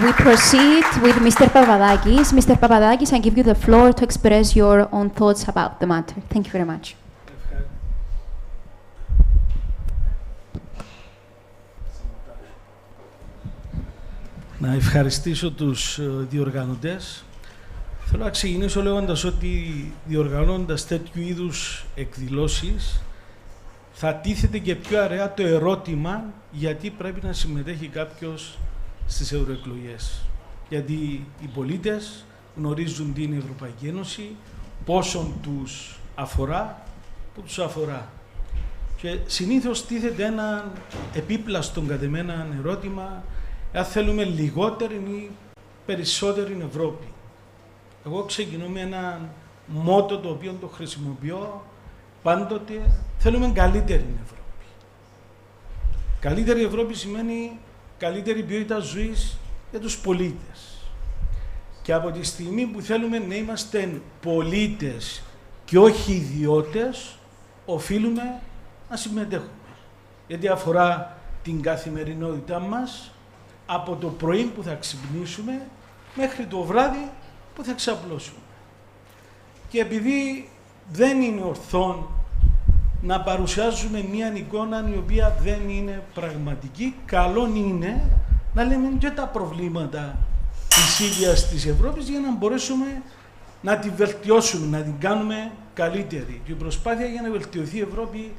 We proceed with Mr. Papadakis. Mr. Papadakis, I give you the floor to express your own thoughts about the matter. Thank you very much. Να ευχαριστήσω τους διοργανωτές. Θέλω να ξεκινήσω λέγοντας ότι διοργανώνοντας τέτοιου είδους εκδηλώσεις θα τίθεται και πιο αραιά το ερώτημα γιατί πρέπει να συμμετέχει κάποιος στις ευρωεκλογές. Γιατί οι πολίτες γνωρίζουν τι είναι η Ευρωπαϊκή Ένωση, πόσον τους αφορά, που τους αφορά. Και συνήθως τίθεται ένα επίπλαστον κατ' εμένα ερώτημα αν θέλουμε λιγότερη ή περισσότερη Ευρώπη. Εγώ ξεκινώ με ένα μότο το οποίο το χρησιμοποιώ πάντοτε, θέλουμε καλύτερη Ευρώπη. Καλύτερη Ευρώπη σημαίνει καλύτερη ποιότητα ζωής για τους πολίτες. Και από τη στιγμή που θέλουμε να είμαστε πολίτες και όχι ιδιώτες, οφείλουμε να συμμετέχουμε. Γιατί αφορά την καθημερινότητά μας από το πρωί που θα ξυπνήσουμε μέχρι το βράδυ που θα ξαπλώσουμε. Και επειδή δεν είναι ορθόν να παρουσιάζουμε μια εικόνα η οποία δεν είναι πραγματική, καλό είναι να λέμε και τα προβλήματα της ίδιας της Ευρώπης για να μπορέσουμε να τη βελτιώσουμε, να την κάνουμε καλύτερη. Και η προσπάθεια για να βελτιωθεί η Ευρώπη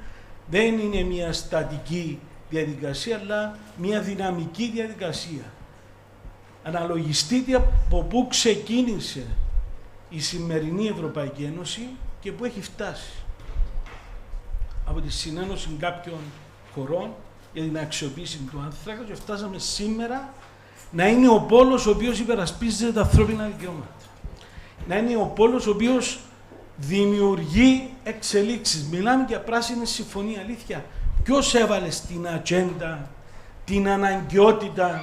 δεν είναι μια στατική διαδικασία, αλλά μια δυναμική διαδικασία. Αναλογιστείτε από πού ξεκίνησε η σημερινή Ευρωπαϊκή Ένωση και πού έχει φτάσει. Από τη συνένωση κάποιων χωρών για την αξιοποίηση του άνθρακα και φτάσαμε σήμερα να είναι ο πόλος ο οποίος υπερασπίζεται τα ανθρώπινα δικαιώματα. Να είναι ο πόλος ο οποίος δημιουργεί εξελίξεις. Μιλάμε για πράσινη συμφωνία, αλήθεια. Ποιος έβαλε στην ατζέντα την αναγκαιότητα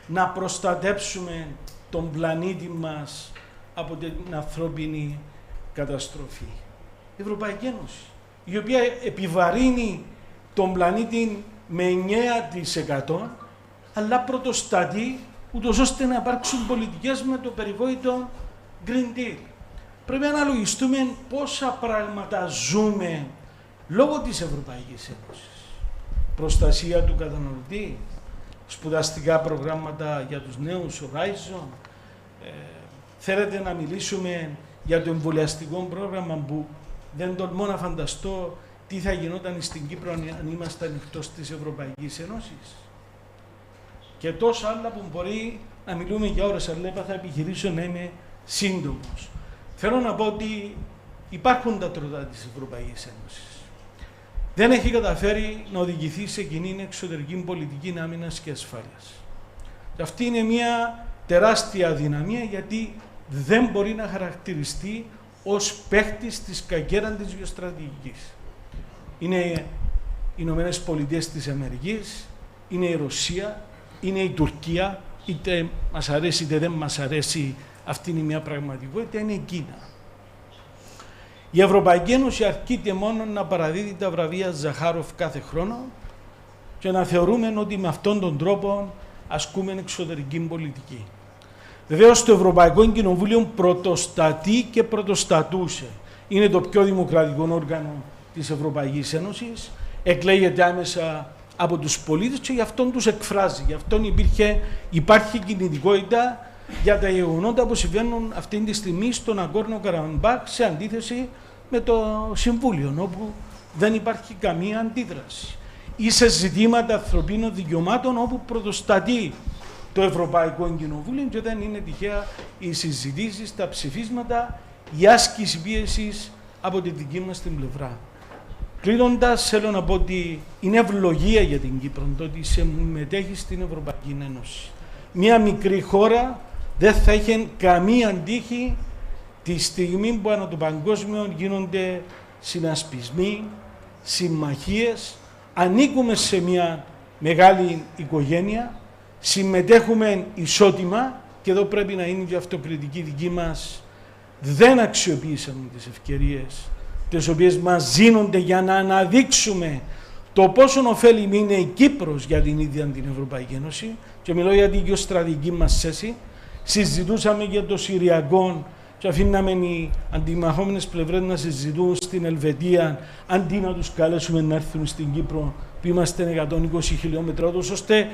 να προστατέψουμε τον πλανήτη μας από την ανθρώπινη καταστροφή? Η Ευρωπαϊκή Ένωση, η οποία επιβαρύνει τον πλανήτη με 9%, αλλά πρωτοστατεί ούτως ώστε να υπάρξουν πολιτικές με το περιβόητο Green Deal. Πρέπει να αναλογιστούμε πόσα πράγματα ζούμε λόγω της Ευρωπαϊκής Ένωσης. Προστασία του καταναλωτή, σπουδαστικά προγράμματα για τους νέους, Horizon. Θέλετε να μιλήσουμε για το εμβολιαστικό πρόγραμμα που δεν τολμώ να φανταστώ τι θα γινόταν στην Κύπρο αν ήμασταν εκτός της Ευρωπαϊκής Ένωσης. Και τόσα άλλα που μπορεί να μιλούμε για ώρες, αλλά θα επιχειρήσω να είμαι σύντομος. Θέλω να πω ότι υπάρχουν τα τροτά της Ευρωπαϊκής Ένωσης. Δεν έχει καταφέρει να οδηγηθεί σε κοινή εξωτερική πολιτική άμυνας και ασφάλειας. Και αυτή είναι μια τεράστια αδυναμία, γιατί δεν μπορεί να χαρακτηριστεί ως παίχτης της κακέραντης γεωστρατηγικής. Είναι οι Ηνωμένες Πολιτείες της Αμερικής, είναι η Ρωσία, είναι η Τουρκία, είτε μας αρέσει είτε δεν μας αρέσει, αυτή είναι μια πραγματικότητα, είναι η Κίνα. Η Ευρωπαϊκή Ένωση αρκείται μόνο να παραδίδει τα βραβεία Ζαχάροφ κάθε χρόνο και να θεωρούμε ότι με αυτόν τον τρόπο ασκούμε εξωτερική πολιτική. Βεβαίως το Ευρωπαϊκό Κοινοβούλιο πρωτοστατεί και πρωτοστατούσε. Είναι το πιο δημοκρατικό όργανο της Ευρωπαϊκής Ένωσης, εκλέγεται άμεσα από τους πολίτες και γι' αυτόν τους εκφράζει. Γι' αυτόν υπάρχει κινητικότητα για τα γεγονότα που συμβαίνουν αυτή τη στιγμή στον Αγκόρνο Καραμπάχ, σε αντίθεση με το Συμβούλιο, όπου δεν υπάρχει καμία αντίδραση. Ή σε ζητήματα ανθρωπίνων δικαιωμάτων, όπου πρωτοστατεί το Ευρωπαϊκό Κοινοβούλιο και δεν είναι τυχαία οι συζητήσεις, τα ψηφίσματα, η άσκηση πίεσης από τη δική μας την πλευρά. Κλείνοντας, θέλω να πω ότι είναι ευλογία για την Κύπρο το ότι συμμετέχει στην Ευρωπαϊκή Ένωση. Μια μικρή χώρα δεν θα είχε καμία αντίχη τη στιγμή που ανά το παγκόσμιο γίνονται συνασπισμοί, συμμαχίες, ανήκουμε σε μια μεγάλη οικογένεια, συμμετέχουμε ισότιμα και εδώ πρέπει να είναι και αυτοκριτική δική μας. Δεν αξιοποιήσαμε τις ευκαιρίες τις οποίες μας δίνονται για να αναδείξουμε το πόσο ωφέλιμη είναι η Κύπρος για την ίδια την Ευρωπαϊκή Ένωση, και μιλώ για την γεωστρατηγική μας θέση. Συζητούσαμε για το Συριακό και αφήναμε οι αντιμαχόμενες πλευρές να συζητούν στην Ελβετία, αντί να τους καλέσουμε να έρθουν στην Κύπρο που είμαστε 120 χιλιόμετρα, ώστε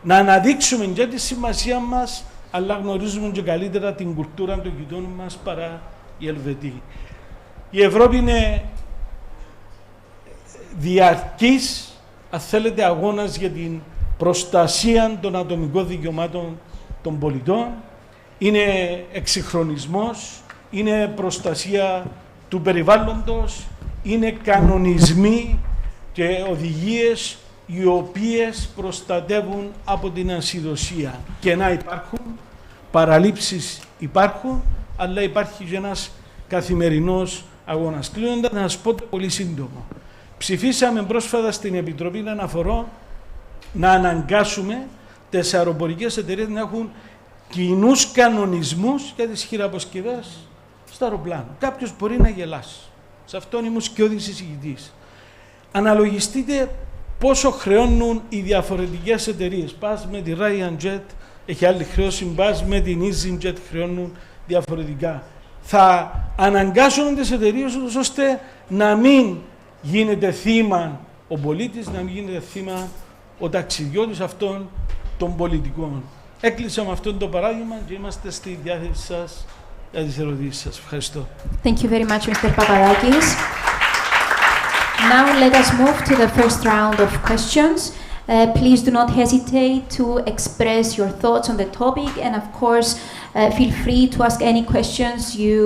να αναδείξουμε και τη σημασία μας, αλλά γνωρίζουμε και καλύτερα την κουλτούρα των γειτόνων μας παρά οι Ελβετοί. Η Ευρώπη είναι διαρκής, αν θέλετε, αγώνας για την προστασία των ατομικών δικαιωμάτων των πολιτών. Είναι εξυγχρονισμός, είναι προστασία του περιβάλλοντος, είναι κανονισμοί και οδηγίες οι οποίες προστατεύουν από την ασυδοσία. Κενά υπάρχουν, παραλήψεις υπάρχουν, αλλά υπάρχει και ένας καθημερινός αγώνας. Κλείνοντας, να σας πω το πολύ σύντομο. Ψηφίσαμε πρόσφατα στην Επιτροπή Αναφορών να αναγκάσουμε τις αεροπορικές εταιρείες να έχουν κοινούς κανονισμούς για τις χειραποσκευές στα αεροπλάνα. Κάποιος μπορεί να γελάσει. Σε αυτόν ήμουν σκιώδης εισηγητής. αναλογιστείτε πόσο χρεώνουν οι διαφορετικές εταιρείες. Πας με τη Ryan Jet, έχει άλλη χρέωση, πας με την EasyJet, χρεώνουν διαφορετικά. Θα αναγκάσουν τις εταιρείες ώστε να μην γίνεται θύμα ο πολίτης, να μην γίνεται θύμα ο ταξιδιώτης αυτών των πολιτικών. Έκλεισα με αυτό το παράδειγμα και είμαστε στη διάθεση σας για τις ερωτήσεις σας. Ευχαριστώ. Thank you very much, Mr. Papadakis. Now let us move to the first round of questions. Please do not hesitate to express your thoughts on the topic, and of course, feel free to ask any questions you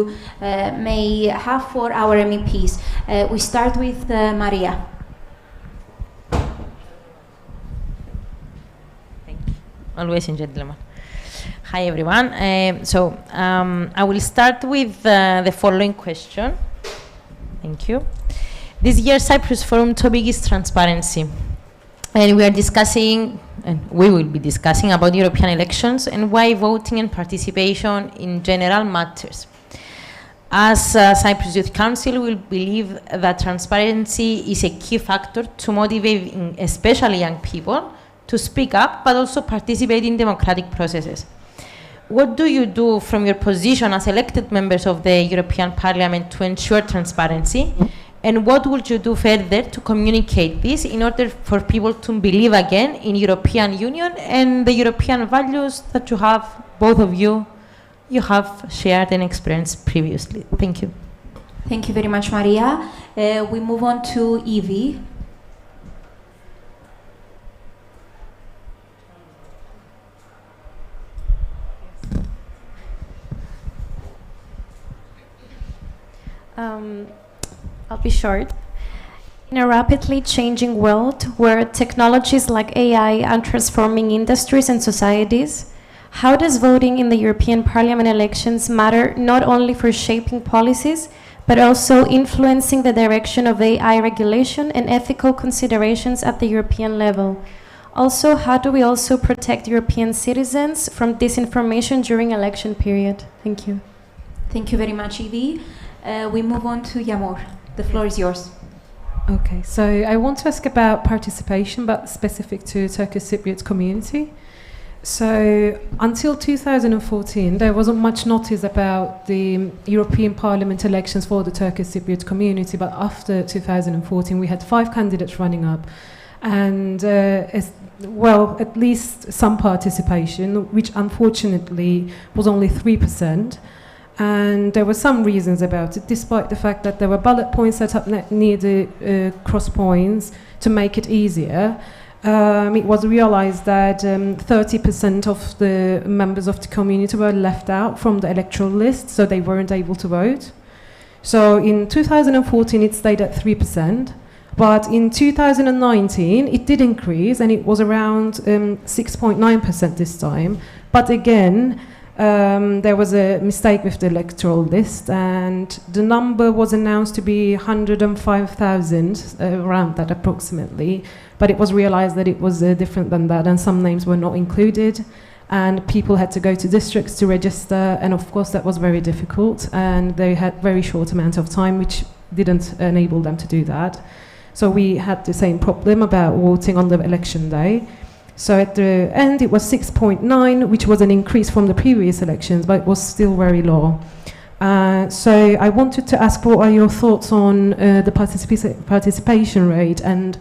may have for our MEPs. We start with Maria. Always in gentlemen. Hi everyone. I will start with the following question. Thank you. This year's Cyprus Forum topic is transparency. And we are discussing, and we will be discussing about European elections and why voting and participation in general matters. As Cyprus Youth Council, we believe that transparency is a key factor to motivate especially young people to speak up, but also participate in democratic processes. What do you do from your position as elected members of the European Parliament to ensure transparency? And what would you do further to communicate this in order for people to believe again in European Union and the European values that you have, both of you have shared and experienced previously? Thank you. Thank you very much, Maria. We move on to Evie. I'll be short. In a rapidly changing world where technologies like AI are transforming industries and societies, how does voting in the European Parliament elections matter not only for shaping policies, but also influencing the direction of AI regulation and ethical considerations at the European level? Also, how do we also protect European citizens from disinformation during election period? Thank you. Thank you very much, Evie. We move on to Yamor. The floor is yours. Okay, so I want to ask about participation, but specific to Turkish Cypriot community. So until 2014, there wasn't much notice about the European Parliament elections for the Turkish Cypriot community, but after 2014, we had 5 candidates running up, and at least some participation, which unfortunately was only 3%. And there were some reasons about it, despite the fact that there were ballot points set up near the cross points to make it easier. It was realized that 30% of the members of the community were left out from the electoral list, so they weren't able to vote. So in 2014, it stayed at 3%. But in 2019, it did increase, and it was around 6.9% this time. But again, there was a mistake with the electoral list, and the number was announced to be 105,000, around that approximately. But it was realized that it was different than that, and some names were not included, and people had to go to districts to register, and of course that was very difficult, and they had very short amount of time, which didn't enable them to do that. So we had the same problem about voting on the election day. So at the end, it was 6.9, which was an increase from the previous elections, but it was still very low. So I wanted to ask, what are your thoughts on the participation rate, and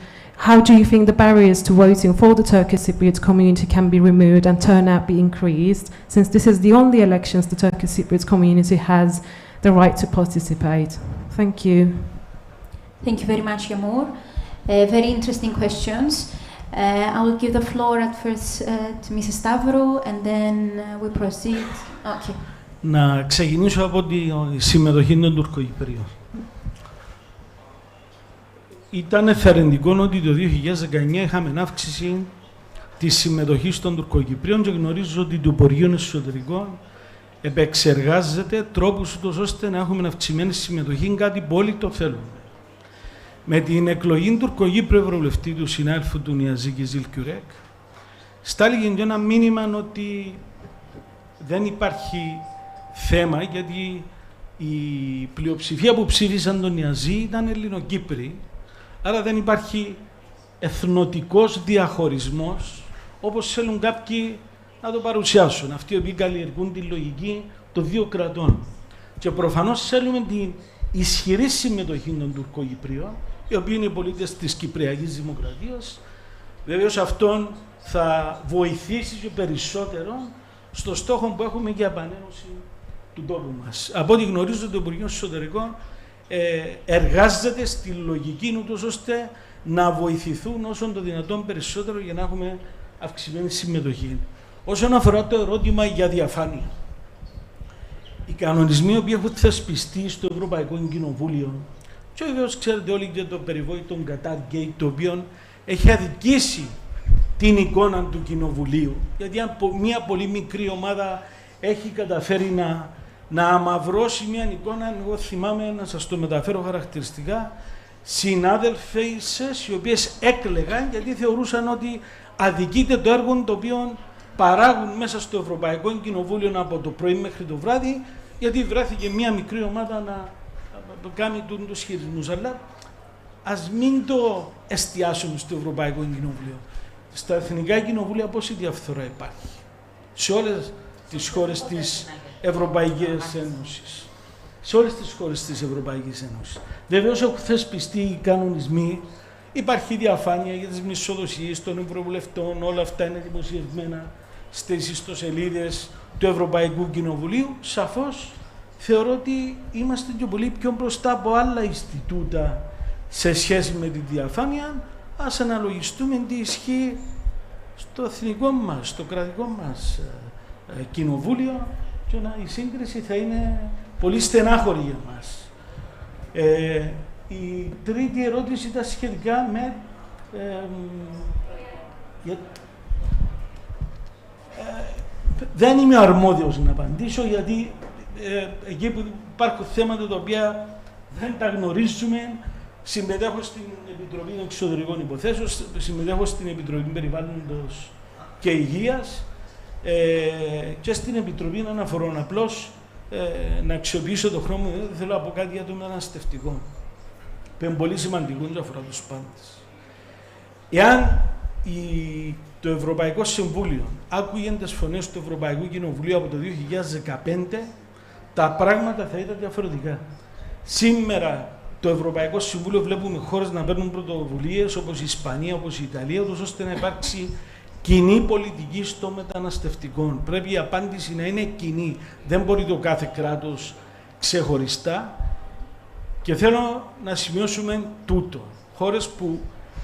how do you think the barriers to voting for the Turkish Cypriot community can be removed and turnout be increased, since this is the only elections the Turkish Cypriot community has the right to participate? Thank you. Thank you very much, Yamor. Very interesting questions. I will give the floor at first to Mrs. Stavro, and then we proceed. Okay. Να ξεκινήσω από τη συμμετοχή των Τουρκοκυπρίων. Ήταν εθαρρυντικό ότι το 2019 είχαμε αύξηση της συμμετοχής των Τουρκοκυπρίων και γνωρίζω ότι το Υπουργείο Εσωτερικών επεξεργάζεται τρόπους ώστε να έχουμε αυξημένη συμμετοχή, κάτι που όλοι το θέλουν. Με την εκλογή Τουρκοκύπρου Ευρωβουλευτή του συνάδελφου του Νιαζίκη Ζιλκιουρέκ, στάληκε και ένα μήνυμα ότι δεν υπάρχει θέμα, γιατί η πλειοψηφία που ψήφισαν τον Νιαζί ήταν Ελληνοκύπροι, Άρα δεν υπάρχει εθνοτικός διαχωρισμός, όπως θέλουν κάποιοι να το παρουσιάσουν, αυτοί οι οποίοι καλλιεργούν τη λογική των δύο κρατών. Και προφανώς θέλουμε την ισχυρή συμμετοχή των Τουρκοκυπρίων, οι οποίοι είναι πολίτες της Κυπριακής Δημοκρατίας. Βεβαίως αυτόν θα βοηθήσει και περισσότερο στο στόχο που έχουμε για επανένωση του τόπου μας. Από ό,τι γνωρίζω, το Υπουργείο Εσωτερικών εργάζεται στη λογική ούτως ώστε να βοηθηθούν όσο το δυνατόν περισσότερο για να έχουμε αυξημένη συμμετοχή. Όσον αφορά το ερώτημα για διαφάνεια, οι κανονισμοί που έχουν θεσπιστεί στο Ευρωπαϊκό Κοινοβούλιο, και βεβαίως ξέρετε όλοι και το περιβόητο Qatar Gate, το οποίο έχει αδικήσει την εικόνα του Κοινοβουλίου, γιατί μια πολύ μικρή ομάδα έχει καταφέρει να αμαυρώσει μια εικόνα. Εγώ θυμάμαι, να σας το μεταφέρω χαρακτηριστικά, συνάδελφοι σας οι οποίες έκλαιγαν γιατί θεωρούσαν ότι αδικείται το έργο το οποίο παράγουν μέσα στο Ευρωπαϊκό Κοινοβούλιο από το πρωί μέχρι το βράδυ, γιατί βρέθηκε μια μικρή ομάδα να κάνει τους χειρισμούς. Αλλά ας μην το εστιάσουμε στο Ευρωπαϊκό Κοινοβούλιο. Στα Εθνικά Κοινοβούλια πόση διαφθορά υπάρχει σε όλες τις χώρες της Ευρωπαϊκής Ένωσης. Σε όλες τις χώρες της Ευρωπαϊκής Ένωσης. Βεβαίως έχουν θεσπιστεί οι κανονισμοί, υπάρχει διαφάνεια για τις μισθοδοσίες των ευρωβουλευτών, όλα αυτά είναι δημοσιευμένα στις ιστοσελίδες του Ευρωπαϊκού Κοινοβουλίου. Σαφώς θεωρώ ότι είμαστε και πολύ πιο μπροστά από άλλα Ινστιτούτα σε σχέση με τη διαφάνεια. Ας αναλογιστούμε τι ισχύει στο εθνικό μας, στο κρατικό μας κοινοβούλιο, και η σύγκριση θα είναι πολύ στενάχωρη για μας. Η τρίτη ερώτηση ήταν σχετικά με... δεν είμαι αρμόδιος να απαντήσω, γιατί εκεί που υπάρχουν θέματα τα οποία δεν τα γνωρίζουμε. Συμμετέχω στην Επιτροπή των Εξωτερικών Υποθέσεων, συμμετέχω στην Επιτροπή Περιβάλλοντος και Υγείας και στην Επιτροπή Αναφορών. Απλώς να αξιοποιήσω το χρόνο μου, δεν θέλω να πω κάτι για το μεταναστευτικό, που είναι πολύ σημαντικό και αφορά τους πάντες. Εάν το Ευρωπαϊκό Συμβούλιο άκουγε τις φωνές του Ευρωπαϊκού Κοινοβουλίου από το 2015, τα πράγματα θα ήταν διαφορετικά. Σήμερα το Ευρωπαϊκό Συμβούλιο βλέπουμε χώρες να παίρνουν πρωτοβουλίες όπως η Ισπανία, όπως η Ιταλία, ώστε να υπάρξει κοινή πολιτική στο μεταναστευτικό. Πρέπει η απάντηση να είναι κοινή. Δεν μπορεί το κάθε κράτος ξεχωριστά. Και θέλω να σημειώσουμε τούτο. Χώρες που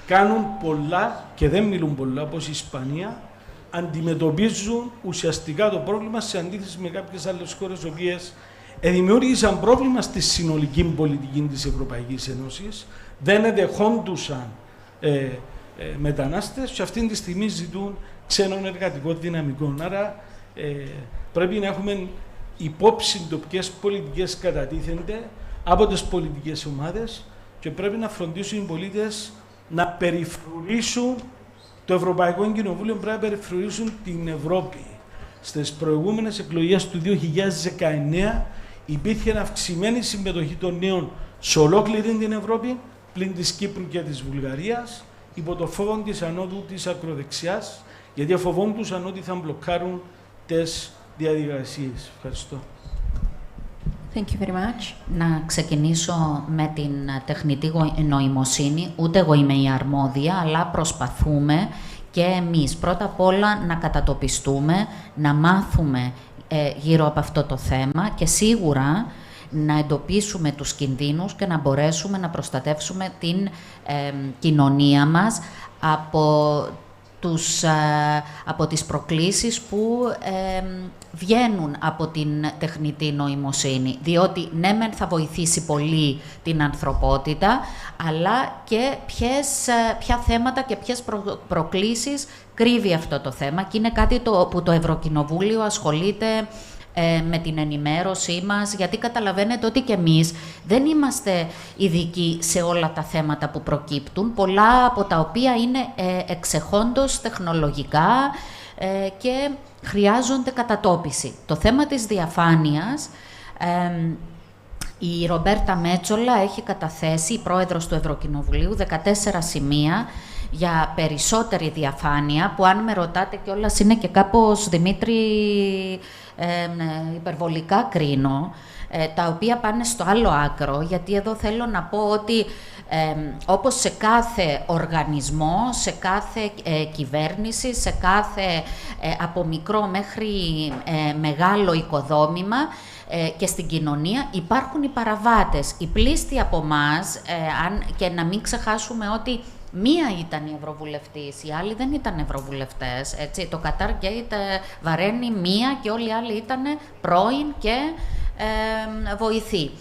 κάνουν πολλά και δεν μιλούν πολλά, όπως η Ισπανία, αντιμετωπίζουν ουσιαστικά το πρόβλημα σε αντίθεση με κάποιες άλλες χώρες, οι οποίες δημιούργησαν πρόβλημα στη συνολική πολιτική της Ευρωπαϊκής Ένωσης, δεν εδεχόντουσαν μετανάστες και αυτή τη στιγμή ζητούν ξένων εργατικών δυναμικών. Άρα πρέπει να έχουμε υπόψη το ποιες πολιτικές κατατίθενται από τις πολιτικές ομάδες και πρέπει να φροντίσουν οι πολίτες να περιφρουρήσουν το Ευρωπαϊκό Κοινοβούλιο, πρέπει να περιφρουρήσουν την Ευρώπη. Στις προηγούμενες εκλογές του 2019 υπήρχε αυξημένη συμμετοχή των νέων σε ολόκληρη την Ευρώπη, πλην της Κύπρου και της Βουλγαρίας, υπό το φόβο της ανόδου της ακροδεξιάς, γιατί φοβόντουσαν ότι θα μπλοκάρουν τις διαδικασίες. Ευχαριστώ. Thank you very much. Να ξεκινήσω με την τεχνητή νοημοσύνη. Ούτε εγώ είμαι η αρμόδια, αλλά προσπαθούμε και εμείς πρώτα απ' όλα να κατατοπιστούμε, να μάθουμε γύρω από αυτό το θέμα και σίγουρα να εντοπίσουμε τους κινδύνους και να μπορέσουμε να προστατεύσουμε την κοινωνία μας από τις προκλήσεις που βγαίνουν από την τεχνητή νοημοσύνη. Διότι ναι, μεν θα βοηθήσει πολύ την ανθρωπότητα, αλλά και ποια θέματα και ποιες προκλήσεις κρύβει αυτό το θέμα. Και είναι κάτι που το Ευρωκοινοβούλιο ασχολείται με την ενημέρωσή μας, γιατί καταλαβαίνετε ότι και εμείς δεν είμαστε ειδικοί σε όλα τα θέματα που προκύπτουν, πολλά από τα οποία είναι εξεχόντως τεχνολογικά και χρειάζονται κατατόπιση. Το θέμα της διαφάνειας, Η Ρομπέρτα Μέτσολα έχει καταθέσει, η πρόεδρος του Ευρωκοινοβουλίου, 14 σημεία για περισσότερη διαφάνεια, που αν με ρωτάτε κιόλας είναι και κάπως, Δημήτρη, υπερβολικά κρίνω, τα οποία πάνε στο άλλο άκρο, γιατί εδώ θέλω να πω ότι όπως σε κάθε οργανισμό, σε κάθε κυβέρνηση, σε κάθε από μικρό μέχρι μεγάλο οικοδόμημα και στην κοινωνία υπάρχουν οι παραβάτες. Οι πλήστοι από εμάς, και να μην ξεχάσουμε ότι μία ήταν η Ευρωβουλευτής, οι άλλοι δεν ήταν Ευρωβουλευτές. Έτσι. Το Qatar Gate βαραίνει μία και όλοι οι άλλοι ήταν πρώην και βοηθοί.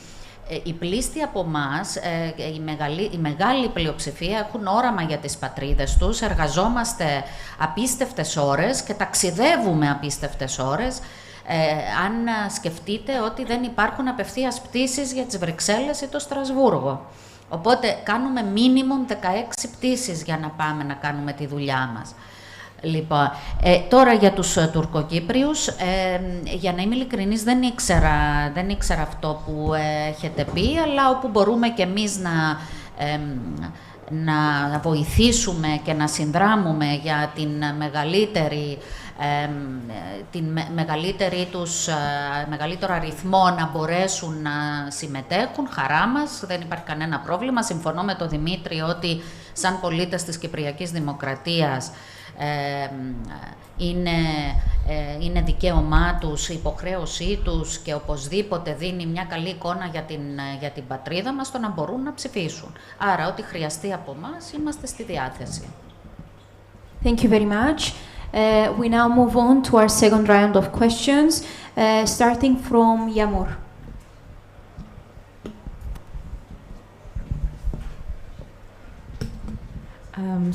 Οι πλήστοι από εμάς, η μεγάλη πλειοψηφία, έχουν όραμα για τις πατρίδες τους, εργαζόμαστε απίστευτες ώρες και ταξιδεύουμε απίστευτες ώρες. Αν σκεφτείτε ότι δεν υπάρχουν απευθείας πτήσεις για τις Βρυξέλλες ή το Στρασβούργο. Οπότε κάνουμε minimum 16 πτήσεις για να πάμε να κάνουμε τη δουλειά μας. Λοιπόν, τώρα για τους Τουρκοκύπριους, για να είμαι ειλικρινής, δεν ήξερα αυτό που έχετε πει, αλλά όπου μπορούμε και εμείς να βοηθήσουμε και να συνδράμουμε για την μεγαλύτερο αριθμό να μπορέσουν να συμμετέχουν, χαρά μας, δεν υπάρχει κανένα πρόβλημα. Συμφωνώ με τον Δημήτρη ότι σαν πολίτες της Κυπριακής Δημοκρατίας είναι δικαίωμά τους, υποχρέωσή τους και οπωσδήποτε δίνει μια καλή εικόνα για την πατρίδα μας το να μπορούν να ψηφίσουν. Άρα, ό,τι χρειαστεί από εμάς, είμαστε στη διάθεση. Thank you very much. We now move on to our second round of questions, starting from Yamur.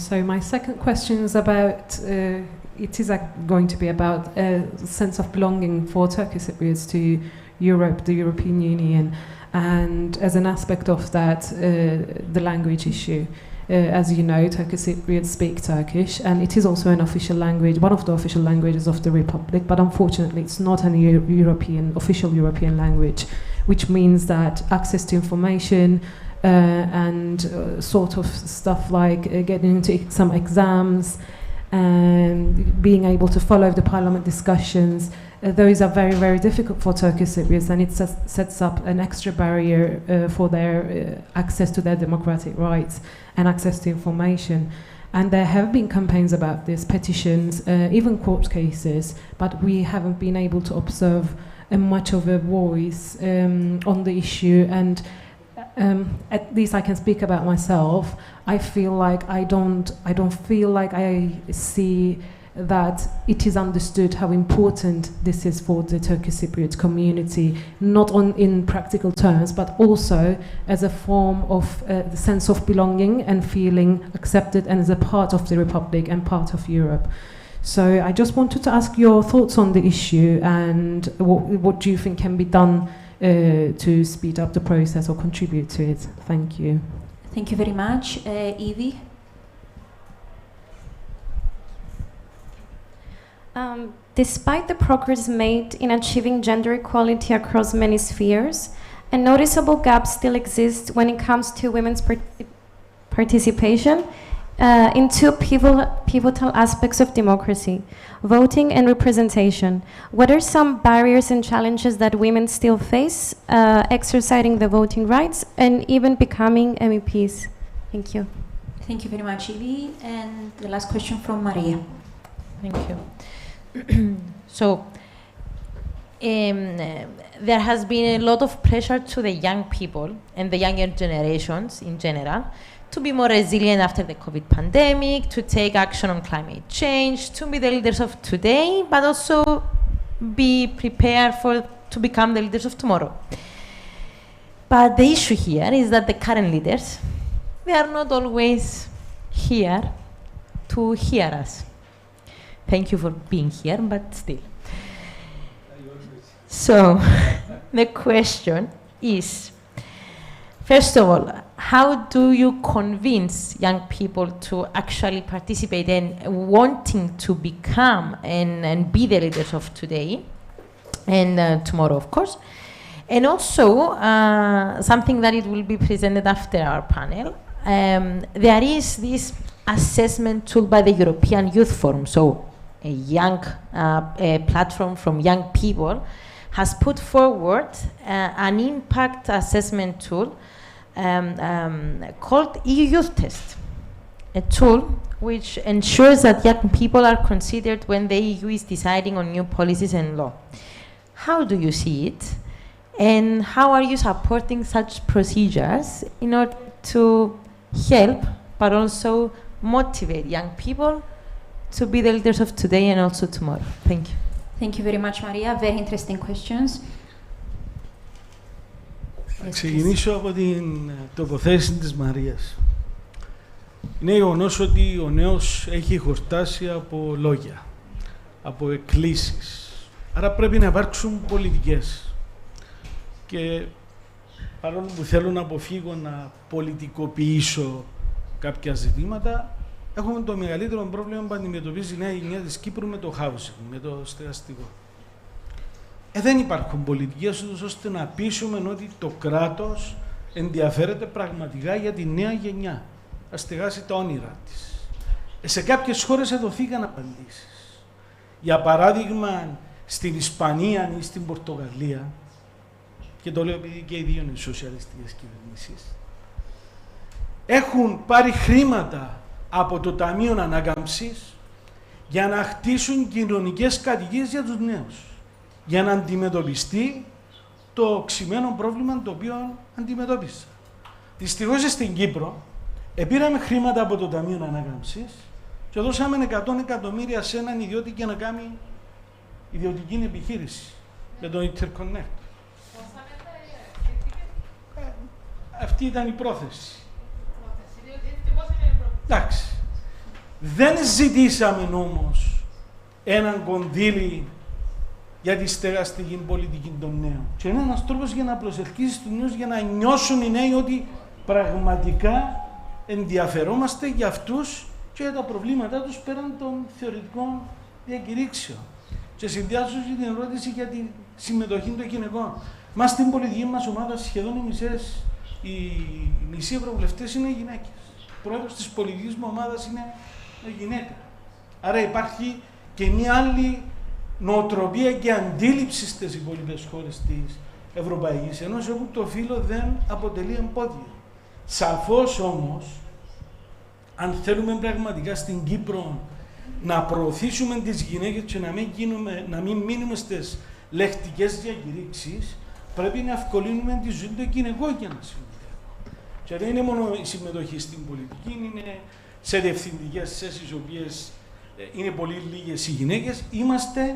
So my second question is about, it is going to be about a sense of belonging for Turkish Cypriots to Europe, the European Union, and as an aspect of that, the language issue. As you know, Turkish Cypriots speak Turkish, and it is also an official language, one of the official languages of the Republic, but unfortunately it's not an official European language, which means that access to information and sort of stuff like getting into some exams and being able to follow the parliament discussions, those are very, very difficult for Turkish Cypriots, and it sets up an extra barrier for their access to their democratic rights and access to information. And there have been campaigns about this, petitions, even court cases, but we haven't been able to observe much of a voice on the issue. And at least I can speak about myself. I feel like I don't feel like I see that it is understood how important this is for the Turkish Cypriot community, not in practical terms, but also as a form of the sense of belonging and feeling accepted and as a part of the Republic and part of Europe. So I just wanted to ask your thoughts on the issue and what do you think can be done to speed up the process or contribute to it. Thank you. Thank you very much. Evie? Despite the progress made in achieving gender equality across many spheres, a noticeable gap still exists when it comes to women's participation in two pivotal aspects of democracy, voting and representation. What are some barriers and challenges that women still face exercising the voting rights and even becoming MEPs? Thank you. Thank you very much, Evie. And the last question from Maria. Thank you. So, there has been a lot of pressure to the young people and the younger generations in general to be more resilient after the COVID pandemic, to take action on climate change, to be the leaders of today, but also be prepared to become the leaders of tomorrow. But the issue here is that the current leaders, they are not always here to hear us. Thank you for being here, but still. So, the question is, first of all, how do you convince young people to actually participate and wanting to become and be the leaders of today and tomorrow, of course? And also, something that it will be presented after our panel, there is this assessment tool by the European Youth Forum, so a young platform from young people, has put forward an impact assessment tool called EU Youth Test, a tool which ensures that young people are considered when the EU is deciding on new policies and law. How do you see it? And how are you supporting such procedures in order to help, but also motivate young people to be the leaders of today and also tomorrow? Thank you. Thank you very much, Maria. Very interesting questions. Θα ξεκινήσω από την τοποθέτηση της Μαρίας. Είναι γεγονός ότι ο νέος έχει χορτάσει από λόγια, από εκκλήσεις. Άρα πρέπει να υπάρξουν πολιτικές. Και παρόλο που θέλω να αποφύγω να πολιτικοποιήσω κάποια ζητήματα, έχουμε το μεγαλύτερο πρόβλημα που αντιμετωπίζει η νέα γενιά της Κύπρου με το housing, με το στεγαστικό. Δεν υπάρχουν πολιτικές ώστε να πείσουμε ότι το κράτος ενδιαφέρεται πραγματικά για τη νέα γενιά, να στεγάσει τα όνειρά της. Σε κάποιες χώρες δοθήκαν απαντήσεις. Για παράδειγμα, στην Ισπανία ή στην Πορτογαλία, και το λέω επειδή και οι δύο είναι σοσιαλιστικές κυβερνήσεις, έχουν πάρει χρήματα από το Ταμείο Ανάκαμψης για να χτίσουν κοινωνικές κατοικίες για τους νέους, για να αντιμετωπιστεί το οξυμένο πρόβλημα το οποίο αντιμετώπισα. Δυστυχώς στην Κύπρο πήραμε χρήματα από το Ταμείο Ανάκαμψης και δώσαμε 100 εκατομμύρια σε έναν ιδιώτη για να κάνει ιδιωτική επιχείρηση με το Interconnect. Αυτή ήταν η πρόθεση. Εντάξει. Δεν ζητήσαμε όμως έναν κονδύλι για τη στεγαστική πολιτική των νέων. Και είναι ένας τρόπος για να προσελκύσει τους νέους, για να νιώσουν οι νέοι ότι πραγματικά ενδιαφερόμαστε για αυτούς και για τα προβλήματά τους πέραν των θεωρητικών διακηρύξεων. Και συνδυάζω την ερώτηση για τη συμμετοχή των γυναικών. Μας στην πολιτική μας ομάδα σχεδόν οι μισοί ευρωβουλευτές είναι γυναίκες. Πρόεδρος της πολιτικής μου ομάδας είναι γυναίκα. Άρα υπάρχει και μια άλλη νοοτροπία και αντίληψη στις υπόλοιπες χώρες της Ευρωπαϊκής Ένωσης, όπου το φύλο δεν αποτελεί εμπόδιο. Σαφώς όμως, αν θέλουμε πραγματικά στην Κύπρο να προωθήσουμε τις γυναίκες και να μην μείνουμε στις λεκτικές διακηρύξεις, πρέπει να ευκολύνουμε τη ζωή των γυναικών για να συμμετέχουν. Και δεν είναι μόνο η συμμετοχή στην πολιτική, είναι σε διευθυντικές θέσεις, οι οποίες είναι πολύ λίγες οι γυναίκες. Είμαστε,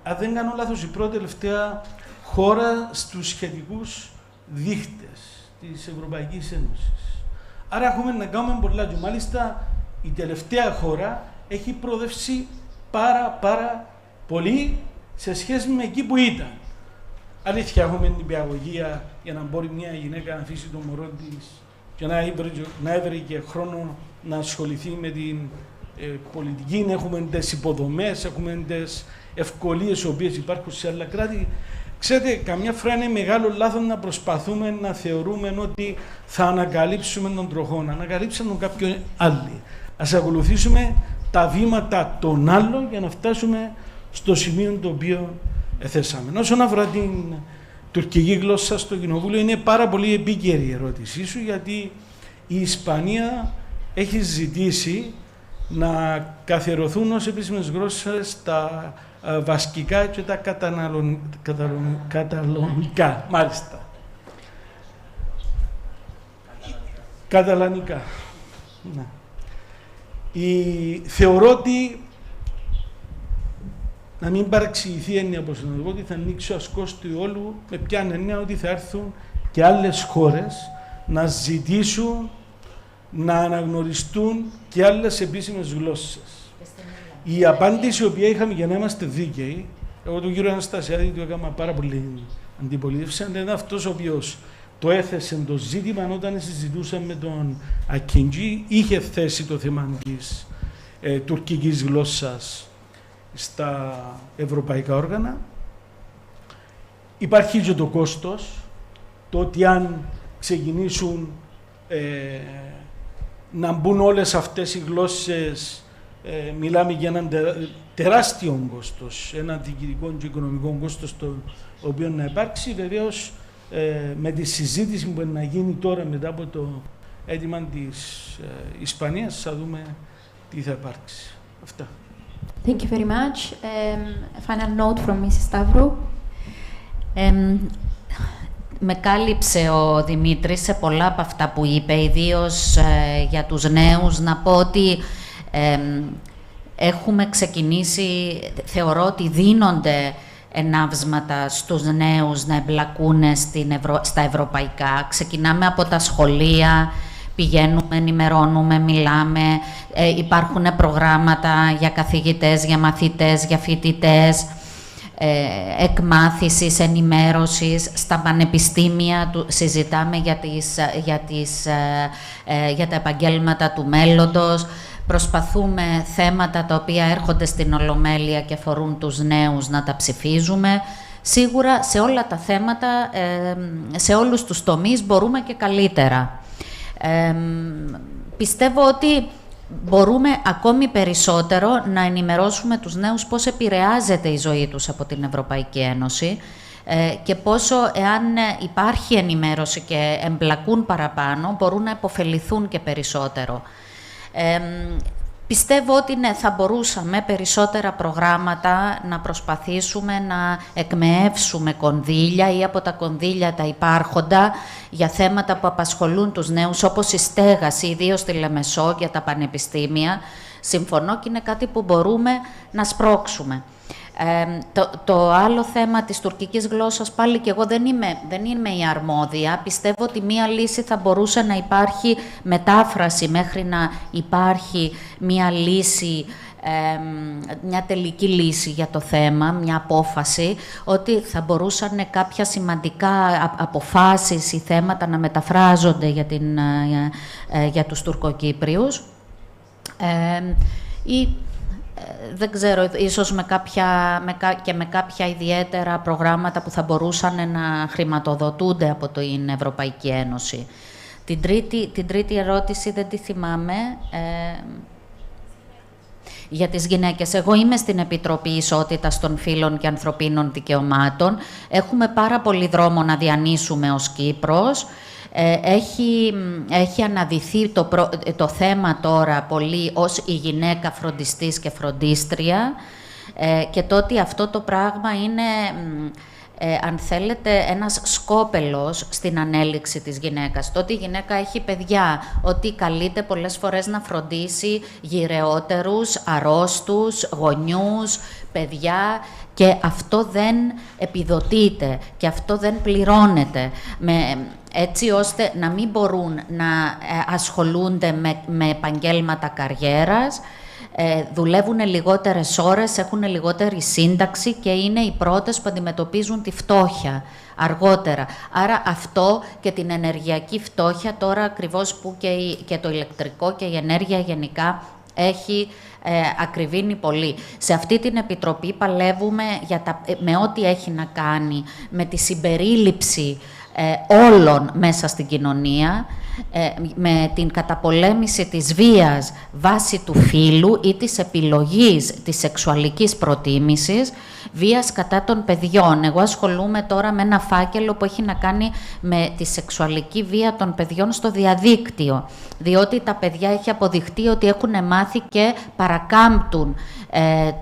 αν δεν κάνω λάθος, η πρώτη τελευταία χώρα στους σχετικούς δείχτες της Ευρωπαϊκής Ένωσης. Άρα έχουμε να κάνουμε πολλά και μάλιστα η τελευταία χώρα έχει προοδεύσει πάρα πολύ σε σχέση με εκεί που ήταν. Αλήθεια, έχουμε την πιαγωγία για να μπορεί μια γυναίκα να αφήσει το μωρό της και να έβρε και χρόνο να ασχοληθεί με την πολιτική. Έχουμε τις υποδομές, έχουμε τις ευκολίες οι οποίες υπάρχουν σε άλλα κράτη. Ξέρετε, καμιά φορά είναι μεγάλο λάθος να προσπαθούμε να θεωρούμε ότι θα ανακαλύψουμε τον τροχό. Ανακαλύψαμε τον κάποιον άλλοι. Ας ακολουθήσουμε τα βήματα των άλλων για να φτάσουμε στο σημείο το οποίο θέσαμε. Όσον αφορά την τουρκική γλώσσα στο Κοινοβούλιο, είναι πάρα πολύ επίκαιρη η ερώτησή σου, γιατί η Ισπανία έχει ζητήσει να καθιερωθούν ως επίσημες γλώσσες τα βασκικά και τα καταλωνικά, μάλιστα. Καταλανικά. Ναι. Θεωρώ ότι, να μην παρεξηγηθεί έννοια, όπως να το πω, ότι θα ανοίξει ο ασκός του όλου, με ποια έννοια ότι θα έρθουν και άλλες χώρες να ζητήσουν να αναγνωριστούν και άλλες επίσημες γλώσσες. Η απάντηση η οποία είχαμε, για να είμαστε δίκαιοι, εγώ τον κύριο Αναστασιάδη του έκανα πάρα πολύ αντιπολίτευση, αν ήταν αυτός ο οποίος το έθεσε το ζήτημα όταν συζητούσαμε με τον Ακίντζη, είχε θέσει το θέμα της τουρκικής γλώσσας στα ευρωπαϊκά όργανα. υπάρχει και το κόστος, το ότι αν ξεκινήσουν να μπουν όλες αυτές οι γλώσσες, μιλάμε για έναν τεράστιο κόστος, ένα διοικητικό και οικονομικό κόστος το οποίο να υπάρξει. Βεβαίως, με τη συζήτηση που να γίνει τώρα μετά από το αίτημα της Ισπανίας, θα δούμε τι θα υπάρξει. Αυτά. Thank you very much. A final note from Mrs. Stavru. Με κάλυψε ο Δημήτρης σε πολλά από αυτά που είπε, ιδίως για τους νέους. Να πω ότι έχουμε ξεκινήσει, θεωρώ ότι δίνονται ενάβσματα στους νέους να εμπλακούν στα ευρωπαϊκά. Ξεκινάμε από τα σχολεία, πηγαίνουμε, ενημερώνουμε, μιλάμε. Υπάρχουν προγράμματα για καθηγητές, για μαθητές, για φοιτητές, εκμάθησης, ενημέρωσης. Στα πανεπιστήμια συζητάμε για τα επαγγέλματα του μέλλοντος. Προσπαθούμε θέματα τα οποία έρχονται στην Ολομέλεια και αφορούν τους νέους να τα ψηφίζουμε. Σίγουρα σε όλα τα θέματα, σε όλους τους τομείς μπορούμε και καλύτερα. Πιστεύω ότι μπορούμε ακόμη περισσότερο να ενημερώσουμε τους νέους πώς επηρεάζεται η ζωή τους από την Ευρωπαϊκή Ένωση και πόσο, εάν υπάρχει ενημέρωση και εμπλακούν παραπάνω, μπορούν να υποφεληθούν και περισσότερο. Πιστεύω ότι ναι, θα μπορούσαμε περισσότερα προγράμματα να προσπαθήσουμε να εκμεεύσουμε κονδύλια ή από τα κονδύλια τα υπάρχοντα για θέματα που απασχολούν τους νέους, όπως η στέγαση, ιδίως στη Λεμεσό, για τα πανεπιστήμια. Συμφωνώ και είναι κάτι που μπορούμε να σπρώξουμε. Το άλλο θέμα της τουρκικής γλώσσας, πάλι και εγώ δεν είμαι η αρμόδια. Πιστεύω ότι μία λύση θα μπορούσε να υπάρχει μετάφραση μέχρι να υπάρχει μία λύση, μια τελική λύση για το θέμα, μια απόφαση, ότι θα μπορούσαν κάποια σημαντικά αποφάσεις ή θέματα να μεταφράζονται για τους Τουρκοκύπριους. Δεν ξέρω, ίσως με κάποια ιδιαίτερα προγράμματα που θα μπορούσαν να χρηματοδοτούνται από την Ευρωπαϊκή Ένωση. Την τρίτη ερώτηση δεν τη θυμάμαι. Για τις γυναίκες. Εγώ είμαι στην Επιτροπή Ισότητας των Φύλων και Ανθρωπίνων Δικαιωμάτων. Έχουμε πάρα πολύ δρόμο να διανύσουμε ως Κύπρος. Έχει αναδυθεί το θέμα τώρα πολύ ως η γυναίκα φροντιστής και φροντίστρια και το ότι αυτό το πράγμα είναι, αν θέλετε, ένας σκόπελος στην ανέλυξη της γυναίκας. Το ότι η γυναίκα έχει παιδιά, ότι καλείται πολλές φορές να φροντίσει γυρεότερους, αρρώστους, γονιούς, παιδιά, και αυτό δεν επιδοτείται και αυτό δεν πληρώνεται, έτσι ώστε να μην μπορούν να ασχολούνται με επαγγέλματα καριέρας, δουλεύουν λιγότερες ώρες, έχουν λιγότερη σύνταξη και είναι οι πρώτες που αντιμετωπίζουν τη φτώχεια αργότερα. Άρα αυτό και την ενεργειακή φτώχεια, τώρα ακριβώς που και το ηλεκτρικό και η ενέργεια γενικά έχει ακριβήνει πολύ. Σε αυτή την Επιτροπή παλεύουμε με ό,τι έχει να κάνει με τη συμπερίληψη όλων μέσα στην κοινωνία, με την καταπολέμηση της βίας βάσει του φύλου ή της επιλογής της σεξουαλικής προτίμησης, βίας κατά των παιδιών. Εγώ ασχολούμαι τώρα με ένα φάκελο που έχει να κάνει με τη σεξουαλική βία των παιδιών στο διαδίκτυο, διότι τα παιδιά έχει αποδειχτεί ότι έχουν μάθει και παρακάμπτουν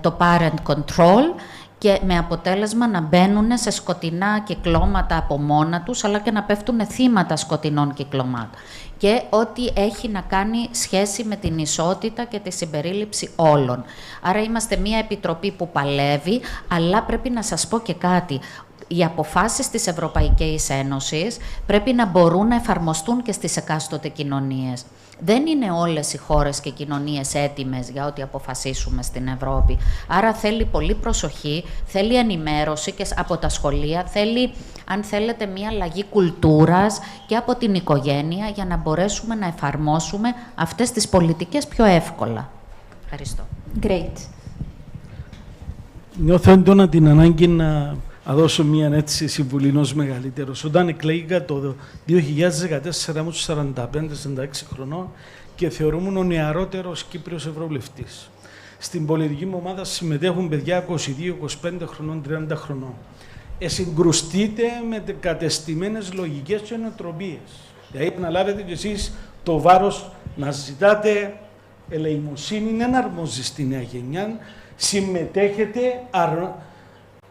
το parent control, και με αποτέλεσμα να μπαίνουν σε σκοτεινά κυκλώματα από μόνα τους, αλλά και να πέφτουν θύματα σκοτεινών κυκλωμάτων. Και ό,τι έχει να κάνει σχέση με την ισότητα και τη συμπερίληψη όλων. Άρα είμαστε μια επιτροπή που παλεύει, αλλά πρέπει να σας πω και κάτι. Οι αποφάσεις της Ευρωπαϊκής Ένωσης πρέπει να μπορούν να εφαρμοστούν και στις εκάστοτε κοινωνίες. Δεν είναι όλες οι χώρες και οι κοινωνίες έτοιμες για ό,τι αποφασίσουμε στην Ευρώπη. Άρα θέλει πολύ προσοχή, θέλει ενημέρωση και από τα σχολεία, θέλει, αν θέλετε, μια αλλαγή κουλτούρας και από την οικογένεια για να μπορέσουμε να εφαρμόσουμε αυτές τις πολιτικές πιο εύκολα. Ευχαριστώ. Great. Νιώθω έντονα την ανάγκη να να δώσω μια έτσι συμβουλή ως μεγαλύτερος. Όταν εκλέγηκα το 2014 ήμουν 45-46 χρονών και θεωρούμουν ο νεαρότερος Κύπριος Ευρωβουλευτής. Στην πολιτική μου ομάδα συμμετέχουν παιδιά 22-25 χρονών, 30 χρονών. Συγκρουστείτε με κατεστημένες λογικές και νοοτροπίες. Δηλαδή, να λάβετε κι εσείς το βάρος να ζητάτε ελεημοσύνη, να αρμόζει στη νέα γενιά,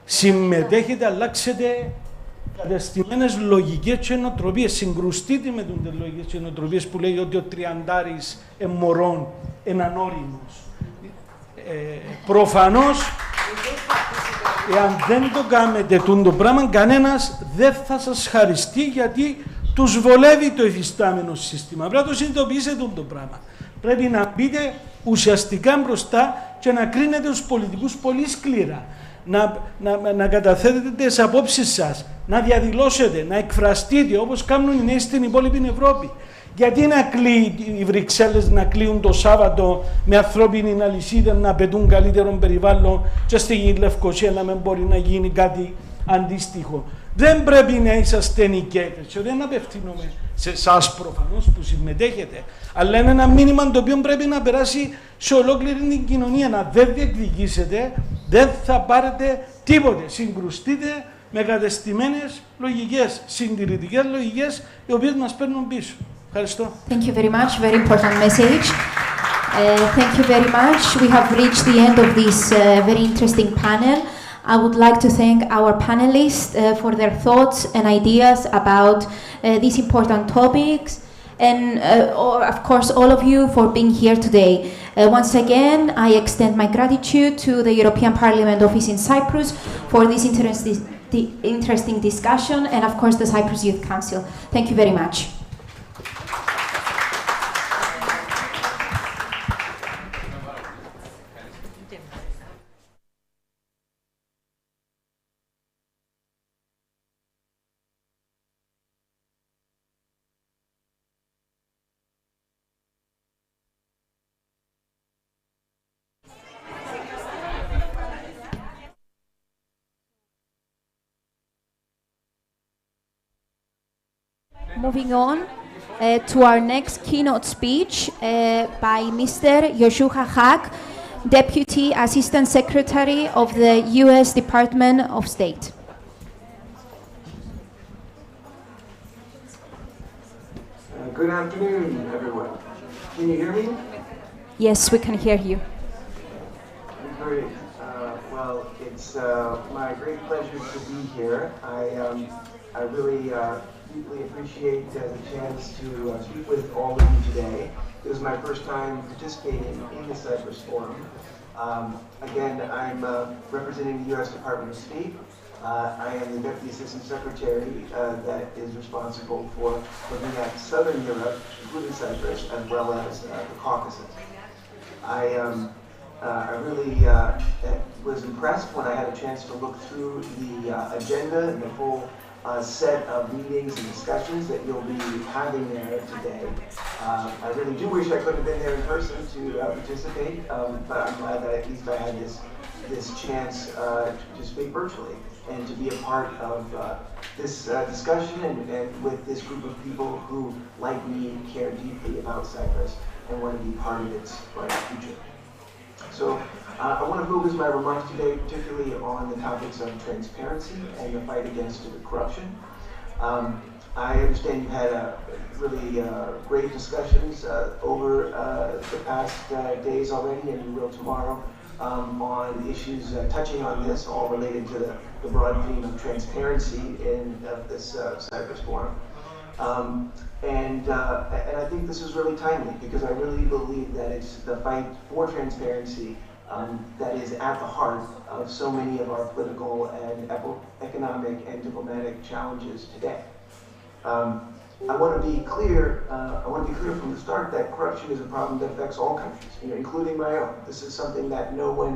συμμετέχετε, αλλάξετε κατεστημένες λογικές και νοοτροπίες. Συγκρουστείτε με τις λογικές και νοοτροπίες που λέει ότι ο τριαντάρης μωρών είναι ανώριμος. Προφανώς, εάν δεν το κάνετε το πράγμα, κανένας δεν θα σας χαριστεί, γιατί τους βολεύει το υφιστάμενο σύστημα. Πρέπει να το συνειδητοποιήσετε το πράγμα. Πρέπει να μπείτε ουσιαστικά μπροστά και να κρίνετε τους πολιτικούς πολύ σκληρά. Να καταθέτετε τις απόψεις σας, να διαδηλώσετε, να εκφραστείτε όπως κάνουν οι νέοι στην υπόλοιπη Ευρώπη. Γιατί να οι Βρυξέλλες να κλείουν το Σάββατο με ανθρώπινη αλυσίδα, να πετούν καλύτερο περιβάλλον και στη Λευκοσία να μην μπορεί να γίνει κάτι αντίστοιχο. Δεν πρέπει να είσαστε νικέτες και δεν απευθύνομαι σε εσάς προφανώς που συμμετέχετε, αλλά είναι ένα μήνυμα το οποίο πρέπει να περάσει σε ολόκληρη την κοινωνία. Να δεν διεκδικήσετε, δεν θα πάρετε τίποτε. Συγκρουστείτε με κατεστημένες λογικές, συντηρητικές λογικές, οι οποίες μας παίρνουν πίσω. Ευχαριστώ. Thank you very much. Very important message. Thank you very much. We have reached the end of this very interesting panel. I would like to thank our panelists for their thoughts and ideas about these important topics, and of course all of you for being here today. Once again, I extend my gratitude to the European Parliament office in Cyprus for this interesting discussion, and of course the Cyprus Youth Council. Thank you very much. Moving on to our next keynote speech by Mr. Yoshua Haq, Deputy Assistant Secretary of the U.S. Department of State. Good afternoon, everyone. Can you hear me? Yes, we can hear you. Great. Well, it's my great pleasure to be here. I really deeply appreciate the chance to speak with all of you today. This is my first time participating in the Cyprus Forum. Again, I'm representing the U.S. Department of State. I am the Deputy Assistant Secretary that is responsible for looking at Southern Europe, including Cyprus, as well as the Caucasus. I really was impressed when I had a chance to look through the agenda and the full set of meetings and discussions that you'll be having there today. I really do wish I could have been there in person to participate, but I'm glad that at least I had this chance to speak virtually and to be a part of this discussion and with this group of people who, like me, care deeply about Cyprus and want to be part of its bright future. So I want to focus my remarks today particularly on the topics of transparency and the fight against corruption. I understand you've had really great discussions over the past days already, and you will tomorrow, on issues touching on this, all related to the broad theme of transparency in this Cyprus Forum. And I think this is really timely because I really believe that it's the fight for transparency that is at the heart of so many of our political and economic and diplomatic challenges today. I want to be clear. I want to be clear from the start that corruption is a problem that affects all countries, including my own. This is something that no one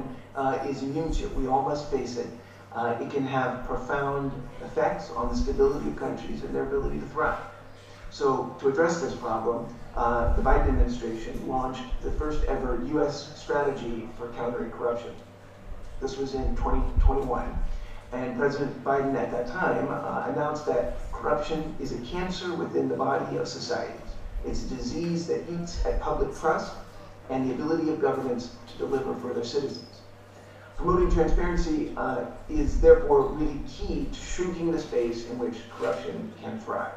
is immune to. We all must face it. It can have profound effects on the stability of countries and their ability to thrive. So to address this problem, the Biden administration launched the first ever U.S. strategy for countering corruption. This was in 2021. And President Biden at that time announced that corruption is a cancer within the body of societies. It's a disease that eats at public trust and the ability of governments to deliver for their citizens. Promoting transparency is therefore really key to shrinking the space in which corruption can thrive.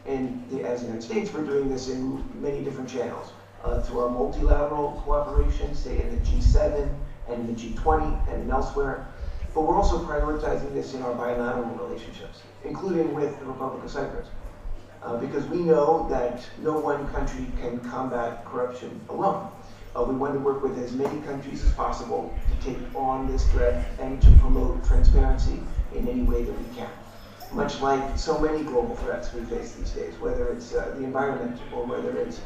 And as the United States, we're doing this in many different channels. Through our multilateral cooperation, say in the G7 and in the G20 and elsewhere. But we're also prioritizing this in our bilateral relationships, including with the Republic of Cyprus. Because we know that no one country can combat corruption alone. We want to work with as many countries as possible to take on this threat and to promote transparency in any way that we can. Much like so many global threats we face these days, whether it's the environment or whether it's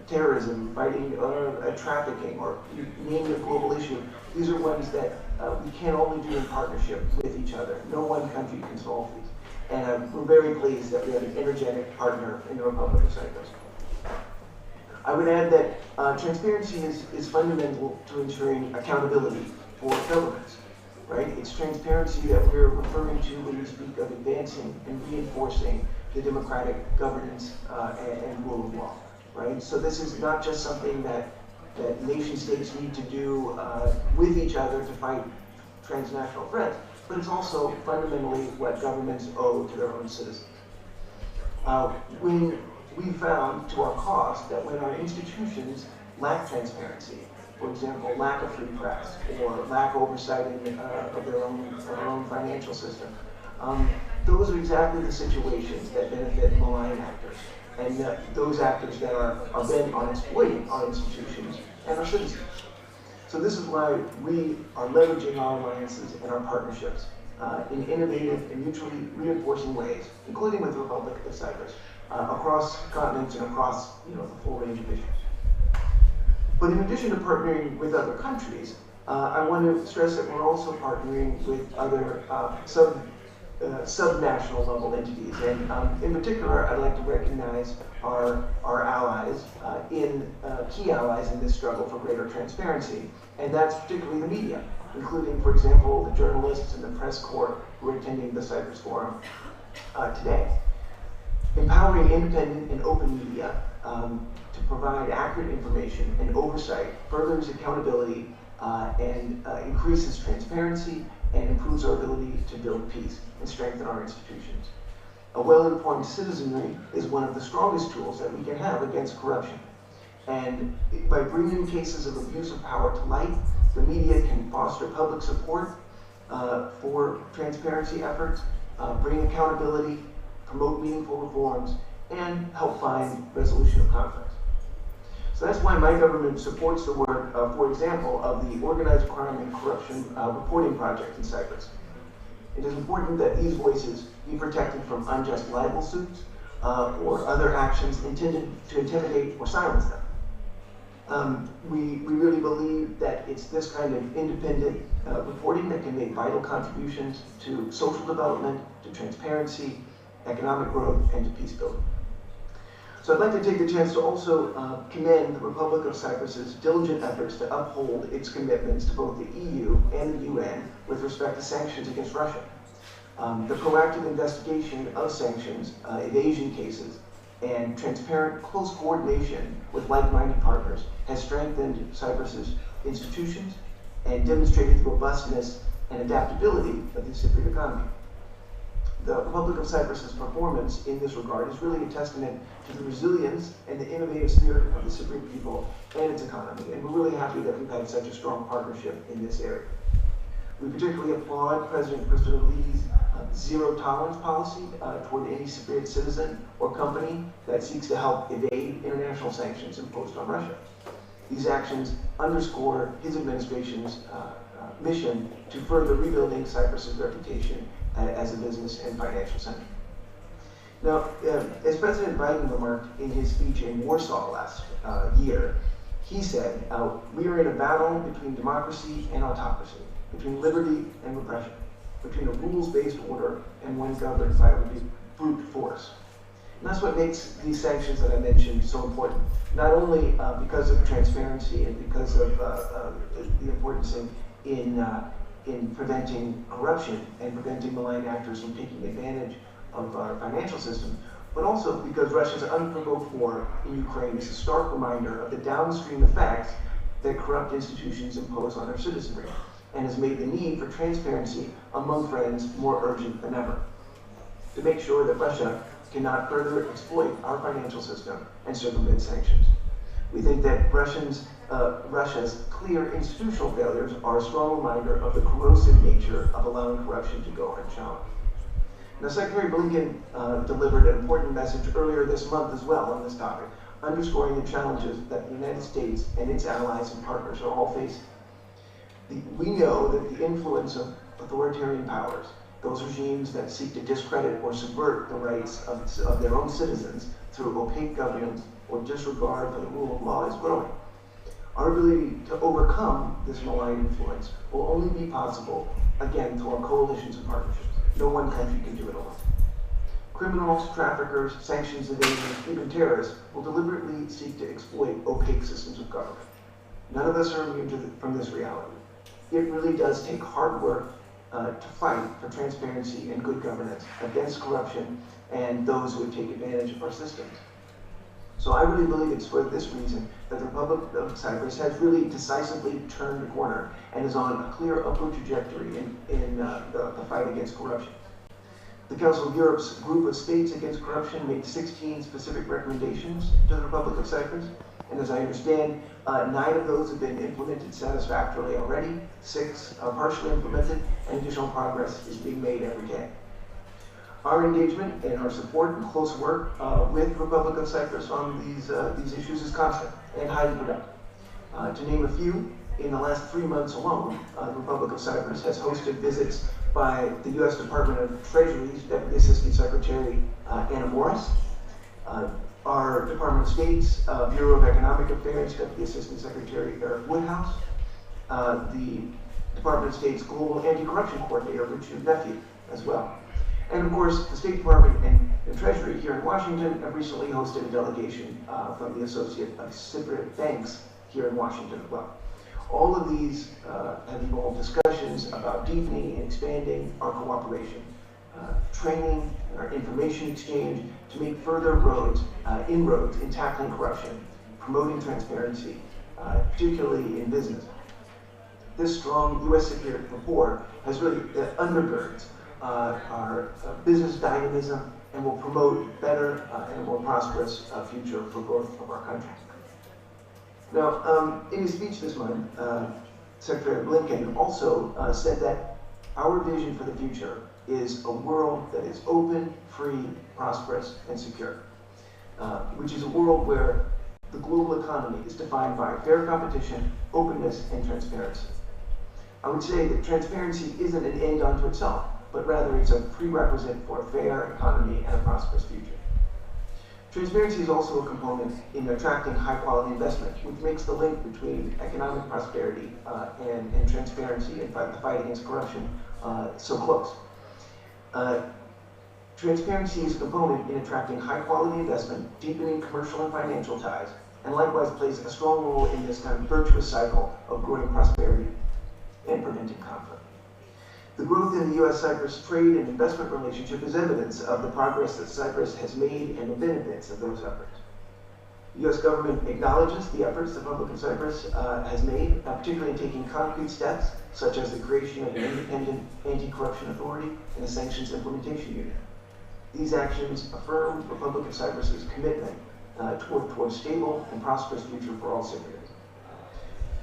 terrorism, fighting trafficking, or you name a global issue, these are ones that we can only do in partnership with each other. No one country can solve these. And we're very pleased that we have an energetic partner in the Republic of Cyprus. I would add that transparency is fundamental to ensuring accountability for governments, right? It's transparency that we're referring to when we speak of advancing and reinforcing the democratic governance and rule of law, right? So this is not just something that nation states need to do with each other to fight transnational threats, but it's also fundamentally what governments owe to their own citizens. When we found to our cost that when our institutions lack transparency, for example, lack of free press or lack oversight of their own financial system, those are exactly the situations that benefit malign actors, and those actors that are bent on exploiting our institutions and our citizens. So this is why we are leveraging our alliances and our partnerships in innovative and mutually reinforcing ways, including with the Republic of Cyprus, across continents and across the full range of issues. But in addition to partnering with other countries, I want to stress that we're also partnering with other subnational level entities. And in particular, I'd like to recognize our allies, key allies in this struggle for greater transparency. And that's particularly the media, including, for example, the journalists and the press corps who are attending the Cyprus Forum today. Empowering independent and open media to provide accurate information and oversight furthers accountability and increases transparency and improves our ability to build peace and strengthen our institutions. A well-informed citizenry is one of the strongest tools that we can have against corruption. And by bringing cases of abuse of power to light, the media can foster public support for transparency efforts, bring accountability, promote meaningful reforms, and help find resolution of conflicts. So that's why my government supports the work, for example, of the Organized Crime and Corruption Reporting Project in Cyprus. It is important that these voices be protected from unjust libel suits or other actions intended to intimidate or silence them. We really believe that it's this kind of independent reporting that can make vital contributions to social development, to transparency, economic growth, and to peace building. So I'd like to take the chance to also commend the Republic of Cyprus's diligent efforts to uphold its commitments to both the EU and the UN with respect to sanctions against Russia. The proactive investigation of sanctions, evasion cases, and transparent, close coordination with like-minded partners has strengthened Cyprus's institutions and demonstrated the robustness and adaptability of the Cypriot economy. The Republic of Cyprus's performance in this regard is really a testament to the resilience and the innovative spirit of the Cypriot people and its economy, and we're really happy that we've had such a strong partnership in this area. We particularly applaud President Christopher's zero-tolerance policy toward any Cypriot citizen or company that seeks to help evade international sanctions imposed on Russia. These actions underscore his administration's mission to further rebuilding Cyprus's reputation as a business and financial center. Now, as President Biden remarked in his speech in Warsaw last year, he said, we are in a battle between democracy and autocracy, between liberty and repression, between a rules-based order and one governed by brute force. And that's what makes these sanctions that I mentioned so important, not only because of transparency and because of the importance in in preventing corruption and preventing malign actors from taking advantage of our financial system, but also because Russia's unprovoked war in Ukraine is a stark reminder of the downstream effects that corrupt institutions impose on their citizenry, and has made the need for transparency among friends more urgent than ever. To make sure that Russia cannot further exploit our financial system and circumvent sanctions. We think that Russia's clear institutional failures are a strong reminder of the corrosive nature of allowing corruption to go unchallenged. Now, Secretary Blinken delivered an important message earlier this month as well on this topic, underscoring the challenges that the United States and its allies and partners are all facing. We know that the influence of authoritarian powers, those regimes that seek to discredit or subvert the rights of their own citizens through opaque governance or disregard for the rule of law, is growing. Our ability to overcome this malign influence will only be possible, again, through our coalitions and partnerships. No one country can do it alone. Criminals, traffickers, sanctions evaders, even terrorists will deliberately seek to exploit opaque systems of government. None of us are immune from this reality. It really does take hard work to fight for transparency and good governance against corruption and those who would take advantage of our systems. So I really believe it's for this reason that the Republic of Cyprus has really decisively turned the corner and is on a clear upward trajectory in the fight against corruption. The Council of Europe's group of states against corruption made 16 specific recommendations to the Republic of Cyprus, and as I understand, 9 of those have been implemented satisfactorily already, 6 are partially implemented, and additional progress is being made every day. Our engagement and our support and close work with the Republic of Cyprus on these issues is constant and highly productive. To name a few, in the last 3 months alone, the Republic of Cyprus has hosted visits by the U.S. Department of Treasury's Deputy Assistant Secretary Anna Morris, our Department of State's Bureau of Economic Affairs Deputy Assistant Secretary Eric Woodhouse, the Department of State's Global Anti-Corruption Coordinator Richard Nephew as well. And of course, the State Department and Treasury here in Washington have recently hosted a delegation from the Associate of Cypriot Banks here in Washington as well. All of these have involved discussions about deepening and expanding our cooperation, training, and our information exchange to make further inroads in tackling corruption, promoting transparency, particularly in business. This strong U.S.-Cypriot rapport has really undergirds our business dynamism and will promote better and a more prosperous future for both of our countries. Now, in his speech this month, Secretary Blinken also said that our vision for the future is a world that is open, free, prosperous, and secure, which is a world where the global economy is defined by fair competition, openness, and transparency. I would say that transparency isn't an end unto itself, but rather it's a prerequisite for a fair economy and a prosperous future. Transparency is also a component in attracting high-quality investment, which makes the link between economic prosperity and transparency and the fight against corruption so close. Transparency is a component in attracting high-quality investment, deepening commercial and financial ties, and likewise plays a strong role in this kind of virtuous cycle of growing prosperity and preventing conflict. The growth in the U.S.-Cyprus trade and investment relationship is evidence of the progress that Cyprus has made and the benefits of those efforts. The U.S. government acknowledges the efforts the Republic of Cyprus has made, particularly in taking concrete steps, such as the creation of an independent anti-corruption authority and a sanctions implementation unit. These actions affirm the Republic of Cyprus's commitment toward stable and prosperous future for all Cypriots.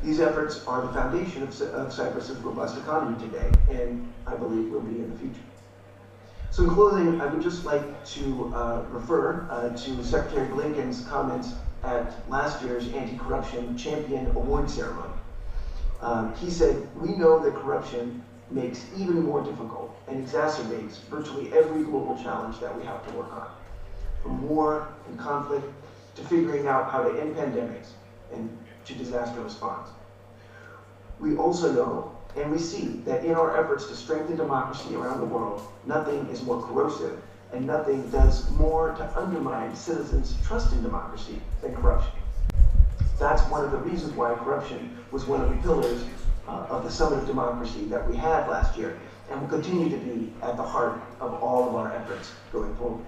These efforts are the foundation of Cyprus's robust economy today, and I believe will be in the future. So in closing, I would just like to refer to Secretary Blinken's comments at last year's Anti-Corruption Champion Award ceremony. He said, "We know that corruption makes even more difficult and exacerbates virtually every global challenge that we have to work on, from war and conflict to figuring out how to end pandemics and to disaster response. We also know and we see that in our efforts to strengthen democracy around the world, nothing is more corrosive and nothing does more to undermine citizens' trust in democracy than corruption. That's one of the reasons why corruption was one of the pillars of the Summit of Democracy that we had last year, and will continue to be at the heart of all of our efforts going forward.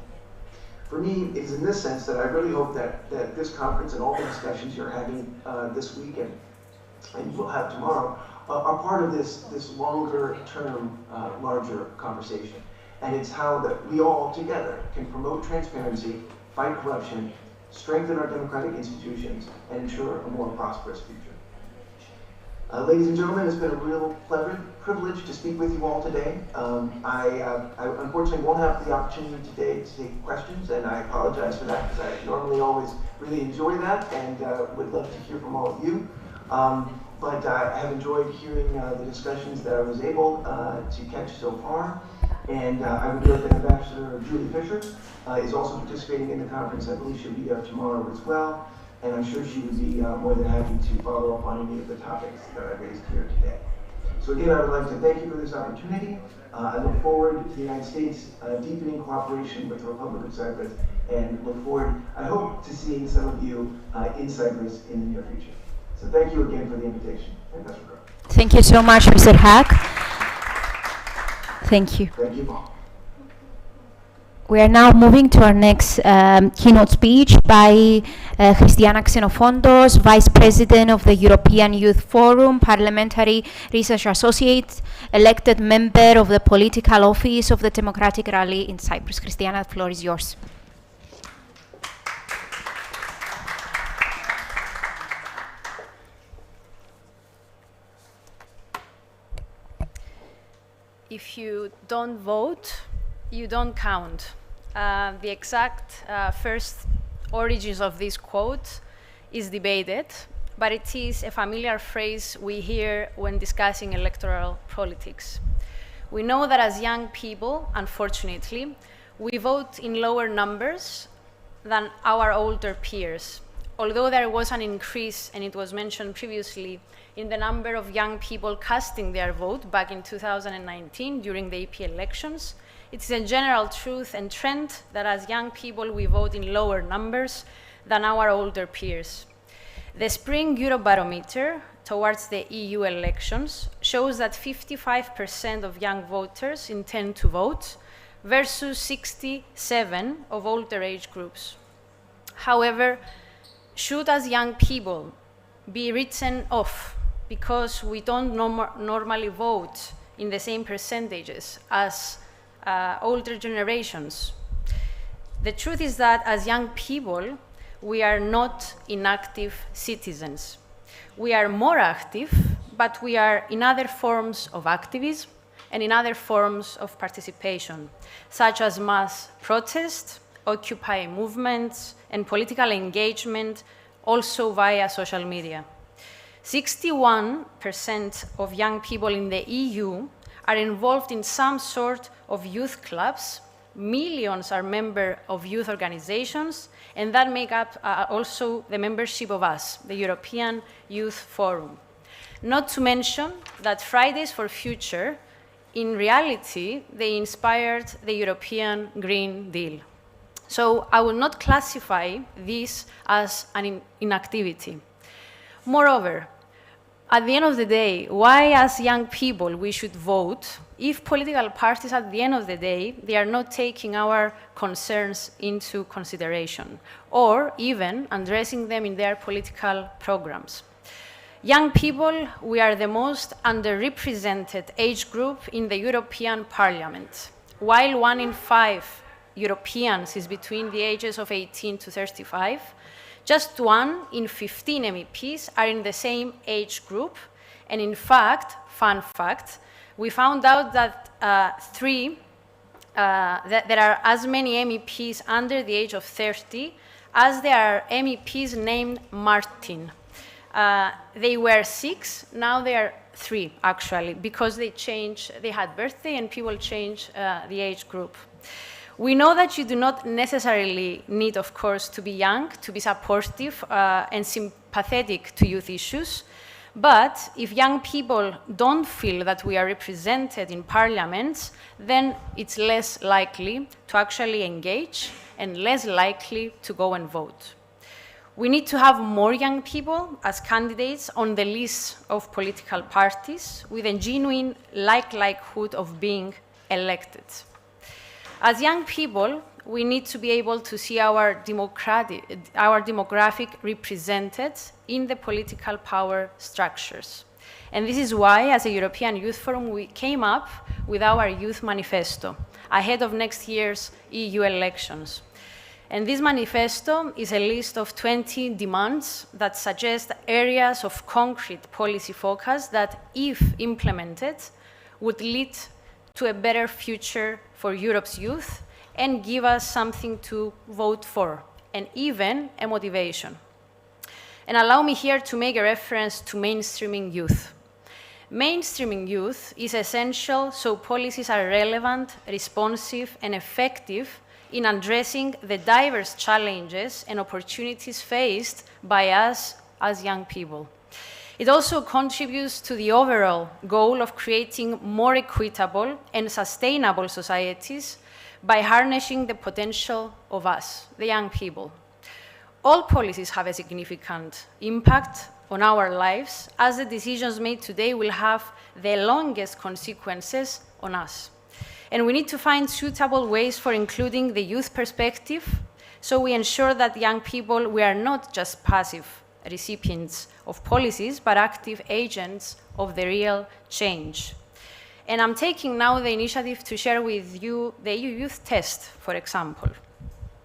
For me, it's in this sense that I really hope that this conference and all the discussions you're having this week and we'll have tomorrow are part of this longer term, larger conversation. And it's how that we all together can promote transparency, fight corruption, strengthen our democratic institutions, and ensure a more prosperous future. Ladies and gentlemen, it's been a real privilege to speak with you all today. I unfortunately won't have the opportunity today to take questions, and I apologize for that because I normally always really enjoy that and would love to hear from all of you. But I have enjoyed hearing the discussions that I was able to catch so far. And I would note that Ambassador Julie Fisher is also participating in the conference. I believe she'll be there tomorrow as well. And I'm sure she would be more than happy to follow up on any of the topics that I raised here today. So again, I would like to thank you for this opportunity. I look forward to the United States deepening cooperation with the Republic of Cyprus, and look forward, I hope, to seeing some of you in Cyprus in the near future. So thank you again for the invitation, and best regards. Thank you so much, Mr. Hack. Thank you. Thank you, Paul. We are now moving to our next keynote speech by Christiana Xenofondos, Vice President of the European Youth Forum, Parliamentary Research Associate, elected member of the Political Office of the Democratic Rally in Cyprus. Christiana, the floor is yours. If you don't vote, you don't count. The exact first origins of this quote is debated, but it is a familiar phrase we hear when discussing electoral politics. We know that as young people, unfortunately, we vote in lower numbers than our older peers. Although there was an increase, and it was mentioned previously, in the number of young people casting their vote back in 2019 during the EP elections, it is a general truth and trend that as young people we vote in lower numbers than our older peers. The spring Eurobarometer towards the EU elections shows that 55% of young voters intend to vote versus 67% of older age groups. However, should as young people be written off because we don't normally vote in the same percentages as older generations? The truth is that as young people, we are not inactive citizens. We are more active, but we are in other forms of activism and in other forms of participation, such as mass protest, Occupy movements, and political engagement, also via social media. 61% of young people in the EU are involved in some sort of youth clubs. Millions are members of youth organizations, and that make up also the membership of us, the European Youth Forum. Not to mention that Fridays for Future, in reality, they inspired the European Green Deal. So I will not classify this as an inactivity. Moreover, at the end of the day, why as young people we should vote if political parties at the end of the day, they are not taking our concerns into consideration or even addressing them in their political programs? Young people, we are the most underrepresented age group in the European Parliament. While 1 in 5 Europeans is between the ages of 18 to 35, just 1 in 15 MEPs are in the same age group. And in fact, fun fact, we found out that that there are as many MEPs under the age of 30 as there are MEPs named Martin. They were 6, now they are 3, actually, because they had birthday and people change the age group. We know that you do not necessarily need, of course, to be young, to be supportive and sympathetic to youth issues. But if young people don't feel that we are represented in parliaments, then it's less likely to actually engage and less likely to go and vote. We need to have more young people as candidates on the list of political parties with a genuine likelihood of being elected. As young people, we need to be able to see our demographic represented in the political power structures. And this is why, as a European Youth Forum, we came up with our Youth Manifesto ahead of next year's EU elections. And this manifesto is a list of 20 demands that suggest areas of concrete policy focus that, if implemented, would lead to a better future for Europe's youth and give us something to vote for, and even a motivation. And allow me here to make a reference to mainstreaming youth. Mainstreaming youth is essential so policies are relevant, responsive, and effective in addressing the diverse challenges and opportunities faced by us as young people. It also contributes to the overall goal of creating more equitable and sustainable societies by harnessing the potential of us, the young people. All policies have a significant impact on our lives, as the decisions made today will have the longest consequences on us. And we need to find suitable ways for including the youth perspective, so we ensure that young people, we are not just passive recipients of policies, but active agents of the real change. And I'm taking now the initiative to share with you the EU Youth Test, for example,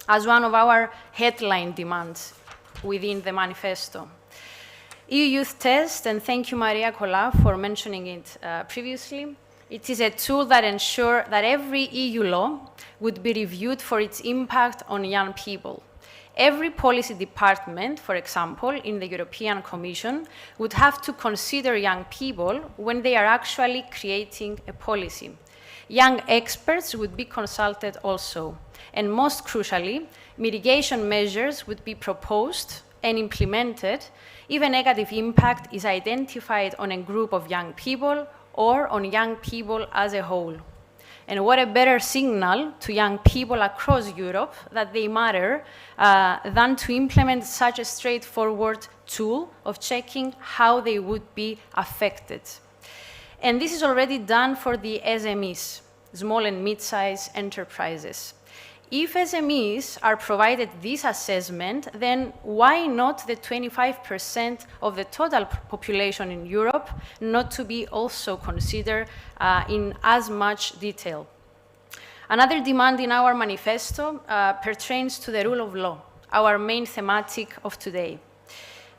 as one of our headline demands within the manifesto. EU Youth Test, and thank you, Maria Cola, for mentioning it previously. It is a tool that ensures that every EU law would be reviewed for its impact on young people. Every policy department, for example, in the European Commission, would have to consider young people when they are actually creating a policy. Young experts would be consulted also. And most crucially, mitigation measures would be proposed and implemented if a negative impact is identified on a group of young people or on young people as a whole. And what a better signal to young people across Europe that they matter than to implement such a straightforward tool of checking how they would be affected. And this is already done for the SMEs, small and mid-sized enterprises. If SMEs are provided this assessment, then why not the 25% of the total population in Europe not to be also considered in as much detail? Another demand in our manifesto pertains to the rule of law, our main thematic of today.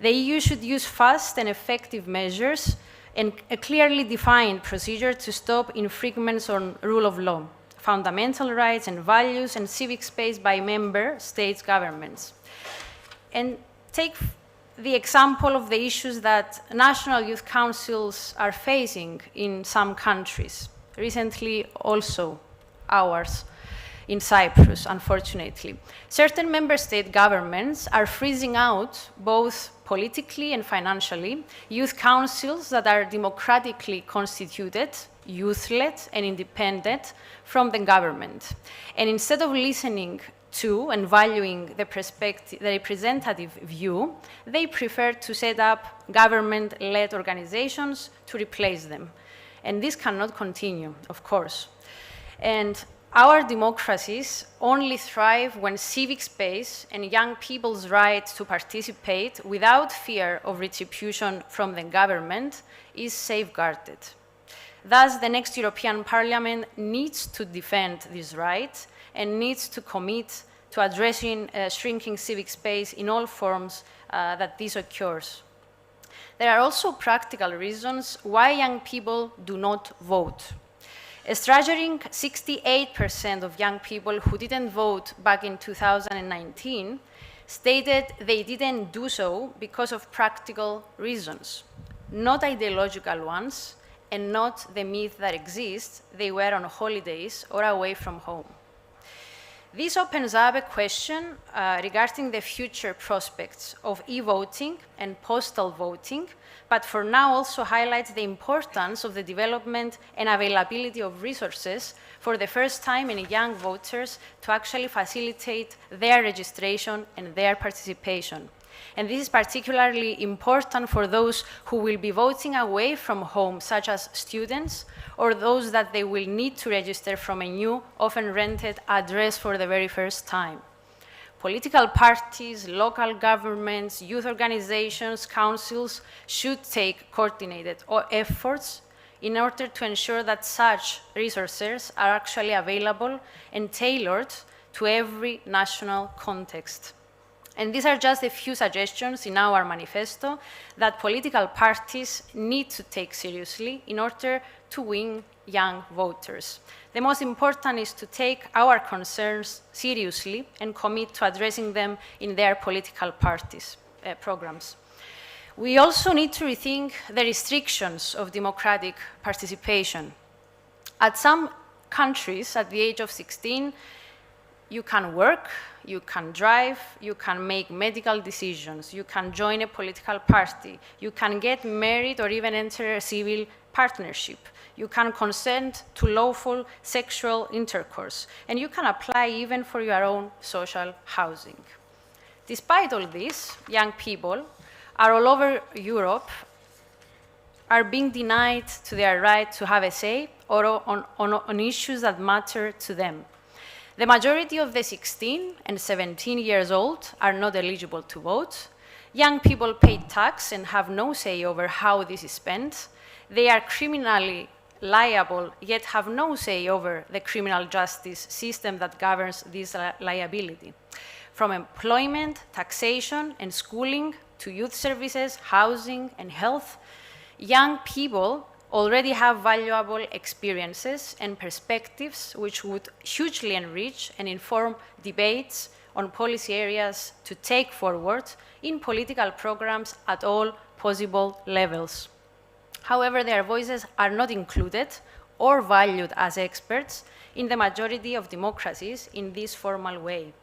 The EU should use fast and effective measures and a clearly defined procedure to stop infringements on rule of law, fundamental rights and values, and civic space by member states' governments. And take the example of the issues that national youth councils are facing in some countries, recently also ours in Cyprus, unfortunately. Certain member state governments are freezing out, both politically and financially, youth councils that are democratically constituted, youth-led and independent from the government. And instead of listening to and valuing the representative view, they prefer to set up government-led organizations to replace them. And this cannot continue, of course. And our democracies only thrive when civic space and young people's right to participate without fear of retribution from the government is safeguarded. Thus, the next European Parliament needs to defend this right and needs to commit to addressing shrinking civic space in all forms that this occurs. There are also practical reasons why young people do not vote. A staggering 68% of young people who didn't vote back in 2019 stated they didn't do so because of practical reasons, not ideological ones, and not the myth that exists they were on holidays or away from home. This opens up a question regarding the future prospects of e-voting and postal voting, but for now also highlights the importance of the development and availability of resources for the first time in young voters to actually facilitate their registration and their participation. And this is particularly important for those who will be voting away from home, such as students, or those that they will need to register from a new, often rented address for the very first time. Political parties, local governments, youth organizations, councils should take coordinated efforts in order to ensure that such resources are actually available and tailored to every national context. And these are just a few suggestions in our manifesto that political parties need to take seriously in order to win young voters. The most important is to take our concerns seriously and commit to addressing them in their political parties' programs. We also need to rethink the restrictions of democratic participation. At some countries, at the age of 16, you can work, you can drive, you can make medical decisions, you can join a political party, you can get married or even enter a civil partnership, you can consent to lawful sexual intercourse, and you can apply even for your own social housing. Despite all this, young people are all over Europe are being denied to their right to have a say or on issues that matter to them. The majority of the 16 and 17 years old are not eligible to vote. Young people pay tax and have no say over how this is spent. They are criminally liable, yet have no say over the criminal justice system that governs this liability. From employment, taxation, and schooling to youth services, housing, and health, young people already have valuable experiences and perspectives which would hugely enrich and inform debates on policy areas to take forward in political programs at all possible levels. However, their voices are not included or valued as experts in the majority of democracies in this formal way.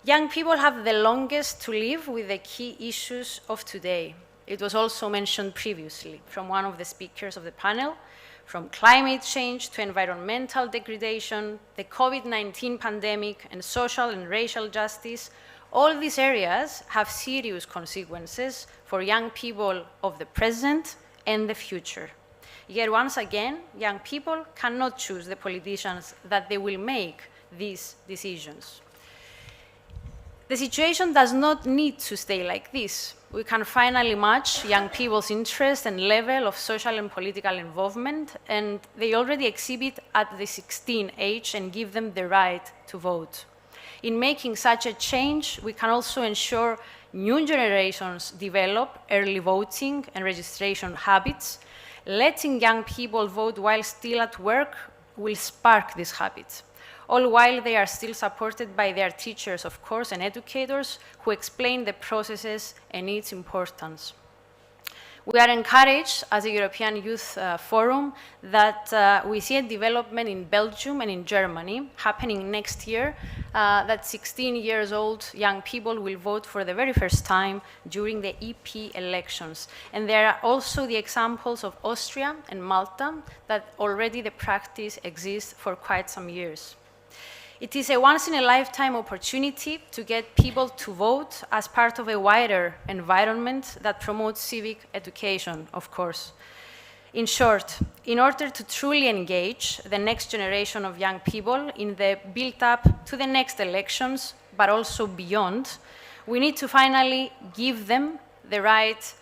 Young people have the longest to live with the key issues of today. It was also mentioned previously from one of the speakers of the panel, from climate change to environmental degradation, the COVID-19 pandemic, and social and racial justice. All these areas have serious consequences for young people of the present and the future. Yet once again, young people cannot choose the politicians that they will make these decisions. The situation does not need to stay like this. We can finally match young people's interest and level of social and political involvement, and they already exhibit at the 16 age and give them the right to vote. In making such a change, we can also ensure new generations develop early voting and registration habits. Letting young people vote while still at work will spark this habit, all while they are still supported by their teachers, of course, and educators who explain the processes and its importance. We are encouraged as a European Youth Forum that we see a development in Belgium and in Germany happening next year, that 16 years old young people will vote for the very first time during the EP elections. And there are also the examples of Austria and Malta that already the practice exists for quite some years. It is a once-in-a-lifetime opportunity to get people to vote as part of a wider environment that promotes civic education, of course. In short, in order to truly engage the next generation of young people in the build-up to the next elections, but also beyond, we need to finally give them the right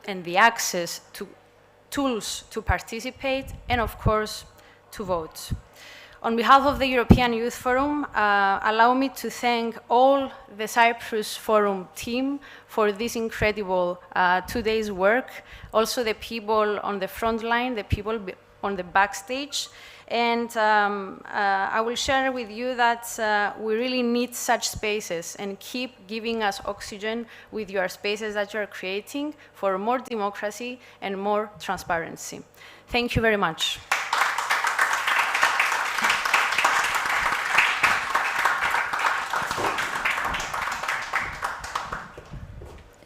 and the access to tools to participate and, of course, to vote. On behalf of the European Youth Forum, allow me to thank all the Cyprus Forum team for this incredible 2 days' work, also the people on the front line, the people on the backstage. And I will share with you that we really need such spaces, and keep giving us oxygen with your spaces that you are creating for more democracy and more transparency. Thank you very much.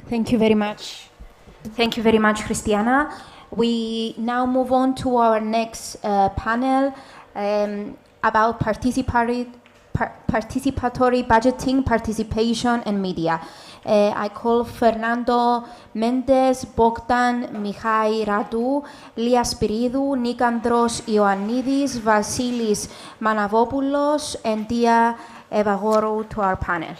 Thank you very much. Thank you very much, Christiana. We now move on to our next panel about participatory participatory budgeting, participation, and media. I call Fernando Mendes, Bogdan Mihai Radu, Lia Spiridou, Nikandros Ioannidis, Vasilis Manavopoulos, and Dia Evagorou to our panel.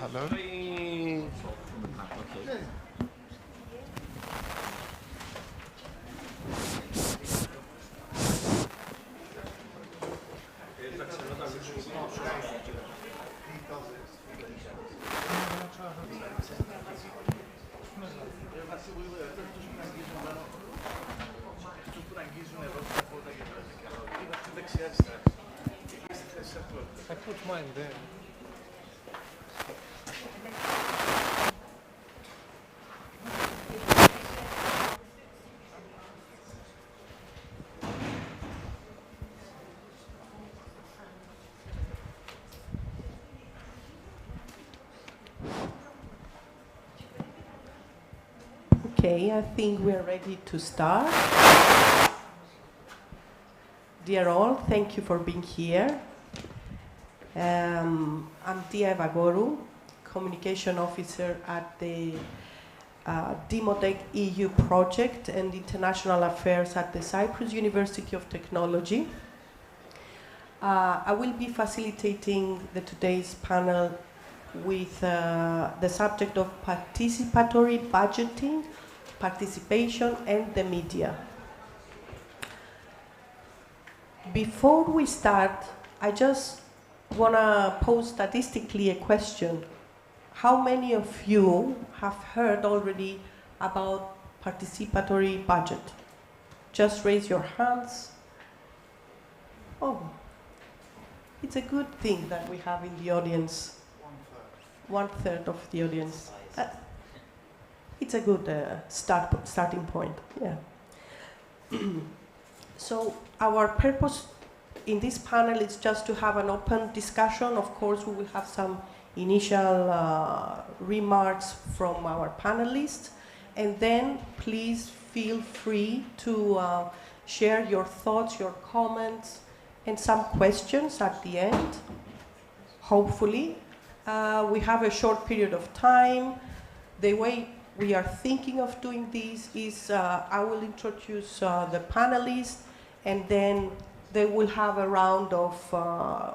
Hello. I put mine there. Okay, I think we're ready to start. Dear all, thank you for being here. I'm Dia Evagorou, Communication Officer at the Demotech EU project and International Affairs at the Cyprus University of Technology. I will be facilitating today's panel with the subject of participatory budgeting, participation, and the media. Before we start, I just want to pose statistically a question. How many of you have heard already about participatory budget? Just raise your hands. Oh, it's a good thing that we have in the audience. 1/3 of the audience. It's a good starting point, yeah. So our purpose in this panel is just to have an open discussion. Of course, we will have some initial remarks from our panelists, and then please feel free to share your thoughts, your comments, and some questions at the end, hopefully. We have a short period of time. The way we are thinking of doing this is I will introduce the panelists, and then they will have a round of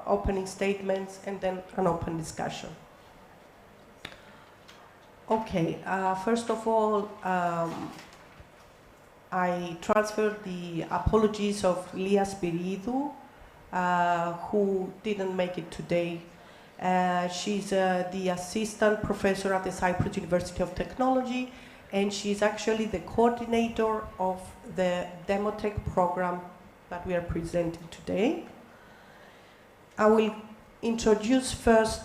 opening statements and then an open discussion. Okay, first of all, I transfer the apologies of Lia Spiridou, who didn't make it today. She's the assistant professor at the Cyprus University of Technology, and she's actually the coordinator of the Demotech program that we are presenting today. I will introduce first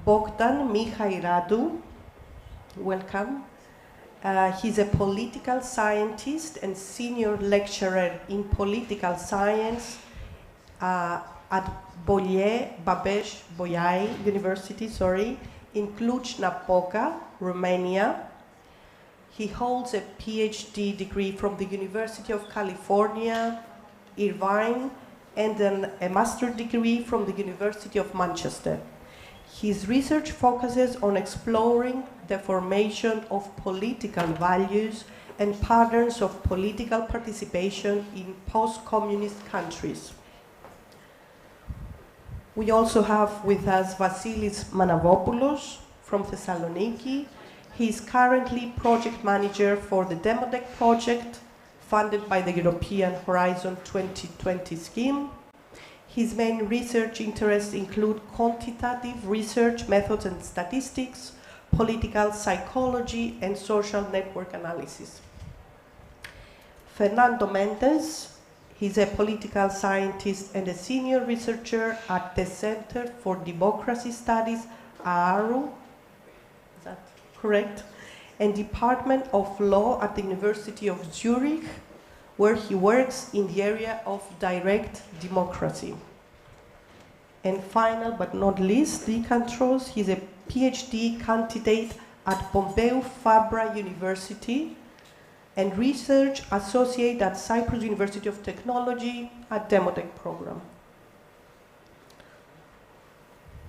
Bogdan Mihai Radu. Welcome. He's a political scientist and senior lecturer in political science at Babeș-Bolyai University, in Cluj-Napoca, Romania. He holds a PhD degree from the University of California, Irvine, and a master's degree from the University of Manchester. His research focuses on exploring the formation of political values and patterns of political participation in post-communist countries. We also have with us Vasilis Manavopoulos from Thessaloniki. He is currently project manager for the Demotech project, funded by the European Horizon 2020 scheme. His main research interests include quantitative research methods and statistics, political psychology, and social network analysis. Fernando Mendes, he's a political scientist and a senior researcher at the Center for Democracy Studies, AARU, is that correct? And Department of Law at the University of Zurich, where he works in the area of direct democracy. And final but not least, Dikantros, he's a PhD candidate at Pompeu Fabra University and research associate at Cyprus University of Technology at Demotech program.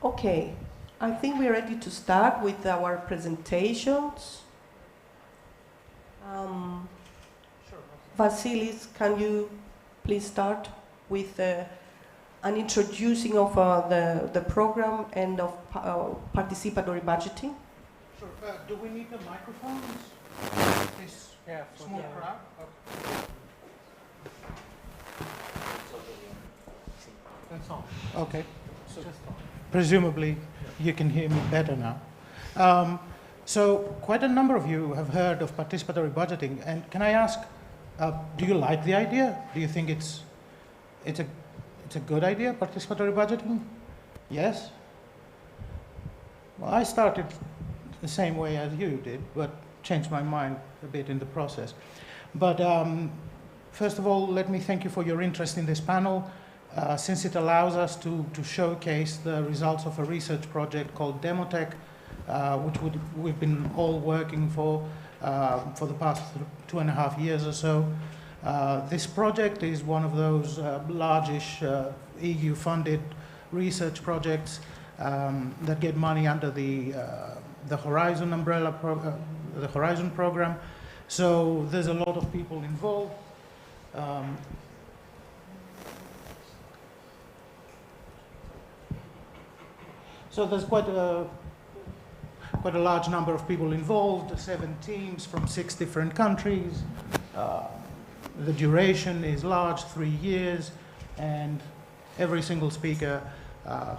Okay, I think we're ready to start with our presentations. Vasilis, can you please start with an introducing of the program and of participatory budgeting? Sure. Do we need the microphones? This small crowd? Okay. That's all. Okay. So presumably you can hear me better now. So quite a number of you have heard of participatory budgeting, and can I ask, do you like the idea? Do you think it's a good idea, participatory budgeting? Yes? Well, I started the same way as you did, but changed my mind a bit in the process. But first of all, let me thank you for your interest in this panel, since it allows us to showcase the results of a research project called Demotech, which we've been all working for the past 2.5 years or so. This project is one of those largish EU-funded research projects that get money under the Horizon umbrella, the Horizon program. So there's a lot of people involved. So there's quite a large number of people involved, 7 teams from 6 different countries. The duration is large, 3 years, and every single speaker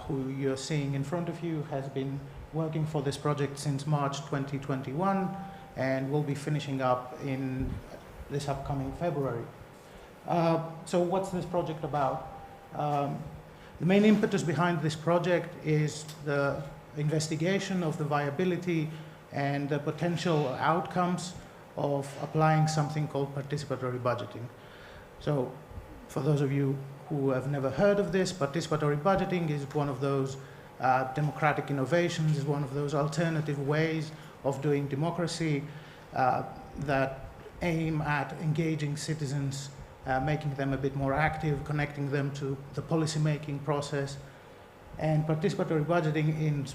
who you're seeing in front of you has been working for this project since March 2021, and will be finishing up in this upcoming February. So what's this project about? The main impetus behind this project is the investigation of the viability and the potential outcomes of applying something called participatory budgeting. So for those of you who have never heard of this, participatory budgeting is one of those democratic innovations, is one of those alternative ways of doing democracy that aim at engaging citizens, making them a bit more active, connecting them to the policy-making process. And participatory budgeting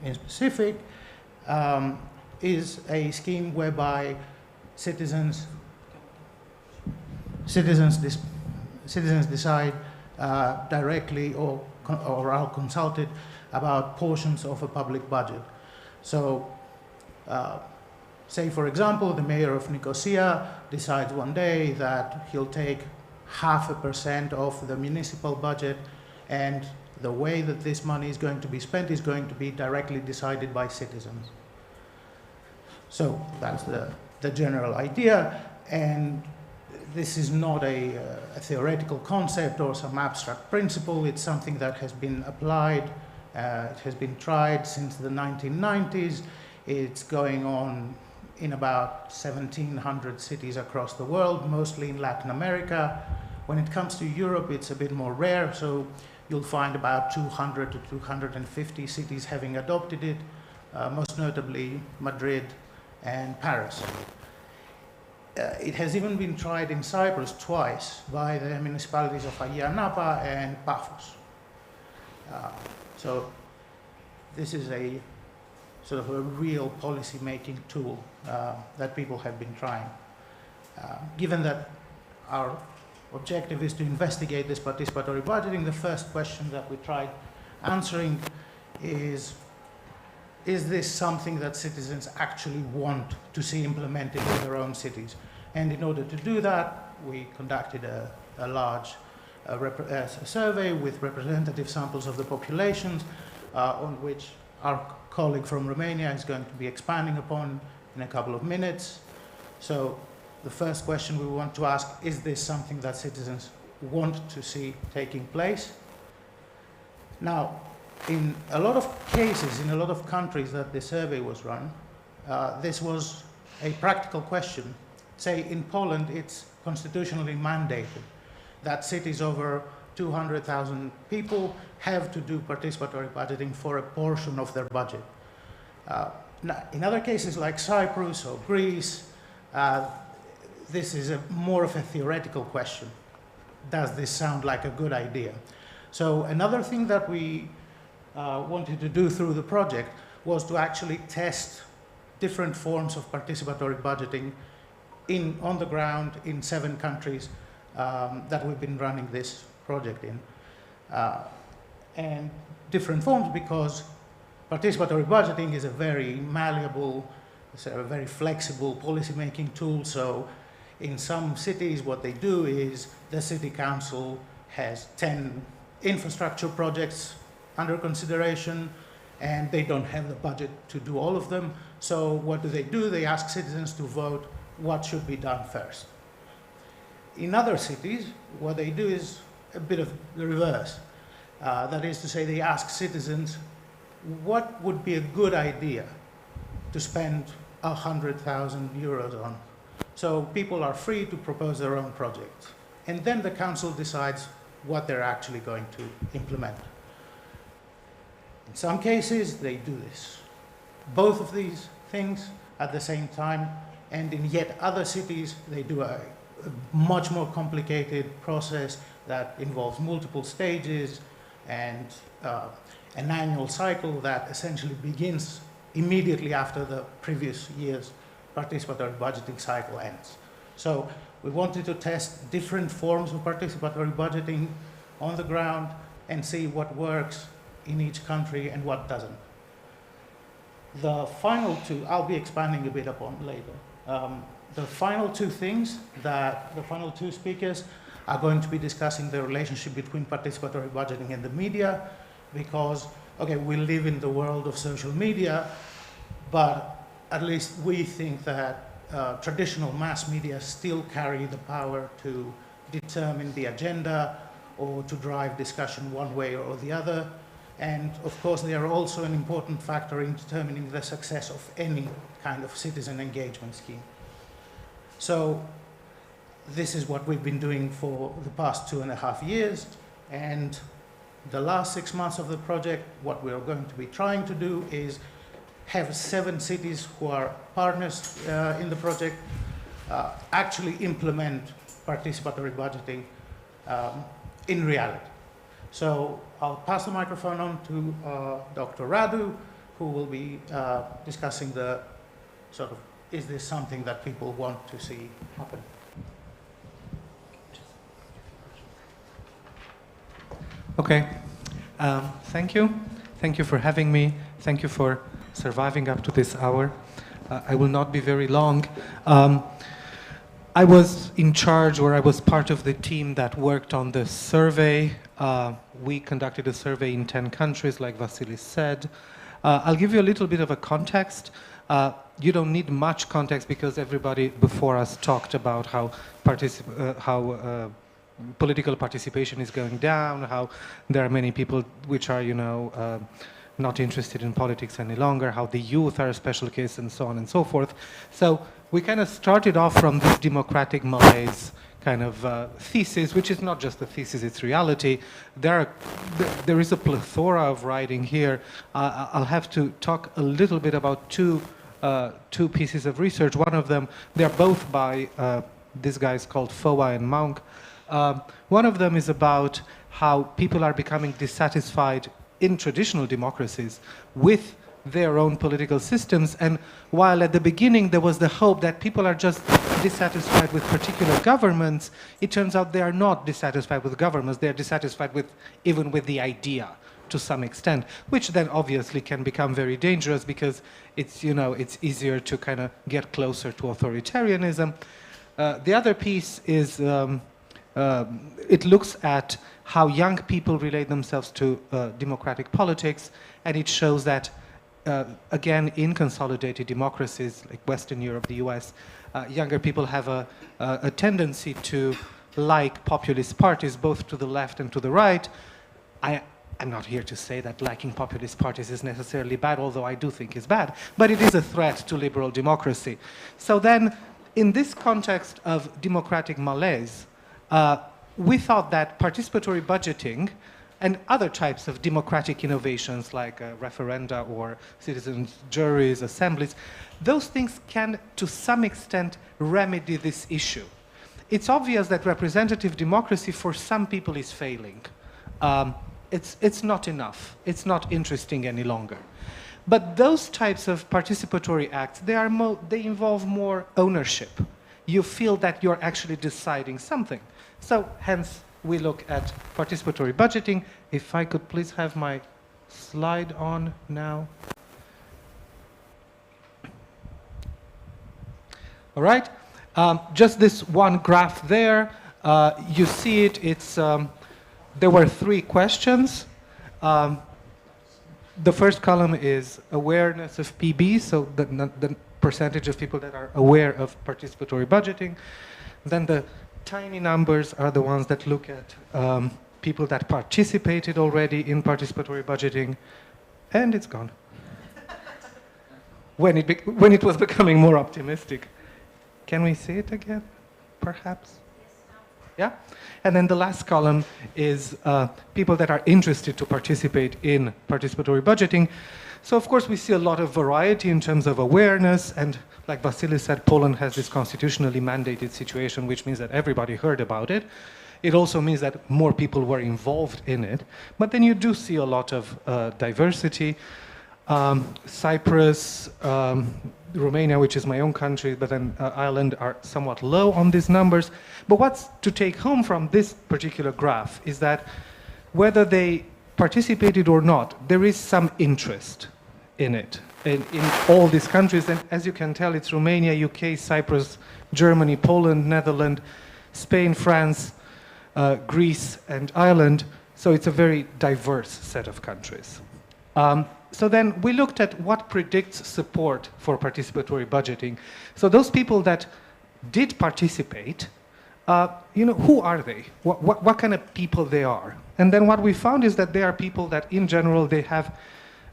in specific is a scheme whereby citizens decide directly or are consulted about portions of a public budget. So, say for example, the mayor of Nicosia decides one day that he'll take 0.5% of the municipal budget, and the way that this money is going to be spent is going to be directly decided by citizens. So that's the general idea, and this is not a theoretical concept or some abstract principle. It's something that has been applied, it has been tried since the 1990s. It's going on in about 1,700 cities across the world, mostly in Latin America. When it comes to Europe, it's a bit more rare, so you'll find about 200 to 250 cities having adopted it, most notably Madrid and Paris. It has even been tried in Cyprus twice by the municipalities of Agia Napa and Paphos. So this is a sort of a real policy-making tool that people have been trying. Given that our objective is to investigate this participatory budgeting, the first question that we tried answering is is this something that citizens actually want to see implemented in their own cities? And in order to do that, we conducted a large survey with representative samples of the populations, on which our colleague from Romania is going to be expanding upon in a couple of minutes. So the first question we want to ask, is this something that citizens want to see taking place? Now, in a lot of cases, in a lot of countries that the survey was run, this was a practical question. Say in Poland, it's constitutionally mandated that cities over 200,000 people have to do participatory budgeting for a portion of their budget. Now, in other cases like Cyprus or Greece, this is more of a theoretical question. Does this sound like a good idea? So another thing that we wanted to do through the project was to actually test different forms of participatory budgeting on the ground in 7 countries that we've been running this project in. And different forms, because participatory budgeting is a very malleable, a very flexible policy-making tool. So in some cities, what they do is the city council has 10 infrastructure projects under consideration, and they don't have the budget to do all of them. So what do? They ask citizens to vote what should be done first. In other cities, what they do is a bit of the reverse. That is to say, they ask citizens, what would be a good idea to spend 100,000 euros on? So people are free to propose their own projects. And then the council decides what they're actually going to implement. In some cases, they do this. Both of these things at the same time, and in yet other cities, they do a much more complicated process that involves multiple stages and an annual cycle that essentially begins immediately after the previous year's participatory budgeting cycle ends. So we wanted to test different forms of participatory budgeting on the ground and see what works in each country and what doesn't. The final two, I'll be expanding a bit upon later. The final two things that the final two speakers are going to be discussing the relationship between participatory budgeting and the media, because, okay, we live in the world of social media, but at least we think that traditional mass media still carry the power to determine the agenda or to drive discussion one way or the other. And of course, they are also an important factor in determining the success of any kind of citizen engagement scheme. So this is what we've been doing for the past 2.5 years. And the last 6 months of the project, what we are going to be trying to do is have 7 cities who are partners in the project actually implement participatory budgeting in reality. So I'll pass the microphone on to Dr. Radu, who will be discussing the sort of, is this something that people want to see happen? Okay, thank you. Thank you for having me. Thank you for surviving up to this hour. I will not be very long. I was in charge, or I was part of the team that worked on the survey. We conducted a survey in 10 countries, like Vasilis said. I'll give you a little bit of a context. You don't need much context because everybody before us talked about how political participation is going down, how there are many people which are, not interested in politics any longer, how the youth are a special case, and so on and so forth. So we kind of started off from this democratic malaise kind of thesis, which is not just a thesis, it's reality. There is a plethora of writing here. I'll have to talk a little bit about two pieces of research. One of them, they're both by these guys called Foa and Monk. One of them is about how people are becoming dissatisfied in traditional democracies with their own political systems, and while at the beginning there was the hope that people are just dissatisfied with particular governments, it turns out they are not dissatisfied with governments, they are dissatisfied with even with the idea to some extent, which then obviously can become very dangerous because it's, you know, it's easier to kind of get closer to authoritarianism. The other piece is it looks at how young people relate themselves to democratic politics, and it shows that, again, in consolidated democracies like Western Europe, the US, younger people have a tendency to like populist parties, both to the left and to the right. I'm not here to say that liking populist parties is necessarily bad, although I do think it's bad, but it is a threat to liberal democracy. So then, in this context of democratic malaise, we thought that participatory budgeting and other types of democratic innovations like referenda or citizens' juries, assemblies, those things can, to some extent, remedy this issue. It's obvious that representative democracy for some people is failing. It's not enough. It's not interesting any longer. But those types of participatory acts, they involve more ownership. You feel that you're actually deciding something. So hence, we look at participatory budgeting. If I could please have my slide on now. All right, just this one graph there. You see it, it's, there were 3 questions. The first column is awareness of PB, so the percentage of people that are aware of participatory budgeting. Then the tiny numbers are the ones that look at people that participated already in participatory budgeting, and it's gone. When it was becoming more optimistic. Can we see it again, perhaps? Yeah? And then the last column is people that are interested to participate in participatory budgeting. So of course we see a lot of variety in terms of awareness, and like Vasilis said, Poland has this constitutionally mandated situation, which means that everybody heard about it. It also means that more people were involved in it. But then you do see a lot of diversity. Cyprus, Romania, which is my own country, but then Ireland are somewhat low on these numbers. But what's to take home from this particular graph is that whether they participated or not, there is some interest in it, in all these countries. And as you can tell, it's Romania, UK, Cyprus, Germany, Poland, Netherlands, Spain, France, Greece, and Ireland. So it's a very diverse set of countries. So then we looked at what predicts support for participatory budgeting. So those people that did participate, you know, who are they? What kind of people they are? And then what we found is that they are people that in general, they have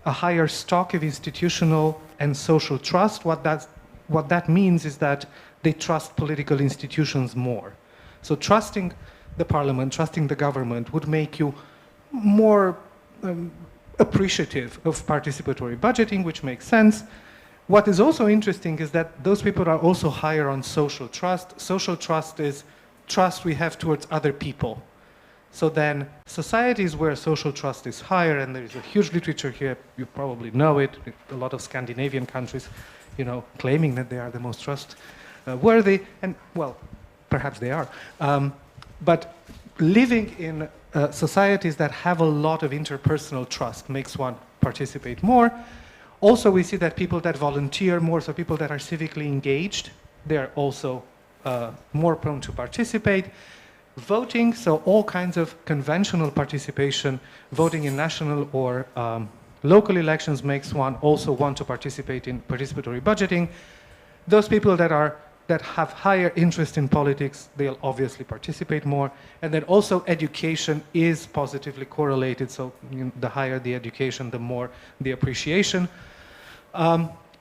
a higher stock of institutional and social trust. What that means is that they trust political institutions more. So trusting the parliament, trusting the government would make you more appreciative of participatory budgeting, which makes sense. What is also interesting is that those people are also higher on social trust. Social trust is trust we have towards other people. So then societies where social trust is higher, and there is a huge literature here, you probably know it, a lot of Scandinavian countries, you know, claiming that they are the most trustworthy, and well, perhaps they are. But living in societies that have a lot of interpersonal trust makes one participate more. Also, we see that people that volunteer more, so people that are civically engaged, they're also more prone to participate. Voting, so all kinds of conventional participation, voting in national or local elections makes one also want to participate in participatory budgeting. Those people that have higher interest in politics, they'll obviously participate more. And then also education is positively correlated, so you know, the higher the education, the more the appreciation.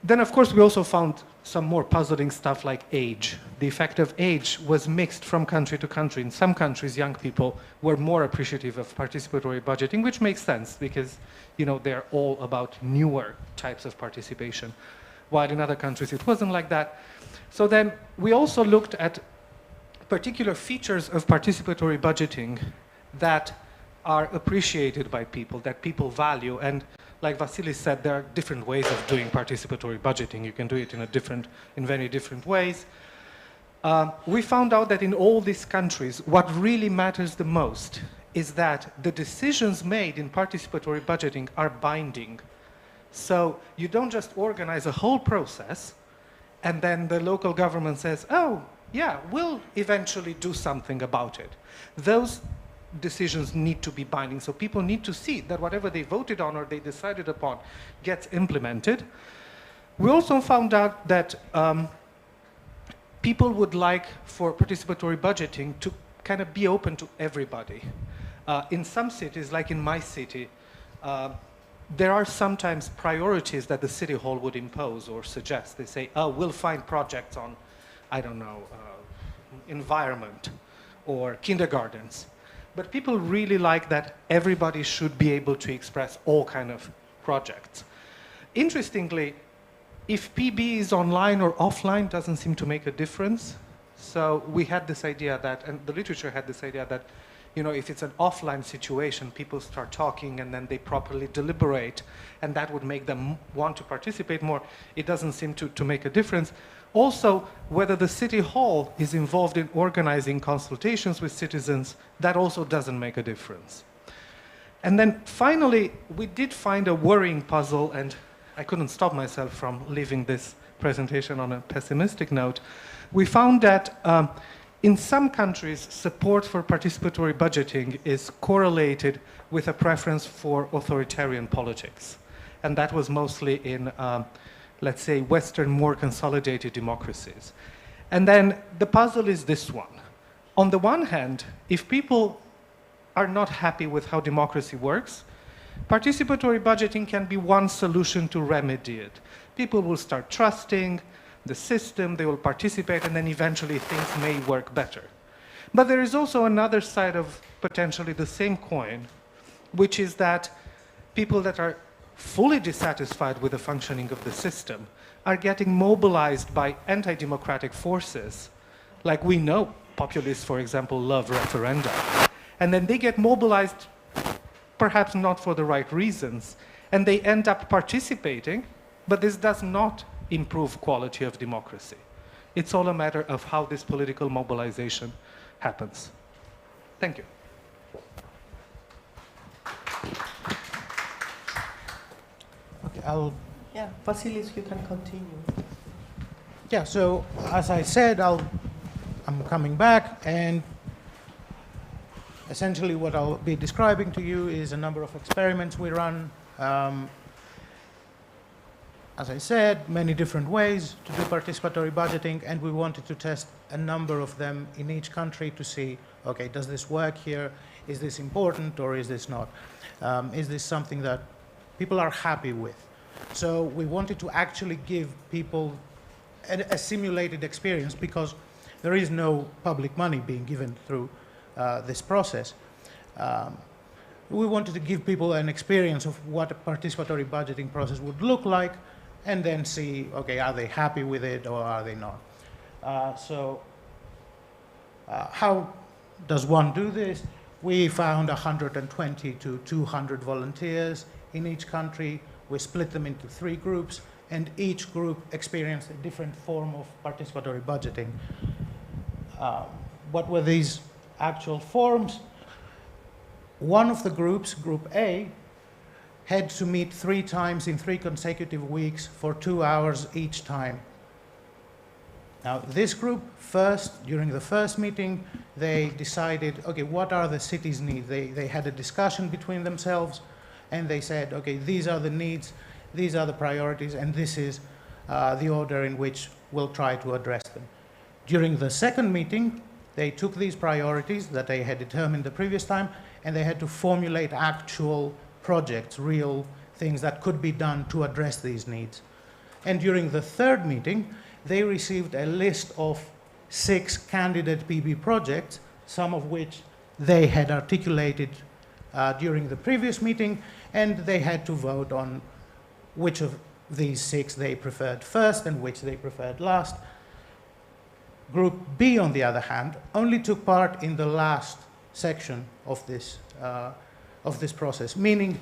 Then of course we also found some more puzzling stuff like age. The effect of age was mixed from country to country. In some countries, young people were more appreciative of participatory budgeting, which makes sense because you know, they're all about newer types of participation. While in other countries it wasn't like that. So then we also looked at particular features of participatory budgeting that are appreciated by people, that people value. And like Vasilis said, there are different ways of doing participatory budgeting. You can do it in very different ways. We found out that in all these countries, what really matters the most is that the decisions made in participatory budgeting are binding. So you don't just organize a whole process and then the local government says, oh, yeah, we'll eventually do something about it. Those decisions need to be binding. So people need to see that whatever they voted on or they decided upon gets implemented. We also found out that people would like for participatory budgeting to kind of be open to everybody. In some cities, like in my city, there are sometimes priorities that the city hall would impose or suggest. They say, oh, we'll find projects on, I don't know, environment or kindergartens. But people really like that everybody should be able to express all kind of projects. Interestingly, if PB is online or offline doesn't seem to make a difference. So we had this idea that, and the literature had this idea that, you know, if it's an offline situation, people start talking and then they properly deliberate, and that would make them want to participate more. It doesn't seem to make a difference. Also, whether the city hall is involved in organizing consultations with citizens, that also doesn't make a difference. And then finally, we did find a worrying puzzle, and I couldn't stop myself from leaving this presentation on a pessimistic note. We found that in some countries, support for participatory budgeting is correlated with a preference for authoritarian politics. And that was mostly in, let's say, Western, more consolidated democracies. And then the puzzle is this one. On the one hand, if people are not happy with how democracy works, participatory budgeting can be one solution to remedy it. People will start trusting the system, they will participate, and then eventually things may work better. But there is also another side of potentially the same coin, which is that people that are fully dissatisfied with the functioning of the system are getting mobilized by anti-democratic forces. Like we know populists, for example, love referenda. And then they get mobilized perhaps not for the right reasons, and they end up participating, but this does not improve quality of democracy. It's all a matter of how this political mobilization happens. Thank you. Okay, Yeah, Vasilis, you can continue. Yeah, so as I said, I'm coming back, and essentially what I'll be describing to you is a number of experiments we run. As I said, many different ways to do participatory budgeting, and we wanted to test a number of them in each country to see, okay, does this work here? Is this important or is this not? Is this something that people are happy with? So we wanted to actually give people a simulated experience, because there is no public money being given through this process. We wanted to give people an experience of what a participatory budgeting process would look like, and then see, okay, are they happy with it or are they not? How does one do this? We found 120 to 200 volunteers in each country. We split them into 3 groups, and each group experienced a different form of participatory budgeting. What were these actual forms? One of the groups, Group A, had to meet 3 times in 3 consecutive weeks for 2 hours each time. Now, this group during the first meeting, they decided, okay, what are the city's needs? They had a discussion between themselves, and they said, okay, these are the needs, these are the priorities, and this is the order in which we'll try to address them. During the second meeting, they took these priorities that they had determined the previous time, and they had to formulate actual projects, real things that could be done to address these needs. And during the third meeting, they received a list of 6 candidate PB projects, some of which they had articulated during the previous meeting, and they had to vote on which of these 6 they preferred first and which they preferred last. Group B, on the other hand, only took part in the last section of this process, meaning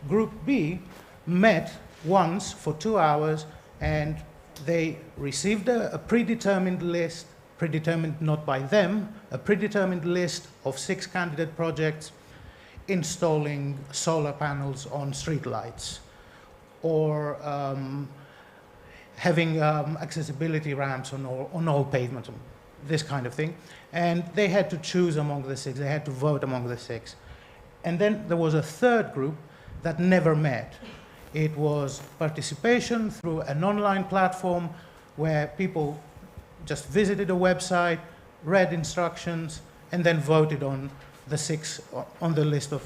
Group B met once for 2 hours, and they received a predetermined list, predetermined not by them, a predetermined list of 6 candidate projects. installing solar panels on streetlights, or having accessibility ramps on all pavements, this kind of thing. And they had to choose among the 6, they had to vote among the 6. And then there was a third group that never met. It was participation through an online platform where people just visited a website, read instructions, and then voted on the 6, on the list of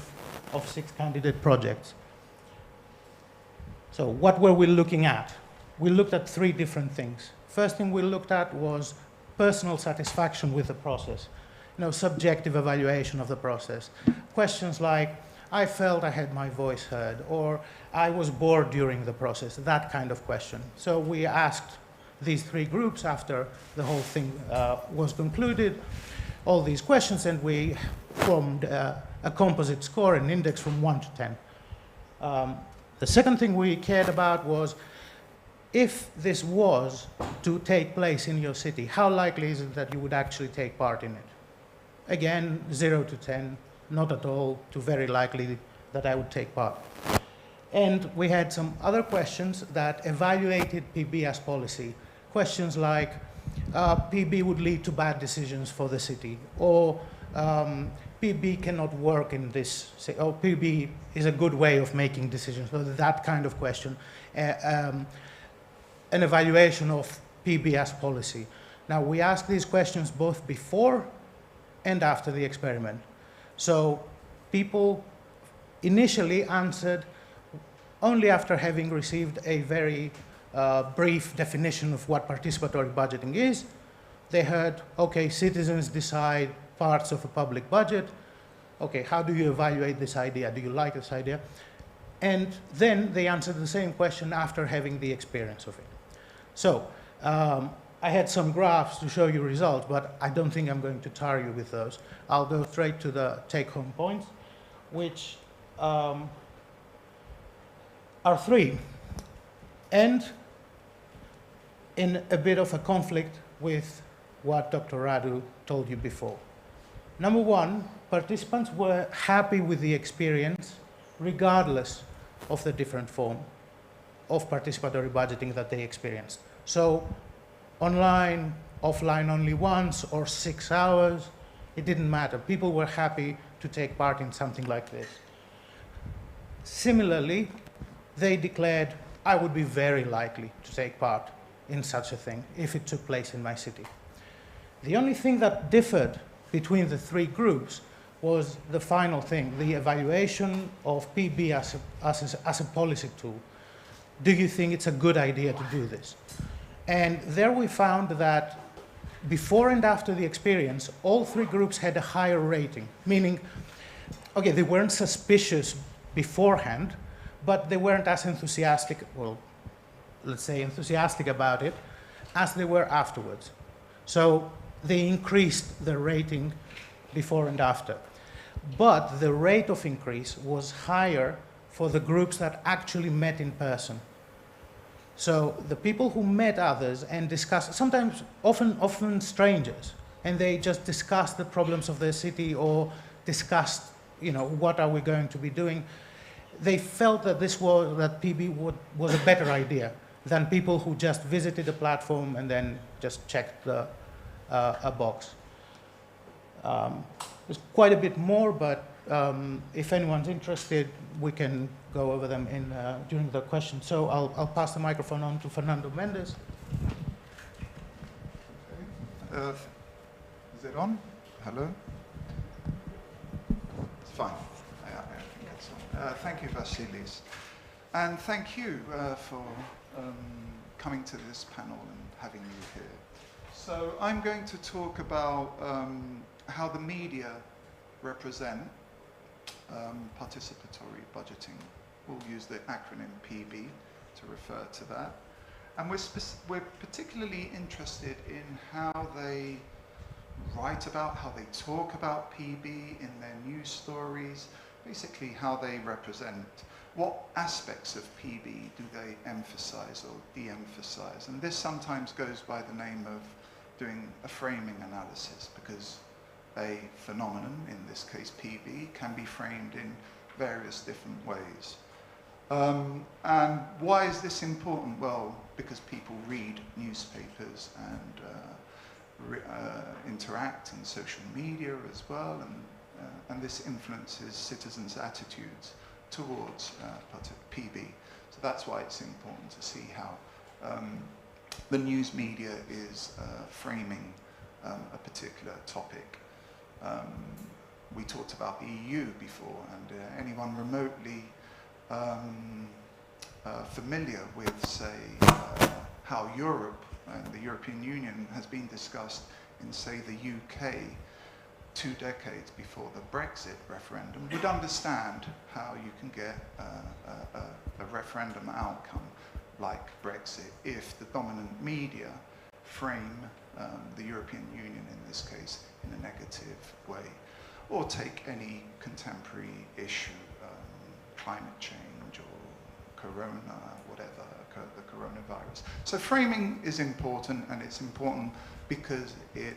6 candidate projects. So what were we looking at? We looked at 3 different things. First thing we looked at was personal satisfaction with the process, subjective evaluation of the process. Questions like, I felt I had my voice heard, or I was bored during the process, that kind of question. So we asked these 3 groups after the whole thing was concluded, all these questions, and we formed a composite score, an index from 1 to 10. The second thing we cared about was, if this was to take place in your city, how likely is it that you would actually take part in it? Again, 0 to 10, not at all, to very likely that I would take part. And we had some other questions that evaluated PB as policy. Questions like, PB would lead to bad decisions for the city, or PB cannot work in this, or PB is a good way of making decisions, so that kind of question. An evaluation of PB as policy. Now, we asked these questions both before and after the experiment. So people initially answered only after having received a very brief definition of what participatory budgeting is. They heard, okay, citizens decide parts of a public budget. Okay, how do you evaluate this idea? Do you like this idea? And then they answered the same question after having the experience of it. So I had some graphs to show you results, but I don't think I'm going to tar you with those. I'll go straight to the take-home points, which are 3, and in a bit of a conflict with what Dr. Radu told you before. Number 1, participants were happy with the experience regardless of the different form of participatory budgeting that they experienced. So online, offline only once, or 6 hours, it didn't matter. People were happy to take part in something like this. Similarly, they declared, I would be very likely to take part in such a thing if it took place in my city. The only thing that differed between the 3 groups was the final thing, the evaluation of PB as a policy tool. Do you think it's a good idea to do this? And there we found that before and after the experience, all 3 groups had a higher rating, meaning, okay, they weren't suspicious beforehand, but they weren't as enthusiastic, well, let's say enthusiastic about it, as they were afterwards. So they increased their rating before and after. But the rate of increase was higher for the groups that actually met in person. So the people who met others and discussed, sometimes often strangers, and they just discussed the problems of their city or discussed, what are we going to be doing, they felt that that PB was a better idea than people who just visited the platform and then just checked a box. There's quite a bit more, but if anyone's interested, we can go over them during the question. So I'll pass the microphone on to Fernando Mendes. Is it on? Hello? It's fine. I think it's on. Thank you, Vasilis. And thank you for coming to this panel and having you here. So I'm going to talk about how the media represent participatory budgeting. We'll use the acronym PB to refer to that. And we're particularly interested in how they write about, how they talk about PB in their news stories, basically how they represent. What aspects of PB do they emphasize or de-emphasize? And this sometimes goes by the name of doing a framing analysis, because a phenomenon, in this case PB, can be framed in various different ways. And why is this important? Well, because people read newspapers and interact in social media as well, and this influences citizens' attitudes towards PB. So that's why it's important to see how the news media is framing a particular topic. We talked about the EU before, and anyone remotely familiar with, say, how Europe and the European Union has been discussed in, say, the UK 2 decades before the Brexit referendum would understand how you can get a referendum outcome like Brexit if the dominant media frame the European Union, in this case, in a negative way. Or take any contemporary issue, climate change or corona, whatever, the coronavirus. So framing is important, and it's important because it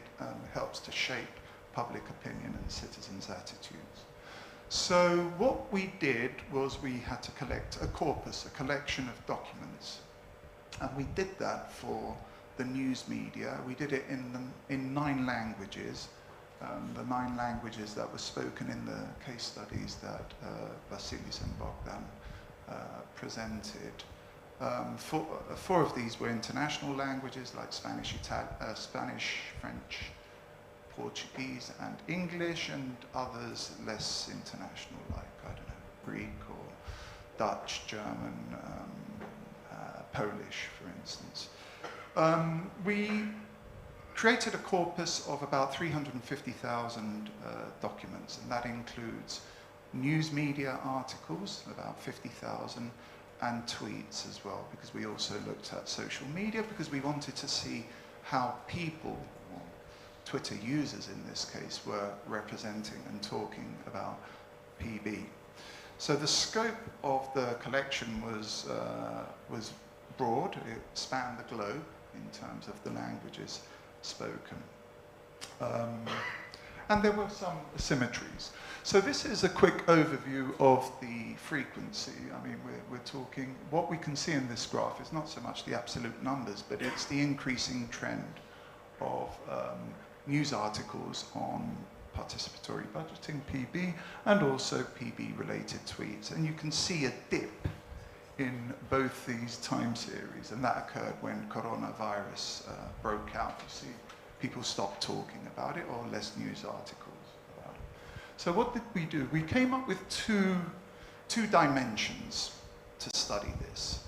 helps to shape public opinion and citizens' attitudes. So what we did was we had to collect a corpus, a collection of documents. And we did that for the news media. We did it in 9 languages. The 9 languages that were spoken in the case studies that Vasilis and Bogdan presented. 4 of these were international languages like Spanish, French, Portuguese and English, and others less international like, I don't know, Greek or Dutch, German, Polish, for instance. We created a corpus of about 350,000 documents, and that includes news media articles, about 50,000, and tweets as well, because we also looked at social media, because we wanted to see how people, or Twitter users in this case, were representing and talking about PB. So the scope of the collection was broad. It spanned the globe in terms of the languages spoken. And there were some symmetries. So this is a quick overview of the frequency. I mean, we're talking, what we can see in this graph is not so much the absolute numbers, but it's the increasing trend of news articles on participatory budgeting, PB, and also PB-related tweets. And you can see a dip in both these time series, and that occurred when coronavirus broke out. You see, people stopped talking about it, or less news articles about it. So what did we do? We came up with two dimensions to study this.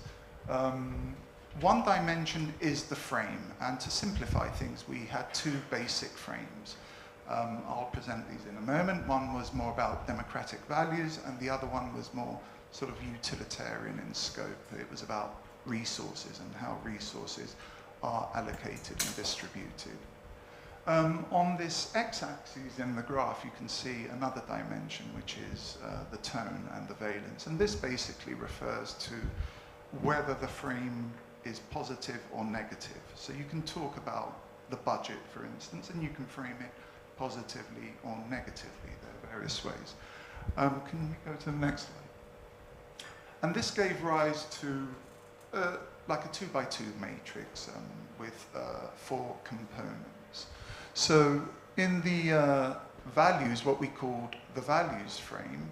One dimension is the frame, and to simplify things, we had 2 basic frames. I'll present these in a moment. One was more about democratic values, and the other one was more sort of utilitarian in scope. It was about resources and how resources are allocated and distributed. On this x-axis in the graph, you can see another dimension, which is the tone and the valence. And this basically refers to whether the frame is positive or negative. So you can talk about the budget, for instance, and you can frame it positively or negatively. There are various ways. Can you go to the next slide? And this gave rise to like a 2x2 matrix with 4 components. So in the values, what we called the values frame,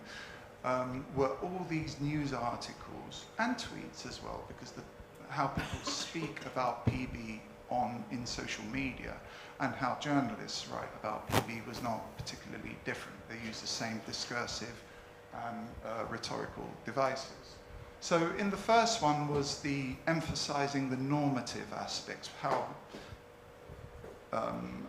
were all these news articles and tweets as well, because how people speak about PB in social media and how journalists write about PB was not particularly different. They use the same discursive and rhetorical devices. So in the first one was the emphasizing the normative aspects,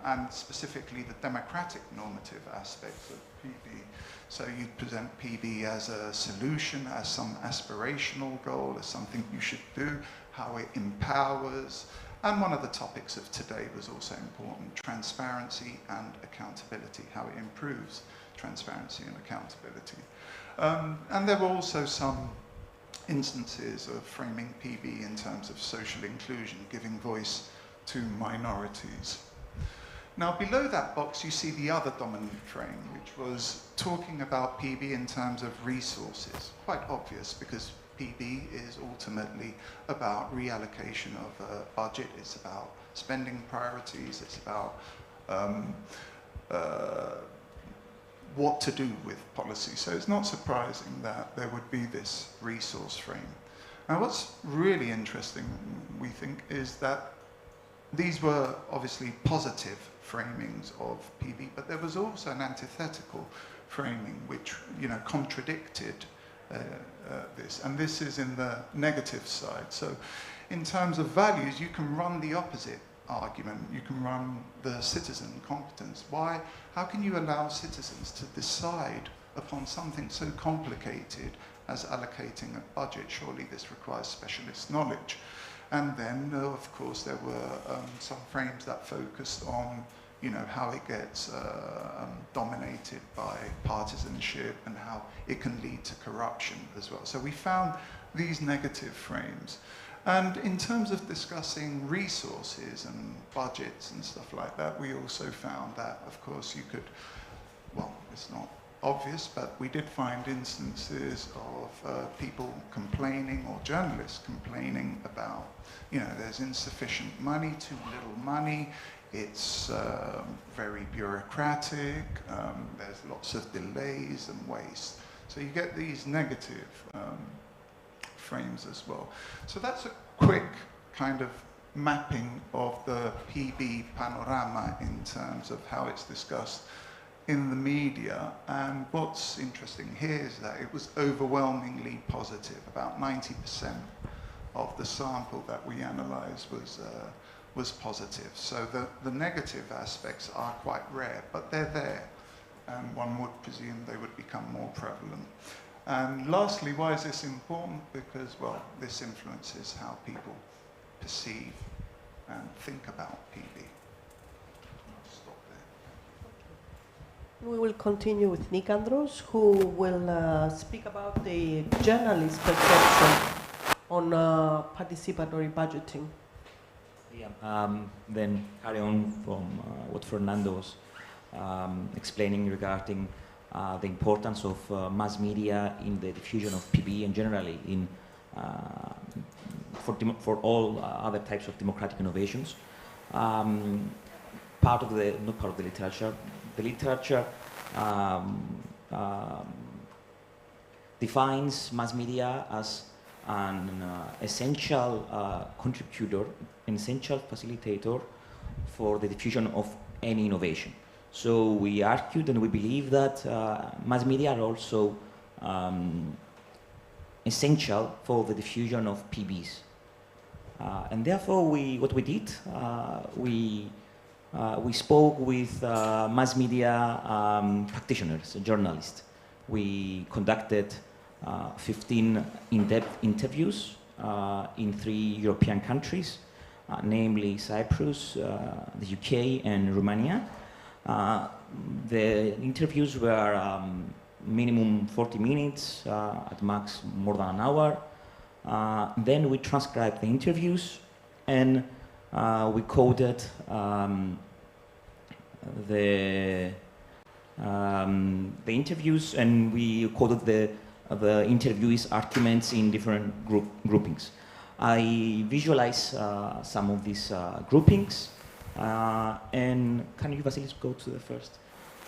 and specifically the democratic normative aspects of PB. So you'd present PB as a solution, as some aspirational goal, as something you should do, how it empowers. And one of the topics of today was also important, transparency and accountability, how it improves transparency and accountability. And there were also some instances of framing PB in terms of social inclusion, giving voice to minorities. Now, below that box, you see the other dominant frame, which was talking about PB in terms of resources. Quite obvious, because PB is ultimately about reallocation of a budget, it's about spending priorities, it's about what to do with policy. So it's not surprising that there would be this resource frame. Now, what's really interesting, we think, is that these were obviously positive framings of PB, but there was also an antithetical framing which, you know, contradicted this, and this is in the negative side. So in terms of values, you can run the opposite argument. You can run the citizen competence. Why? How can you allow citizens to decide upon something so complicated as allocating a budget? Surely this requires specialist knowledge. And then, of course, there were some frames that focused on, you know, how it gets dominated by partisanship and how it can lead to corruption as well. So we found these negative frames. And in terms of discussing resources and budgets and stuff like that, we also found that, of course, you could, well, it's not obvious, but we did find instances of people complaining, or journalists complaining about, you know, there's insufficient money, too little money, it's very bureaucratic, there's lots of delays and waste. So you get these negative frames as well. So that's a quick kind of mapping of the PB panorama in terms of how it's discussed in the media. And what's interesting here is that it was overwhelmingly positive. About 90% of the sample that we analysed was positive. So the negative aspects are quite rare, but they're there, and one would presume they would become more prevalent. And lastly, why is this important? Because, well, this influences how people perceive and think about PB. Stop there. We will continue with Nikandros, who will speak about the journalist perception on participatory budgeting. Yeah, then carry on from what Fernando was explaining regarding the importance of mass media in the diffusion of PB and generally in for all other types of democratic innovations. Not part of the literature. The literature defines mass media as an essential contributor, an essential facilitator for the diffusion of any innovation. So we argued and we believe that mass media are also essential for the diffusion of PBs. And therefore, what we did, we spoke with mass media practitioners, journalists. We conducted 15 in-depth interviews in 3 European countries, namely Cyprus, the UK, and Romania. The interviews were minimum 40 minutes, at max more than an hour. Then we transcribed the interviews and we coded the interviews, and we coded the interviewees' arguments in different groupings. I visualize some of these groupings, and can you, Vasilis, go to the first?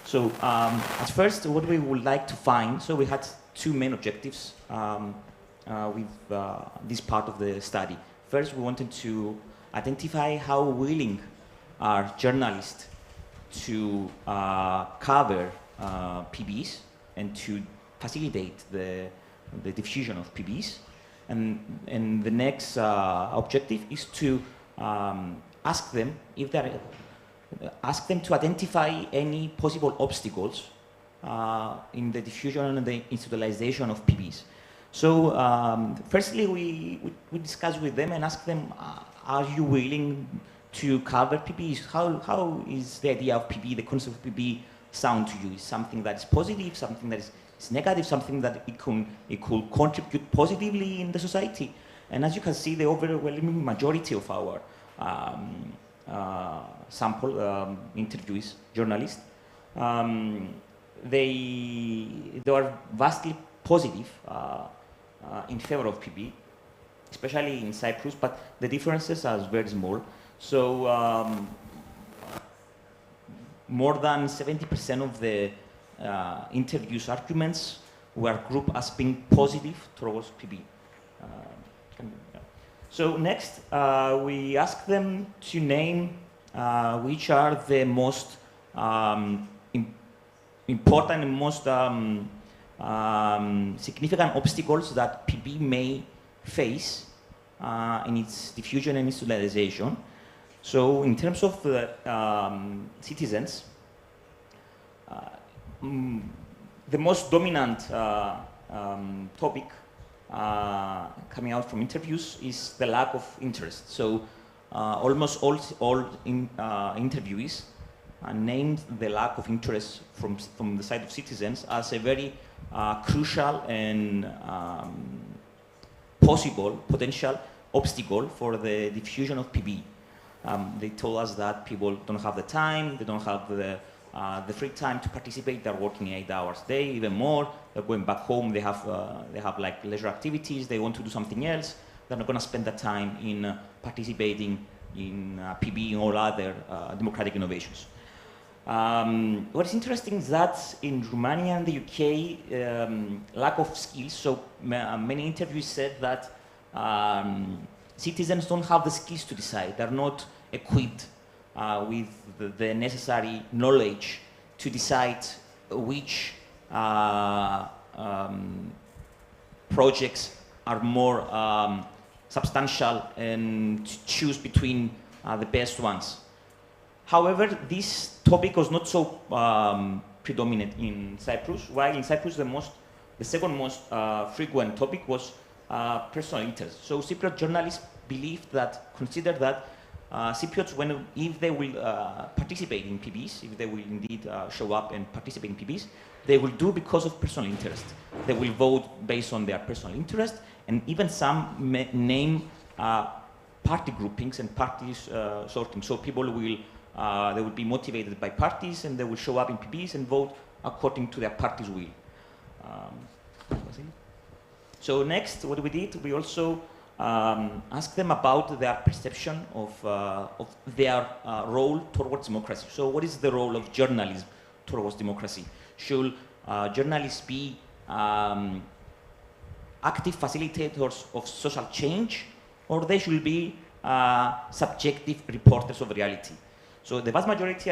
So at first, what we would like to find, so we had 2 main objectives with this part of the study. First, we wanted to identify how willing are journalists to cover PBs and to facilitate the diffusion of PBs. And the next objective is to ask them if they're to identify any possible obstacles in the diffusion and the institutionalization of PBs. So firstly, we discuss with them and ask them, are you willing to cover PBs? How is the idea of PB, the concept of PB, sound to you? Is something that is positive, something that is negative, something that it could contribute positively in the society? And as you can see, the overwhelming majority of our sample interviewees, journalists. They were vastly positive in favor of PB, especially in Cyprus, but the differences are very small. So more than 70% of the interviews arguments were grouped as being positive towards PB. So next, we asked them to name which are the most important and most significant obstacles that PB may face in its diffusion and institutionalization. So in terms of the citizens, the most dominant topic coming out from interviews is the lack of interest. So almost all interviewees named the lack of interest from the side of citizens as a very crucial and potential obstacle for the diffusion of PB. They told us that people don't have the time, they don't have the free time to participate. They're working 8 hours a day, even more. They're going back home. They have like leisure activities. They want to do something else. They're not going to spend that time in participating in PB and all other democratic innovations. What's interesting is that in Romania and the UK, lack of skills. So many interviews said that citizens don't have the skills to decide. They're not equipped with the necessary knowledge to decide which projects are more substantial and to choose between the best ones. However, this topic was not so predominant in Cyprus, while in Cyprus the second most frequent topic was personal interest. So Cypriot journalists consider that Cypriots, if they will participate in PBs, if they will indeed show up and participate in PBs, they will do because of personal interest. They will vote based on their personal interest, and even some name party groupings and parties sorting. So people they will be motivated by parties, and they will show up in PBs and vote according to their party's will. So next, what we did, we also asked them about their perception of their role towards democracy. So what is the role of journalism towards democracy? Should journalists be active facilitators of social change, or they should be subjective reporters of reality? So the vast majority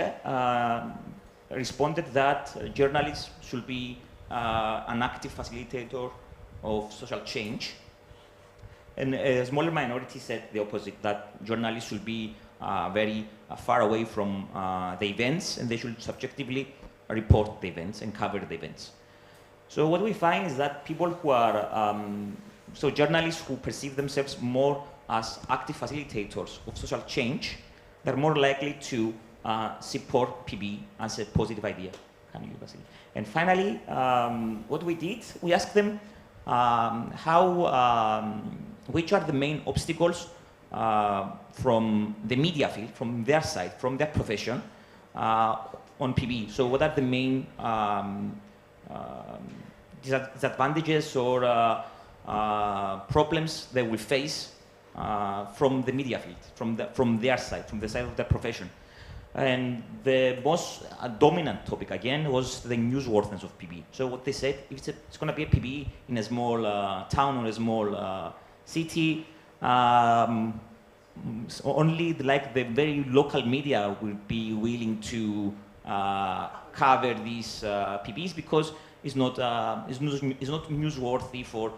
responded that journalists should be an active facilitator of social change. And a smaller minority said the opposite, that journalists should be very far away from the events, and they should subjectively report the events and cover the events. So what we find is that people who are, so journalists who perceive themselves more as active facilitators of social change, they're more likely to support PB as a positive idea. And finally, what we did, we asked them which are the main obstacles from the media field, from their side, from their profession, on PB. So what are the main disadvantages or problems they will face from the media field, from their side, from the side of their profession? And the most dominant topic, again, was the newsworthiness of PB. So what they said, if it's going to be a PB in a small town or a small city, only the very local media will be willing to cover these PBs because it's not newsworthy for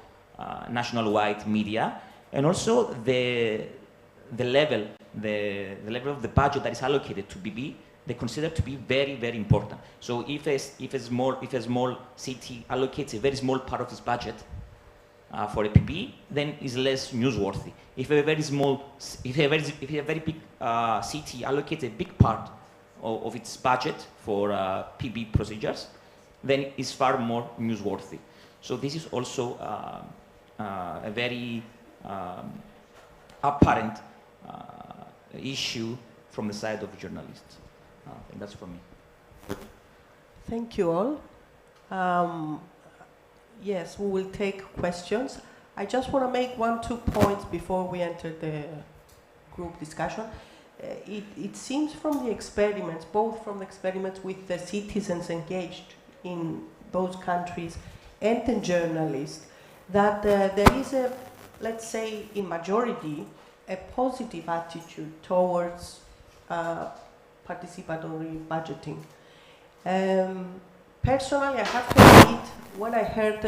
national-wide media, and also the level of the budget that is allocated to PB, they consider to be very, very important. So if a small city allocates a very small part of its budget for a PB, then is less newsworthy. If a very big city allocates a big part of its budget for PB procedures, then it's far more newsworthy. So this is also a very apparent issue from the side of journalists. And that's from me. Thank you all. Yes, we will take questions. I just want to make 1-2 points before we enter the group discussion. It seems from the experiments, both from the experiments with the citizens engaged in those countries and the journalists, that there is a, let's say, in majority, a positive attitude towards participatory budgeting. Personally, I have to admit, when I heard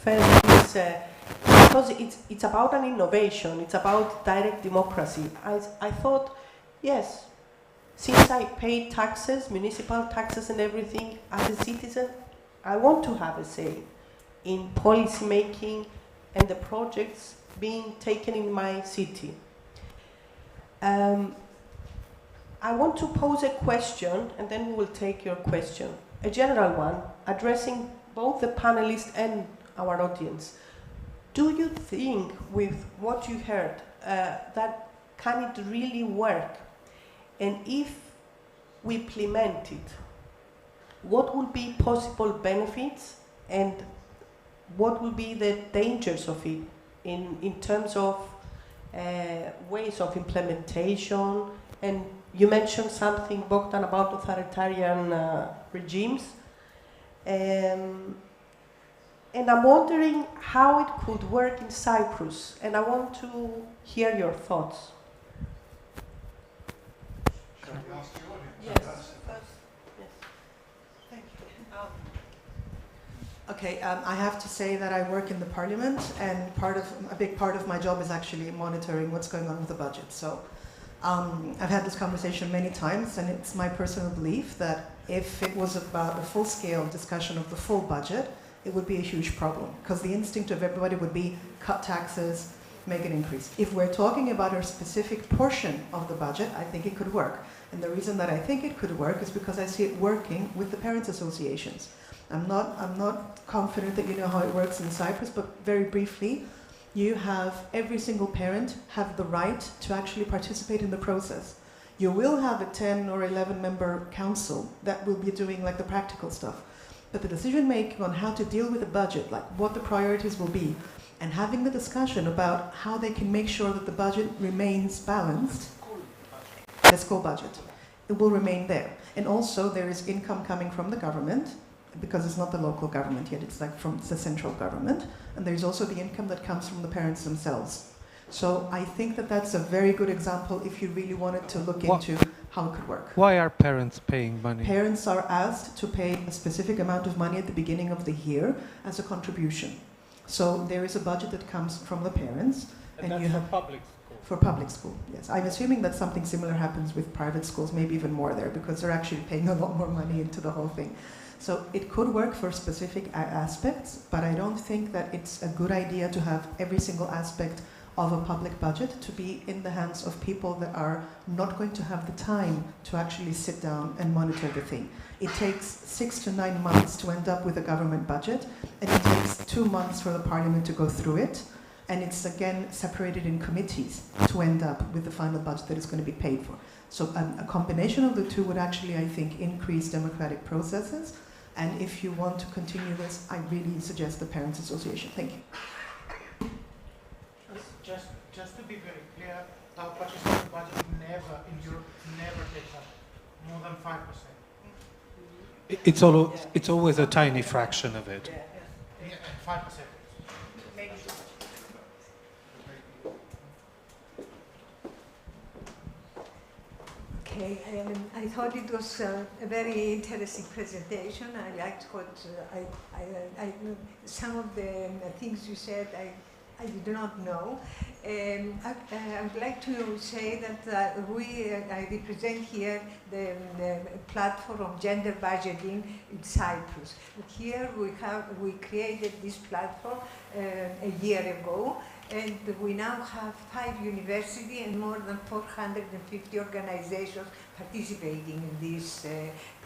first this, because it's about an innovation, it's about direct democracy, I thought, yes, since I pay taxes, municipal taxes and everything, as a citizen, I want to have a say in policy making and the projects being taken in my city. I want to pose a question, and then we will take your question. A general one, addressing both the panelists and our audience. Do you think, with what you heard, that can it really work? And if we implement it, what will be possible benefits and what will be the dangers of it in terms of ways of implementation? And you mentioned something, Bogdan, about authoritarian regimes. And I'm wondering how it could work in Cyprus, and I want to hear your thoughts. Yes. Thank you. Okay, I have to say that I work in the parliament, and a big part of my job is actually monitoring what's going on with the budget. So I've had this conversation many times, and it's my personal belief that if it was about a full-scale discussion of the full budget, it would be a huge problem, because the instinct of everybody would be cut taxes, make an increase. If we're talking about a specific portion of the budget, I think it could work. And the reason that I think it could work is because I see it working with the parents' associations. I'm not confident that you know how it works in Cyprus, but very briefly, you have every single parent have the right to actually participate in the process. You will have a 10 or 11 member council that will be doing like the practical stuff. But the decision making on how to deal with the budget, like what the priorities will be, and having the discussion about how they can make sure that the budget remains balanced, the school budget, it will remain there. And also there is income coming from the government, because it's not the local government yet, it's like from the central government. And there's also the income that comes from the parents themselves. So I think that that's a very good example if you really wanted to look into how it could work. Why are parents paying money? Parents are asked to pay a specific amount of money at the beginning of the year as a contribution. So there is a budget that comes from the parents. And that's for public school? For public school, yes. I'm assuming that something similar happens with private schools, maybe even more there, because they're actually paying a lot more money into the whole thing. So it could work for specific aspects, but I don't think that it's a good idea to have every single aspect of a public budget to be in the hands of people that are not going to have the time to actually sit down and monitor the thing. It takes 6 to 9 months to end up with a government budget, and it takes 2 months for the parliament to go through it, and it's again separated in committees to end up with the final budget that is going to be paid for. So a combination of the two would actually, I think, increase democratic processes. And if you want to continue this, I really suggest the Parents Association. Thank you. Just to be very clear, our participatory budget never, in Europe, never takes up more than 5%. It's always a tiny fraction of it. Yeah, 5%. Okay, I thought it was a very interesting presentation. I liked what some of the things you said I did not know. I would like to say that I represent here the platform of gender budgeting in Cyprus. Here we created this platform a year ago, and we now have 5 universities and more than 450 organizations participating in this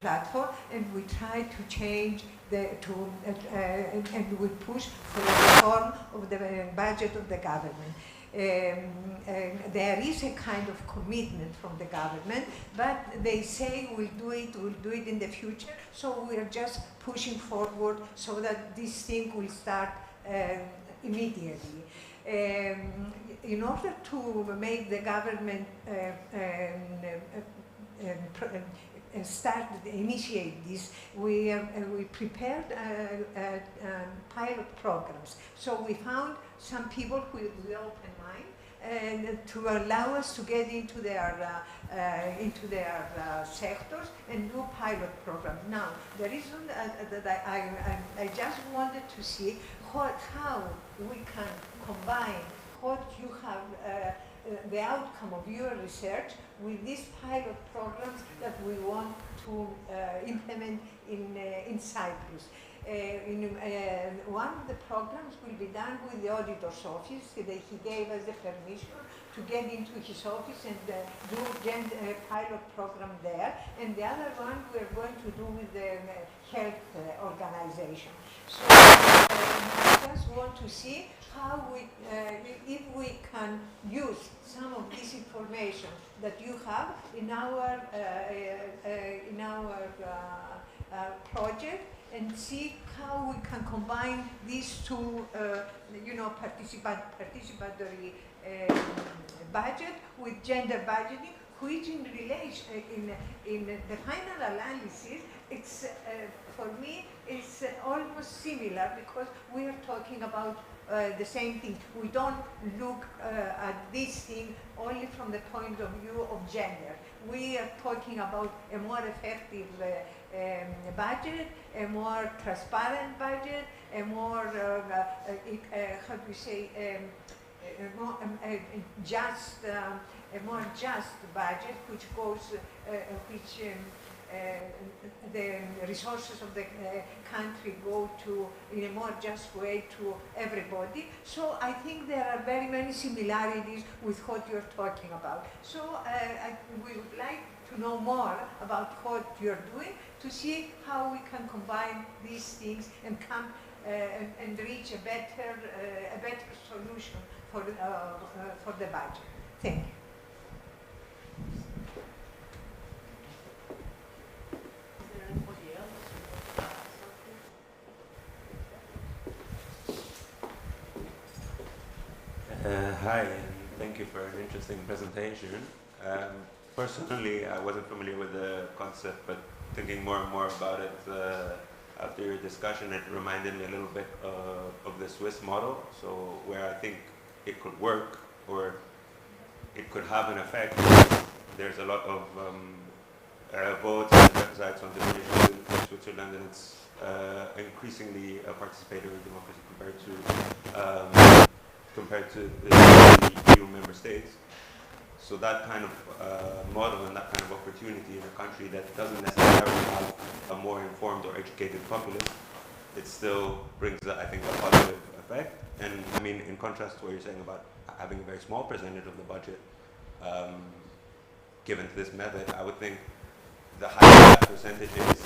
platform, and we try to change and we push for the reform of the budget of the government. There is a kind of commitment from the government, but they say we'll do it in the future, so we are just pushing forward so that this thing will start immediately. In order to make the government initiate this, we prepared pilot programs. So we found some people with open mind and to allow us to get into their sectors and do pilot programs. Now, the reason that I just wanted to see how we can combine what you have, the outcome of your research with these pilot programs that we want to implement in Cyprus. One of the programs will be done with the auditor's office. He gave us the permission to get into his office and do a pilot program there. And the other one we're going to do with the health organization. So I just want to see how if we can use some of this information that you have in our project, and see how we can combine these two, participatory budget with gender budgeting, which in relation in the final analysis, it's for me it's almost similar, because we are talking about the same thing. We don't look at this thing only from the point of view of gender. We are talking about a more effective budget, a more transparent budget, a more, how do you say, a more just budget, which goes, the resources of the country go to, in a more just way, to everybody. So I think there are very many similarities with what you're talking about. So we would like to know more about what you're doing, to see how we can combine these things and come and reach a better solution for the budget. Thank you. Hi, and thank you for an interesting presentation. Personally, I wasn't familiar with the concept, but thinking more and more about it after your discussion, it reminded me a little bit of the Swiss model. So where I think it could work, or it could have an effect. There's a lot of votes and websites on division in Switzerland, and it's increasingly a participatory democracy compared to the EU member states. So that kind of model and that kind of opportunity in a country that doesn't necessarily have a more informed or educated populace, it still brings, I think, a positive effect. And I mean, in contrast to what you're saying about having a very small percentage of the budget given to this method, I would think the higher that percentage is,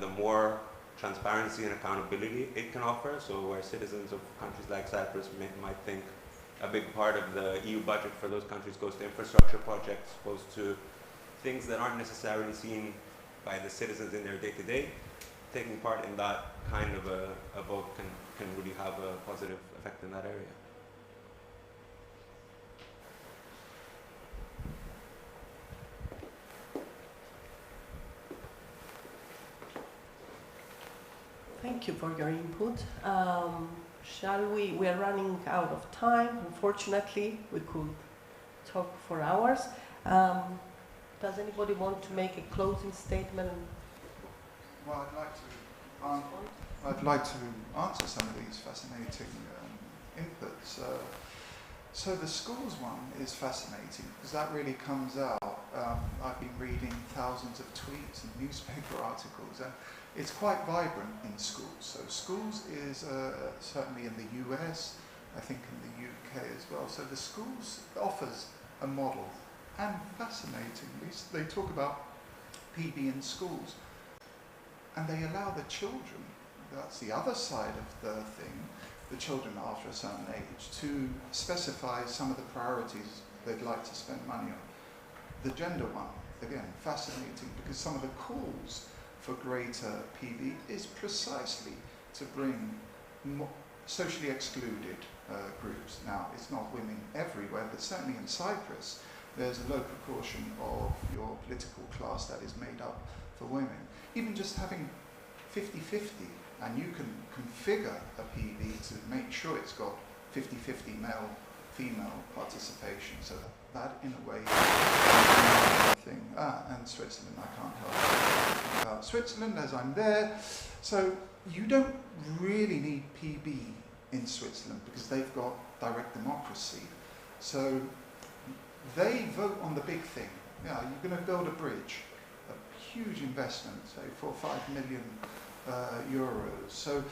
the more transparency and accountability it can offer. So where citizens of countries like Cyprus might think a big part of the EU budget for those countries goes to infrastructure projects, goes to things that aren't necessarily seen by the citizens in their day-to-day, taking part in that kind of a vote can really have a positive effect in that area. Thank you for your input. Shall we? We are running out of time. Unfortunately, we could talk for hours. Does anybody want to make a closing statement? Well, I'd like to answer some of these fascinating inputs. So the schools one is fascinating because that really comes out. I've been reading thousands of tweets and newspaper articles, and it's quite vibrant in schools. So schools is certainly in the US, I think in the UK as well. So the schools offers a model, and fascinatingly, they talk about PB in schools, and they allow the children, that's the other side of the thing, the children after a certain age, to specify some of the priorities they'd like to spend money on. The gender one, again, fascinating, because some of the calls for greater PB is precisely to bring socially excluded groups. Now, it's not women everywhere, but certainly in Cyprus, there's a low proportion of your political class that is made up for women. Even just having 50-50, and you can configure a PB to make sure it's got 50-50 male-female participation, so that in a way is thing. And Switzerland, I can't help about Switzerland as I'm there. So you don't really need PB in Switzerland because they've got direct democracy. So they vote on the big thing. Yeah, you're going to build a bridge, a huge investment, say 4 or 5 million euros. So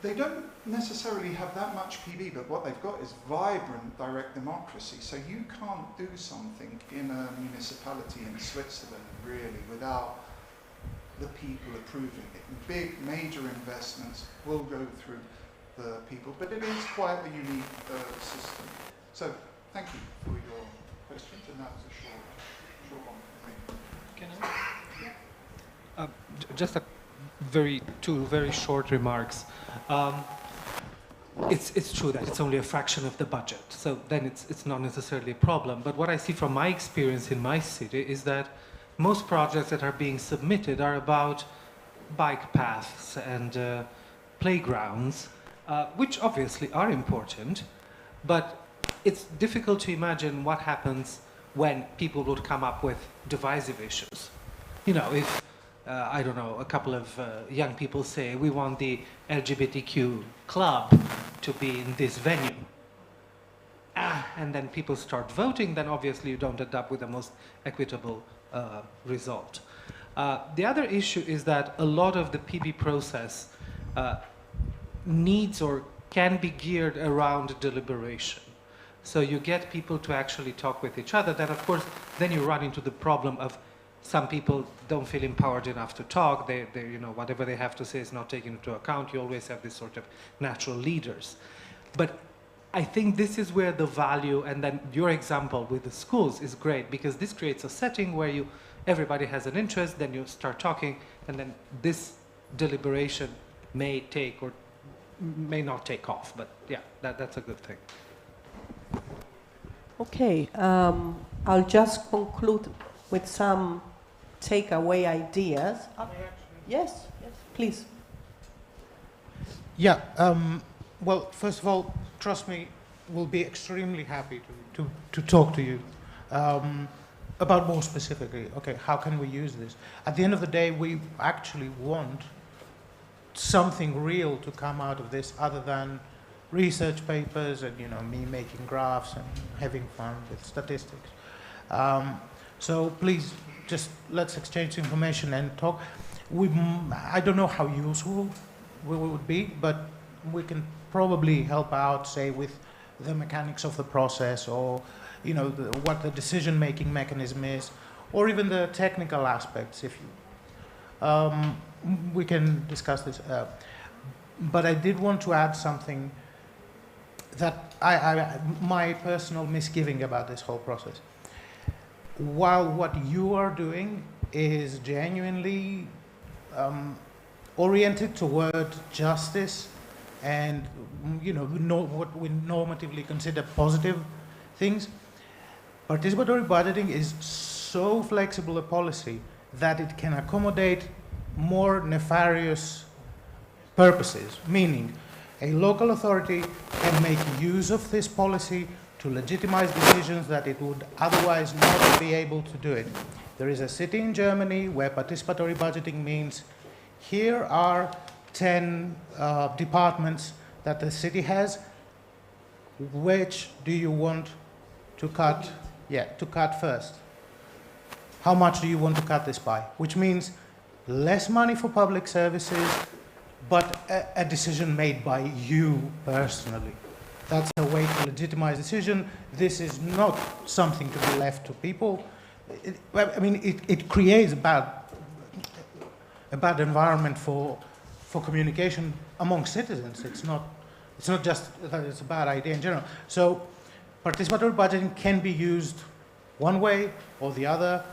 they don't necessarily have that much PB, but what they've got is vibrant direct democracy. So you can't do something in a municipality in Switzerland really without the people approving it. Big major investments will go through the people, but it is quite a unique system. So thank you for your questions, and that was a short one for me. Can I? Just two very short remarks. It's true that it's only a fraction of the budget, so then it's not necessarily a problem. But what I see from my experience in my city is that most projects that are being submitted are about bike paths and playgrounds, which obviously are important, but it's difficult to imagine what happens when people would come up with divisive issues. You know, if I don't know, a couple of young people say, we want the LGBTQ club to be in this venue. And then people start voting, then obviously you don't end up with the most equitable result. The other issue is that a lot of the PB process needs or can be geared around deliberation. So you get people to actually talk with each other, then of course, then you run into the problem of some people don't feel empowered enough to talk. They you know, whatever they have to say is not taken into account. You always have this sort of natural leaders. But I think this is where the value, and then your example with the schools is great, because this creates a setting where everybody has an interest, then you start talking, and then this deliberation may take or may not take off. But yeah, that's a good thing. Okay, I'll just conclude with some takeaway ideas. Yes, please. Yeah, well, first of all, trust me, we'll be extremely happy to talk to you about more specifically, okay, how can we use this? At the end of the day, we actually want something real to come out of this other than research papers and, you know, me making graphs and having fun with statistics. So please, just let's exchange information and talk. I don't know how useful we would be, but we can probably help out, say, with the mechanics of the process, or, you know, what the decision-making mechanism is, or even the technical aspects. If you, we can discuss this. But I did want to add something that my personal misgiving about this whole process. While what you are doing is genuinely oriented toward justice and, you know, what we normatively consider positive things, participatory budgeting is so flexible a policy that it can accommodate more nefarious purposes, meaning a local authority can make use of this policy to legitimize decisions that it would otherwise not be able to do it. There is a city in Germany where participatory budgeting means here are 10 departments that the city has. Which do you want to cut? Yeah, to cut first. How much do you want to cut this by? Which means less money for public services, but a decision made by you personally. that's a way to legitimize decision. This is not something to be left to people. It creates a bad environment for communication among citizens. It's not just that it's a bad idea in general. So participatory budgeting can be used one way or the other,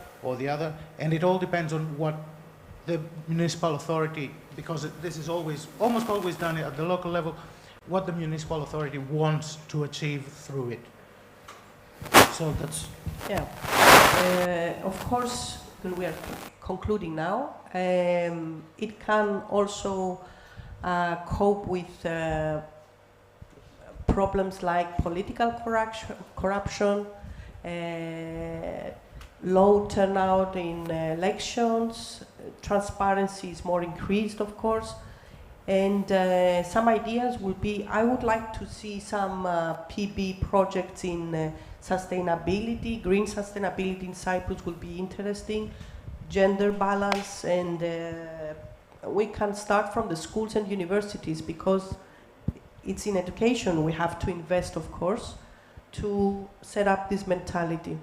and it all depends on what the municipal authority, because this is almost always done at the local level, what the municipal authority wants to achieve through it. So that's... Yeah. Of course, when we are concluding now, it can also cope with problems like political corruption, low turnout in elections, transparency is more increased, of course, and some ideas will be, I would like to see some PB projects in sustainability, green sustainability in Cyprus will be interesting, gender balance, and we can start from the schools and universities because it's in education we have to invest, of course, to set up this mentality.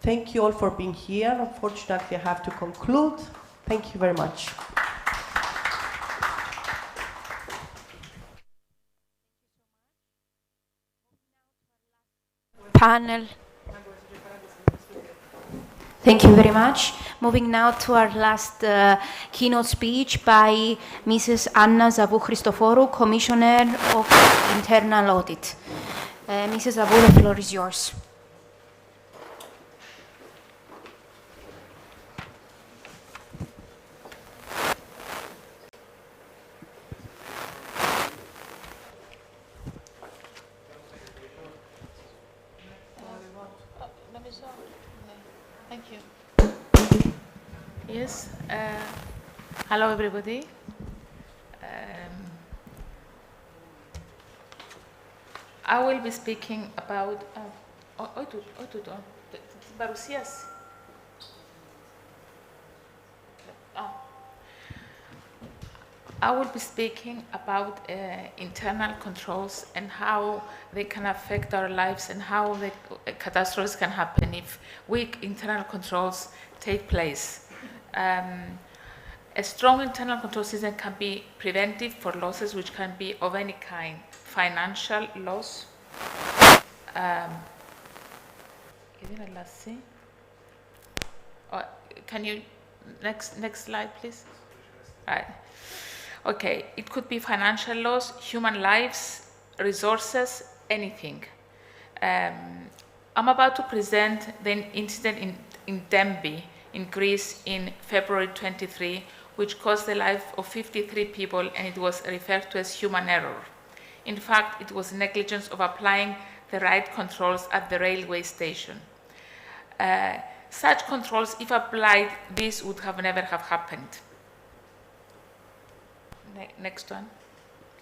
Thank you all for being here. Unfortunately, I have to conclude. Thank you very much. Panel. Thank you very much. Moving now to our last keynote speech by Mrs. Anna Zavou-Christoforou, Commissioner of Internal Audit. Mrs. Zavou, the floor is yours. Thank you. Yes. Hello, everybody. I will be speaking about. I will be speaking about internal controls and how they can affect our lives and how the catastrophes can happen if weak internal controls take place. A strong internal control system can be preventive for losses which can be of any kind. Financial loss. Can you, next slide, please? Right. Okay, it could be financial loss, human lives, resources, anything. I'm about to present the incident in Dembi, in Greece, in February 23, which cost the life of 53 people, and it was referred to as human error. In fact, it was negligence of applying the right controls at the railway station. Such controls, if applied, this would have never have happened. Next one,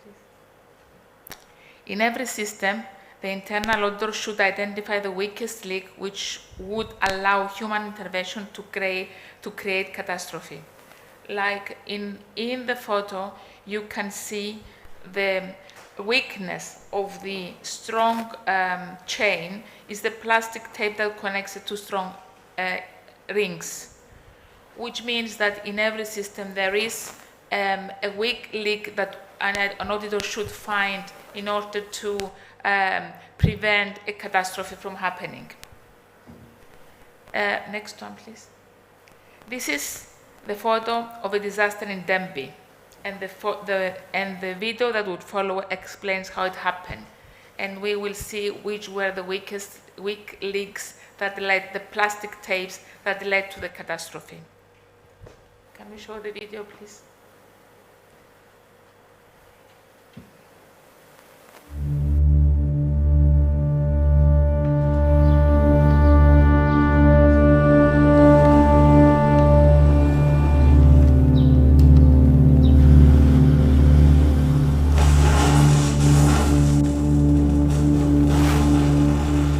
please. In every system, the internal auditor should identify the weakest link which would allow human intervention to create catastrophe. Like in the photo, you can see the weakness of the strong chain is the plastic tape that connects it to strong rings, which means that in every system there is a weak link that an auditor should find in order to prevent a catastrophe from happening. Next one, please. This is the photo of a disaster in Dembi, and the video that would follow explains how it happened. And we will see which were the weak links that led, the plastic tapes that led to the catastrophe. Can we show the video, please?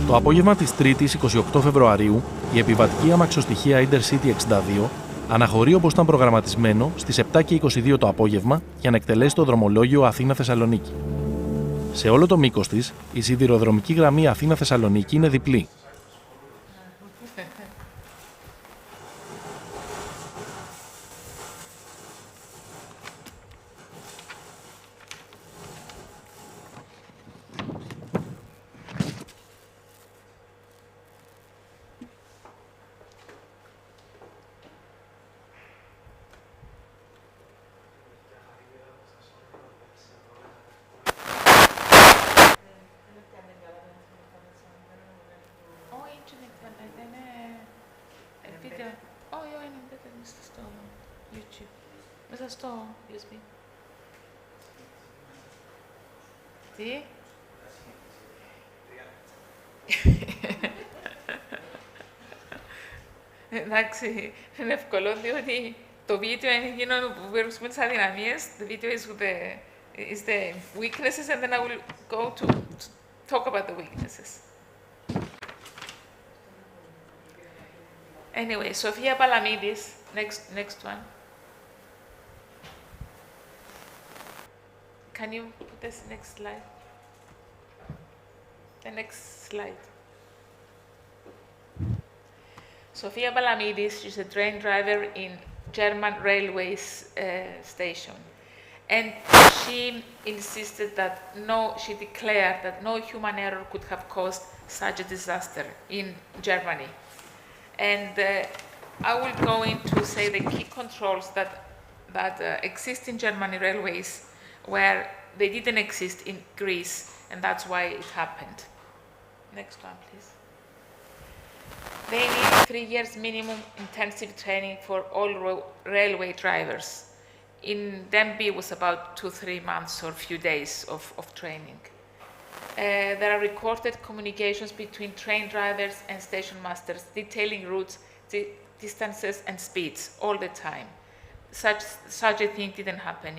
Το απόγευμα της 3ης 28 Φεβρουαρίου, η επιβατική αμαξοστοιχεία Intercity 62 αναχωρεί όπως ήταν προγραμματισμένο στις 7:22 το απόγευμα για να εκτελέσει το δρομολόγιο Αθήνα-Θεσσαλονίκη. Σε όλο το μήκος της, η σιδηροδρομική γραμμή Αθήνα-Θεσσαλονίκη είναι διπλή. Μέσα στο USB. Τι? Εντάξει, είναι εύκολο διότι το βίντεο είναι εκείνο που βρίσκουμε τις αδυναμίες. The video is the weaknesses and then I will go to talk about the weaknesses. Anyway, Sofia Palamidis, next one. Can you put this next slide? The next slide. Sofia Palamidis, she's a train driver in German railways station. And she insisted that she declared that no human error could have caused such a disaster in Germany. And I will go into say the key controls that exist in German railways where they didn't exist in Greece, and that's why it happened. Next one, please. They need 3 years minimum intensive training for all railway drivers. In Denby, it was about 2-3 months or few days of training. There are recorded communications between train drivers and station masters detailing routes, distances, and speeds all the time. Such a thing didn't happen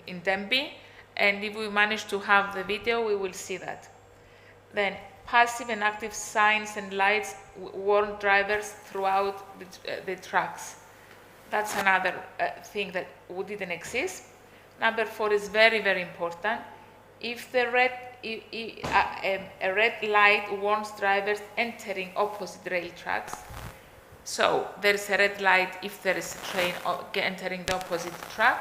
in Denby, and if we manage to have the video, we will see that. Then passive and active signs and lights warn drivers throughout the tracks. That's another thing that didn't exist. Number 4 is very, very important. If a red light warns drivers entering opposite rail tracks, so there is a red light if there is a train entering the opposite track,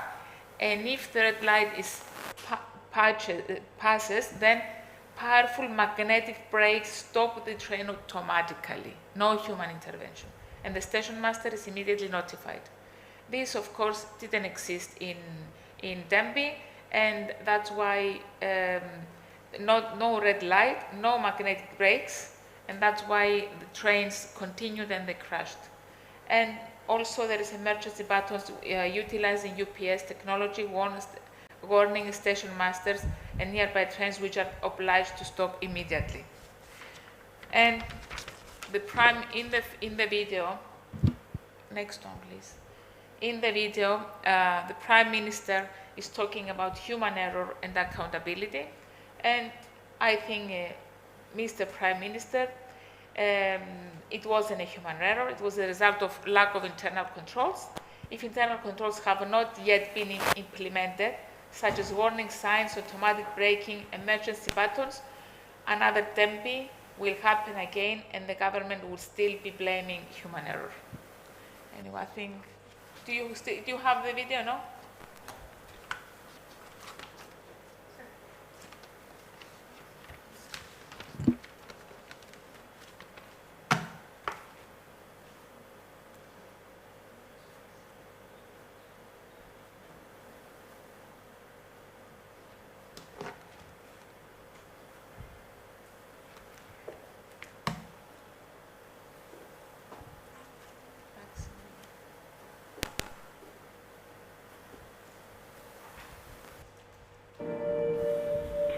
and if the red light is passes, then powerful magnetic brakes stop the train automatically, no human intervention, and the station master is immediately notified. This, of course, didn't exist in Denby, and that's why no red light, no magnetic brakes, and that's why the trains continued and they crashed. And also there is emergency buttons utilizing UPS technology warning station masters and nearby trains which are obliged to stop immediately. And in the video, next one please. In the video, the Prime Minister is talking about human error and accountability, and I think Mr. Prime Minister, it wasn't a human error, it was a result of lack of internal controls. If internal controls have not yet been implemented, such as warning signs, automatic braking, emergency buttons, another Denby will happen again and the government will still be blaming human error. Anyway, I think, do you have the video, no?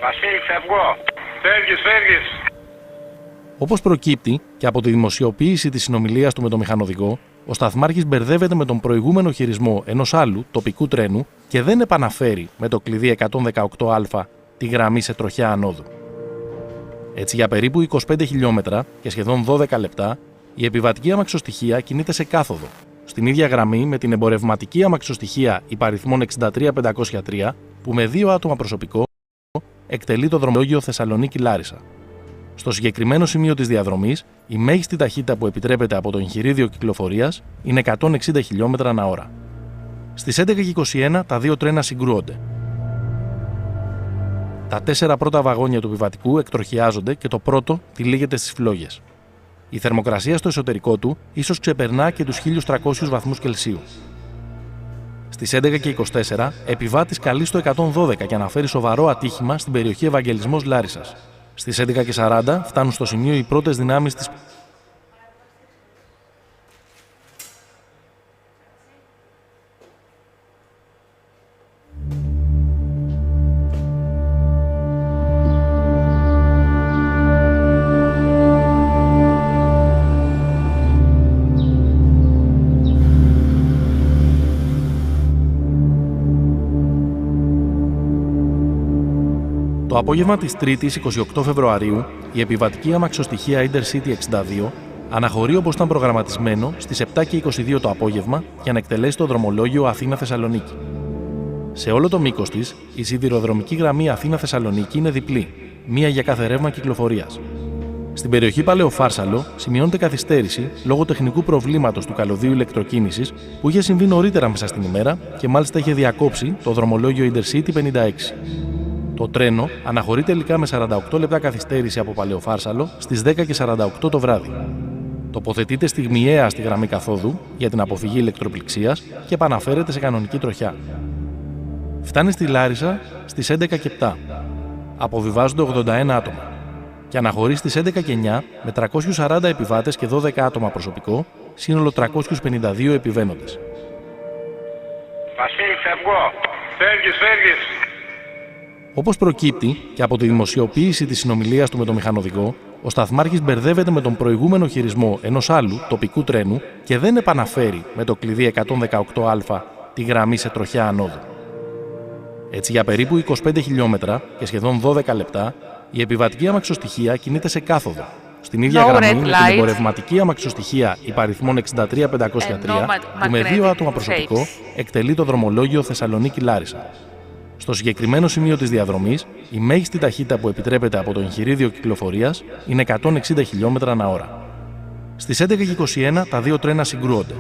Βασίλη, φεύγω. Φεύγεις. Όπως προκύπτει και από τη δημοσιοποίηση της συνομιλίας του με τον μηχανοδηγό, ο σταθμάρχης μπερδεύεται με τον προηγούμενο χειρισμό ενός άλλου τοπικού τρένου και δεν επαναφέρει με το κλειδί 118α τη γραμμή σε τροχιά ανόδου. Έτσι, για περίπου 25 χιλιόμετρα και σχεδόν 12 λεπτά, η επιβατική αμαξοστοιχεία κινείται σε κάθοδο, στην ίδια γραμμή με την εμπορευματική αμαξοστοιχεία υπαριθμών 63503 που με 2 άτομα προσωπικό εκτελεί το δρομολόγιο Θεσσαλονίκη-Λάρισα. Στο συγκεκριμένο σημείο της διαδρομής, η μέγιστη ταχύτητα που επιτρέπεται από το εγχειρίδιο κυκλοφορίας είναι 160 χιλιόμετρα ανά ώρα. Στις 11:21 τα 2 τρένα συγκρούονται. Τα 4 πρώτα βαγόνια του επιβατικού εκτροχιάζονται και το πρώτο τυλίγεται στις φλόγες. Η θερμοκρασία στο εσωτερικό του ίσως ξεπερνά και τους 1.300 βαθμούς Κελσίου. Στις 11:24, επιβάτης καλεί στο 112 και αναφέρει σοβαρό ατύχημα στην περιοχή Ευαγγελισμός Λάρισσας. Στις 11:40 φτάνουν στο σημείο οι πρώτες δυνάμεις της. Το απόγευμα της 3ης 28 Φεβρουαρίου, η επιβατική αμαξοστοιχεία Intercity 62 αναχωρεί όπως ήταν προγραμματισμένο στις 7:22 το απόγευμα για να εκτελέσει το δρομολόγιο Αθήνα-Θεσσαλονίκη. Σε όλο το μήκος της, η σιδηροδρομική γραμμή Αθήνα-Θεσσαλονίκη είναι διπλή, μία για κάθε ρεύμα κυκλοφορίας. Στην περιοχή Παλαιοφάρσαλο σημειώνεται καθυστέρηση λόγω τεχνικού προβλήματος του καλωδίου ηλεκτροκίνησης που είχε συμβεί νωρίτερα μέσα στην ημέρα και μάλιστα είχε διακόψει το δρομολόγιο Intercity 56. Το τρένο αναχωρεί τελικά με 48 λεπτά καθυστέρηση από Παλαιοφάρσαλο στις 10:48 το βράδυ. Τοποθετείται στιγμιαία στη γραμμή καθόδου για την αποφυγή ηλεκτροπληξίας και επαναφέρεται σε κανονική τροχιά. Φτάνει στη Λάρισα στις 11:07. Αποβιβάζονται 81 άτομα και αναχωρεί στις 11:09 με 340 επιβάτες και 12 άτομα προσωπικό, σύνολο 352 επιβαίνοντες. Βασίλη, φεύγω. Φεύγεις. Όπως προκύπτει και από τη δημοσιοποίηση της συνομιλίας του με τον μηχανοδηγό, ο σταθμάρχης μπερδεύεται με τον προηγούμενο χειρισμό ενός άλλου τοπικού τρένου και δεν επαναφέρει με το κλειδί 118α τη γραμμή σε τροχιά ανόδου. Έτσι, για περίπου 25 χιλιόμετρα και σχεδόν 12 λεπτά, η επιβατική αμαξοστοιχεία κινείται σε κάθοδο, στην ίδια γραμμή με την εμπορευματική αμαξοστοιχεία υπαριθμών 63503, που με 2 άτομα προσωπικό εκτελεί το δρομολόγιο Θεσσαλονίκη-Λάρισα. Στο συγκεκριμένο σημείο της διαδρομής, η μέγιστη ταχύτητα που επιτρέπεται από το εγχειρίδιο κυκλοφορίας είναι 160 χιλιόμετρα ανά ώρα. Στις 11:21 τα 2 τρένα συγκρούονται.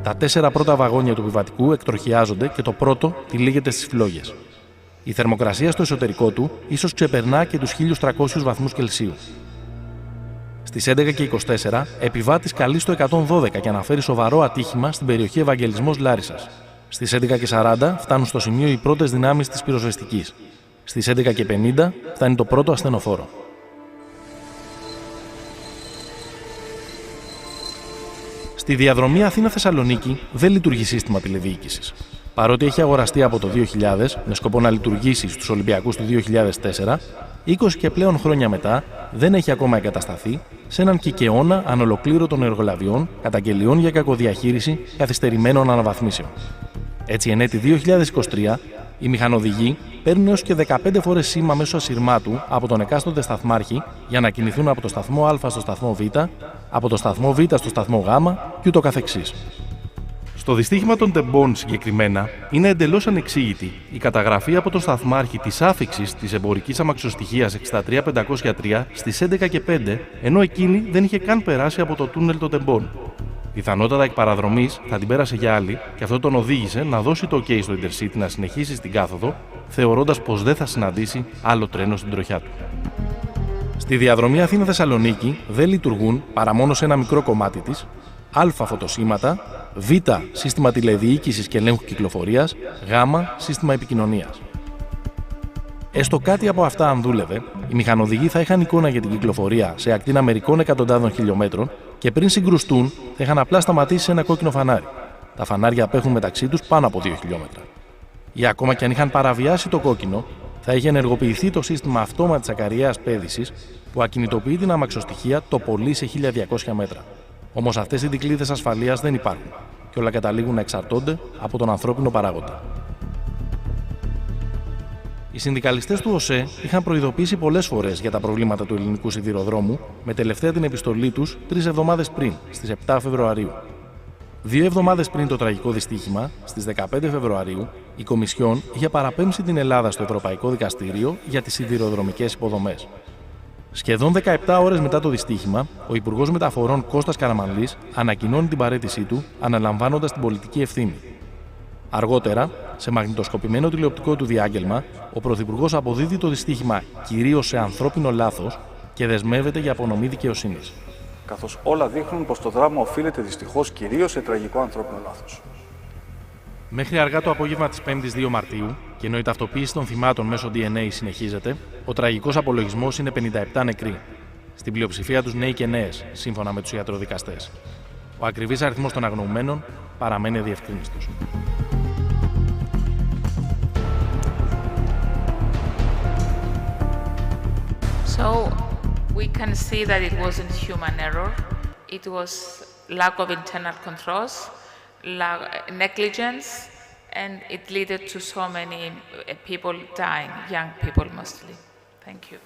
Τα 4 πρώτα βαγόνια του επιβατικού εκτροχιάζονται και το πρώτο τυλίγεται στις φλόγες. Η θερμοκρασία στο εσωτερικό του ίσως ξεπερνά και τους 1.300 βαθμούς Κελσίου. Στις 11:24, επιβάτης καλεί στο 112 και αναφέρει σοβαρό ατύχημα στην περιοχή Ευαγγελισμός Λάρισσας. Στις 11:40 φτάνουν στο σημείο οι πρώτες δυνάμεις της πυροσβεστικής. Στις 11:50 φτάνει το πρώτο ασθενοφόρο. Στη διαδρομή Αθήνα-Θεσσαλονίκη δεν λειτουργεί σύστημα τηλεδιοίκησης. Παρότι έχει αγοραστεί από το 2000 με σκοπό να λειτουργήσει στους Ολυμπιακούς του 2004, 20 και πλέον χρόνια μετά δεν έχει ακόμα εγκατασταθεί σε έναν κικαιώνα ανολοκλήρωτων εργολαβιών, καταγγελιών για κακοδιαχείριση καθυστερημένων αναβαθμίσεων. Έτσι, εν έτη 2023, οι μηχανοδηγοί παίρνουν έως και 15 φορές σήμα μέσω ασυρμάτου από τον εκάστοτε σταθμάρχη για να κινηθούν από το σταθμό Α στο σταθμό Β, από το σταθμό Β στο σταθμό Γ και ούτω καθεξής. Στο δυστύχημα των τεμπών συγκεκριμένα, είναι εντελώς ανεξήγητη η καταγραφή από τον σταθμάρχη της άφιξης της εμπορικής αμαξοστοιχείας 63503 στις 11:05, ενώ εκείνη δεν είχε καν περάσει από το τούνελ των τεμπών. Πιθανότατα εκ παραδρομής θα την πέρασε για άλλη και αυτό τον οδήγησε να δώσει το OK στο Intercity να συνεχίσει στην κάθοδο, θεωρώντας πως δεν θα συναντήσει άλλο τρένο στην τροχιά του. Στη διαδρομή Αθήνα-Θεσσαλονίκη δεν λειτουργούν παρά μόνο σε ένα μικρό κομμάτι της Α φωτοσύματα, Β σύστημα τηλεδιοίκησης και ελέγχου κυκλοφορίας, Γ σύστημα επικοινωνίας. Έστω κάτι από αυτά αν δούλευε, οι μηχανοδηγοί θα είχαν εικόνα για την κυκλοφορία σε ακτίνα μερικών εκατοντάδων χιλιόμετρων και πριν συγκρουστούν θα είχαν απλά σταματήσει σε ένα κόκκινο φανάρι. Τα φανάρια απέχουν μεταξύ τους πάνω από 2 χιλιόμετρα. Ή ακόμα και αν είχαν παραβιάσει το κόκκινο, θα είχε ενεργοποιηθεί το σύστημα αυτόματης ακαριαίας πέδησης που ακινητοποιεί την αμαξοστοιχεία το πολύ σε 1200 μέτρα. Όμως αυτές οι δικλείδες ασφαλείας δεν υπάρχουν και όλα καταλήγουν να εξαρτώνται από τον ανθρώπινο παράγοντα. Οι συνδικαλιστές του ΟΣΕ είχαν προειδοποιήσει πολλές φορές για τα προβλήματα του ελληνικού σιδηροδρόμου, με τελευταία την επιστολή τους 3 εβδομάδες πριν, στις 7 Φεβρουαρίου. 2 εβδομάδες πριν το τραγικό δυστύχημα, στις 15 Φεβρουαρίου, η Κομισιόν είχε παραπέμψει την Ελλάδα στο Ευρωπαϊκό Δικαστήριο για τις σιδηροδρομικές υποδομές. Σχεδόν 17 ώρες μετά το δυστύχημα, ο Υπουργός Μεταφορών Κώστας Καραμανλής ανακοινώνει την παραίτησή του, αναλαμβάνοντας την πολιτική ευθύνη. Αργότερα, σε μαγνητοσκοπημένο τηλεοπτικό του διάγγελμα, ο Πρωθυπουργός αποδίδει το δυστύχημα κυρίως σε ανθρώπινο λάθος και δεσμεύεται για απονομή δικαιοσύνης. Καθώς όλα δείχνουν πως το δράμα οφείλεται δυστυχώς κυρίως σε τραγικό ανθρώπινο λάθος. Μέχρι αργά το απόγευμα της 5ης 2 Μαρτίου, και ενώ η ταυτοποίηση των θυμάτων μέσω DNA συνεχίζεται, ο τραγικός απολογισμός είναι 57 νεκροί. Στην πλειοψηφία τους νέοι και νέες, σύμφωνα με τους ιατροδικαστές. Ο ακριβής αριθμός των αγνοουμένων παραμένει αδιευκρίνιστος. So we can see that it wasn't human error. It was lack of internal controls, negligence, and it led to so many people dying, young people mostly. Thank you.